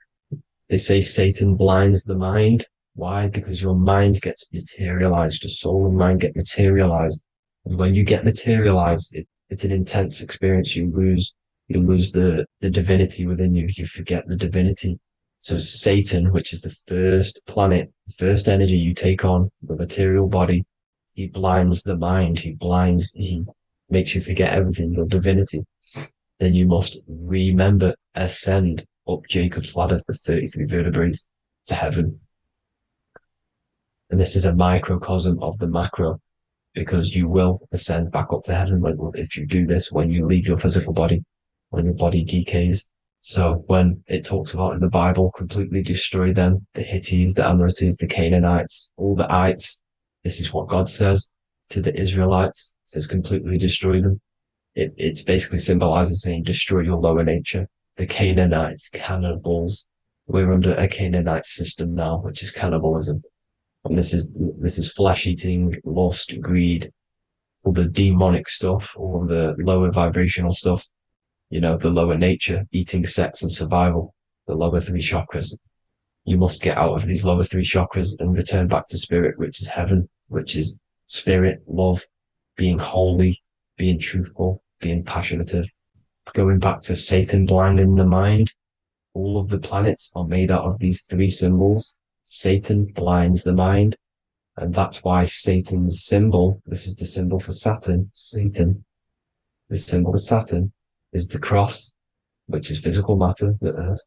They say Satan blinds the mind. Why? Because your mind gets materialized. Your soul and mind get materialized. And when you get materialized, it's an intense experience. You lose the divinity within you. You forget the divinity. So Satan, which is the first planet, the first energy you take on, the material body, he blinds the mind. He makes you forget everything, your divinity. Then you must remember, ascend up Jacob's ladder, the 33 vertebrae, to heaven. And this is a microcosm of the macro, because you will ascend back up to heaven if you do this, when you leave your physical body, when your body decays. So when it talks about in the Bible, completely destroy them, the Hittites, the Amorites, the Canaanites, all the ites, this is what God says to the Israelites. It says completely destroy them. It's basically symbolizes saying destroy your lower nature. The Canaanites, cannibals. We're under a Canaanite system now, which is cannibalism. And this is flesh eating, lust, greed, all the demonic stuff, all the lower vibrational stuff, the lower nature, eating, sex, and survival, the lower 3 chakras. You must get out of these lower 3 chakras and return back to spirit, which is heaven, which is spirit, love, being holy, being truthful, being passionate. Going back to Satan blinding the mind, all of the planets are made out of these 3 symbols. Satan blinds the mind, and that's why Satan's symbol, this is the symbol for Saturn, Satan, the symbol for Saturn is the cross, which is physical matter, the earth,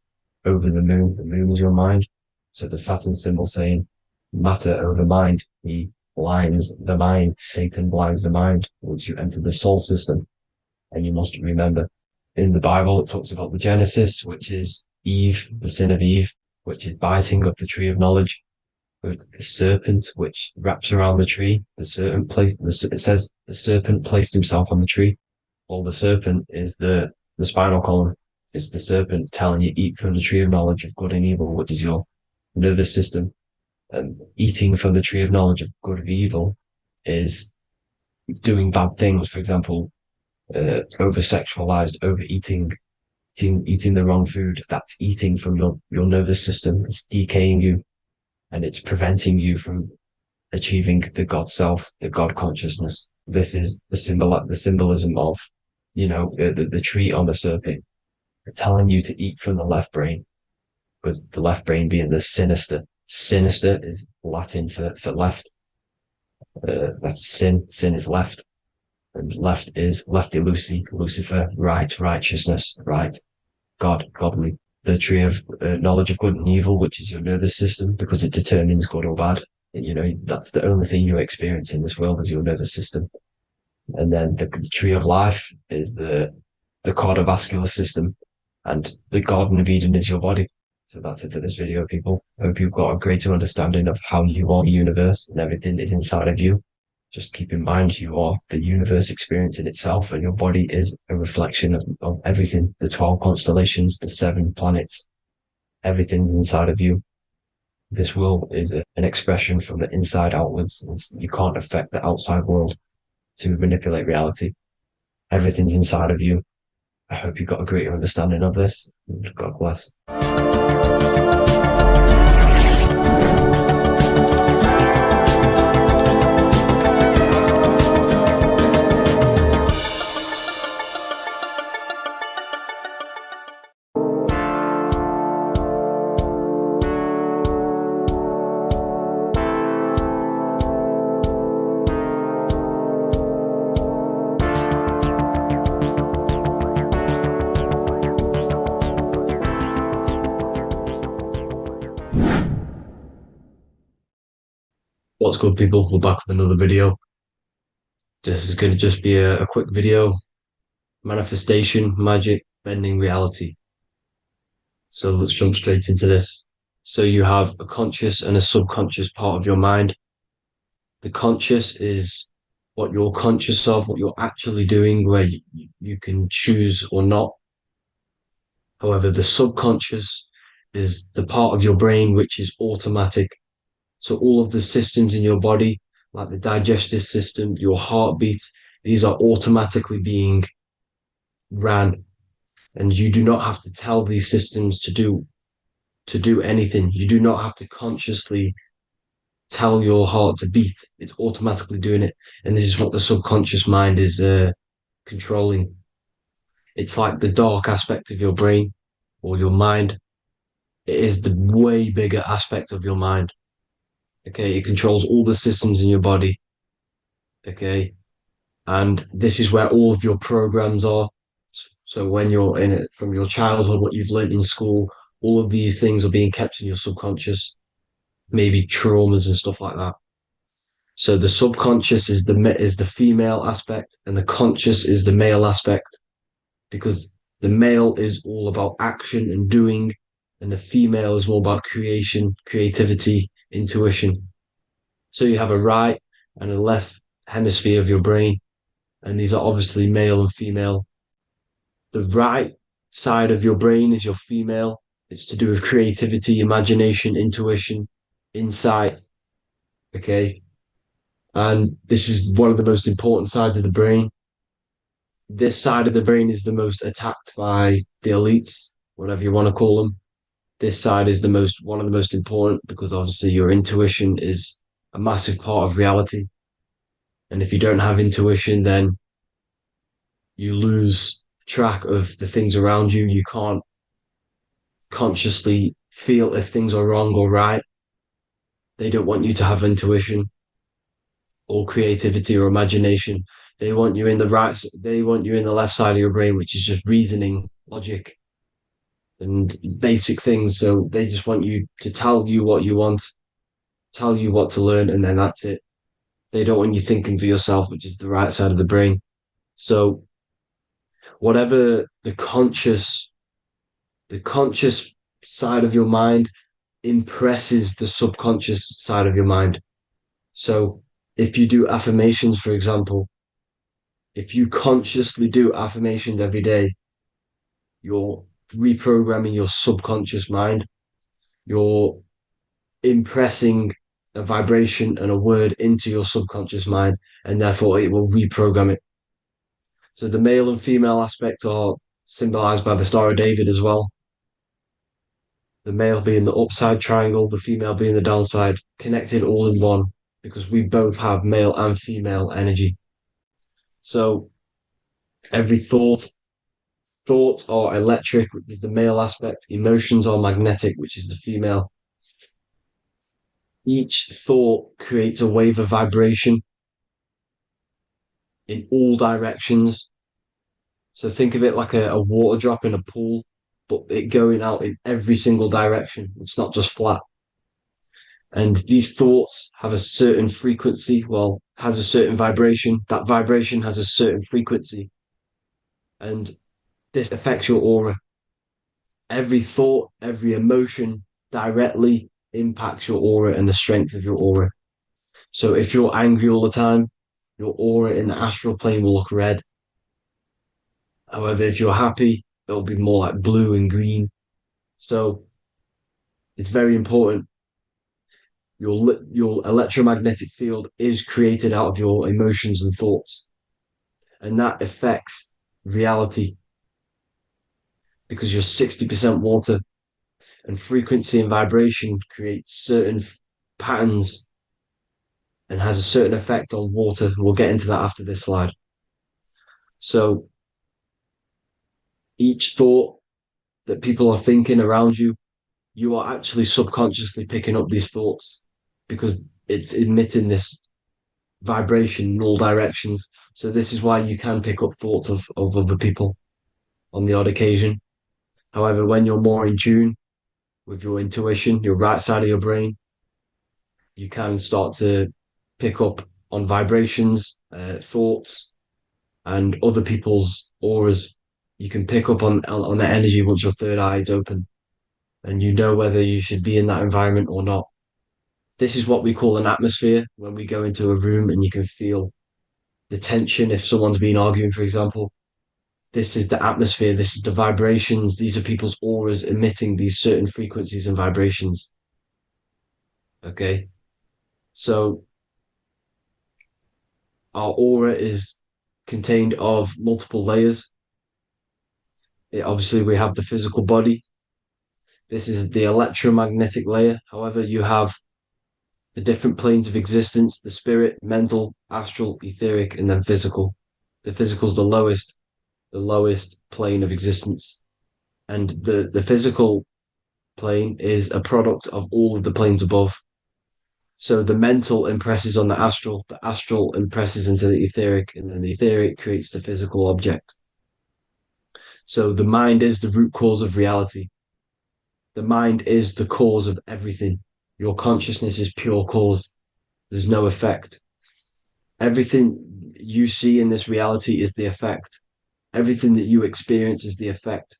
over the moon. The moon is your mind. So the Saturn symbol saying matter over mind. He blinds the mind. Satan blinds the mind once you enter the soul system. And you must remember, in the Bible, it talks about the Genesis, which is Eve, the sin of Eve, which is biting of the tree of knowledge, with the serpent, which wraps around the tree. It says the serpent placed himself on the tree. Well, the serpent is the spinal column. It's the serpent telling you eat from the tree of knowledge of good and evil, which is your nervous system. And eating from the tree of knowledge of good and evil is doing bad things. For example, over-sexualized, overeating, eating the wrong food. That's eating from your nervous system. It's decaying you, and it's preventing you from achieving the God self, the God consciousness. This is the symbolism of, the tree on the serpent, telling you to eat from the left brain, with the left brain being the sinister. Sinister is Latin for left. That's sin. Sin is left. And left is lefty Lucy, Lucifer, right, righteousness, right, God, godly. The tree of knowledge of good and evil, which is your nervous system, because it determines good or bad. That's the only thing you experience in this world is your nervous system. And then the tree of life is the cardiovascular system, and the Garden of Eden is your body. So that's it for this video, people. I hope you've got a greater understanding of how you are the universe and everything is inside of you. Just keep in mind you are the universe experiencing itself, and your body is a reflection of everything. The 12 constellations, the 7 planets, everything's inside of you. This world is an expression from the inside outwards. You can't affect the outside world to manipulate reality. Everything's inside of you. I hope you got a greater understanding of this. God bless. What's good, people? We're back with another video. This is going to just be a quick video. Manifestation, magic, bending reality. So let's jump straight into this. So you have a conscious and a subconscious part of your mind. The conscious is what you're conscious of, what you're actually doing, where you can choose or not. However, the subconscious is the part of your brain which is automatic. So all of the systems in your body, like the digestive system, your heartbeat, these are automatically being ran. And you do not have to tell these systems to do anything. You do not have to consciously tell your heart to beat. It's automatically doing it. And this is what the subconscious mind is controlling. It's like the dark aspect of your brain or your mind. It is the way bigger aspect of your mind. Okay, it controls all the systems in your body. Okay, and this is where all of your programs are. So when you're in it from your childhood, what you've learned in school, all of these things are being kept in your subconscious, maybe traumas and stuff like that. So the subconscious is the female aspect, and the conscious is the male aspect, because the male is all about action and doing, and the female is more about creation, creativity, intuition. So you have a right and a left hemisphere of your brain, and these are obviously male and female. The right side of your brain is your female. It's to do with creativity, imagination, intuition, insight. Okay. And this is one of the most important sides of the brain. This side of the brain is the most attacked by the elites, whatever you want to call them. This side is one of the most important because obviously your intuition is a massive part of reality. And if you don't have intuition, then you lose track of the things around you. You can't consciously feel if things are wrong or right. They don't want you to have intuition or creativity or imagination. They want you in the left side of your brain, which is just reasoning, logic, and basic things. So they just want you to tell you what you want, tell you what to learn, and then that's it. They don't want you thinking for yourself, which is the right side of the brain. So whatever the conscious side of your mind impresses the subconscious side of your mind. So if you do affirmations, for example, if you consciously do affirmations every day, you're reprogramming your subconscious mind. You're impressing a vibration and a word into your subconscious mind, and therefore it will reprogram it. So the male and female aspect are symbolized by the Star of David as well. The male being the upside triangle, the female being the downside, connected all in one, because we both have male and female energy. So every thoughts are electric, which is the male aspect. Emotions are magnetic, which is the female. Each thought creates a wave of vibration in all directions. So think of it like a water drop in a pool, but it going out in every single direction. It's not just flat. And these thoughts have a certain frequency, has a certain vibration. That vibration has a certain frequency. And this affects your aura. Every thought, every emotion directly impacts your aura and the strength of your aura. So if you're angry all the time, your aura in the astral plane will look red. However, if you're happy, it'll be more like blue and green. So it's very important. Your electromagnetic field is created out of your emotions and thoughts. And that affects reality because you're 60% water, and frequency and vibration create certain patterns and has a certain effect on water. We'll get into that after this slide. So each thought that people are thinking around you, you are actually subconsciously picking up these thoughts because it's emitting this vibration in all directions. So this is why you can pick up thoughts of other people on the odd occasion. However, when you're more in tune with your intuition, your right side of your brain, You can start to pick up on vibrations, thoughts, and other people's auras. You can pick up on the energy once your third eye is open, and you know whether you should be in that environment or not. This is what we call an atmosphere when we go into a room and you can feel the tension if someone's been arguing, for example. This is the atmosphere, this is the vibrations, these are people's auras emitting these certain frequencies and vibrations. Okay. So our aura is contained of multiple layers. Obviously, we have the physical body. This is the electromagnetic layer. However, you have the different planes of existence, the spirit, mental, astral, etheric, and then physical. The physical is the lowest plane of existence. And the physical plane is a product of all of the planes above. So the mental impresses on the astral impresses into the etheric, and then the etheric creates the physical object. So the mind is the root cause of reality. The mind is the cause of everything. Your consciousness is pure cause. There's no effect. Everything you see in this reality is the effect. Everything that you experience is the effect,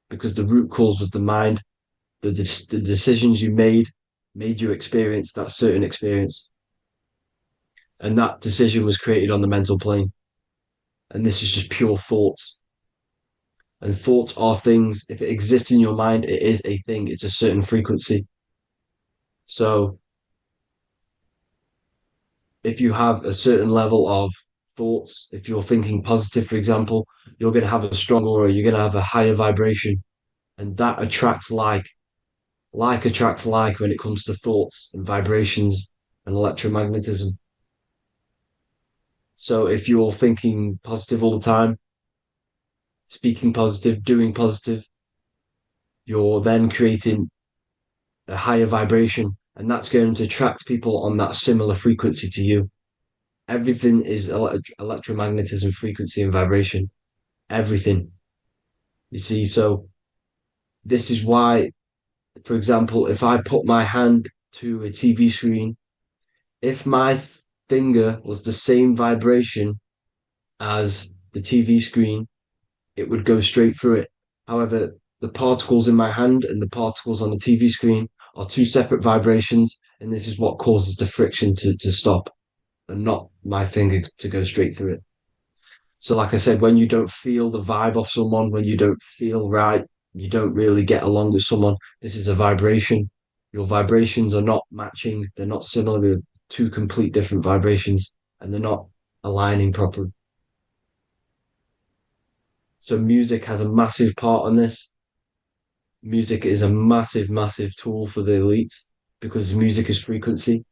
because the root cause was the mind. The decisions you made you experience that certain experience. And that decision was created on the mental plane. And this is just pure thoughts. And thoughts are things. If it exists in your mind, it is a thing. It's a certain frequency. So if you have a certain level of thoughts, if you're thinking positive, for example, you're going to have a strong aura, you're going to have a higher vibration. And that attracts like. Like attracts like when it comes to thoughts and vibrations and electromagnetism. So if you're thinking positive all the time, speaking positive, doing positive, you're then creating a higher vibration, and that's going to attract people on that similar frequency to you. Everything is electromagnetism, frequency, and vibration. Everything. You see, so this is why, for example, if I put my hand to a TV screen, if my finger was the same vibration as the TV screen, it would go straight through it. However, the particles in my hand and the particles on the TV screen are two separate vibrations, and this is what causes the friction to stop and not my finger to go straight through it. So, like I said, when you don't feel the vibe of someone, when you don't feel right, you don't really get along with someone, this is a vibration. Your vibrations are not matching, they're not similar, they're two complete different vibrations, and they're not aligning properly. So music has a massive part on this. Music is a massive, massive tool for the elites because music is frequency.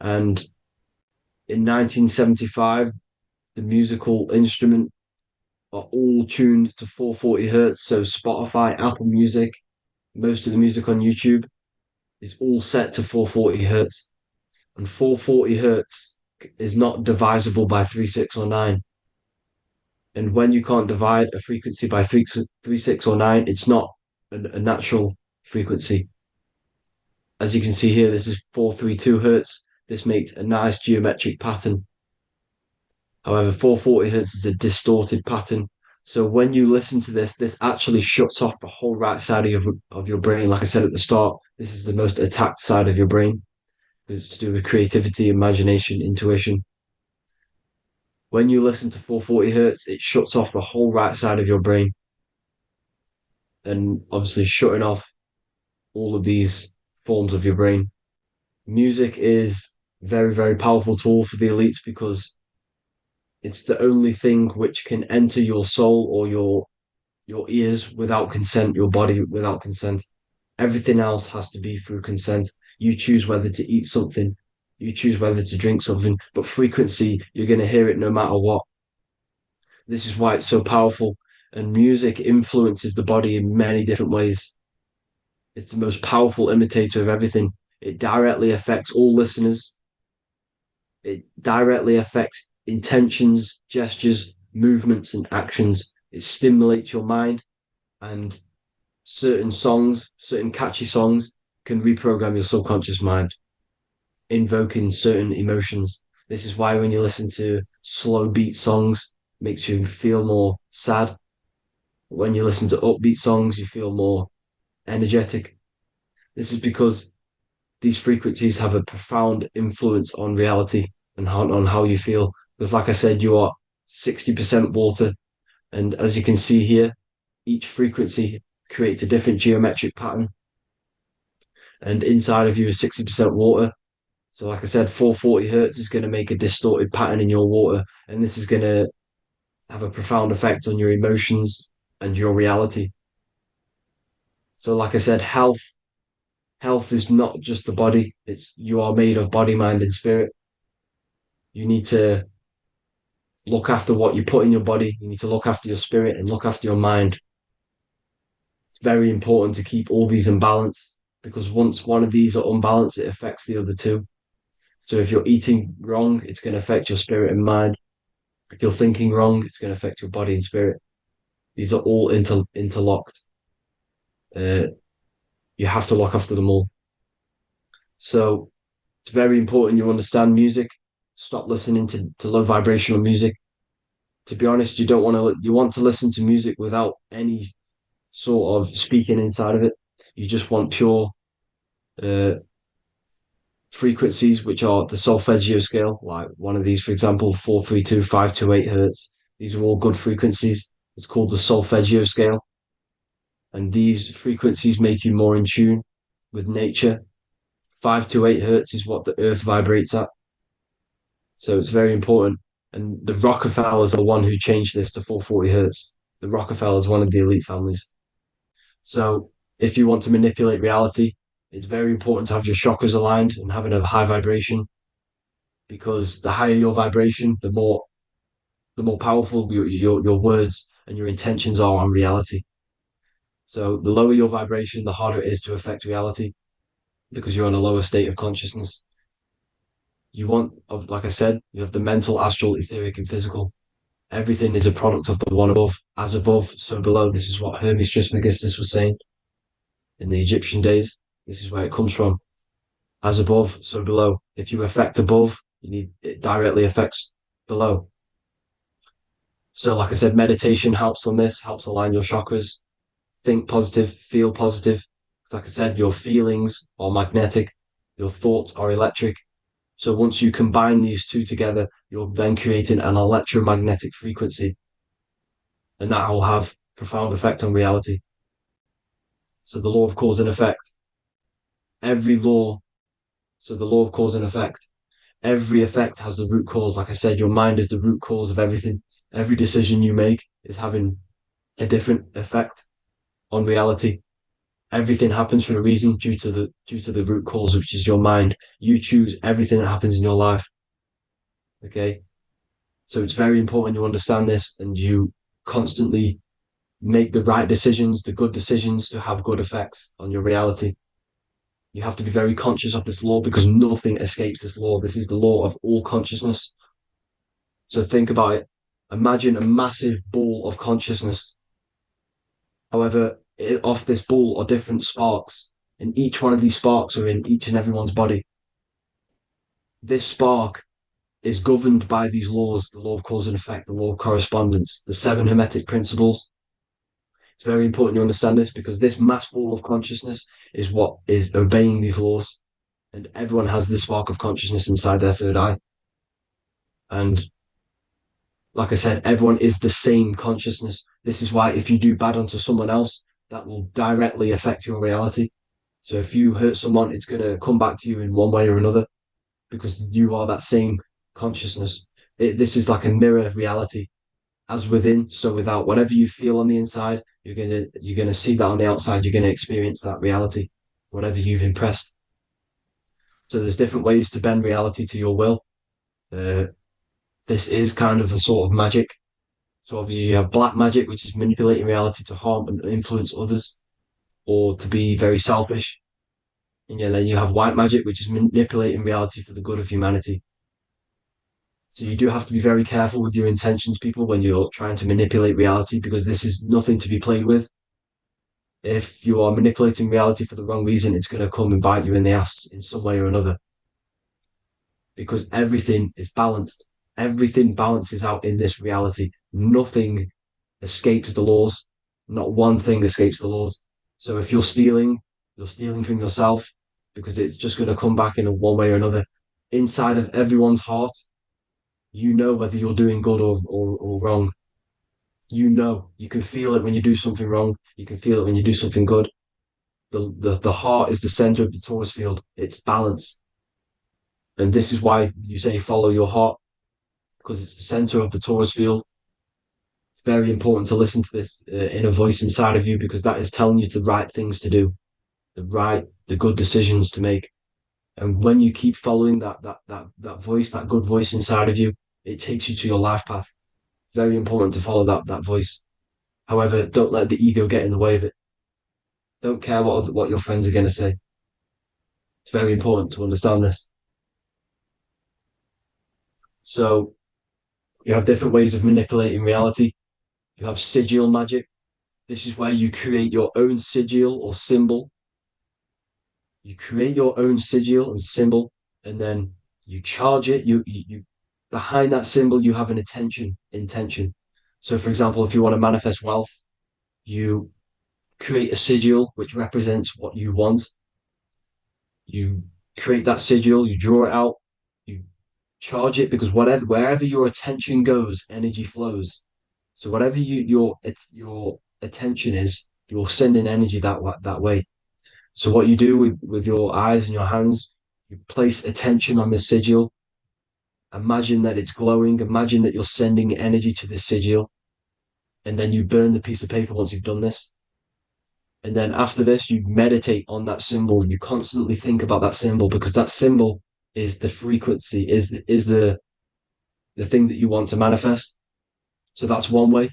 And in 1975, the musical instrument are all tuned to 440 hertz. So Spotify, Apple Music, most of the music on YouTube is all set to 440 hertz. And 440 hertz is not divisible by 3, 6, or 9. And when you can't divide a frequency by 3, 6, or 9, it's not a natural frequency. As you can see here, this is 432 hertz. This makes a nice geometric pattern. However, 440 hertz is a distorted pattern. So when you listen to this, this actually shuts off the whole right side of your brain. Like I said at the start, this is the most attacked side of your brain. It's to do with creativity, imagination, intuition. When you listen to 440 hertz, it shuts off the whole right side of your brain. And obviously shutting off all of these forms of your brain. Music is a very, very powerful tool for the elites because it's the only thing which can enter your soul or your ears without consent, your body without consent. Everything else has to be through consent. You choose whether to eat something, you choose whether to drink something, but frequency, you're going to hear it no matter what. This is why it's so powerful. And music influences the body in many different ways. It's the most powerful imitator of everything. It directly affects all listeners. It directly affects intentions, gestures, movements, and actions. It stimulates your mind, and certain songs, certain catchy songs, can reprogram your subconscious mind. invoking certain emotions. This is why when you listen to slow beat songs, it makes you feel more sad. When you listen to upbeat songs, you feel more energetic. This is because these frequencies have a profound influence on reality and on how you feel. Because, like I said, you are 60% water. And as you can see here, each frequency creates a different geometric pattern. And inside of you is 60% water. So, like I said, 440 hertz is going to make a distorted pattern in your water. And this is going to have a profound effect on your emotions and your reality. So, like I said, health is not just the body. It's you are made of body, mind, and spirit. You need to look after what you put in your body. You need to look after your spirit and look after your mind. It's very important to keep all these in balance because once one of these are unbalanced, it affects the other two. So if you're eating wrong, it's going to affect your spirit and mind. If you're thinking wrong, it's going to affect your body and spirit. These are all interlocked. You have to look after them all. So it's very important you understand music. Stop listening to low vibrational music. To be honest, you want to listen to music without any sort of speaking inside of it. You just want pure uh, frequencies, which are the solfeggio scale, like one of these, for example, 432, 528 hertz. These are all good frequencies. It's called the solfeggio scale. And these frequencies make you more in tune with nature. 528 hertz is what the earth vibrates at. So it's very important. And the Rockefellers are the one who changed this to 440 hertz. The Rockefellers, one of the elite families. So if you want to manipulate reality, it's very important to have your chakras aligned and having a high vibration, because the higher your vibration, the more powerful your words and your intentions are on reality. So the lower your vibration, the harder it is to affect reality because you're on a lower state of consciousness. Like I said, you have the mental, astral, etheric, and physical. Everything is a product of the one above. As above, so below. This is what Hermes Trismegistus was saying in the Egyptian days. This is where it comes from. As above, so below. If you affect above, it directly affects below. So, like I said, meditation helps on this, helps align your chakras. Think positive, feel positive. Like I said, your feelings are magnetic, your thoughts are electric. So once you combine these two together, you're then creating an electromagnetic frequency. And that will have profound effect on reality. So the law of cause and effect. The law of cause and effect. Every effect has the root cause. Like I said, your mind is the root cause of everything. Every decision you make is having a different effect on reality. Everything happens for a reason due to the root cause, which is your mind. You choose everything that happens in your life. Okay. So it's very important you understand this and you constantly make the right decisions, the good decisions to have good effects on your reality. You have to be very conscious of this law because nothing escapes this law. This is the law of all consciousness. So think about it. Imagine a massive ball of consciousness. However, off this ball are different sparks, and each one of these sparks are in each and everyone's body. This spark is governed by these laws, the law of cause and effect, the law of correspondence, the 7 hermetic principles. It's very important you understand this because this mass ball of consciousness is what is obeying these laws, and everyone has this spark of consciousness inside their third eye. And like I said, everyone is the same consciousness. This is why if you do bad onto someone else, that will directly affect your reality. So if you hurt someone, it's going to come back to you in one way or another because you are that same consciousness. This is like a mirror reality. As within, so without. Whatever you feel on the inside, you're gonna see that on the outside. You're gonna experience that reality, whatever you've impressed. So there's different ways to bend reality to your will. This is kind of a sort of magic. So obviously you have black magic, which is manipulating reality to harm and influence others, or to be very selfish. And then you have white magic, which is manipulating reality for the good of humanity. So you do have to be very careful with your intentions, people, when you're trying to manipulate reality, because this is nothing to be played with. If you are manipulating reality for the wrong reason, it's going to come and bite you in the ass in some way or another. because everything is balanced. Everything balances out in this reality. Nothing escapes the laws. Not one thing escapes the laws. So if you're stealing from yourself because it's just going to come back in one way or another. Inside of everyone's heart, you know whether you're doing good or wrong. You know, you can feel it when you do something wrong. You can feel it when you do something good. The heart is the center of the torus field. It's balance. And this is why you say follow your heart, because it's the center of the torus field. It's very important to listen to this inner voice inside of you, because that is telling you the right things to do, the good decisions to make. And when you keep following that voice, that good voice inside of you, it takes you to your life path. Very important to follow that voice. However, don't let the ego get in the way of it. Don't care what your friends are going to say. It's very important to understand this. So you have different ways of manipulating reality. You have sigil magic. This is where you create your own sigil or symbol. You create your own sigil and symbol, and then you charge it. You behind that symbol, you have an intention. So, for example, if you want to manifest wealth, you create a sigil which represents what you want. You create that sigil, you draw it out, you charge it, because wherever your attention goes, energy flows. So whatever your attention is, you're sending energy that way. So what you do with your eyes and your hands, you place attention on the sigil. Imagine that it's glowing. Imagine that you're sending energy to the sigil, and then you burn the piece of paper once you've done this. And then after this, you meditate on that symbol. You constantly think about that symbol, because that symbol is the frequency, is the thing that you want to manifest. So that's one way.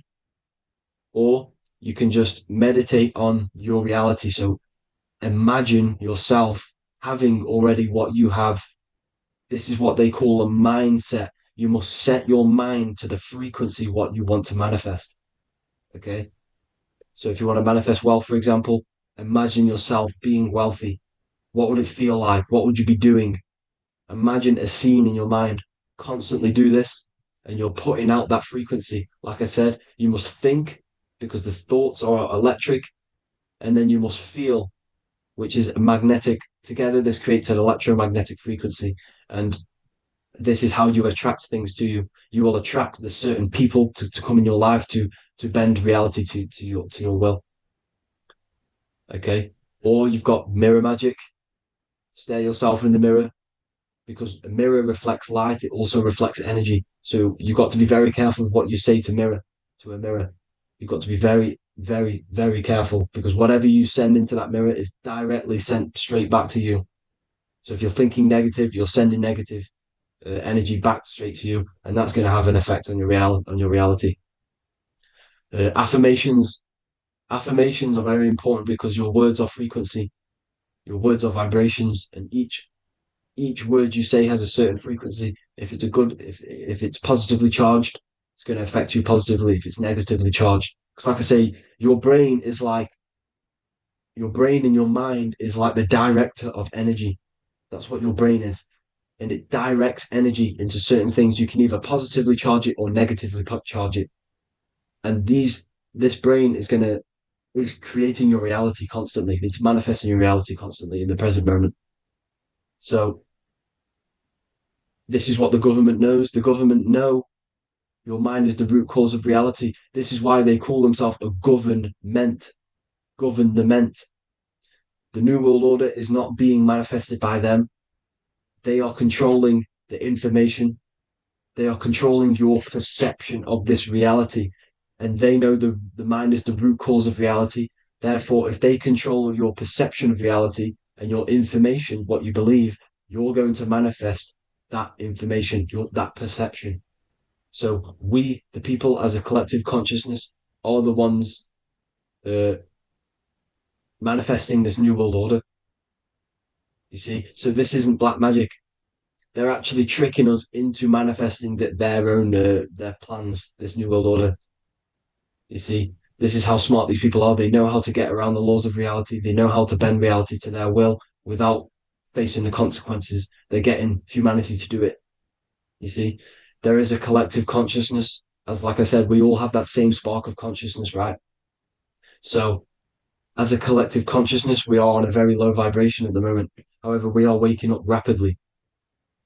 Or you can just meditate on your reality. So imagine yourself having already what you have. This is what they call a mindset. You must set your mind to the frequency what you want to manifest. Okay. So if you want to manifest wealth, for example, imagine yourself being wealthy. What would it feel like? What would you be doing? Imagine a scene in your mind. Constantly do this, and you're putting out that frequency. Like I said, you must think, because the thoughts are electric, and then you must feel, which is magnetic. Together, this creates an electromagnetic frequency, and this is how you attract things to you. You will attract the certain people to come in your life to bend reality to your will. Okay. Or you've got mirror magic. Stare yourself in the mirror, because a mirror reflects light. It also reflects energy. So you've got to be very careful with what you say to a mirror. You've got to be very, very, very careful, because whatever you send into that mirror is directly sent straight back to you. So if you're thinking negative, you're sending negative energy back straight to you, and that's going to have an effect on your reality. Affirmations are very important, because your words are frequency, your words are vibrations, and each word you say has a certain frequency. If it's positively charged, it's going to affect you positively. If it's negatively charged, because like I say, your brain and your mind is like the director of energy. That's what your brain is. And it directs energy into certain things. You can either positively charge it or negatively charge it. And this brain is creating your reality constantly. It's manifesting your reality constantly in the present moment. So this is what the government knows. The government know your mind is the root cause of reality. This is why they call themselves a government. Government. The New World Order is not being manifested by them. They are controlling the information. They are controlling your perception of this reality. And they know the mind is the root cause of reality. Therefore, if they control your perception of reality and your information, what you believe, you're going to manifest that information, that perception. So we, the people as a collective consciousness, are the ones manifesting this New World Order. You see, so this isn't black magic. They're actually tricking us into manifesting their own their plans, this New World Order. You see, this is how smart these people are. They know how to get around the laws of reality. They know how to bend reality to their will without facing the consequences. They're getting humanity to do it. You see, there is a collective consciousness. As like I said, we all have that same spark of consciousness, right? So as a collective consciousness, we are on a very low vibration at the moment. However, we are waking up rapidly.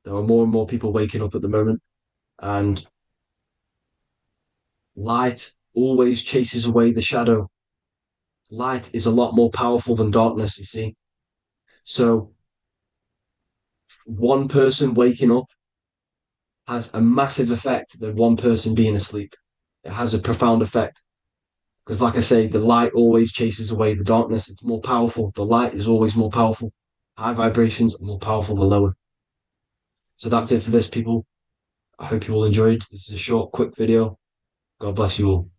There are more and more people waking up at the moment, and light always chases away the shadow. Light is a lot more powerful than darkness, you see. So one person waking up has a massive effect than one person being asleep. It has a profound effect. Because, like I say, the light always chases away the darkness. It's more powerful. The light is always more powerful. High vibrations are more powerful than lower. So that's it for this, people. I hope you all enjoyed. This is a short, quick video. God bless you all.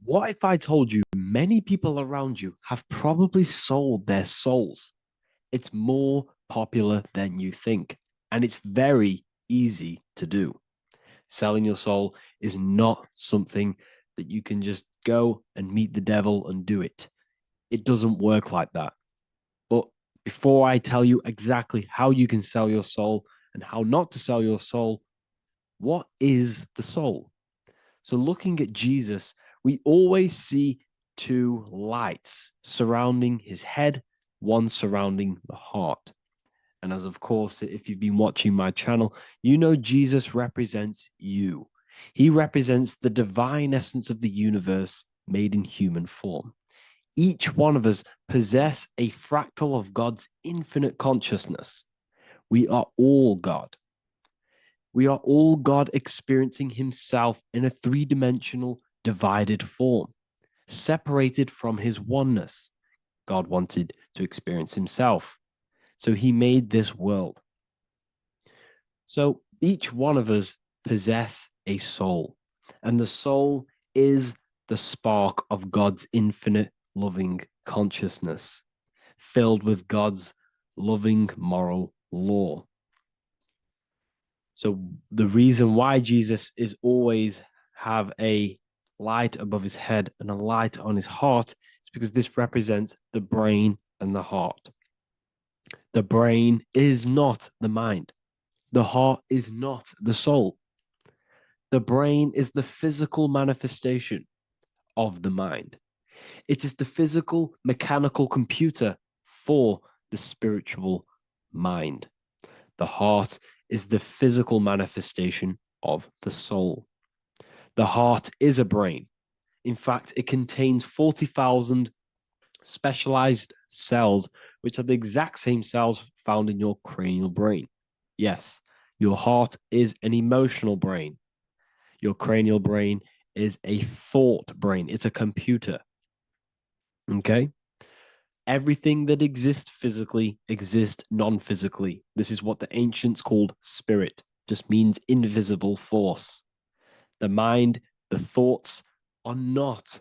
What if I told you many people around you have probably sold their souls? It's more popular than you think, and it's very easy to do. Selling your soul is not something that you can just go and meet the devil and do it. It doesn't work like that. But before I tell you exactly how you can sell your soul and how not to sell your soul, what is the soul? So looking at Jesus, we always see two lights surrounding his head, one surrounding the heart. And as of course, if you've been watching my channel, you know Jesus represents you. He represents the divine essence of the universe made in human form. Each one of us possess a fractal of God's infinite consciousness. We are all God. We are all God experiencing himself in a three-dimensional divided form, separated from his oneness. God wanted to experience himself, so he made this world. So each one of us possess a soul, and the soul is the spark of God's infinite loving consciousness, filled with God's loving moral law. So the reason why Jesus is always have a light above his head and a light on his heart is because this represents the brain and the heart. The brain is not the mind. The heart is not the soul. The brain is the physical manifestation of the mind. It is the physical mechanical computer for the spiritual mind. The heart is the physical manifestation of the soul. The heart is a brain. In fact, it contains 40,000 specialized cells, which are the exact same cells found in your cranial brain. Yes, your heart is an emotional brain. Your cranial brain is a thought brain. It's a computer. Okay? Everything that exists physically exists non-physically. This is what the ancients called spirit. Just means invisible force. The mind, the thoughts are not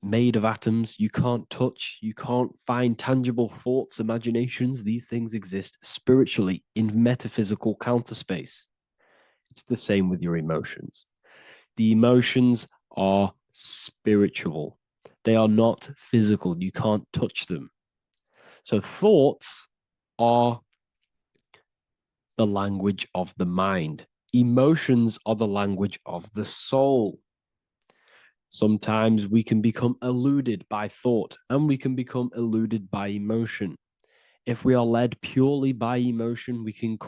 made of atoms. You can't touch, you can't find tangible thoughts, imaginations. These things exist spiritually in metaphysical counterspace. It's the same with your emotions. The emotions are spiritual. They are not physical. You can't touch them. So thoughts are the language of the mind. Emotions are the language of the soul. Sometimes we can become eluded by thought and we can become eluded by emotion. If we are led purely by emotion, we can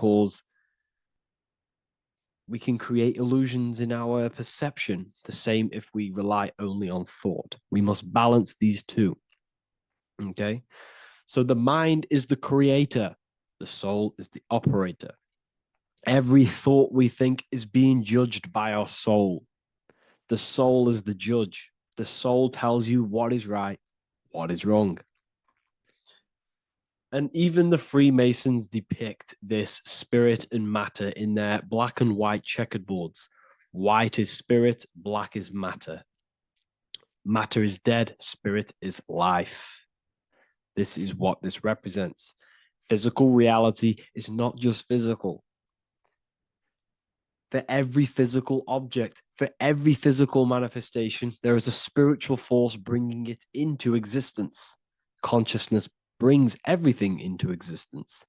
create illusions in our perception. The same if we rely only on thought. We must balance these two. Okay? So the mind is the creator. The soul is the operator. Every thought we think is being judged by our soul. The soul is the judge. The soul tells you what is right, what is wrong. And even the Freemasons depict this spirit and matter in their black and white checkered boards. White is spirit, black is matter. Matter is dead, spirit is life. This is what this represents. Physical reality is not just physical. For every physical object, for every physical manifestation, there is a spiritual force bringing it into existence. Consciousness brings everything into existence.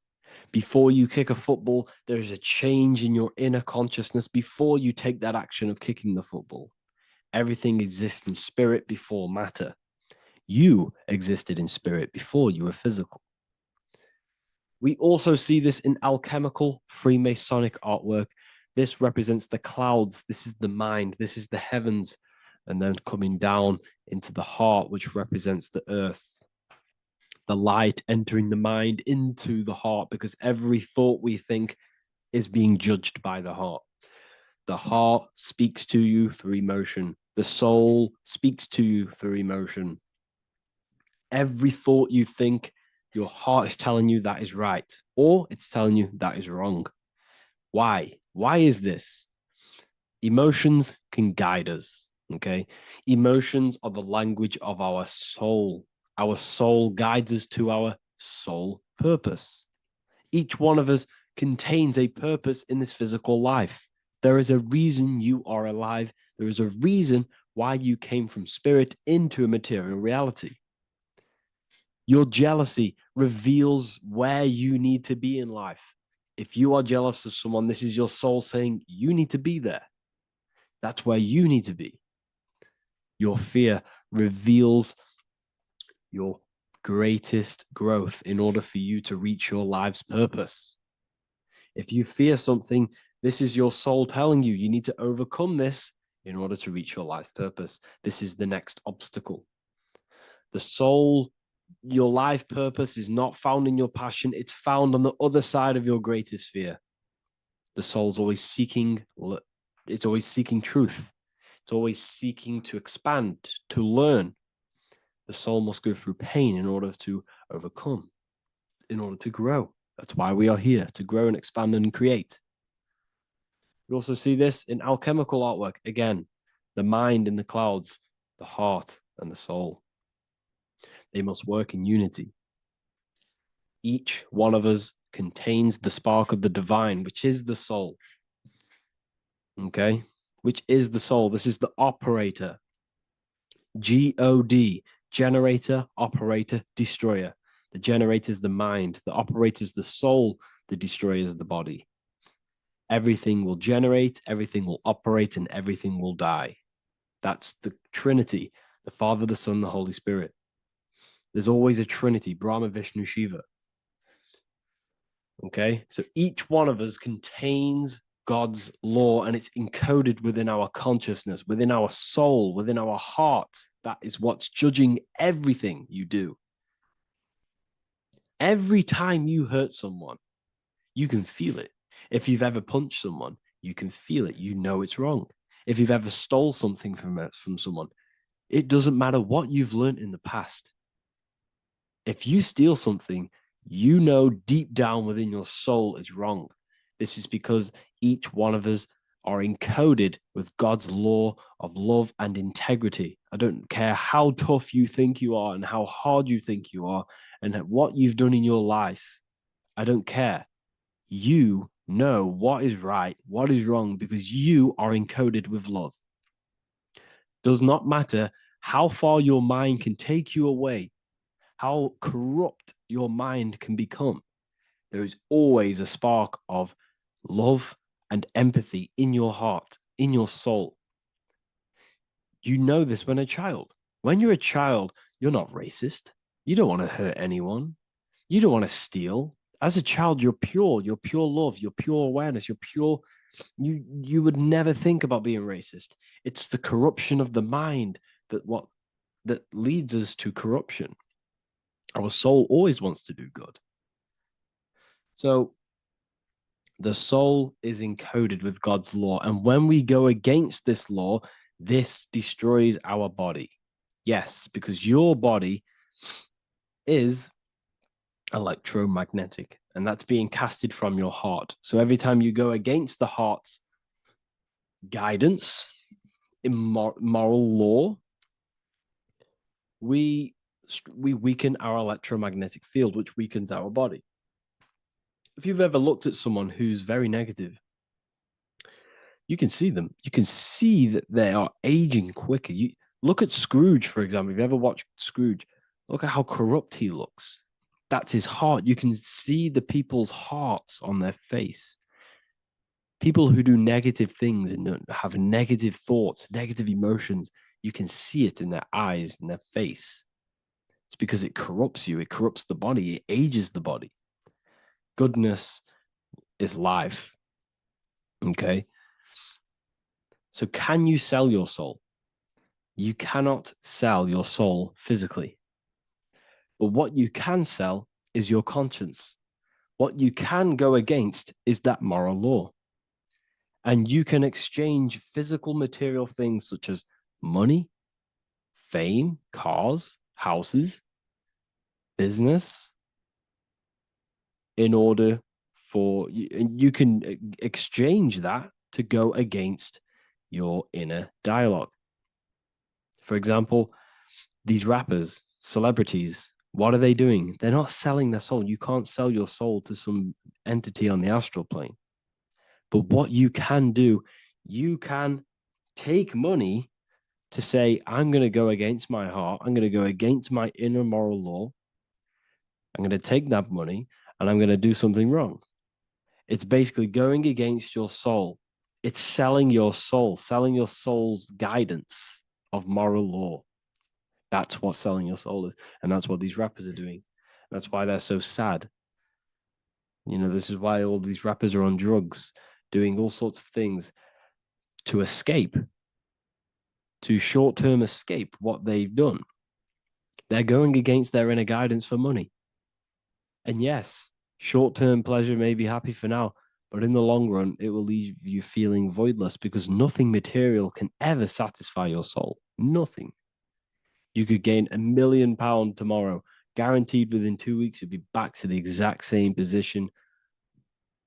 Before you kick a football, there's a change in your inner consciousness before you take that action of kicking the football. Everything exists in spirit before matter. You existed in spirit before you were physical. We also see this in alchemical Freemasonic artwork. This represents the clouds. This is the mind. This is the heavens. And then coming down into the heart, which represents the earth. The light entering the mind into the heart, because every thought we think is being judged by the heart. The heart speaks to you through emotion. The soul speaks to you through emotion. Every thought you think, your heart is telling you that is right, or it's telling you that is wrong. Why? Why is this? Emotions can guide us, okay? Emotions are the language of our soul. Our soul guides us to our soul purpose. Each one of us contains a purpose in this physical life. There is a reason you are alive. There is a reason why you came from spirit into a material reality. Your jealousy reveals where you need to be in life. If you are jealous of someone, this is your soul saying you need to be there. That's where you need to be. Your fear reveals your greatest growth in order for you to reach your life's purpose. If you fear something, this is your soul telling you you need to overcome this in order to reach your life purpose. This is the next obstacle. The soul, your life purpose is not found in your passion. It's found on the other side of your greatest fear. The soul's always seeking, it's always seeking truth. It's always seeking to expand, to learn. The soul must go through pain in order to overcome, in order to grow. That's why we are here, to grow and expand and create. We also see this in alchemical artwork. Again, the mind in the clouds, the heart and the soul. They must work in unity. Each one of us contains the spark of the divine, which is the soul. Okay? Which is the soul. This is the operator. G-O-D, generator, operator, destroyer. The generator is the mind. The operator is the soul. The destroyer is the body. Everything will generate, everything will operate, and everything will die. That's the Trinity, the Father, the Son, the Holy Spirit. There's always a Trinity, Brahma, Vishnu, Shiva. Okay, so each one of us contains God's law, and it's encoded within our consciousness, within our soul, within our heart. That is what's judging everything you do. Every time you hurt someone, you can feel it. If you've ever punched someone, you can feel it. You know it's wrong. If you've ever stole something from someone, it doesn't matter what you've learned in the past. If you steal something, you know deep down within your soul it's wrong. This is because each one of us are encoded with God's law of love and integrity. I don't care how tough you think you are and how hard you think you are and what you've done in your life. I don't care. You know what is right, what is wrong, because you are encoded with love. Does not matter how far your mind can take you away, how corrupt your mind can become. There is always a spark of love and empathy in your heart, in your soul. You know this when a child. When you're a child, you're not racist. You don't want to hurt anyone. You don't want to steal. As a child, you're pure love, you're pure awareness, you're pure. You would never think about being racist. It's the corruption of the mind that leads us to corruption. Our soul always wants to do good. So the soul is encoded with God's law. And when we go against this law, this destroys our body. Yes, because your body is electromagnetic, and that's being casted from your heart. So every time you go against the heart's guidance, moral law, we weaken our electromagnetic field, which weakens our body. if you've ever looked at someone who's very negative, you can see them. You can see that they are aging quicker. You look at Scrooge, for example. If you ever watched Scrooge, look at how corrupt he looks. That's his heart. You can see the people's hearts on their face. People who do negative things and have negative thoughts, negative emotions, you can see it in their eyes and their face. It's because it corrupts you. It corrupts the body. It ages the body. Goodness is life. Okay? So can you sell your soul? You cannot sell your soul physically. But what you can sell is your conscience. What you can go against is that moral law. And you can exchange physical material things such as money, fame, cars, houses, business, in order for you can exchange that to go against your inner dialogue. For example, these rappers, celebrities, what are they doing? They're not selling their soul. You can't sell your soul to some entity on the astral plane. But what you can do, you can take money to say, I'm going to go against my heart. I'm going to go against my inner moral law. I'm going to take that money and I'm going to do something wrong. It's basically going against your soul. It's selling your soul's guidance of moral law. That's what selling your soul is. And that's what these rappers are doing. That's why they're so sad. You know, this is why all these rappers are on drugs, doing all sorts of things to escape, to short-term escape what they've done. They're going against their inner guidance for money. And yes, short-term pleasure may be happy for now, but in the long run, it will leave you feeling voidless because nothing material can ever satisfy your soul. Nothing. You could gain £1 million tomorrow, guaranteed within 2 weeks, you'll be back to the exact same position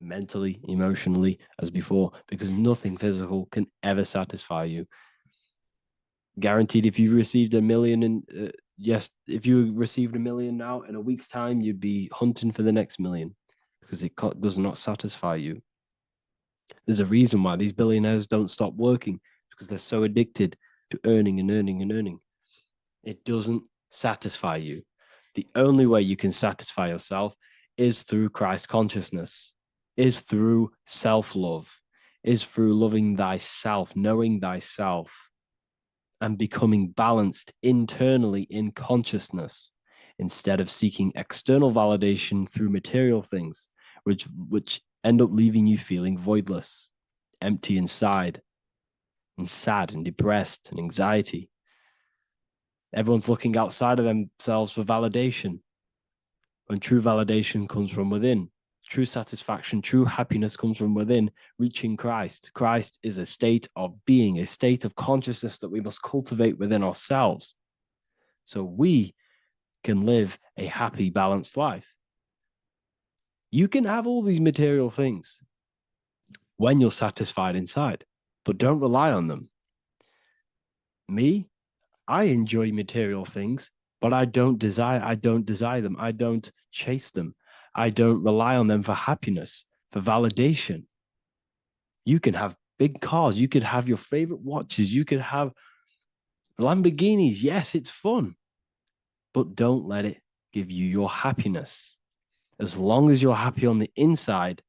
mentally, emotionally as before, because nothing physical can ever satisfy you. Guaranteed, if you received $1 million if you received $1 million now, in a week's time, you'd be hunting for the next million because it does not satisfy you. There's a reason why these billionaires don't stop working, because they're so addicted to earning and earning and earning. It doesn't satisfy you. The only way you can satisfy yourself is through Christ consciousness, is through self-love, is through loving thyself, knowing thyself, and becoming balanced internally in consciousness instead of seeking external validation through material things, which end up leaving you feeling voidless, empty inside, and sad and depressed and anxiety. Everyone's looking outside of themselves for validation, when true validation comes from within. True satisfaction, true happiness comes from within, reaching Christ. Christ is a state of being, a state of consciousness that we must cultivate within ourselves so we can live a happy, balanced life. You can have all these material things when you're satisfied inside, but don't rely on them. Me, I enjoy material things, but I don't desire them. I don't chase them. I don't rely on them for happiness, for validation. You can have big cars. You could have your favorite watches. You could have Lamborghinis. Yes, it's fun, but don't let it give you your happiness. As long as you're happy on the inside,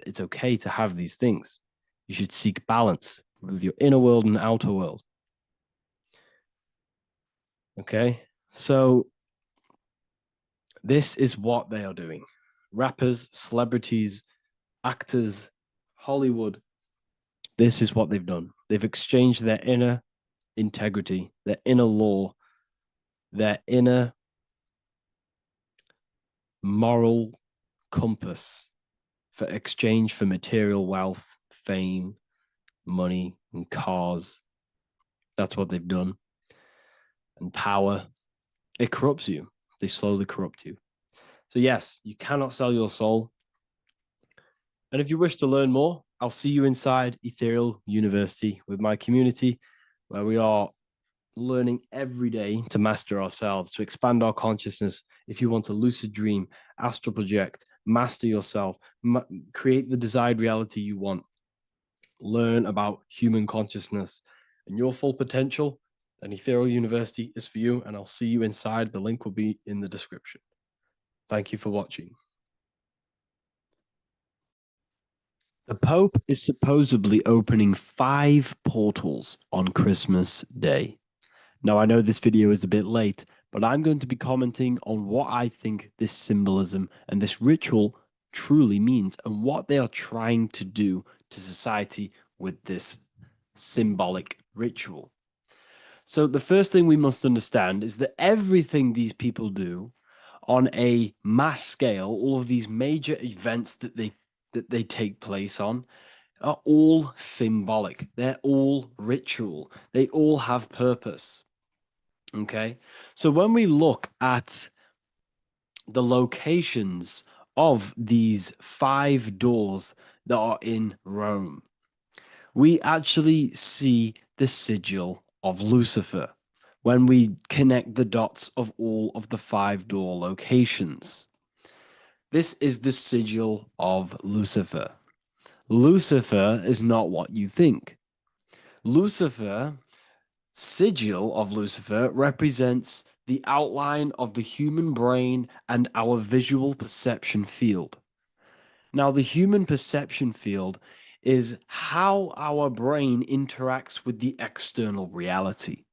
it's okay to have these things. You should seek balance with your inner world and outer world. Okay, so this is what they are doing. Rappers, celebrities, actors, Hollywood. This is what they've done. They've exchanged their inner integrity, their inner law, their inner moral compass for exchange for material wealth, fame, money, and cars. That's what they've done. And power. It corrupts you. They slowly corrupt you. So yes, you cannot sell your soul. And if you wish to learn more, I'll see you inside Ethereal University with my community, where we are learning every day to master ourselves, to expand our consciousness. If you want to lucid dream, astral project, master yourself, create the desired reality you want, learn about human consciousness and your full potential, then Ethereal University is for you, and I'll see you inside. The link will be in the description. Thank you for watching. The Pope is supposedly opening 5 portals on Christmas Day. Now, I know this video is a bit late, but I'm going to be commenting on what I think this symbolism and this ritual truly means and what they are trying to do to society with this symbolic ritual. So the first thing we must understand is that everything these people do on a mass scale, all of these major events that they take place on, are all symbolic. They're all ritual. They all have purpose. Okay? So when we look at the locations of these 5 doors that are in Rome, we actually see the sigil of Lucifer when we connect the dots of all of the 5 door locations. This is the sigil of Lucifer. Lucifer is not what you think. Lucifer, sigil of Lucifer, represents the outline of the human brain and our visual perception field. Now, the human perception field is how our brain interacts with the external reality.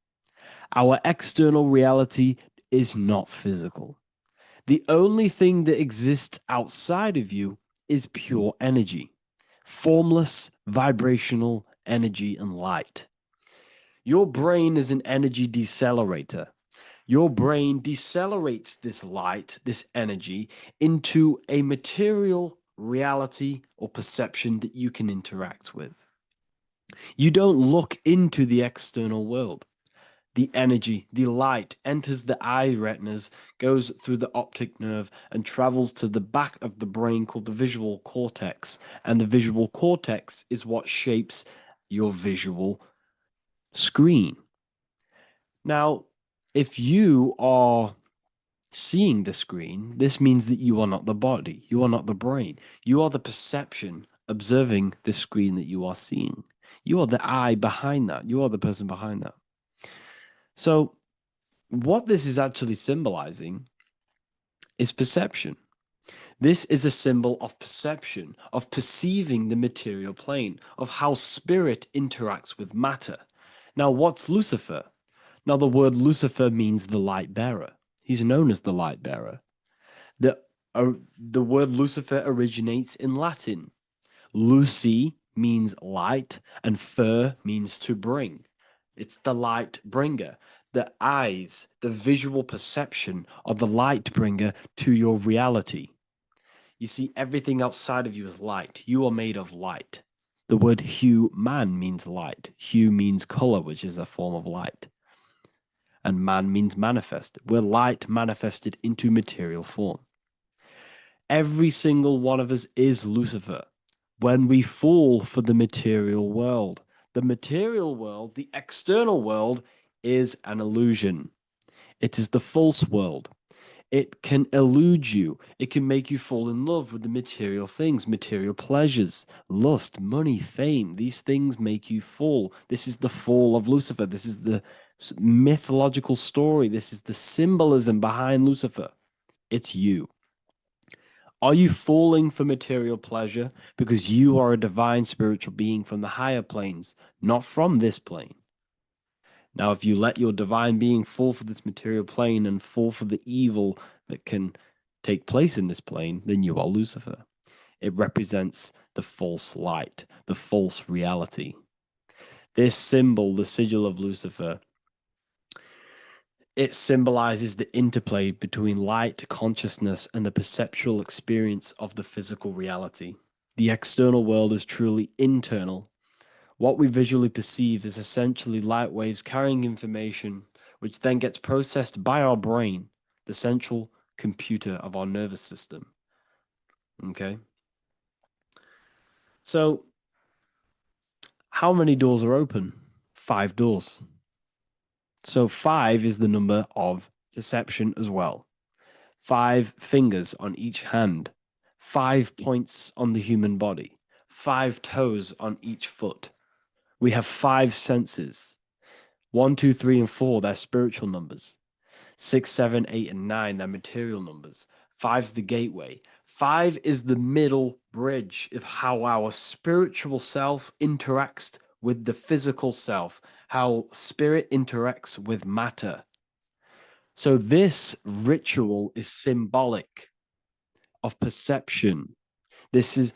Our external reality is not physical. The only thing that exists outside of you is pure energy, formless, vibrational energy and light. Your brain is an energy decelerator. Your brain decelerates this light, this energy, into a material reality or perception that you can interact with. You don't look into the external world. The energy, the light enters the eye retinas, goes through the optic nerve, and travels to the back of the brain called the visual cortex. And the visual cortex is what shapes your visual screen. Now, if you are seeing the screen, this means that you are not the body, you are not the brain, you are the perception observing the screen that you are seeing. You are the eye behind that, you are the person behind that. So, what this is actually symbolizing is perception. This is a symbol of perception, of perceiving the material plane, of how spirit interacts with matter. Now, what's Lucifer? Now, the word Lucifer means the light bearer. He's known as the light bearer. The word Lucifer originates in Latin. Luci means light, and fer means to bring. It's the light bringer. The eyes, the visual perception of the light bringer to your reality. You see, everything outside of you is light. You are made of light. The word hue man means light. Hue means color, which is a form of light. And man means manifested. We're light manifested into material form. Every single one of us is Lucifer. When we fall for the material world, the external world, is an illusion. It is the false world. It can elude you. It can make you fall in love with the material things, material pleasures, lust, money, fame. These things make you fall. This is the fall of Lucifer. This is the mythological story. This is the symbolism behind Lucifer. It's you. Are you falling for material pleasure because you are a divine spiritual being from the higher planes, not from this plane? Now, if you let your divine being fall for this material plane and fall for the evil that can take place in this plane, then you are Lucifer. It represents the false light, the false reality. This symbol, the sigil of Lucifer, it symbolizes the interplay between light, consciousness, and the perceptual experience of the physical reality. The external world is truly internal. What we visually perceive is essentially light waves carrying information, which then gets processed by our brain, the central computer of our nervous system. Okay? So, how many doors are open? 5 doors. So 5 is the number of perception as well. 5 fingers on each hand. 5 points on the human body, 5 toes on each foot. We have 5 senses. 1, 2, 3, and 4, they're spiritual numbers. 6, 7, 8, and 9, they're material numbers. 5's the gateway. 5 is the middle bridge of how our spiritual self interacts with the physical self, how spirit interacts with matter. So this ritual is symbolic of perception. This is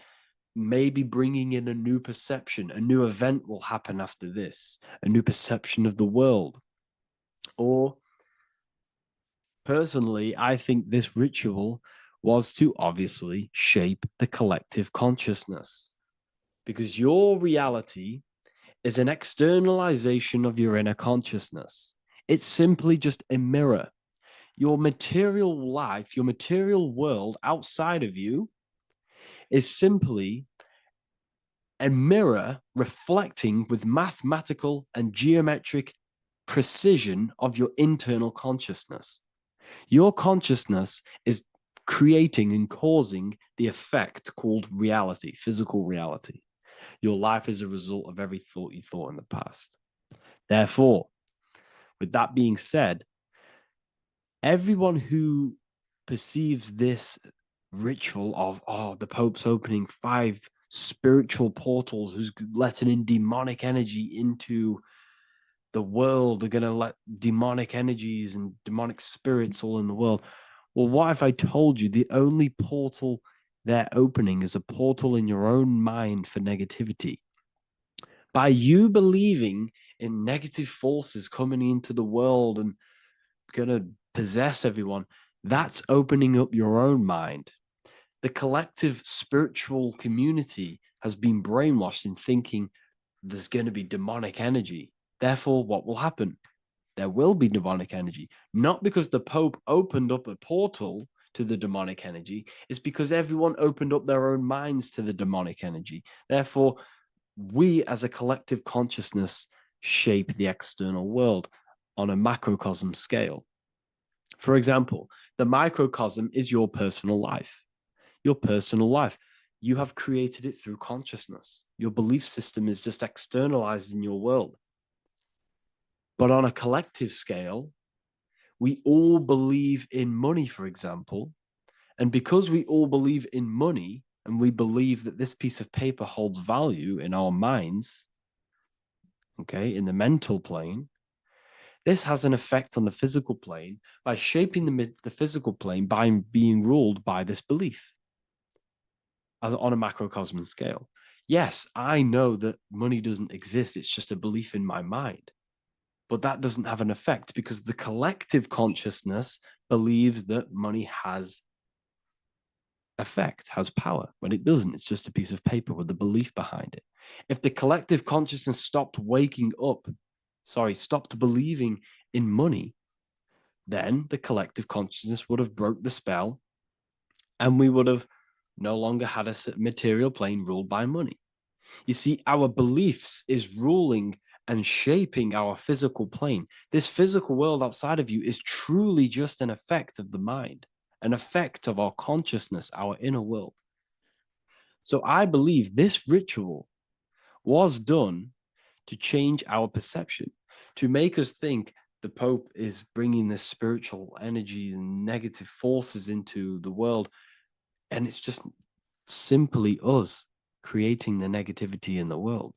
maybe bringing in a new perception. A new event will happen after this, a new perception of the world. Or personally, I think this ritual was to obviously shape the collective consciousness, because your reality is an externalization of your inner consciousness. It's simply just a mirror. Your material life, your material world outside of you is simply a mirror reflecting with mathematical and geometric precision of your internal consciousness. Your consciousness is creating and causing the effect called reality, physical reality. Your life is a result of every thought you thought in the past. Therefore, with that being said, everyone who perceives this ritual of, oh, the Pope's opening 5 spiritual portals, who's letting in demonic energy into the world, they're going to let demonic energies and demonic spirits all in the world. Well, what if I told you the only portal they're opening is a portal in your own mind for negativity? By you believing in negative forces coming into the world and going to possess everyone, that's opening up your own mind. The collective spiritual community has been brainwashed in thinking there's going to be demonic energy. Therefore, what will happen? There will be demonic energy. Not because the Pope opened up a portal to the demonic energy, it's because everyone opened up their own minds to the demonic energy. Therefore, we as a collective consciousness shape the external world on a macrocosm scale. For example, the microcosm is your personal life. Your personal life. You have created it through consciousness. Your belief system is just externalized in your world. But on a collective scale, we all believe in money, for example. And because we all believe in money, and we believe that this piece of paper holds value in our minds, okay, in the mental plane, this has an effect on the physical plane by shaping the physical plane by being ruled by this belief as on a macrocosm scale. Yes, I know that money doesn't exist. It's just a belief in my mind. But that doesn't have an effect because the collective consciousness believes that money has effect, has power. When it doesn't, it's just a piece of paper with a belief behind it. If the collective consciousness stopped stopped believing in money, then the collective consciousness would have broke the spell and we would have no longer had a material plane ruled by money. You see, our beliefs is ruling and shaping our physical plane. This physical world outside of you is truly just an effect of the mind, an effect of our consciousness, our inner world. So I believe this ritual was done to change our perception, to make us think the Pope is bringing this spiritual energy and negative forces into the world. And it's just simply us creating the negativity in the world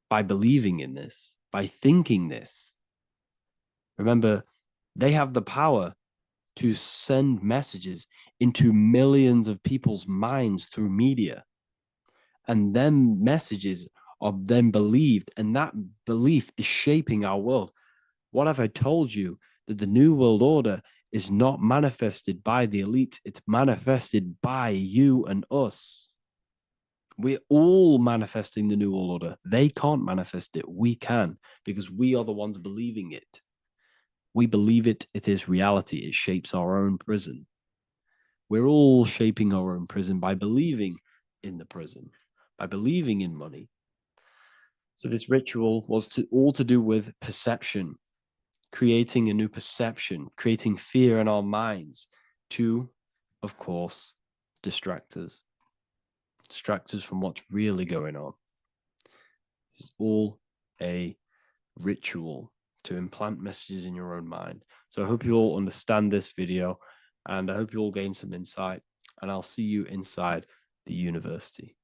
by believing in this, by thinking this. Remember, they have the power to send messages into millions of people's minds through media. And then messages are then believed, and that belief is shaping our world. What have I told you? That the New World Order is not manifested by the elite, it's manifested by you and us. We're all manifesting the New World Order. They can't manifest it. We can, because we are the ones believing it. We believe it. It is reality. It shapes our own prison. We're all shaping our own prison by believing in the prison, by believing in money. So this ritual was all to do with perception, creating a new perception, creating fear in our minds to, of course, distract us from what's really going on. This is all a ritual to implant messages in your own mind. So I hope you all understand this video, and I hope you all gain some insight, and I'll see you inside the university.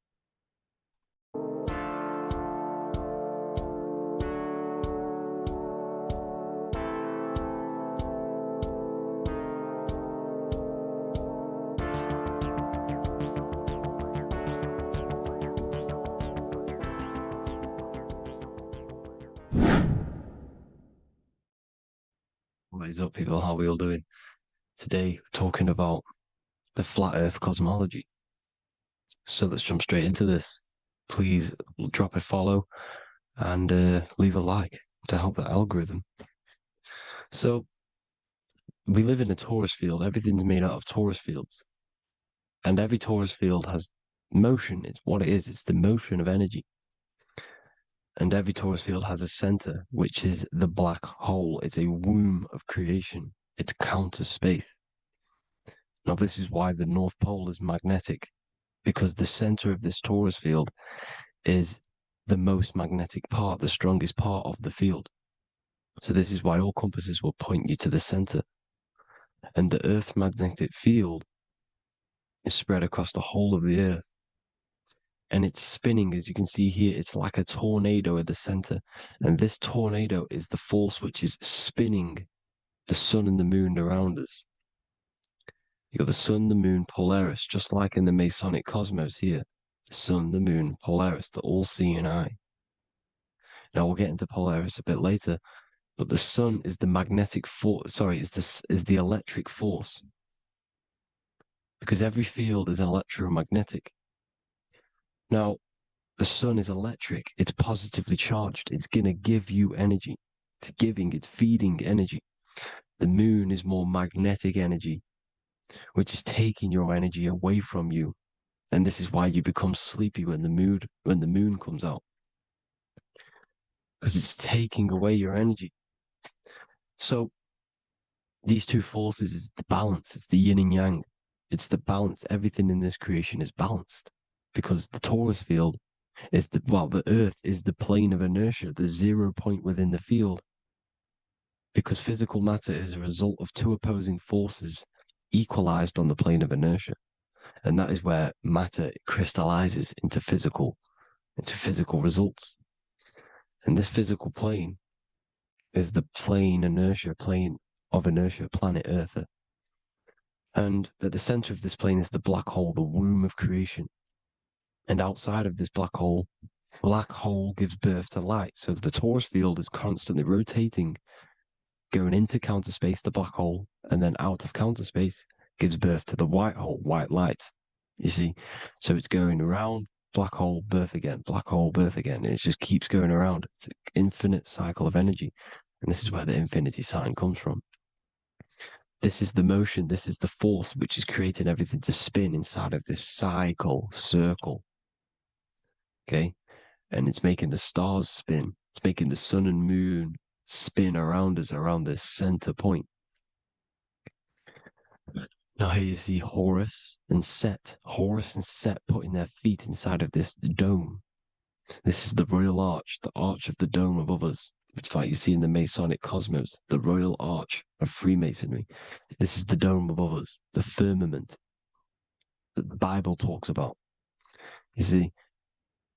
What is up, people? How are we all doing? Today, we're talking about the flat earth cosmology. So let's jump straight into this. Please drop a follow and leave a like to help the algorithm. So we live in a torus field. Everything's made out of torus fields. And every torus field has motion. It's what it is. It's the motion of energy. And every torus field has a center, which is the black hole. It's a womb of creation. It's counter space. Now, this is why the North Pole is magnetic, because the center of this torus field is the most magnetic part, the strongest part of the field. So this is why all compasses will point you to the center. And the Earth's magnetic field is spread across the whole of the Earth. And it's spinning, as you can see here. It's like a tornado at the center. And this tornado is the force which is spinning the sun and the moon around us. You got the sun, the moon, Polaris, just like in the Masonic cosmos here. The sun, the moon, Polaris, the all-seeing eye. Now we'll get into Polaris a bit later, but the sun is the magnetic force. Sorry, is the electric force, because every field is electromagnetic. Now, the sun is electric. It's positively charged. It's gonna give you energy. It's feeding energy. The moon is more magnetic energy, which is taking your energy away from you. And this is why you become sleepy when the moon comes out, because it's taking away your energy. So these two forces is the balance. It's the yin and yang. It's the balance. Everything in this creation is balanced, because the torus field is the Earth is the plane of inertia, the 0 point within the field, because physical matter is a result of two opposing forces equalized on the plane of inertia. And that is where matter crystallizes into physical results. And this physical plane is the plane of inertia, planet Earth. And at the center of this plane is the black hole, the womb of creation. And outside of this black hole gives birth to light. So the torus field is constantly rotating, going into counter space, the black hole, and then out of counter space gives birth to the white hole, white light. You see? So it's going around, black hole, birth again, black hole, birth again. And it just keeps going around. It's an infinite cycle of energy. And this is where the infinity sign comes from. This is the motion, this is the force which is creating everything to spin inside of this circle. Okay? And it's making the stars spin. It's making the sun and moon spin around us, around this center point. Now here you see Horus and Set putting their feet inside of this dome. This is the royal arch, the arch of the dome above us, which is like you see in the Masonic cosmos, the royal arch of Freemasonry. This is the dome above us, the firmament that the Bible talks about. You see,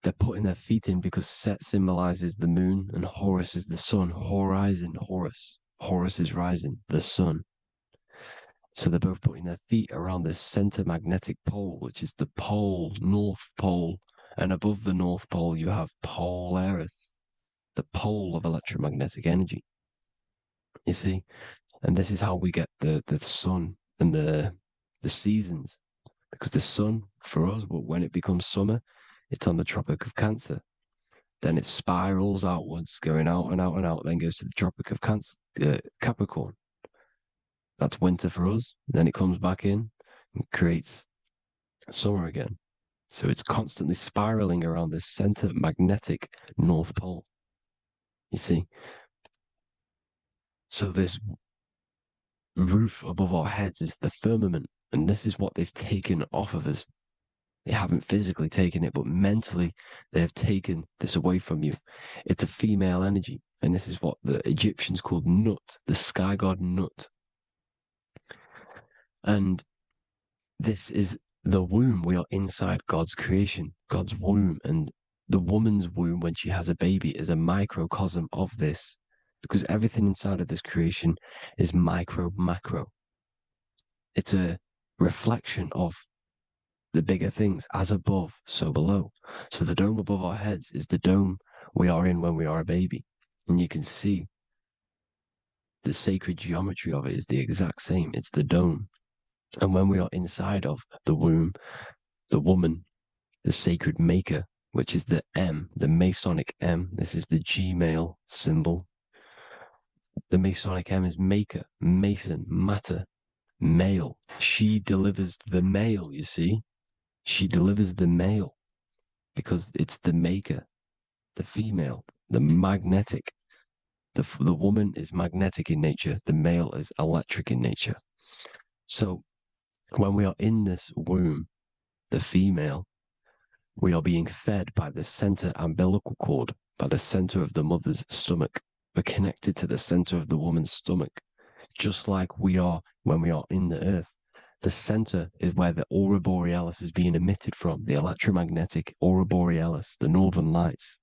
they're putting their feet in because Set symbolizes the moon and Horus is the sun. Horizon, Horus. Horus is rising, the sun. So they're both putting their feet around this center magnetic pole, which is the pole, North Pole. And above the North Pole, you have Polaris, the pole of electromagnetic energy. You see? And this is how we get the sun and the seasons. Because the sun, for us, when it becomes summer, it's on the Tropic of Cancer. Then it spirals outwards, going out and out and out, then goes to the Tropic of Capricorn. That's winter for us. Then it comes back in and creates summer again. So it's constantly spiraling around this center magnetic North Pole. You see? So this roof above our heads is the firmament. And this is what they've taken off of us. They haven't physically taken it, but mentally they have taken this away from you. It's a female energy. And this is what the Egyptians called Nut, the sky god Nut. And this is the womb. We are inside God's creation, God's womb. And the woman's womb, when she has a baby, is a microcosm of this, because everything inside of this creation is micro, macro. It's a reflection of the bigger things, as above, so below. So the dome above our heads is the dome we are in when we are a baby. And you can see the sacred geometry of it is the exact same. It's the dome. And when we are inside of the womb, the woman, the sacred maker, which is the M, the Masonic M, this is the G male symbol. The Masonic M is maker, mason, matter, male. She delivers the male, you see. She delivers the male because it's the maker, the female, the magnetic. The woman is magnetic in nature. The male is electric in nature. So when we are in this womb, the female, we are being fed by the center umbilical cord, by the center of the mother's stomach. We're connected to the center of the woman's stomach, just like we are when we are in the earth. The center is where the aurora borealis is being emitted from, the electromagnetic aurora borealis, the northern lights.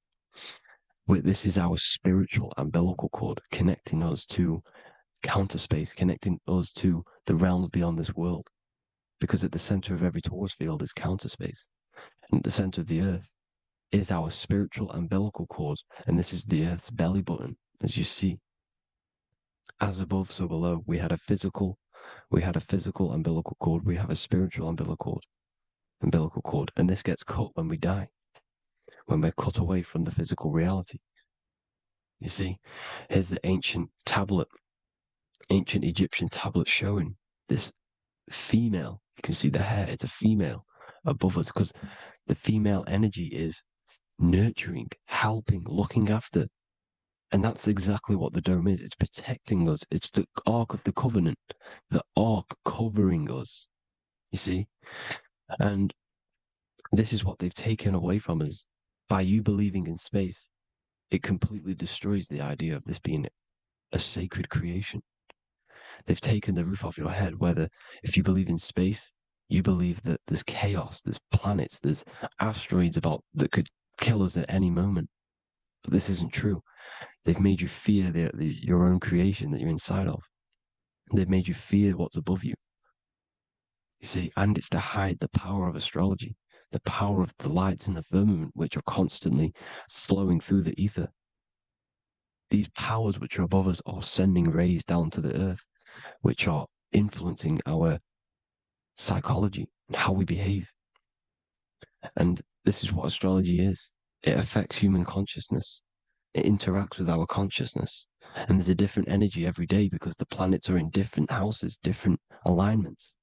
This is our spiritual umbilical cord, connecting us to counter space, connecting us to the realms beyond this world. Because at the center of every torus field is counter space. And at the center of the earth is our spiritual umbilical cord. And this is the earth's belly button, as you see. As above, so below. We had a physical umbilical cord. We have a spiritual umbilical cord. And this gets cut when we die, when we're cut away from the physical reality. You see, here's the ancient Egyptian tablet showing this female. You can see the hair, it's a female above us, because the female energy is nurturing, helping, looking after. And that's exactly what the dome is. It's protecting us. It's the Ark of the Covenant, the Ark covering us, you see? And this is what they've taken away from us. By you believing in space, it completely destroys the idea of this being a sacred creation. They've taken the roof off your head, whether if you believe in space, you believe that there's chaos, there's planets, there's asteroids that could kill us at any moment. But this isn't true. They've made you fear your own creation that you're inside of. They've made you fear what's above you. You see, and it's to hide the power of astrology, the power of the lights in the firmament, which are constantly flowing through the ether. These powers which are above us are sending rays down to the earth, which are influencing our psychology and how we behave. And this is what astrology is. It affects human consciousness. It interacts with our consciousness. And there's a different energy every day because the planets are in different houses, different alignments.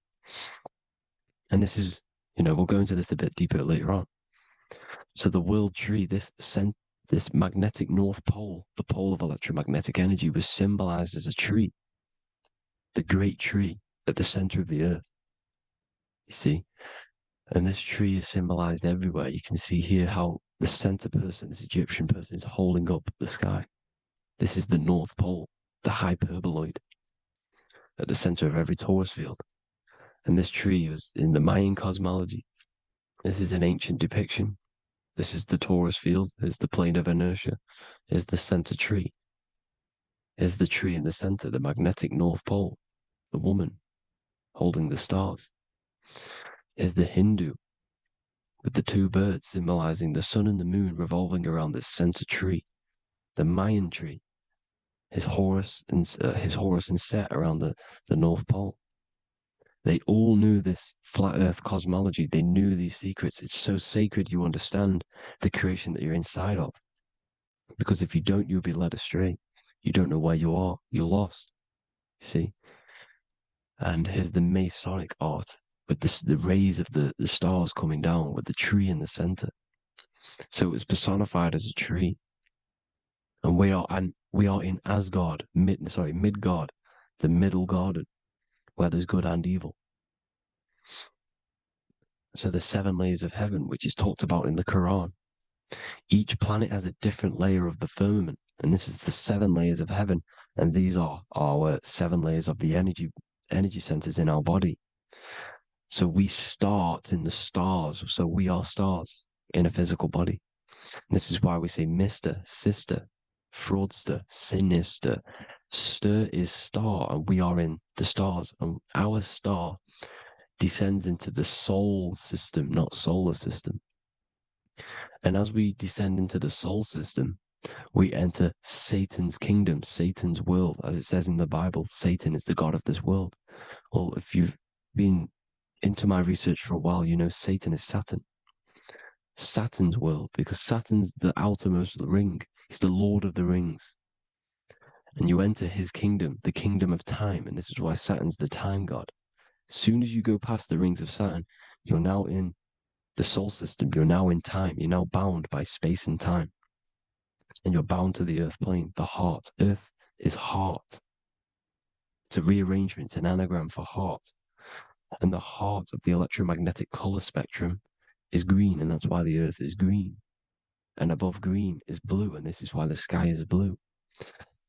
And this is, we'll go into this a bit deeper later on. So the world tree, this magnetic north pole, the pole of electromagnetic energy, was symbolized as a tree, the great tree at the center of the earth. You see? And this tree is symbolized everywhere. You can see here how the center person, this Egyptian person, is holding up the sky. This is the North Pole, the hyperboloid, at the center of every torus field. And this tree was in the Mayan cosmology. This is an ancient depiction. This is the torus field. There's the plane of inertia. Here's the center tree. Here's the tree in the center, the magnetic North Pole, the woman holding the stars. Here's the Hindu with the two birds symbolizing the sun and the moon revolving around this center tree. The Mayan tree, his Horus and Set around the North Pole. They all knew this flat earth cosmology. They knew these secrets. It's so sacred you understand the creation that you're inside of. Because if you don't, you'll be led astray. You don't know where you are. You're lost. You see? And here's the Masonic art with the rays of the stars coming down with the tree in the center. So it was personified as a tree. And we are in Asgard, Midgard, the middle garden, where there's good and evil. So the 7 layers of heaven, which is talked about in the Quran, each planet has a different layer of the firmament, and this is the 7 layers of heaven, and these are our 7 layers of the energy centers in our body. So we start in the stars, so we are stars in a physical body. And this is why we say Mr., sister, fraudster, sinister. Stir is star, and we are in the stars, and our star descends into the soul system, not solar system. And as we descend into the soul system, we enter Satan's kingdom, Satan's world. As it says in the Bible, Satan is the god of this world. Well, if you've been into my research for a while, you know Satan is Saturn. Saturn's world, because Saturn's the outermost ring. He's the Lord of the Rings. And you enter his kingdom, the kingdom of time. And this is why Saturn's the time god. As soon as you go past the rings of Saturn, you're now in the soul system. You're now in time. You're now bound by space and time. And you're bound to the earth plane, the heart. Earth is heart. It's a rearrangement, it's an anagram for heart. And the heart of the electromagnetic color spectrum is green, and that's why the earth is green. And above green is blue, and this is why the sky is blue.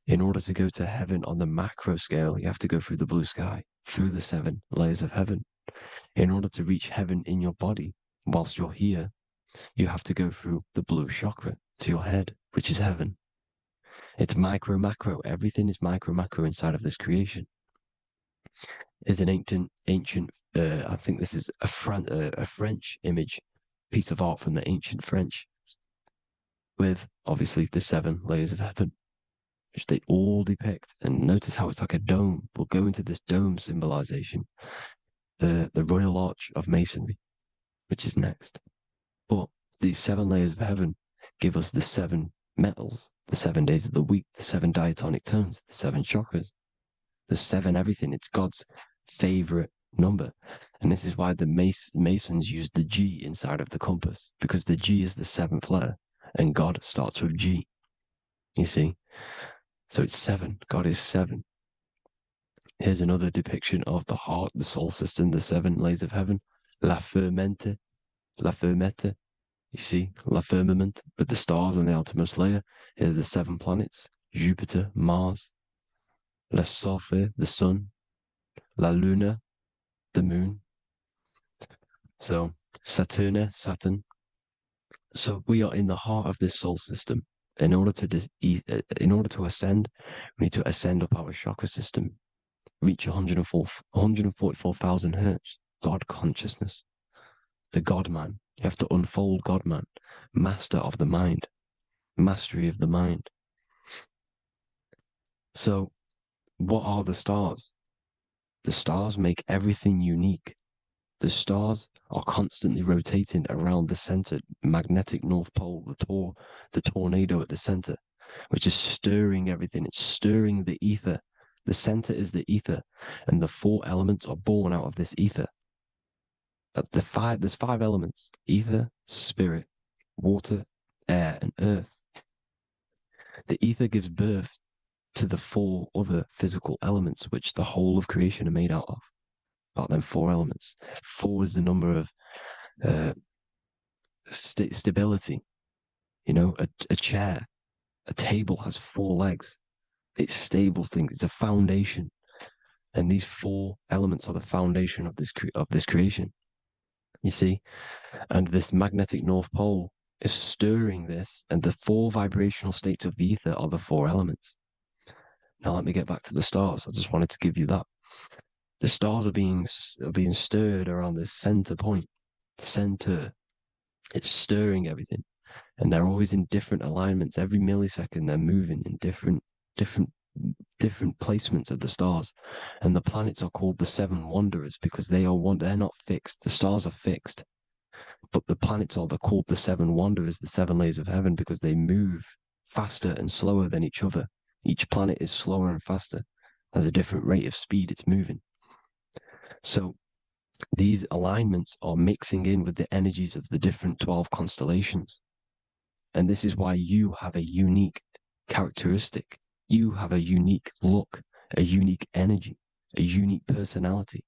In order to go to heaven on the macro scale, you have to go through the blue sky, through the 7 layers of heaven. In order to reach heaven in your body, whilst you're here, you have to go through the blue chakra to your head, which is heaven. It's micro, macro. Everything is micro, macro inside of this creation. Is an ancient. I think this is a French image, piece of art from the ancient French, with obviously the 7 layers of heaven, which they all depict. And notice how it's like a dome. We'll go into this dome symbolization, the Royal Arch of Masonry, which is next. But these 7 layers of heaven give us the 7 metals, the 7 days of the week, the 7 diatonic tones, the 7 chakras, the 7 everything. It's God's favorite number. And this is why the Masons use the G inside of the compass, because the G is the 7th letter, and God starts with G. You see? So it's 7. God is 7. Here's another depiction of the heart, the soul system, the 7 layers of heaven. La fermente, la fermette. You see, la firmament, with the stars on the outermost layer. Here are the 7 planets: Jupiter, Mars, la Sophie, the sun, la luna, the moon. So Saturn. So we are in the heart of this soul system. In order to ascend, we need to ascend up our chakra system, reach 144,000 hertz, God consciousness, the God man. You have to unfold God man, master of the mind, mastery of the mind. So what are the stars? The stars make everything unique. The stars are constantly rotating around the center, magnetic North Pole, the tornado at the center, which is stirring everything. It's stirring the ether. The center is the ether, and the 4 elements are born out of this ether. There's 5 elements: ether, spirit, water, air, and earth. The ether gives birth to the 4 other physical elements, which the whole of creation are made out of. About them 4 elements. 4 is the number of stability. You know, a chair, a table has 4 legs. It stables things. It's a foundation, and these 4 elements are the foundation of this creation. You see, and this magnetic North Pole is stirring this, and the 4 vibrational states of the ether are the 4 elements. Now let me get back to the stars. I just wanted to give you that. The stars are being stirred around this center point, center. It's stirring everything, and they're always in different alignments. Every millisecond, they're moving in different placements of the stars. And the planets are called the 7 wanderers because they're not fixed. The stars are fixed, but the planets they're called the 7 wanderers, the 7 layers of heaven, because they move faster and slower than each other. Each planet is slower and faster, has a different rate of speed it's moving. So these alignments are mixing in with the energies of the different 12 constellations. And this is why you have a unique characteristic. You have a unique look, a unique energy, a unique personality.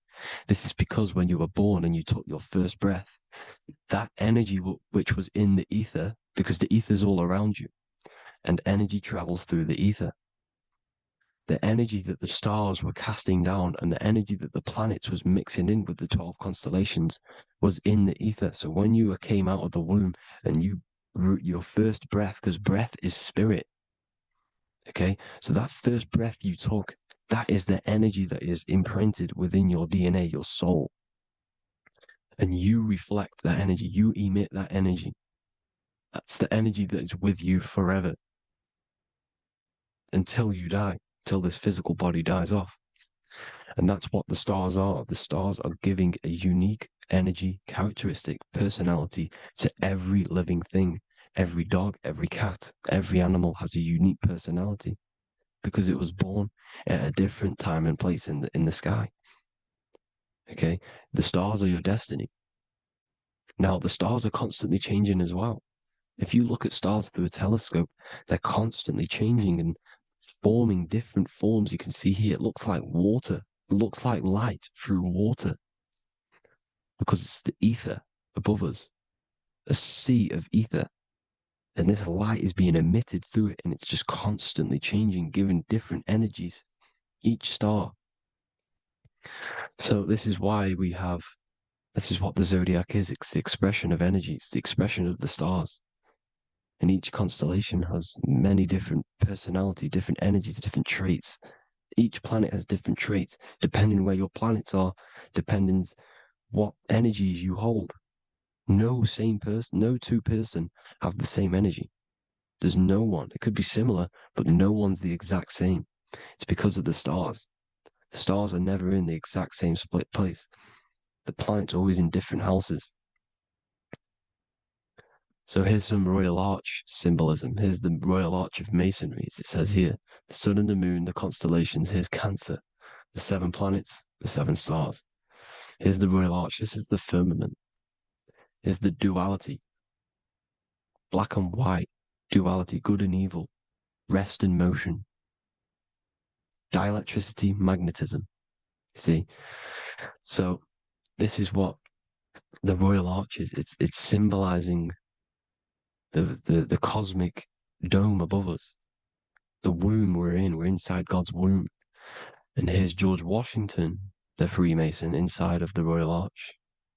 This is because when you were born and you took your first breath, that energy which was in the ether, because the ether is all around you, and energy travels through the ether. The energy that the stars were casting down and the energy that the planets was mixing in with the 12 constellations was in the ether. So when you came out of the womb and you your first breath, because breath is spirit, okay? So that first breath you took, that is the energy that is imprinted within your DNA, your soul. And you reflect that energy, you emit that energy. That's the energy that is with you forever until you die, till this physical body dies off. And that's what the stars are. The stars are giving a unique energy, characteristic, personality to every living thing. Every dog, every cat, every animal has a unique personality because it was born at a different time and place in the sky. Okay, the stars are your destiny. Now, the stars are constantly changing as well. If you look at stars through a telescope, they're constantly changing and forming different forms. You can see here, it looks like water. It looks like light through water because it's the ether above us, a sea of ether. And this light is being emitted through it, and it's just constantly changing, giving different energies, each star. So this is why this is what the zodiac is. It's the expression of energy. It's the expression of the stars. And each constellation has many different personality, different energies, different traits. Each planet has different traits, depending where your planets are, depending what energies you hold. No same person, no two person have the same energy. There's no one. It could be similar, but no one's the exact same. It's because of the stars. The stars are never in the exact same split place. The planets are always in different houses. So here's some Royal Arch symbolism. Here's the Royal Arch of Masonry, as it says here. The sun and the moon, the constellations. Here's Cancer, the 7 planets, the 7 stars. Here's the Royal Arch. This is the firmament. Here's the duality. Black and white, duality, good and evil, rest and motion, dielectricity, magnetism. See? So this is what the Royal Arch is. It's symbolizing the cosmic dome above us. The womb we're in. We're inside God's womb. And here's George Washington, the Freemason, inside of the Royal Arch.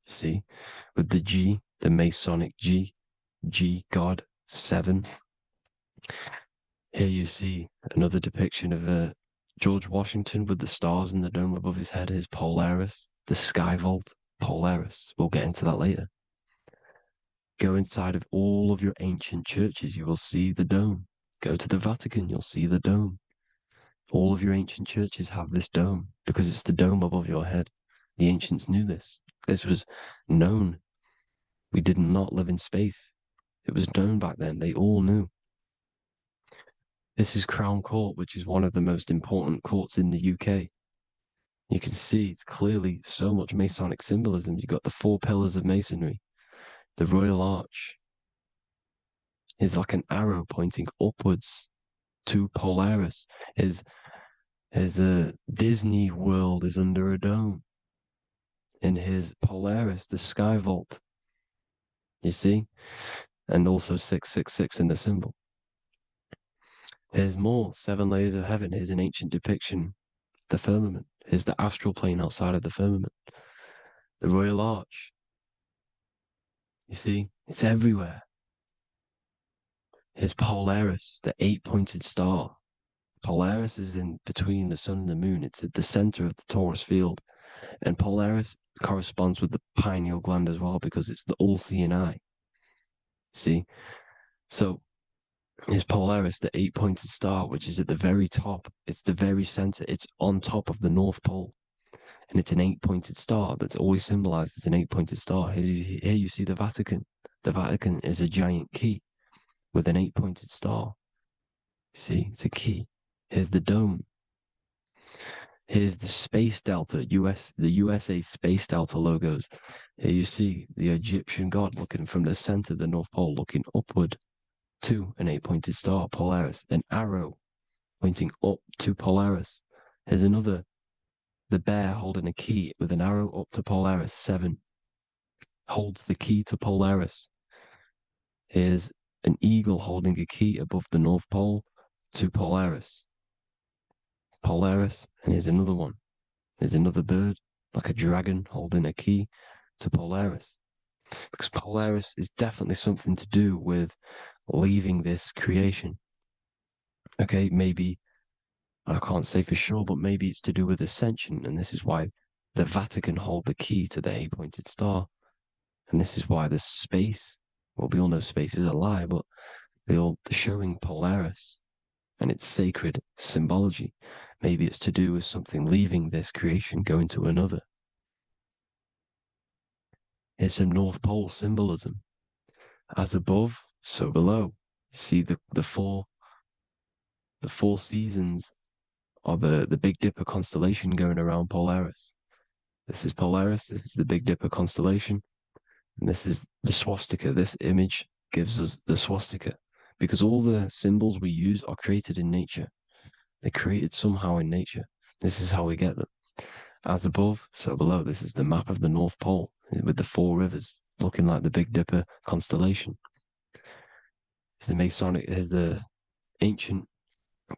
You see? With the G, the Masonic G, God, 7. Here you see another depiction of George Washington with the stars in the dome above his head, his Polaris, the sky vault, Polaris. We'll get into that later. Go inside of all of your ancient churches, you will see the dome. Go to the Vatican, you'll see the dome. All of your ancient churches have this dome because it's the dome above your head. The ancients knew this. This was known. We did not live in space. It was known back then. They all knew. This is Crown Court, which is one of the most important courts in the UK. You can see it's clearly so much Masonic symbolism. You've got the 4 pillars of Masonry. The Royal Arch is like an arrow pointing upwards to Polaris. His Disney World is under a dome. In his Polaris, the sky vault. You see? And also 666 in the symbol. Here's more 7 layers of heaven. Here's an ancient depiction. The firmament. Here's the astral plane outside of the firmament. The Royal Arch. You see, it's everywhere. Here's Polaris, the 8-pointed star. Polaris is in between the sun and the moon. It's at the center of the Taurus field. And Polaris corresponds with the pineal gland as well because it's the all-seeing eye. See? So, here's Polaris, the 8-pointed star, which is at the very top. It's the very center. It's on top of the North Pole. And it's an 8-pointed star that's always symbolized as an 8-pointed star. Here you see the Vatican. The Vatican is a giant key with an 8-pointed star. See, it's a key. Here's the dome. Here's the Space Delta, the USA Space Delta logos. Here you see the Egyptian god looking from the center of the North Pole, looking upward to an 8-pointed star, Polaris. An arrow pointing up to Polaris. Here's another the bear holding a key with an arrow up to Polaris 7 holds the key to Polaris. Here's an eagle holding a key above the North Pole to Polaris. Polaris, and here's another one. There's another bird, like a dragon, holding a key to Polaris. Because Polaris is definitely something to do with leaving this creation. Okay, maybe, I can't say for sure, but maybe it's to do with ascension, and this is why the Vatican hold the key to the 8-pointed star. And this is why the space, well, we all know space is a lie, but they're showing Polaris and its sacred symbology. Maybe it's to do with something leaving this creation, going to another. Here's some North Pole symbolism. As above, so below. You see the four seasons of the Big Dipper constellation going around Polaris. This is Polaris, this is the Big Dipper constellation, and this is the swastika. This image gives us the swastika, because all the symbols we use are created in nature. They're created somehow in nature. This is how we get them. As above, so below. This is the map of the North Pole with the 4 rivers looking like the Big Dipper constellation. It's the Masonic, here's the ancient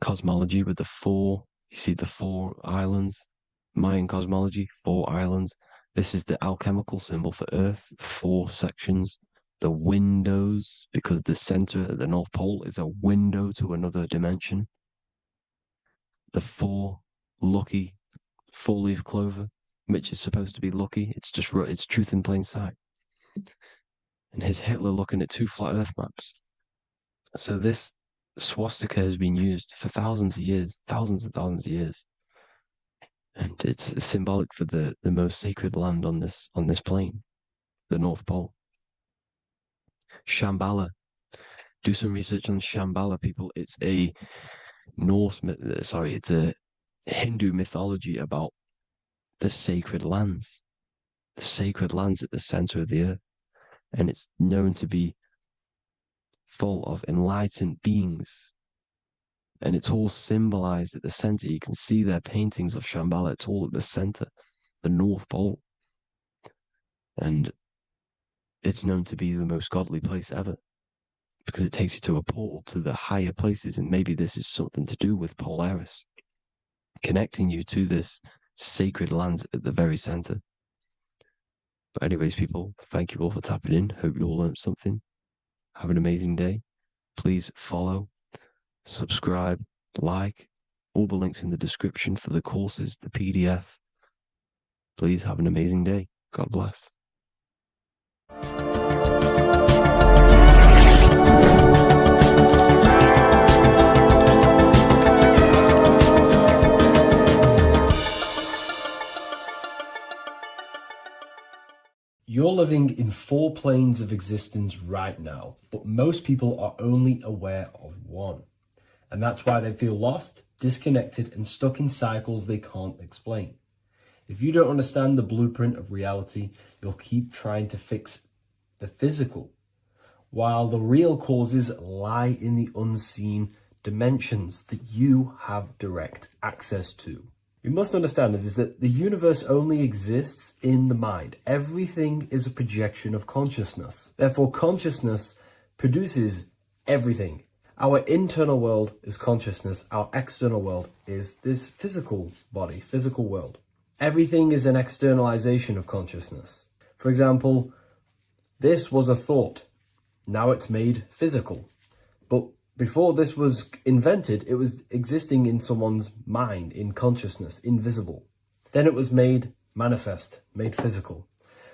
cosmology with the 4, you see the 4 islands, Mayan cosmology, 4 islands. This is the alchemical symbol for Earth, 4 sections. The windows, because the center at the North Pole is a window to another dimension. The 4 lucky 4-leaf clover, which is supposed to be lucky. It's just, it's truth in plain sight. And here's Hitler looking at 2 flat Earth maps. So this swastika has been used for thousands of years, thousands and thousands of years. And it's symbolic for the most sacred land on this plane, the North Pole. Shambhala. Do some research on Shambhala, people. It's a it's a Hindu mythology about the sacred lands at the center of the earth. And it's known to be full of enlightened beings. And it's all symbolized at the center. You can see their paintings of Shambhala. It's all at the center, the North Pole. And it's known to be the most godly place ever, because it takes you to a portal to the higher places. And maybe this is something to do with Polaris, connecting you to this sacred land at the very center. But anyways, people, thank you all for tapping in. Hope you all learned something. Have an amazing day. Please follow, subscribe, like, all the links in the description for the courses, the PDF. Please have an amazing day. God bless. You're living in 4 planes of existence right now, but most people are only aware of one. And that's why they feel lost, disconnected, and stuck in cycles they can't explain. If you don't understand the blueprint of reality, you'll keep trying to fix the physical, while the real causes lie in the unseen dimensions that you have direct access to. You must understand is that the universe only exists in the mind. Everything is a projection of consciousness. Therefore, consciousness produces everything. Our internal world is consciousness. Our external world is this physical body, physical world. Everything is an externalization of consciousness. For example, this was a thought. Now it's made physical. But before this was invented, it was existing in someone's mind, in consciousness, invisible. Then it was made manifest, made physical.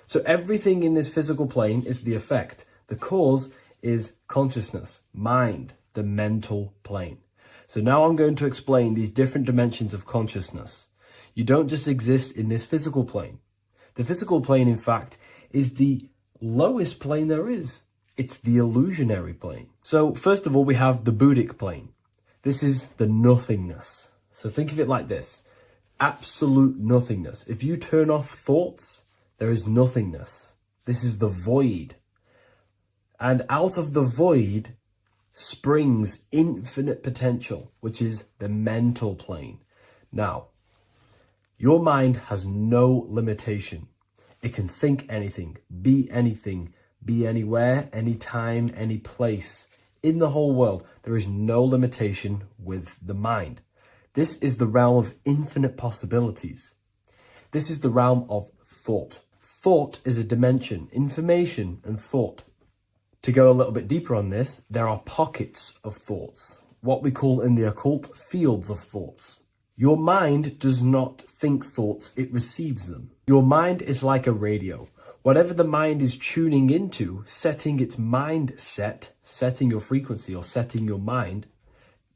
So everything in this physical plane is the effect. The cause is consciousness, mind, the mental plane. So now I'm going to explain these different dimensions of consciousness. You don't just exist in this physical plane. The physical plane, in fact, is the lowest plane there is. It's the illusionary plane. So first of all, we have the Buddhic plane. This is the nothingness. So think of it like this. Absolute nothingness. If you turn off thoughts, there is nothingness. This is the void. And out of the void springs infinite potential, which is the mental plane. Now, Your mind has no limitation. It can think anything, be anywhere, anytime, any place. In the whole world, there is no limitation with the mind. This is the realm of infinite possibilities. This is the realm of thought. Thought is a dimension, information and thought. To go a little bit deeper on this, there are pockets of thoughts, what we call in the occult fields of thoughts. Your mind does not think thoughts, it receives them. Your mind is like a radio. Whatever the mind is tuning into, setting its mindset, setting your frequency or setting your mind,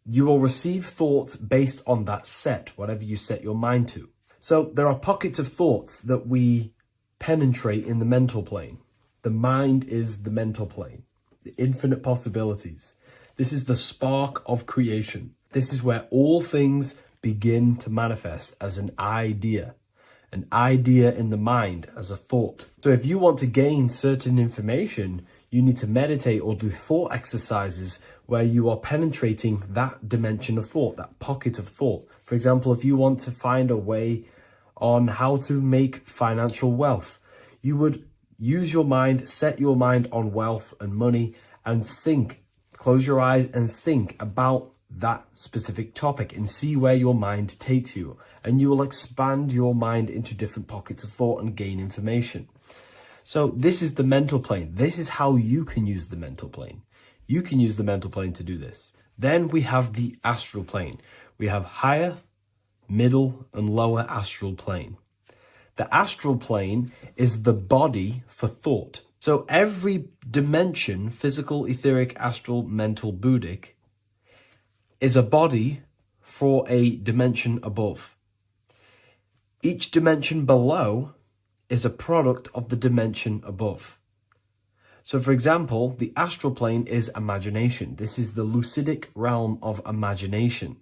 you will receive thoughts based on that set, whatever you set your mind to. So there are pockets of thoughts that we penetrate in the mental plane. The mind is the mental plane, the infinite possibilities. This is the spark of creation. This is where all things begin to manifest as an idea in the mind as a thought. So if you want to gain certain information, you need to meditate or do thought exercises where you are penetrating that dimension of thought, that pocket of thought. For example, if you want to find a way on how to make financial wealth, you would use your mind, set your mind on wealth and money, and think, close your eyes and think about that specific topic and see where your mind takes you. And you will expand your mind into different pockets of thought and gain information. So this is the mental plane. This is how you can use the mental plane. You can use the mental plane to do this. Then we have the astral plane. We have higher, middle, and lower astral plane. The astral plane is the body for thought. So every dimension, physical, etheric, astral, mental, Buddhic, is a body for a dimension above. Each dimension below is a product of the dimension above. So for example, the astral plane is imagination. This is the lucidic realm of imagination.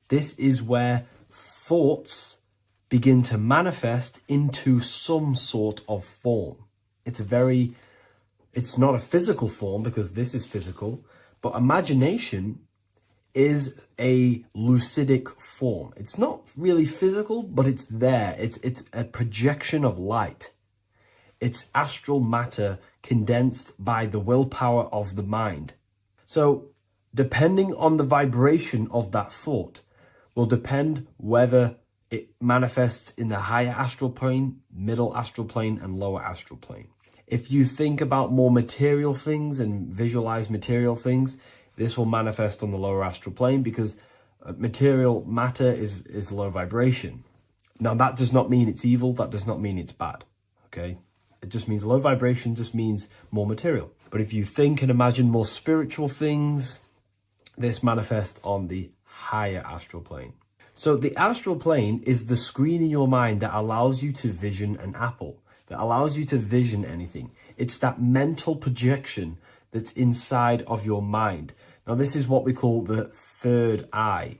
This is where thoughts begin to manifest into some sort of form. It's not a physical form because this is physical, but imagination is a lucidic form. It's not really physical, but it's there. It's a projection of light. It's astral matter condensed by the willpower of the mind. So depending on the vibration of that thought will depend whether it manifests in the higher astral plane, middle astral plane, and lower astral plane. If you think about more material things and visualize material things, this will manifest on the lower astral plane because material matter is low vibration. Now, that does not mean it's evil. That does not mean it's bad. Okay? It just means low vibration just means more material. But if you think and imagine more spiritual things, this manifests on the higher astral plane. So the astral plane is the screen in your mind that allows you to vision an apple, that allows you to vision anything. It's that mental projection that's inside of your mind. Now, this is what we call the third eye.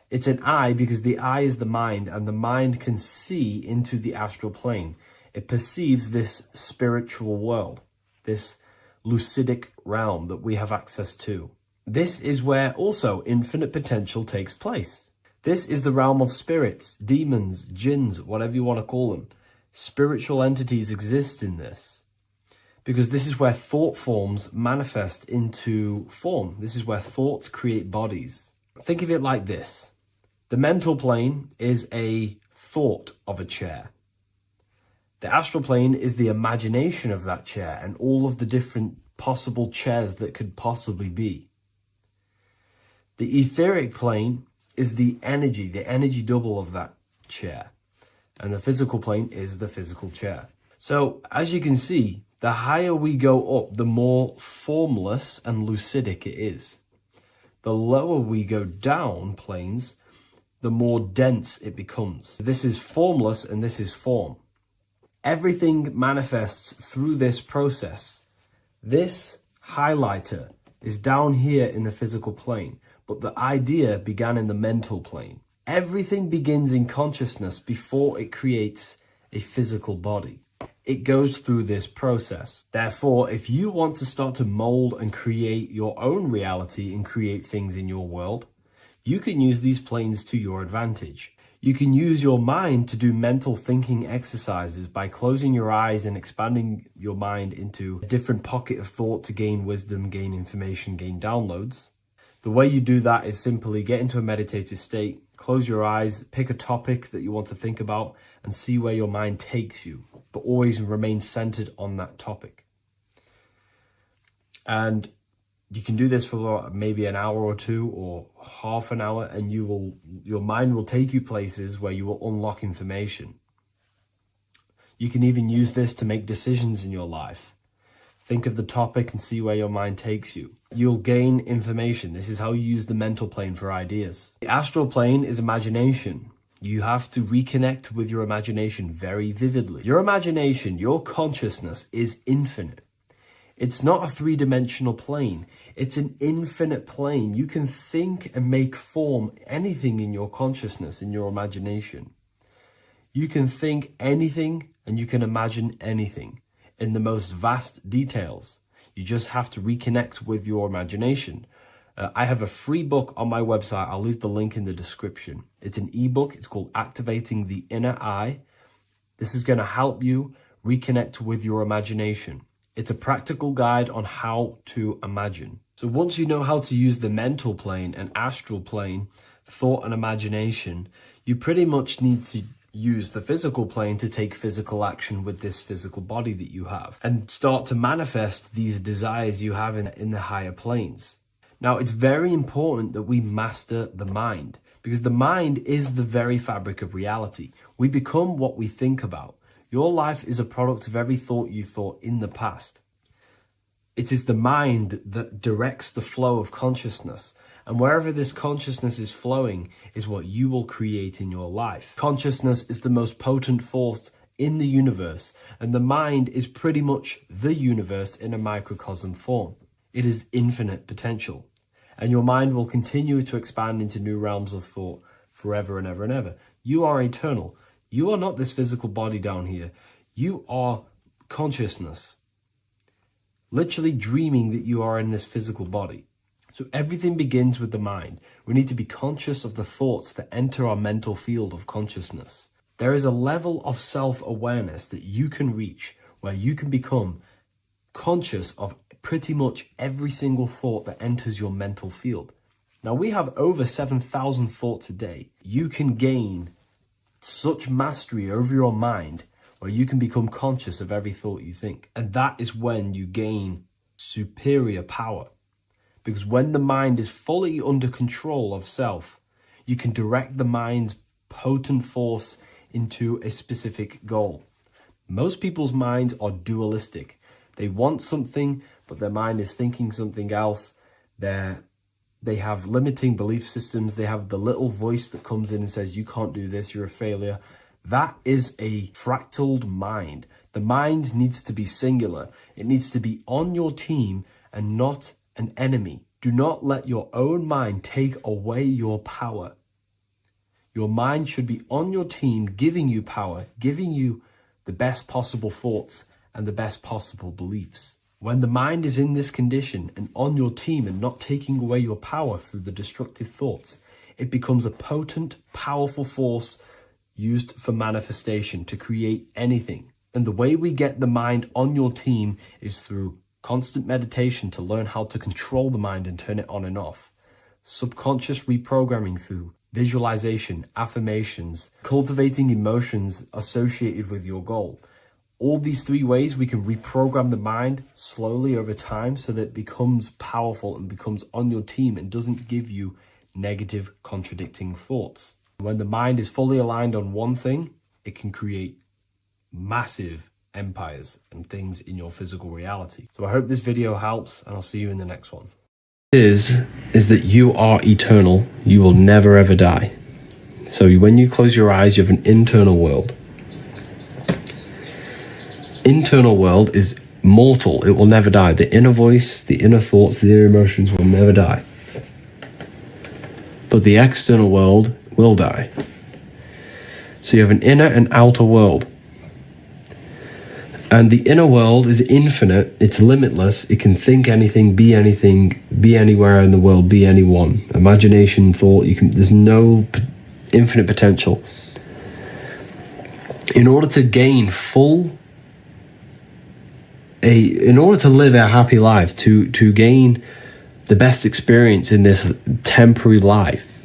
It's an eye because the eye is the mind, and the mind can see into the astral plane. It perceives this spiritual world, this lucidic realm that we have access to. This is where also infinite potential takes place. This is the realm of spirits, demons, jinns, whatever you want to call them. Spiritual entities exist in this because this is where thought forms manifest into form. This is where thoughts create bodies. Think of it like this. The mental plane is a thought of a chair. The astral plane is the imagination of that chair and all of the different possible chairs that could possibly be. The etheric plane is the energy double of that chair. And the physical plane is the physical chair. So as you can see, the higher we go up, the more formless and lucidic it is. The lower we go down planes, the more dense it becomes. This is formless and this is form. Everything manifests through this process. This highlighter is down here in the physical plane, but the idea began in the mental plane. Everything begins in consciousness before it creates a physical body. It goes through this process. Therefore, if you want to start to mold and create your own reality and create things in your world, you can use these planes to your advantage. You can use your mind to do mental thinking exercises by closing your eyes and expanding your mind into a different pocket of thought to gain wisdom, gain information, gain downloads. The way you do that is simply get into a meditative state, close your eyes, pick a topic that you want to think about, and see where your mind takes you, but always remain centered on that topic. And you can do this for maybe an hour or two or half an hour, and your mind will take you places where you will unlock information. You can even use this to make decisions in your life. Think of the topic and see where your mind takes you. You'll gain information. This is how you use the mental plane for ideas. The astral plane is imagination. You have to reconnect with your imagination very vividly. Your imagination, your consciousness is infinite. It's not a three-dimensional plane. It's an infinite plane. You can think and make form anything in your consciousness, in your imagination. You can think anything and you can imagine anything in the most vast details. You just have to reconnect with your imagination. I have a free book on my website. I'll leave the link in the description. It's an ebook. It's called Activating the Inner Eye. This is going to help you reconnect with your imagination. It's a practical guide on how to imagine. So once you know how to use the mental plane and astral plane, thought and imagination, you pretty much need to use the physical plane to take physical action with this physical body that you have and start to manifest these desires you have in the higher planes. Now, it's very important that we master the mind, because the mind is the very fabric of reality. We become what we think about. Your life is a product of every thought you thought in the past. It is the mind that directs the flow of consciousness. And wherever this consciousness is flowing is what you will create in your life. Consciousness is the most potent force in the universe, and the mind is pretty much the universe in a microcosm form. It is infinite potential, and your mind will continue to expand into new realms of thought forever and ever and ever. You are eternal. You are not this physical body down here. You are consciousness, literally dreaming that you are in this physical body. So everything begins with the mind. We need to be conscious of the thoughts that enter our mental field of consciousness. There is a level of self-awareness that you can reach where you can become conscious of pretty much every single thought that enters your mental field. Now, we have over 7,000 thoughts a day. You can gain such mastery over your mind where you can become conscious of every thought you think. And that is when you gain superior power. Because when the mind is fully under control of self, you can direct the mind's potent force into a specific goal. Most people's minds are dualistic. They want something, but their mind is thinking something else. They have limiting belief systems. They have the little voice that comes in and says, you can't do this, you're a failure. That is a fractaled mind. The mind needs to be singular. It needs to be on your team and not an enemy. Do not let your own mind take away your power. Your mind should be on your team, giving you power, giving you the best possible thoughts and the best possible beliefs. When the mind is in this condition and on your team and not taking away your power through the destructive thoughts, it becomes a potent, powerful force used for manifestation to create anything. And the way we get the mind on your team is through constant meditation to learn how to control the mind and turn it on and off. Subconscious reprogramming through visualization, affirmations, cultivating emotions associated with your goal. All these three ways we can reprogram the mind slowly over time so that it becomes powerful and becomes on your team and doesn't give you negative contradicting thoughts. When the mind is fully aligned on one thing, it can create massive empires and things in your physical reality. So I hope this video helps, and I'll see you in the next one. Is that you are eternal. You will never ever die. So when you close your eyes, you have an internal world. Internal world is mortal. It will never die. The inner voice, the inner thoughts, the inner emotions will never die. But the external world will die. So you have an inner and outer world. And the inner world is infinite, it's limitless, it can think anything, be anywhere in the world, be anyone. Imagination, thought, there's no infinite potential. In order to gain in order to live a happy life, to gain the best experience in this temporary life,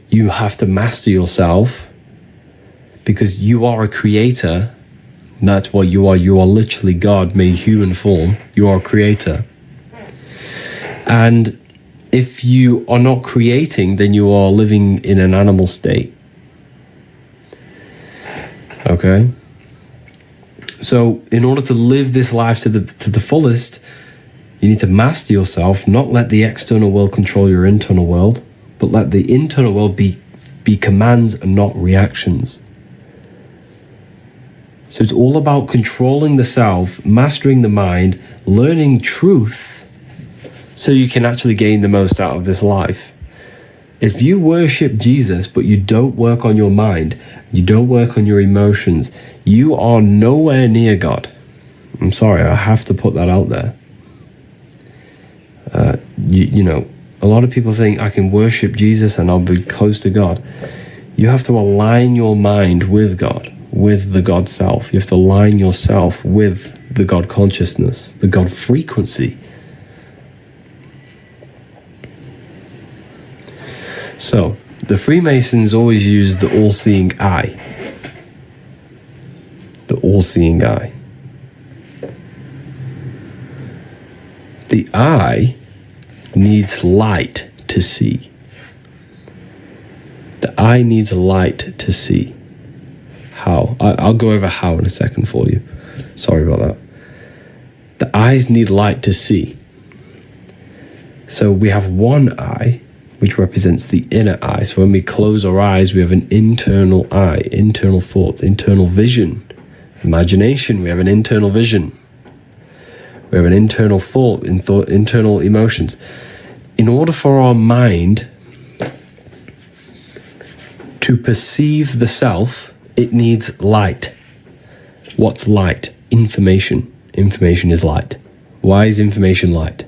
you have to master yourself, because you are a creator. That's what you are. You are literally God made human form. You are a creator. And if you are not creating, then you are living in an animal state. Okay? So in order to live this life to the fullest, you need to master yourself, not let the external world control your internal world, but let the internal world be commands and not reactions. So it's all about controlling the self, mastering the mind, learning truth, so you can actually gain the most out of this life. If you worship Jesus, but you don't work on your mind, you don't work on your emotions, you are nowhere near God. I'm sorry, I have to put that out there. You know, a lot of people think I can worship Jesus and I'll be close to God. You have to align your mind with God, with the God self. You have to align yourself with the God consciousness, the God frequency. So, the Freemasons always use the all-seeing eye. The all-seeing eye. The eye needs light to see. The eye needs light to see. How? I'll go over how in a second for you. Sorry about that. The eyes need light to see. So we have one eye, which represents the inner eye. So when we close our eyes, we have an internal eye, internal thoughts, internal vision, imagination. We have an internal vision. We have an internal thought, internal emotions. In order for our mind to perceive the self, it needs light. What's light? Information. Information is light. Why is information light?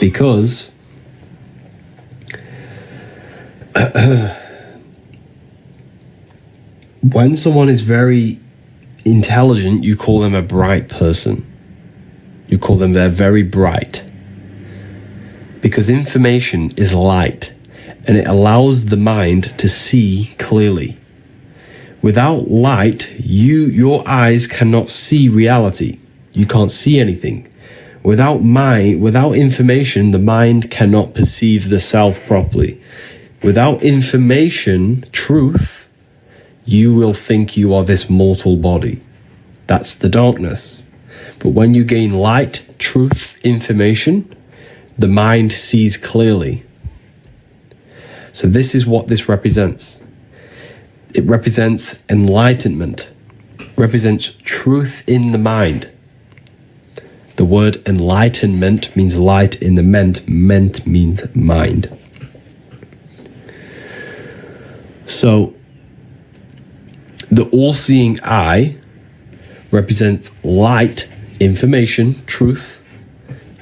Because when someone is very intelligent, you call them a bright person. You call them they're very bright. Because information is light, and it allows the mind to see clearly. Without light, your eyes cannot see reality. You can't see anything. Without information, the mind cannot perceive the self properly. Without information, truth, you will think you are this mortal body. That's the darkness. But when you gain light, truth, information, the mind sees clearly. So this is what this represents. It represents enlightenment, represents truth in the mind. The word enlightenment means light in the ment. Ment means mind. So the all-seeing eye represents light, information, truth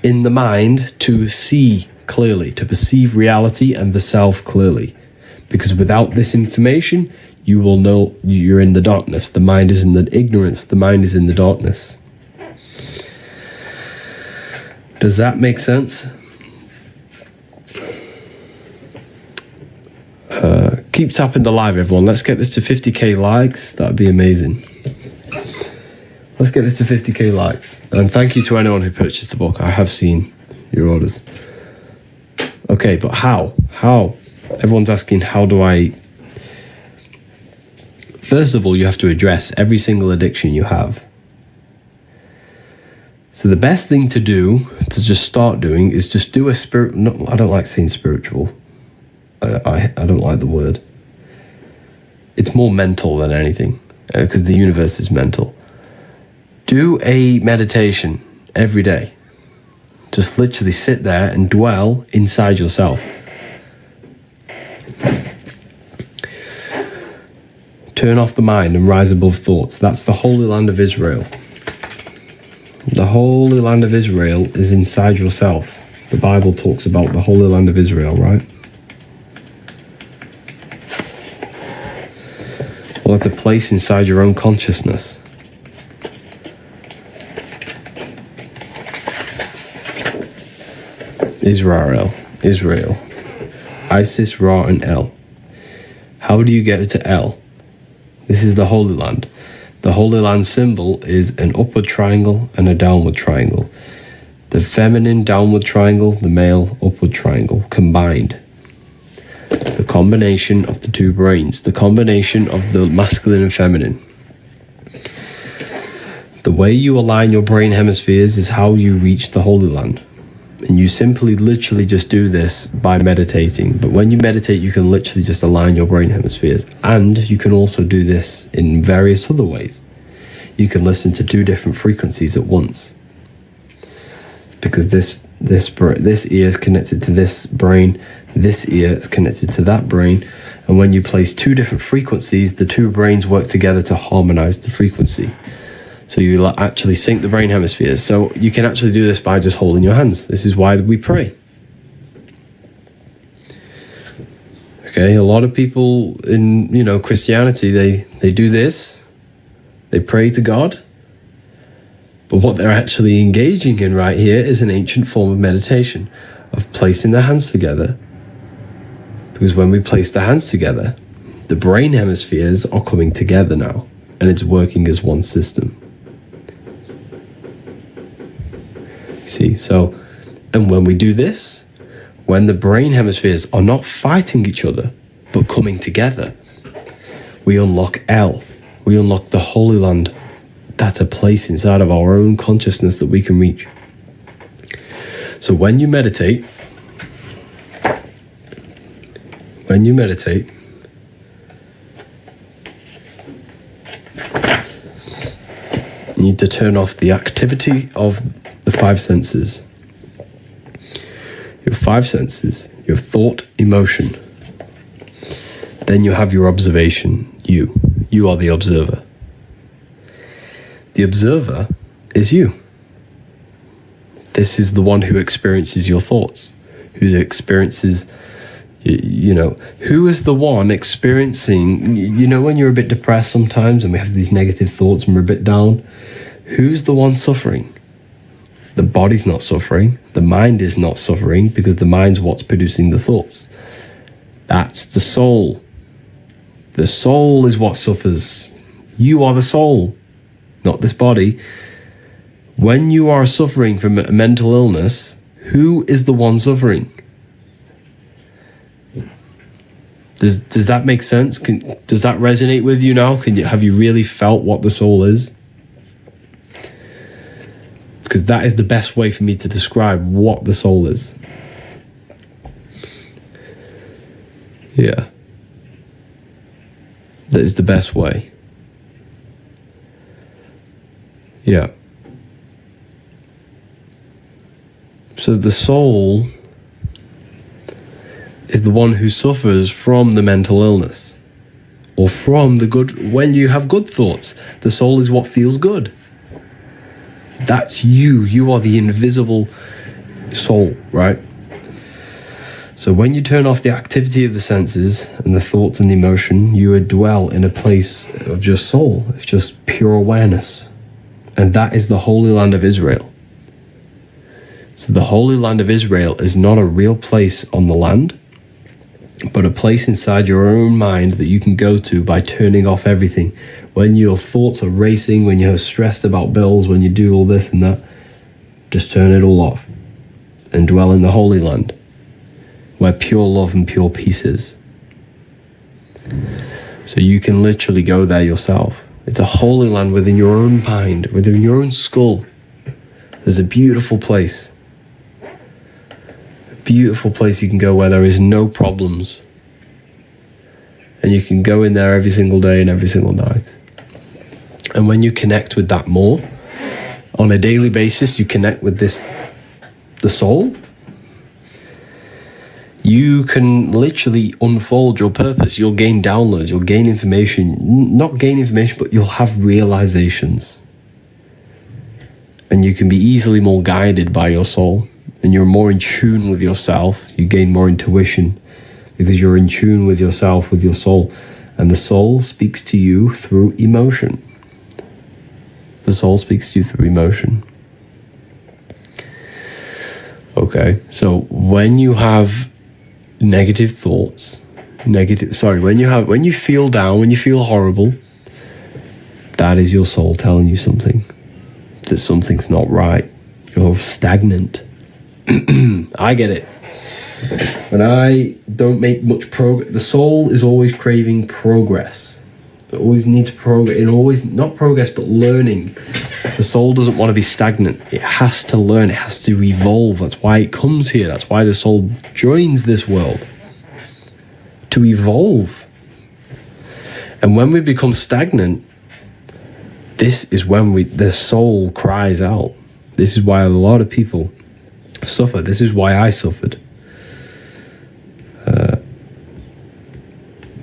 in the mind to see clearly, to perceive reality and the self clearly. Because without this information, you will know you're in the darkness. The mind is in the ignorance. The mind is in the darkness. Does that make sense? Keep tapping the live, everyone. Let's get this to 50k likes. That'd be amazing. Let's get this to 50k likes. And thank you to anyone who purchased the book. I have seen your orders. Okay, but how? How? Everyone's asking, how do I... First of all, you have to address every single addiction you have. So the best thing to do, to just start doing, is just do a spirit... No, I don't like saying spiritual. I don't like the word. It's more mental than anything, because the universe is mental. Do a meditation every day. Just literally sit there and dwell inside yourself. Turn off the mind and rise above thoughts. That's the Holy Land of Israel. The Holy Land of Israel is inside yourself. the Bible talks about the Holy Land of Israel, right? Well, it's a place inside your own consciousness. Israel, Isis, Ra, and El. How do you get to El? This is the Holy Land. The Holy Land symbol is an upward triangle and a downward triangle. The feminine downward triangle, the male upward triangle, combined. The combination of the two brains, the combination of the masculine and feminine. The way you align your brain hemispheres is how you reach the Holy Land. And you simply literally just do this by meditating. But when you meditate, you can literally just align your brain hemispheres. And you can also do this in various other ways. You can listen to 2 different frequencies at once. Because this ear is connected to this brain, this ear is connected to that brain. And when you place 2 different frequencies, the 2 brains work together to harmonize the frequency. So you actually sync the brain hemispheres. So you can actually do this by just holding your hands. This is why we pray. Okay, a lot of people in, Christianity, they do this. They pray to God. But what they're actually engaging in right here is an ancient form of meditation, of placing their hands together. Because when we place the hands together, the brain hemispheres are coming together now, and it's working as one system. See, and when we do this, when the brain hemispheres are not fighting each other, but coming together, we unlock El. We unlock the Holy Land. That's a place inside of our own consciousness that we can reach. So when you meditate, you need to turn off the activity of the 5 senses. Your 5 senses, your thought, emotion. Then you have your observation, you. You are the observer. The observer is you. This is the one who experiences your thoughts, who experiences, who is the one experiencing, when you're a bit depressed sometimes and we have these negative thoughts and we're a bit down, who's the one suffering? The body's not suffering. The mind is not suffering because the mind's what's producing the thoughts. That's the soul. The soul is what suffers. You are the soul, not this body. When you are suffering from a mental illness, who is the one suffering? Does that make sense? Does that resonate with you now? Have you really felt what the soul is? Because that is the best way for me to describe what the soul is. Yeah. That is the best way. Yeah. So the soul is the one who suffers from the mental illness. Or from the good, when you have good thoughts. The soul is what feels good. That's you. You are the invisible soul, right? So when you turn off the activity of the senses and the thoughts and the emotion, you dwell in a place of just soul. It's just pure awareness. And that is the Holy Land of Israel. So the Holy Land of Israel is not a real place on the land, but a place inside your own mind that you can go to by turning off everything. When your thoughts are racing, when you're stressed about bills, when you do all this and that, just turn it all off and dwell in the Holy Land, where pure love and pure peace is. So you can literally go there yourself. It's a holy land within your own mind, within your own skull. There's a beautiful place. A beautiful place you can go where there is no problems. And you can go in there every single day and every single night. And when you connect with that more, on a daily basis, you connect with the soul, you can literally unfold your purpose. You'll gain downloads, you'll gain information, not gain information, but you'll have realizations. And you can be easily more guided by your soul and you're more in tune with yourself. You gain more intuition because you're in tune with yourself, with your soul. And the soul speaks to you through emotion. The soul speaks to you through emotion. Okay, so when you have negative thoughts, when you feel down, when you feel horrible, that is your soul telling you something, that something's not right. You're stagnant. I get it. When I don't make much progress, the soul is always craving progress. It always needs progress. It always, not progress, but learning. The soul doesn't want to be stagnant. It has to learn. It has to evolve. That's why it comes here. That's why the soul joins this world. To evolve. And when we become stagnant, this is when the soul cries out. This is why a lot of people suffer. This is why I suffered.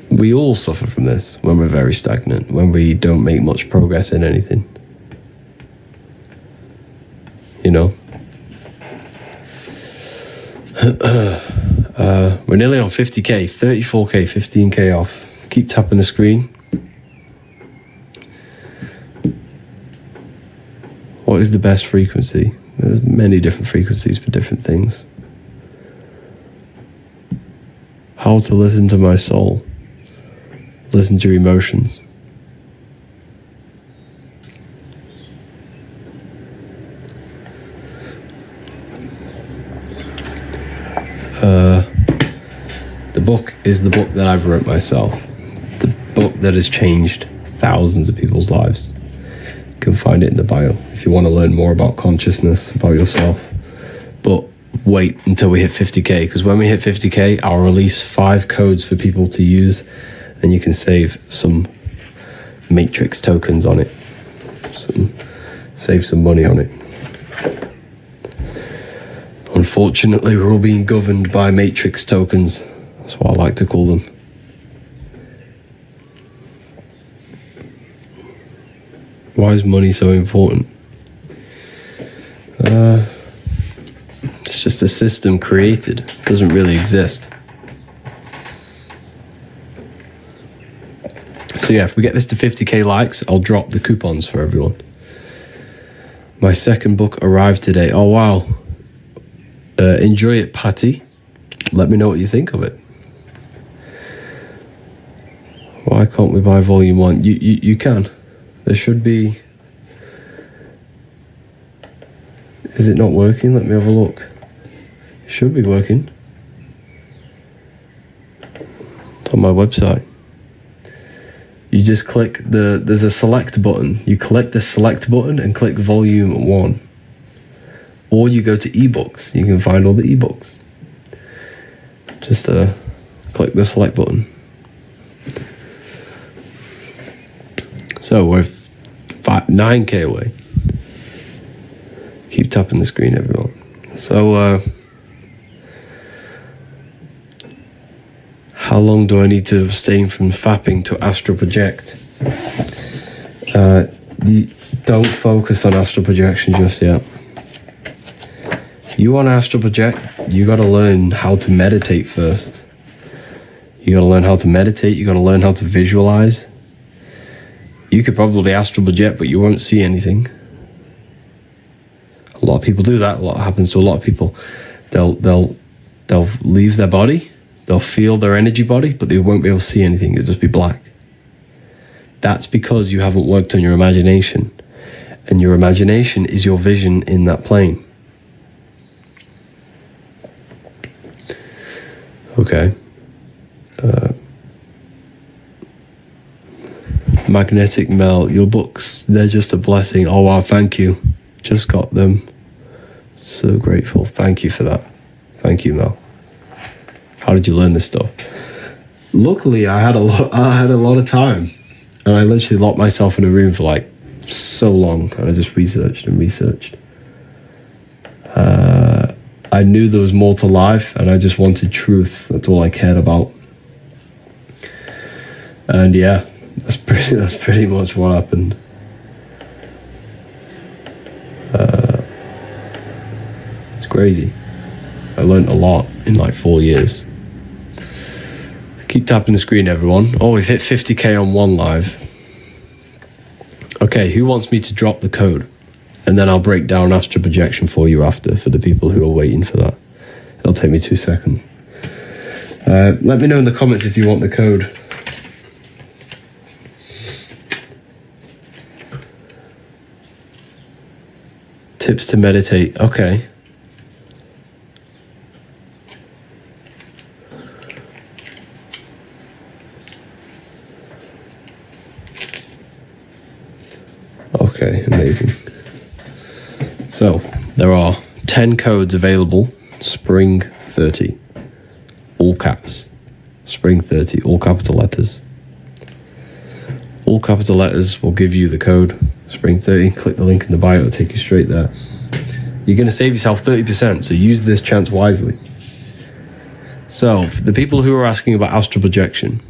We all suffer from this when we're very stagnant, when we don't make much progress in anything. You know? We're nearly on 50k, 34k, 15k off. Keep tapping the screen. What is the best frequency? There's many different frequencies for different things. How to listen to my soul. Listen to your emotions. The book is the book that I've wrote myself. The book that has changed thousands of people's lives. You can find it in the bio if you want to learn more about consciousness, about yourself. But wait until we hit 50k, because when we hit 50k, I'll release 5 codes for people to use, and you can save some matrix tokens on it. Save some money on it. Unfortunately, we're all being governed by matrix tokens. That's what I like to call them. Why is money so important? It's just a system created. It doesn't really exist. So yeah, if we get this to 50k likes, I'll drop the coupons for everyone. My second book arrived today. Oh wow. Enjoy it, Patty. Let me know what you think of it. Why can't we buy volume 1? You can. There should be... Is it not working? Let me have a look. It should be working. It's on my website. You just click there's a select button. You click the select button and click volume 1. Or you go to ebooks. You can find all the ebooks. Just click the select button. So we're 9k away. Keep tapping the screen, everyone. So how long do I need to abstain from fapping to astral project? You don't focus on astral projection just yet. You want to astral project, you got to learn how to meditate first. You got to learn how to meditate. You got to learn how to visualize. You could probably astral project, but you won't see anything. A lot of people do that. A lot happens to a lot of people. They'll leave their body. They'll feel their energy body, but they won't be able to see anything. It'll just be black. That's because you haven't worked on your imagination. And your imagination is your vision in that plane. Okay. Magnetic Mel, your books, they're just a blessing. Oh wow, thank you. Just got them. So grateful. Thank you for that. Thank you, Mel. How did you learn this stuff? Luckily, I had a lot of time, and I literally locked myself in a room for like so long, and I just researched and researched. I knew there was more to life, and I just wanted truth. That's all I cared about. And yeah, that's pretty much what happened. It's crazy. I learned a lot in like 4 years. Keep tapping the screen, everyone. Oh, we've hit 50k on one live. Okay, who wants me to drop the code? And then I'll break down astral projection for you after, for the people who are waiting for that. It'll take me 2 seconds. Let me know in the comments if you want the code. Tips to meditate. Okay. Okay, amazing. So, there are 10 codes available. Spring 30. All caps. Spring 30, all capital letters. All capital letters will give you the code. Spring 30. Click the link in the bio, it'll take you straight there. You're going to save yourself 30%, so use this chance wisely. So, the people who are asking about astral projection.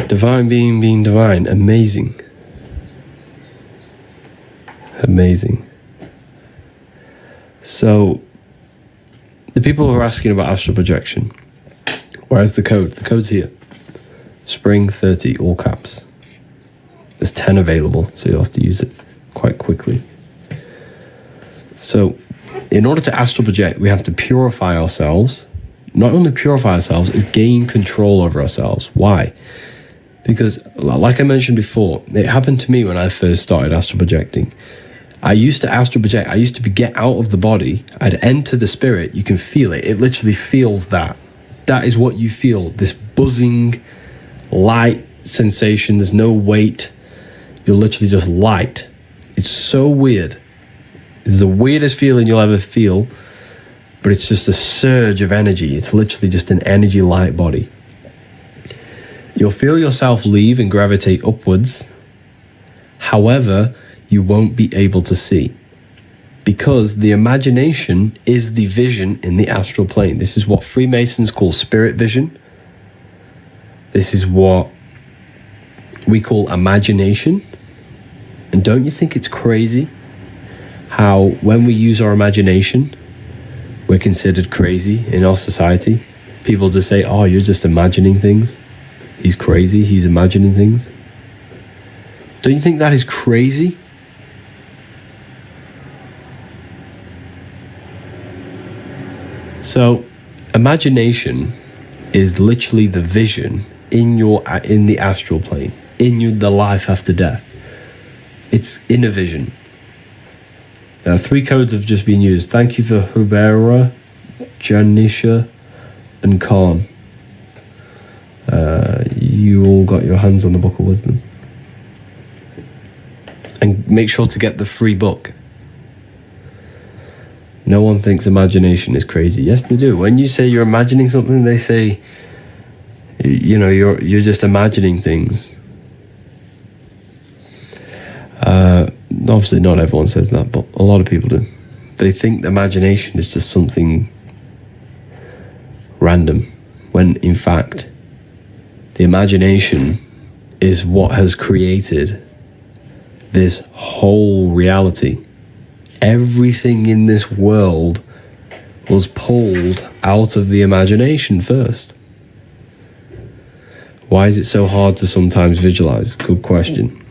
Divine being divine. Amazing. Amazing. So, the people who are asking about astral projection, where's the code? The code's here. Spring 30, all caps. There's 10 available, so you'll have to use it quite quickly. So, in order to astral project, we have to purify ourselves. Not only purify ourselves, is gain control over ourselves. Why? Because, like I mentioned before, it happened to me when I first started astral projecting. I used to astral project. I used to get out of the body. I'd enter the spirit. You can feel it. It literally feels that. That is what you feel. This buzzing, light sensation. There's no weight. You're literally just light. It's so weird. It's the weirdest feeling you'll ever feel. But it's just a surge of energy. It's literally just an energy light body. You'll feel yourself leave and gravitate upwards. However, you won't be able to see, because the imagination is the vision in the astral plane. This is what Freemasons call spirit vision. This is what we call imagination. And don't you think it's crazy how when we use our imagination, we're considered crazy in our society? People just say, oh, you're just imagining things. He's crazy, he's imagining things. Don't you think that is crazy? So, imagination is literally the vision in the astral plane, the life after death. It's inner vision. 3 codes have just been used. Thank you for Hubera, Janisha, and Khan. You all got your hands on the Book of Wisdom. And make sure to get the free book. No one thinks imagination is crazy. Yes, they do. When you say you're imagining something, they say, you know, you're just imagining things. Obviously, not everyone says that, but a lot of people do. They think the imagination is just something random, when in fact, the imagination is what has created this whole reality. Everything in this world was pulled out of the imagination first. Why is it so hard to sometimes visualize? Good question.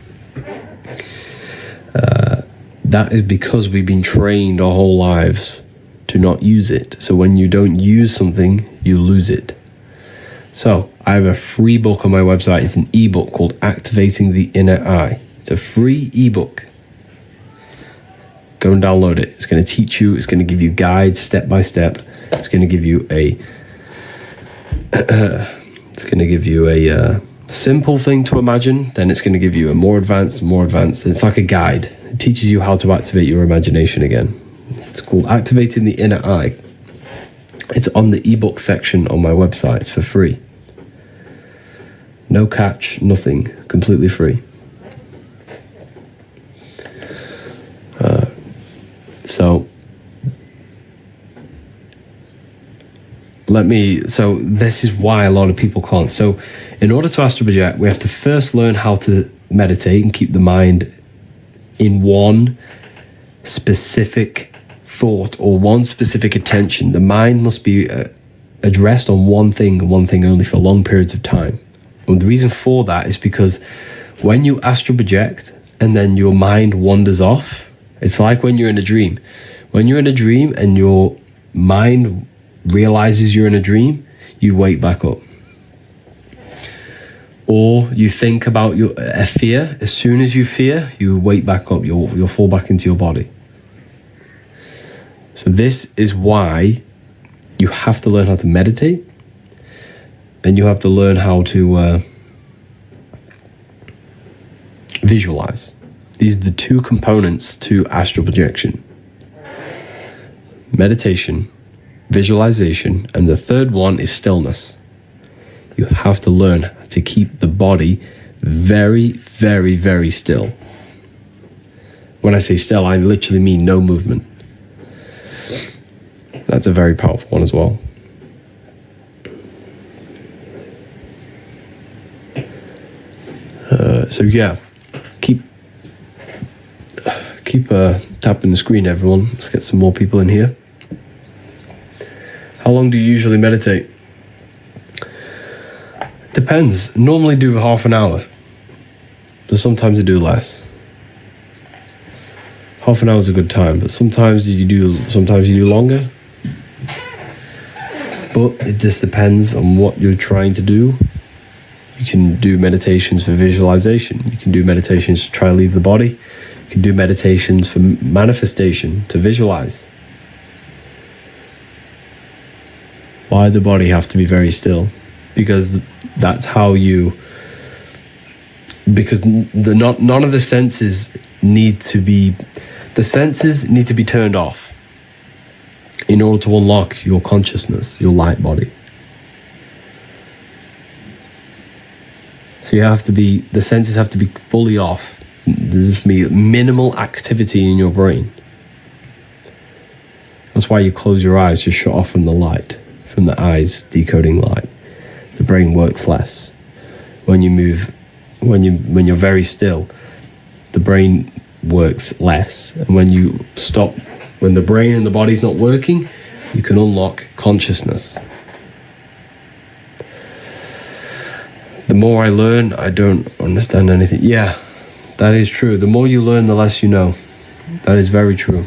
That is because we've been trained our whole lives to not use it. So when you don't use something, you lose it. So I have a free book on my website. It's an ebook called Activating the Inner Eye. It's a free ebook. Go and download it. It's going to teach you. It's going to give you guides step by step. It's going to give you a simple thing to imagine. Then it's going to give you a more advanced. It's like a guide. It teaches you how to activate your imagination again. It's called Activating the Inner Eye. It's on the ebook section on my website. It's for free. No catch, nothing. Completely free. So this is why a lot of people can't. So in order to astral project, we have to first learn how to meditate and keep the mind in one specific thought or one specific attention. The mind must be addressed on one thing and one thing only for long periods of time. And the reason for that is because when you astral project and then your mind wanders off, it's like when you're in a dream. When you're in a dream and your mind realizes you're in a dream, you wake back up. Or you think about a fear. As soon as you fear, you wake back up. You'll fall back into your body. So this is why you have to learn how to meditate, and you have to learn how to visualize. These are the two components to astral projection: meditation, visualization, and the third one is stillness. You have to learn to keep the body very, very, very still. When I say still, I literally mean no movement. That's a very powerful one as well. So yeah, keep tapping the screen, everyone. Let's get some more people in here. How long do you usually meditate? Depends. Normally do half an hour, but sometimes I do less. Half an hour is a good time, but sometimes you do longer. But it just depends on what you're trying to do. You can do meditations for visualization. You can do meditations to try to leave the body. You can do meditations for manifestation, to visualize. Why the body have to be very still? Because that's how you... Because none of the senses need to be... The senses need to be turned off in order to unlock your consciousness, your light body. So the senses have to be fully off. There's to be minimal activity in your brain. That's why you close your eyes, just shut off from the light, from the eyes decoding light. The brain works less. When you move, when you're very still, the brain works less. And when you stop, when the brain and the body's not working, you can unlock consciousness. The more I learn, I don't understand anything. Yeah, that is true. The more you learn, the less you know. That is very true.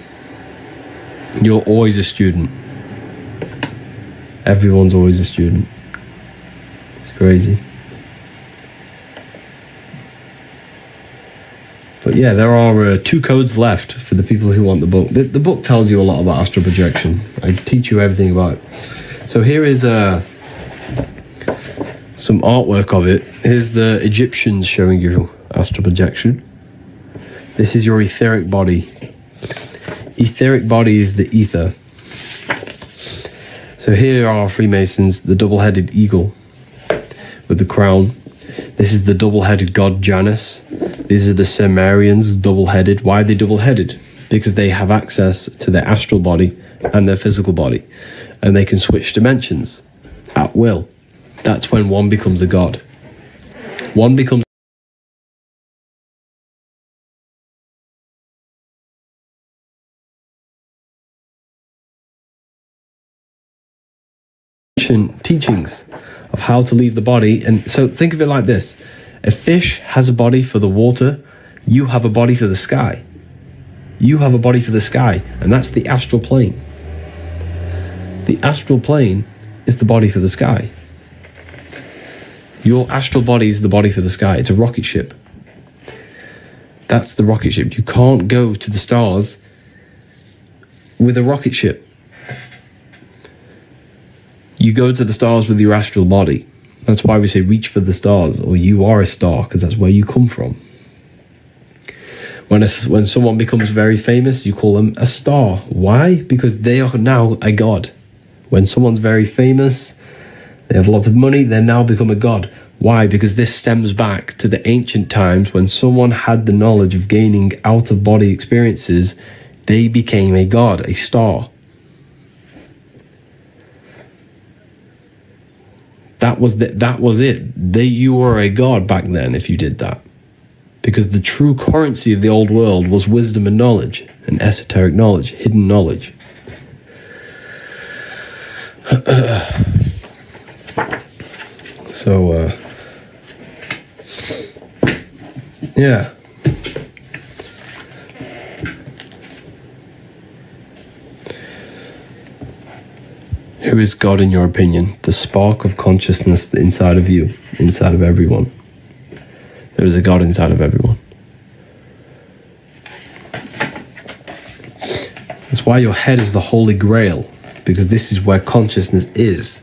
You're always a student. Everyone's always a student. It's crazy. But yeah, there are 2 codes left for the people who want the book. The book tells you a lot about astral projection. I teach you everything about it. So here is some artwork of it. Here's the Egyptians showing you astral projection. This is your etheric body. Etheric body is the ether. So here are Freemasons, the double-headed eagle with the crown. This is the double-headed god Janus. These are the Sumerians, double-headed. Why are they double-headed? Because they have access to their astral body and their physical body, and they can switch dimensions at will. That's when one becomes a god. One becomes teachings of how to leave the body. And so think of it like this. A fish has a body for the water. You have a body for the sky. You have a body for the sky, and that's the astral plane. The astral plane is the body for the sky. Your astral body is the body for the sky. It's a rocket ship. That's the rocket ship. You can't go to the stars with a rocket ship. You go to the stars with your astral body. That's why we say reach for the stars, or you are a star, because that's where you come from. When someone becomes very famous, you call them a star. Why? Because they are now a god. When someone's very famous, they have lots of money, they now become a god. Why? Because this stems back to the ancient times when someone had the knowledge of gaining out-of-body experiences, they became a god, a star. That was it. You were a god back then if you did that. Because the true currency of the old world was wisdom and knowledge, and esoteric knowledge, hidden knowledge. So, yeah. Who is God in your opinion? The spark of consciousness inside of you, inside of everyone. There is a God inside of everyone. That's why your head is the Holy Grail, because this is where consciousness is.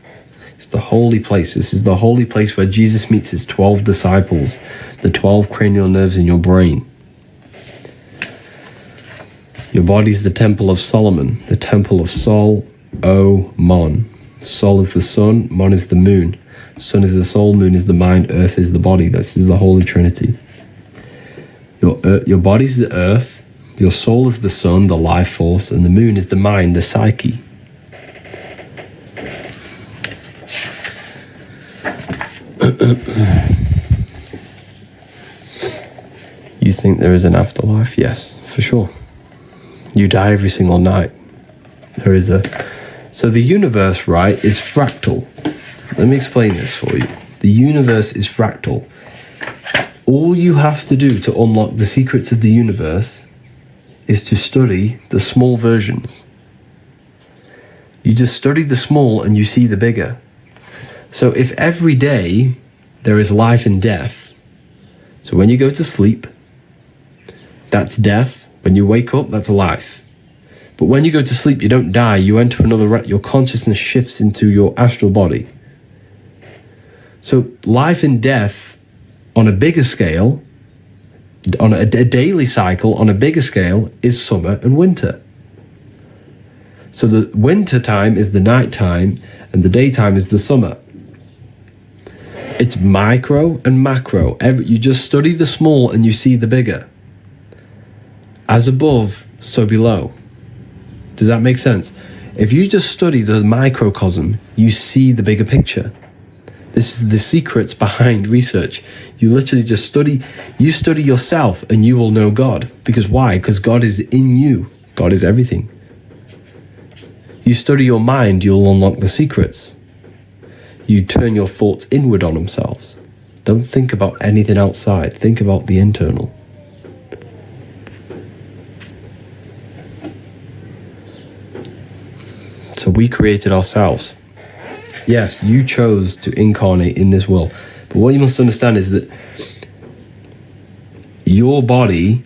It's the holy place. This is the holy place where Jesus meets his 12 disciples, the 12 cranial nerves in your brain. Your body is the temple of Solomon, the temple of Sol, O, Mon. Sol is the sun, Mon is the moon. Sun is the soul, moon is the mind, earth is the body. This is the Holy Trinity. Your body is the earth, your soul is the sun, the life force, and the moon is the mind, the psyche. You think there is an afterlife? Yes, for sure. You die every single night. There is a... So the universe, right, is fractal. Let me explain this for you. The universe is fractal. All you have to do to unlock the secrets of the universe is to study the small versions. You just study the small and you see the bigger. So if every day there is life and death, so when you go to sleep, that's death. When you wake up, that's life. But when you go to sleep, you don't die. You enter another... Your consciousness shifts into your astral body. So life and death on a bigger scale, on a daily cycle, on a bigger scale, is summer and winter. So the winter time is the night time, and the daytime is the summer. It's micro and macro. You just study the small and you see the bigger. As above, so below. Does that make sense? If you just study the microcosm, you see the bigger picture. This is the secrets behind research. You literally just study yourself and you will know God. Because why? Because God is in you. God is everything. You study your mind, you'll unlock the secrets. You turn your thoughts inward on themselves. Don't think about anything outside. Think about the internal. So we created ourselves. Yes, you chose to incarnate in this world. But what you must understand is that your body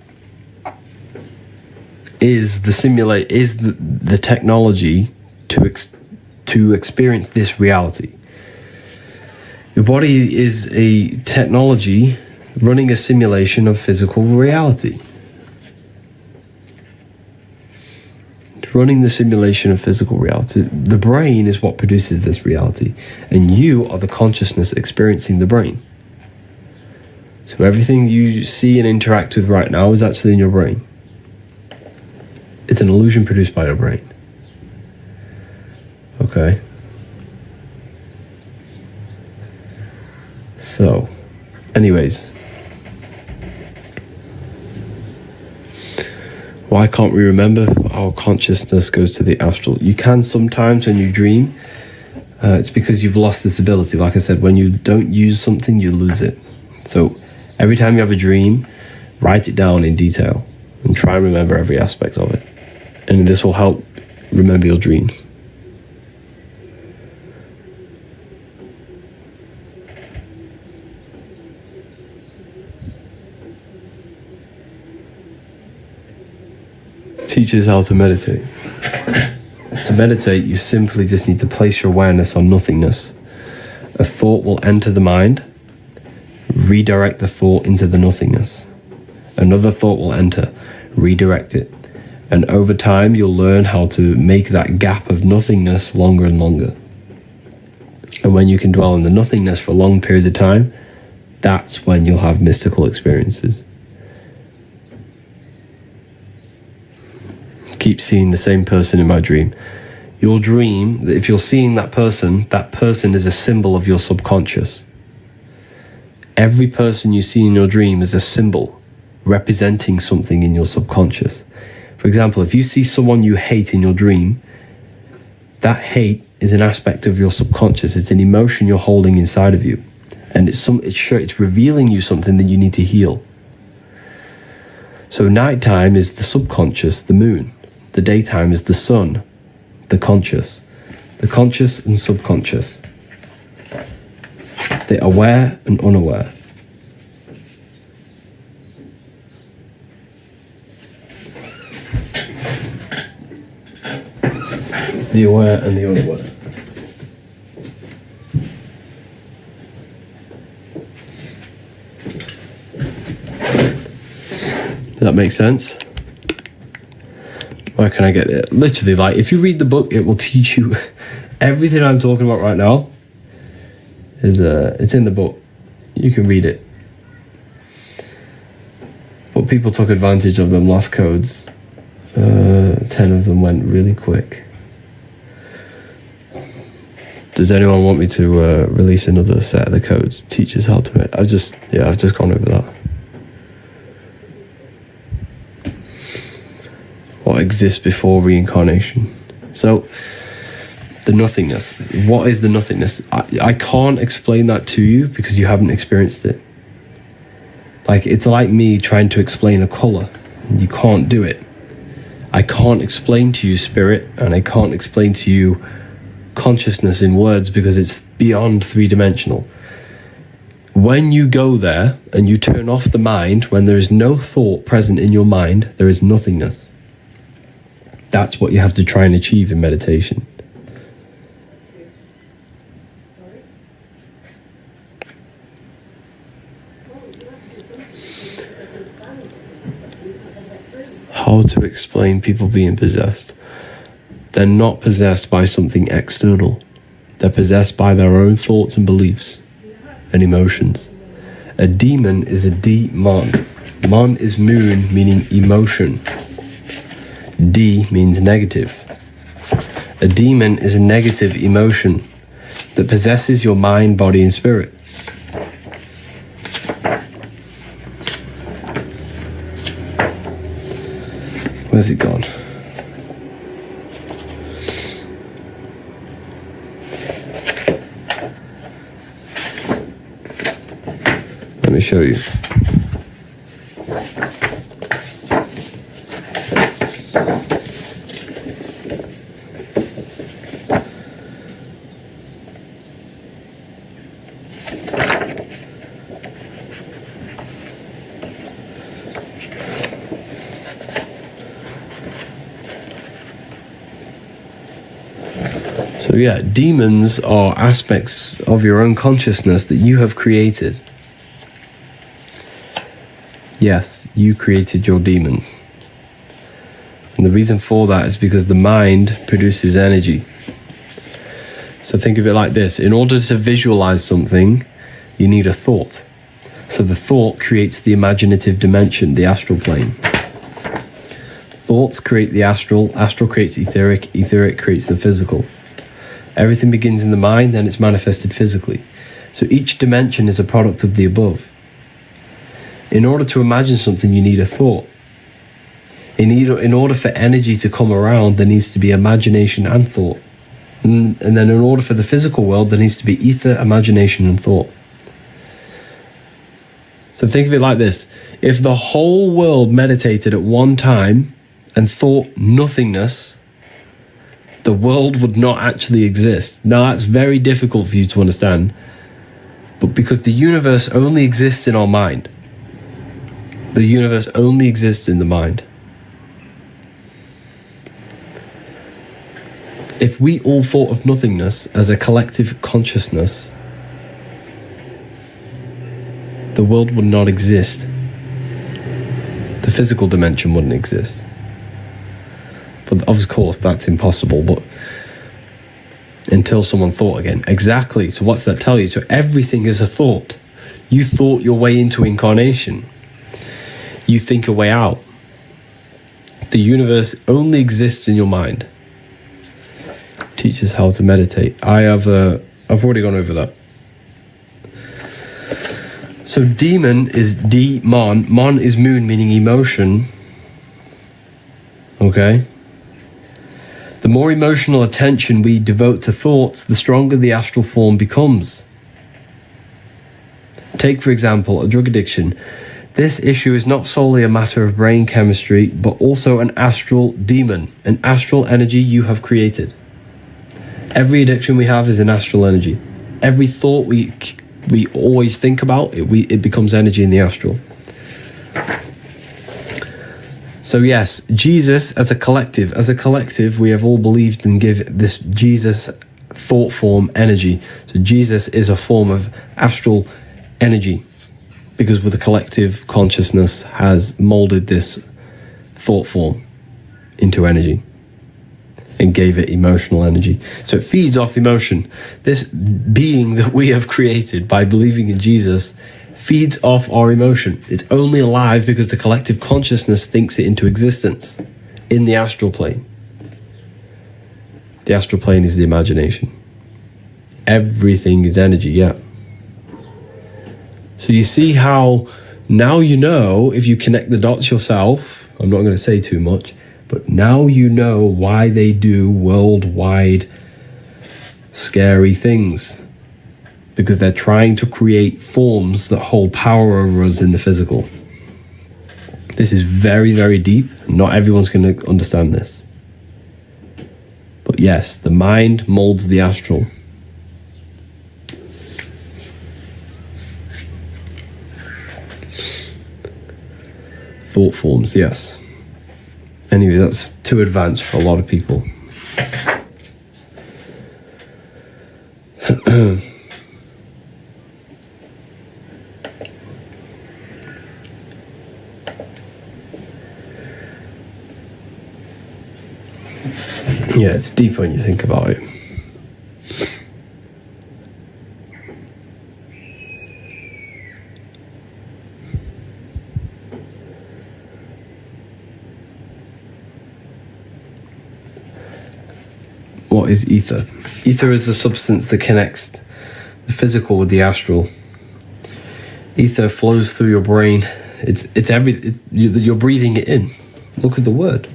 is the technology to experience this reality. Your body is a technology running a simulation of physical reality. Running the simulation of physical reality. The brain is what produces this reality, and you are the consciousness experiencing the brain. So everything you see and interact with right now is actually in your brain. It's an illusion produced by your brain. Okay. So, anyways. Why can't we remember? Our consciousness goes to the astral. You can sometimes when you dream. It's because you've lost this ability. Like I said, when you don't use something, you lose it. So every time you have a dream, write it down in detail and try and remember every aspect of it. And this will help remember your dreams. Teaches how to meditate. To meditate, you simply just need to place your awareness on nothingness. A thought will enter the mind, redirect the thought into the nothingness. Another thought will enter, redirect it. And over time, you'll learn how to make that gap of nothingness longer and longer. And when you can dwell in the nothingness for long periods of time, that's when you'll have mystical experiences. Keep seeing the same person in my dream. You'll dream that if you're seeing that person is a symbol of your subconscious. Every person you see in your dream is a symbol representing something in your subconscious. For example, if you see someone you hate in your dream, that hate is an aspect of your subconscious. It's an emotion you're holding inside of you. And it's revealing you something that you need to heal. So nighttime is the subconscious, the moon. The daytime is the sun, the conscious. The conscious and subconscious. The aware and unaware. The aware and the unaware. Does that make sense? Where can I get it? Literally, like, if you read the book, it will teach you everything I'm talking about right now. It's in the book. You can read it. But people took advantage of them lost codes. 10 of them went really quick. Does anyone want me to release another set of the codes? Teaches how to make. I've just gone over that. What exists before reincarnation? So, the nothingness. What is the nothingness? I can't explain that to you because you haven't experienced it. Like, it's like me trying to explain a color. You can't do it. I can't explain to you spirit, and I can't explain to you consciousness in words because it's beyond three-dimensional. When you go there and you turn off the mind, when there is no thought present in your mind, there is nothingness. That's what you have to try and achieve in meditation. How to explain people being possessed? They're not possessed by something external. They're possessed by their own thoughts and beliefs and emotions. A demon is a demon. Mon is moon, meaning emotion. D means negative. A demon is a negative emotion that possesses your mind, body, and spirit. Where's it gone? Let me show you. So yeah, demons are aspects of your own consciousness that you have created. Yes, you created your demons. And the reason for that is because the mind produces energy. So think of it like this. In order to visualize something, you need a thought. So the thought creates the imaginative dimension, the astral plane. Thoughts create the astral, astral creates etheric, etheric creates the physical. Everything begins in the mind, then it's manifested physically. So each dimension is a product of the above. In order to imagine something, you need a thought. In order for energy to come around, there needs to be imagination and thought. And then in order for the physical world, there needs to be ether, imagination, and thought. So think of it like this. If the whole world meditated at one time and thought nothingness, the world would not actually exist. Now, that's very difficult for you to understand, but because the universe only exists in our mind. The universe only exists in the mind. If we all thought of nothingness as a collective consciousness, the world would not exist. The physical dimension wouldn't exist. But of course, that's impossible, but until someone thought again. Exactly, so what's that tell you? So everything is a thought. You thought your way into incarnation. You think your way out. The universe only exists in your mind. Teaches how to meditate. I've already gone over that. So demon is D-mon. Mon is moon, meaning emotion. Okay? The more emotional attention we devote to thoughts, the stronger the astral form becomes. Take, for example, a drug addiction. This issue is not solely a matter of brain chemistry, but also an astral demon, an astral energy you have created. Every addiction we have is an astral energy. Every thought we always think about, it becomes energy in the astral. So yes, Jesus as a collective, we have all believed and give this Jesus thought form energy. So Jesus is a form of astral energy, because with the collective consciousness has molded this thought form into energy and gave it emotional energy. So it feeds off emotion. This being that we have created by believing in Jesus feeds off our emotion. It's only alive because the collective consciousness thinks it into existence in the astral plane. The astral plane is the imagination. Everything is energy, yeah. So you see how now you know, if you connect the dots yourself, I'm not going to say too much, but now you know why they do worldwide scary things. Because they're trying to create forms that hold power over us in the physical. This is very, very deep. Not everyone's going to understand this. But yes, the mind molds the astral. Thought forms, yes. Anyway, that's too advanced for a lot of people. Yeah, it's deep when you think about it. What is ether? Ether is the substance that connects the physical with the astral. Ether flows through your brain. You're breathing it in. Look at the word.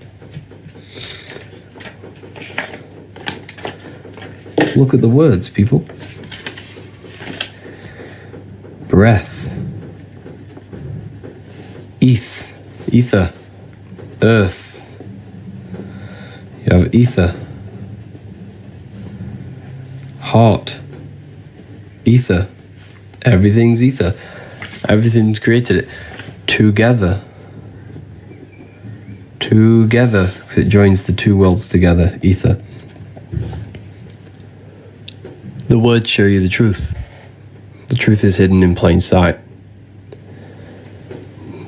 Look at the words, people. Breath. Ether. Earth. You have ether. Heart. Ether. Everything's ether. Everything's created together. Together. Because it joins the two worlds together. Ether. The words show you the truth. The truth is hidden in plain sight.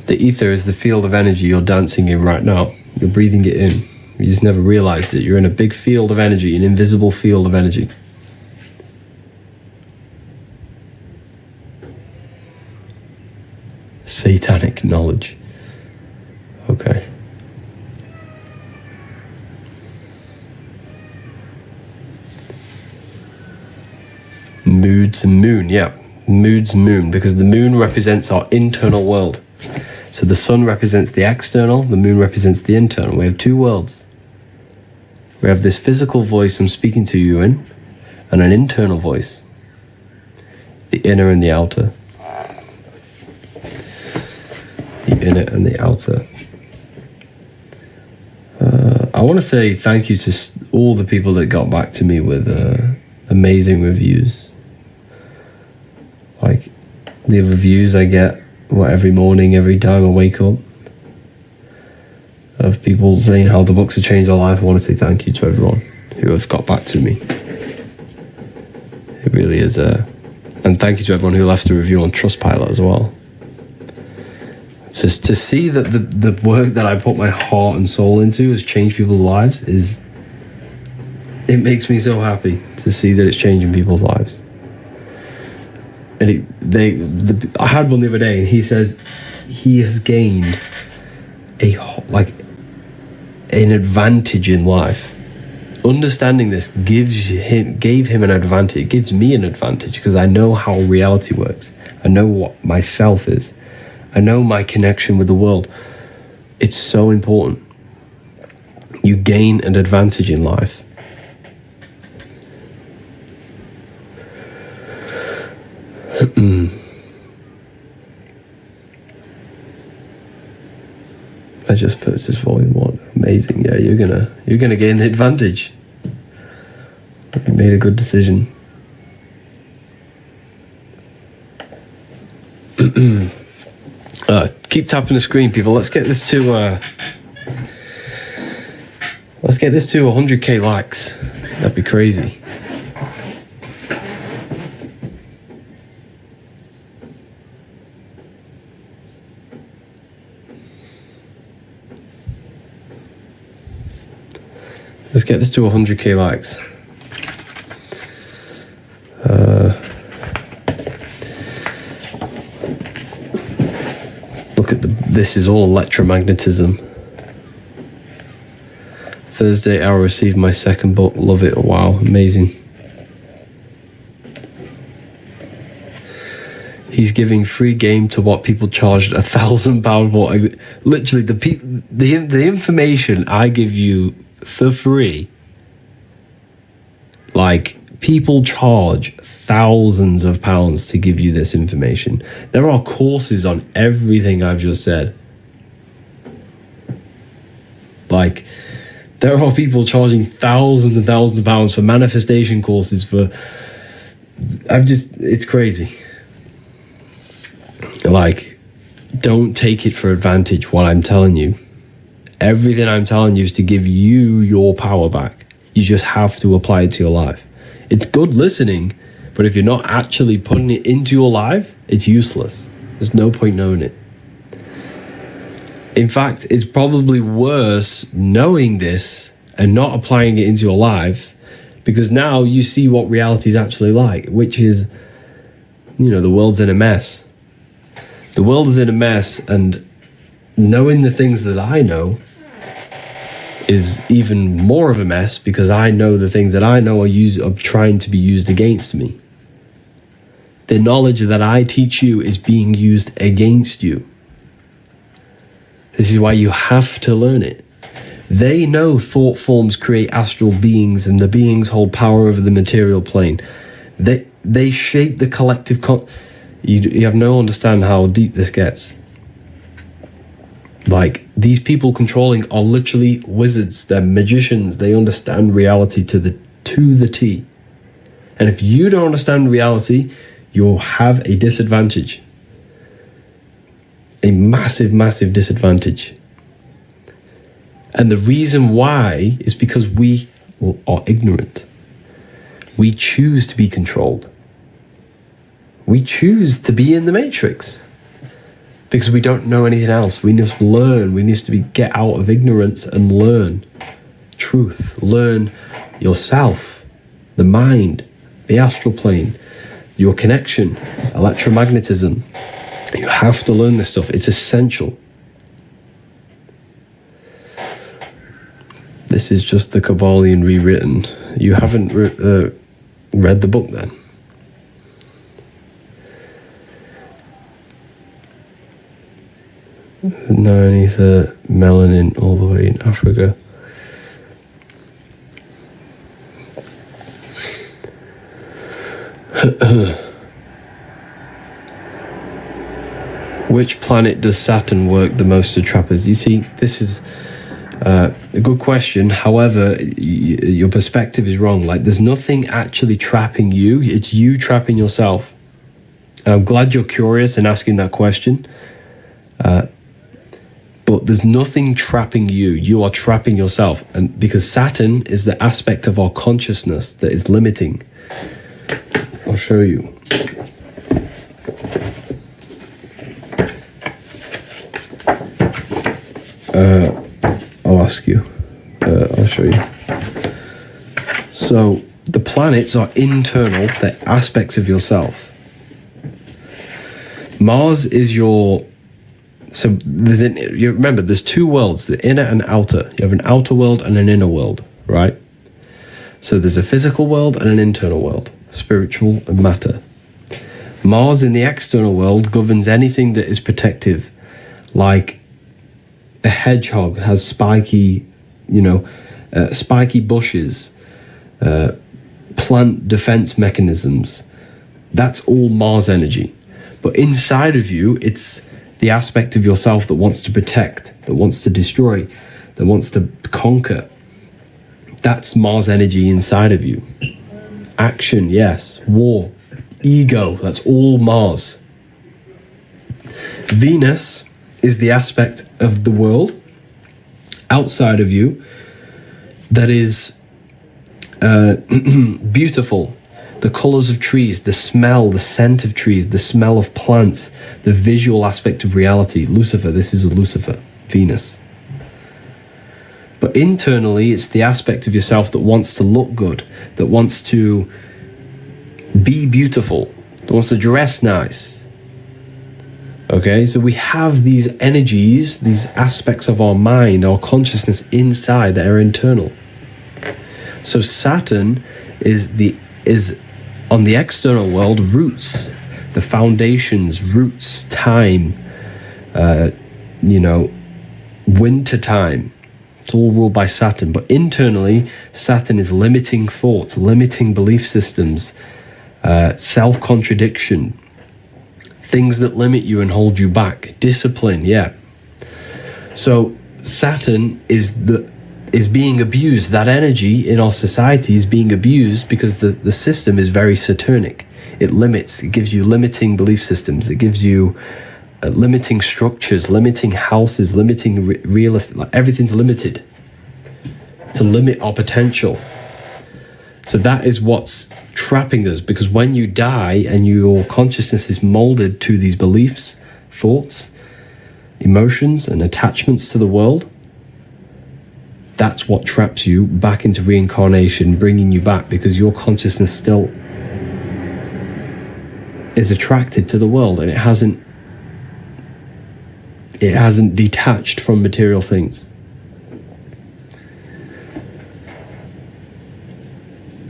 The ether is the field of energy you're dancing in right now. You're breathing it in. You just never realized it. You're in a big field of energy, an invisible field of energy. Satanic knowledge. Okay. Moods and moon, yeah. Moods and moon, because the moon represents our internal world. So the sun represents the external, the moon represents the internal. We have two worlds. We have this physical voice I'm speaking to you in, and an internal voice. The inner and the outer. The inner and the outer. I want to say thank you to all the people that got back to me with amazing reviews. Like the reviews I get every morning, every time I wake up, of people saying how the books have changed their life. I want to say thank you to everyone who has got back to me. It really is and thank you to everyone who left a review on Trustpilot as well. Just to see that the work that I put my heart and soul into has changed people's lives it makes me so happy to see that it's changing people's lives. And I had one the other day, and he says he has gained an advantage in life. Understanding this gave him an advantage. It gives me an advantage because I know how reality works. I know what myself is. I know my connection with the world. It's so important. You gain an advantage in life. I just purchased volume 1. Amazing. Yeah, you're gonna gain the advantage. You made a good decision. Keep tapping the screen, people. Let's get this to 100k likes. That'd be crazy. Let's get this to 100k likes. Look at this is all electromagnetism. Thursday, I'll receive my second book. Love it. Wow, amazing. He's giving free game to what people charged £1,000 for. Literally, the information I give you for free, like, people charge thousands of pounds to give you this information. There are courses on everything I've just said. Like, there are people charging thousands and thousands of pounds for manifestation courses it's crazy. Like, don't take it for advantage what I'm telling you. Everything I'm telling you is to give you your power back. You just have to apply it to your life. It's good listening, but if you're not actually putting it into your life, it's useless. There's no point knowing it. In fact, it's probably worse knowing this and not applying it into your life, because now you see what reality is actually like, which is, the world's in a mess. The world is in a mess, and knowing the things that I know is even more of a mess, because I know the things that I know are trying to be used against me. The knowledge that I teach you is being used against you. This is why you have to learn it. They know thought forms create astral beings, and the beings hold power over the material plane. They shape the collective you have no understand how deep this gets. Like, these people controlling are literally wizards. They're magicians. They understand reality to the T. And if you don't understand reality, you'll have a disadvantage. A massive, massive disadvantage. And the reason why is because we are ignorant. We choose to be controlled. We choose to be in the matrix. Because we don't know anything else. We need to learn. We need to get out of ignorance and learn truth. Learn yourself, the mind, the astral plane, your connection, electromagnetism. You have to learn this stuff. It's essential. This is just the Kabbalion rewritten. You haven't read the book then? No ether, melanin all the way in Africa. Which planet does Saturn work the most to trap us? You see, this is a good question. However, your perspective is wrong. Like, there's nothing actually trapping you. It's you trapping yourself. I'm glad you're curious and asking that question. But there's nothing trapping you. You are trapping yourself. And because Saturn is the aspect of our consciousness that is limiting. I'll show you. I'll ask you. I'll show you. So the planets are internal. They're aspects of yourself. Mars is your... So you remember, there's two worlds, the inner and outer. You have an outer world and an inner world, right? So there's a physical world and an internal world, spiritual and matter. Mars in the external world governs anything that is protective, like a hedgehog has spiky, spiky bushes, plant defense mechanisms. That's all Mars energy. But inside of you, it's the aspect of yourself that wants to protect, that wants to destroy, that wants to conquer. That's Mars energy inside of you. Action, yes. War, ego, that's all Mars. Venus is the aspect of the world outside of you that is beautiful. The colors of trees, the smell, the scent of trees, the smell of plants, the visual aspect of reality. Lucifer, this is Lucifer, Venus. But internally, it's the aspect of yourself that wants to look good, that wants to be beautiful, that wants to dress nice. Okay, so we have these energies, these aspects of our mind, our consciousness inside that are internal. So Saturn is on the external world, roots, the foundations, roots, time, winter time. It's all ruled by Saturn. But internally, Saturn is limiting thoughts, limiting belief systems, self-contradiction, things that limit you and hold you back, discipline, yeah. So Saturn is being abused. That energy in our society is being abused because the system is very Saturnic. It limits, it gives you limiting belief systems, it gives you limiting structures, limiting houses, limiting real estate, like everything's limited to limit our potential. So that is what's trapping us, because when you die and your consciousness is molded to these beliefs, thoughts, emotions, and attachments to the world, that's what traps you back into reincarnation, bringing you back, because your consciousness still is attracted to the world and it hasn't detached from material things.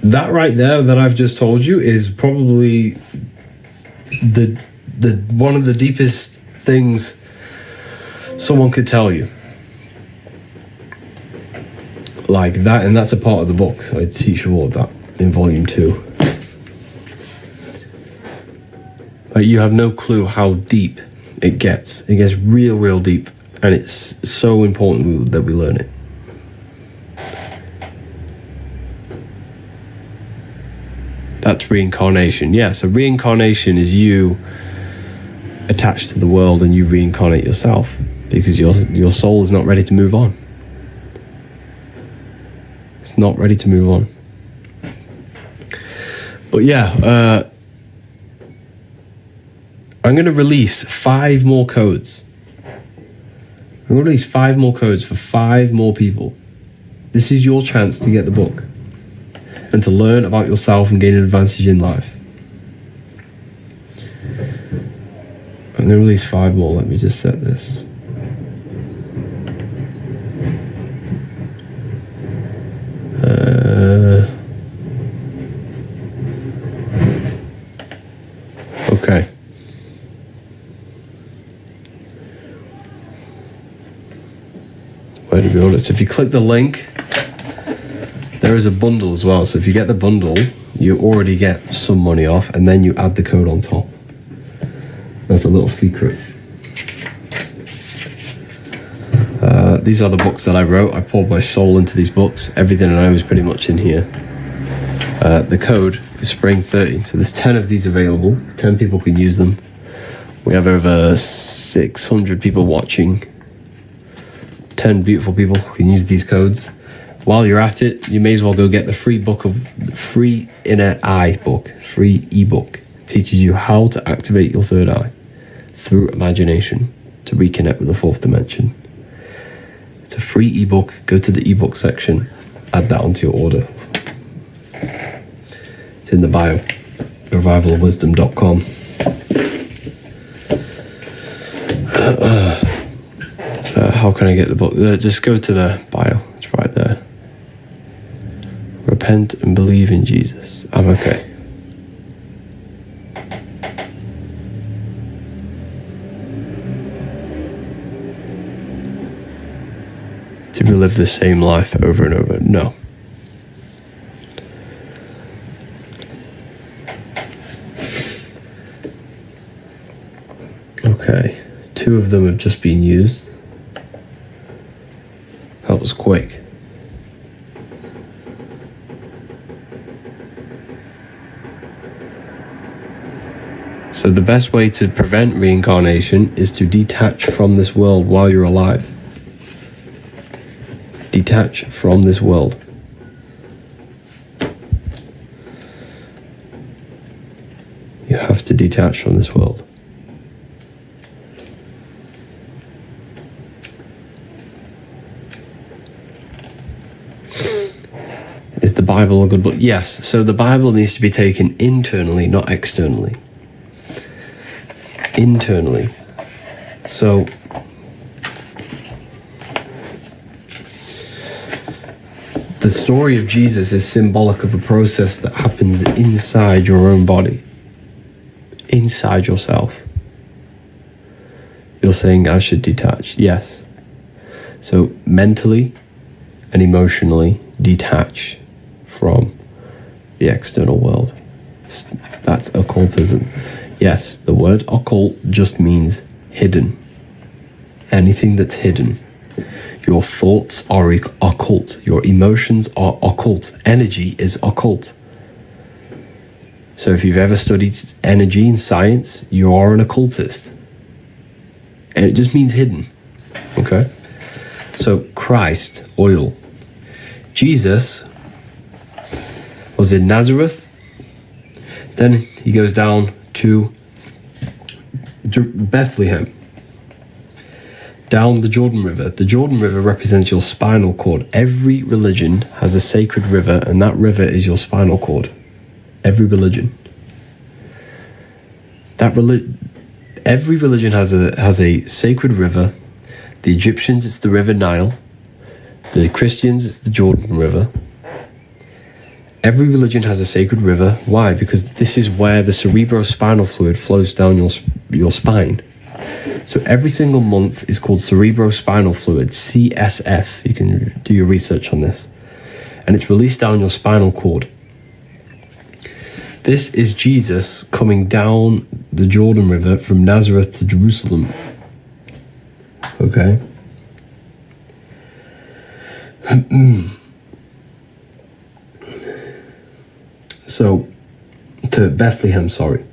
That right there that I've just told you is probably the one of the deepest things someone could tell you. Like that, and that's a part of the book. I teach you all of that in volume 2. But you have no clue how deep it gets. It gets real deep, and it's so important that we learn it. That's reincarnation. Yeah, so reincarnation is you attached to the world and you reincarnate yourself because your soul is not ready to move on. It's not ready to move on. But yeah, I'm going to release 5 more codes. I'm going to release 5 more codes for 5 more people. This is your chance to get the book and to learn about yourself and gain an advantage in life. I'm going to release 5 more. Let me just set this. Okay. Where to build it? So if you click the link, there is a bundle as well. So if you get the bundle, you already get some money off, and then you add the code on top. That's a little secret. These are the books that I wrote. I poured my soul into these books. Everything I know is pretty much in here. The code is Spring 30. So there's 10 of these available. 10 people can use them. We have over 600 people watching. 10 beautiful people can use these codes. While you're at it, you may as well go get the free inner eye book, free ebook. Teaches you how to activate your third eye through imagination to reconnect with the 4th dimension. It's a free ebook. Go to the ebook section, add that onto your order. It's in the bio, revivalofwisdom.com. How can I get the book? Just go to the bio. It's right there. Repent and believe in Jesus. I'm okay. live the same life over and over. No. Okay, 2 of them have just been used. That was quick. So the best way to prevent reincarnation is to detach from this world while you're alive. Detach from this world. You have to detach from this world. Is the Bible a good book? Yes. So the Bible needs to be taken internally, not externally. Internally. So the story of Jesus is symbolic of a process that happens inside your own body, inside yourself. You're saying I should detach. Yes. So mentally and emotionally detach from the external world. That's occultism. Yes, the word occult just means hidden. Anything that's hidden. Your thoughts are occult. Your emotions are occult. Energy is occult. So if you've ever studied energy in science, you are an occultist. And it just means hidden. Okay? So Christ, oil. Jesus was in Nazareth. Then he goes down to Bethlehem, down the Jordan River. The Jordan River represents your spinal cord. Every religion has a sacred river, and that river is your spinal cord. Every religion. Every religion has a sacred river. The Egyptians, it's the River Nile. The Christians, it's the Jordan River. Every religion has a sacred river. Why? Because this is where the cerebrospinal fluid flows down your spine. So every single month is called cerebrospinal fluid, CSF. You can do your research on this. And it's released down your spinal cord. This is Jesus coming down the Jordan River from Nazareth to Jerusalem. Okay? So, to Bethlehem, sorry.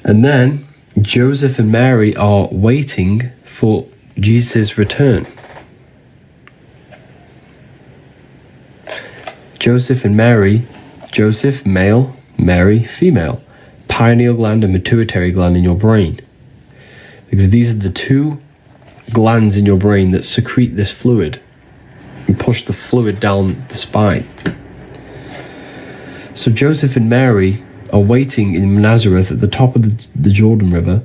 And then Joseph and Mary are waiting for Jesus' return. Joseph and Mary, Joseph, male, Mary, female. Pineal gland and pituitary gland in your brain. Because these are the 2 glands in your brain that secrete this fluid and push the fluid down the spine. So Joseph and Mary are waiting in Nazareth at the top of the Jordan River.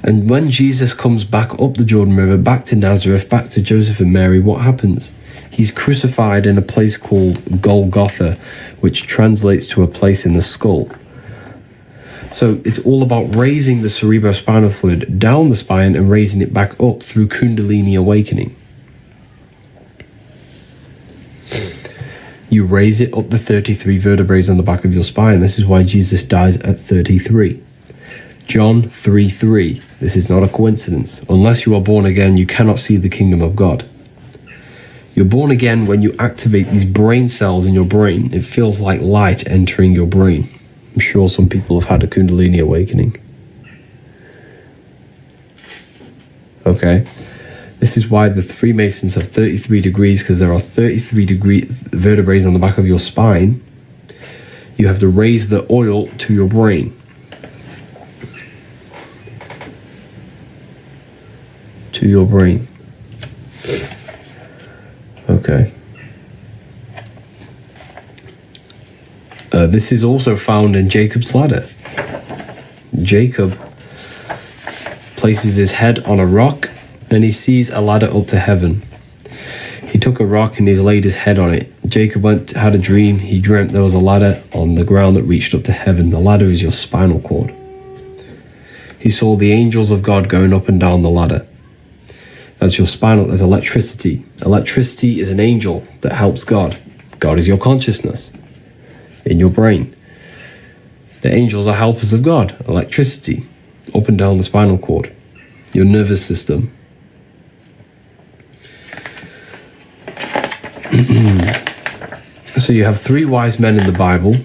And when Jesus comes back up the Jordan River, back to Nazareth, back to Joseph and Mary, what happens? He's crucified in a place called Golgotha, which translates to a place in the skull. So it's all about raising the cerebrospinal fluid down the spine and raising it back up through Kundalini awakening. You raise it up the 33 vertebrae on the back of your spine. This is why Jesus dies at 33. John 3:3. This is not a coincidence. Unless you are born again, you cannot see the kingdom of God. You're born again when you activate these brain cells in your brain. It feels like light entering your brain. I'm sure some people have had a Kundalini awakening. Okay. This is why the Freemasons have 33 degrees, because there are 33 vertebrae on the back of your spine. You have to raise the oil to your brain. To your brain. Okay. This is also found in Jacob's ladder. Jacob places his head on a rock and he sees a ladder up to heaven. He took a rock and he's laid his head on it. Jacob had a dream. He dreamt there was a ladder on the ground that reached up to heaven. The ladder is your spinal cord. He saw the angels of God going up and down the ladder. That's your spinal. There's electricity. Electricity is an angel that helps God. God is your consciousness in your brain. The angels are helpers of God. Electricity up and down the spinal cord, your nervous system. So you have three wise men in the Bible.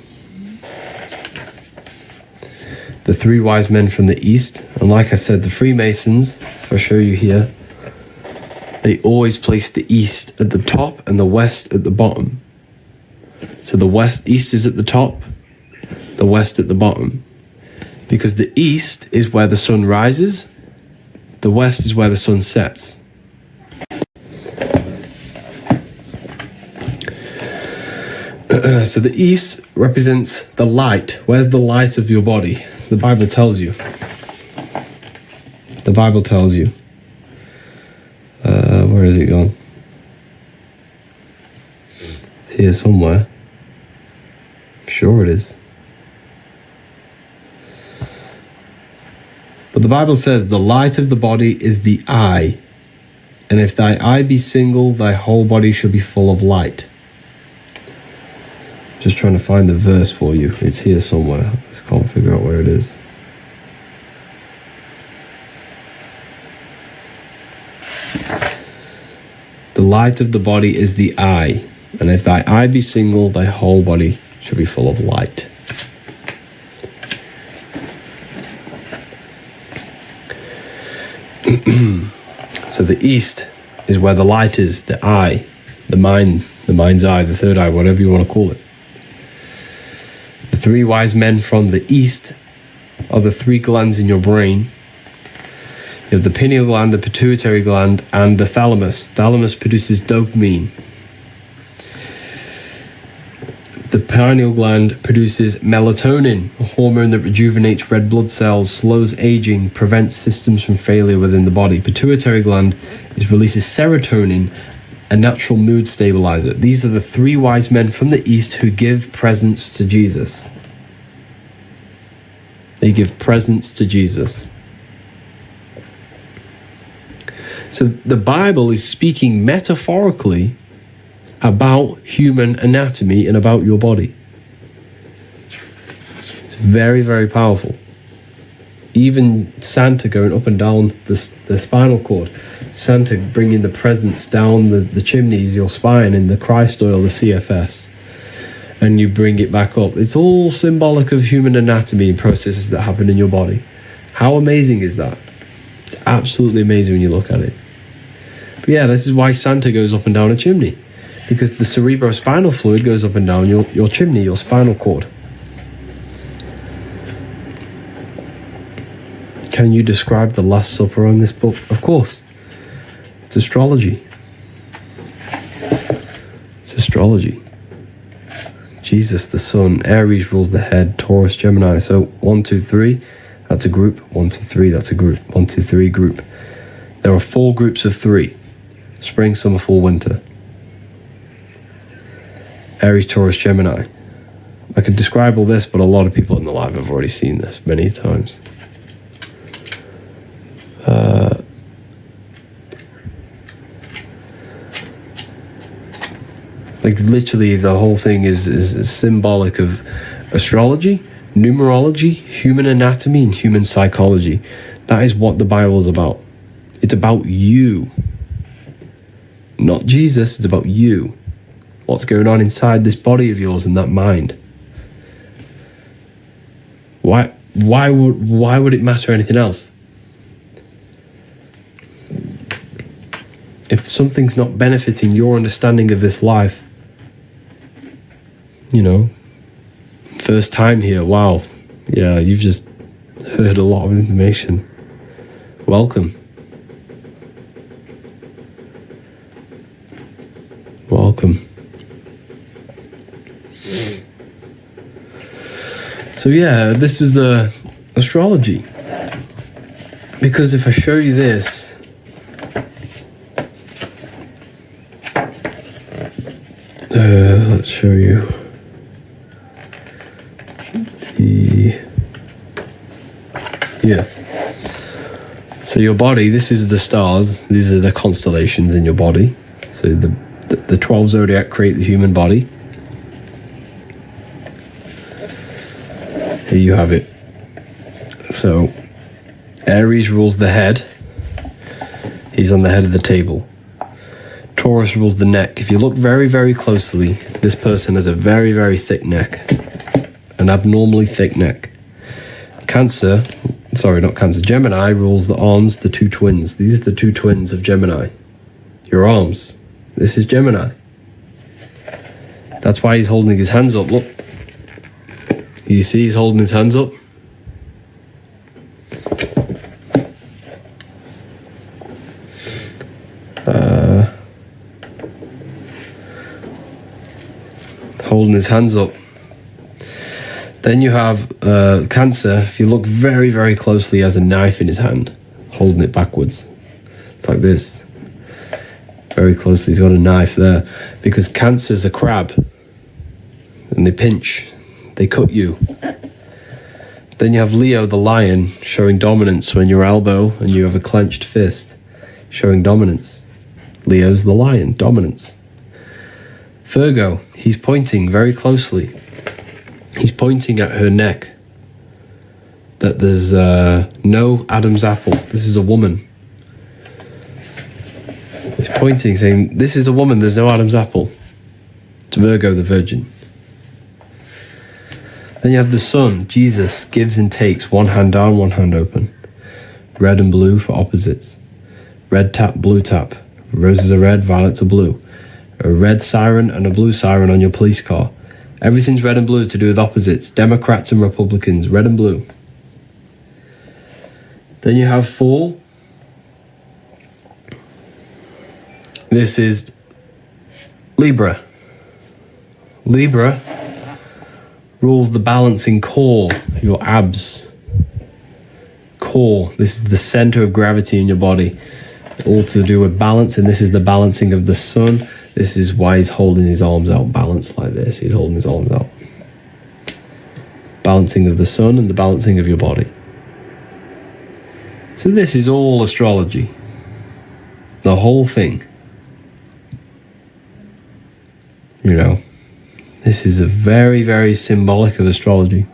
The three wise men from the East. And like I said, the Freemasons, if I show you here, they always place the East at the top and the West at the bottom. So the East is at the top, the West at the bottom. Because the East is where the sun rises, the West is where the sun sets. So the East represents the light. Where's the light of your body? The Bible tells you. The Bible tells you. Where is it gone? It's here somewhere. I'm sure it is. But the Bible says, the light of the body is the eye. And if thy eye be single, thy whole body shall be full of light. Just trying to find the verse for you. It's here somewhere. I just can't figure out where it is. The light of the body is the eye. And if thy eye be single, thy whole body shall be full of light. So the East is where the light is, the eye, the mind, the mind's eye, the third eye, whatever you want to call it. The three wise men from the East are the three glands in your brain. You have the pineal gland, the pituitary gland, and the thalamus. Thalamus produces dopamine. The pineal gland produces melatonin, a hormone that rejuvenates red blood cells, slows aging, prevents systems from failure within the body. Pituitary gland releases serotonin, a natural mood stabilizer. These are the three wise men from the East who give presents to Jesus. They give presents to Jesus. So the Bible is speaking metaphorically about human anatomy and about your body. It's very, very powerful. Even Santa going up and down the spinal cord, Santa bringing the presents down the chimneys, your spine, in the Christ oil, the CFS, and you bring it back up. It's all symbolic of human anatomy and processes that happen in your body. How amazing is that? It's absolutely amazing when you look at it. But yeah, this is why Santa goes up and down a chimney, because the cerebrospinal fluid goes up and down your chimney, your spinal cord. Can you describe the Last Supper on this book? Of course. It's astrology. It's astrology. Jesus, the sun. Aries rules the head. Taurus, Gemini. So 1, 2, 3, that's a group. 1, 2, 3, that's a group. 1, 2, 3, group. There are 4 groups of 3. Spring, summer, fall, winter. Aries, Taurus, Gemini. I could describe all this, but a lot of people in the live have already seen this many times. Like literally the whole thing is symbolic of astrology, numerology, human anatomy, and human psychology. That is what the Bible is about. It's about you. Not Jesus, it's about you. What's going on inside this body of yours and that mind. Why would it matter anything else? If something's not benefiting your understanding of this life, you know, first time here, wow, yeah, you've just heard a lot of information. Welcome. Welcome. So yeah, this is the astrology. Because if I show you this, let's show you So your body, this is the stars. These are the constellations in your body. So the 12 zodiac create the human body. Here you have it. So Aries rules the head. He's on the head of the table. Taurus rules the neck. If you look very, very closely, this person has a very, very thick neck. An abnormally thick neck. Gemini rules the arms, the two twins. These are the two twins of Gemini. Your arms. This is Gemini. That's why he's holding his hands up. Look. You see he's holding his hands up? Holding his hands up. Then you have Cancer. If you look very, very closely, he has a knife in his hand, holding it backwards. It's like this. Very closely, he's got a knife there. Because Cancer's a crab. And they pinch. They cut you. Then you have Leo, the lion, showing dominance when your elbow and you have a clenched fist, showing dominance. Leo's the lion, dominance. Virgo, he's pointing very closely. He's pointing at her neck. That there's no Adam's apple. This is a woman. He's pointing, saying, this is a woman, there's no Adam's apple. It's Virgo, the virgin. Then you have the sun. Jesus gives and takes, one hand down, one hand open. Red and blue for opposites. Red tap, blue tap. Roses are red, violets are blue. A red siren and a blue siren on your police car. Everything's red and blue to do with opposites. Democrats and Republicans, red and blue. Then you have fall. This is Libra. Libra rules the balancing core, your abs. Core, this is the center of gravity in your body. All to do with balance, and this is the balancing of the sun. This is why he's holding his arms out, balanced like this. He's holding his arms out. Balancing of the sun and the balancing of your body. So this is all astrology. The whole thing. You know, this is a very, very symbolic of astrology.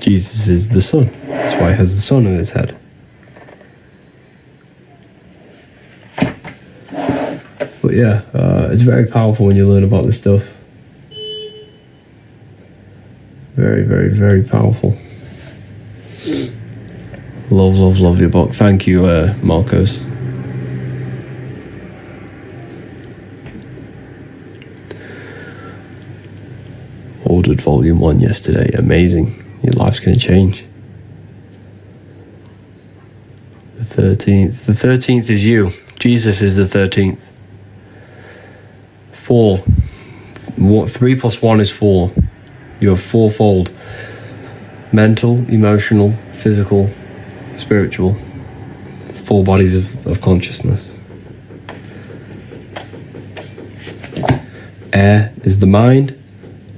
Jesus is the sun. That's why he has the sun on his head. But yeah, it's very powerful when you learn about this stuff. Very, very, very powerful. Love, love, love your book. Thank you, Marcos. Ordered volume 1 yesterday. Amazing. Your life's going to change. The 13th. The 13th is you. Jesus is the 13th. 4. 3 plus 1 is 4. You have fourfold. Mental, emotional, physical, spiritual. 4 bodies of consciousness. Air is the mind.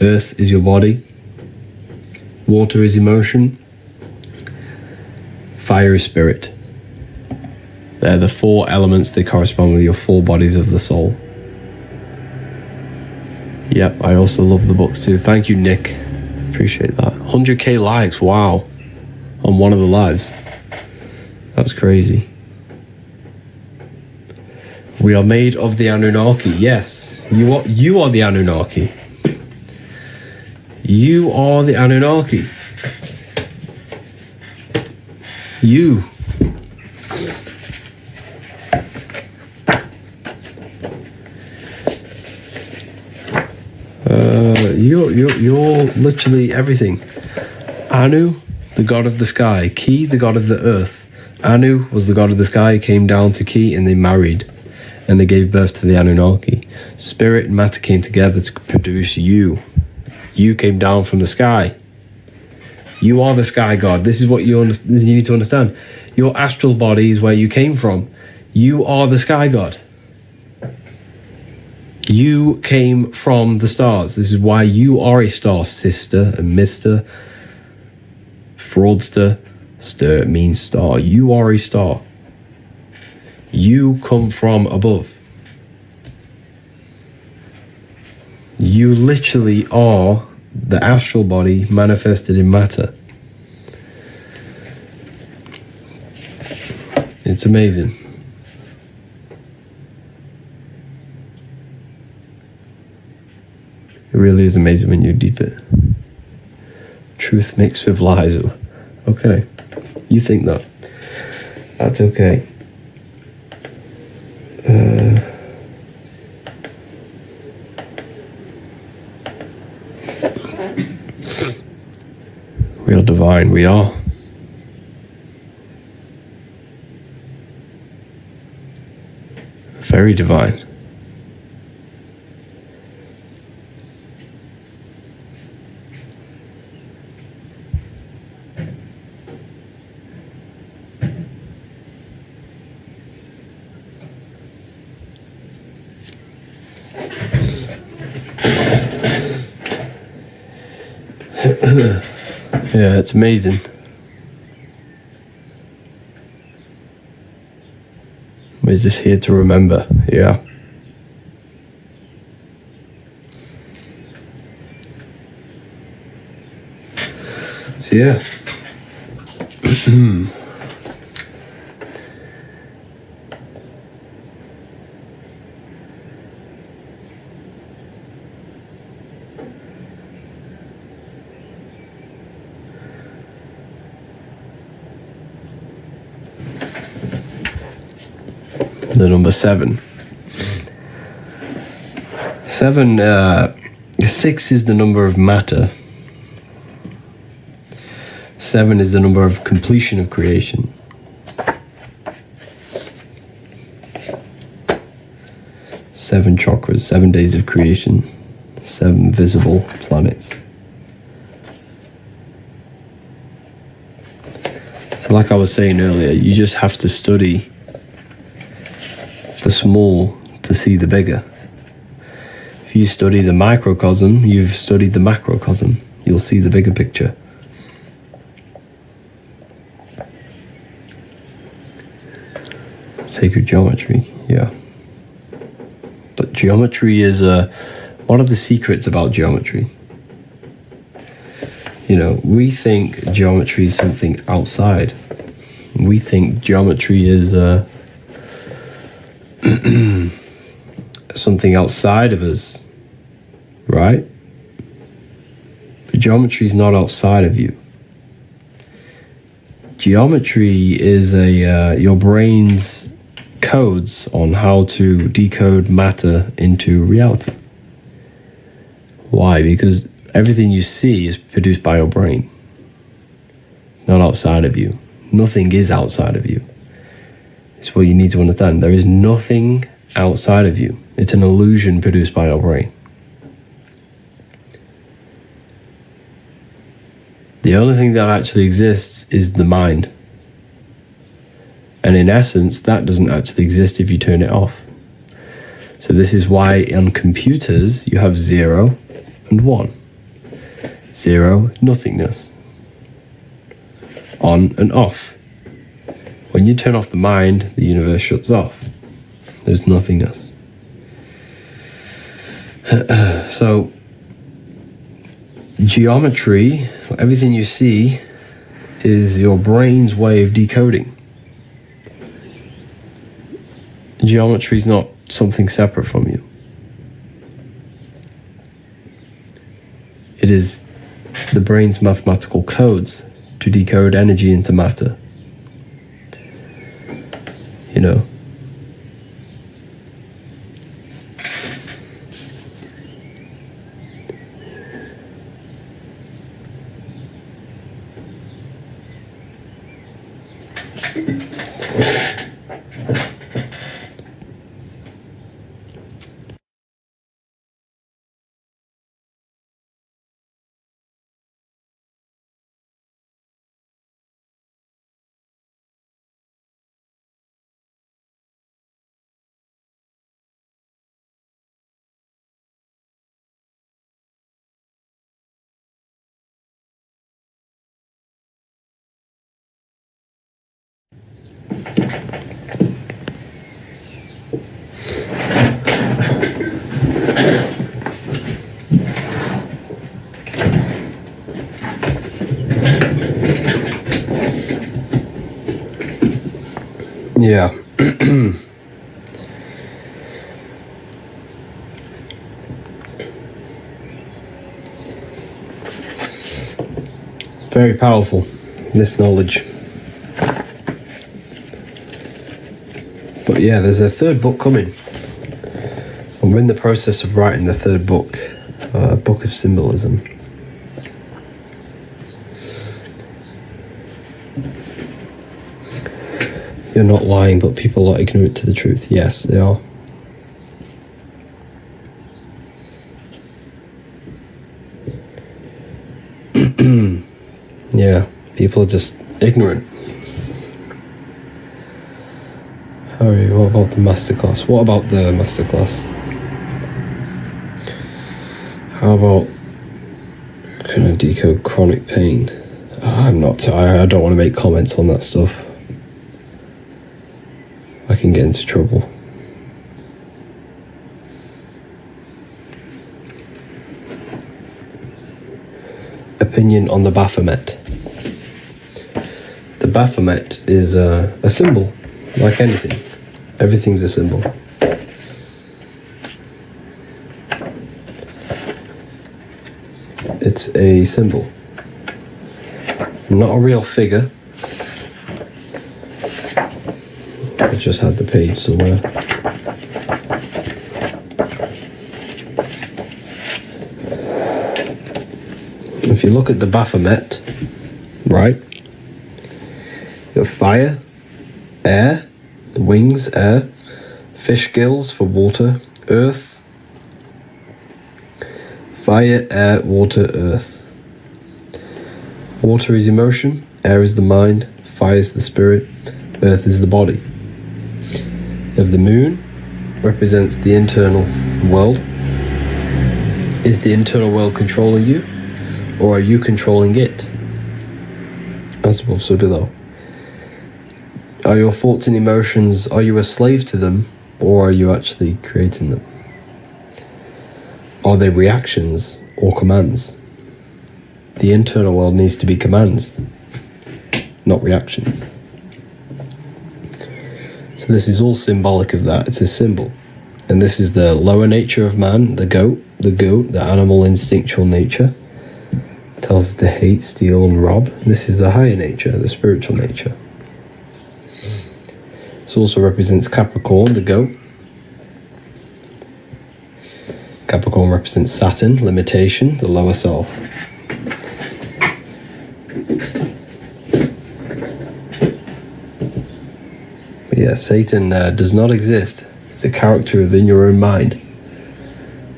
Earth is your body. Water is emotion. Fire is spirit. They're the 4 elements that correspond with your 4 bodies of the soul. Yep, I also love the books too. Thank you, Nick. Appreciate that. 100k likes, wow. On one of the lives. That's crazy. We are made of the Anunnaki. Yes, you are the Anunnaki. You are the Anunnaki. You. You're literally everything. Anu, the god of the sky. Ki, the god of the earth. Anu was the god of the sky, came down to Ki, and they married. And they gave birth to the Anunnaki. Spirit and matter came together to produce you. You came down from the sky. You are the sky god. This is what you need to understand. Your astral body is where you came from. You are the sky god. You came from the stars. This is why you are a star, sister and mister. fraudster. Stir means star. You are a star. You come from above. You literally are the astral body manifested in matter. It's amazing. It really is amazing when you deep it. Truth mixed with lies. Okay. You think that. That's okay. We are divine. We are. Very divine. Yeah, it's amazing. We're just here to remember, yeah. So yeah. The number 7. 6 is the number of matter. 7 is the number of completion of creation. 7 chakras, 7 days of creation, 7 visible planets. So like I was saying earlier, you just have to study the small to see the bigger. If you study the microcosm, you've studied the macrocosm. You'll see the bigger picture. Sacred geometry, yeah. But geometry is one of the secrets about geometry. You know, we think geometry is something outside. We think geometry is something outside of us, right? But geometry is not outside of you. Geometry is your brain's codes on how to decode matter into reality. Why? Because everything you see is produced by your brain, not outside of you. Nothing is outside of you. It's what you need to understand. There is nothing outside of you. It's an illusion produced by your brain. The only thing that actually exists is the mind. And in essence, that doesn't actually exist if you turn it off. So this is why on computers you have 0 and 1. 0, nothingness. On and off. When you turn off the mind, the universe shuts off. There's nothingness. So, geometry, everything you see, is your brain's way of decoding. Geometry is not something separate from you. It is the brain's mathematical codes to decode energy into matter. You know. Yeah. Very powerful, this knowledge. But yeah, there's a third book coming. I'm in the process of writing the third book, Book of Symbolism. You're not lying, but people are ignorant to the truth. Yes, they are. Yeah, people are just ignorant. Harry, what about the masterclass? What about the masterclass? How about, can I decode chronic pain? I don't want to make comments on that stuff. I can get into trouble. Opinion on the Baphomet. The Baphomet is a symbol, like anything. Everything's a symbol. It's a symbol. Not a real figure. I just had the page somewhere. If you look at the Baphomet, right? You have fire, air, wings, air, fish gills for water, earth, fire, air, water, earth. Water is emotion, air is the mind, fire is the spirit, earth is the body. You have the moon, represents the internal world. Is the internal world controlling you, or are you controlling it? As above, so below. Are your thoughts and emotions, are you a slave to them, or are you actually creating them? Are they reactions or commands? The internal world needs to be commands, not reactions. So this is all symbolic of that. It's a symbol. And this is the lower nature of man, the goat, the animal instinctual nature. Tells us to hate, steal, and rob. This is the higher nature, the spiritual nature. This also represents Capricorn, the goat. Capricorn represents Saturn, limitation, the lower self. But yeah, Satan does not exist. It's a character within your own mind.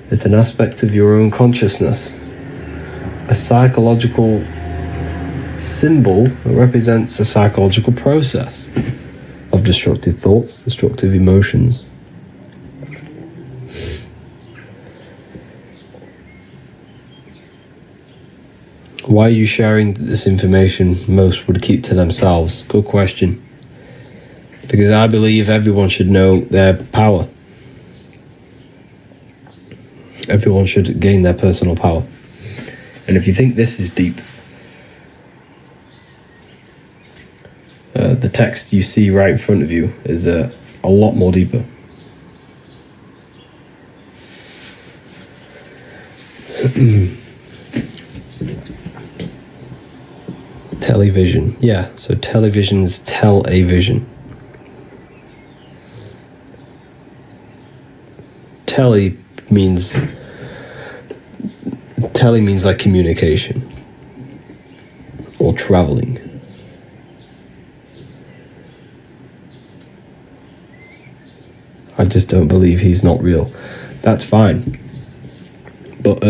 It's an aspect of your own consciousness. A psychological symbol that represents a psychological process of destructive thoughts, destructive emotions. Why are you sharing this information? Most would keep to themselves. Good question. Because I believe everyone should know their power. Everyone should gain their personal power. And if you think this is deep, the text you see right in front of you is a lot more deeper. Television. Yeah, so televisions tell a vision. Tele means like communication or traveling. I just don't believe he's not real. That's fine. But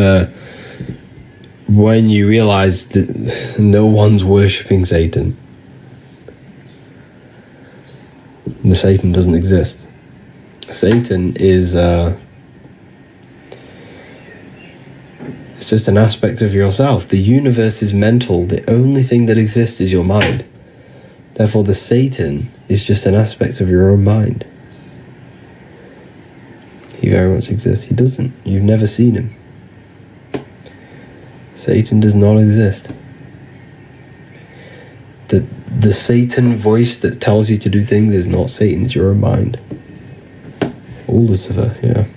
when you realize that no one's worshipping Satan, the Satan doesn't exist. Satan is it's just an aspect of yourself. The universe is mental. The only thing that exists is your mind. Therefore, the Satan is just an aspect of your own mind. He very much exists. He doesn't. You've never seen him. Satan does not exist. The The Satan voice that tells you to do things is not Satan, it's your own mind. All is yeah.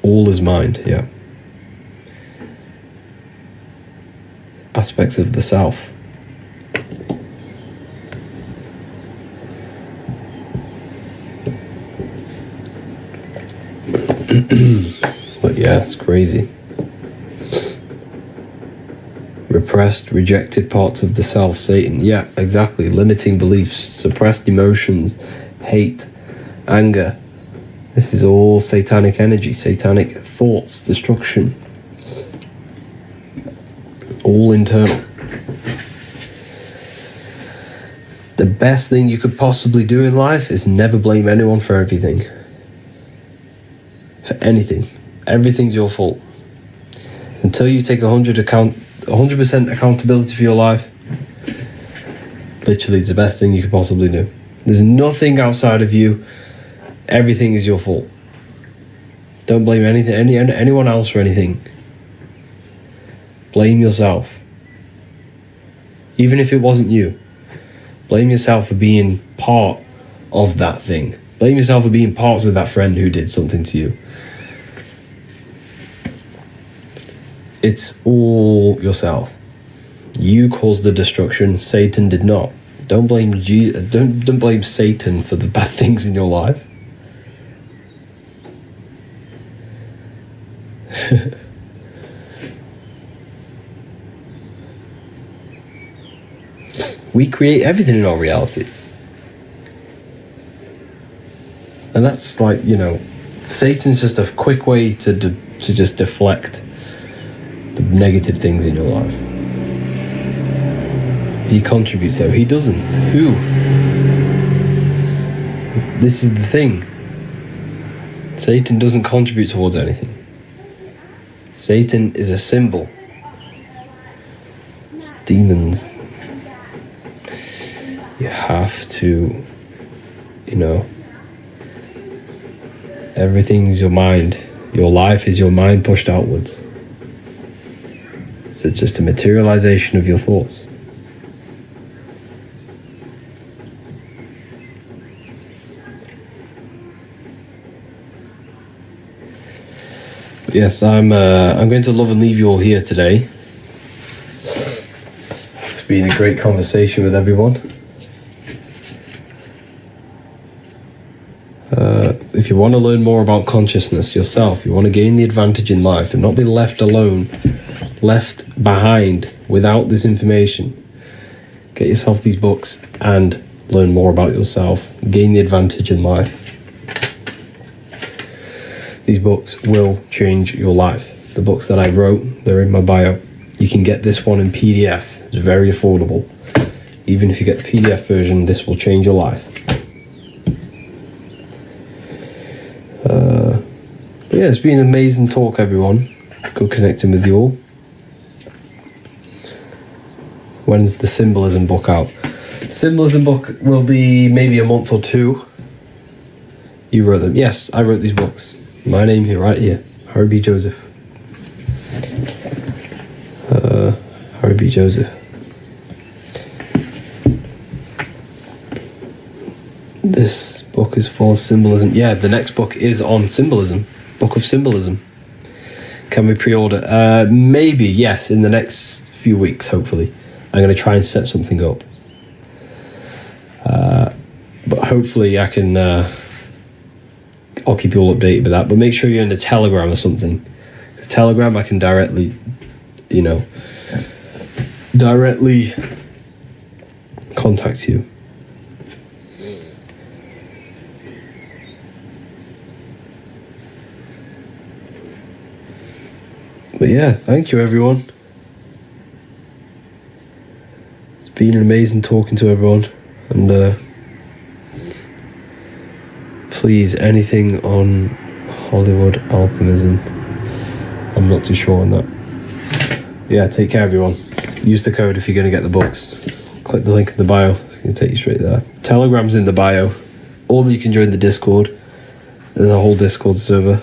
All is mind, yeah. Aspects of the self. But yeah, it's crazy. Repressed, rejected parts of the self, Satan. Yeah, exactly. Limiting beliefs, suppressed emotions, hate, anger. This is all satanic energy, satanic thoughts, destruction. All internal. The best thing you could possibly do in life is never blame anyone for everything. For anything. Everything's your fault. Until you take 100% accountability for your life, literally it's the best thing you could possibly do. There's nothing outside of you. Everything is your fault. Don't blame anyone else for anything. Blame yourself. Even if it wasn't you. Blame yourself for being part of that thing. Blame yourself for being parts of that friend who did something to you. It's all yourself. You caused the destruction. Satan did not. Don't blame don't blame Satan for the bad things in your life. We create everything in our reality. And that's like, Satan's just a quick way to just deflect the negative things in your life. He contributes though. He doesn't. Who? This is the thing. Satan doesn't contribute towards anything. Satan is a symbol. It's demons. You have to, everything's your mind. Your life is your mind pushed outwards. So it's just a materialization of your thoughts. But yes, I'm going to love and leave you all here today. It's been a great conversation with everyone. If you want to learn more about consciousness yourself, you want to gain the advantage in life and not be left alone, left behind without this information, get yourself these books and learn more about yourself, gain the advantage in life. These books will change your life. The books that I wrote, they're in my bio. You can get this one in PDF. It's very affordable. Even if you get the PDF version, this will change your life. But yeah, it's been an amazing talk, everyone. It's good connecting with you all. When's the symbolism book out? The symbolism book will be maybe a month or two. You wrote them. Yes, I wrote these books. My name here, right here. Harry B. Joseph. Harry B. Joseph. This book is full of symbolism. Yeah, the next book is on symbolism. Book of Symbolism. Can we pre-order? Maybe, yes, in the next few weeks, hopefully. I'm going to try and set something up. But hopefully I can... I'll keep you all updated with that. But make sure you're in the Telegram or something. Because Telegram, I can directly, directly contact you. But yeah, thank you everyone. It's been amazing talking to everyone. And please, anything on Hollywood alchemism, I'm not too sure on that. Yeah, take care everyone. Use the code if you're going to get the books. Click the link in the bio. It's going to take you straight there. Telegram's in the bio. Or you can join the Discord. There's a whole Discord server.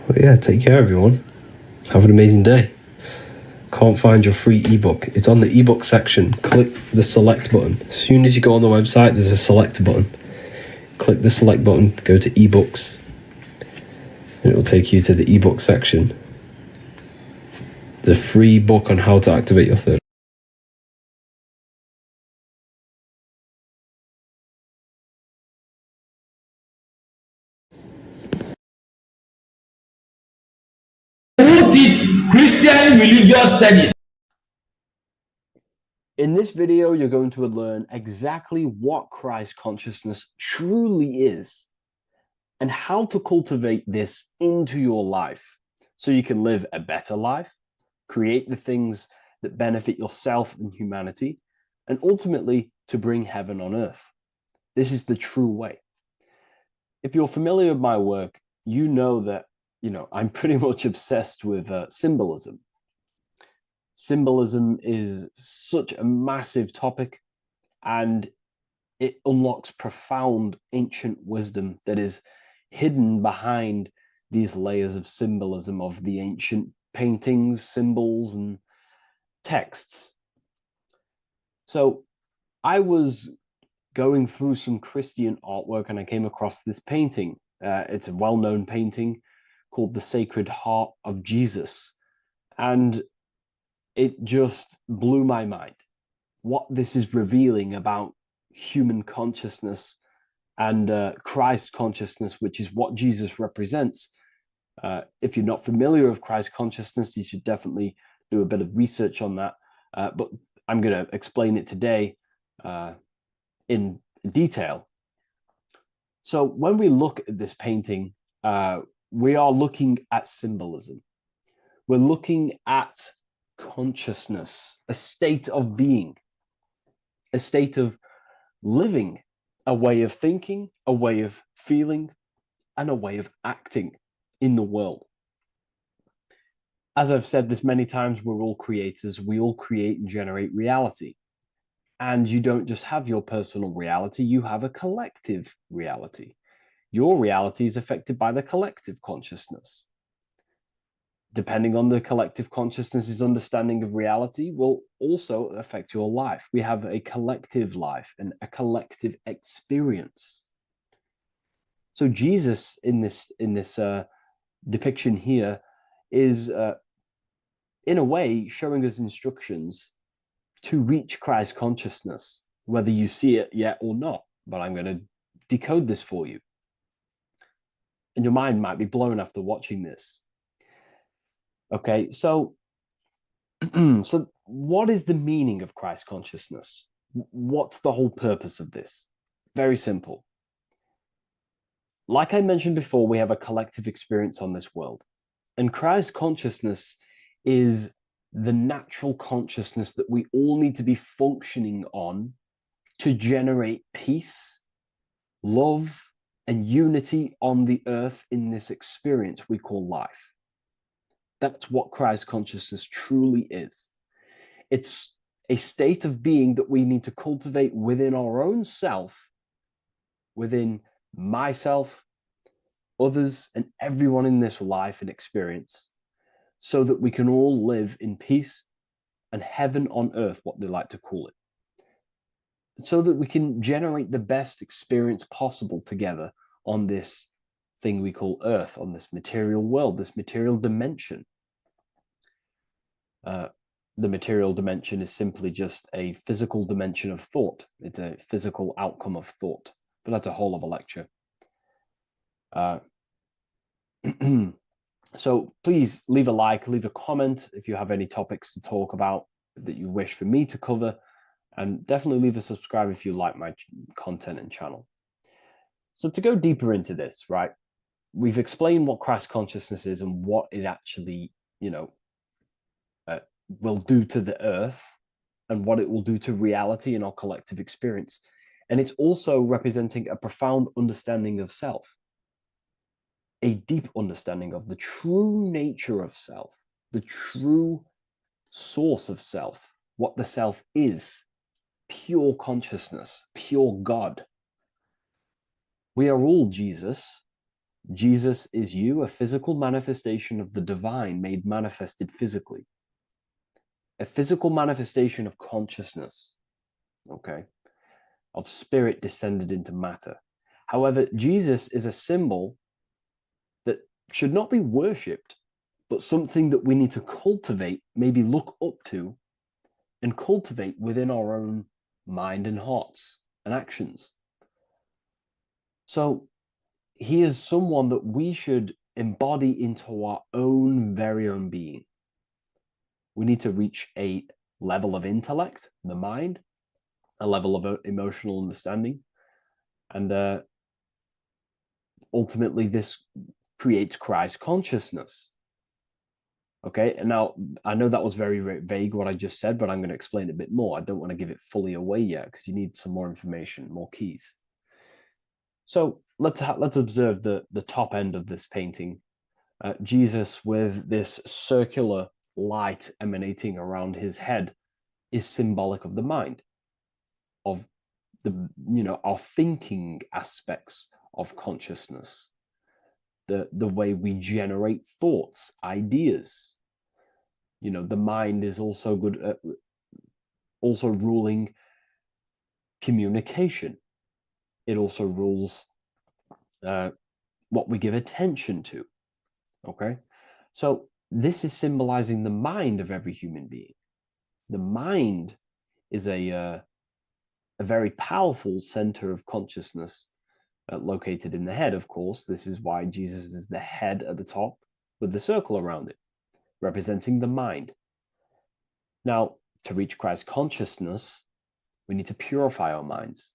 But yeah. yeah, take care, everyone. Have an amazing day. Can't find your free ebook. It's on the ebook section. Click the select button. As soon as you go on the website, there's a select button. Click the select button, go to ebooks, and it will take you to the ebook section. There's a free book on how to activate your third. Who teach Christian religious studies? In this video, you're going to learn exactly what Christ consciousness truly is and how to cultivate this into your life so you can live a better life, create the things that benefit yourself and humanity, and ultimately to bring heaven on earth. This is the true way. If you're familiar with my work, you know that, I'm pretty much obsessed with symbolism. Symbolism is such a massive topic, and it unlocks profound ancient wisdom that is hidden behind these layers of symbolism of the ancient paintings, symbols, and texts. So I was going through some Christian artwork and I came across this painting. It's a well-known painting called The Sacred Heart of Jesus. And it just blew my mind what this is revealing about human consciousness and Christ consciousness, which is what Jesus represents. If you're not familiar with Christ consciousness, you should definitely do a bit of research on that. But I'm going to explain it today in detail. So when we look at this painting, we are looking at symbolism. We're looking at consciousness, a state of being, a state of living, a way of thinking, a way of feeling, and a way of acting in the world. As I've said this many times, we're all creators. We all create and generate reality. And you don't just have your personal reality, you have a collective reality. Your reality is affected by the collective consciousness. Depending on the collective consciousness's understanding of reality will also affect your life. We have a collective life and a collective experience. So Jesus in this depiction here is in a way showing us instructions to reach Christ consciousness, whether you see it yet or not. But I'm going to decode this for you. And your mind might be blown after watching this. Okay, so so what is the meaning of Christ consciousness? What's the whole purpose of this? Very simple. Like I mentioned before, we have a collective experience on this world. And Christ consciousness is the natural consciousness that we all need to be functioning on to generate peace, love, and unity on the earth in this experience we call life. That's what Christ consciousness truly is. It's a state of being that we need to cultivate within our own self, within myself, others, and everyone in this life and experience, so that we can all live in peace and heaven on earth, what they like to call it, so that we can generate the best experience possible together on this thing we call earth, on this material world, this material dimension. The material dimension is simply just a physical dimension of thought. It's a physical outcome of thought, but that's a whole other lecture. So please leave a like, leave a comment if you have any topics to talk about that you wish for me to cover, and definitely leave a subscribe if you like my content and channel. So to go deeper into this, right, we've explained what Christ consciousness is and what it actually, will do to the earth and what it will do to reality in our collective experience. And it's also representing a profound understanding of self, a deep understanding of the true nature of self, the true source of self, what the self is, pure consciousness, pure God. We are all Jesus, Jesus is you, a physical manifestation of the divine made manifested physically. A physical manifestation of consciousness, okay, of spirit descended into matter. However, Jesus is a symbol that should not be worshipped, but something that we need to cultivate, maybe look up to, and cultivate within our own mind and hearts and actions. So he is someone that we should embody into our own very own being. We need to reach a level of intellect, the mind, a level of emotional understanding, and ultimately this creates Christ consciousness. Okay, and now I know that was very, very vague what I just said, but I'm going to explain it a bit more. I don't want to give it fully away yet because you need some more information, more keys. So let's observe the top end of this painting. Jesus with this circular light emanating around his head is symbolic of the mind, of the, you know, our thinking aspects of consciousness, the way we generate thoughts, ideas. You know, the mind is also good at also ruling communication. It also rules what we give attention to. Okay, so this is symbolizing the mind of every human being. The mind is a very powerful center of consciousness located in the head, of course. This is why Jesus is the head at the top with the circle around it, representing the mind. Now, to reach Christ consciousness, we need to purify our minds.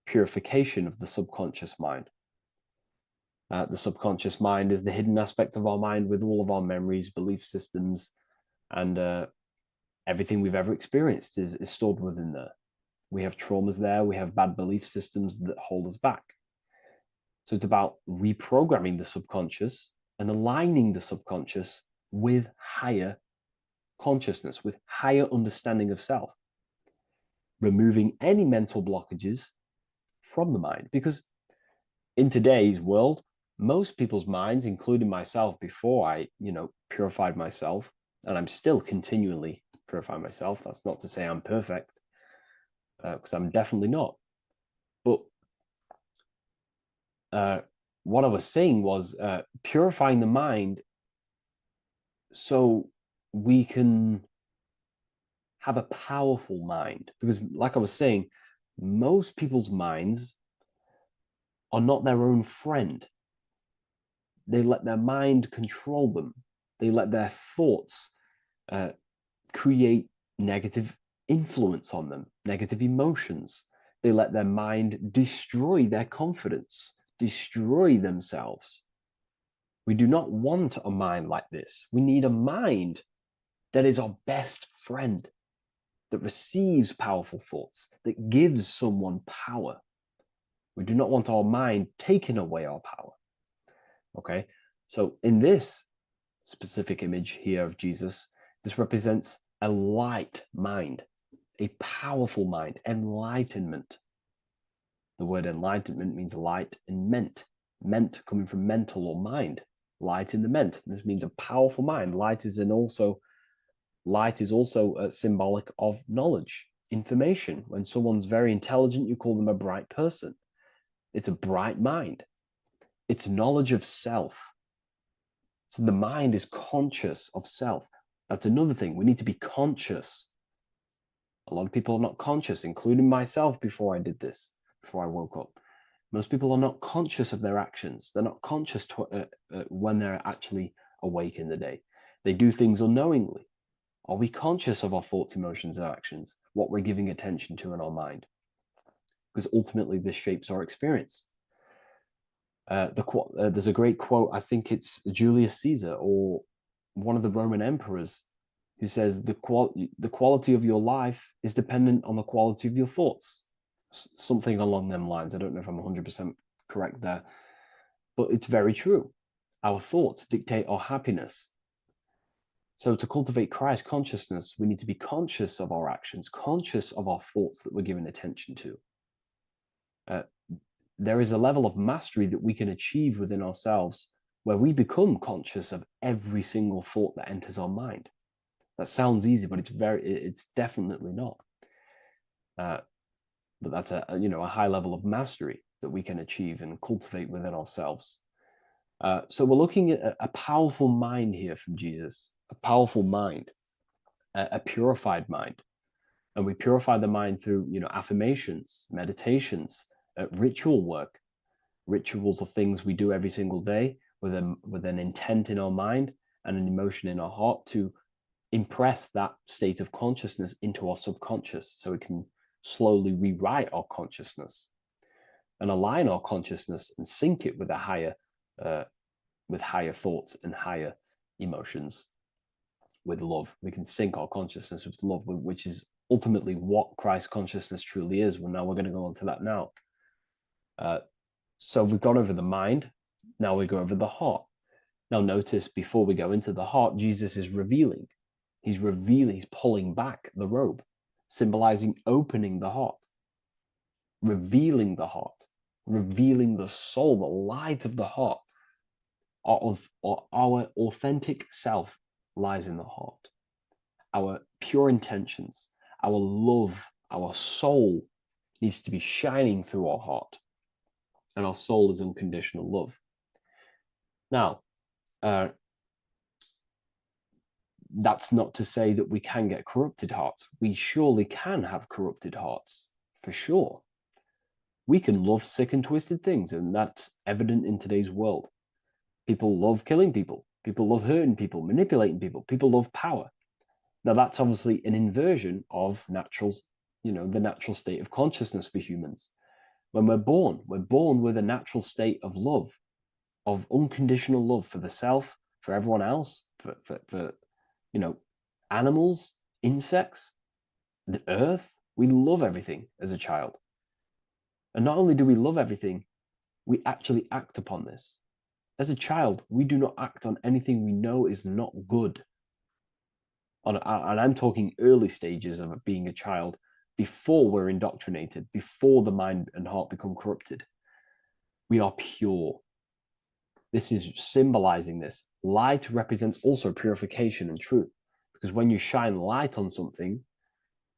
Purification of the subconscious mind. The subconscious mind is the hidden aspect of our mind with all of our memories, belief systems, and everything we've ever experienced is stored within there. We have traumas there, we have bad belief systems that hold us back. So it's about reprogramming the subconscious and aligning the subconscious with higher consciousness, with higher understanding of self, removing any mental blockages from the mind. Because in today's world, most people's minds, including myself, before I, purified myself, and I'm still continually purifying myself. That's not to say I'm perfect, because I'm definitely not. But what I was saying was purifying the mind so we can have a powerful mind. Because like I was saying, most people's minds are not their own friend. They let their mind control them. They let their thoughts create negative influence on them, negative emotions. They let their mind destroy their confidence, destroy themselves. We do not want a mind like this. We need a mind that is our best friend, that receives powerful thoughts, that gives someone power. We do not want our mind taking away our power. Okay, so in this specific image here of Jesus, this represents a light mind, a powerful mind, enlightenment. The word enlightenment means light and ment coming from mental or mind, light in the ment. This means a powerful mind. Light is also symbolic of knowledge, information. When someone's very intelligent, you call them a bright person. It's a bright mind. It's knowledge of self. So the mind is conscious of self. That's another thing. We need to be conscious. A lot of people are not conscious, including myself before I did this, before I woke up. Most people are not conscious of their actions. They're not conscious when they're actually awake in the day. They do things unknowingly. Are we conscious of our thoughts, emotions, and actions, what we're giving attention to in our mind? Because ultimately this shapes our experience. There's a great quote, I think it's Julius Caesar or one of the Roman emperors, who says the quality of your life is dependent on the quality of your thoughts. Something along them lines. I don't know if I'm 100% correct there, but it's very true. Our thoughts dictate our happiness. So to cultivate Christ consciousness, we need to be conscious of our actions, conscious of our thoughts that we're giving attention to. there is a level of mastery that we can achieve within ourselves where we become conscious of every single thought that enters our mind. That sounds easy, but it's definitely not. But that's a high level of mastery that we can achieve and cultivate within ourselves. So we're looking at a powerful mind here from Jesus, a powerful mind, a purified mind. And we purify the mind through, affirmations, meditations, ritual work. Rituals are things we do every single day with an intent in our mind and an emotion in our heart to impress that state of consciousness into our subconscious, so it can slowly rewrite our consciousness and align our consciousness and sync it with higher thoughts and higher emotions, with love. We can sync our consciousness with love, which is ultimately what Christ consciousness truly is. Well, now we're going to go on to that now. So we've gone over the mind. Now we go over the heart. Now notice, before we go into the heart, Jesus is revealing. He's pulling back the robe, symbolizing opening the heart, revealing the heart, revealing the soul, the light of the heart. Our authentic self lies in the heart. Our pure intentions, our love, our soul needs to be shining through our heart. And our soul is unconditional love. Now, that's not to say that we can get corrupted hearts. We surely can have corrupted hearts, for sure. We can love sick and twisted things, and that's evident in today's world. People love killing people. People love hurting people, manipulating people. People love power. Now, that's obviously an inversion of the natural state of consciousness for humans. When we're born with a natural state of love, of unconditional love for the self, for everyone else, for animals, insects, the earth. We love everything as a child. And not only do we love everything, we actually act upon this. As a child, we do not act on anything we know is not good. And I'm talking early stages of being a child, before we're indoctrinated, before the mind and heart become corrupted. We are pure. This is symbolizing this. Light represents also purification and truth, because when you shine light on something,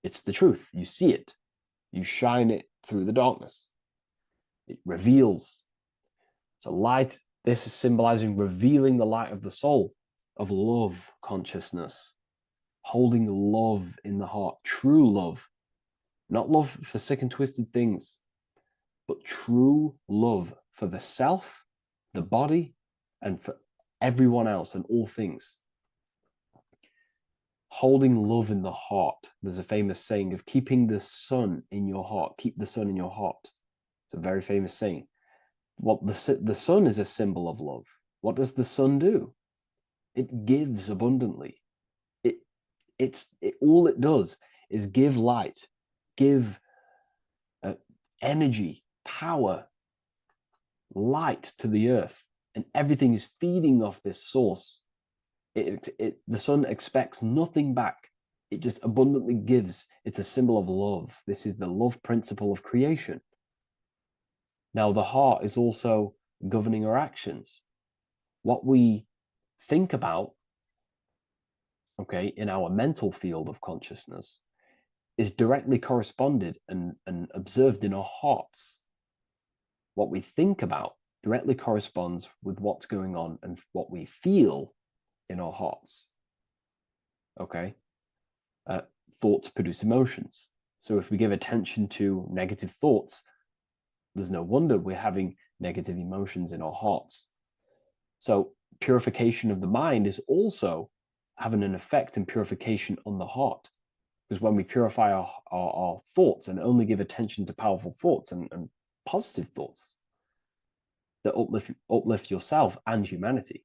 it's the truth. You see it. You shine it through the darkness. It reveals. So light, this is symbolizing revealing the light of the soul, of love consciousness, holding love in the heart, true love, not love for sick and twisted things, but true love for the self, the body, and for everyone else and all things. Holding love in the heart. There's a famous saying of keeping the sun in your heart. Keep the sun in your heart. It's a very famous saying. The sun is a symbol of love. What does the sun do? It gives abundantly. All it does is give light, give energy, power, light to the earth, and everything is feeding off this source. The sun expects nothing back. It just abundantly gives. It's a symbol of love. This is the love principle of creation. Now, the heart is also governing our actions. What we think about, in our mental field of consciousness, is directly corresponded and observed in our hearts. What we think about directly corresponds with what's going on and what we feel in our hearts. Thoughts produce emotions. So if we give attention to negative thoughts, there's no wonder we're having negative emotions in our hearts. So purification of the mind is also having an effect in purification on the heart. Because when we purify our thoughts and only give attention to powerful thoughts and positive thoughts that uplift yourself and humanity,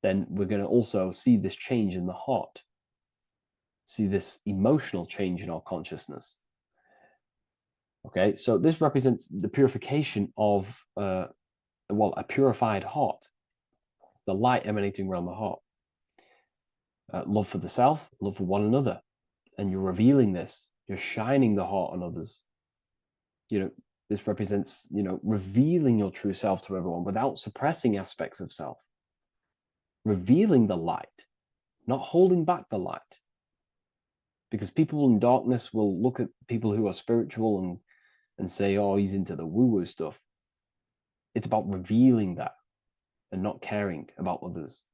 then we're going to also see this change in the heart, see this emotional change in our consciousness. So this represents the purification of a purified heart, the light emanating around the heart. Love for the self, love for one another. And you're revealing this. You're shining the heart on others. This represents, revealing your true self to everyone without suppressing aspects of self. Revealing the light, not holding back the light. Because people in darkness will look at people who are spiritual and say, oh, he's into the woo-woo stuff. It's about revealing that and not caring about others.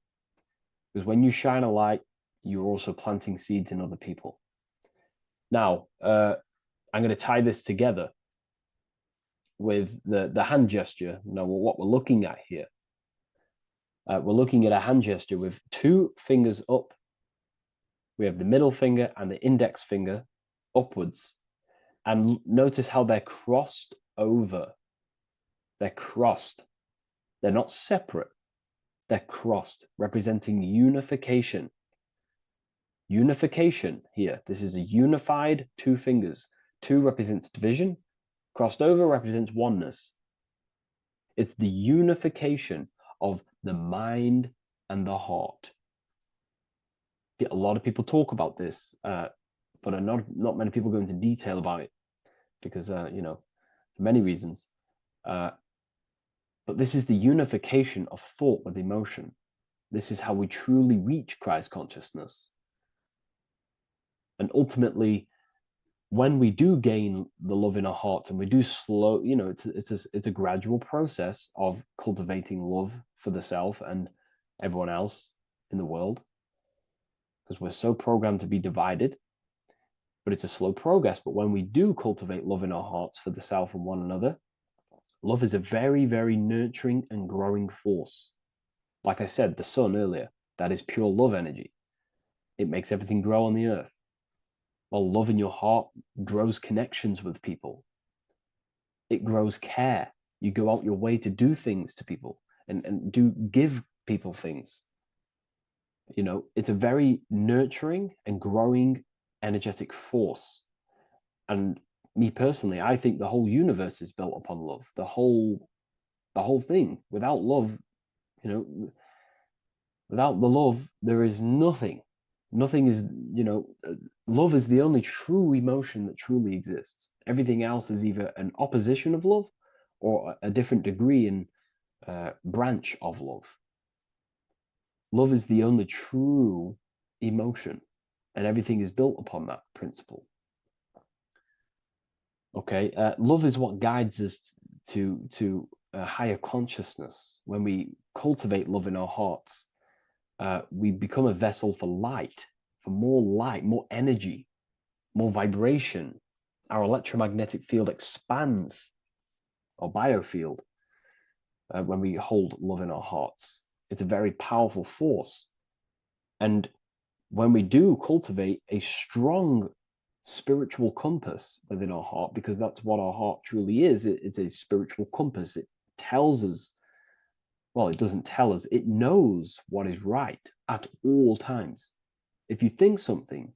Because when you shine a light, you're also planting seeds in other people. Now, I'm going to tie this together with the hand gesture. Now, what we're looking at here, we're looking at a hand gesture with 2 fingers up. We have the middle finger and the index finger upwards. And notice how they're crossed over. They're crossed. They're not separate. They're crossed, representing unification. Unification here. This is a unified 2 fingers. 2 represents division. Crossed over represents oneness. It's the unification of the mind and the heart. A lot of people talk about this, but not many people go into detail about it because, for many reasons. But this is the unification of thought with emotion. This is how we truly reach Christ consciousness. And ultimately, when we do gain the love in our hearts and we do slow, it's a gradual process of cultivating love for the self and everyone else in the world, because we're so programmed to be divided. But it's a slow progress. But when we do cultivate love in our hearts for the self and one another, love is a very, very nurturing and growing force. Like I said, the sun earlier, that is pure love energy. It makes everything grow on the earth. While love in your heart grows connections with people. It grows care. You go out your way to do things to people and give people things. It's a very nurturing and growing energetic force. And me personally, I think the whole universe is built upon love. The whole thing. Without love, without the love, there is nothing. Nothing is, love is the only true emotion that truly exists. Everything else is either an opposition of love or a different degree and branch of love. Love is the only true emotion, and everything is built upon that principle. Okay, love is what guides us to a higher consciousness. When we cultivate love in our hearts, we become a vessel for light, more energy, more vibration. Our electromagnetic field expands, or biofield, when we hold love in our hearts. It's a very powerful force. And when we do cultivate a strong spiritual compass within our heart, because that's what our heart truly is, it's a spiritual compass. It tells us, well, it doesn't tell us, it knows what is right at all times. If you think something,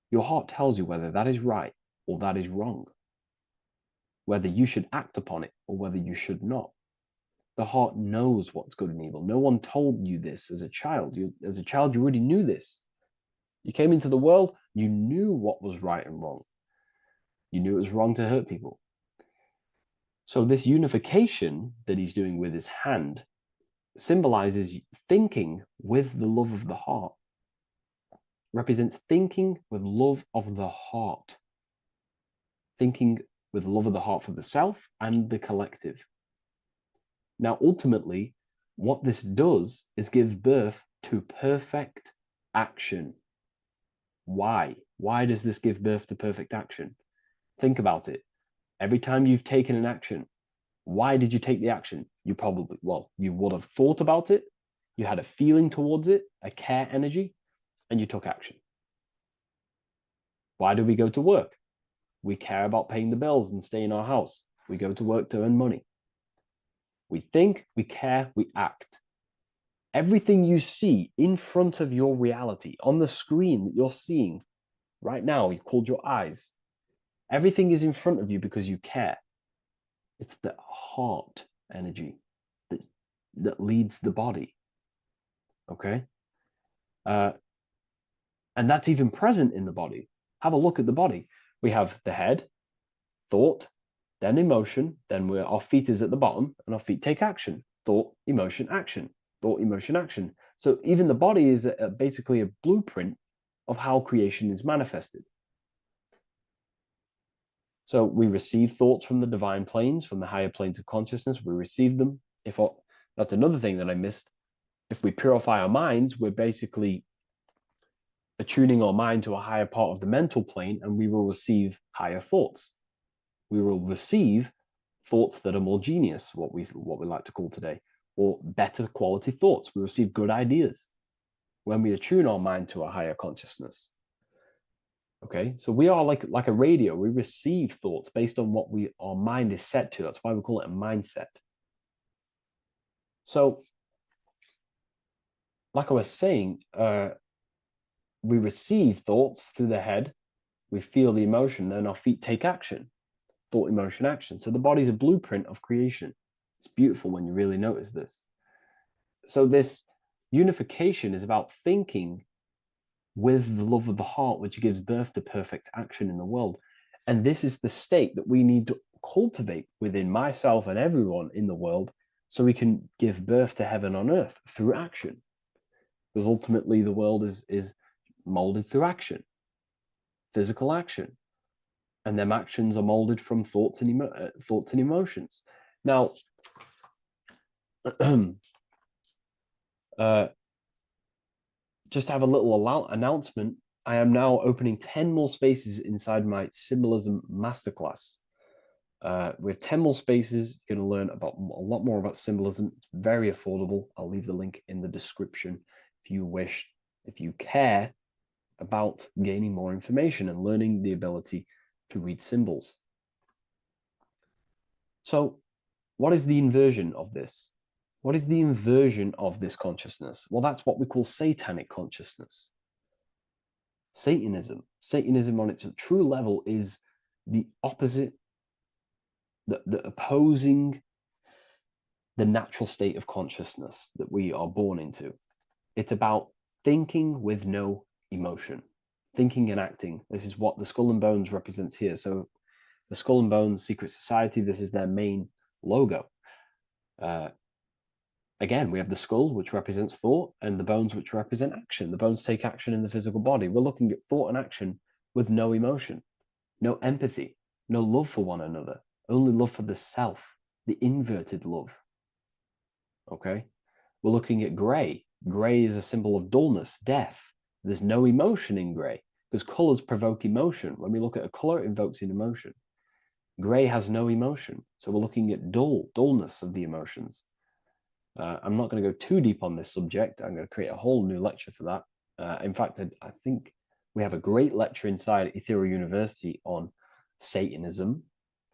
your heart tells you whether that is right or that is wrong, whether you should act upon it or whether you should not. The heart knows what's good and evil. No one told you this as a child. As a child, you already knew this. You came into the world, you knew what was right and wrong. You knew it was wrong to hurt people. So this unification that he's doing with his hand symbolizes thinking with the love of the heart. Represents thinking with love of the heart. Thinking with love of the heart for the self and the collective. Now, ultimately, what this does is give birth to perfect action. Why? Why does this give birth to perfect action? Think about it. Every time you've taken an action, why did you take the action? You would have thought about it, you had a feeling towards it, a care energy, and you took action. Why do we go to work? We care about paying the bills and staying in our house. We go to work to earn money. We think, we care, we act. Everything you see in front of your reality, on the screen that you're seeing right now, you've called your eyes. Everything is in front of you because you care. It's the heart energy that leads the body. Okay? And that's even present in the body. Have a look at the body. We have the head, thought, then emotion, then our feet is at the bottom, and our feet take action. Thought, emotion, action. Thought, emotion, action. So even the body is basically a blueprint of how creation is manifested. So we receive thoughts from the divine planes, from the higher planes of consciousness. We receive them. That's another thing that I missed. If we purify our minds, we're basically attuning our mind to a higher part of the mental plane, and we will receive higher thoughts. We will receive thoughts that are more genius, what we like to call today, or better quality thoughts. We receive good ideas when we attune our mind to a higher consciousness. Okay, so we are like a radio. We receive thoughts based on what our mind is set to. That's why we call it a mindset. So, like I was saying, we receive thoughts through the head. We feel the emotion, then our feet take action. Thought, emotion, action. So the body's a blueprint of creation. It's beautiful when you really notice this. So this unification is about thinking with the love of the heart, which gives birth to perfect action in the world. And this is the state that we need to cultivate within myself and everyone in the world, so we can give birth to heaven on earth through action. Because ultimately the world is molded through action, physical action. And them actions are molded from thoughts and emotions. Now, just to have a little announcement, I am now opening 10 more spaces inside my symbolism masterclass. We have 10 more spaces. You're going to learn about a lot more about symbolism. It's very affordable. I'll leave the link in the description if you wish, if you care about gaining more information and learning the ability to read symbols. So what is the inversion of this? What is the inversion of this consciousness? Well, that's what we call satanic consciousness. Satanism. Satanism on its true level is the opposite, the opposing the natural state of consciousness that we are born into. It's about thinking with no emotion, thinking and acting. This is what the Skull and Bones represents here. So the Skull and Bones Secret Society, this is their main logo. Again, we have the skull, which represents thought, and the bones, which represent action. The bones take action in the physical body. We're looking at thought and action with no emotion, no empathy, no love for one another, only love for the self, the inverted love. Okay? We're looking at gray. Gray is a symbol of dullness, death. There's no emotion in gray because colors provoke emotion. When we look at a color, it invokes an emotion. Gray has no emotion. So we're looking at dullness of the emotions. I'm not going to go too deep on this subject. I'm going to create a whole new lecture for that. In fact, I think we have a great lecture inside Ethereal University on Satanism.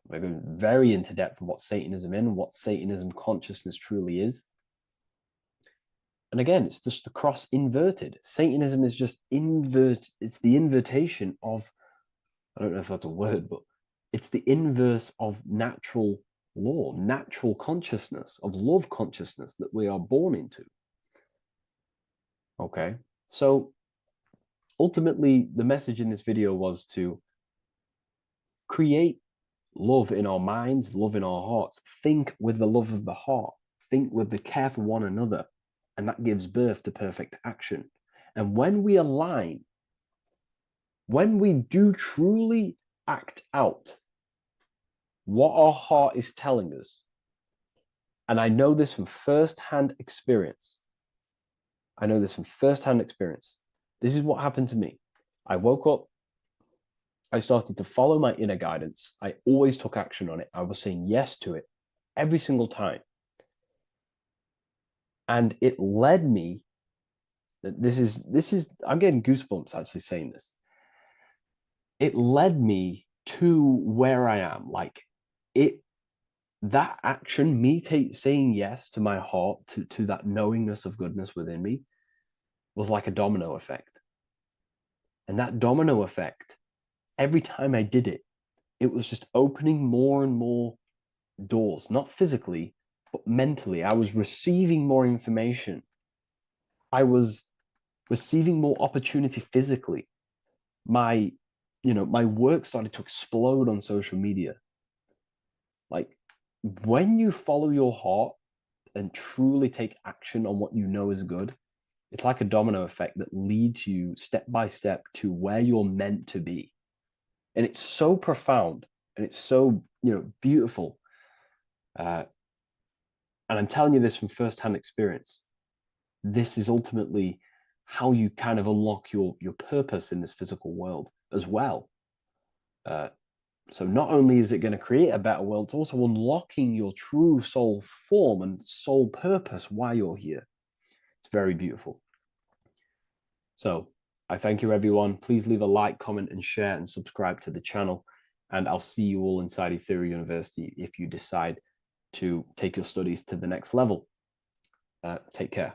We're going very into depth on what Satanism is and what Satanism consciousness truly is. And again, it's just the cross inverted. Satanism is just it's the invertation of, I don't know if that's a word, but it's the inverse of natural law, natural consciousness, of love consciousness that we are born into. Okay, so ultimately the message in this video was to create love in our minds, love in our hearts, think with the love of the heart, think with the care for one another, and that gives birth to perfect action. And when we align, when we do truly act out what our heart is telling us, and I know this from first-hand experience. This is what happened to me. I woke up, I started to follow my inner guidance. I always took action on it. I was saying yes to it every single time. And it led me, this is, I'm getting goosebumps actually saying this. It led me to where I am. That action, me saying yes to my heart, to that knowingness of goodness within me, was like a domino effect. And that domino effect, every time I did it, it was just opening more and more doors, not physically, but mentally. I was receiving more information. I was receiving more opportunity physically. My work started to explode on social media. Like, when you follow your heart and truly take action on what you know is good, it's like a domino effect that leads you step by step to where you're meant to be. And it's so profound and it's so, beautiful. And I'm telling you this from firsthand experience. This is ultimately how you kind of unlock your purpose in this physical world as well. So not only is it going to create a better world, it's also unlocking your true soul form and soul purpose why you're here. It's very beautiful. So I thank you, everyone. Please leave a like, comment, and share, and subscribe to the channel. And I'll see you all inside Ethereal University if you decide to take your studies to the next level. Take care.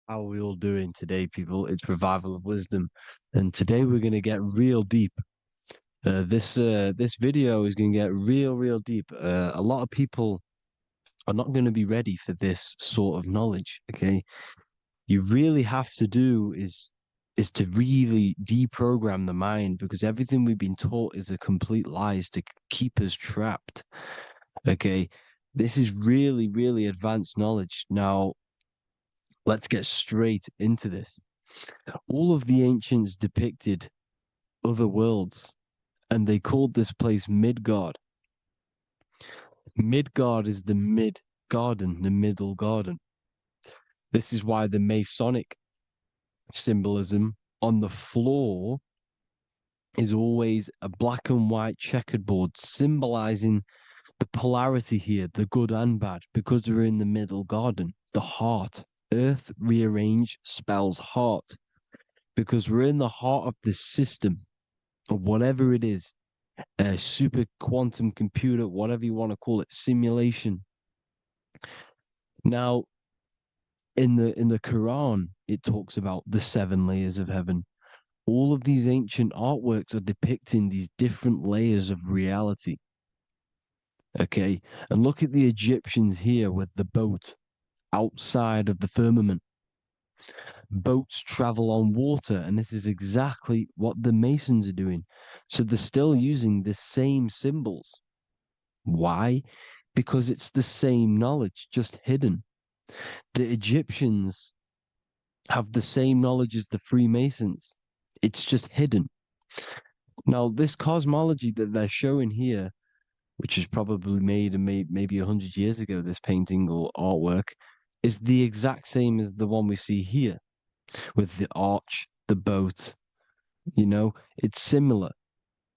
How are we all doing today, people? It's Revival of Wisdom, and today we're going to get real deep. This video is going to get real deep. A lot of people are not going to be ready for this sort of knowledge. Okay, you really have to do is to really deprogram the mind, because everything we've been taught is a complete lie, is to keep us trapped. Okay, this is really advanced knowledge. Now, let's get straight into this. All of the ancients depicted other worlds, and they called this place Midgard. Midgard is the mid garden, the middle garden. This is why the Masonic symbolism on the floor is always a black and white checkered board, symbolizing the polarity here, the good and bad, because we're in the middle garden, the heart. Earth rearranged spells heart, because we're in the heart of the system, or whatever it is, a super quantum computer, whatever you want to call it, simulation. Now, in the Quran, it talks about the 7 layers of heaven. All of these ancient artworks are depicting these different layers of reality. Okay, and look at the Egyptians here with the boat outside of the firmament. Boats travel on water, and this is exactly what the Masons are doing. So they're still using the same symbols. Why? Because it's the same knowledge, just hidden. The Egyptians have the same knowledge as the Freemasons. It's just hidden. Now, this cosmology that they're showing here, which is probably made maybe 100 years ago, this painting or artwork, is the exact same as the one we see here, with the arch, the boat. It's similar,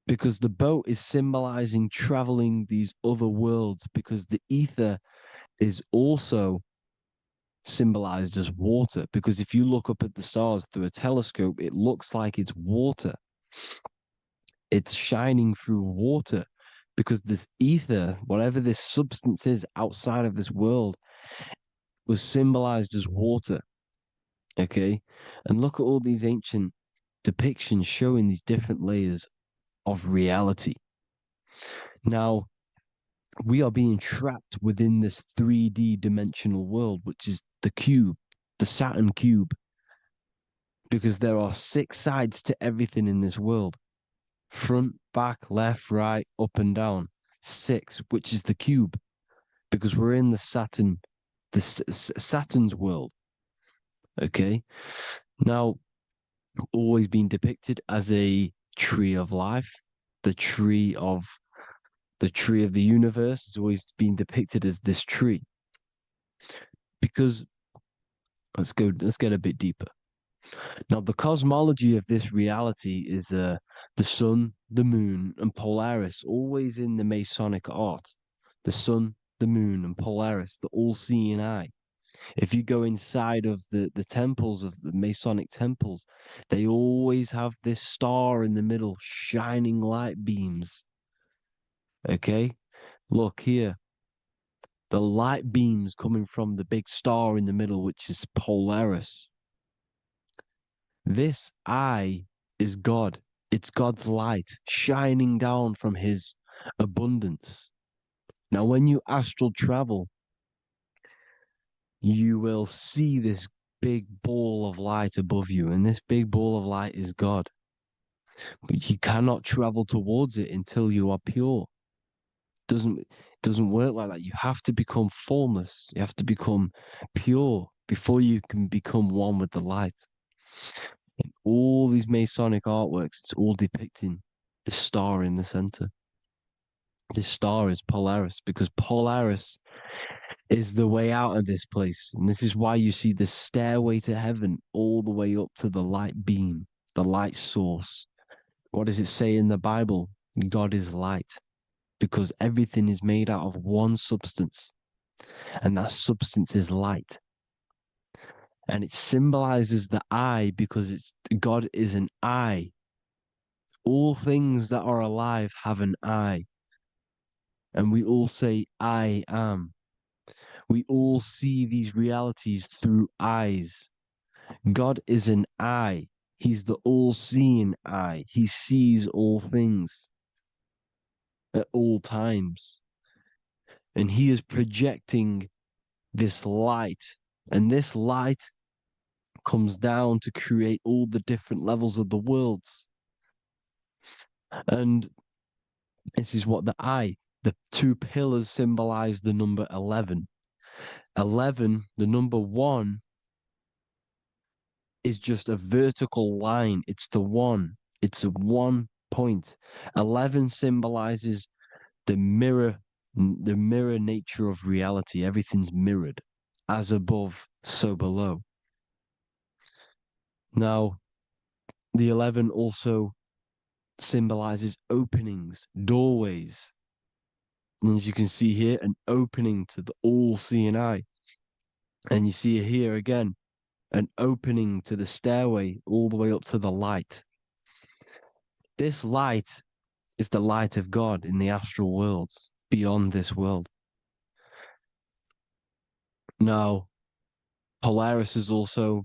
because the boat is symbolizing traveling these other worlds, because the ether is also symbolized as water, because if you look up at the stars through a telescope, it looks like it's water. It's shining through water, because this ether, whatever this substance is outside of this world, was symbolized as water. Okay, and look at all these ancient depictions showing these different layers of reality. Now, we are being trapped within this 3D dimensional world, which is the cube, the Saturn cube, because there are 6 sides to everything in this world: front, back, left, right, up and down. 6, which is the cube, because we're in the Saturn's world. Okay, now, always been depicted as a tree of life, the tree of the universe has always been depicted as this tree. Because let's get a bit deeper. Now, the cosmology of this reality is the sun, the moon, and Polaris, always in the Masonic art. The sun, the moon, and Polaris, the all-seeing eye. If you go inside of the temples, of the Masonic temples, they always have this star in the middle, shining light beams. Okay? Look here. The light beams coming from the big star in the middle, which is Polaris. This I is God. It's God's light shining down from his abundance. Now, when you astral travel, you will see this big ball of light above you, and this big ball of light is God. But you cannot travel towards it until you are pure. It doesn't work like that. You have to become formless. You have to become pure before you can become one with the light. In all these Masonic artworks, it's all depicting the star in the center. This star is Polaris, because Polaris is the way out of this place. And this is why you see the stairway to heaven all the way up to the light beam, the light source. What does it say in the Bible? God is light, because everything is made out of one substance, and that substance is light. And it symbolizes the eye, because God is an eye. All things that are alive have an eye. And we all say, I am. We all see these realities through eyes. God is an eye. He's the all-seeing eye. He sees all things at all times. And he is projecting this light. And this light comes down to create all the different levels of the worlds. And this is what the two pillars symbolize the number 11. 11, the number 1, is just a vertical line. It's the one. It's a 1 point. 11 symbolizes the mirror nature of reality. Everything's mirrored. As above, so below. Now, the 11 also symbolizes openings, doorways. And as you can see here, an opening to the all-seeing eye. And you see here again, an opening to the stairway all the way up to the light. This light is the light of God in the astral worlds, beyond this world. Now, Polaris has also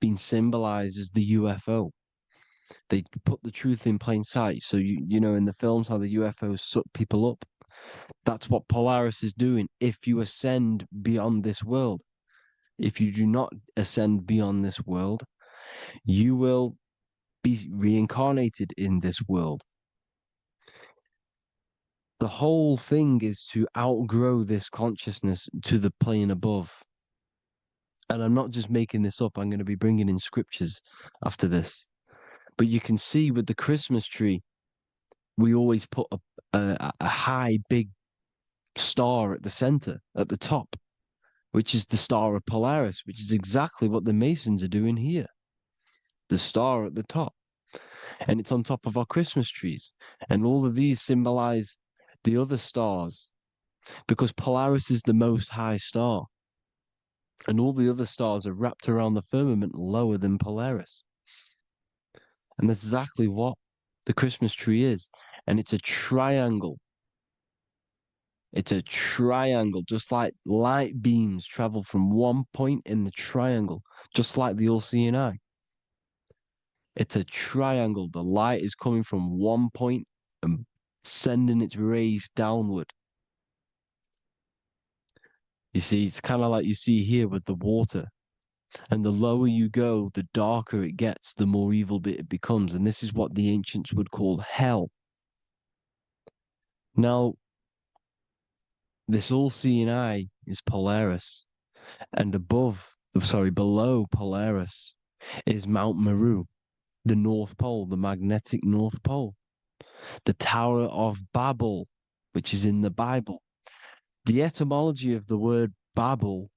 been symbolized as the UFO. They put the truth in plain sight. So, you know, in the films, how the UFOs suck people up. That's what Polaris is doing. If you ascend beyond this world, if you do not ascend beyond this world, you will be reincarnated in this world. The whole thing is to outgrow this consciousness to the plane above. And I'm not just making this up. I'm going to be bringing in scriptures after this. But you can see with the Christmas tree, we always put a high, big star at the center, at the top, which is the star of Polaris, which is exactly what the Masons are doing here. The star at the top. And it's on top of our Christmas trees. And all of these symbolize the other stars, because Polaris is the most high star. And all the other stars are wrapped around the firmament lower than Polaris. And that's exactly what the Christmas tree is. And it's a triangle. It's a triangle, just like light beams travel from one point in the triangle, just like the all-seeing eye. It's a triangle. The light is coming from one point and sending its rays downward. You see, it's kind of like you see here with the water. And the lower you go, the darker it gets, the more evil it becomes. And this is what the ancients would call hell. Now, this all-seeing eye is Polaris. And below Polaris is Mount Meru, the North Pole, the magnetic North Pole. The Tower of Babel, which is in the Bible. The etymology of the word Babel,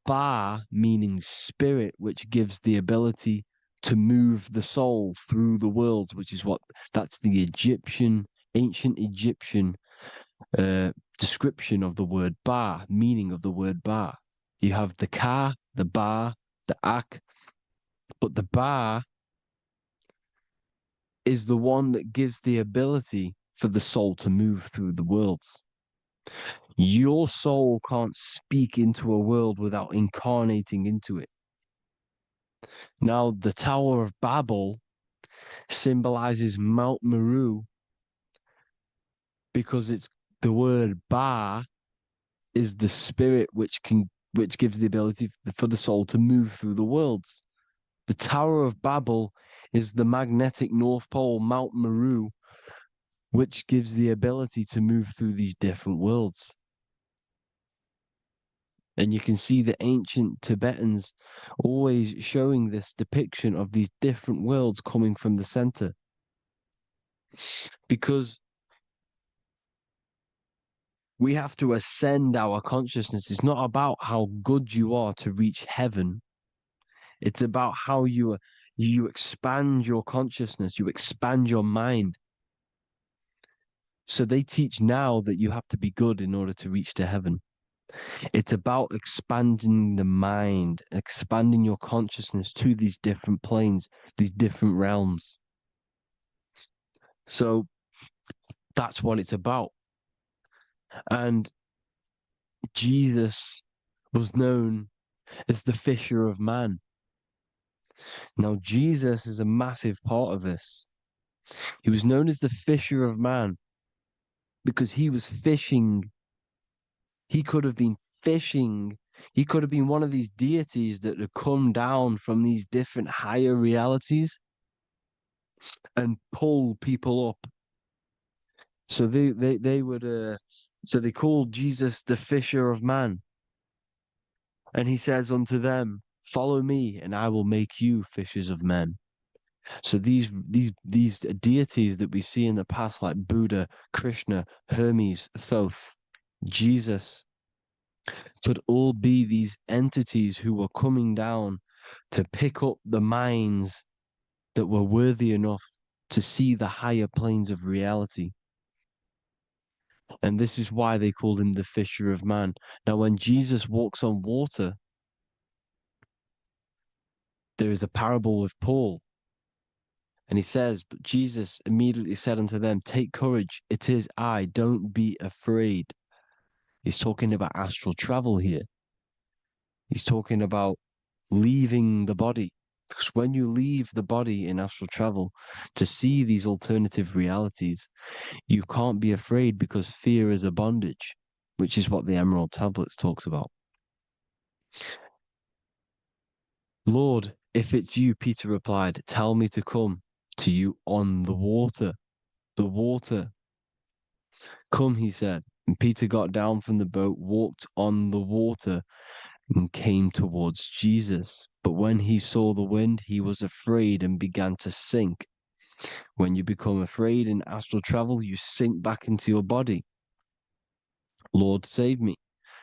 Ba meaning spirit, which gives the ability to move the soul through the worlds, which is that's the ancient Egyptian description of the word Ba, meaning of the word Ba. You have the Ka, the Ba, the Ak, but the Ba is the one that gives the ability for the soul to move through the worlds. Your soul can't speak into a world without incarnating into it. Now, the Tower of Babel symbolizes Mount Meru because it's the word Ba is the spirit which gives the ability for the soul to move through the worlds. The Tower of Babel is the magnetic North Pole, Mount Meru, which gives the ability to move through these different worlds. And you can see the ancient Tibetans always showing this depiction of these different worlds coming from the center. Because we have to ascend our consciousness. It's not about how good you are to reach heaven. It's about how you expand your consciousness, you expand your mind. So they teach now that you have to be good in order to reach to heaven. It's about expanding the mind, expanding your consciousness to these different planes, these different realms. So that's what it's about. And Jesus was known as the fisher of man. Now, Jesus is a massive part of this. He was known as the fisher of man because he was fishing. He could have been fishing. He could have been one of these deities that had come down from these different higher realities and pull people up. So they would so they called Jesus the fisher of man. And he says unto them, follow me and I will make you fishers of men. So these deities that we see in the past, like Buddha, Krishna, Hermes, Thoth, Jesus, could all be these entities who were coming down to pick up the minds that were worthy enough to see the higher planes of reality. And this is why they called him the fisher of man. Now, when Jesus walks on water, there is a parable with Paul. And he says, but Jesus immediately said unto them, take courage, it is I, don't be afraid. He's talking about astral travel here. He's talking about leaving the body. Because when you leave the body in astral travel to see these alternative realities, you can't be afraid because fear is a bondage, which is what the Emerald Tablets talks about. Lord, if it's you, Peter replied, tell me to come to you on the water. The water. Come, he said. And Peter got down from the boat, walked on the water, and came towards Jesus. But when he saw the wind, he was afraid and began to sink. When you become afraid in astral travel, you sink back into your body. Lord, save me.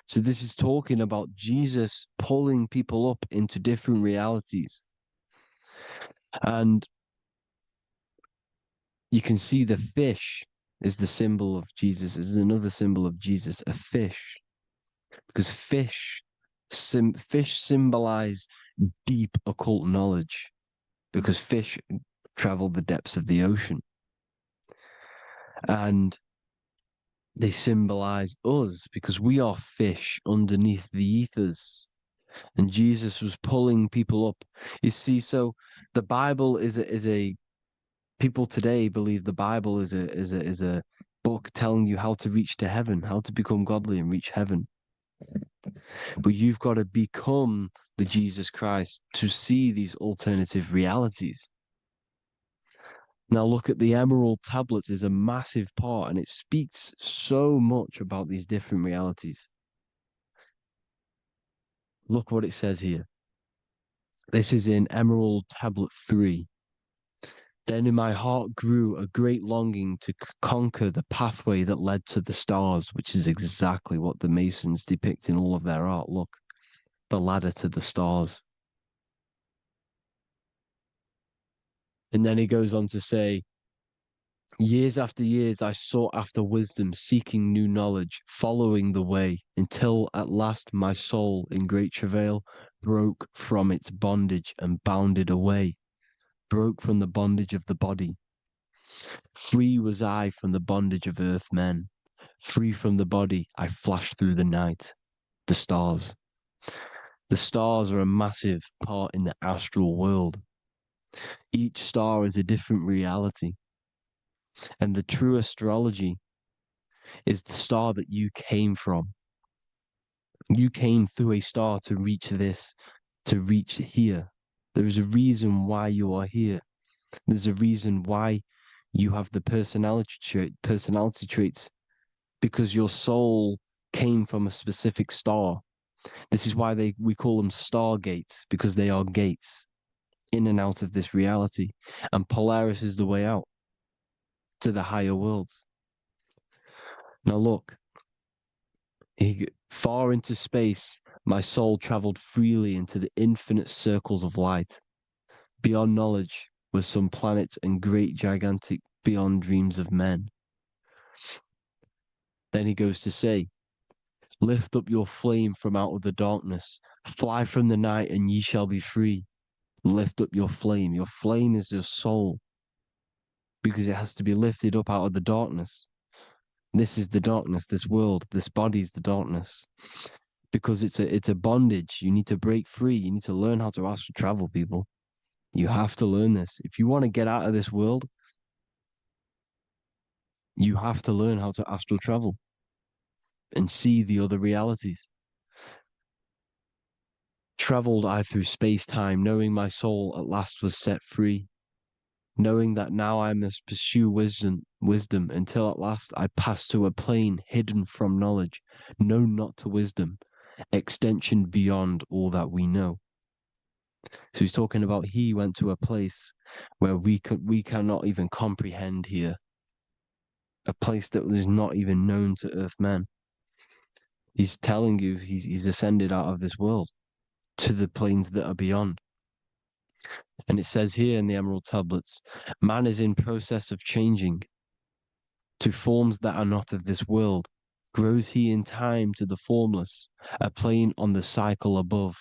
So this is talking about Jesus pulling people up into different realities. And you can see the fish is the symbol of Jesus. This is another symbol of Jesus, a fish. Because fish symbolize deep occult knowledge. Because fish travel the depths of the ocean. And they symbolize us because we are fish underneath the ethers. And Jesus was pulling people up. You see, so the Bible is a people today believe the Bible is a book telling you how to reach to heaven, how to become godly and reach heaven. But you've got to become the Jesus Christ to see these alternative realities. Now look at the Emerald Tablets is a massive part, and it speaks so much about these different realities. Look what it says here. This is in Emerald Tablet 3. Then in my heart grew a great longing to conquer the pathway that led to the stars, which is exactly what the Masons depict in all of their art. Look, the ladder to the stars. And then he goes on to say, years after years, I sought after wisdom, seeking new knowledge, following the way, until at last my soul, in great travail, broke from its bondage and bounded away, broke from the bondage of the body. Free was I from the bondage of earth men. Free from the body, I flashed through the night, the stars. The stars are a massive part in the astral world. Each star is a different reality. And the true astrology is the star that you came from. You came through a star to reach this, to reach here. There is a reason why you are here. There's a reason why you have the personality traits, because your soul came from a specific star. This is why we call them stargates, because they are gates in and out of this reality. And Polaris is the way out to the higher worlds. Now look, far into space, my soul traveled freely into the infinite circles of light. Beyond knowledge were some planets and great gigantic beyond dreams of men. Then he goes to say, lift up your flame from out of the darkness, fly from the night and ye shall be free. Lift up your flame. Your flame is your soul, because it has to be lifted up out of the darkness. This is the darkness, this world, this body's the darkness. Because it's a bondage. You need to break free. You need to learn how to astral travel, people. You have to learn this. If you want to get out of this world, you have to learn how to astral travel and see the other realities. Traveled I through space-time, knowing my soul at last was set free, knowing that now I must pursue wisdom until at last I pass to a plane hidden from knowledge, known not to wisdom, extension beyond all that we know. So he's talking about he went to a place where we cannot even comprehend here, a place that is not even known to earth men. He's telling you he's ascended out of this world to the planes that are beyond. And it says here in the Emerald Tablets, man is in process of changing to forms that are not of this world. Grows he in time to the formless, a plane on the cycle above.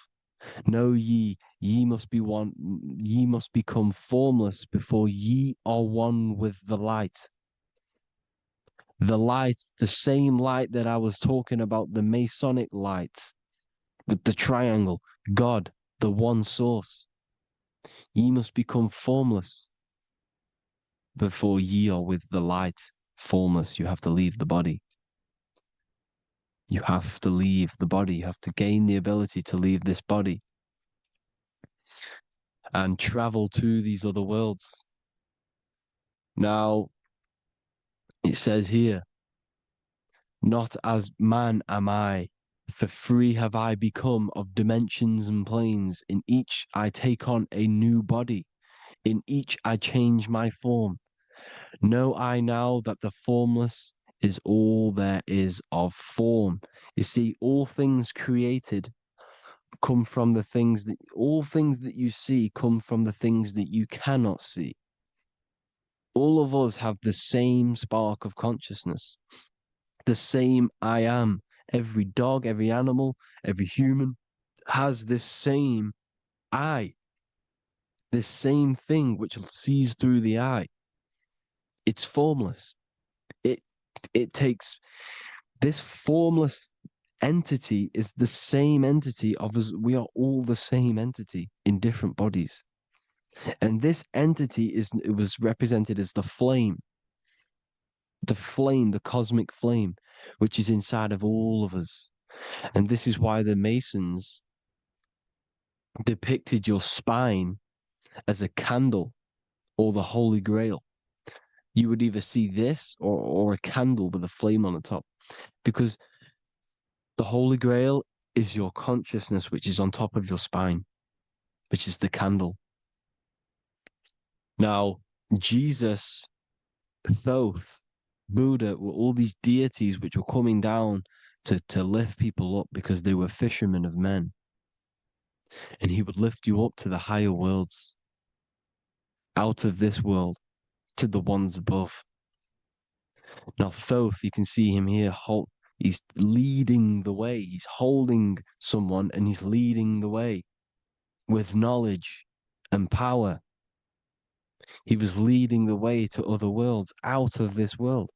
Know ye must be one, ye must become formless before ye are one with the light. The light, the same light that I was talking about, the Masonic light, with the triangle, God, the one source. Ye must become formless before ye are with the light. Formless, you have to leave the body. You have to leave the body. You have to gain the ability to leave this body and travel to these other worlds. Now, it says here, not as man am I, for free have I become of dimensions and planes. In each I take on a new body. In each I change my form. Know I now that the formless is all there is of form. You see, all things created come from the things that, all things that you see come from the things that you cannot see. All of us have the same spark of consciousness, the same I am. Every dog, every animal, every human has this same I, this same thing which sees through the eye. It's formless. It takes this formless entity is the same entity of us. We are all the same entity in different bodies. And this entity it was represented as the flame, the cosmic flame, which is inside of all of us. And this is why the Masons depicted your spine as a candle or the Holy Grail. You would either see this or a candle with a flame on the top, because the Holy Grail is your consciousness, which is on top of your spine, which is the candle. Now, Jesus, Thoth, Buddha were all these deities which were coming down to lift people up because they were fishermen of men. And he would lift you up to the higher worlds, out of this world, to the ones above. Now, Thoth, you can see him here, he's leading the way. He's holding someone and he's leading the way with knowledge and power. He was leading the way to other worlds, out of this world.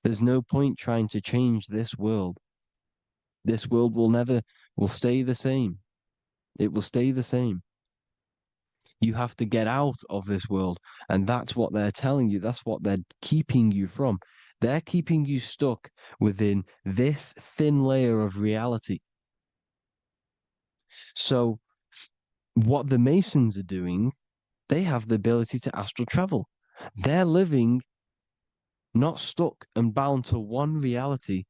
There's no point trying to change this world This world will stay the same. It will stay the same. You have to get out of this world. And that's what they're telling you. That's what they're keeping you from. They're keeping you stuck within this thin layer of reality. So what the Masons are doing, they have the ability to astral travel. They're living not stuck and bound to one reality,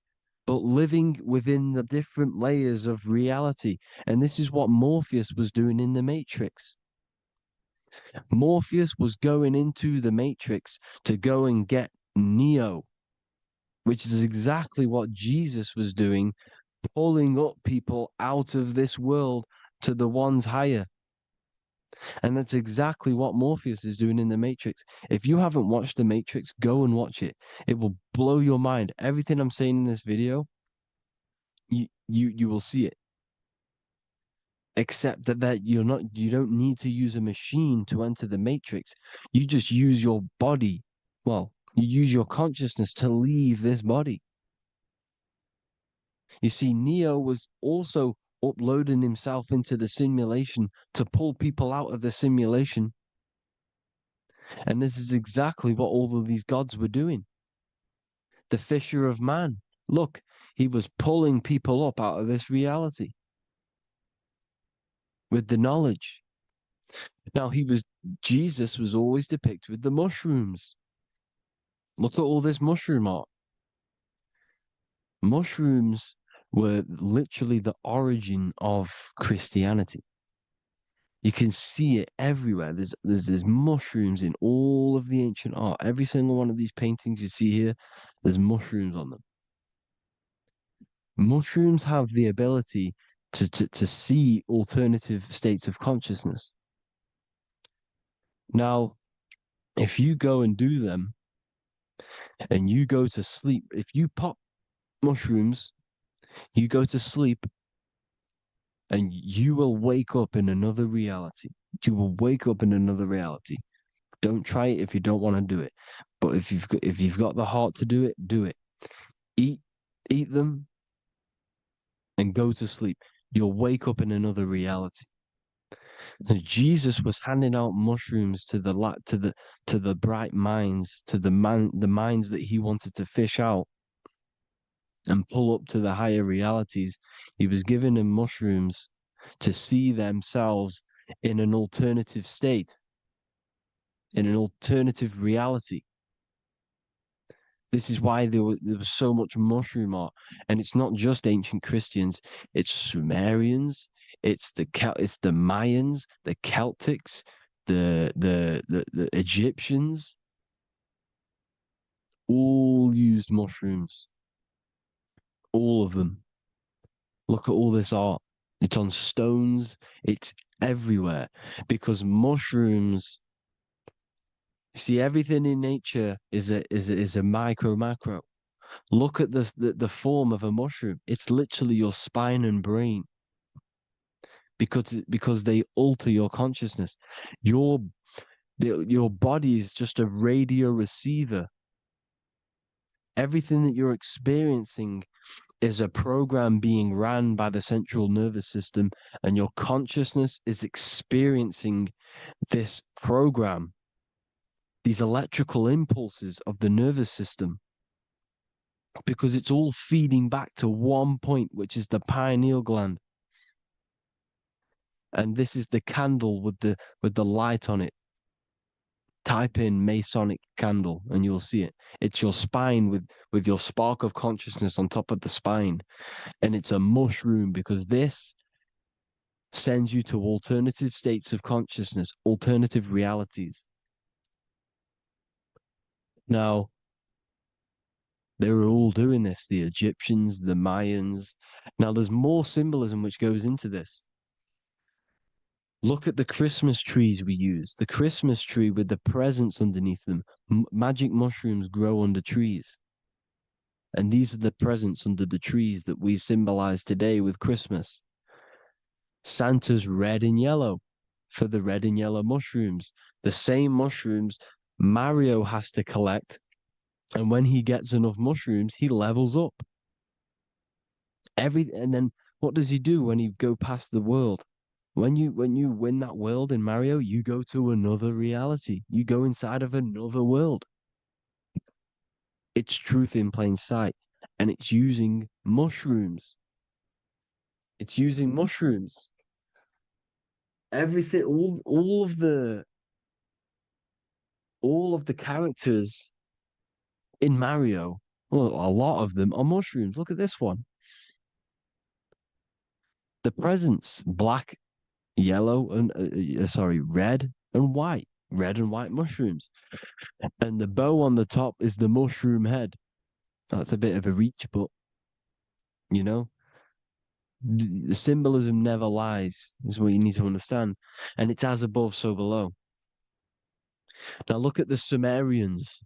but living within the different layers of reality. And this is what Morpheus was doing in the Matrix. Morpheus was going into the Matrix to go and get Neo, which is exactly what Jesus was doing, pulling up people out of this world to the ones higher. And that's exactly what Morpheus is doing in the Matrix. If you haven't watched the Matrix, go and watch it. It will blow your mind. Everything I'm saying in this video, you will see it. Except that you don't need to use a machine to enter the Matrix. You just use your body. Well, you use your consciousness to leave this body. You see, Neo was also uploading himself into the simulation to pull people out of the simulation. And this is exactly what all of these gods were doing. The Fisher of Man. Look, he was pulling people up out of this reality with the knowledge. Now, Jesus was always depicted with the mushrooms. Look at all this mushroom art. Mushrooms were literally the origin of Christianity. You can see it everywhere. There's mushrooms in all of the ancient art. Every single one of these paintings you see here, there's mushrooms on them. Mushrooms have the ability to see alternative states of consciousness. Now, if you go and do them and you go to sleep, if you pop mushrooms, you go to sleep and you will wake up in another reality. You will wake up in another reality. Don't try it if you don't want to do it. But if you've got the heart to do it, do it. Eat them and go to sleep. You'll wake up in another reality. And Jesus was handing out mushrooms to the bright minds, to the minds that he wanted to fish out and pull up to the higher realities. He was giving them mushrooms to see themselves in an alternative state, in an alternative reality. This is why there was so much mushroom art, and it's not just ancient Christians; it's Sumerians, it's the Mayans, the Celtics, the Egyptians. All used mushrooms. All of them. Look at all this art. It's on stones. It's everywhere because mushrooms. See, everything in nature is a macro. Look at the form of a mushroom. It's literally your spine and brain. Because they alter your consciousness. Your body is just a radio receiver. Everything that you're experiencing is a program being ran by the central nervous system, and your consciousness is experiencing this program. These electrical impulses of the nervous system, because it's all feeding back to one point, which is the pineal gland. And this is the candle with the light on it. Type in Masonic candle and you'll see it. It's your spine with your spark of consciousness on top of the spine. And it's a mushroom because this sends you to alternative states of consciousness, alternative realities. Now, they were all doing this, the Egyptians, the Mayans. Now, there's more symbolism which goes into this. Look at the Christmas trees we use. The Christmas tree with the presents underneath them. Magic mushrooms grow under trees. And these are the presents under the trees that we symbolize today with Christmas. Santa's red and yellow for the red and yellow mushrooms. The same mushrooms Mario has to collect. And when he gets enough mushrooms, he levels up. And then what does he do when you go past the world? When you win that world in Mario, you go to another reality. You go inside of another world. It's truth in plain sight, and it's using mushrooms. It's using mushrooms. Everything, all of the characters in Mario, well, a lot of them are mushrooms. Look at this one. The presents, black, yellow, and red and white. Red and white mushrooms. And the bow on the top is the mushroom head. That's a bit of a reach, but you know, the symbolism never lies, is what you need to understand. And it's as above, so below. Now look at the Sumerians.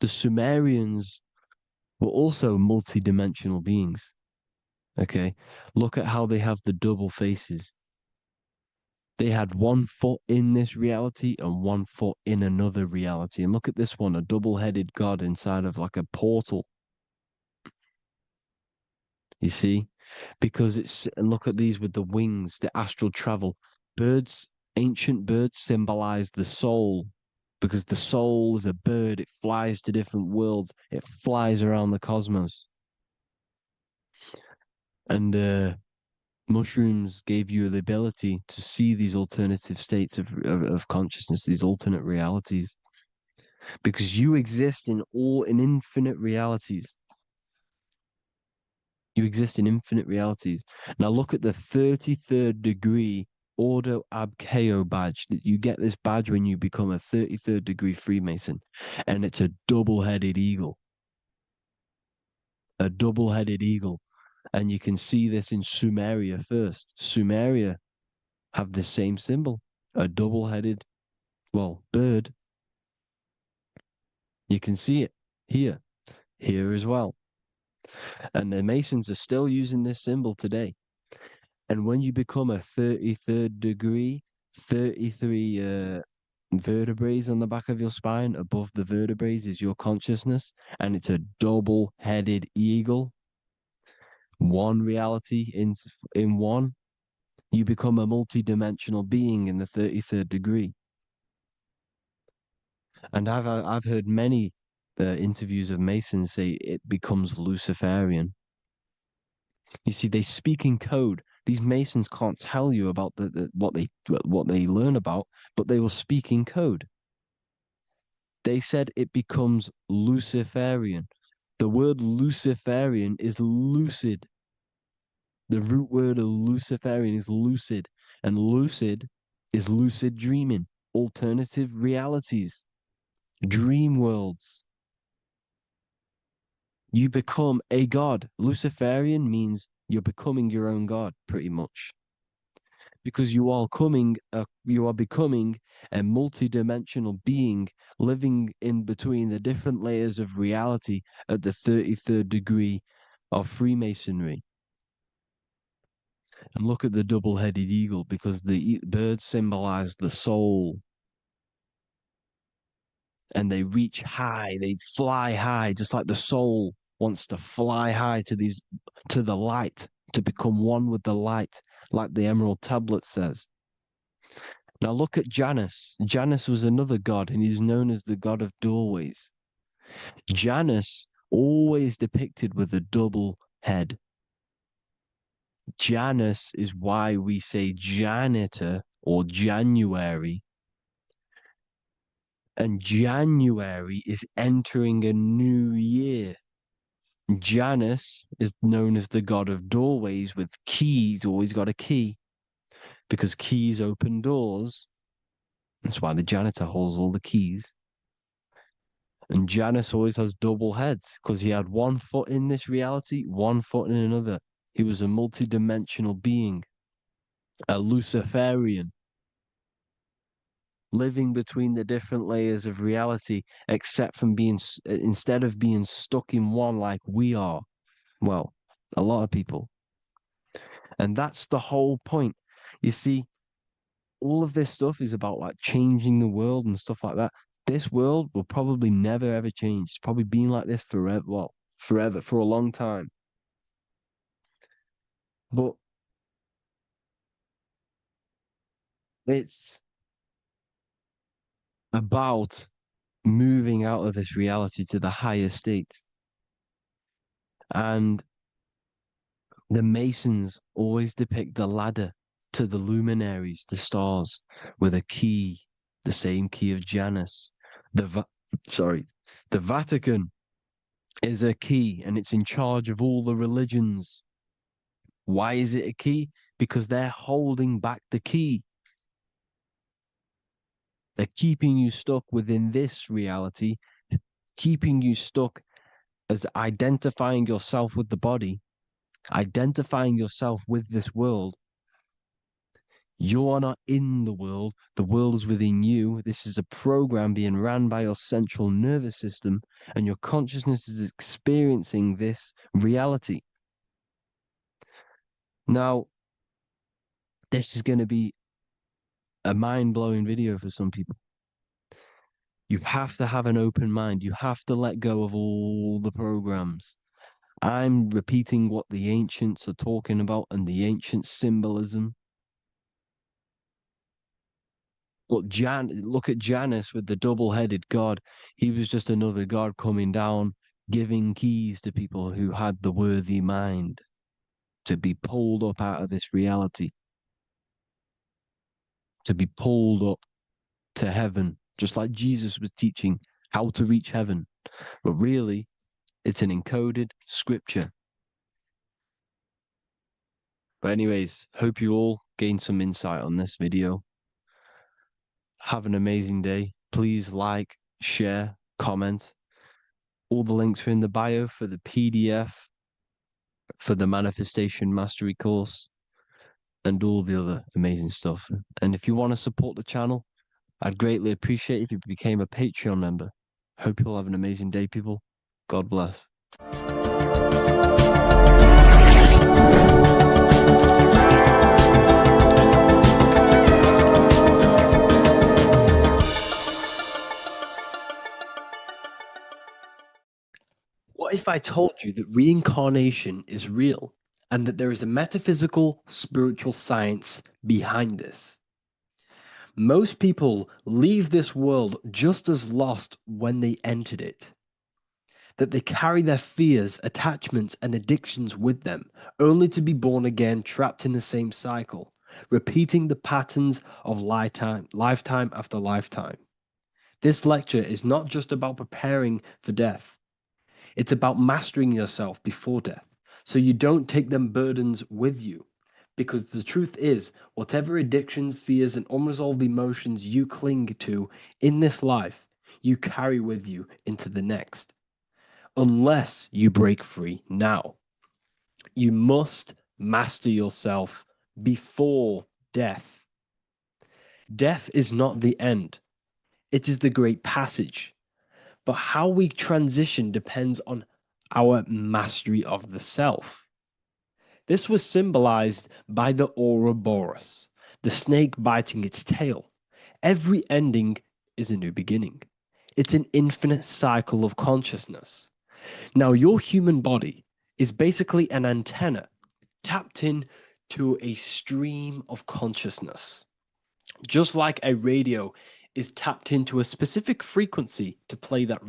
The Sumerians were also multi-dimensional beings. Okay, look at how they have the double faces. They had 1 foot in this reality and 1 foot in another reality. And look at this one, a double-headed god inside of like a portal. You see? Because and look at these with the wings, the astral travel. Birds, ancient birds symbolize the soul, because the soul is a bird. It flies to different worlds. It flies around the cosmos. And mushrooms gave you the ability to see these alternative states of consciousness, these alternate realities, because you exist in infinite realities. You exist in infinite realities. Now look at the 33rd degree Ordo Ab Chao badge. You get this badge when you become a 33rd degree Freemason, and it's a double-headed eagle. A double-headed eagle. And you can see this in Sumeria first. Sumeria have the same symbol, a double-headed, bird. You can see it here as well. And the Masons are still using this symbol today. And when you become a 33rd degree, 33 vertebrae on the back of your spine, above the vertebrae is your consciousness, and it's a double-headed eagle. One reality in one. You become a multi-dimensional being in the 33rd degree. And I've heard many interviews of Masons say it becomes Luciferian. You see, they speak in code. These Masons can't tell you about what they learn about, but they will speak in code. They said it becomes Luciferian. The word Luciferian is lucid. The root word of Luciferian is lucid, and lucid is lucid dreaming, alternative realities, dream worlds. You become a god. Luciferian means you're becoming your own god, pretty much, because you are becoming a multi-dimensional being living in between the different layers of reality at the 33rd degree of Freemasonry. And look at the double-headed eagle, because the birds symbolize the soul. And they reach high, they fly high, just like the soul wants to fly high to the light, to become one with the light, like the Emerald Tablet says. Now look at Janus. Janus was another god, and he's known as the god of doorways. Janus always depicted with a double head. Janus is why we say janitor or January. And January is entering a new year. Janus is known as the god of doorways with keys, always got a key, because keys open doors. That's why the janitor holds all the keys. And Janus always has double heads, because he had 1 foot in this reality, 1 foot in another. He was a multi-dimensional being, a Luciferian, living between the different layers of reality, instead of being stuck in one like we are. Well, a lot of people. And that's the whole point. You see, all of this stuff is about like changing the world and stuff like that. This world will probably never ever change. It's probably been like this forever. Well, forever, for a long time. But it's about moving out of this reality to the higher states. And the Masons always depict the ladder to the luminaries, the stars, with a key, the same key of Janus. The Vatican is a key, and it's in charge of all the religions. Why is it a key? Because they're holding back the key. They're keeping you stuck within this reality, keeping you stuck as identifying yourself with the body, identifying yourself with this world. You are not in the world is within you. This is a program being ran by your central nervous system, and your consciousness is experiencing this reality. Now, this is going to be a mind-blowing video for some people. You have to have an open mind. You have to let go of all the programs. I'm repeating what the ancients are talking about and the ancient symbolism. Look at Janus with the double-headed god. He was just another god coming down, giving keys to people who had the worthy mind to be pulled up out of this reality, to be pulled up to heaven, just like Jesus was teaching how to reach heaven. But really, it's an encoded scripture. But anyways, hope you all gained some insight on this video. Have an amazing day. Please like, share, comment. All the links are in the bio for the PDF, for the Manifestation Mastery course, and all the other amazing stuff. And if you want to support the channel, I'd greatly appreciate if you became a Patreon member. Hope you all have an amazing day, people. God bless. What if I told you that reincarnation is real and that there is a metaphysical, spiritual science behind this? Most people leave this world just as lost when they entered it. That they carry their fears, attachments, and addictions with them, only to be born again, trapped in the same cycle, repeating the patterns of lifetime after lifetime. This lecture is not just about preparing for death. It's about mastering yourself before death, so you don't take them burdens with you. Because the truth is, whatever addictions, fears, and unresolved emotions you cling to in this life, you carry with you into the next. Unless you break free now. You must master yourself before death. Death is not the end. It is the great passage. But how we transition depends on our mastery of the self. This was symbolized by the Ouroboros, the snake biting its tail. Every ending is a new beginning. It's an infinite cycle of consciousness. Now, your human body is basically an antenna tapped in to a stream of consciousness. Just like a radio is tapped into a specific frequency to play that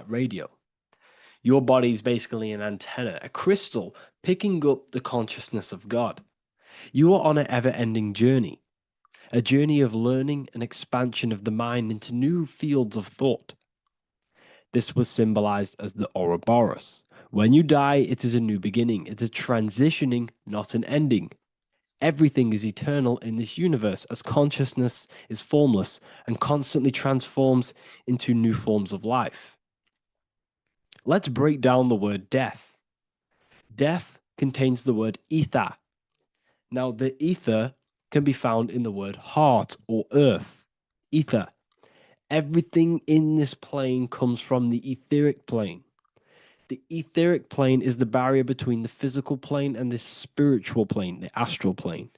radio. Your body is basically an antenna, a crystal picking up the consciousness of God. You are on an ever-ending journey, a journey of learning and expansion of the mind into new fields of thought. This was symbolized as the Ouroboros. When you die, it is a new beginning. It's a transitioning, not an ending. Everything is eternal in this universe as consciousness is formless and constantly transforms into new forms of life. Let's break down the word death. Death contains the word ether. Now, the ether can be found in the word heart or earth. Ether. Everything in this plane comes from the etheric plane. The etheric plane is the barrier between the physical plane and the spiritual plane, the astral plane.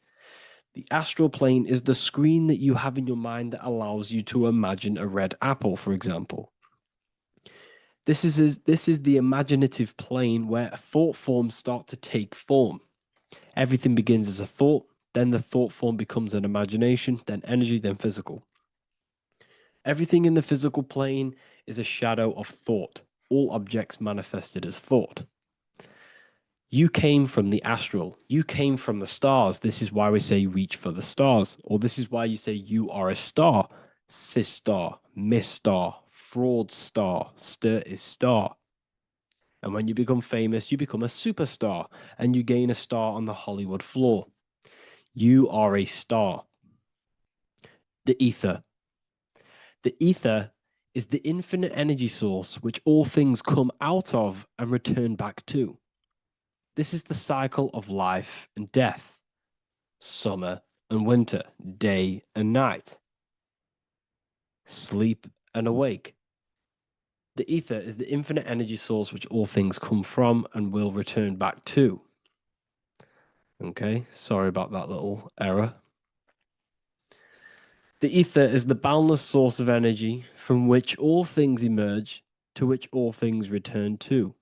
The astral plane is the screen that you have in your mind that allows you to imagine a red apple, for example. This is the imaginative plane where thought forms start to take form. Everything begins as a thought, then the thought form becomes an imagination, then energy, then physical. Everything in the physical plane is a shadow of thought, all objects manifested as thought. You came from the astral. You came from the stars. This is why we say reach for the stars. Or this is why you say you are a star. Cis star, miss star, fraud star, stir is star. And when you become famous, you become a superstar and you gain a star on the Hollywood floor. You are a star. The ether. The ether is the infinite energy source which all things come out of and return back to. This is the cycle of life and death, summer and winter, day and night, sleep and awake. The ether is the infinite energy source which all things come from and will return back to. Okay, sorry about that little error. The ether is the boundless source of energy from which all things emerge, to which all things return to.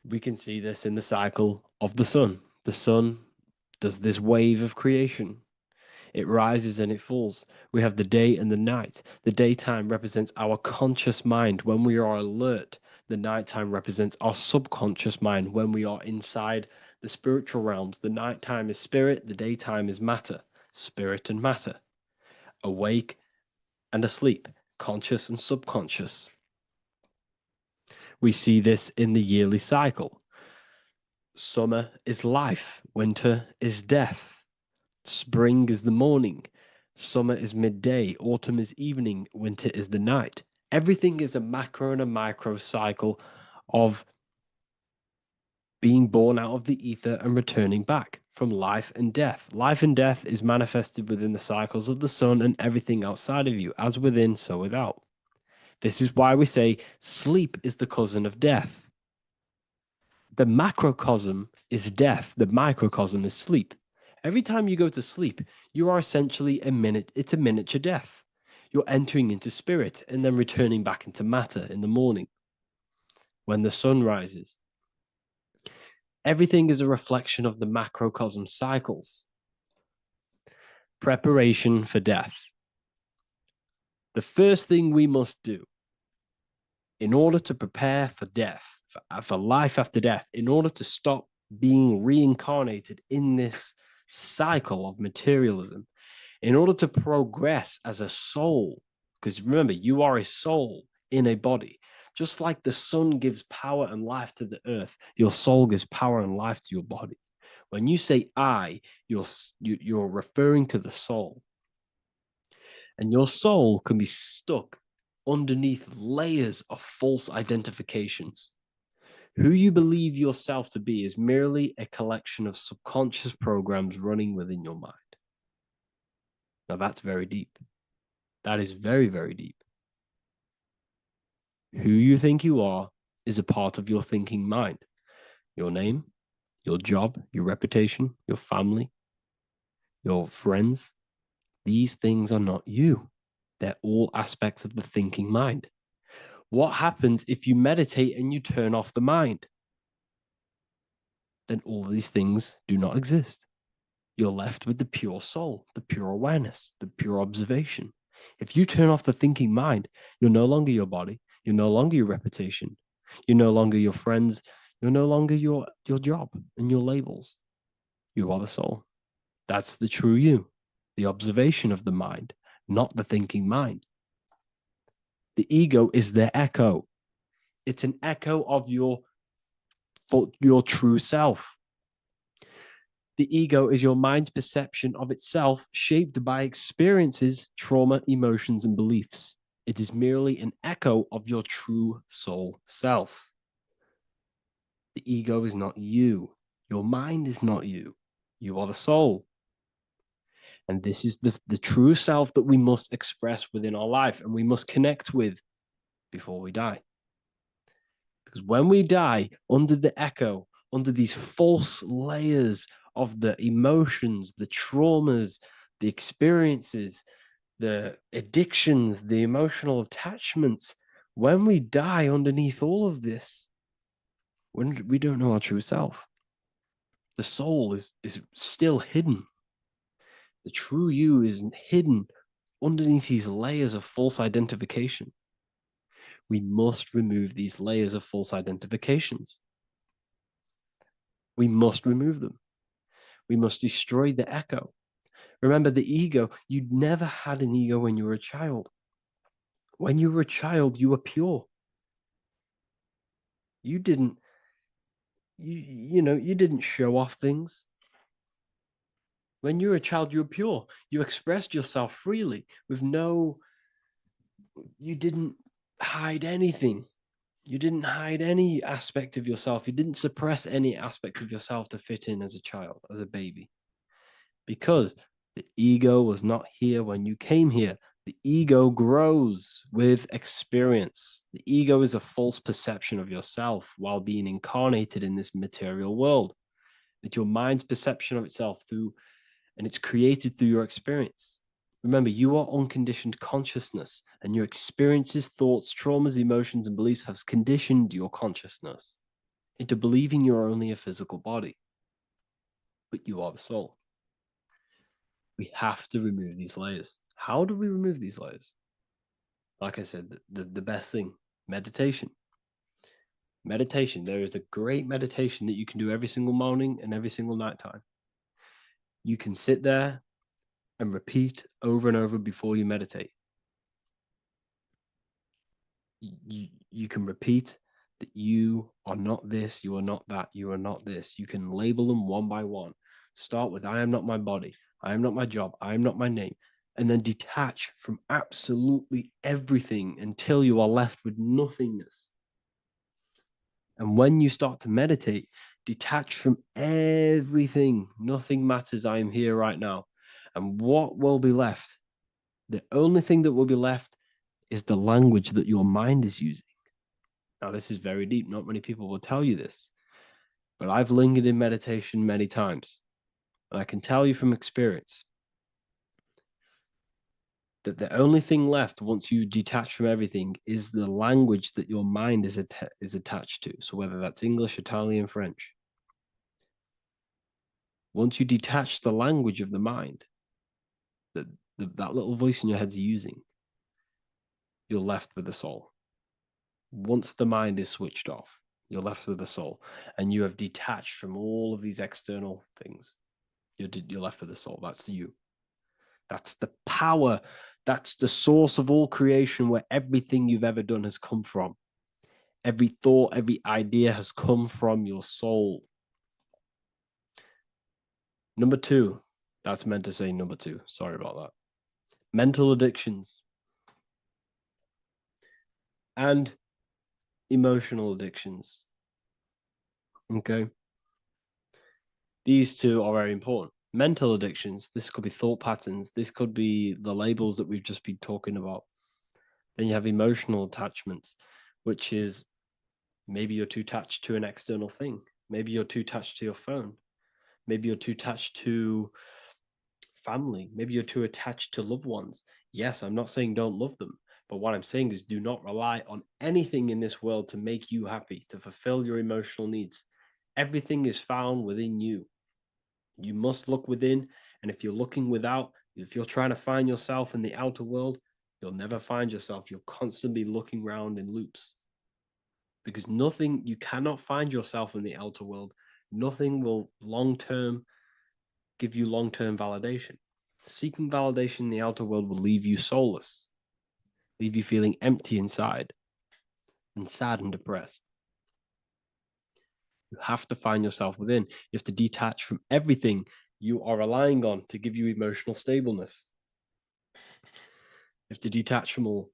We can see this in the cycle of the sun. The sun does this wave of creation. It rises and it falls. We have the day and the night. The daytime represents our conscious mind when we are alert. The nighttime represents our subconscious mind when we are inside the spiritual realms. The nighttime is spirit, the daytime is matter, spirit and matter. Awake and asleep, conscious and subconscious. We see this in the yearly cycle. Summer is life, winter is death. Spring is the morning, summer is midday, autumn is evening, winter is the night. Everything is a macro and a micro cycle of being born out of the ether and returning back from life and death. Life and death is manifested within the cycles of the sun and everything outside of you, as within, so without. This is why we say sleep is the cousin of death. The macrocosm is death, the microcosm is sleep. Every time you go to sleep, you are essentially it's a miniature death. You're entering into spirit and then returning back into matter in the morning when the sun rises. Everything is a reflection of the macrocosm cycles. Preparation for death. The first thing we must do in order to prepare for death, for life after death, in order to stop being reincarnated in this cycle of materialism, in order to progress as a soul, because remember, you are a soul in a body. Just like the sun gives power and life to the earth, your soul gives power and life to your body. When you say I, you're referring to the soul. And your soul can be stuck underneath layers of false identifications. Who you believe yourself to be is merely a collection of subconscious programs running within your mind. Now that's very deep. That is very, very deep. Who you think you are is a part of your thinking mind. Your name, your job, your reputation, your family, your friends. These things are not you. They're all aspects of the thinking mind. What happens if you meditate and you turn off the mind? Then all these things do not exist. You're left with the pure soul, the pure awareness, the pure observation. If you turn off the thinking mind, you're no longer your body, you're no longer your reputation, you're no longer your friends, you're no longer your job and your labels. You are the soul. That's the true you, the observation of the mind, not the thinking mind. The ego is the echo. It's an echo of your true self. The ego is your mind's perception of itself shaped by experiences, trauma, emotions, and beliefs. It is merely an echo of your true soul self. The ego is not you. Your mind is not you. You are the soul. And this is the true self that we must express within our life and we must connect with before we die. Because when we die under the echo, under these false layers of the emotions, the traumas, the experiences, the addictions, the emotional attachments, when we die underneath all of this, when we don't know our true self. The soul is still hidden. The true you is hidden underneath these layers of false identification. We must remove these layers of false identifications. We must remove them. We must destroy the echo. Remember, the ego, you never had an ego when you were a child. When you were a child, you were pure. You didn't, you didn't show off things. When you were a child, you were pure. You expressed yourself freely with you didn't hide anything. You didn't hide any aspect of yourself. You didn't suppress any aspect of yourself to fit in as a child, as a baby. Because the ego was not here when you came here. The ego grows with experience. The ego is a false perception of yourself while being incarnated in this material world. It's your mind's perception of itself and it's created through your experience. Remember, you are unconditioned consciousness, and your experiences, thoughts, traumas, emotions, and beliefs have conditioned your consciousness into believing you're only a physical body, but you are the soul. We have to remove these layers. How do we remove these layers? Like I said, the best thing, meditation. Meditation. There is a great meditation that you can do every single morning and every single nighttime. You can sit there and repeat over and over before you meditate. You can repeat that you are not this, you are not that, you are not this. You can label them one by one. Start with, I am not my body, I am not my job, I am not my name. And then detach from absolutely everything until you are left with nothingness. And when you start to meditate, detach from everything. Nothing matters. I am here right now. And what will be left? The only thing that will be left is the language that your mind is using. Now, this is very deep. Not many people will tell you this, but I've lingered in meditation many times. And I can tell you from experience that the only thing left once you detach from everything is the language that your mind is attached to. So whether that's English, Italian, French. Once you detach the language of the mind that little voice in your head's using, you're left with the soul. Once the mind is switched off, you're left with the soul, and you have detached from all of these external things. You're left with the soul. That's you. That's the power. That's the source of all creation, where everything you've ever done has come from. Every thought, every idea has come from your soul. Number two, that's meant to say number two. Sorry about that. Mental addictions and emotional addictions. Okay. These two are very important. Mental addictions, this could be thought patterns. This could be the labels that we've just been talking about. Then you have emotional attachments, which is maybe you're too attached to an external thing. Maybe you're too attached to your phone. Maybe you're too attached to family. Maybe you're too attached to loved ones. Yes, I'm not saying don't love them, but what I'm saying is do not rely on anything in this world to make you happy, to fulfill your emotional needs. Everything is found within you. You must look within, and if you're looking without, if you're trying to find yourself in the outer world, you'll never find yourself. You'll constantly be looking around in loops. Because you cannot find yourself in the outer world. Nothing will give you long-term validation. Seeking validation in the outer world will leave you soulless, leave you feeling empty inside and sad and depressed. You have to find yourself within. You have to detach from everything you are relying on to give you emotional stableness. You have to detach from all.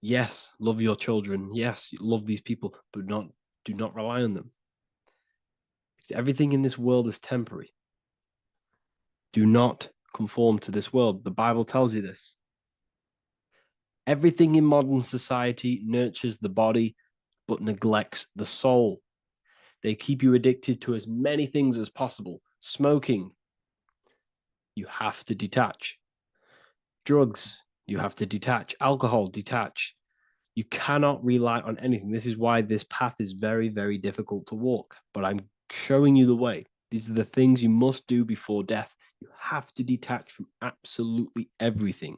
Yes, love your children. Yes, love these people, but do not rely on them. Because everything in this world is temporary. Do not conform to this world. The Bible tells you this. Everything in modern society nurtures the body, but neglects the soul. They keep you addicted to as many things as possible. Smoking, you have to detach. Drugs, you have to detach. Alcohol, detach. You cannot rely on anything. This is why this path is very, very difficult to walk, but I'm showing you the way. These are the things you must do before death. You have to detach from absolutely everything.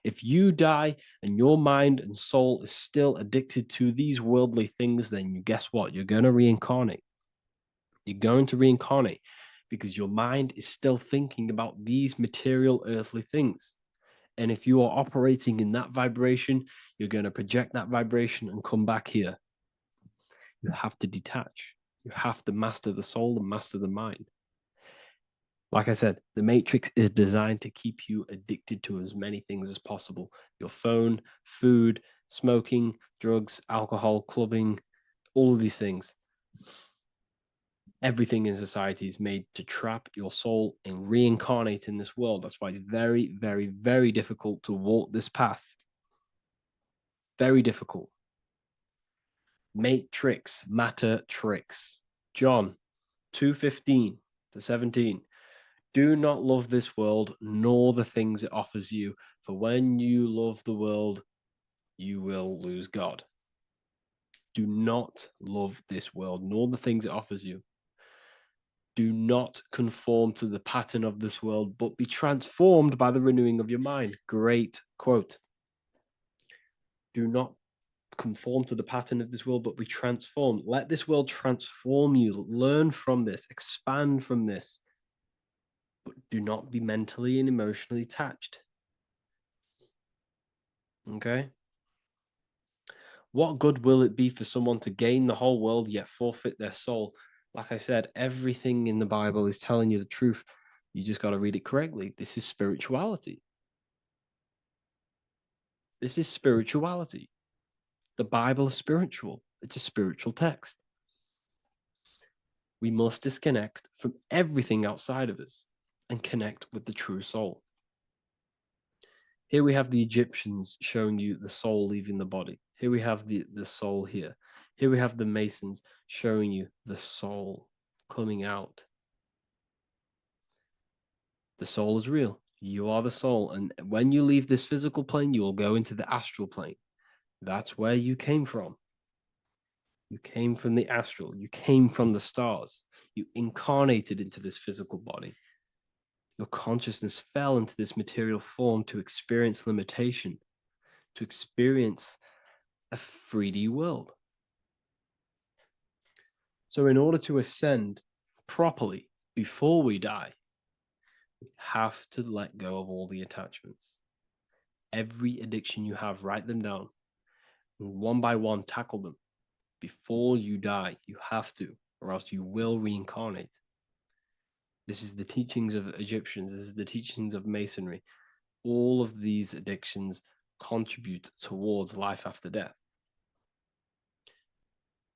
If you die and your mind and soul is still addicted to these worldly things, then you guess what? You're going to reincarnate. You're going to reincarnate because your mind is still thinking about these material earthly things. And if you are operating in that vibration, you're going to project that vibration and come back here. You have to detach. You have to master the soul and master the mind. Like I said, the matrix is designed to keep you addicted to as many things as possible. Your phone, food, smoking, drugs, alcohol, clubbing, all of these things. Everything in society is made to trap your soul and reincarnate in this world. That's why it's very, very, very difficult to walk this path. Very difficult. Matrix, matter tricks. John 2:15 to 17. Do not love this world, nor the things it offers you. For when you love the world, you will lose God. Do not love this world, nor the things it offers you. Do not conform to the pattern of this world, but be transformed by the renewing of your mind. Great quote. Do not conform to the pattern of this world, but be transformed. Let this world transform you. Learn from this, expand from this, but do not be mentally and emotionally attached. Okay? What good will it be for someone to gain the whole world yet forfeit their soul? Like I said, everything in the Bible is telling you the truth. You just got to read it correctly. This is spirituality. This is spirituality. The Bible is spiritual. It's a spiritual text. We must disconnect from everything outside of us and connect with the true soul. Here we have the Egyptians showing you the soul leaving the body. Here we have the soul here. Here we have the Masons showing you the soul coming out. The soul is real. You are the soul. And when you leave this physical plane, you will go into the astral plane. That's where you came from. You came from the astral. You came from the stars. You incarnated into this physical body. Your consciousness fell into this material form to experience limitation, to experience a 3D world. So in order to ascend properly before we die, we have to let go of all the attachments. Every addiction you have, write them down. And one by one, tackle them. Before you die, you have to, or else you will reincarnate. This is the teachings of Egyptians. This is the teachings of Masonry. All of these addictions contribute towards life after death.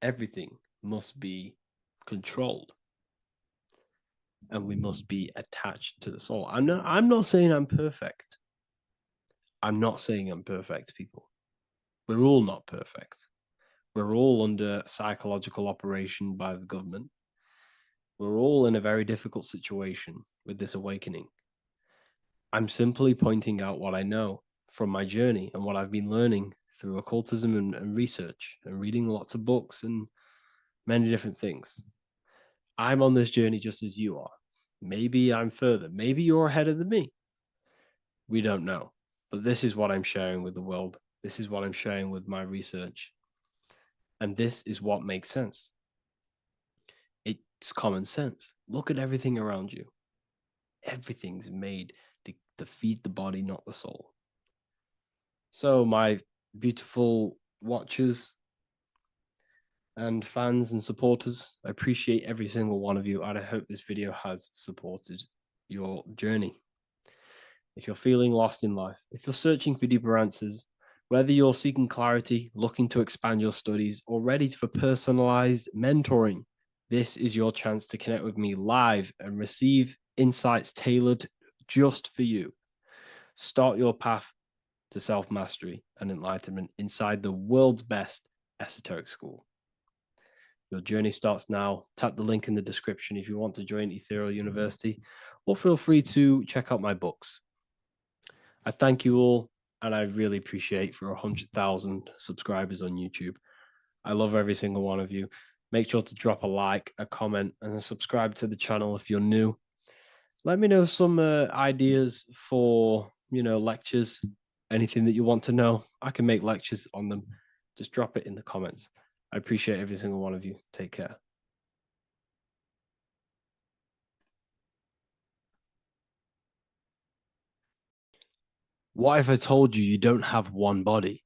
Everything must be controlled. And we must be attached to the soul. I'm not saying I'm perfect. I'm not saying I'm perfect, people. We're all not perfect. We're all under psychological operation by the government. We're all in a very difficult situation with this awakening. I'm simply pointing out what I know from my journey and what I've been learning through occultism and research and reading lots of books and many different things. I'm on this journey just as you are. Maybe I'm further. Maybe you're ahead of me. We don't know. But this is what I'm sharing with the world. This is what I'm sharing with my research. And this is what makes sense. It's common sense. Look at everything around you. Everything's made to feed the body, not the soul. So my beautiful watchers and fans and supporters, I appreciate every single one of you, and I hope this video has supported your journey. If you're feeling lost in life, if you're searching for deeper answers, whether you're seeking clarity, looking to expand your studies, or ready for personalized mentoring, this is your chance to connect with me live and receive insights tailored just for you. Start your path to self-mastery and enlightenment inside the world's best esoteric school. Your journey starts now. Tap the link in the description if you want to join Ethereal University, or feel free to check out my books. I thank you all, and I really appreciate for 100,000 subscribers on YouTube. I love every single one of you. Make sure to drop a like, a comment, and subscribe to the channel if you're new. Let me know some ideas for, lectures, anything that you want to know. I can make lectures on them. Just drop it in the comments. I appreciate every single one of you. Take care. What if I told you don't have one body?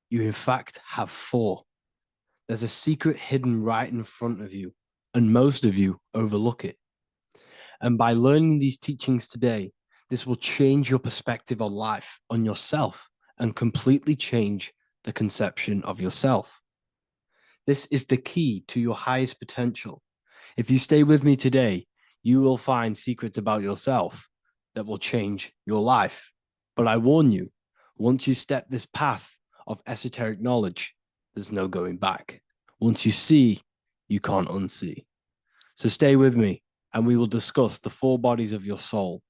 You in fact have four. There's a secret hidden right in front of you, and most of you overlook it. And by learning these teachings today, this will change your perspective on life, on yourself, and completely change the conception of yourself. This is the key to your highest potential. If you stay with me today, you will find secrets about yourself that will change your life. But I warn you, once you step this path of esoteric knowledge, there's no going back. Once you see, you can't unsee. So stay with me, and we will discuss the four bodies of your soul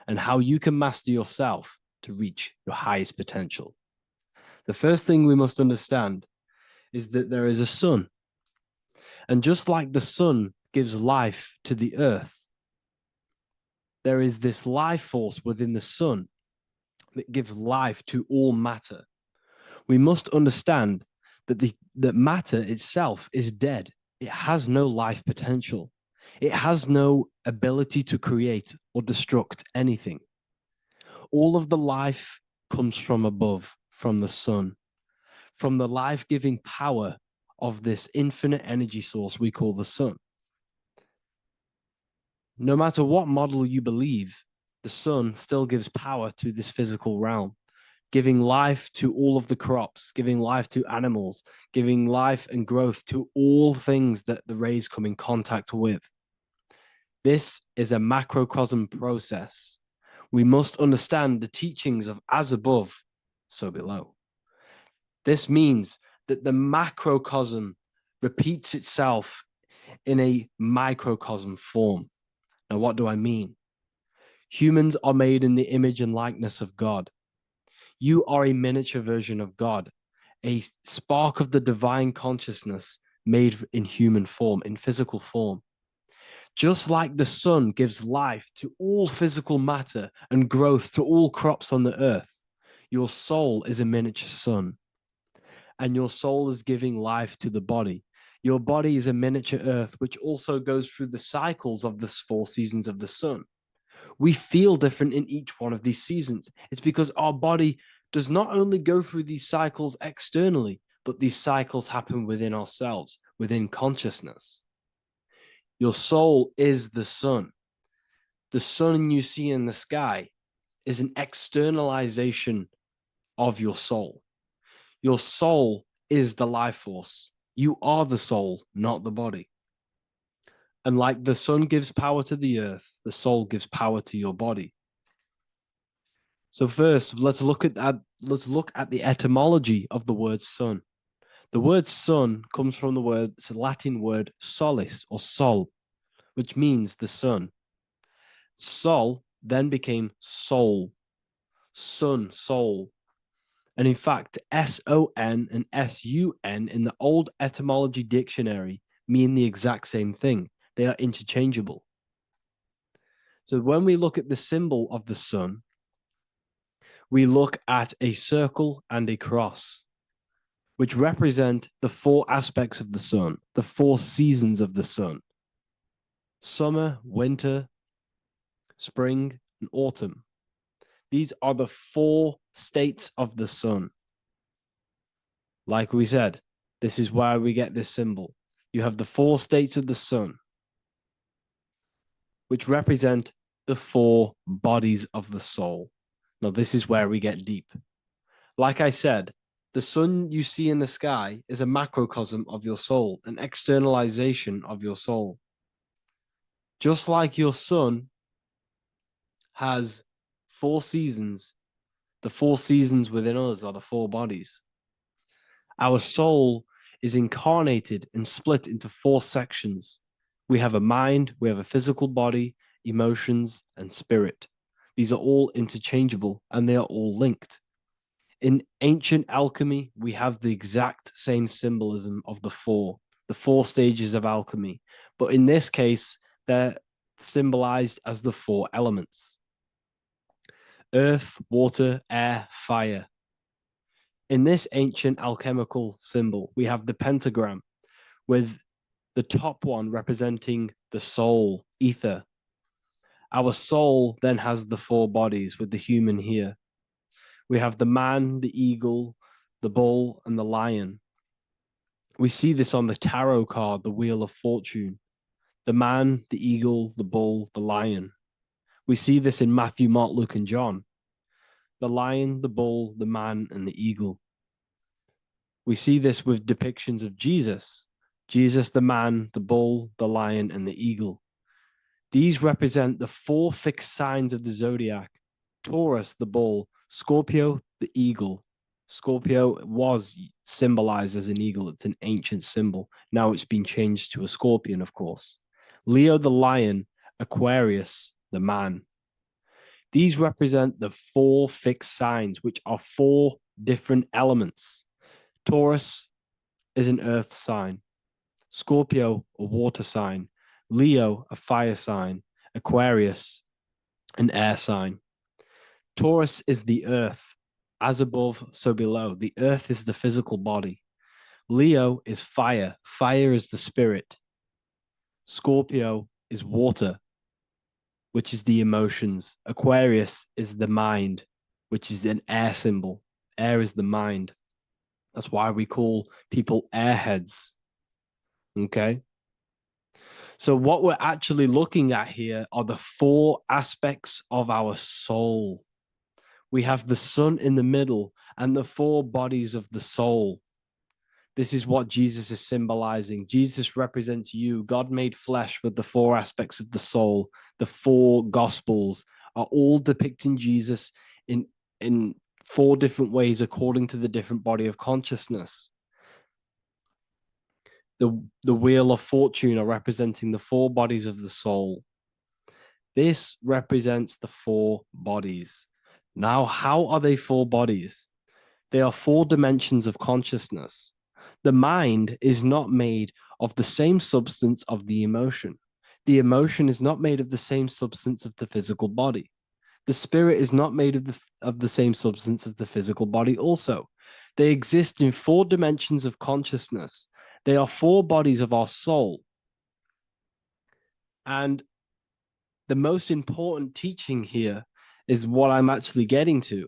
and how you can master yourself to reach your highest potential. The first thing we must understand is that there is a sun. And just like the sun gives life to the earth, there is this life force within the sun that gives life to all matter. We must understand that that matter itself is dead. It has no life potential. It has no ability to create or destruct anything. All of the life comes from above, from the sun, from the life-giving power of this infinite energy source we call the sun. No matter what model you believe, the sun still gives power to this physical realm, giving life to all of the crops, giving life to animals, giving life and growth to all things that the rays come in contact with. This is a macrocosm process. We must understand the teachings of as above, so below. This means that the macrocosm repeats itself in a microcosm form. Now, what do I mean? Humans are made in the image and likeness of God. You are a miniature version of God, a spark of the divine consciousness made in human form, in physical form. Just like the sun gives life to all physical matter and growth to all crops on the earth, your soul is a miniature sun. And your soul is giving life to the body. Your body is a miniature earth, which also goes through the cycles of the 4 seasons of the sun. We feel different in each one of these seasons. It's because our body does not only go through these cycles externally, but these cycles happen within ourselves, within consciousness. Your soul is the sun. The sun you see in the sky is an externalization of your soul. Your soul is the life force. You are the soul, not the body. And like the sun gives power to the earth, the soul gives power to your body. So first, let's look at the etymology of the word sun. The word sun comes from it's a Latin word solis or sol, which means the sun. Sol then became soul, sun, soul. And in fact, S-O-N and S-U-N in the old etymology dictionary mean the exact same thing. They are interchangeable. So when we look at the symbol of the sun, we look at a circle and a cross, which represent the 4 aspects of the sun, the 4 seasons of the sun: summer, winter, spring, and autumn. These are the 4 states of the sun. Like we said, this is why we get this symbol. You have the 4 states of the sun, which represent the 4 bodies of the soul. Now, this is where we get deep. Like I said, the sun you see in the sky is a macrocosm of your soul, an externalization of your soul. Just like your sun has 4 seasons, the 4 seasons within us are the 4 bodies. Our soul is incarnated and split into 4 sections. We have a mind, we have a physical body, emotions, and spirit. These are all interchangeable and they are all linked. In ancient alchemy, we have the exact same symbolism of the 4. the 4 stages of alchemy. But in this case, they're symbolized as the 4 elements: earth, water, air, fire. In this ancient alchemical symbol, we have the pentagram, with the top one representing the soul, ether. Our soul then has the 4 bodies, with the human here. We have the man, the eagle, the bull, and the lion. We see this on the tarot card, the Wheel of Fortune. The man, the eagle, the bull, the lion. We see this in Matthew, Mark, Luke, and John. The lion, the bull, the man, and the eagle. We see this with depictions of Jesus. Jesus, the man, the bull, the lion, and the eagle. These represent the 4 fixed signs of the zodiac: Taurus, the bull; Scorpio, the eagle. Scorpio was symbolized as an eagle. It's an ancient symbol. Now it's been changed to a scorpion, of course. Leo, the lion; Aquarius, the man. These represent the 4 fixed signs, which are 4 different elements. Taurus is an earth sign. Scorpio, a water sign. Leo, a fire sign. Aquarius, an air sign. Taurus is the earth. As above, so below. The earth is the physical body. Leo is fire. Fire is the spirit. Scorpio is water, which is the emotions. Aquarius is the mind, which is an air symbol. Air is the mind. That's why we call people airheads. Okay? So what we're actually looking at here are the 4 aspects of our soul. We have the sun in the middle and the 4 bodies of the soul. This is what Jesus is symbolizing. Jesus represents you. God made flesh with the 4 aspects of the soul. The 4 gospels are all depicting Jesus in 4 different ways according to the different body of consciousness. The Wheel of Fortune are representing the 4 bodies of the soul. This represents the 4 bodies. Now, how are they 4 bodies? They are 4 dimensions of consciousness. The mind is not made of the same substance of the emotion. The emotion is not made of the same substance of the physical body. The spirit is not made of the same substance as the physical body also. They exist in 4 dimensions of consciousness. They are 4 bodies of our soul. And the most important teaching here is what I'm actually getting to,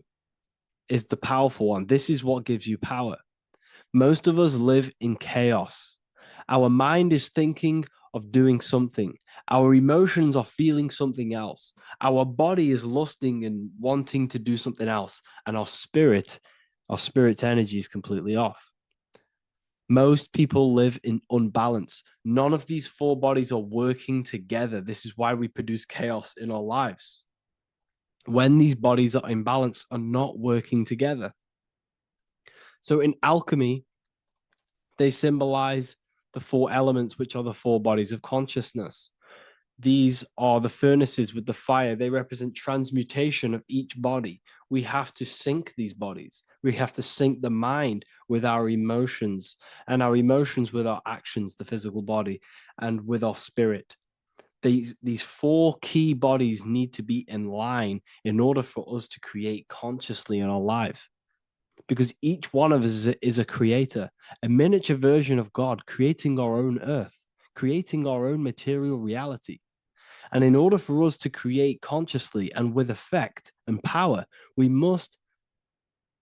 is the powerful one. This is what gives you power. Most of us live in chaos. Our mind is thinking of doing something. Our emotions are feeling something else. Our body is lusting and wanting to do something else. And our spirit's energy is completely off. Most people live in unbalance. None of these 4 bodies are working together. This is why we produce chaos in our lives. When these bodies are in balance, are not working together. So in alchemy, they symbolize the 4 elements, which are the 4 bodies of consciousness. These are the furnaces with the fire. They represent transmutation of each body. We have to sync these bodies. We have to sync the mind with our emotions, and our emotions with our actions, the physical body, and with our spirit. These 4 key bodies need to be in line in order for us to create consciously in our life. Because each one of us is a creator, a miniature version of God, creating our own earth, creating our own material reality. And in order for us to create consciously and with effect and power, we must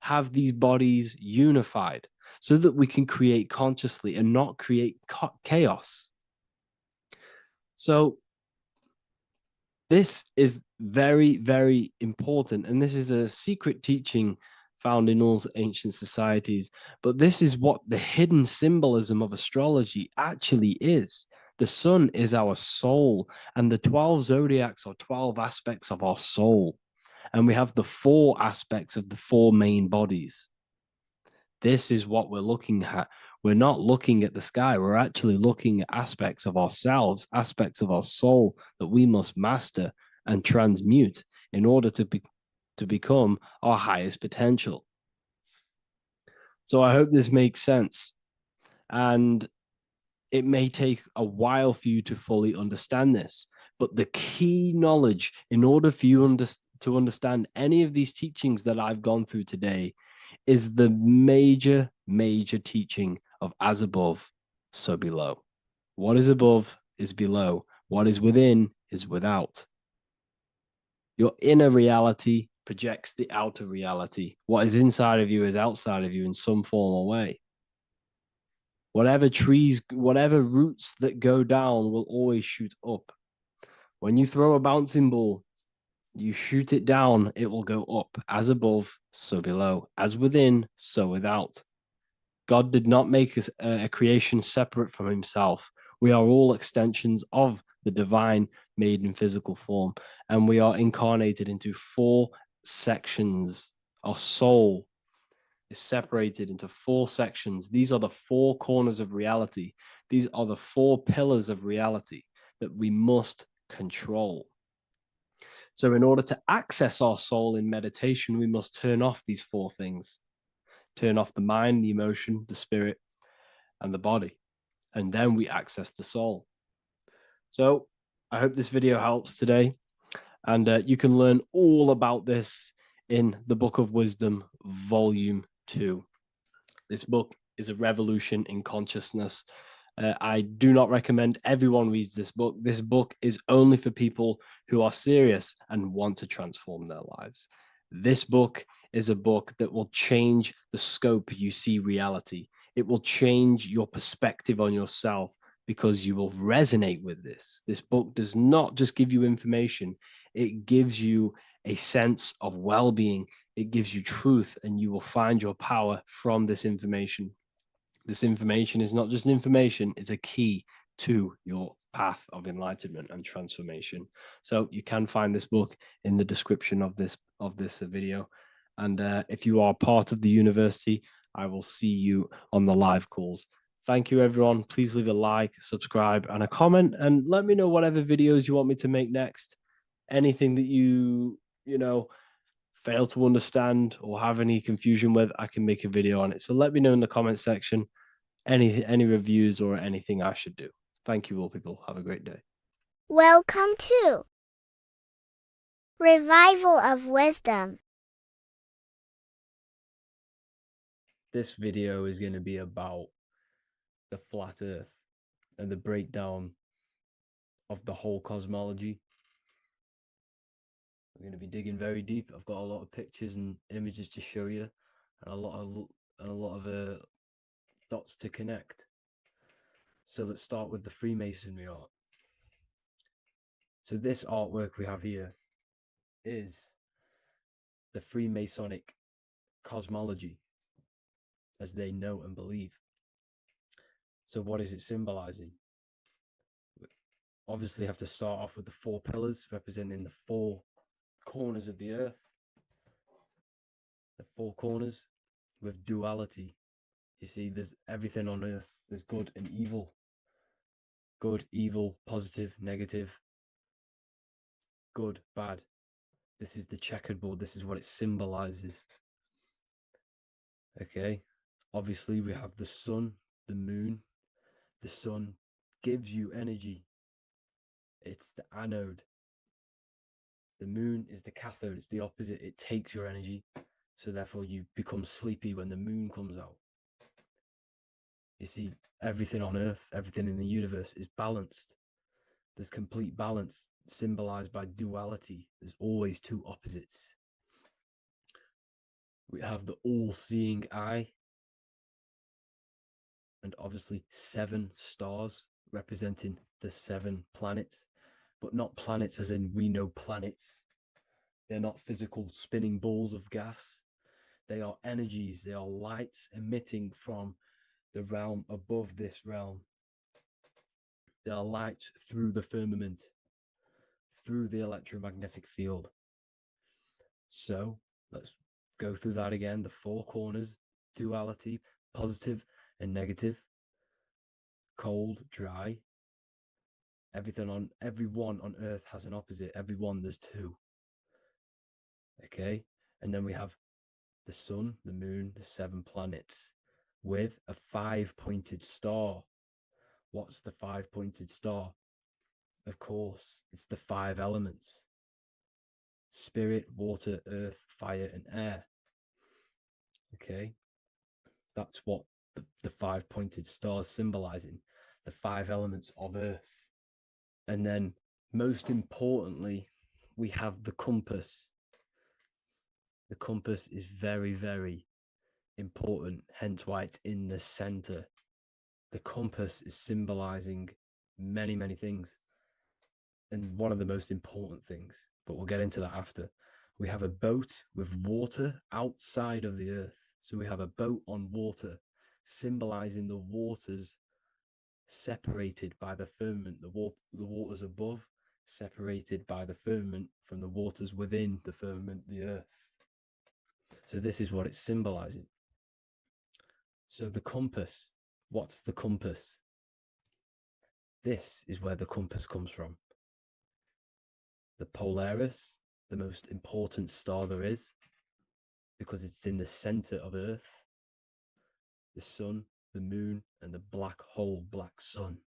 have these bodies unified so that we can create consciously and not create chaos. So this is very, very important. And this is a secret teaching found in all ancient societies. But this is what the hidden symbolism of astrology actually is. The sun is our soul, and the 12 zodiacs are 12 aspects of our soul. And we have the 4 aspects of the 4 main bodies. This is what we're looking at. We're not looking at the sky. We're actually looking at aspects of ourselves, aspects of our soul that we must master and transmute in order to become our highest potential. So I hope this makes sense. And It may take a while for you to fully understand this, but the key knowledge in order for you to understand any of these teachings that I've gone through today is the major teaching of as above, so below. What is above is below. What is within is without. Your inner reality projects the outer reality. What is inside of you is outside of you in some form or way. Whatever trees, whatever roots that go down will always shoot up. When you throw a bouncing ball, you shoot it down, it will go up. As above, so below. As within, so without. God did not make a creation separate from himself. We are all extensions of the divine made in physical form, and we are incarnated into 4 sections. Our soul is separated into 4 sections. These are the 4 corners of reality. These are the 4 pillars of reality that we must control. So in order to access our soul in meditation, we must turn off these 4 things. Turn off the mind, the emotion, the spirit, and the body. And then we access the soul. So I hope this video helps today. And you can learn all about this in the Book of Wisdom, Volume 2. This book is a revolution in consciousness. I do not recommend everyone reads this book. This book is only for people who are serious and want to transform their lives. This book is a book that will change the scope you see reality. It will change your perspective on yourself because you will resonate with this. This book does not just give you information. It gives you a sense of well-being. It gives you truth, and you will find your power from this information. This information is not just information, it's a key to your path of enlightenment and transformation. So you can find this book in the description of this video. And if you are part of the university, I will see you on the live calls. Thank you, everyone. Please leave a like, subscribe, and a comment, and let me know whatever videos you want me to make next. Anything that you fail to understand or have any confusion with, I can make a video on it. So let me know in the comment section any reviews or anything I should do. Thank you all, people. Have a great day. Welcome to Revival of Wisdom. This video is going to be about the flat earth and the breakdown of the whole cosmology. We're going to be digging very deep. I've got a lot of pictures and images to show you, and a lot of dots to connect. So let's start with the Freemasonry art. So this artwork we have here is the Freemasonic cosmology as they know and believe. So what is it symbolizing? We obviously have to start off with the 4 pillars representing the 4 corners of the earth. The 4 corners with duality. You see, there's everything on earth. There's good and evil. Good, evil, positive, negative. Good, bad. This is the checkered board. This is what it symbolizes. Okay. Obviously, we have the sun, the moon. The sun gives you energy. It's the anode. The moon is the cathode. It's the opposite. It takes your energy. So therefore, you become sleepy when the moon comes out. You see, everything on earth, everything in the universe is balanced. There's complete balance symbolized by duality. There's always 2 opposites. We have the all-seeing eye, and obviously 7 stars representing the 7 planets, but not planets as in we know planets. They're not physical spinning balls of gas. They are energies. They are lights emitting from the realm above this realm. They are lights through the firmament, through the electromagnetic field. So let's go through that again. The 4 corners, duality, positive and negative, cold, dry. Everyone on earth has an opposite. Everyone, there's 2. Okay, and then we have the sun, the moon, the 7 planets with a 5-pointed star. What's the 5-pointed star? Of course, it's the 5 elements: spirit, water, earth, fire, and air. Okay, that's what the 5-pointed star is symbolizing, the 5 elements of earth. And then, most importantly, we have the compass. The compass is very, very important, hence why it's in the center. The compass is symbolizing many, many things. And one of the most important things, but we'll get into that after. We have a boat with water outside of the earth. So we have a boat on water, symbolizing the waters separated by the firmament, the waters above, separated by the firmament from the waters within the firmament, the earth. So this is what it's symbolizing. So the compass, what's the compass? This is where the compass comes from. The Polaris, the most important star there is, because it's in the center of Earth, the sun, the moon, and the black hole, black sun.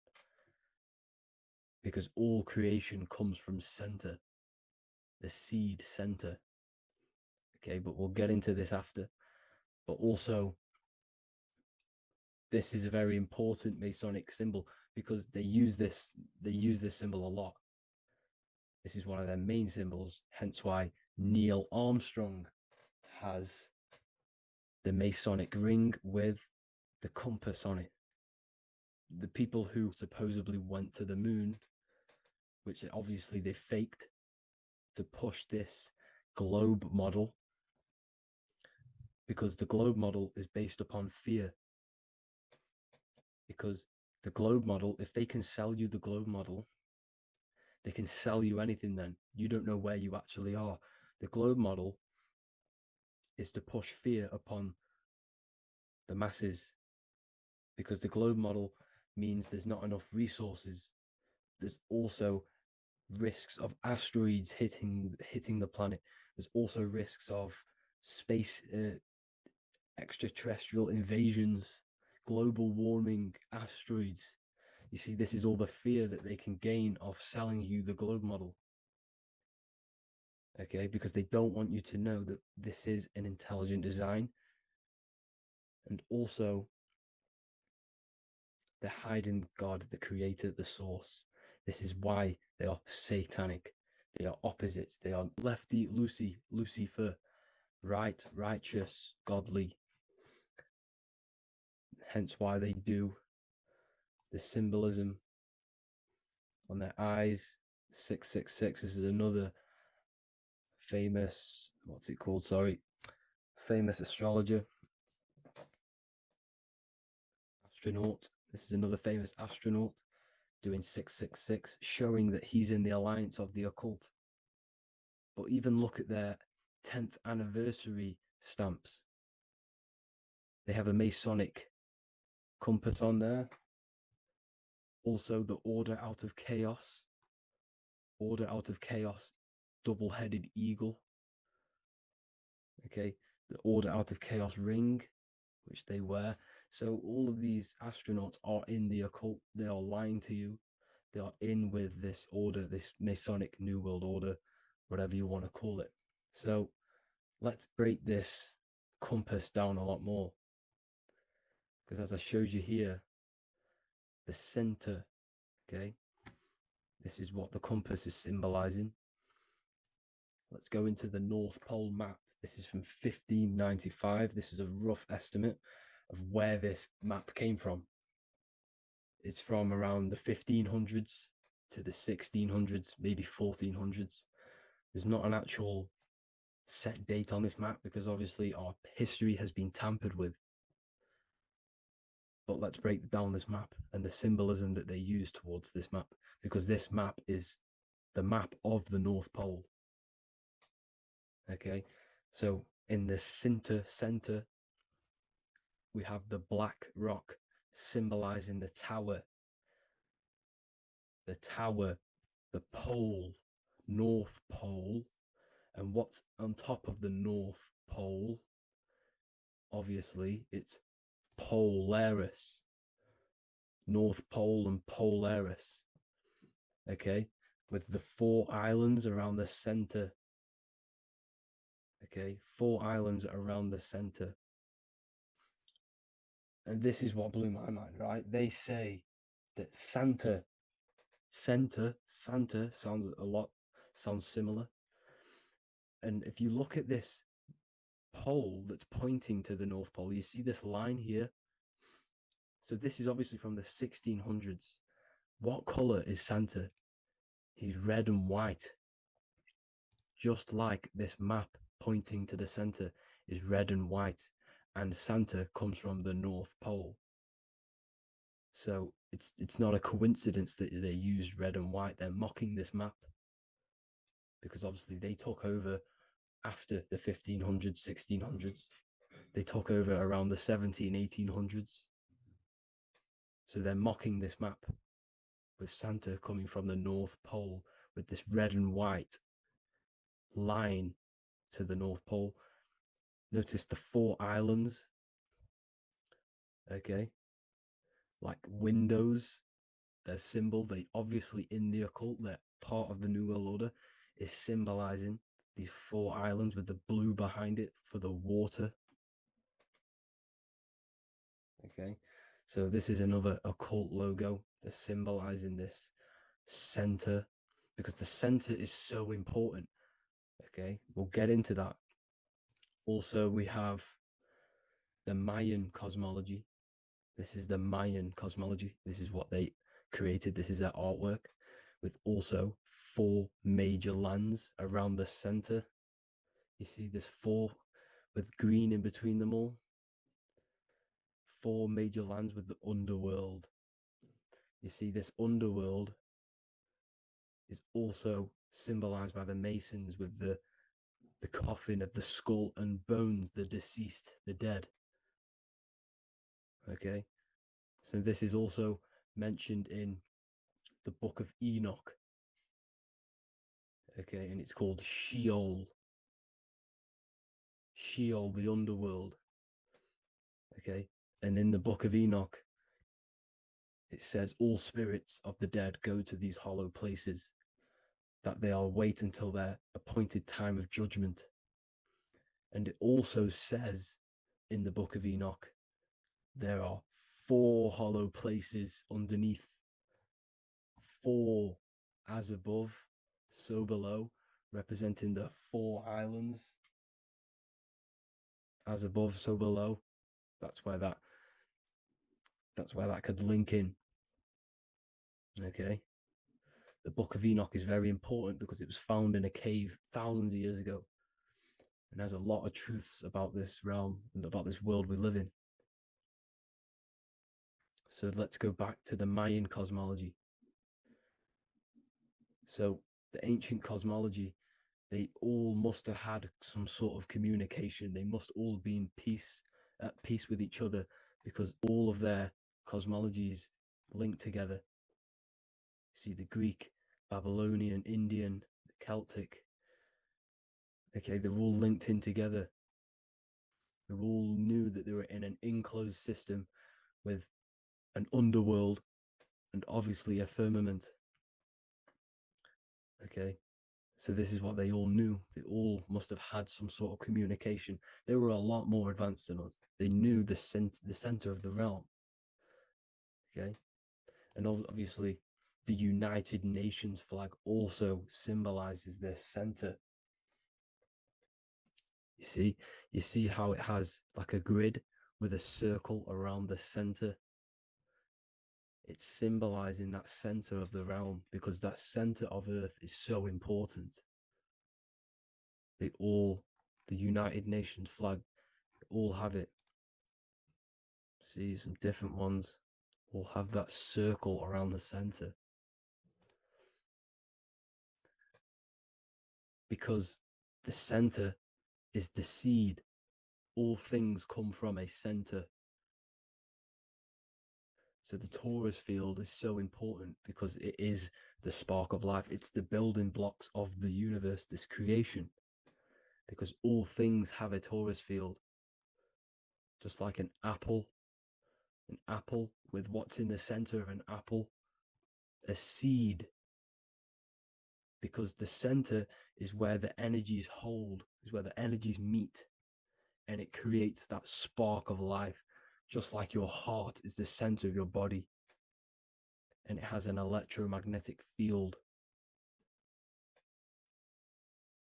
Because all creation comes from center, the seed center. Okay, but we'll get into this after. But also, this is a very important Masonic symbol because they use this symbol a lot. This is one of their main symbols, hence why Neil Armstrong has the Masonic ring with the compass on it. The people who supposedly went to the moon, which obviously they faked to push this globe model, because the globe model is based upon fear. Because the globe model, if they can sell you the globe model, they can sell you anything then. You don't know where you actually are. The globe model is to push fear upon the masses, because the globe model means there's not enough resources. There's also risks of asteroids hitting the planet. There's also risks of space extraterrestrial invasions, global warming, asteroids. You see, this is all the fear that they can gain off selling you the globe model. Okay, because they don't want you to know that this is an intelligent design. And also, they're hiding God, the creator, the source. This is why they are satanic. They are opposites. They are lefty, Lucifer, right, righteous, godly. Hence why they do the symbolism on their eyes. 666. This is another famous, famous astrologer, astronaut. This is another famous astronaut doing 666, showing that he's in the alliance of the occult. But even look at their 10th anniversary stamps. They have a Masonic compass on there. Also, the Order Out of Chaos. Order Out of Chaos, double-headed eagle. Okay, the Order Out of Chaos ring, which they wear. So all of these astronauts are in the occult. They are lying to you. They are in with this order, this Masonic New World Order, whatever you want to call it. So let's break this compass down a lot more. Because as I showed you here, the center, okay, this is what the compass is symbolizing. Let's go into the North Pole map. This is from 1595. This is a rough estimate of where this map came from. It's from around the 1500s to the 1600s, maybe 1400s. There's not an actual set date on this map because obviously our history has been tampered with. But let's break down this map and the symbolism that they use towards this map, because this map is the map of the North Pole. Okay, so in the center, we have the black rock symbolizing the tower, the pole, North Pole. And what's on top of the North Pole? Obviously, it's Polaris. North Pole and Polaris, okay, with the 4 islands around the center. Okay, 4 islands around the center. And this is what blew my mind, right? They say that Santa sounds similar. And if you look at this pole that's pointing to the North Pole, you see this line here. So this is obviously from the 1600s. What color is Santa? He's red and white. Just like this map pointing to the center is red and white, and Santa comes from the North Pole. So it's not a coincidence that they use red and white. They're mocking this map because obviously they took over after the 1500s, 1600s. They took over around the 1800s. So they're mocking this map with Santa coming from the North Pole with this red and white line to the North Pole. Notice the 4 islands, okay, like windows, their symbol. They obviously, in the occult, they're part of the New World Order, is symbolizing these 4 islands with the blue behind it for the water. Okay, so this is another occult logo. They're symbolizing this center because the center is so important. Okay, we'll get into that. Also, we have the Mayan cosmology. This is the Mayan cosmology. This is what they created. This is their artwork, with also 4 major lands around the center. You see this 4 with green in between them all. 4 major lands with the underworld. You see this underworld is also symbolized by the Masons with the coffin of the skull and bones, the deceased, the dead. Okay, so this is also mentioned in the Book of Enoch. Okay, and it's called Sheol. Sheol, the underworld. Okay, and in the Book of Enoch, it says all spirits of the dead go to these hollow places, that they'll wait until their appointed time of judgment. And it also says in the Book of Enoch, there are 4 hollow places underneath. 4 as above, so below, representing the 4 islands. As above, so below. That's where that could link in. Okay. The Book of Enoch is very important because it was found in a cave thousands of years ago and has a lot of truths about this realm and about this world we live in. So let's go back to the Mayan cosmology. So the ancient cosmology, they all must have had some sort of communication. They must all be at peace with each other, because all of their cosmologies linked together. See, the Greek, Babylonian, Indian, Celtic. Okay, they're all linked in together. They all knew that they were in an enclosed system with an underworld and obviously a firmament. Okay, so this is what they all knew. They all must have had some sort of communication. They were a lot more advanced than us. They knew the center of the realm. Okay, and obviously the United Nations flag also symbolizes their center. You see how it has like a grid with a circle around the center. It's symbolizing that center of the realm, because that center of Earth is so important. The United Nations flag, they all have it. See, some different ones will have that circle around the center. Because the center is the seed. All things come from a center. So the torus field is so important because it is the spark of life. It's the building blocks of the universe, this creation. Because all things have a torus field. Just like an apple An apple, with what's in the center of an apple? A seed. Because the center is where the energies hold, is where the energies meet, and it creates that spark of life, just like your heart is the center of your body, and it has an electromagnetic field.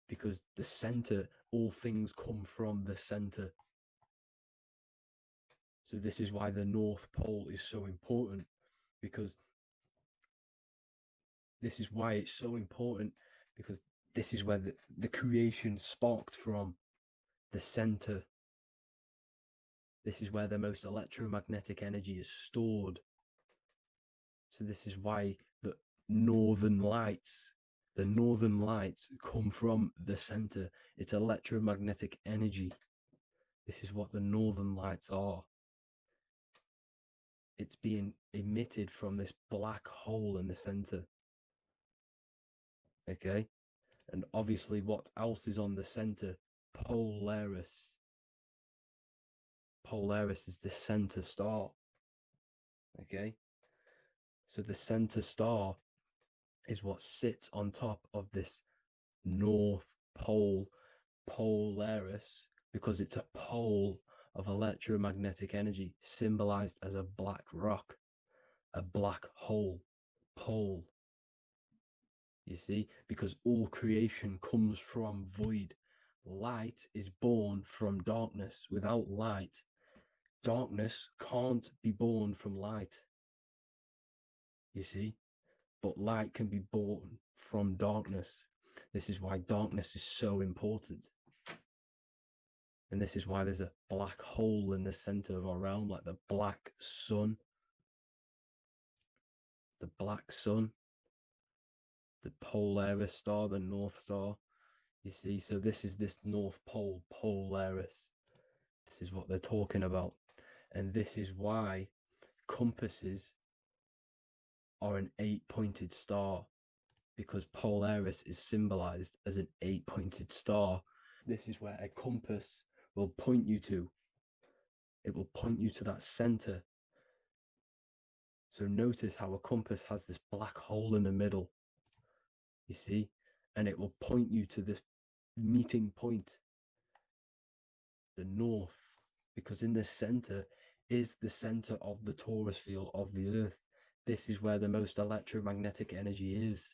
Because the center, all things come from the center. So this is why the North Pole is so important, because this is why it's so important, because this is where the creation sparked from, the center. This is where the most electromagnetic energy is stored. So this is why the northern lights come from the center. It's electromagnetic energy. This is what the northern lights are. It's being emitted from this black hole in the center. Okay? And obviously, what else is on the center? Polaris. Polaris is the center star. Okay? So the center star is what sits on top of this North Pole, Polaris, because it's a pole of electromagnetic energy, symbolized as a black rock, a black hole, pole. You see, because all creation comes from void. Light is born from darkness. Without light, darkness can't be born from light. You see, but light can be born from darkness. This is why darkness is so important. And this is why there's a black hole in the center of our realm, like the black sun. The black sun. The Polaris star, the North Star. You see, so this is this North Pole, Polaris. This is what they're talking about. And this is why compasses are an 8-pointed star, because Polaris is symbolized as an 8-pointed star. This is where a compass will point you to. It will point you to that center. So notice how a compass has this black hole in the middle. You see? And it will point you to this meeting point, the north, because in the center is the center of the torus field of the earth. This is where the most electromagnetic energy is.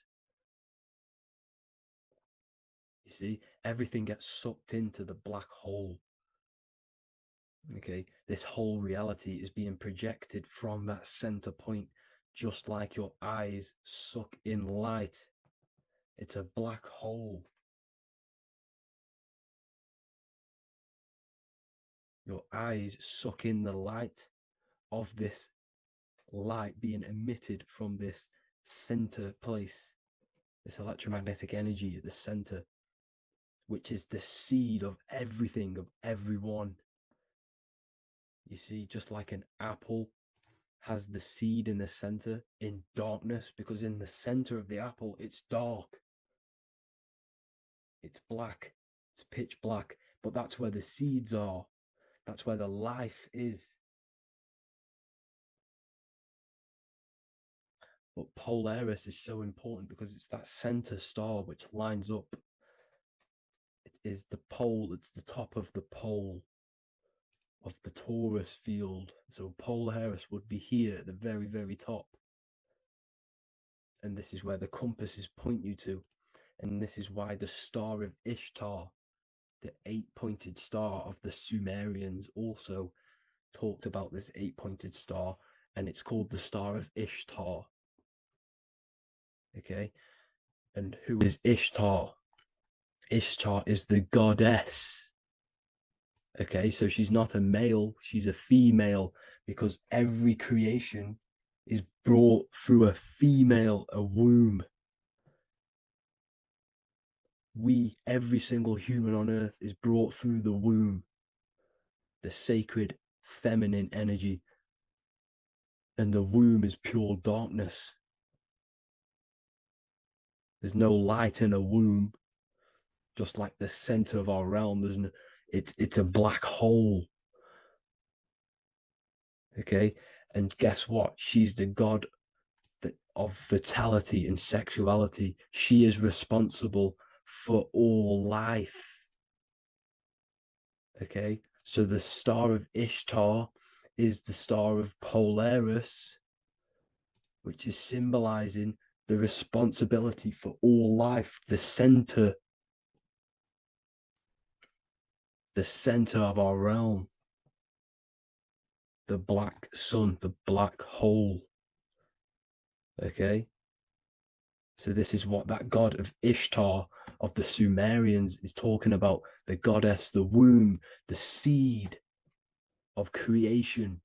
You see, everything gets sucked into the black hole. Okay, this whole reality is being projected from that center point, just like your eyes suck in light. It's a black hole. Your eyes suck in the light of this light being emitted from this center place, this electromagnetic energy at the center, which is the seed of everything, of everyone. You see, just like an apple has the seed in the center in darkness, because in the center of the apple, it's dark. It's black. It's pitch black. But that's where the seeds are. That's where the life is. But Polaris is so important because it's that center star which lines up. It is the pole, it's the top of the pole of the torus field. So Polaris would be here at the very, very top. And this is where the compasses point you to. And this is why the star of Ishtar, the 8-pointed star of the Sumerians, also talked about this 8-pointed star, and it's called the Star of Ishtar. Okay, and who is Ishtar? Ishtar is the goddess. Okay, so she's not a male, she's a female, because every creation is brought through a female, a womb. Every single human on earth is brought through the womb, the sacred feminine energy. And the womb is pure darkness. There's no light in a womb, just like the center of our realm. It's a black hole. Okay, and guess what? She's the god of vitality and sexuality. She is responsible for all life. Okay, so the star of Ishtar is the star of Polaris, which is symbolizing the responsibility for all life, the center of our realm, the black sun, the black hole. Okay, so this is what that god of Ishtar of the Sumerians is talking about, the goddess, the womb, the seed of creation.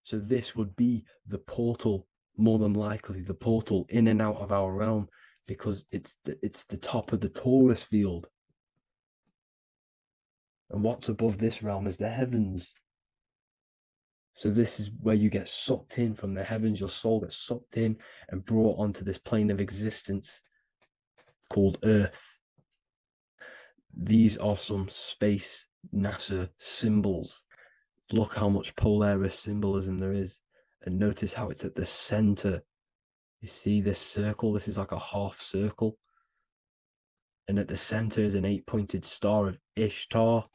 So this would be the portal, more than likely the portal in and out of our realm, because it's the top of the Taurus field. And what's above this realm is the heavens. So this is where you get sucked in from the heavens. Your soul gets sucked in and brought onto this plane of existence called Earth. These are some space NASA symbols. Look how much Polaris symbolism there is. And notice how it's at the center. You see this circle? This is like a half circle. And at the center is an 8-pointed star of Ishtar.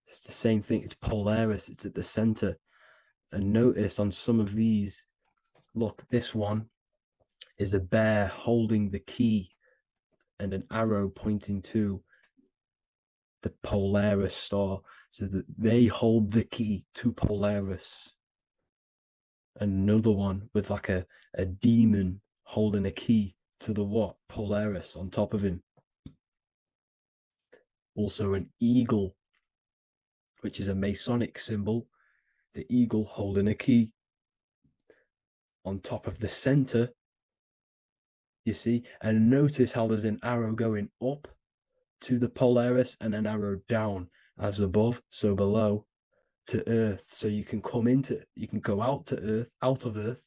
It's the same thing. It's Polaris. It's at the center. And notice on some of these, look, this one is a bear holding the key and an arrow pointing to the Polaris star, so that they hold the key to Polaris. And another one with like a demon holding a key to the what? Polaris on top of him. Also an eagle, which is a Masonic symbol. The eagle holding a key on top of the center. You see, and notice how there's an arrow going up to the Polaris and an arrow down, as above, so below, to Earth. So you can go out to Earth, out of Earth,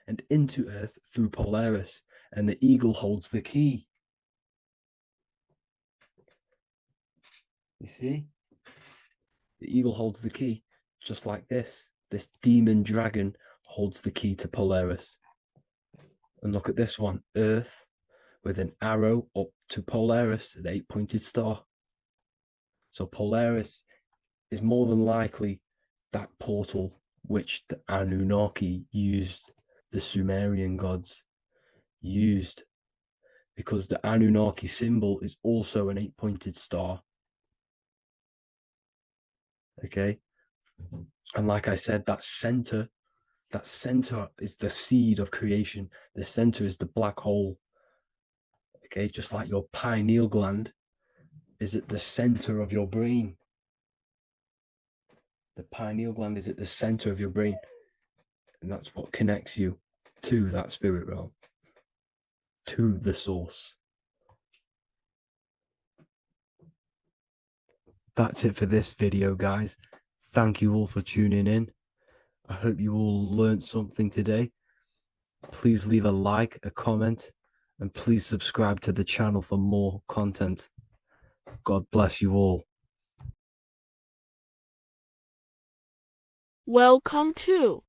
and into Earth through Polaris. And the eagle holds the key. You see? The eagle holds the key, just like this. This demon dragon holds the key to Polaris. And look at this one, Earth, with an arrow up to Polaris, an 8-pointed star. So Polaris is more than likely that portal which the Anunnaki used, the Sumerian gods used, because the Anunnaki symbol is also an 8-pointed star. Okay, and like I said, that center is the seed of creation. The center is the black hole. Okay, just like your pineal gland is at the center of your brain. The pineal gland is at the center of your brain, and that's what connects you to that spirit realm, to the source. That's it for this video, guys. Thank you all for tuning in. I hope you all learned something today. Please leave a like, a comment, and please subscribe to the channel for more content. God bless you all. Welcome to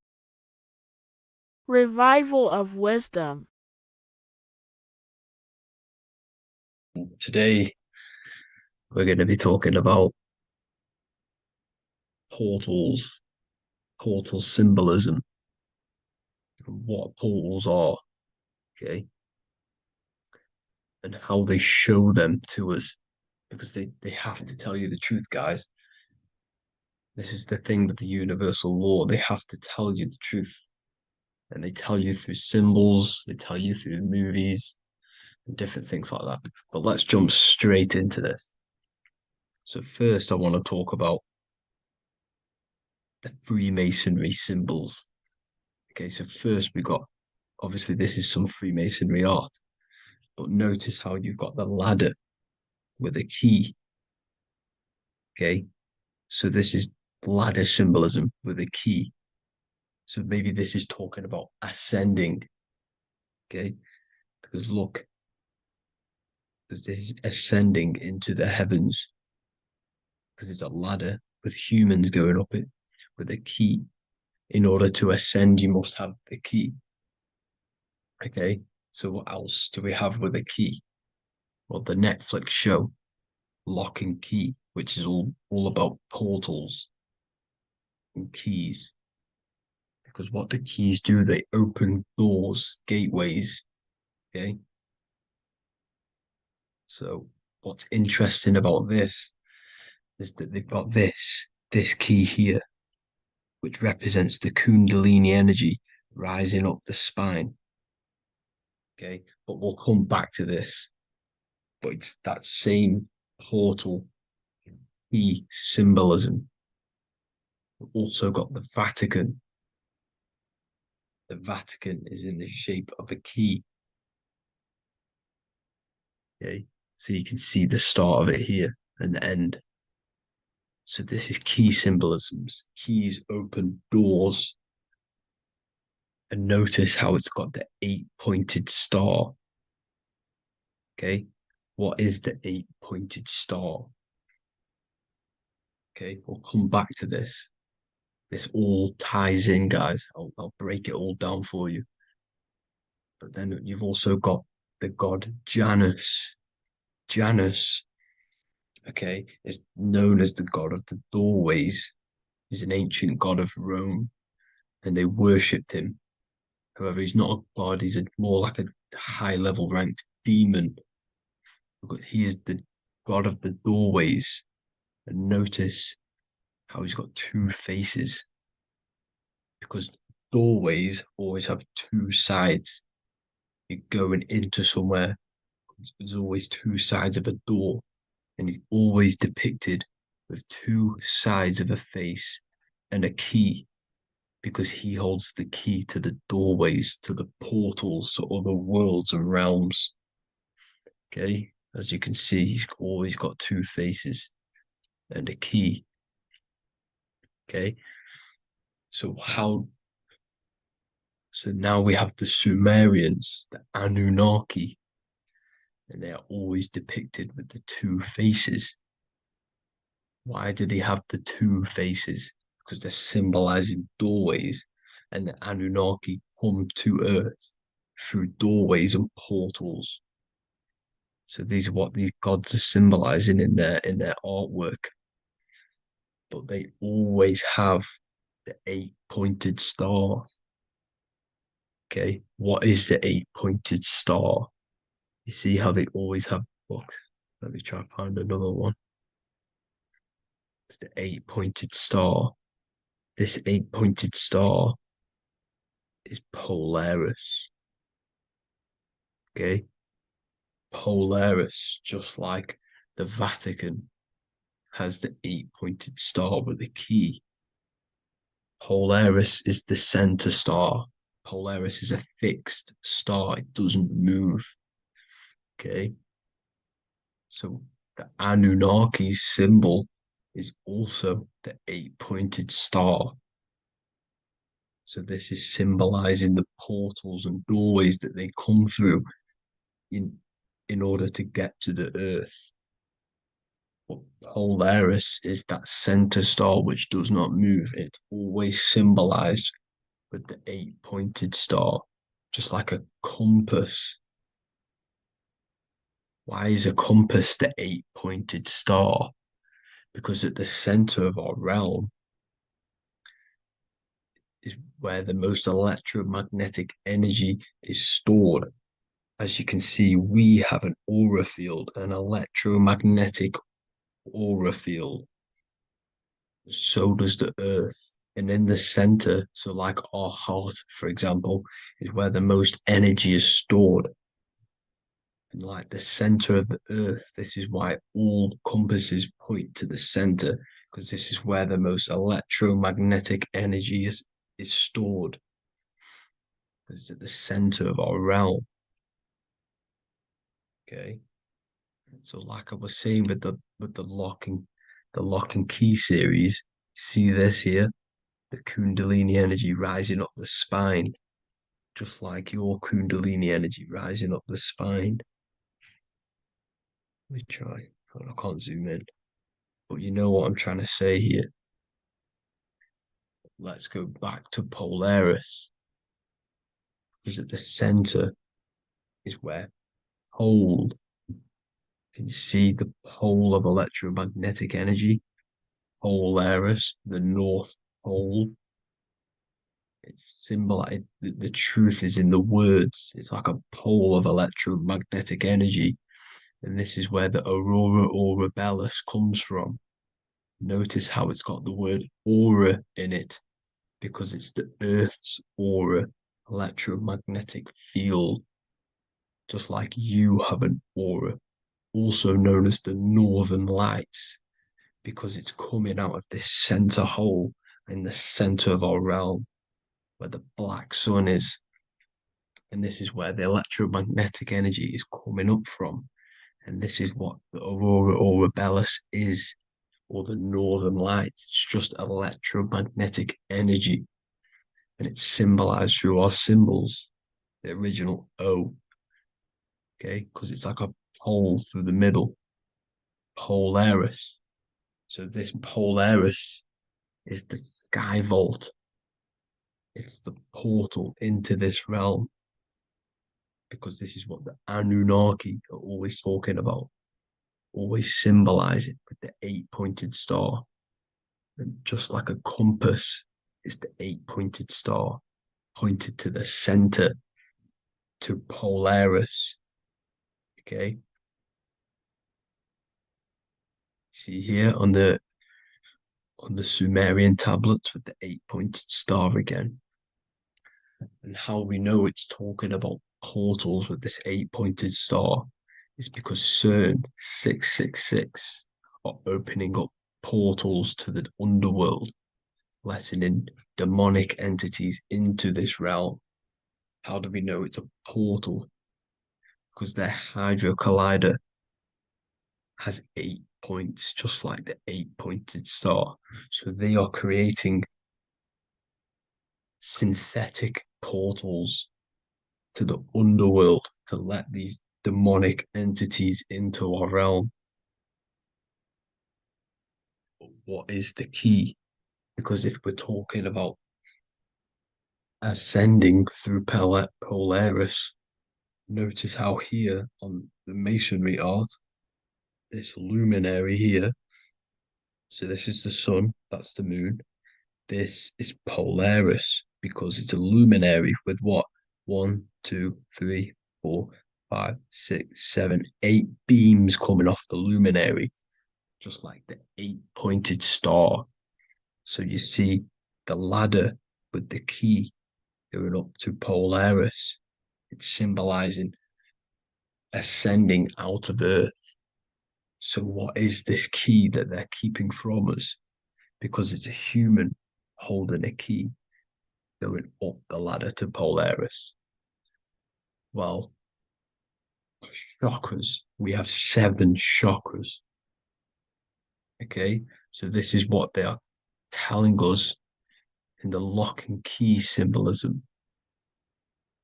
Revival of Wisdom. Today, we're going to be talking about portal symbolism, what portals are, okay, and how they show them to us, because they have to tell you the truth, guys. This is the thing with the universal law. They have to tell you the truth, and they tell you through symbols, they tell you through movies and different things like that. But let's jump straight into this. So first, I want to talk about the Freemasonry symbols. Okay, so first we got, obviously this is some Freemasonry art, but notice how you've got the ladder with a key. Okay, so this is ladder symbolism with a key. So maybe this is talking about ascending. Okay, because look, because this is ascending into the heavens. because it's a ladder with humans going up it with a key. In order to ascend, you must have the key. Okay, so what else do we have with a key? Well, the Netflix show Lock and Key, which is all about portals and keys. Because what the keys do, they open doors, gateways. Okay. So what's interesting about this is that they've got this key here, which represents the Kundalini energy rising up the spine. Okay, but we'll come back to this. But it's that same portal key symbolism. We've also got the Vatican. The Vatican is in the shape of a key. Okay, so you can see the start of it here and the end. So this is key symbolisms. Keys open doors. And notice how it's got the 8-pointed star. Okay, what is the 8-pointed star? Okay, we'll come back to this. This all ties in, guys. I'll break it all down for you. But then you've also got the god Janus. Janus, okay, is known as the god of the doorways. He's an ancient god of Rome, and they worshipped him. However, he's not a god, he's more like a high-level ranked demon. Because he is the god of the doorways. And notice how he's got two faces. Because doorways always have two sides. You're going into somewhere, there's always two sides of a door. And he's always depicted with two sides of a face and a key, because he holds the key to the doorways, to the portals, to other worlds and realms. Okay, as you can see, he's always got two faces and a key. Okay, so now we have the Sumerians, the Anunnaki, and they are always depicted with the two faces. Why do they have the two faces? Because they're symbolizing doorways, and the Anunnaki come to Earth through doorways and portals. So these are what these gods are symbolizing in their artwork. But they always have the 8-pointed star. Okay, what is the 8-pointed star? You see how they always have, look, let me try to find another one. It's the 8-pointed star. This 8-pointed star is Polaris. Okay, Polaris, just like the Vatican has the 8-pointed star with the key. Polaris is the center star. Polaris is a fixed star, it doesn't move. Okay, so the Anunnaki's symbol is also the 8-pointed star. So this is symbolizing the portals and doorways that they come through in order to get to the earth. But Polaris is that center star which does not move. It's always symbolized with the 8-pointed star, just like a compass. Why is a compass the 8-pointed star? Because at the center of our realm is where the most electromagnetic energy is stored. As you can see, we have an aura field, an electromagnetic aura field. So does the earth. And in the center, so like our heart, for example, is where the most energy is stored. And like the center of the earth, this is why all compasses point to the center, because this is where the most electromagnetic energy is stored. It's at the center of our realm. Okay. So like I was saying with the lock and key series, see this here? The Kundalini energy rising up the spine, just like your Kundalini energy rising up the spine. Let me try. I can't zoom in. But you know what I'm trying to say here? Let's go back to Polaris. Because at the center is where pole. Can you see the pole of electromagnetic energy? Polaris, the North Pole. It's symbolized. The truth is in the words. It's like a pole of electromagnetic energy. And this is where the aurora borealis comes from. Notice how it's got the word aura in it, because it's the Earth's aura, electromagnetic field. Just like you have an aura, also known as the northern lights, because it's coming out of this center hole in the center of our realm, where the black sun is. And this is where the electromagnetic energy is coming up from. And this is what the aurora borealis is, or the northern lights. It's just electromagnetic energy. And it's symbolized through our symbols, the original O. Okay, because it's like a pole through the middle. Polaris. So this Polaris is the sky vault. It's the portal into this realm. Because this is what the Anunnaki are always talking about. Always symbolize it with the 8-pointed star. And just like a compass, it's the 8-pointed star pointed to the center, to Polaris. Okay. See here on the Sumerian tablets with the 8-pointed star again. And how we know it's talking about portals with this 8-pointed star is because CERN 666 are opening up portals to the underworld, letting in demonic entities into this realm. How do we know it's a portal? Because their Hydro Collider has 8 points, just like the 8-pointed star. So they are creating synthetic portals to the underworld to let these demonic entities into our realm. But what is the key? Because if we're talking about ascending through Polaris, notice how here on the masonry art, this luminary here, so this is the sun, that's the moon, this is Polaris, because it's a luminary with what? 1, 2, 3, 4, 5, 6, 7, 8 beams coming off the luminary, just like the 8-pointed star. So you see the ladder with the key going up to Polaris. It's symbolizing ascending out of Earth. So what is this key that they're keeping from us? Because it's a human holding a key going up the ladder to Polaris. Well, chakras. We have 7 chakras. Okay, so this is what they are telling us in the lock and key symbolism.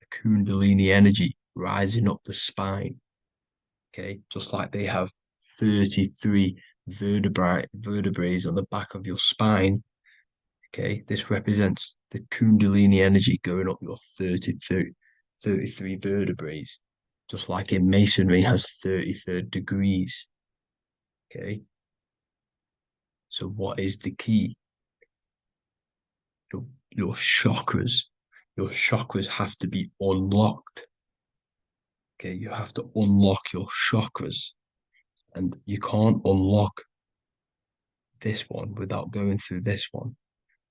The Kundalini energy rising up the spine. Okay, just like they have 33 vertebrae on the back of your spine. Okay, this represents the Kundalini energy going up your 33 vertebrae, just like in masonry has 33rd degrees. Okay, so what is the key? Your chakras. Your chakras have to be unlocked. Okay, you have to unlock your chakras, and you can't unlock this one without going through this one.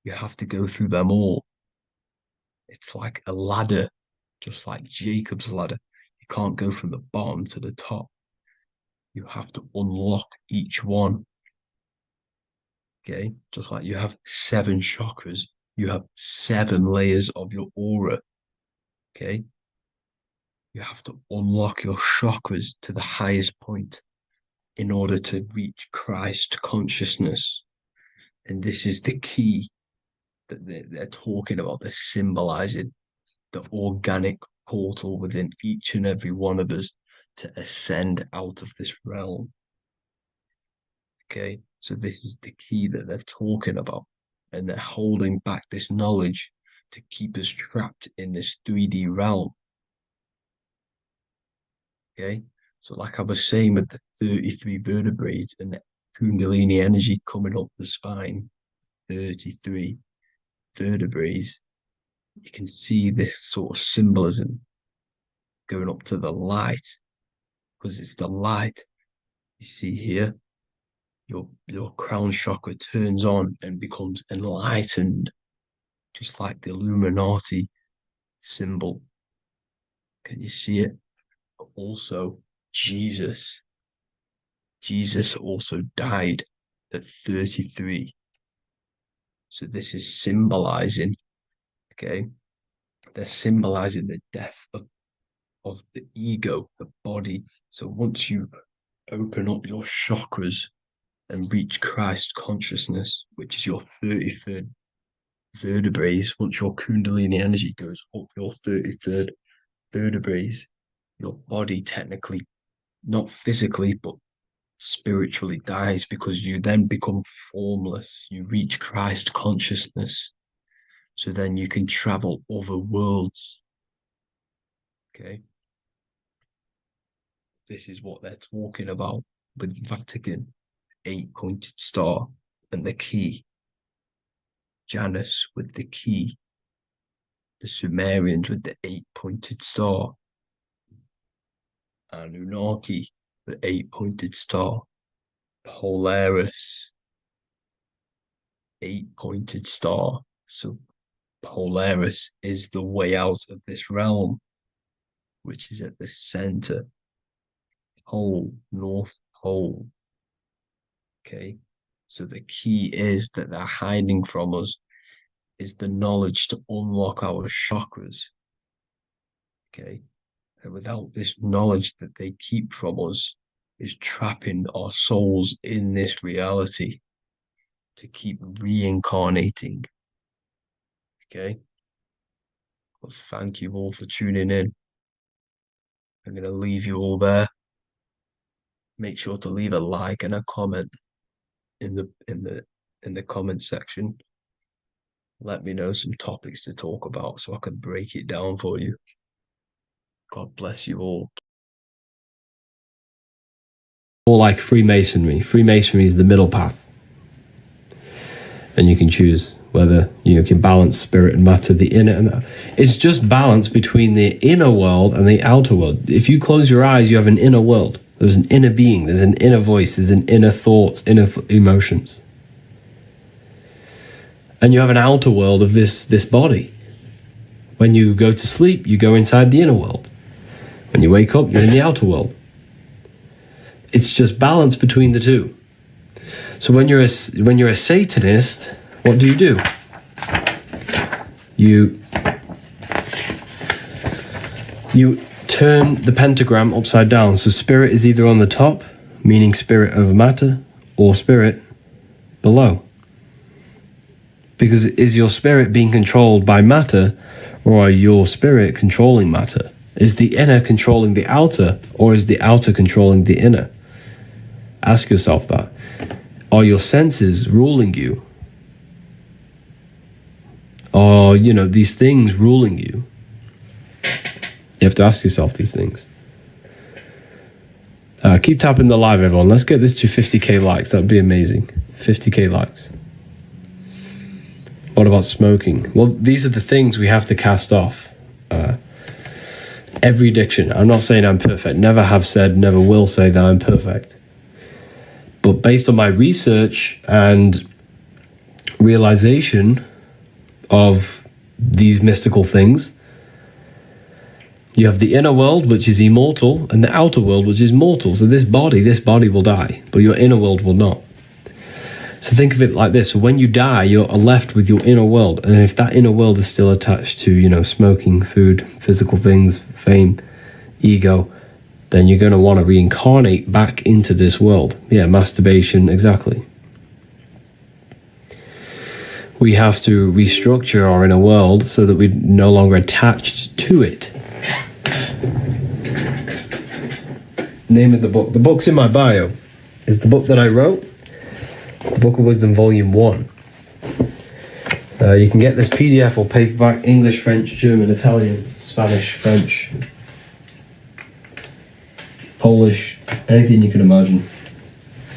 You have to go through them all. It's like a ladder, just like Jacob's ladder. You can't go from the bottom to the top. You have to unlock each one. Okay, just like you have 7 chakras, you have 7 layers of your aura. Okay, you have to unlock your chakras to the highest point in order to reach Christ consciousness. And this is the key that they're talking about. They're symbolizing the organic portal within each and every one of us to ascend out of this realm. Okay, so this is the key that they're talking about, and they're holding back this knowledge to keep us trapped in this 3D realm. Okay, so like I was saying with the 33 vertebrae and the Kundalini energy coming up the spine, 33 vertebrae, you can see this sort of symbolism going up to the light, because it's the light. You see here, your crown chakra turns on and becomes enlightened, just like the Illuminati symbol. Can you see it? But also, Jesus also died at 33. So this is symbolizing, okay? They're symbolizing the death of the ego, the body. So once you open up your chakras and reach Christ consciousness, which is your 33rd vertebrae, once your Kundalini energy goes up your 33rd vertebrae, your body technically, not physically, but spiritually dies, because you then become formless. You reach Christ consciousness. So then you can travel other worlds. Okay. This is what they're talking about with Vatican, 8-pointed star, and the key. Janus with the key. The Sumerians with the 8-pointed star. Anunnaki, the 8-pointed star. Polaris, 8-pointed star. So Polaris is the way out of this realm, which is at the center. Pole, North Pole. Okay, so the key is that they're hiding from us is the knowledge to unlock our chakras. Okay, and without this knowledge that they keep from us is trapping our souls in this reality to keep reincarnating. Okay, well, thank you all for tuning in. I'm going to leave you all there. Make sure to leave a like and a comment in the comment section. Let me know some topics to talk about so I can break it down for you. God bless you all. Or like Freemasonry. Freemasonry is the middle path. And you can choose whether you can balance spirit and matter, the inner and the, it's just balance between the inner world and the outer world. If you close your eyes, you have an inner world. There's an inner being, there's an inner voice, there's an inner thoughts, inner emotions. And you have an outer world of this body. When you go to sleep, you go inside the inner world. When you wake up, you're in the outer world. It's just balance between the two. So when you're a Satanist, what do? You turn the pentagram upside down. So spirit is either on the top, meaning spirit over matter, or spirit below. Because is your spirit being controlled by matter, or are your spirit controlling matter? Is the inner controlling the outer, or is the outer controlling the inner? Ask yourself that. Are your senses ruling you? Are, these things ruling you? You have to ask yourself these things. Keep tapping the live, everyone. Let's get this to 50k likes. That'd be amazing. 50k likes. What about smoking? Well, these are the things we have to cast off. Every addiction. I'm not saying I'm perfect. Never have said, never will say that I'm perfect. But based on my research and realization of these mystical things, you have the inner world, which is immortal, and the outer world, which is mortal. So this body will die, but your inner world will not. So think of it like this. So when you die, you're left with your inner world. And if that inner world is still attached to, smoking, food, physical things, fame, ego, then you're going to want to reincarnate back into this world. Yeah, masturbation, exactly. We have to restructure our inner world so that we're no longer attached to it. Name of the book. The book's in my bio. It's the book that I wrote. The Book of Wisdom, Volume 1. You can get this PDF or paperback, English, French, German, Italian, Spanish, French, Polish, anything you can imagine.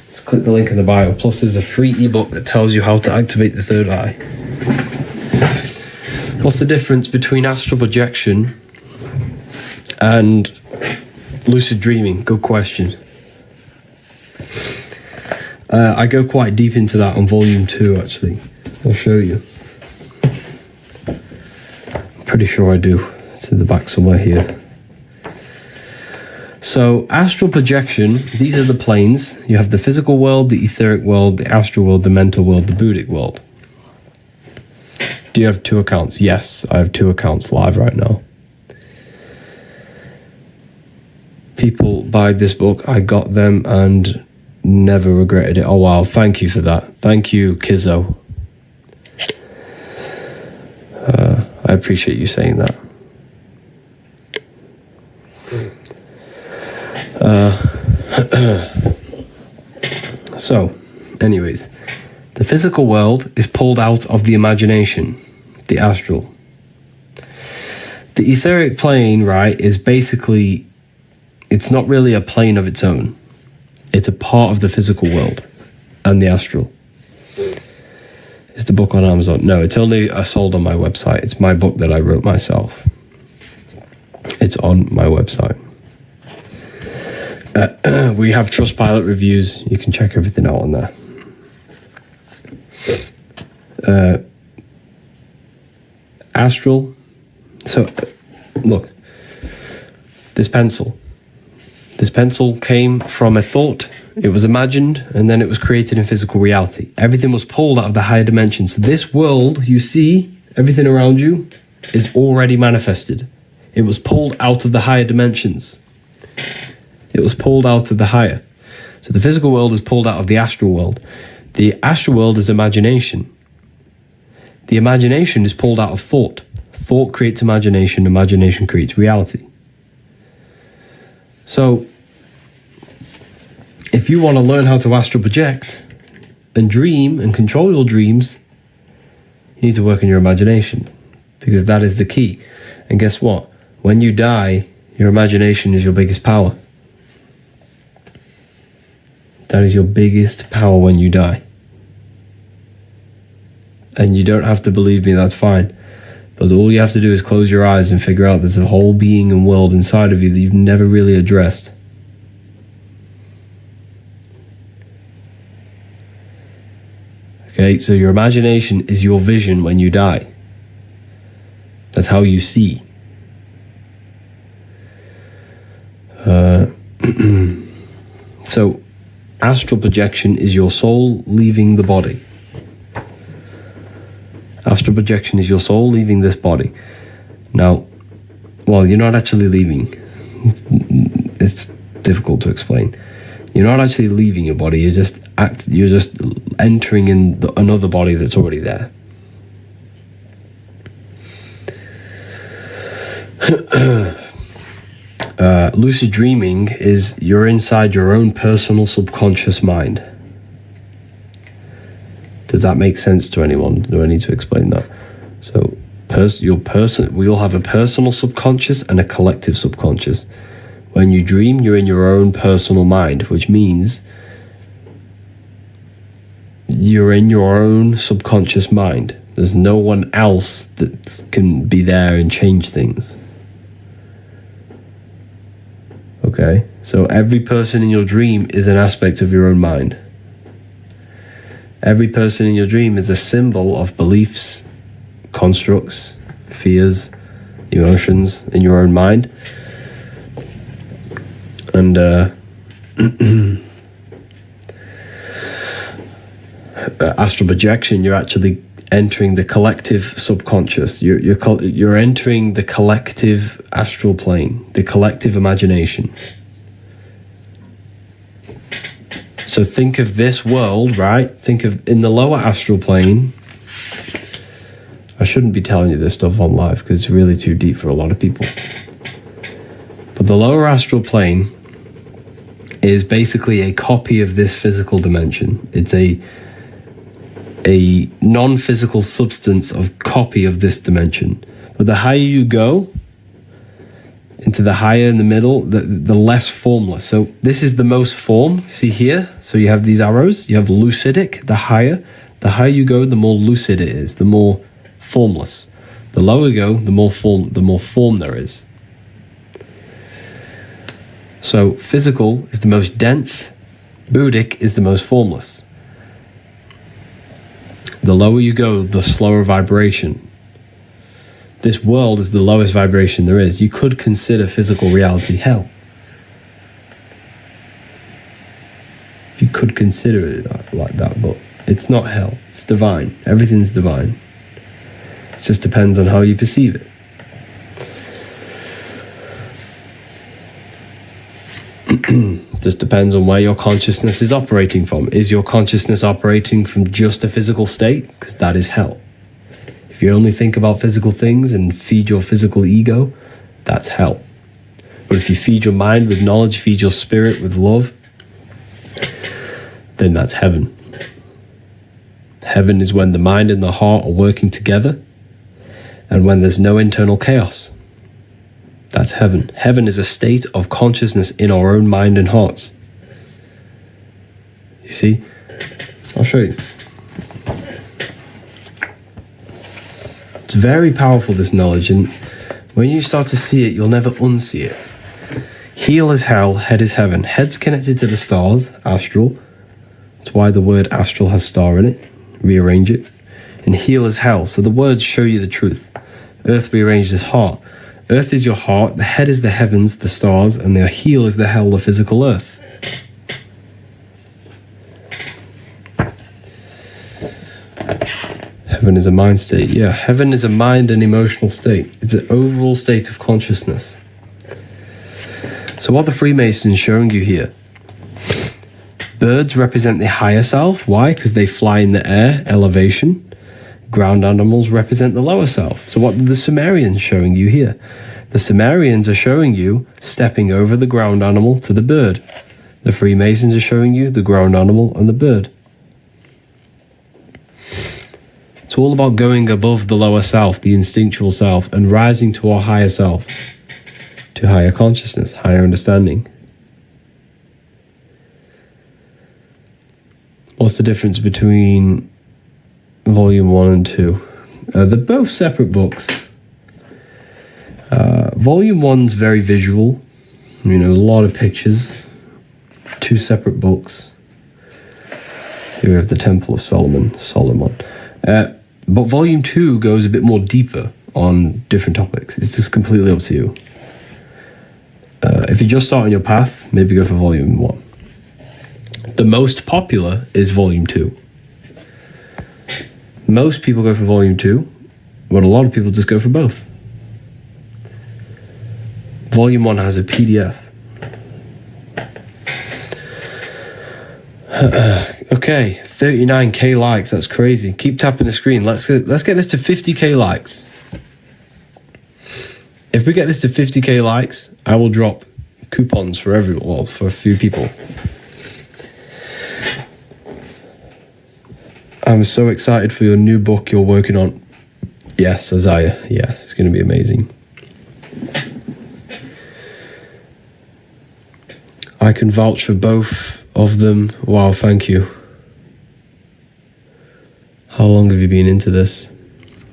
Just click the link in the bio. Plus there's a free ebook that tells you how to activate the third eye. What's the difference between astral projection and lucid dreaming? Good question. I go quite deep into that on volume 2, actually. I'll show you. I'm pretty sure I do. It's in the back somewhere here. So, astral projection, these are the planes. You have the physical world, the etheric world, the astral world, the mental world, the Buddhic world. Do you have 2 accounts? Yes, I have 2 accounts live right now. People buy this book. I got them and never regretted it. Oh, wow. Thank you for that. Thank you, Kizzo. I appreciate you saying that. So, anyways, the physical world is pulled out of the imagination, the astral. The etheric plane, right, is basically, it's not really a plane of its own. It's a part of the physical world and the astral. Is the book on Amazon? No, it's only sold on my website. It's my book that I wrote myself. It's on my website. We have Trustpilot reviews. You can check everything out on there. Astral. So, look. This pencil. This pencil came from a thought. It was imagined, and then it was created in physical reality. Everything was pulled out of the higher dimensions. So this world, you see, everything around you, is already manifested. It was pulled out of the higher dimensions. It was pulled out of the higher. So the physical world is pulled out of the astral world. The astral world is imagination. The imagination is pulled out of thought. Thought creates imagination. Imagination creates reality. So, if you want to learn how to astral project and dream and control your dreams, you need to work on your imagination, because that is the key. And guess what? When you die, your imagination is your biggest power. That is your biggest power when you die. And you don't have to believe me, that's fine. But all you have to do is close your eyes and figure out there's a whole being and world inside of you that you've never really addressed. Okay, so your imagination is your vision when you die. That's how you see. So, astral projection is your soul leaving the body. Astral projection is your soul leaving this body. Now, well, you're not actually leaving. It's difficult to explain. You're not actually leaving your body. You're just entering in another body that's already there. Lucid dreaming is you're inside your own personal subconscious mind. Does that make sense to anyone? Do I need to explain that? So, we all have a personal subconscious and a collective subconscious. When you dream, you're in your own personal mind, which means you're in your own subconscious mind. There's no one else that can be there and change things. Okay? So every person in your dream is an aspect of your own mind. Every person in your dream is a symbol of beliefs, constructs, fears, emotions in your own mind. And astral projection, you're actually entering the collective subconscious. You're entering the collective astral plane, the collective imagination. So think of this world, right? Think of in the lower astral plane. I shouldn't be telling you this stuff on live because it's really too deep for a lot of people. But the lower astral plane is basically a copy of this physical dimension. It's a non-physical substance of copy of this dimension. But the higher you go into the higher in the middle, the less formless. So this is the most form, see here? So you have these arrows, you have lucidic, the higher you go, the more lucid it is, the more formless. The lower you go, the more form there is. So physical is the most dense, Buddhic is the most formless. The lower you go, the slower vibration. This world is the lowest vibration there is. You could consider physical reality hell. You could consider it like that, but it's not hell. It's divine. Everything's divine. It just depends on how you perceive it. Just depends on where your consciousness is operating from. Is your consciousness operating from just a physical state? Because that is hell. If you only think about physical things and feed your physical ego, that's hell. But if you feed your mind with knowledge, feed your spirit with love, then that's heaven. Heaven is when the mind and the heart are working together and when there's no internal chaos. That's heaven. Heaven is a state of consciousness in our own mind and hearts. You see? I'll show you. It's very powerful, this knowledge, and when you start to see it, you'll never unsee it. Heel is hell, head is heaven. Head's connected to the stars, astral. That's why the word astral has star in it. Rearrange it. And heel is hell, so the words show you the truth. Earth rearranged as heart. Earth is your heart, the head is the heavens, the stars, and the heel is the hell, the physical earth. Heaven is a mind state. Yeah, heaven is a mind and emotional state. It's an overall state of consciousness. So what the Freemasons showing you here, birds represent the higher self. Why? Because they fly in the air, elevation. Ground animals represent the lower self. So what are the Sumerians showing you here? The Sumerians are showing you stepping over the ground animal to the bird. The Freemasons are showing you the ground animal and the bird. It's all about going above the lower self, the instinctual self, and rising to our higher self, to higher consciousness, higher understanding. What's the difference between Volume 1 and 2? They're both separate books. Volume 1's very visual, a lot of pictures. 2 separate books. Here we have the Temple of Solomon. But Volume 2 goes a bit more deeper on different topics. It's just completely up to you. If you're just starting your path, maybe go for Volume 1. The most popular is Volume 2. Most people go for Volume 2, but a lot of people just go for both. Volume 1 has a PDF. Okay, 39k likes, that's crazy. Keep tapping the screen. Let's get this to 50k likes. If we get this to 50k likes, I will drop coupons for for a few people. I'm so excited for your new book you're working on. Yes, Isaiah. Yes, it's going to be amazing. I can vouch for both of them. Wow, thank you. How long have you been into this?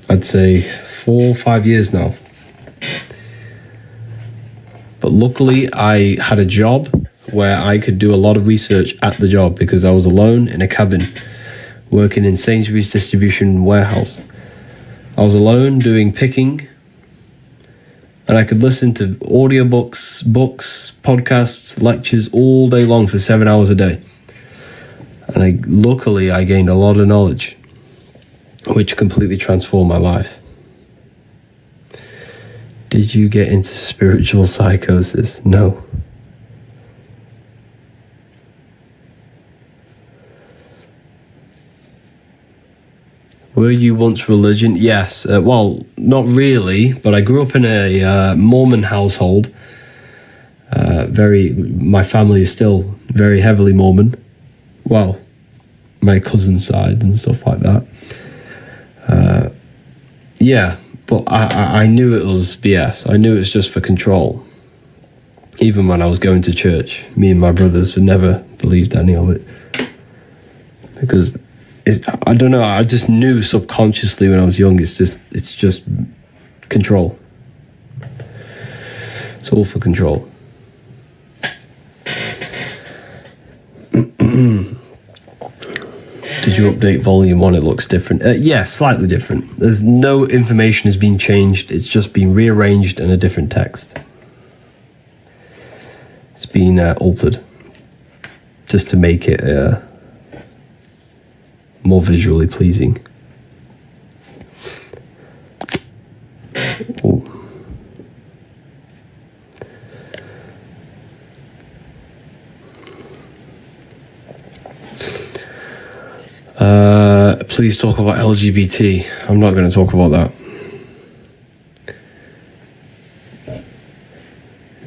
I'd say 4 or 5 years now. But luckily, I had a job where I could do a lot of research at the job because I was alone in a cabin working in Sainsbury's distribution warehouse. I was alone doing picking, and I could listen to audiobooks, books, podcasts, lectures all day long for 7 hours a day. And luckily I gained a lot of knowledge, which completely transformed my life. Did you get into spiritual psychosis? No. Were you once religion? Yes. Well, not really, but I grew up in a Mormon household. My family is still very heavily Mormon. Well, my cousin's side and stuff like that. Yeah, but I knew it was BS. I knew it was just for control. Even when I was going to church, me and my brothers would never believed any of it. Because, I don't know, I just knew subconsciously when I was young, it's just control. It's all for control. Did you update volume 1? It looks different. Yeah, slightly different. There's no information has been changed. It's just been rearranged in a different text. It's been altered just to make it more visually pleasing. Ooh. Please talk about LGBT. I'm not going to talk about that.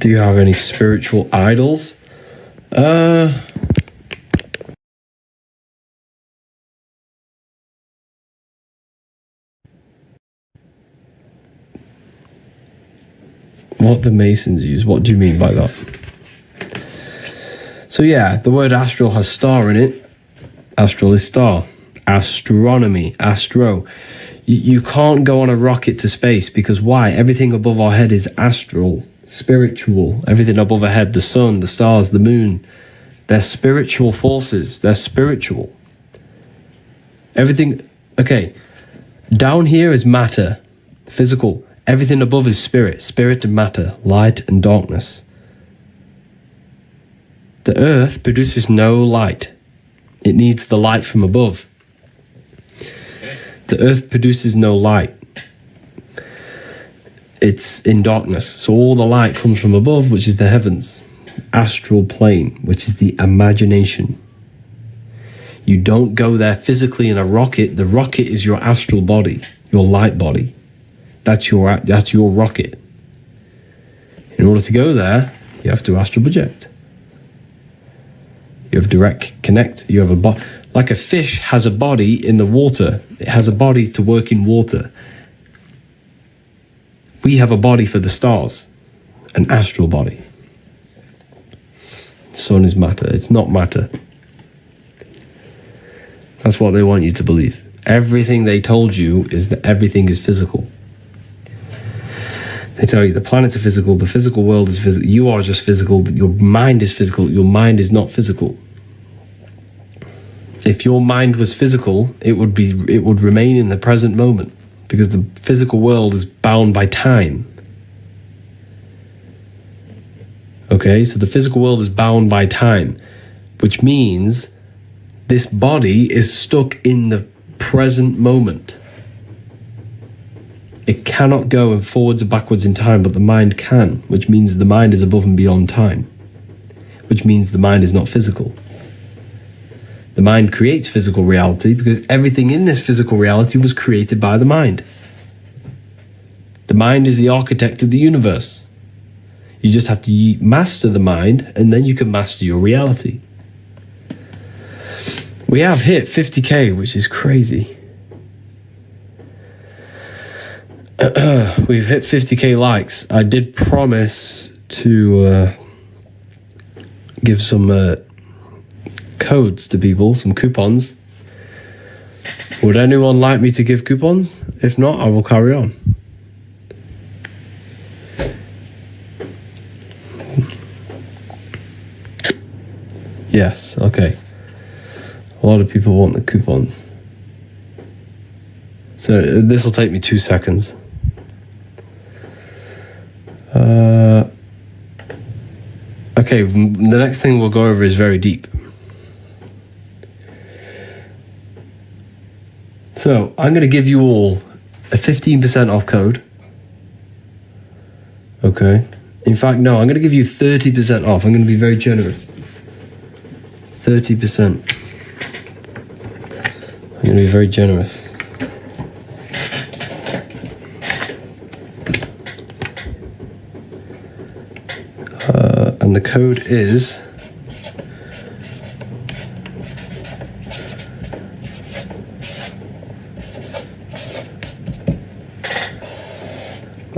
Do you have any spiritual idols? What the Masons use? What do you mean by that? So yeah, the word astral has star in it. Astral is star. Astronomy, astro. You can't go on a rocket to space because why? Everything above our head is astral, spiritual. Everything above our head, the sun, the stars, the moon, they're spiritual forces. They're spiritual. Everything, okay, down here is matter, physical. Everything above is spirit, spirit and matter, light and darkness. The earth produces no light. It needs the light from above. The earth produces no light. It's in darkness. So all the light comes from above, which is the heavens. Astral plane, which is the imagination. You don't go there physically in a rocket. The rocket is your astral body, your light body. That's your rocket. In order to go there, you have to astral project. You have direct connect. You have a body. Like a fish has a body in the water. It has a body to work in water. We have a body for the stars, an astral body. The sun is matter. It's not matter. That's what they want you to believe. Everything they told you is that everything is physical. They tell you the planets are physical, the physical world is physical, you are just physical, your mind is physical, your mind is not physical. If your mind was physical, it would remain in the present moment because the physical world is bound by time. Okay, so the physical world is bound by time, which means this body is stuck in the present moment. It cannot go forwards or backwards in time, but the mind can, which means the mind is above and beyond time, which means the mind is not physical. The mind creates physical reality because everything in this physical reality was created by the mind. The mind is the architect of the universe. You just have to master the mind, and then you can master your reality. We have hit 50K, which is crazy. We've hit 50K likes. I did promise to give some codes to people, some coupons. Would anyone like me to give coupons? If not, I will carry on. Yes, okay. A lot of people want the coupons. So this will take me 2 seconds. Okay, the next thing we'll go over is very deep. So I'm going to give you all a 15% off code. Okay. In fact, no, I'm going to give you 30% off. I'm going to be very generous. 30%. I'm going to be very generous. And the code is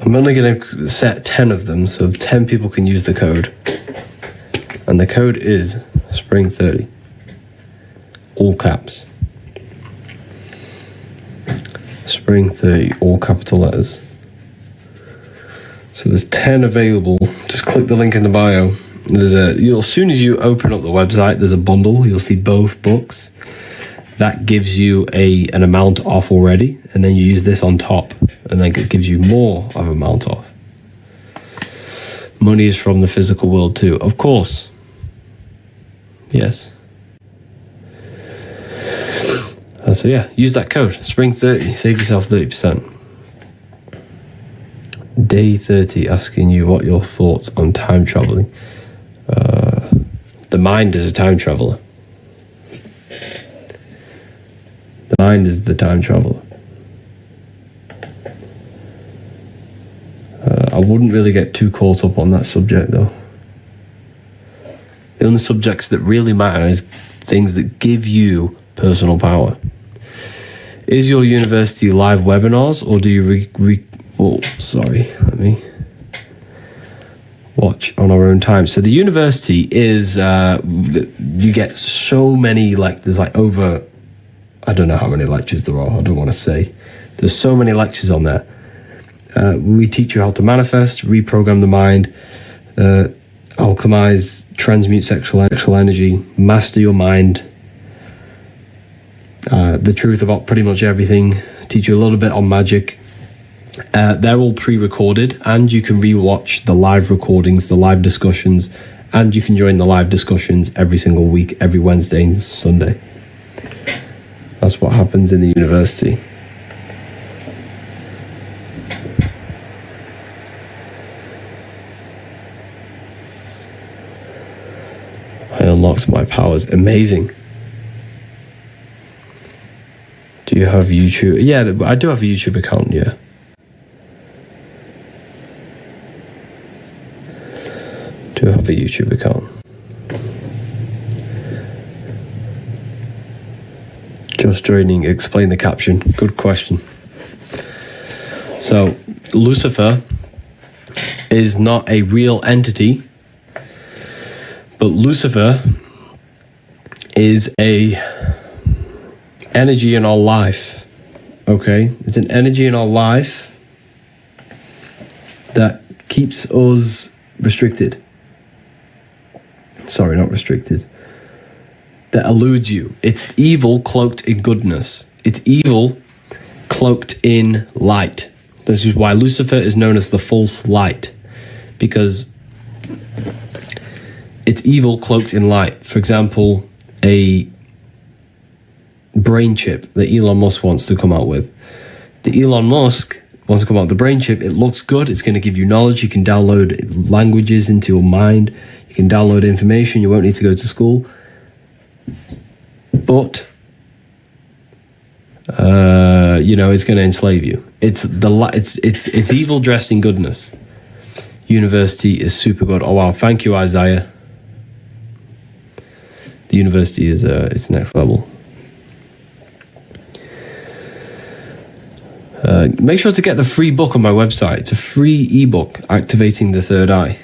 I'm only going to set 10 of them, so 10 people can use the code. And the code is Spring30. All caps. Spring30, all capital letters. So there's 10 available. Just click the link in the bio. As soon as you open up the website, there's a bundle. You'll see both books. That gives you an amount off already, and then you use this on top, and then it gives you more of amount off. Money is from the physical world too, of course. Yes. So yeah, use that code, Spring30, save yourself 30%. Day 30, asking you what your thoughts on time traveling. The mind is a time traveler. The mind is the time traveler. I wouldn't really get too caught up on that subject though. The only subjects that really matter is things that give you personal power. Is your university live webinars, or do you let me watch on our own time? So the university is, you get so many, there's over, I don't know how many lectures there are, I don't want to say. There's so many lectures on there. We teach you how to manifest, reprogram the mind, alchemize, transmute sexual energy, master your mind, the truth about pretty much everything, teach you a little bit on magic. They're all pre-recorded, and you can re-watch the live recordings, the live discussions, and you can join the live discussions every single week, every Wednesday and Sunday. That's what happens in the university. I unlocked my powers. Amazing. Do you have YouTube? Yeah, I do have a YouTube account, yeah. Do have a YouTube account. Just joining, explain the caption. Good question. So, Lucifer is not a real entity, but Lucifer is a energy in our life. Okay? It's an energy in our life that keeps us restricted. Sorry, not restricted. That eludes you. It's evil cloaked in goodness. It's evil cloaked in light. This is why Lucifer is known as the false light, because it's evil cloaked in light. For example, a brain chip that Elon Musk wants to come out with. The Elon Musk wants to come out with the brain chip. It looks good. It's going to give you knowledge. You can download languages into your mind. You can download information. You won't need to go to school. But, it's going to enslave you. It's evil dressed in goodness. University is super good. Oh, wow. Thank you, Isaiah. The university is it's next level. Make sure to get the free book on my website. It's a free ebook, Activating the Third Eye.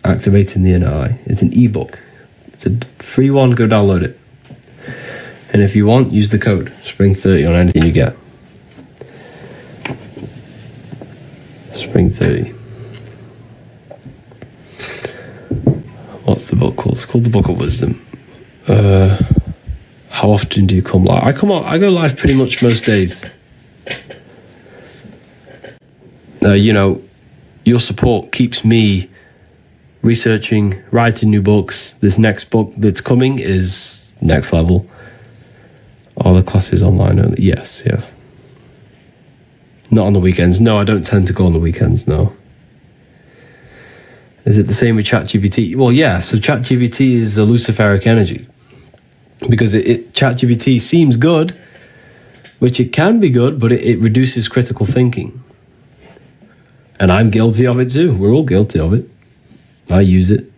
Activating the Inner Eye. It's an ebook. It's a free one. Go download it. And if you want, use the code Spring30 on anything you get. Spring30. What's the book called? It's called The Book of Wisdom. How often do you come live? I go live pretty much most days. Your support keeps me researching, writing new books. This next book that's coming is next level. Are the classes online only? Yes, yeah. Not on the weekends. No, I don't tend to go on the weekends, no. Is it the same with ChatGPT? Well, yeah, so ChatGPT is a Luciferic energy. Because ChatGPT seems good, which it can be good, but it reduces critical thinking. And I'm guilty of it too. We're all guilty of it. I use it.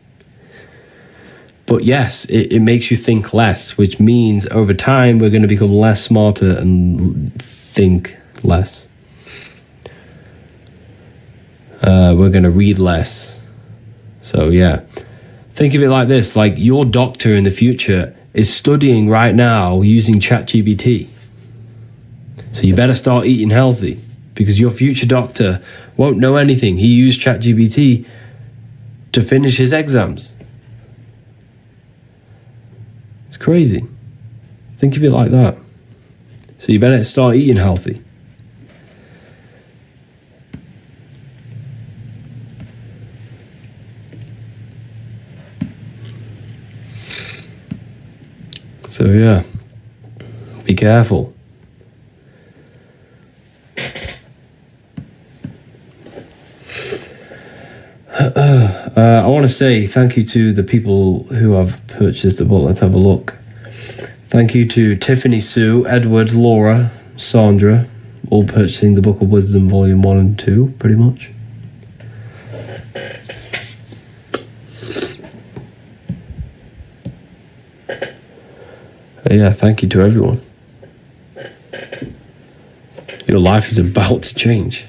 But yes, it makes you think less, which means over time we're going to become less smarter and think less. We're going to read less. So yeah, think of it like this, like your doctor in the future is studying right now using ChatGPT. So you better start eating healthy, because your future doctor won't know anything. He used ChatGPT to finish his exams. It's crazy. Think of it like that. So you better start eating healthy. So yeah, be careful. I want to say thank you to the people who have purchased the book. Let's have a look. Thank you to Tiffany Sue, Edward, Laura, Sandra, all purchasing the Book of Wisdom Volume 1 and 2, pretty much. Yeah, thank you to everyone. Your life is about to change.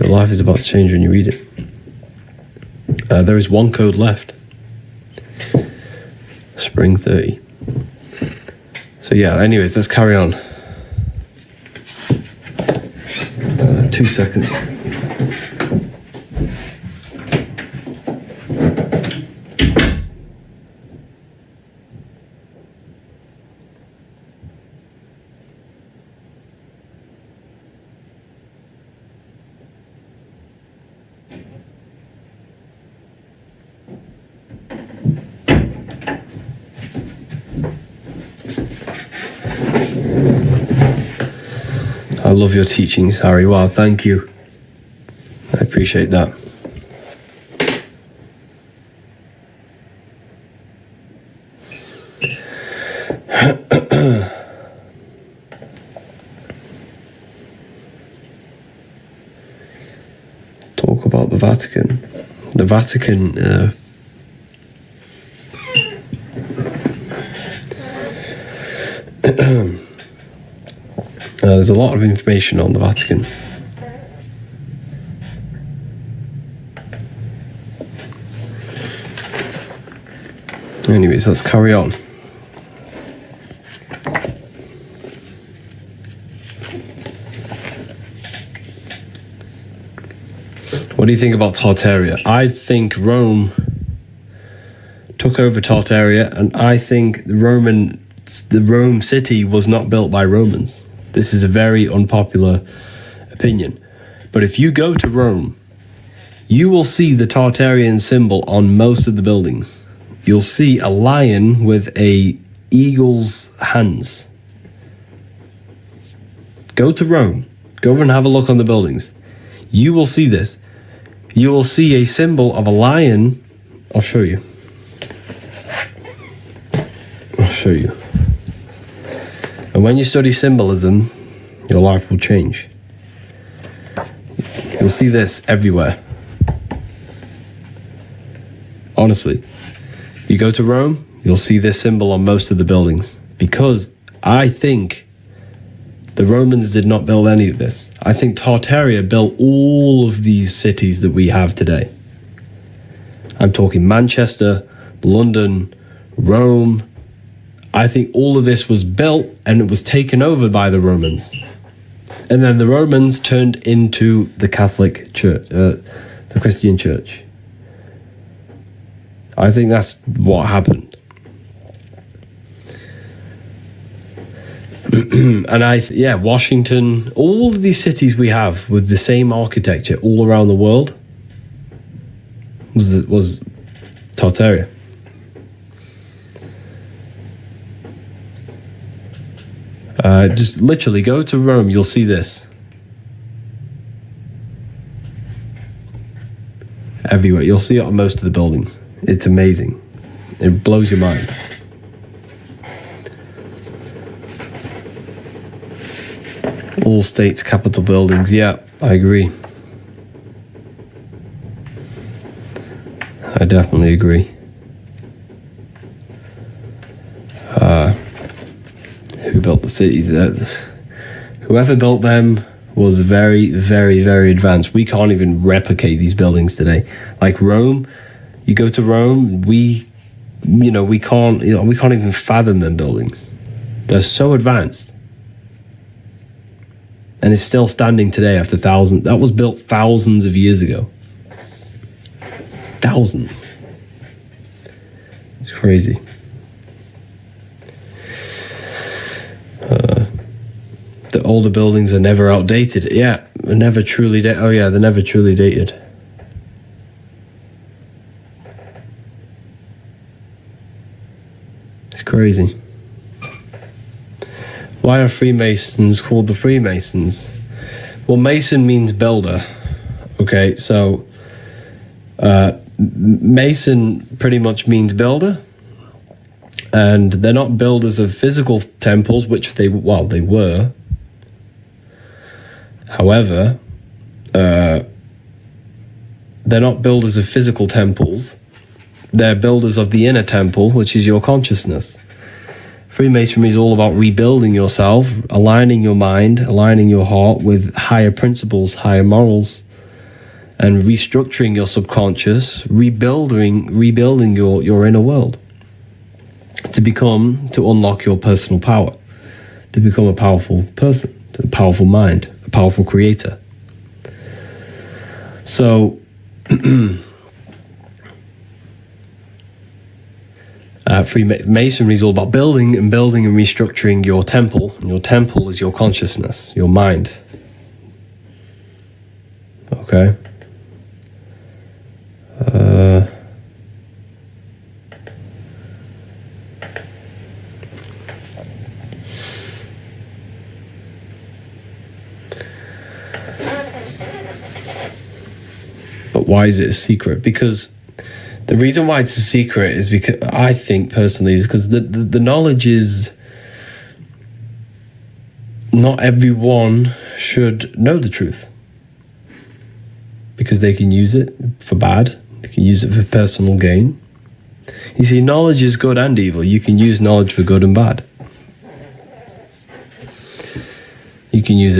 Your life is about to change when you read it. There is one code left. Spring 30. So yeah, anyways, let's carry on. 2 seconds. I love your teachings, Harry. Wow, thank you. I appreciate that. Talk about the Vatican. The Vatican... there's a lot of information on the Vatican. Anyways, let's carry on. What do you think about Tartaria? I think Rome took over Tartaria, and I think the Rome city was not built by Romans. This is a very unpopular opinion. But if you go to Rome, you will see the Tartarian symbol on most of the buildings. You'll see a lion with a eagle's hands. Go to Rome. Go and have a look on the buildings. You will see this. You will see a symbol of a lion. I'll show you. I'll show you. And when you study symbolism, your life will change. You'll see this everywhere. Honestly. You go to Rome, you'll see this symbol on most of the buildings. Because I think the Romans did not build any of this. I think Tartaria built all of these cities that we have today. I'm talking Manchester, London, Rome. I think all of this was built and it was taken over by the Romans. And then the Romans turned into the Catholic Church, the Christian Church. I think that's what happened. And Washington, all of these cities we have with the same architecture all around the world was Tartaria. Just literally go to Rome, you'll see this. Everywhere. You'll see it on most of the buildings. It's amazing. It blows your mind. All states' capital buildings. Yeah, I agree. I definitely agree. Who built the cities? Whoever built them was very, very, very advanced. We can't even replicate these buildings today. Like Rome, you go to Rome, we can't even fathom them buildings. They're so advanced. And it's still standing today after thousands. That was built thousands of years ago. Thousands. It's crazy. The older buildings are never outdated. Yeah, they're never truly dated. Oh yeah, they're never truly dated. It's crazy. Why are Freemasons called the Freemasons? Well, Mason means builder. Okay, so Mason pretty much means builder. And they're not builders of physical temples, which they were. However, they're not builders of physical temples. They're builders of the inner temple, which is your consciousness. Freemasonry is all about rebuilding yourself, aligning your mind, aligning your heart with higher principles, higher morals, and restructuring your subconscious, rebuilding your inner world to unlock your personal power, to become a powerful person, a powerful mind, a powerful creator. So Freemasonry is all about building and restructuring your temple. And your temple is your consciousness, your mind. Okay. But why is it a secret? Because the reason why it's a secret is because I think personally is because the knowledge is not everyone should know the truth, because they can use it for bad, they can use it for personal gain. You see, knowledge is good and evil. You can use knowledge for good and bad. You could use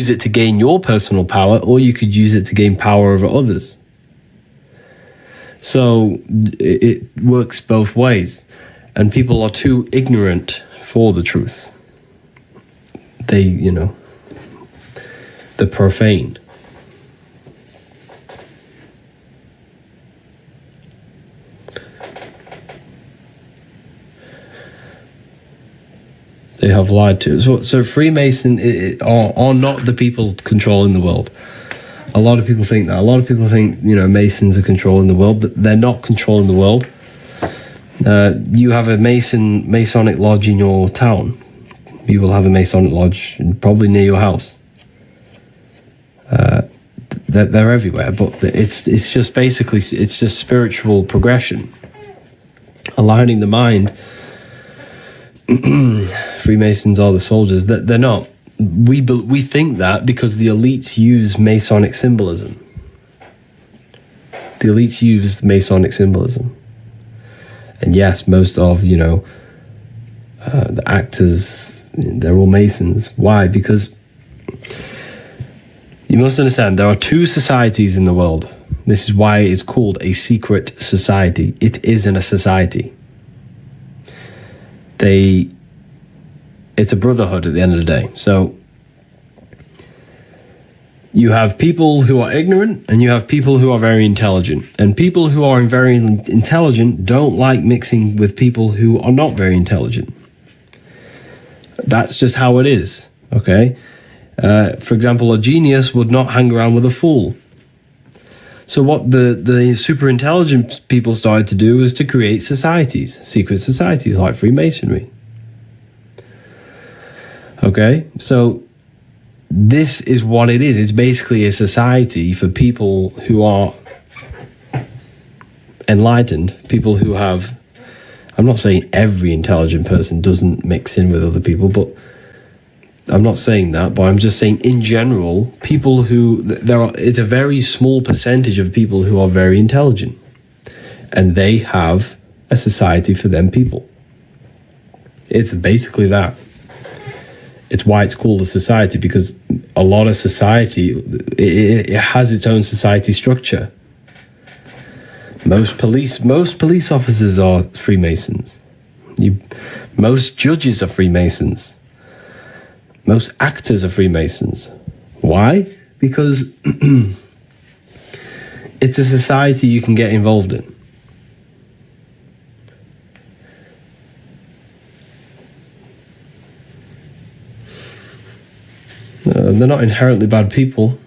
it to gain your personal power, or you could use it to gain power over others. So it works both ways, and people are too ignorant for the truth. They're profane. They have lied to us. So Freemason are not the people controlling the world. A lot of people think that. A lot of people think, Masons are controlling the world. They're not controlling the world. You have a Masonic lodge in your town. You will have a Masonic lodge probably near your house. They're everywhere, but it's just basically, it's just spiritual progression. Aligning the mind. Freemasons are the soldiers. They're not. We think that because the elites use Masonic symbolism. The elites use Masonic symbolism. And yes, most of, the actors, they're all Masons. Why? Because you must understand, there are two societies in the world. This is why it's called a secret society. It isn't a society. It's a brotherhood at the end of the day. So you have people who are ignorant and you have people who are very intelligent. And people who are very intelligent don't like mixing with people who are not very intelligent. That's just how it is, okay? For example, a genius would not hang around with a fool. So what the super intelligent people started to do was to create societies, secret societies like Freemasonry. Okay, so this is what it is. It's basically a society for people who are enlightened, people who have, I'm not saying every intelligent person doesn't mix in with other people, but I'm not saying that, but I'm just saying in general, people who, it's a very small percentage of people who are very intelligent, and they have a society for them people. It's basically that. It's why it's called a society, because a lot of society, it has its own society structure. Most police officers are Freemasons. Most judges are Freemasons. Most actors are Freemasons. Why? Because it's a society you can get involved in. They're not inherently bad people,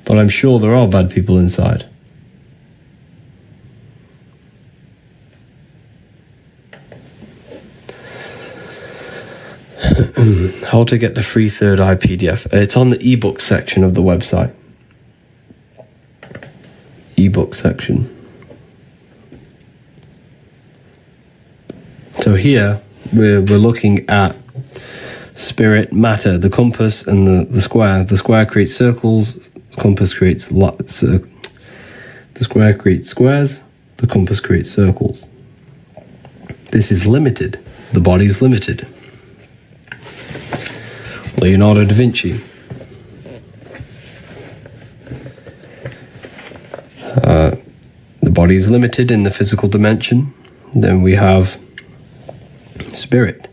but I'm sure there are bad people inside. How to get the free third eye PDF. It's on the ebook section of the website. Ebook section. So here we're looking at spirit, matter, the compass and the square. The square creates circles, the compass creates the square creates squares, the compass creates circles. This is limited. The body is limited. Leonardo da Vinci. The body is limited in the physical dimension. Then we have spirit.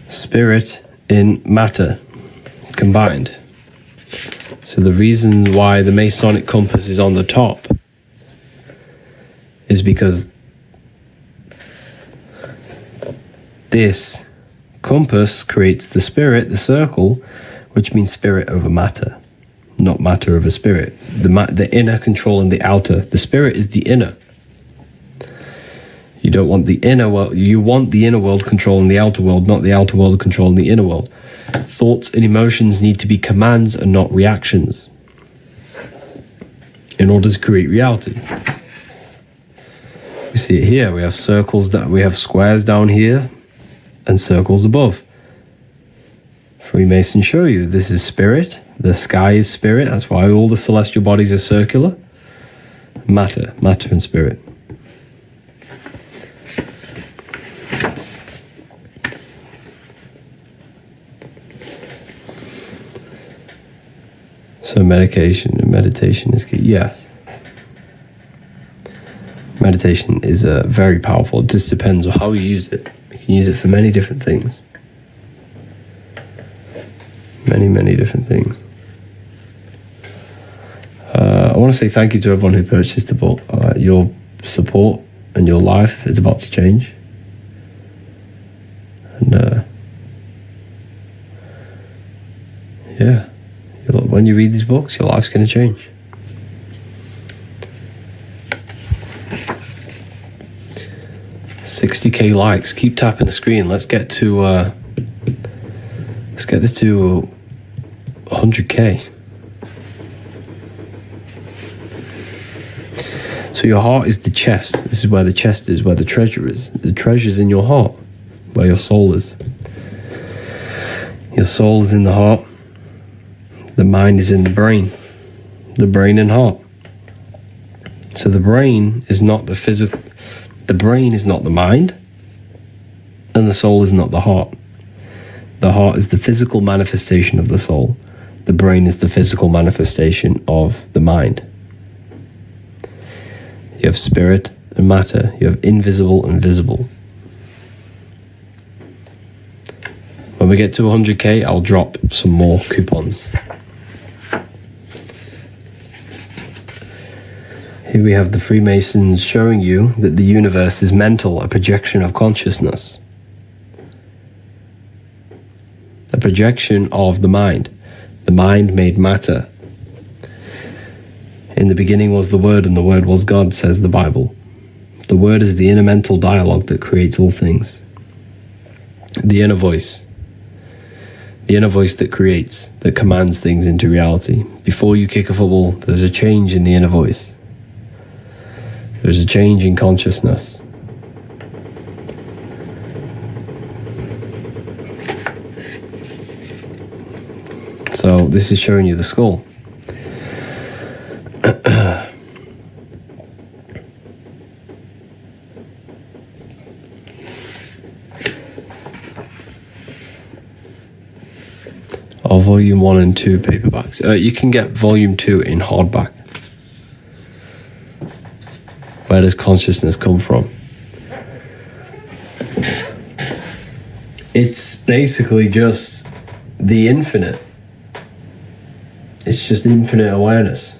Spirit in matter combined. So the reason why the Masonic compass is on the top is because this compass creates the spirit, the circle, which means spirit over matter, not matter over spirit. The inner controlling the outer. The spirit is the inner. You don't want the inner world. You want the inner world controlling the outer world, not the outer world controlling the inner world. Thoughts and emotions need to be commands and not reactions in order to create reality. We see it here. We have circles, we have squares down here and circles above. Freemasons show you this is spirit. The sky is spirit. That's why all the celestial bodies are circular. Matter and spirit. So meditation is key. Yes. Meditation is very powerful. It just depends on how you use it. You can use it for many different things. Many different things. I want to say thank you to everyone who purchased the book. Your support and your life is about to change. And yeah. When you read these books, your life's going to change. $60,000 likes. Keep tapping the screen. Let's get this to 100K. So your heart is the chest. This is where the chest is, where the treasure is. The treasure's in your heart, where your soul is. Your soul is in the heart. The mind is in the brain and heart. So the brain is not the physical, the brain is not the mind, and the soul is not the heart. The heart is the physical manifestation of the soul. The brain is the physical manifestation of the mind. You have spirit and matter. You have invisible and visible. When we get to 100K, I'll drop some more coupons. Here we have the Freemasons showing you that the universe is mental, a projection of consciousness. A projection of the mind. The mind made matter. In the beginning was the Word, and the Word was God, says the Bible. The Word is the inner mental dialogue that creates all things. The inner voice. The inner voice that creates, that commands things into reality. Before you kick a football, there's a change in the inner voice. There's a change in consciousness. So this is showing you the skull. or volume 1 and 2 paperbacks. You can get volume 2 in hardback. Where does consciousness come from? It's basically just the infinite. It's just infinite awareness.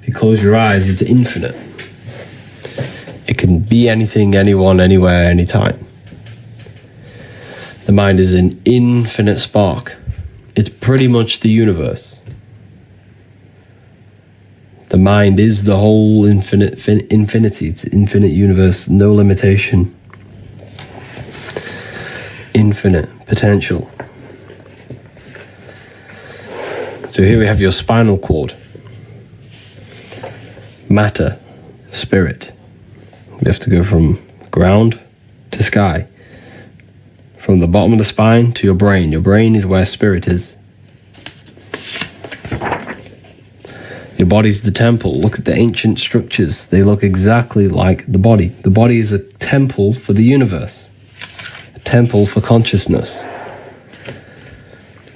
If you close your eyes, it's infinite. It can be anything, anyone, anywhere, anytime. The mind is an infinite spark. It's pretty much the universe. The mind is the whole infinity. It's infinite universe, no limitation. Infinite potential. So here we have your spinal cord. Matter, spirit. We have to go from ground to sky. From the bottom of the spine to your brain. Your brain is where spirit is. Your body's the temple. Look at the ancient structures. They look exactly like the body. The body is a temple for the universe. A temple for consciousness.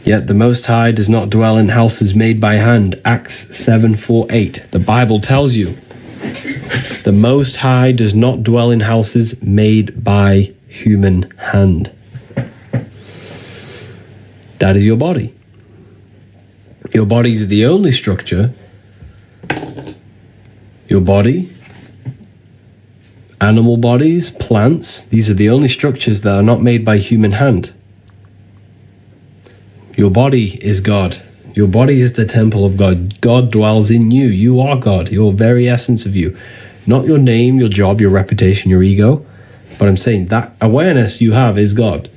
Yet the Most High does not dwell in houses made by hand. Acts 7:4-8. The Bible tells you. The Most High does not dwell in houses made by human hand. That is your body. Your body is the only structure. Your body, animal bodies, plants, these are the only structures that are not made by human hand. Your body is God. Your body is the temple of God. God dwells in you. You are God, your very essence of you. Not your name, your job, your reputation, your ego. But I'm saying that awareness you have is God.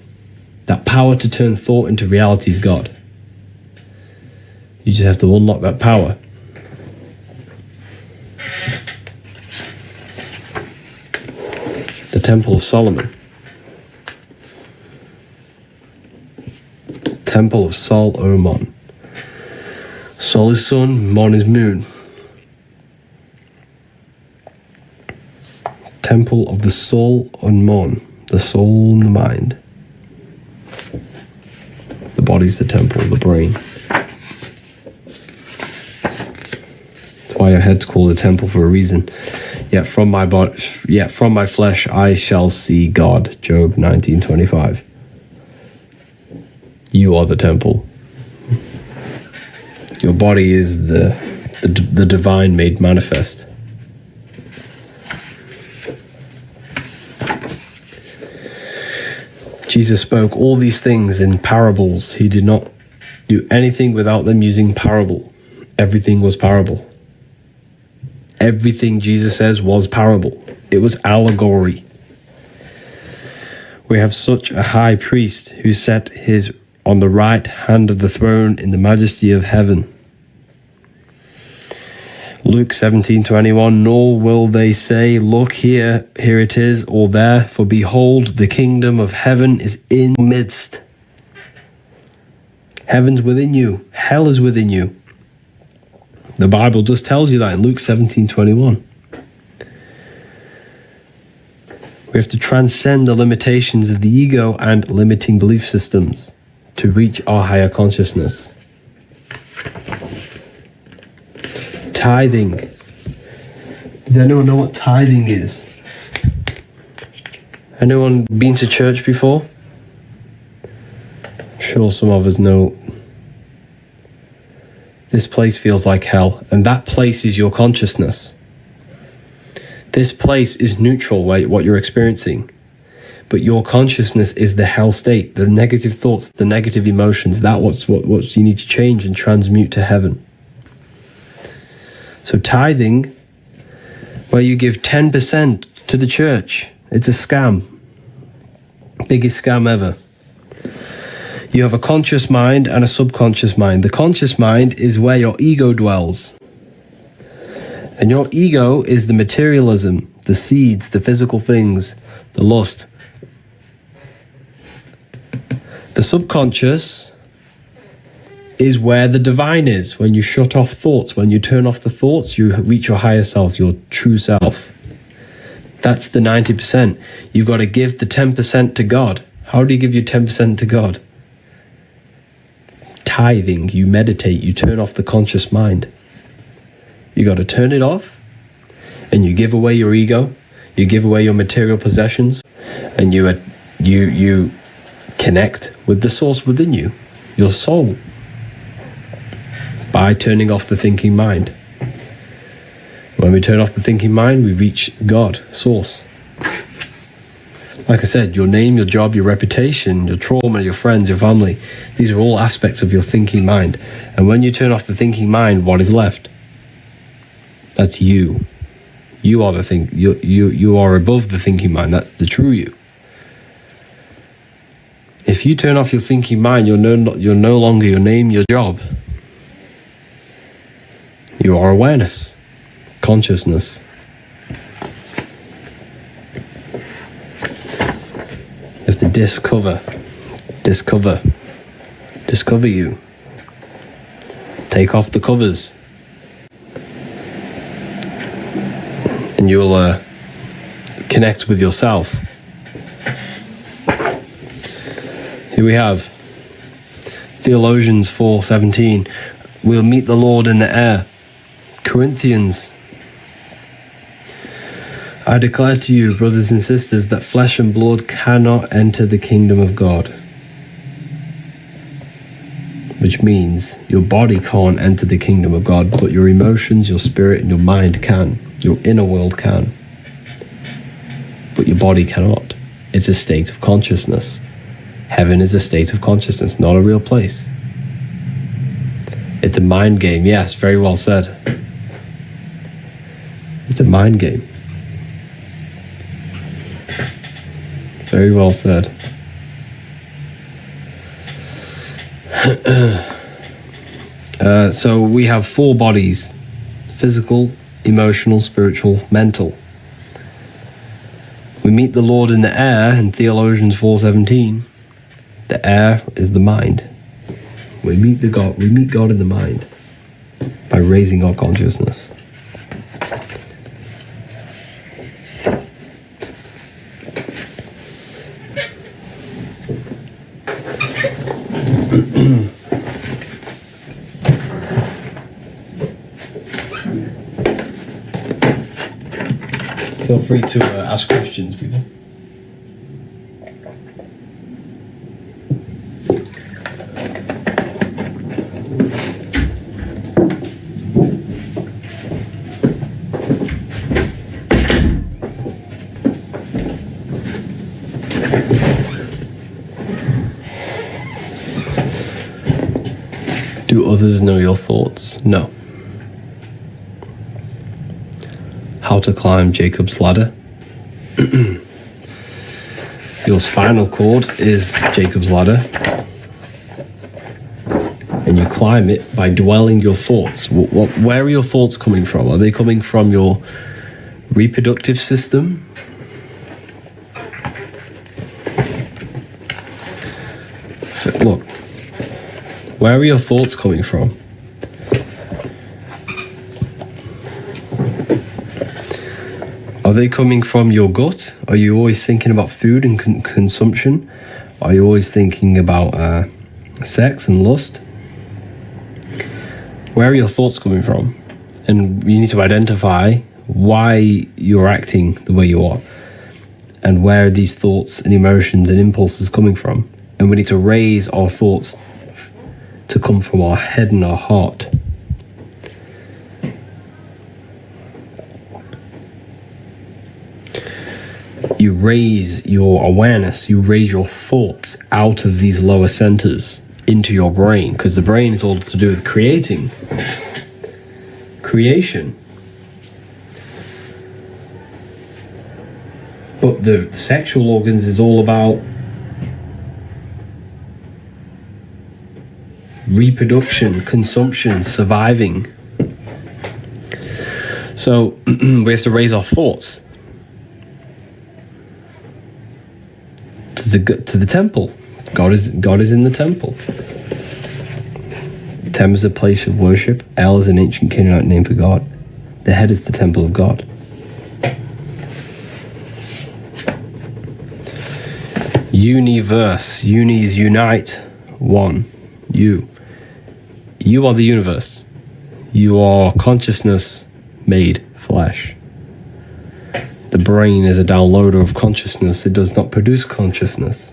That power to turn thought into reality is God. You just have to unlock that power. The Temple of Solomon. Temple of Sol or Mon. Sol is sun, Mon is moon. Temple of the soul and Mon. The soul and the mind. The body's the temple, the brain. That's why your head's called a temple for a reason. Yet from my flesh I shall see God. Job 19:25. You are the temple. Your body is the divine made manifest. Jesus spoke all these things in parables. He did not do anything without them using parable. Everything was parable. Everything Jesus says was parable. It was allegory. We have such a high priest who sat on the right hand of the throne in the majesty of heaven. Luke 17:21, nor will they say, look here it is, or there, for behold, the kingdom of heaven is in the midst. Heaven's within you. Hell is within you. The Bible just tells you that in Luke 17:21. We have to transcend the limitations of the ego and limiting belief systems to reach our higher consciousness. Tithing. Does anyone know what tithing is? Anyone been to church before? I'm sure some of us know. This place feels like hell, and that place is your consciousness. This place is neutral, what you're experiencing. But your consciousness is the hell state, the negative thoughts, the negative emotions. That's what you need to change and transmute to heaven. So tithing, where you give 10% to the church, it's a scam. Biggest scam ever. You have a conscious mind and a subconscious mind. The conscious mind is where your ego dwells. And your ego is the materialism, the seeds, the physical things, the lust. The subconscious is where the divine is. When you shut off thoughts, when you turn off the thoughts, you reach your higher self, your true self. That's the 90%. You've got to give the 10% to God. How do you give your 10% to God? tithing, you meditate, you turn off the conscious mind. You got to turn it off, and you give away your ego, you give away your material possessions, and you connect with the source within you, your soul, by turning off the thinking mind. When we turn off the thinking mind, we reach God, source. Like I said, your name, your job, your reputation, your trauma, your friends, your family, these are all aspects of your thinking mind. And when you turn off the thinking mind, what is left? That's you. You are the thing. You are above the thinking mind. That's the true you. If you turn off your thinking mind, you're no longer your name, your job. You are awareness, consciousness. You have to discover you. Take off the covers. And you'll connect with yourself. Here we have Theologians 4:17. We'll meet the Lord in the air. Corinthians. I declare to you, brothers and sisters, that flesh and blood cannot enter the kingdom of God. Which means your body can't enter the kingdom of God, but your emotions, your spirit, and your mind can. Your inner world can. But your body cannot. It's a state of consciousness. Heaven is a state of consciousness, not a real place. It's a mind game. Yes, very well said. It's a mind game. Very well said. So we have 4 bodies: physical, emotional, spiritual, mental. We meet the Lord in the air in Theologians 4:17. The air is the mind. We meet God in the mind by raising our consciousness. Feel free to ask questions, people. Do others know your thoughts? No. How to climb Jacob's ladder? Your spinal cord is Jacob's ladder, and you climb it by dwelling your thoughts. Where are your thoughts coming from? Are they coming from your reproductive system? Look, where are your thoughts coming from? Are they coming from your gut? Are you always thinking about food and consumption? Are you always thinking about sex and lust? Where are your thoughts coming from? And you need to identify why you're acting the way you are, and where are these thoughts and emotions and impulses coming from. And we need to raise our thoughts to come from our head and our heart. You raise your awareness, you raise your thoughts out of these lower centers into your brain, because the brain is all to do with creation. But the sexual organs is all about reproduction, consumption, surviving. So we have to raise our thoughts to the temple. God is in the temple. Tem is a place of worship. El is an ancient Canaanite name for God. The head is the temple of God. Universe. Uni is unite. One. You. You are the universe. You are consciousness made flesh. The brain is a downloader of consciousness. It does not produce consciousness.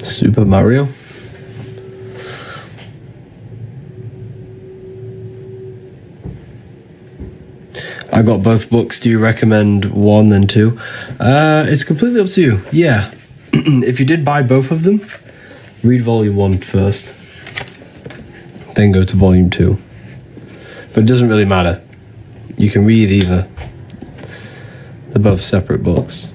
Super Mario. I got both books. Do you recommend one and two? It's completely up to you. Yeah. If you did buy both of them, read volume 1 first. Then go to volume 2. But it doesn't really matter. You can read either. They're both separate books.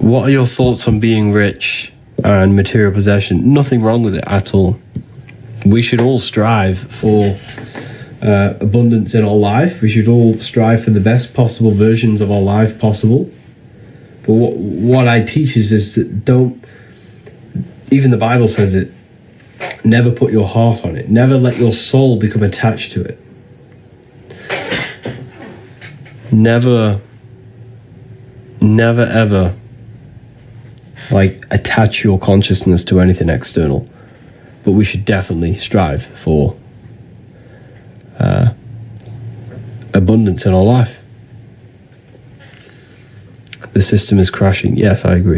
What are your thoughts on being rich and material possession? Nothing wrong with it at all. We should all strive for abundance in our life. We should all strive for the best possible versions of our life possible. But what I teach is that don't, even the Bible says it, never put your heart on it. Never let your soul become attached to it. Never ever attach your consciousness to anything external. But we should definitely strive for abundance in our life. The system is crashing. Yes, I agree.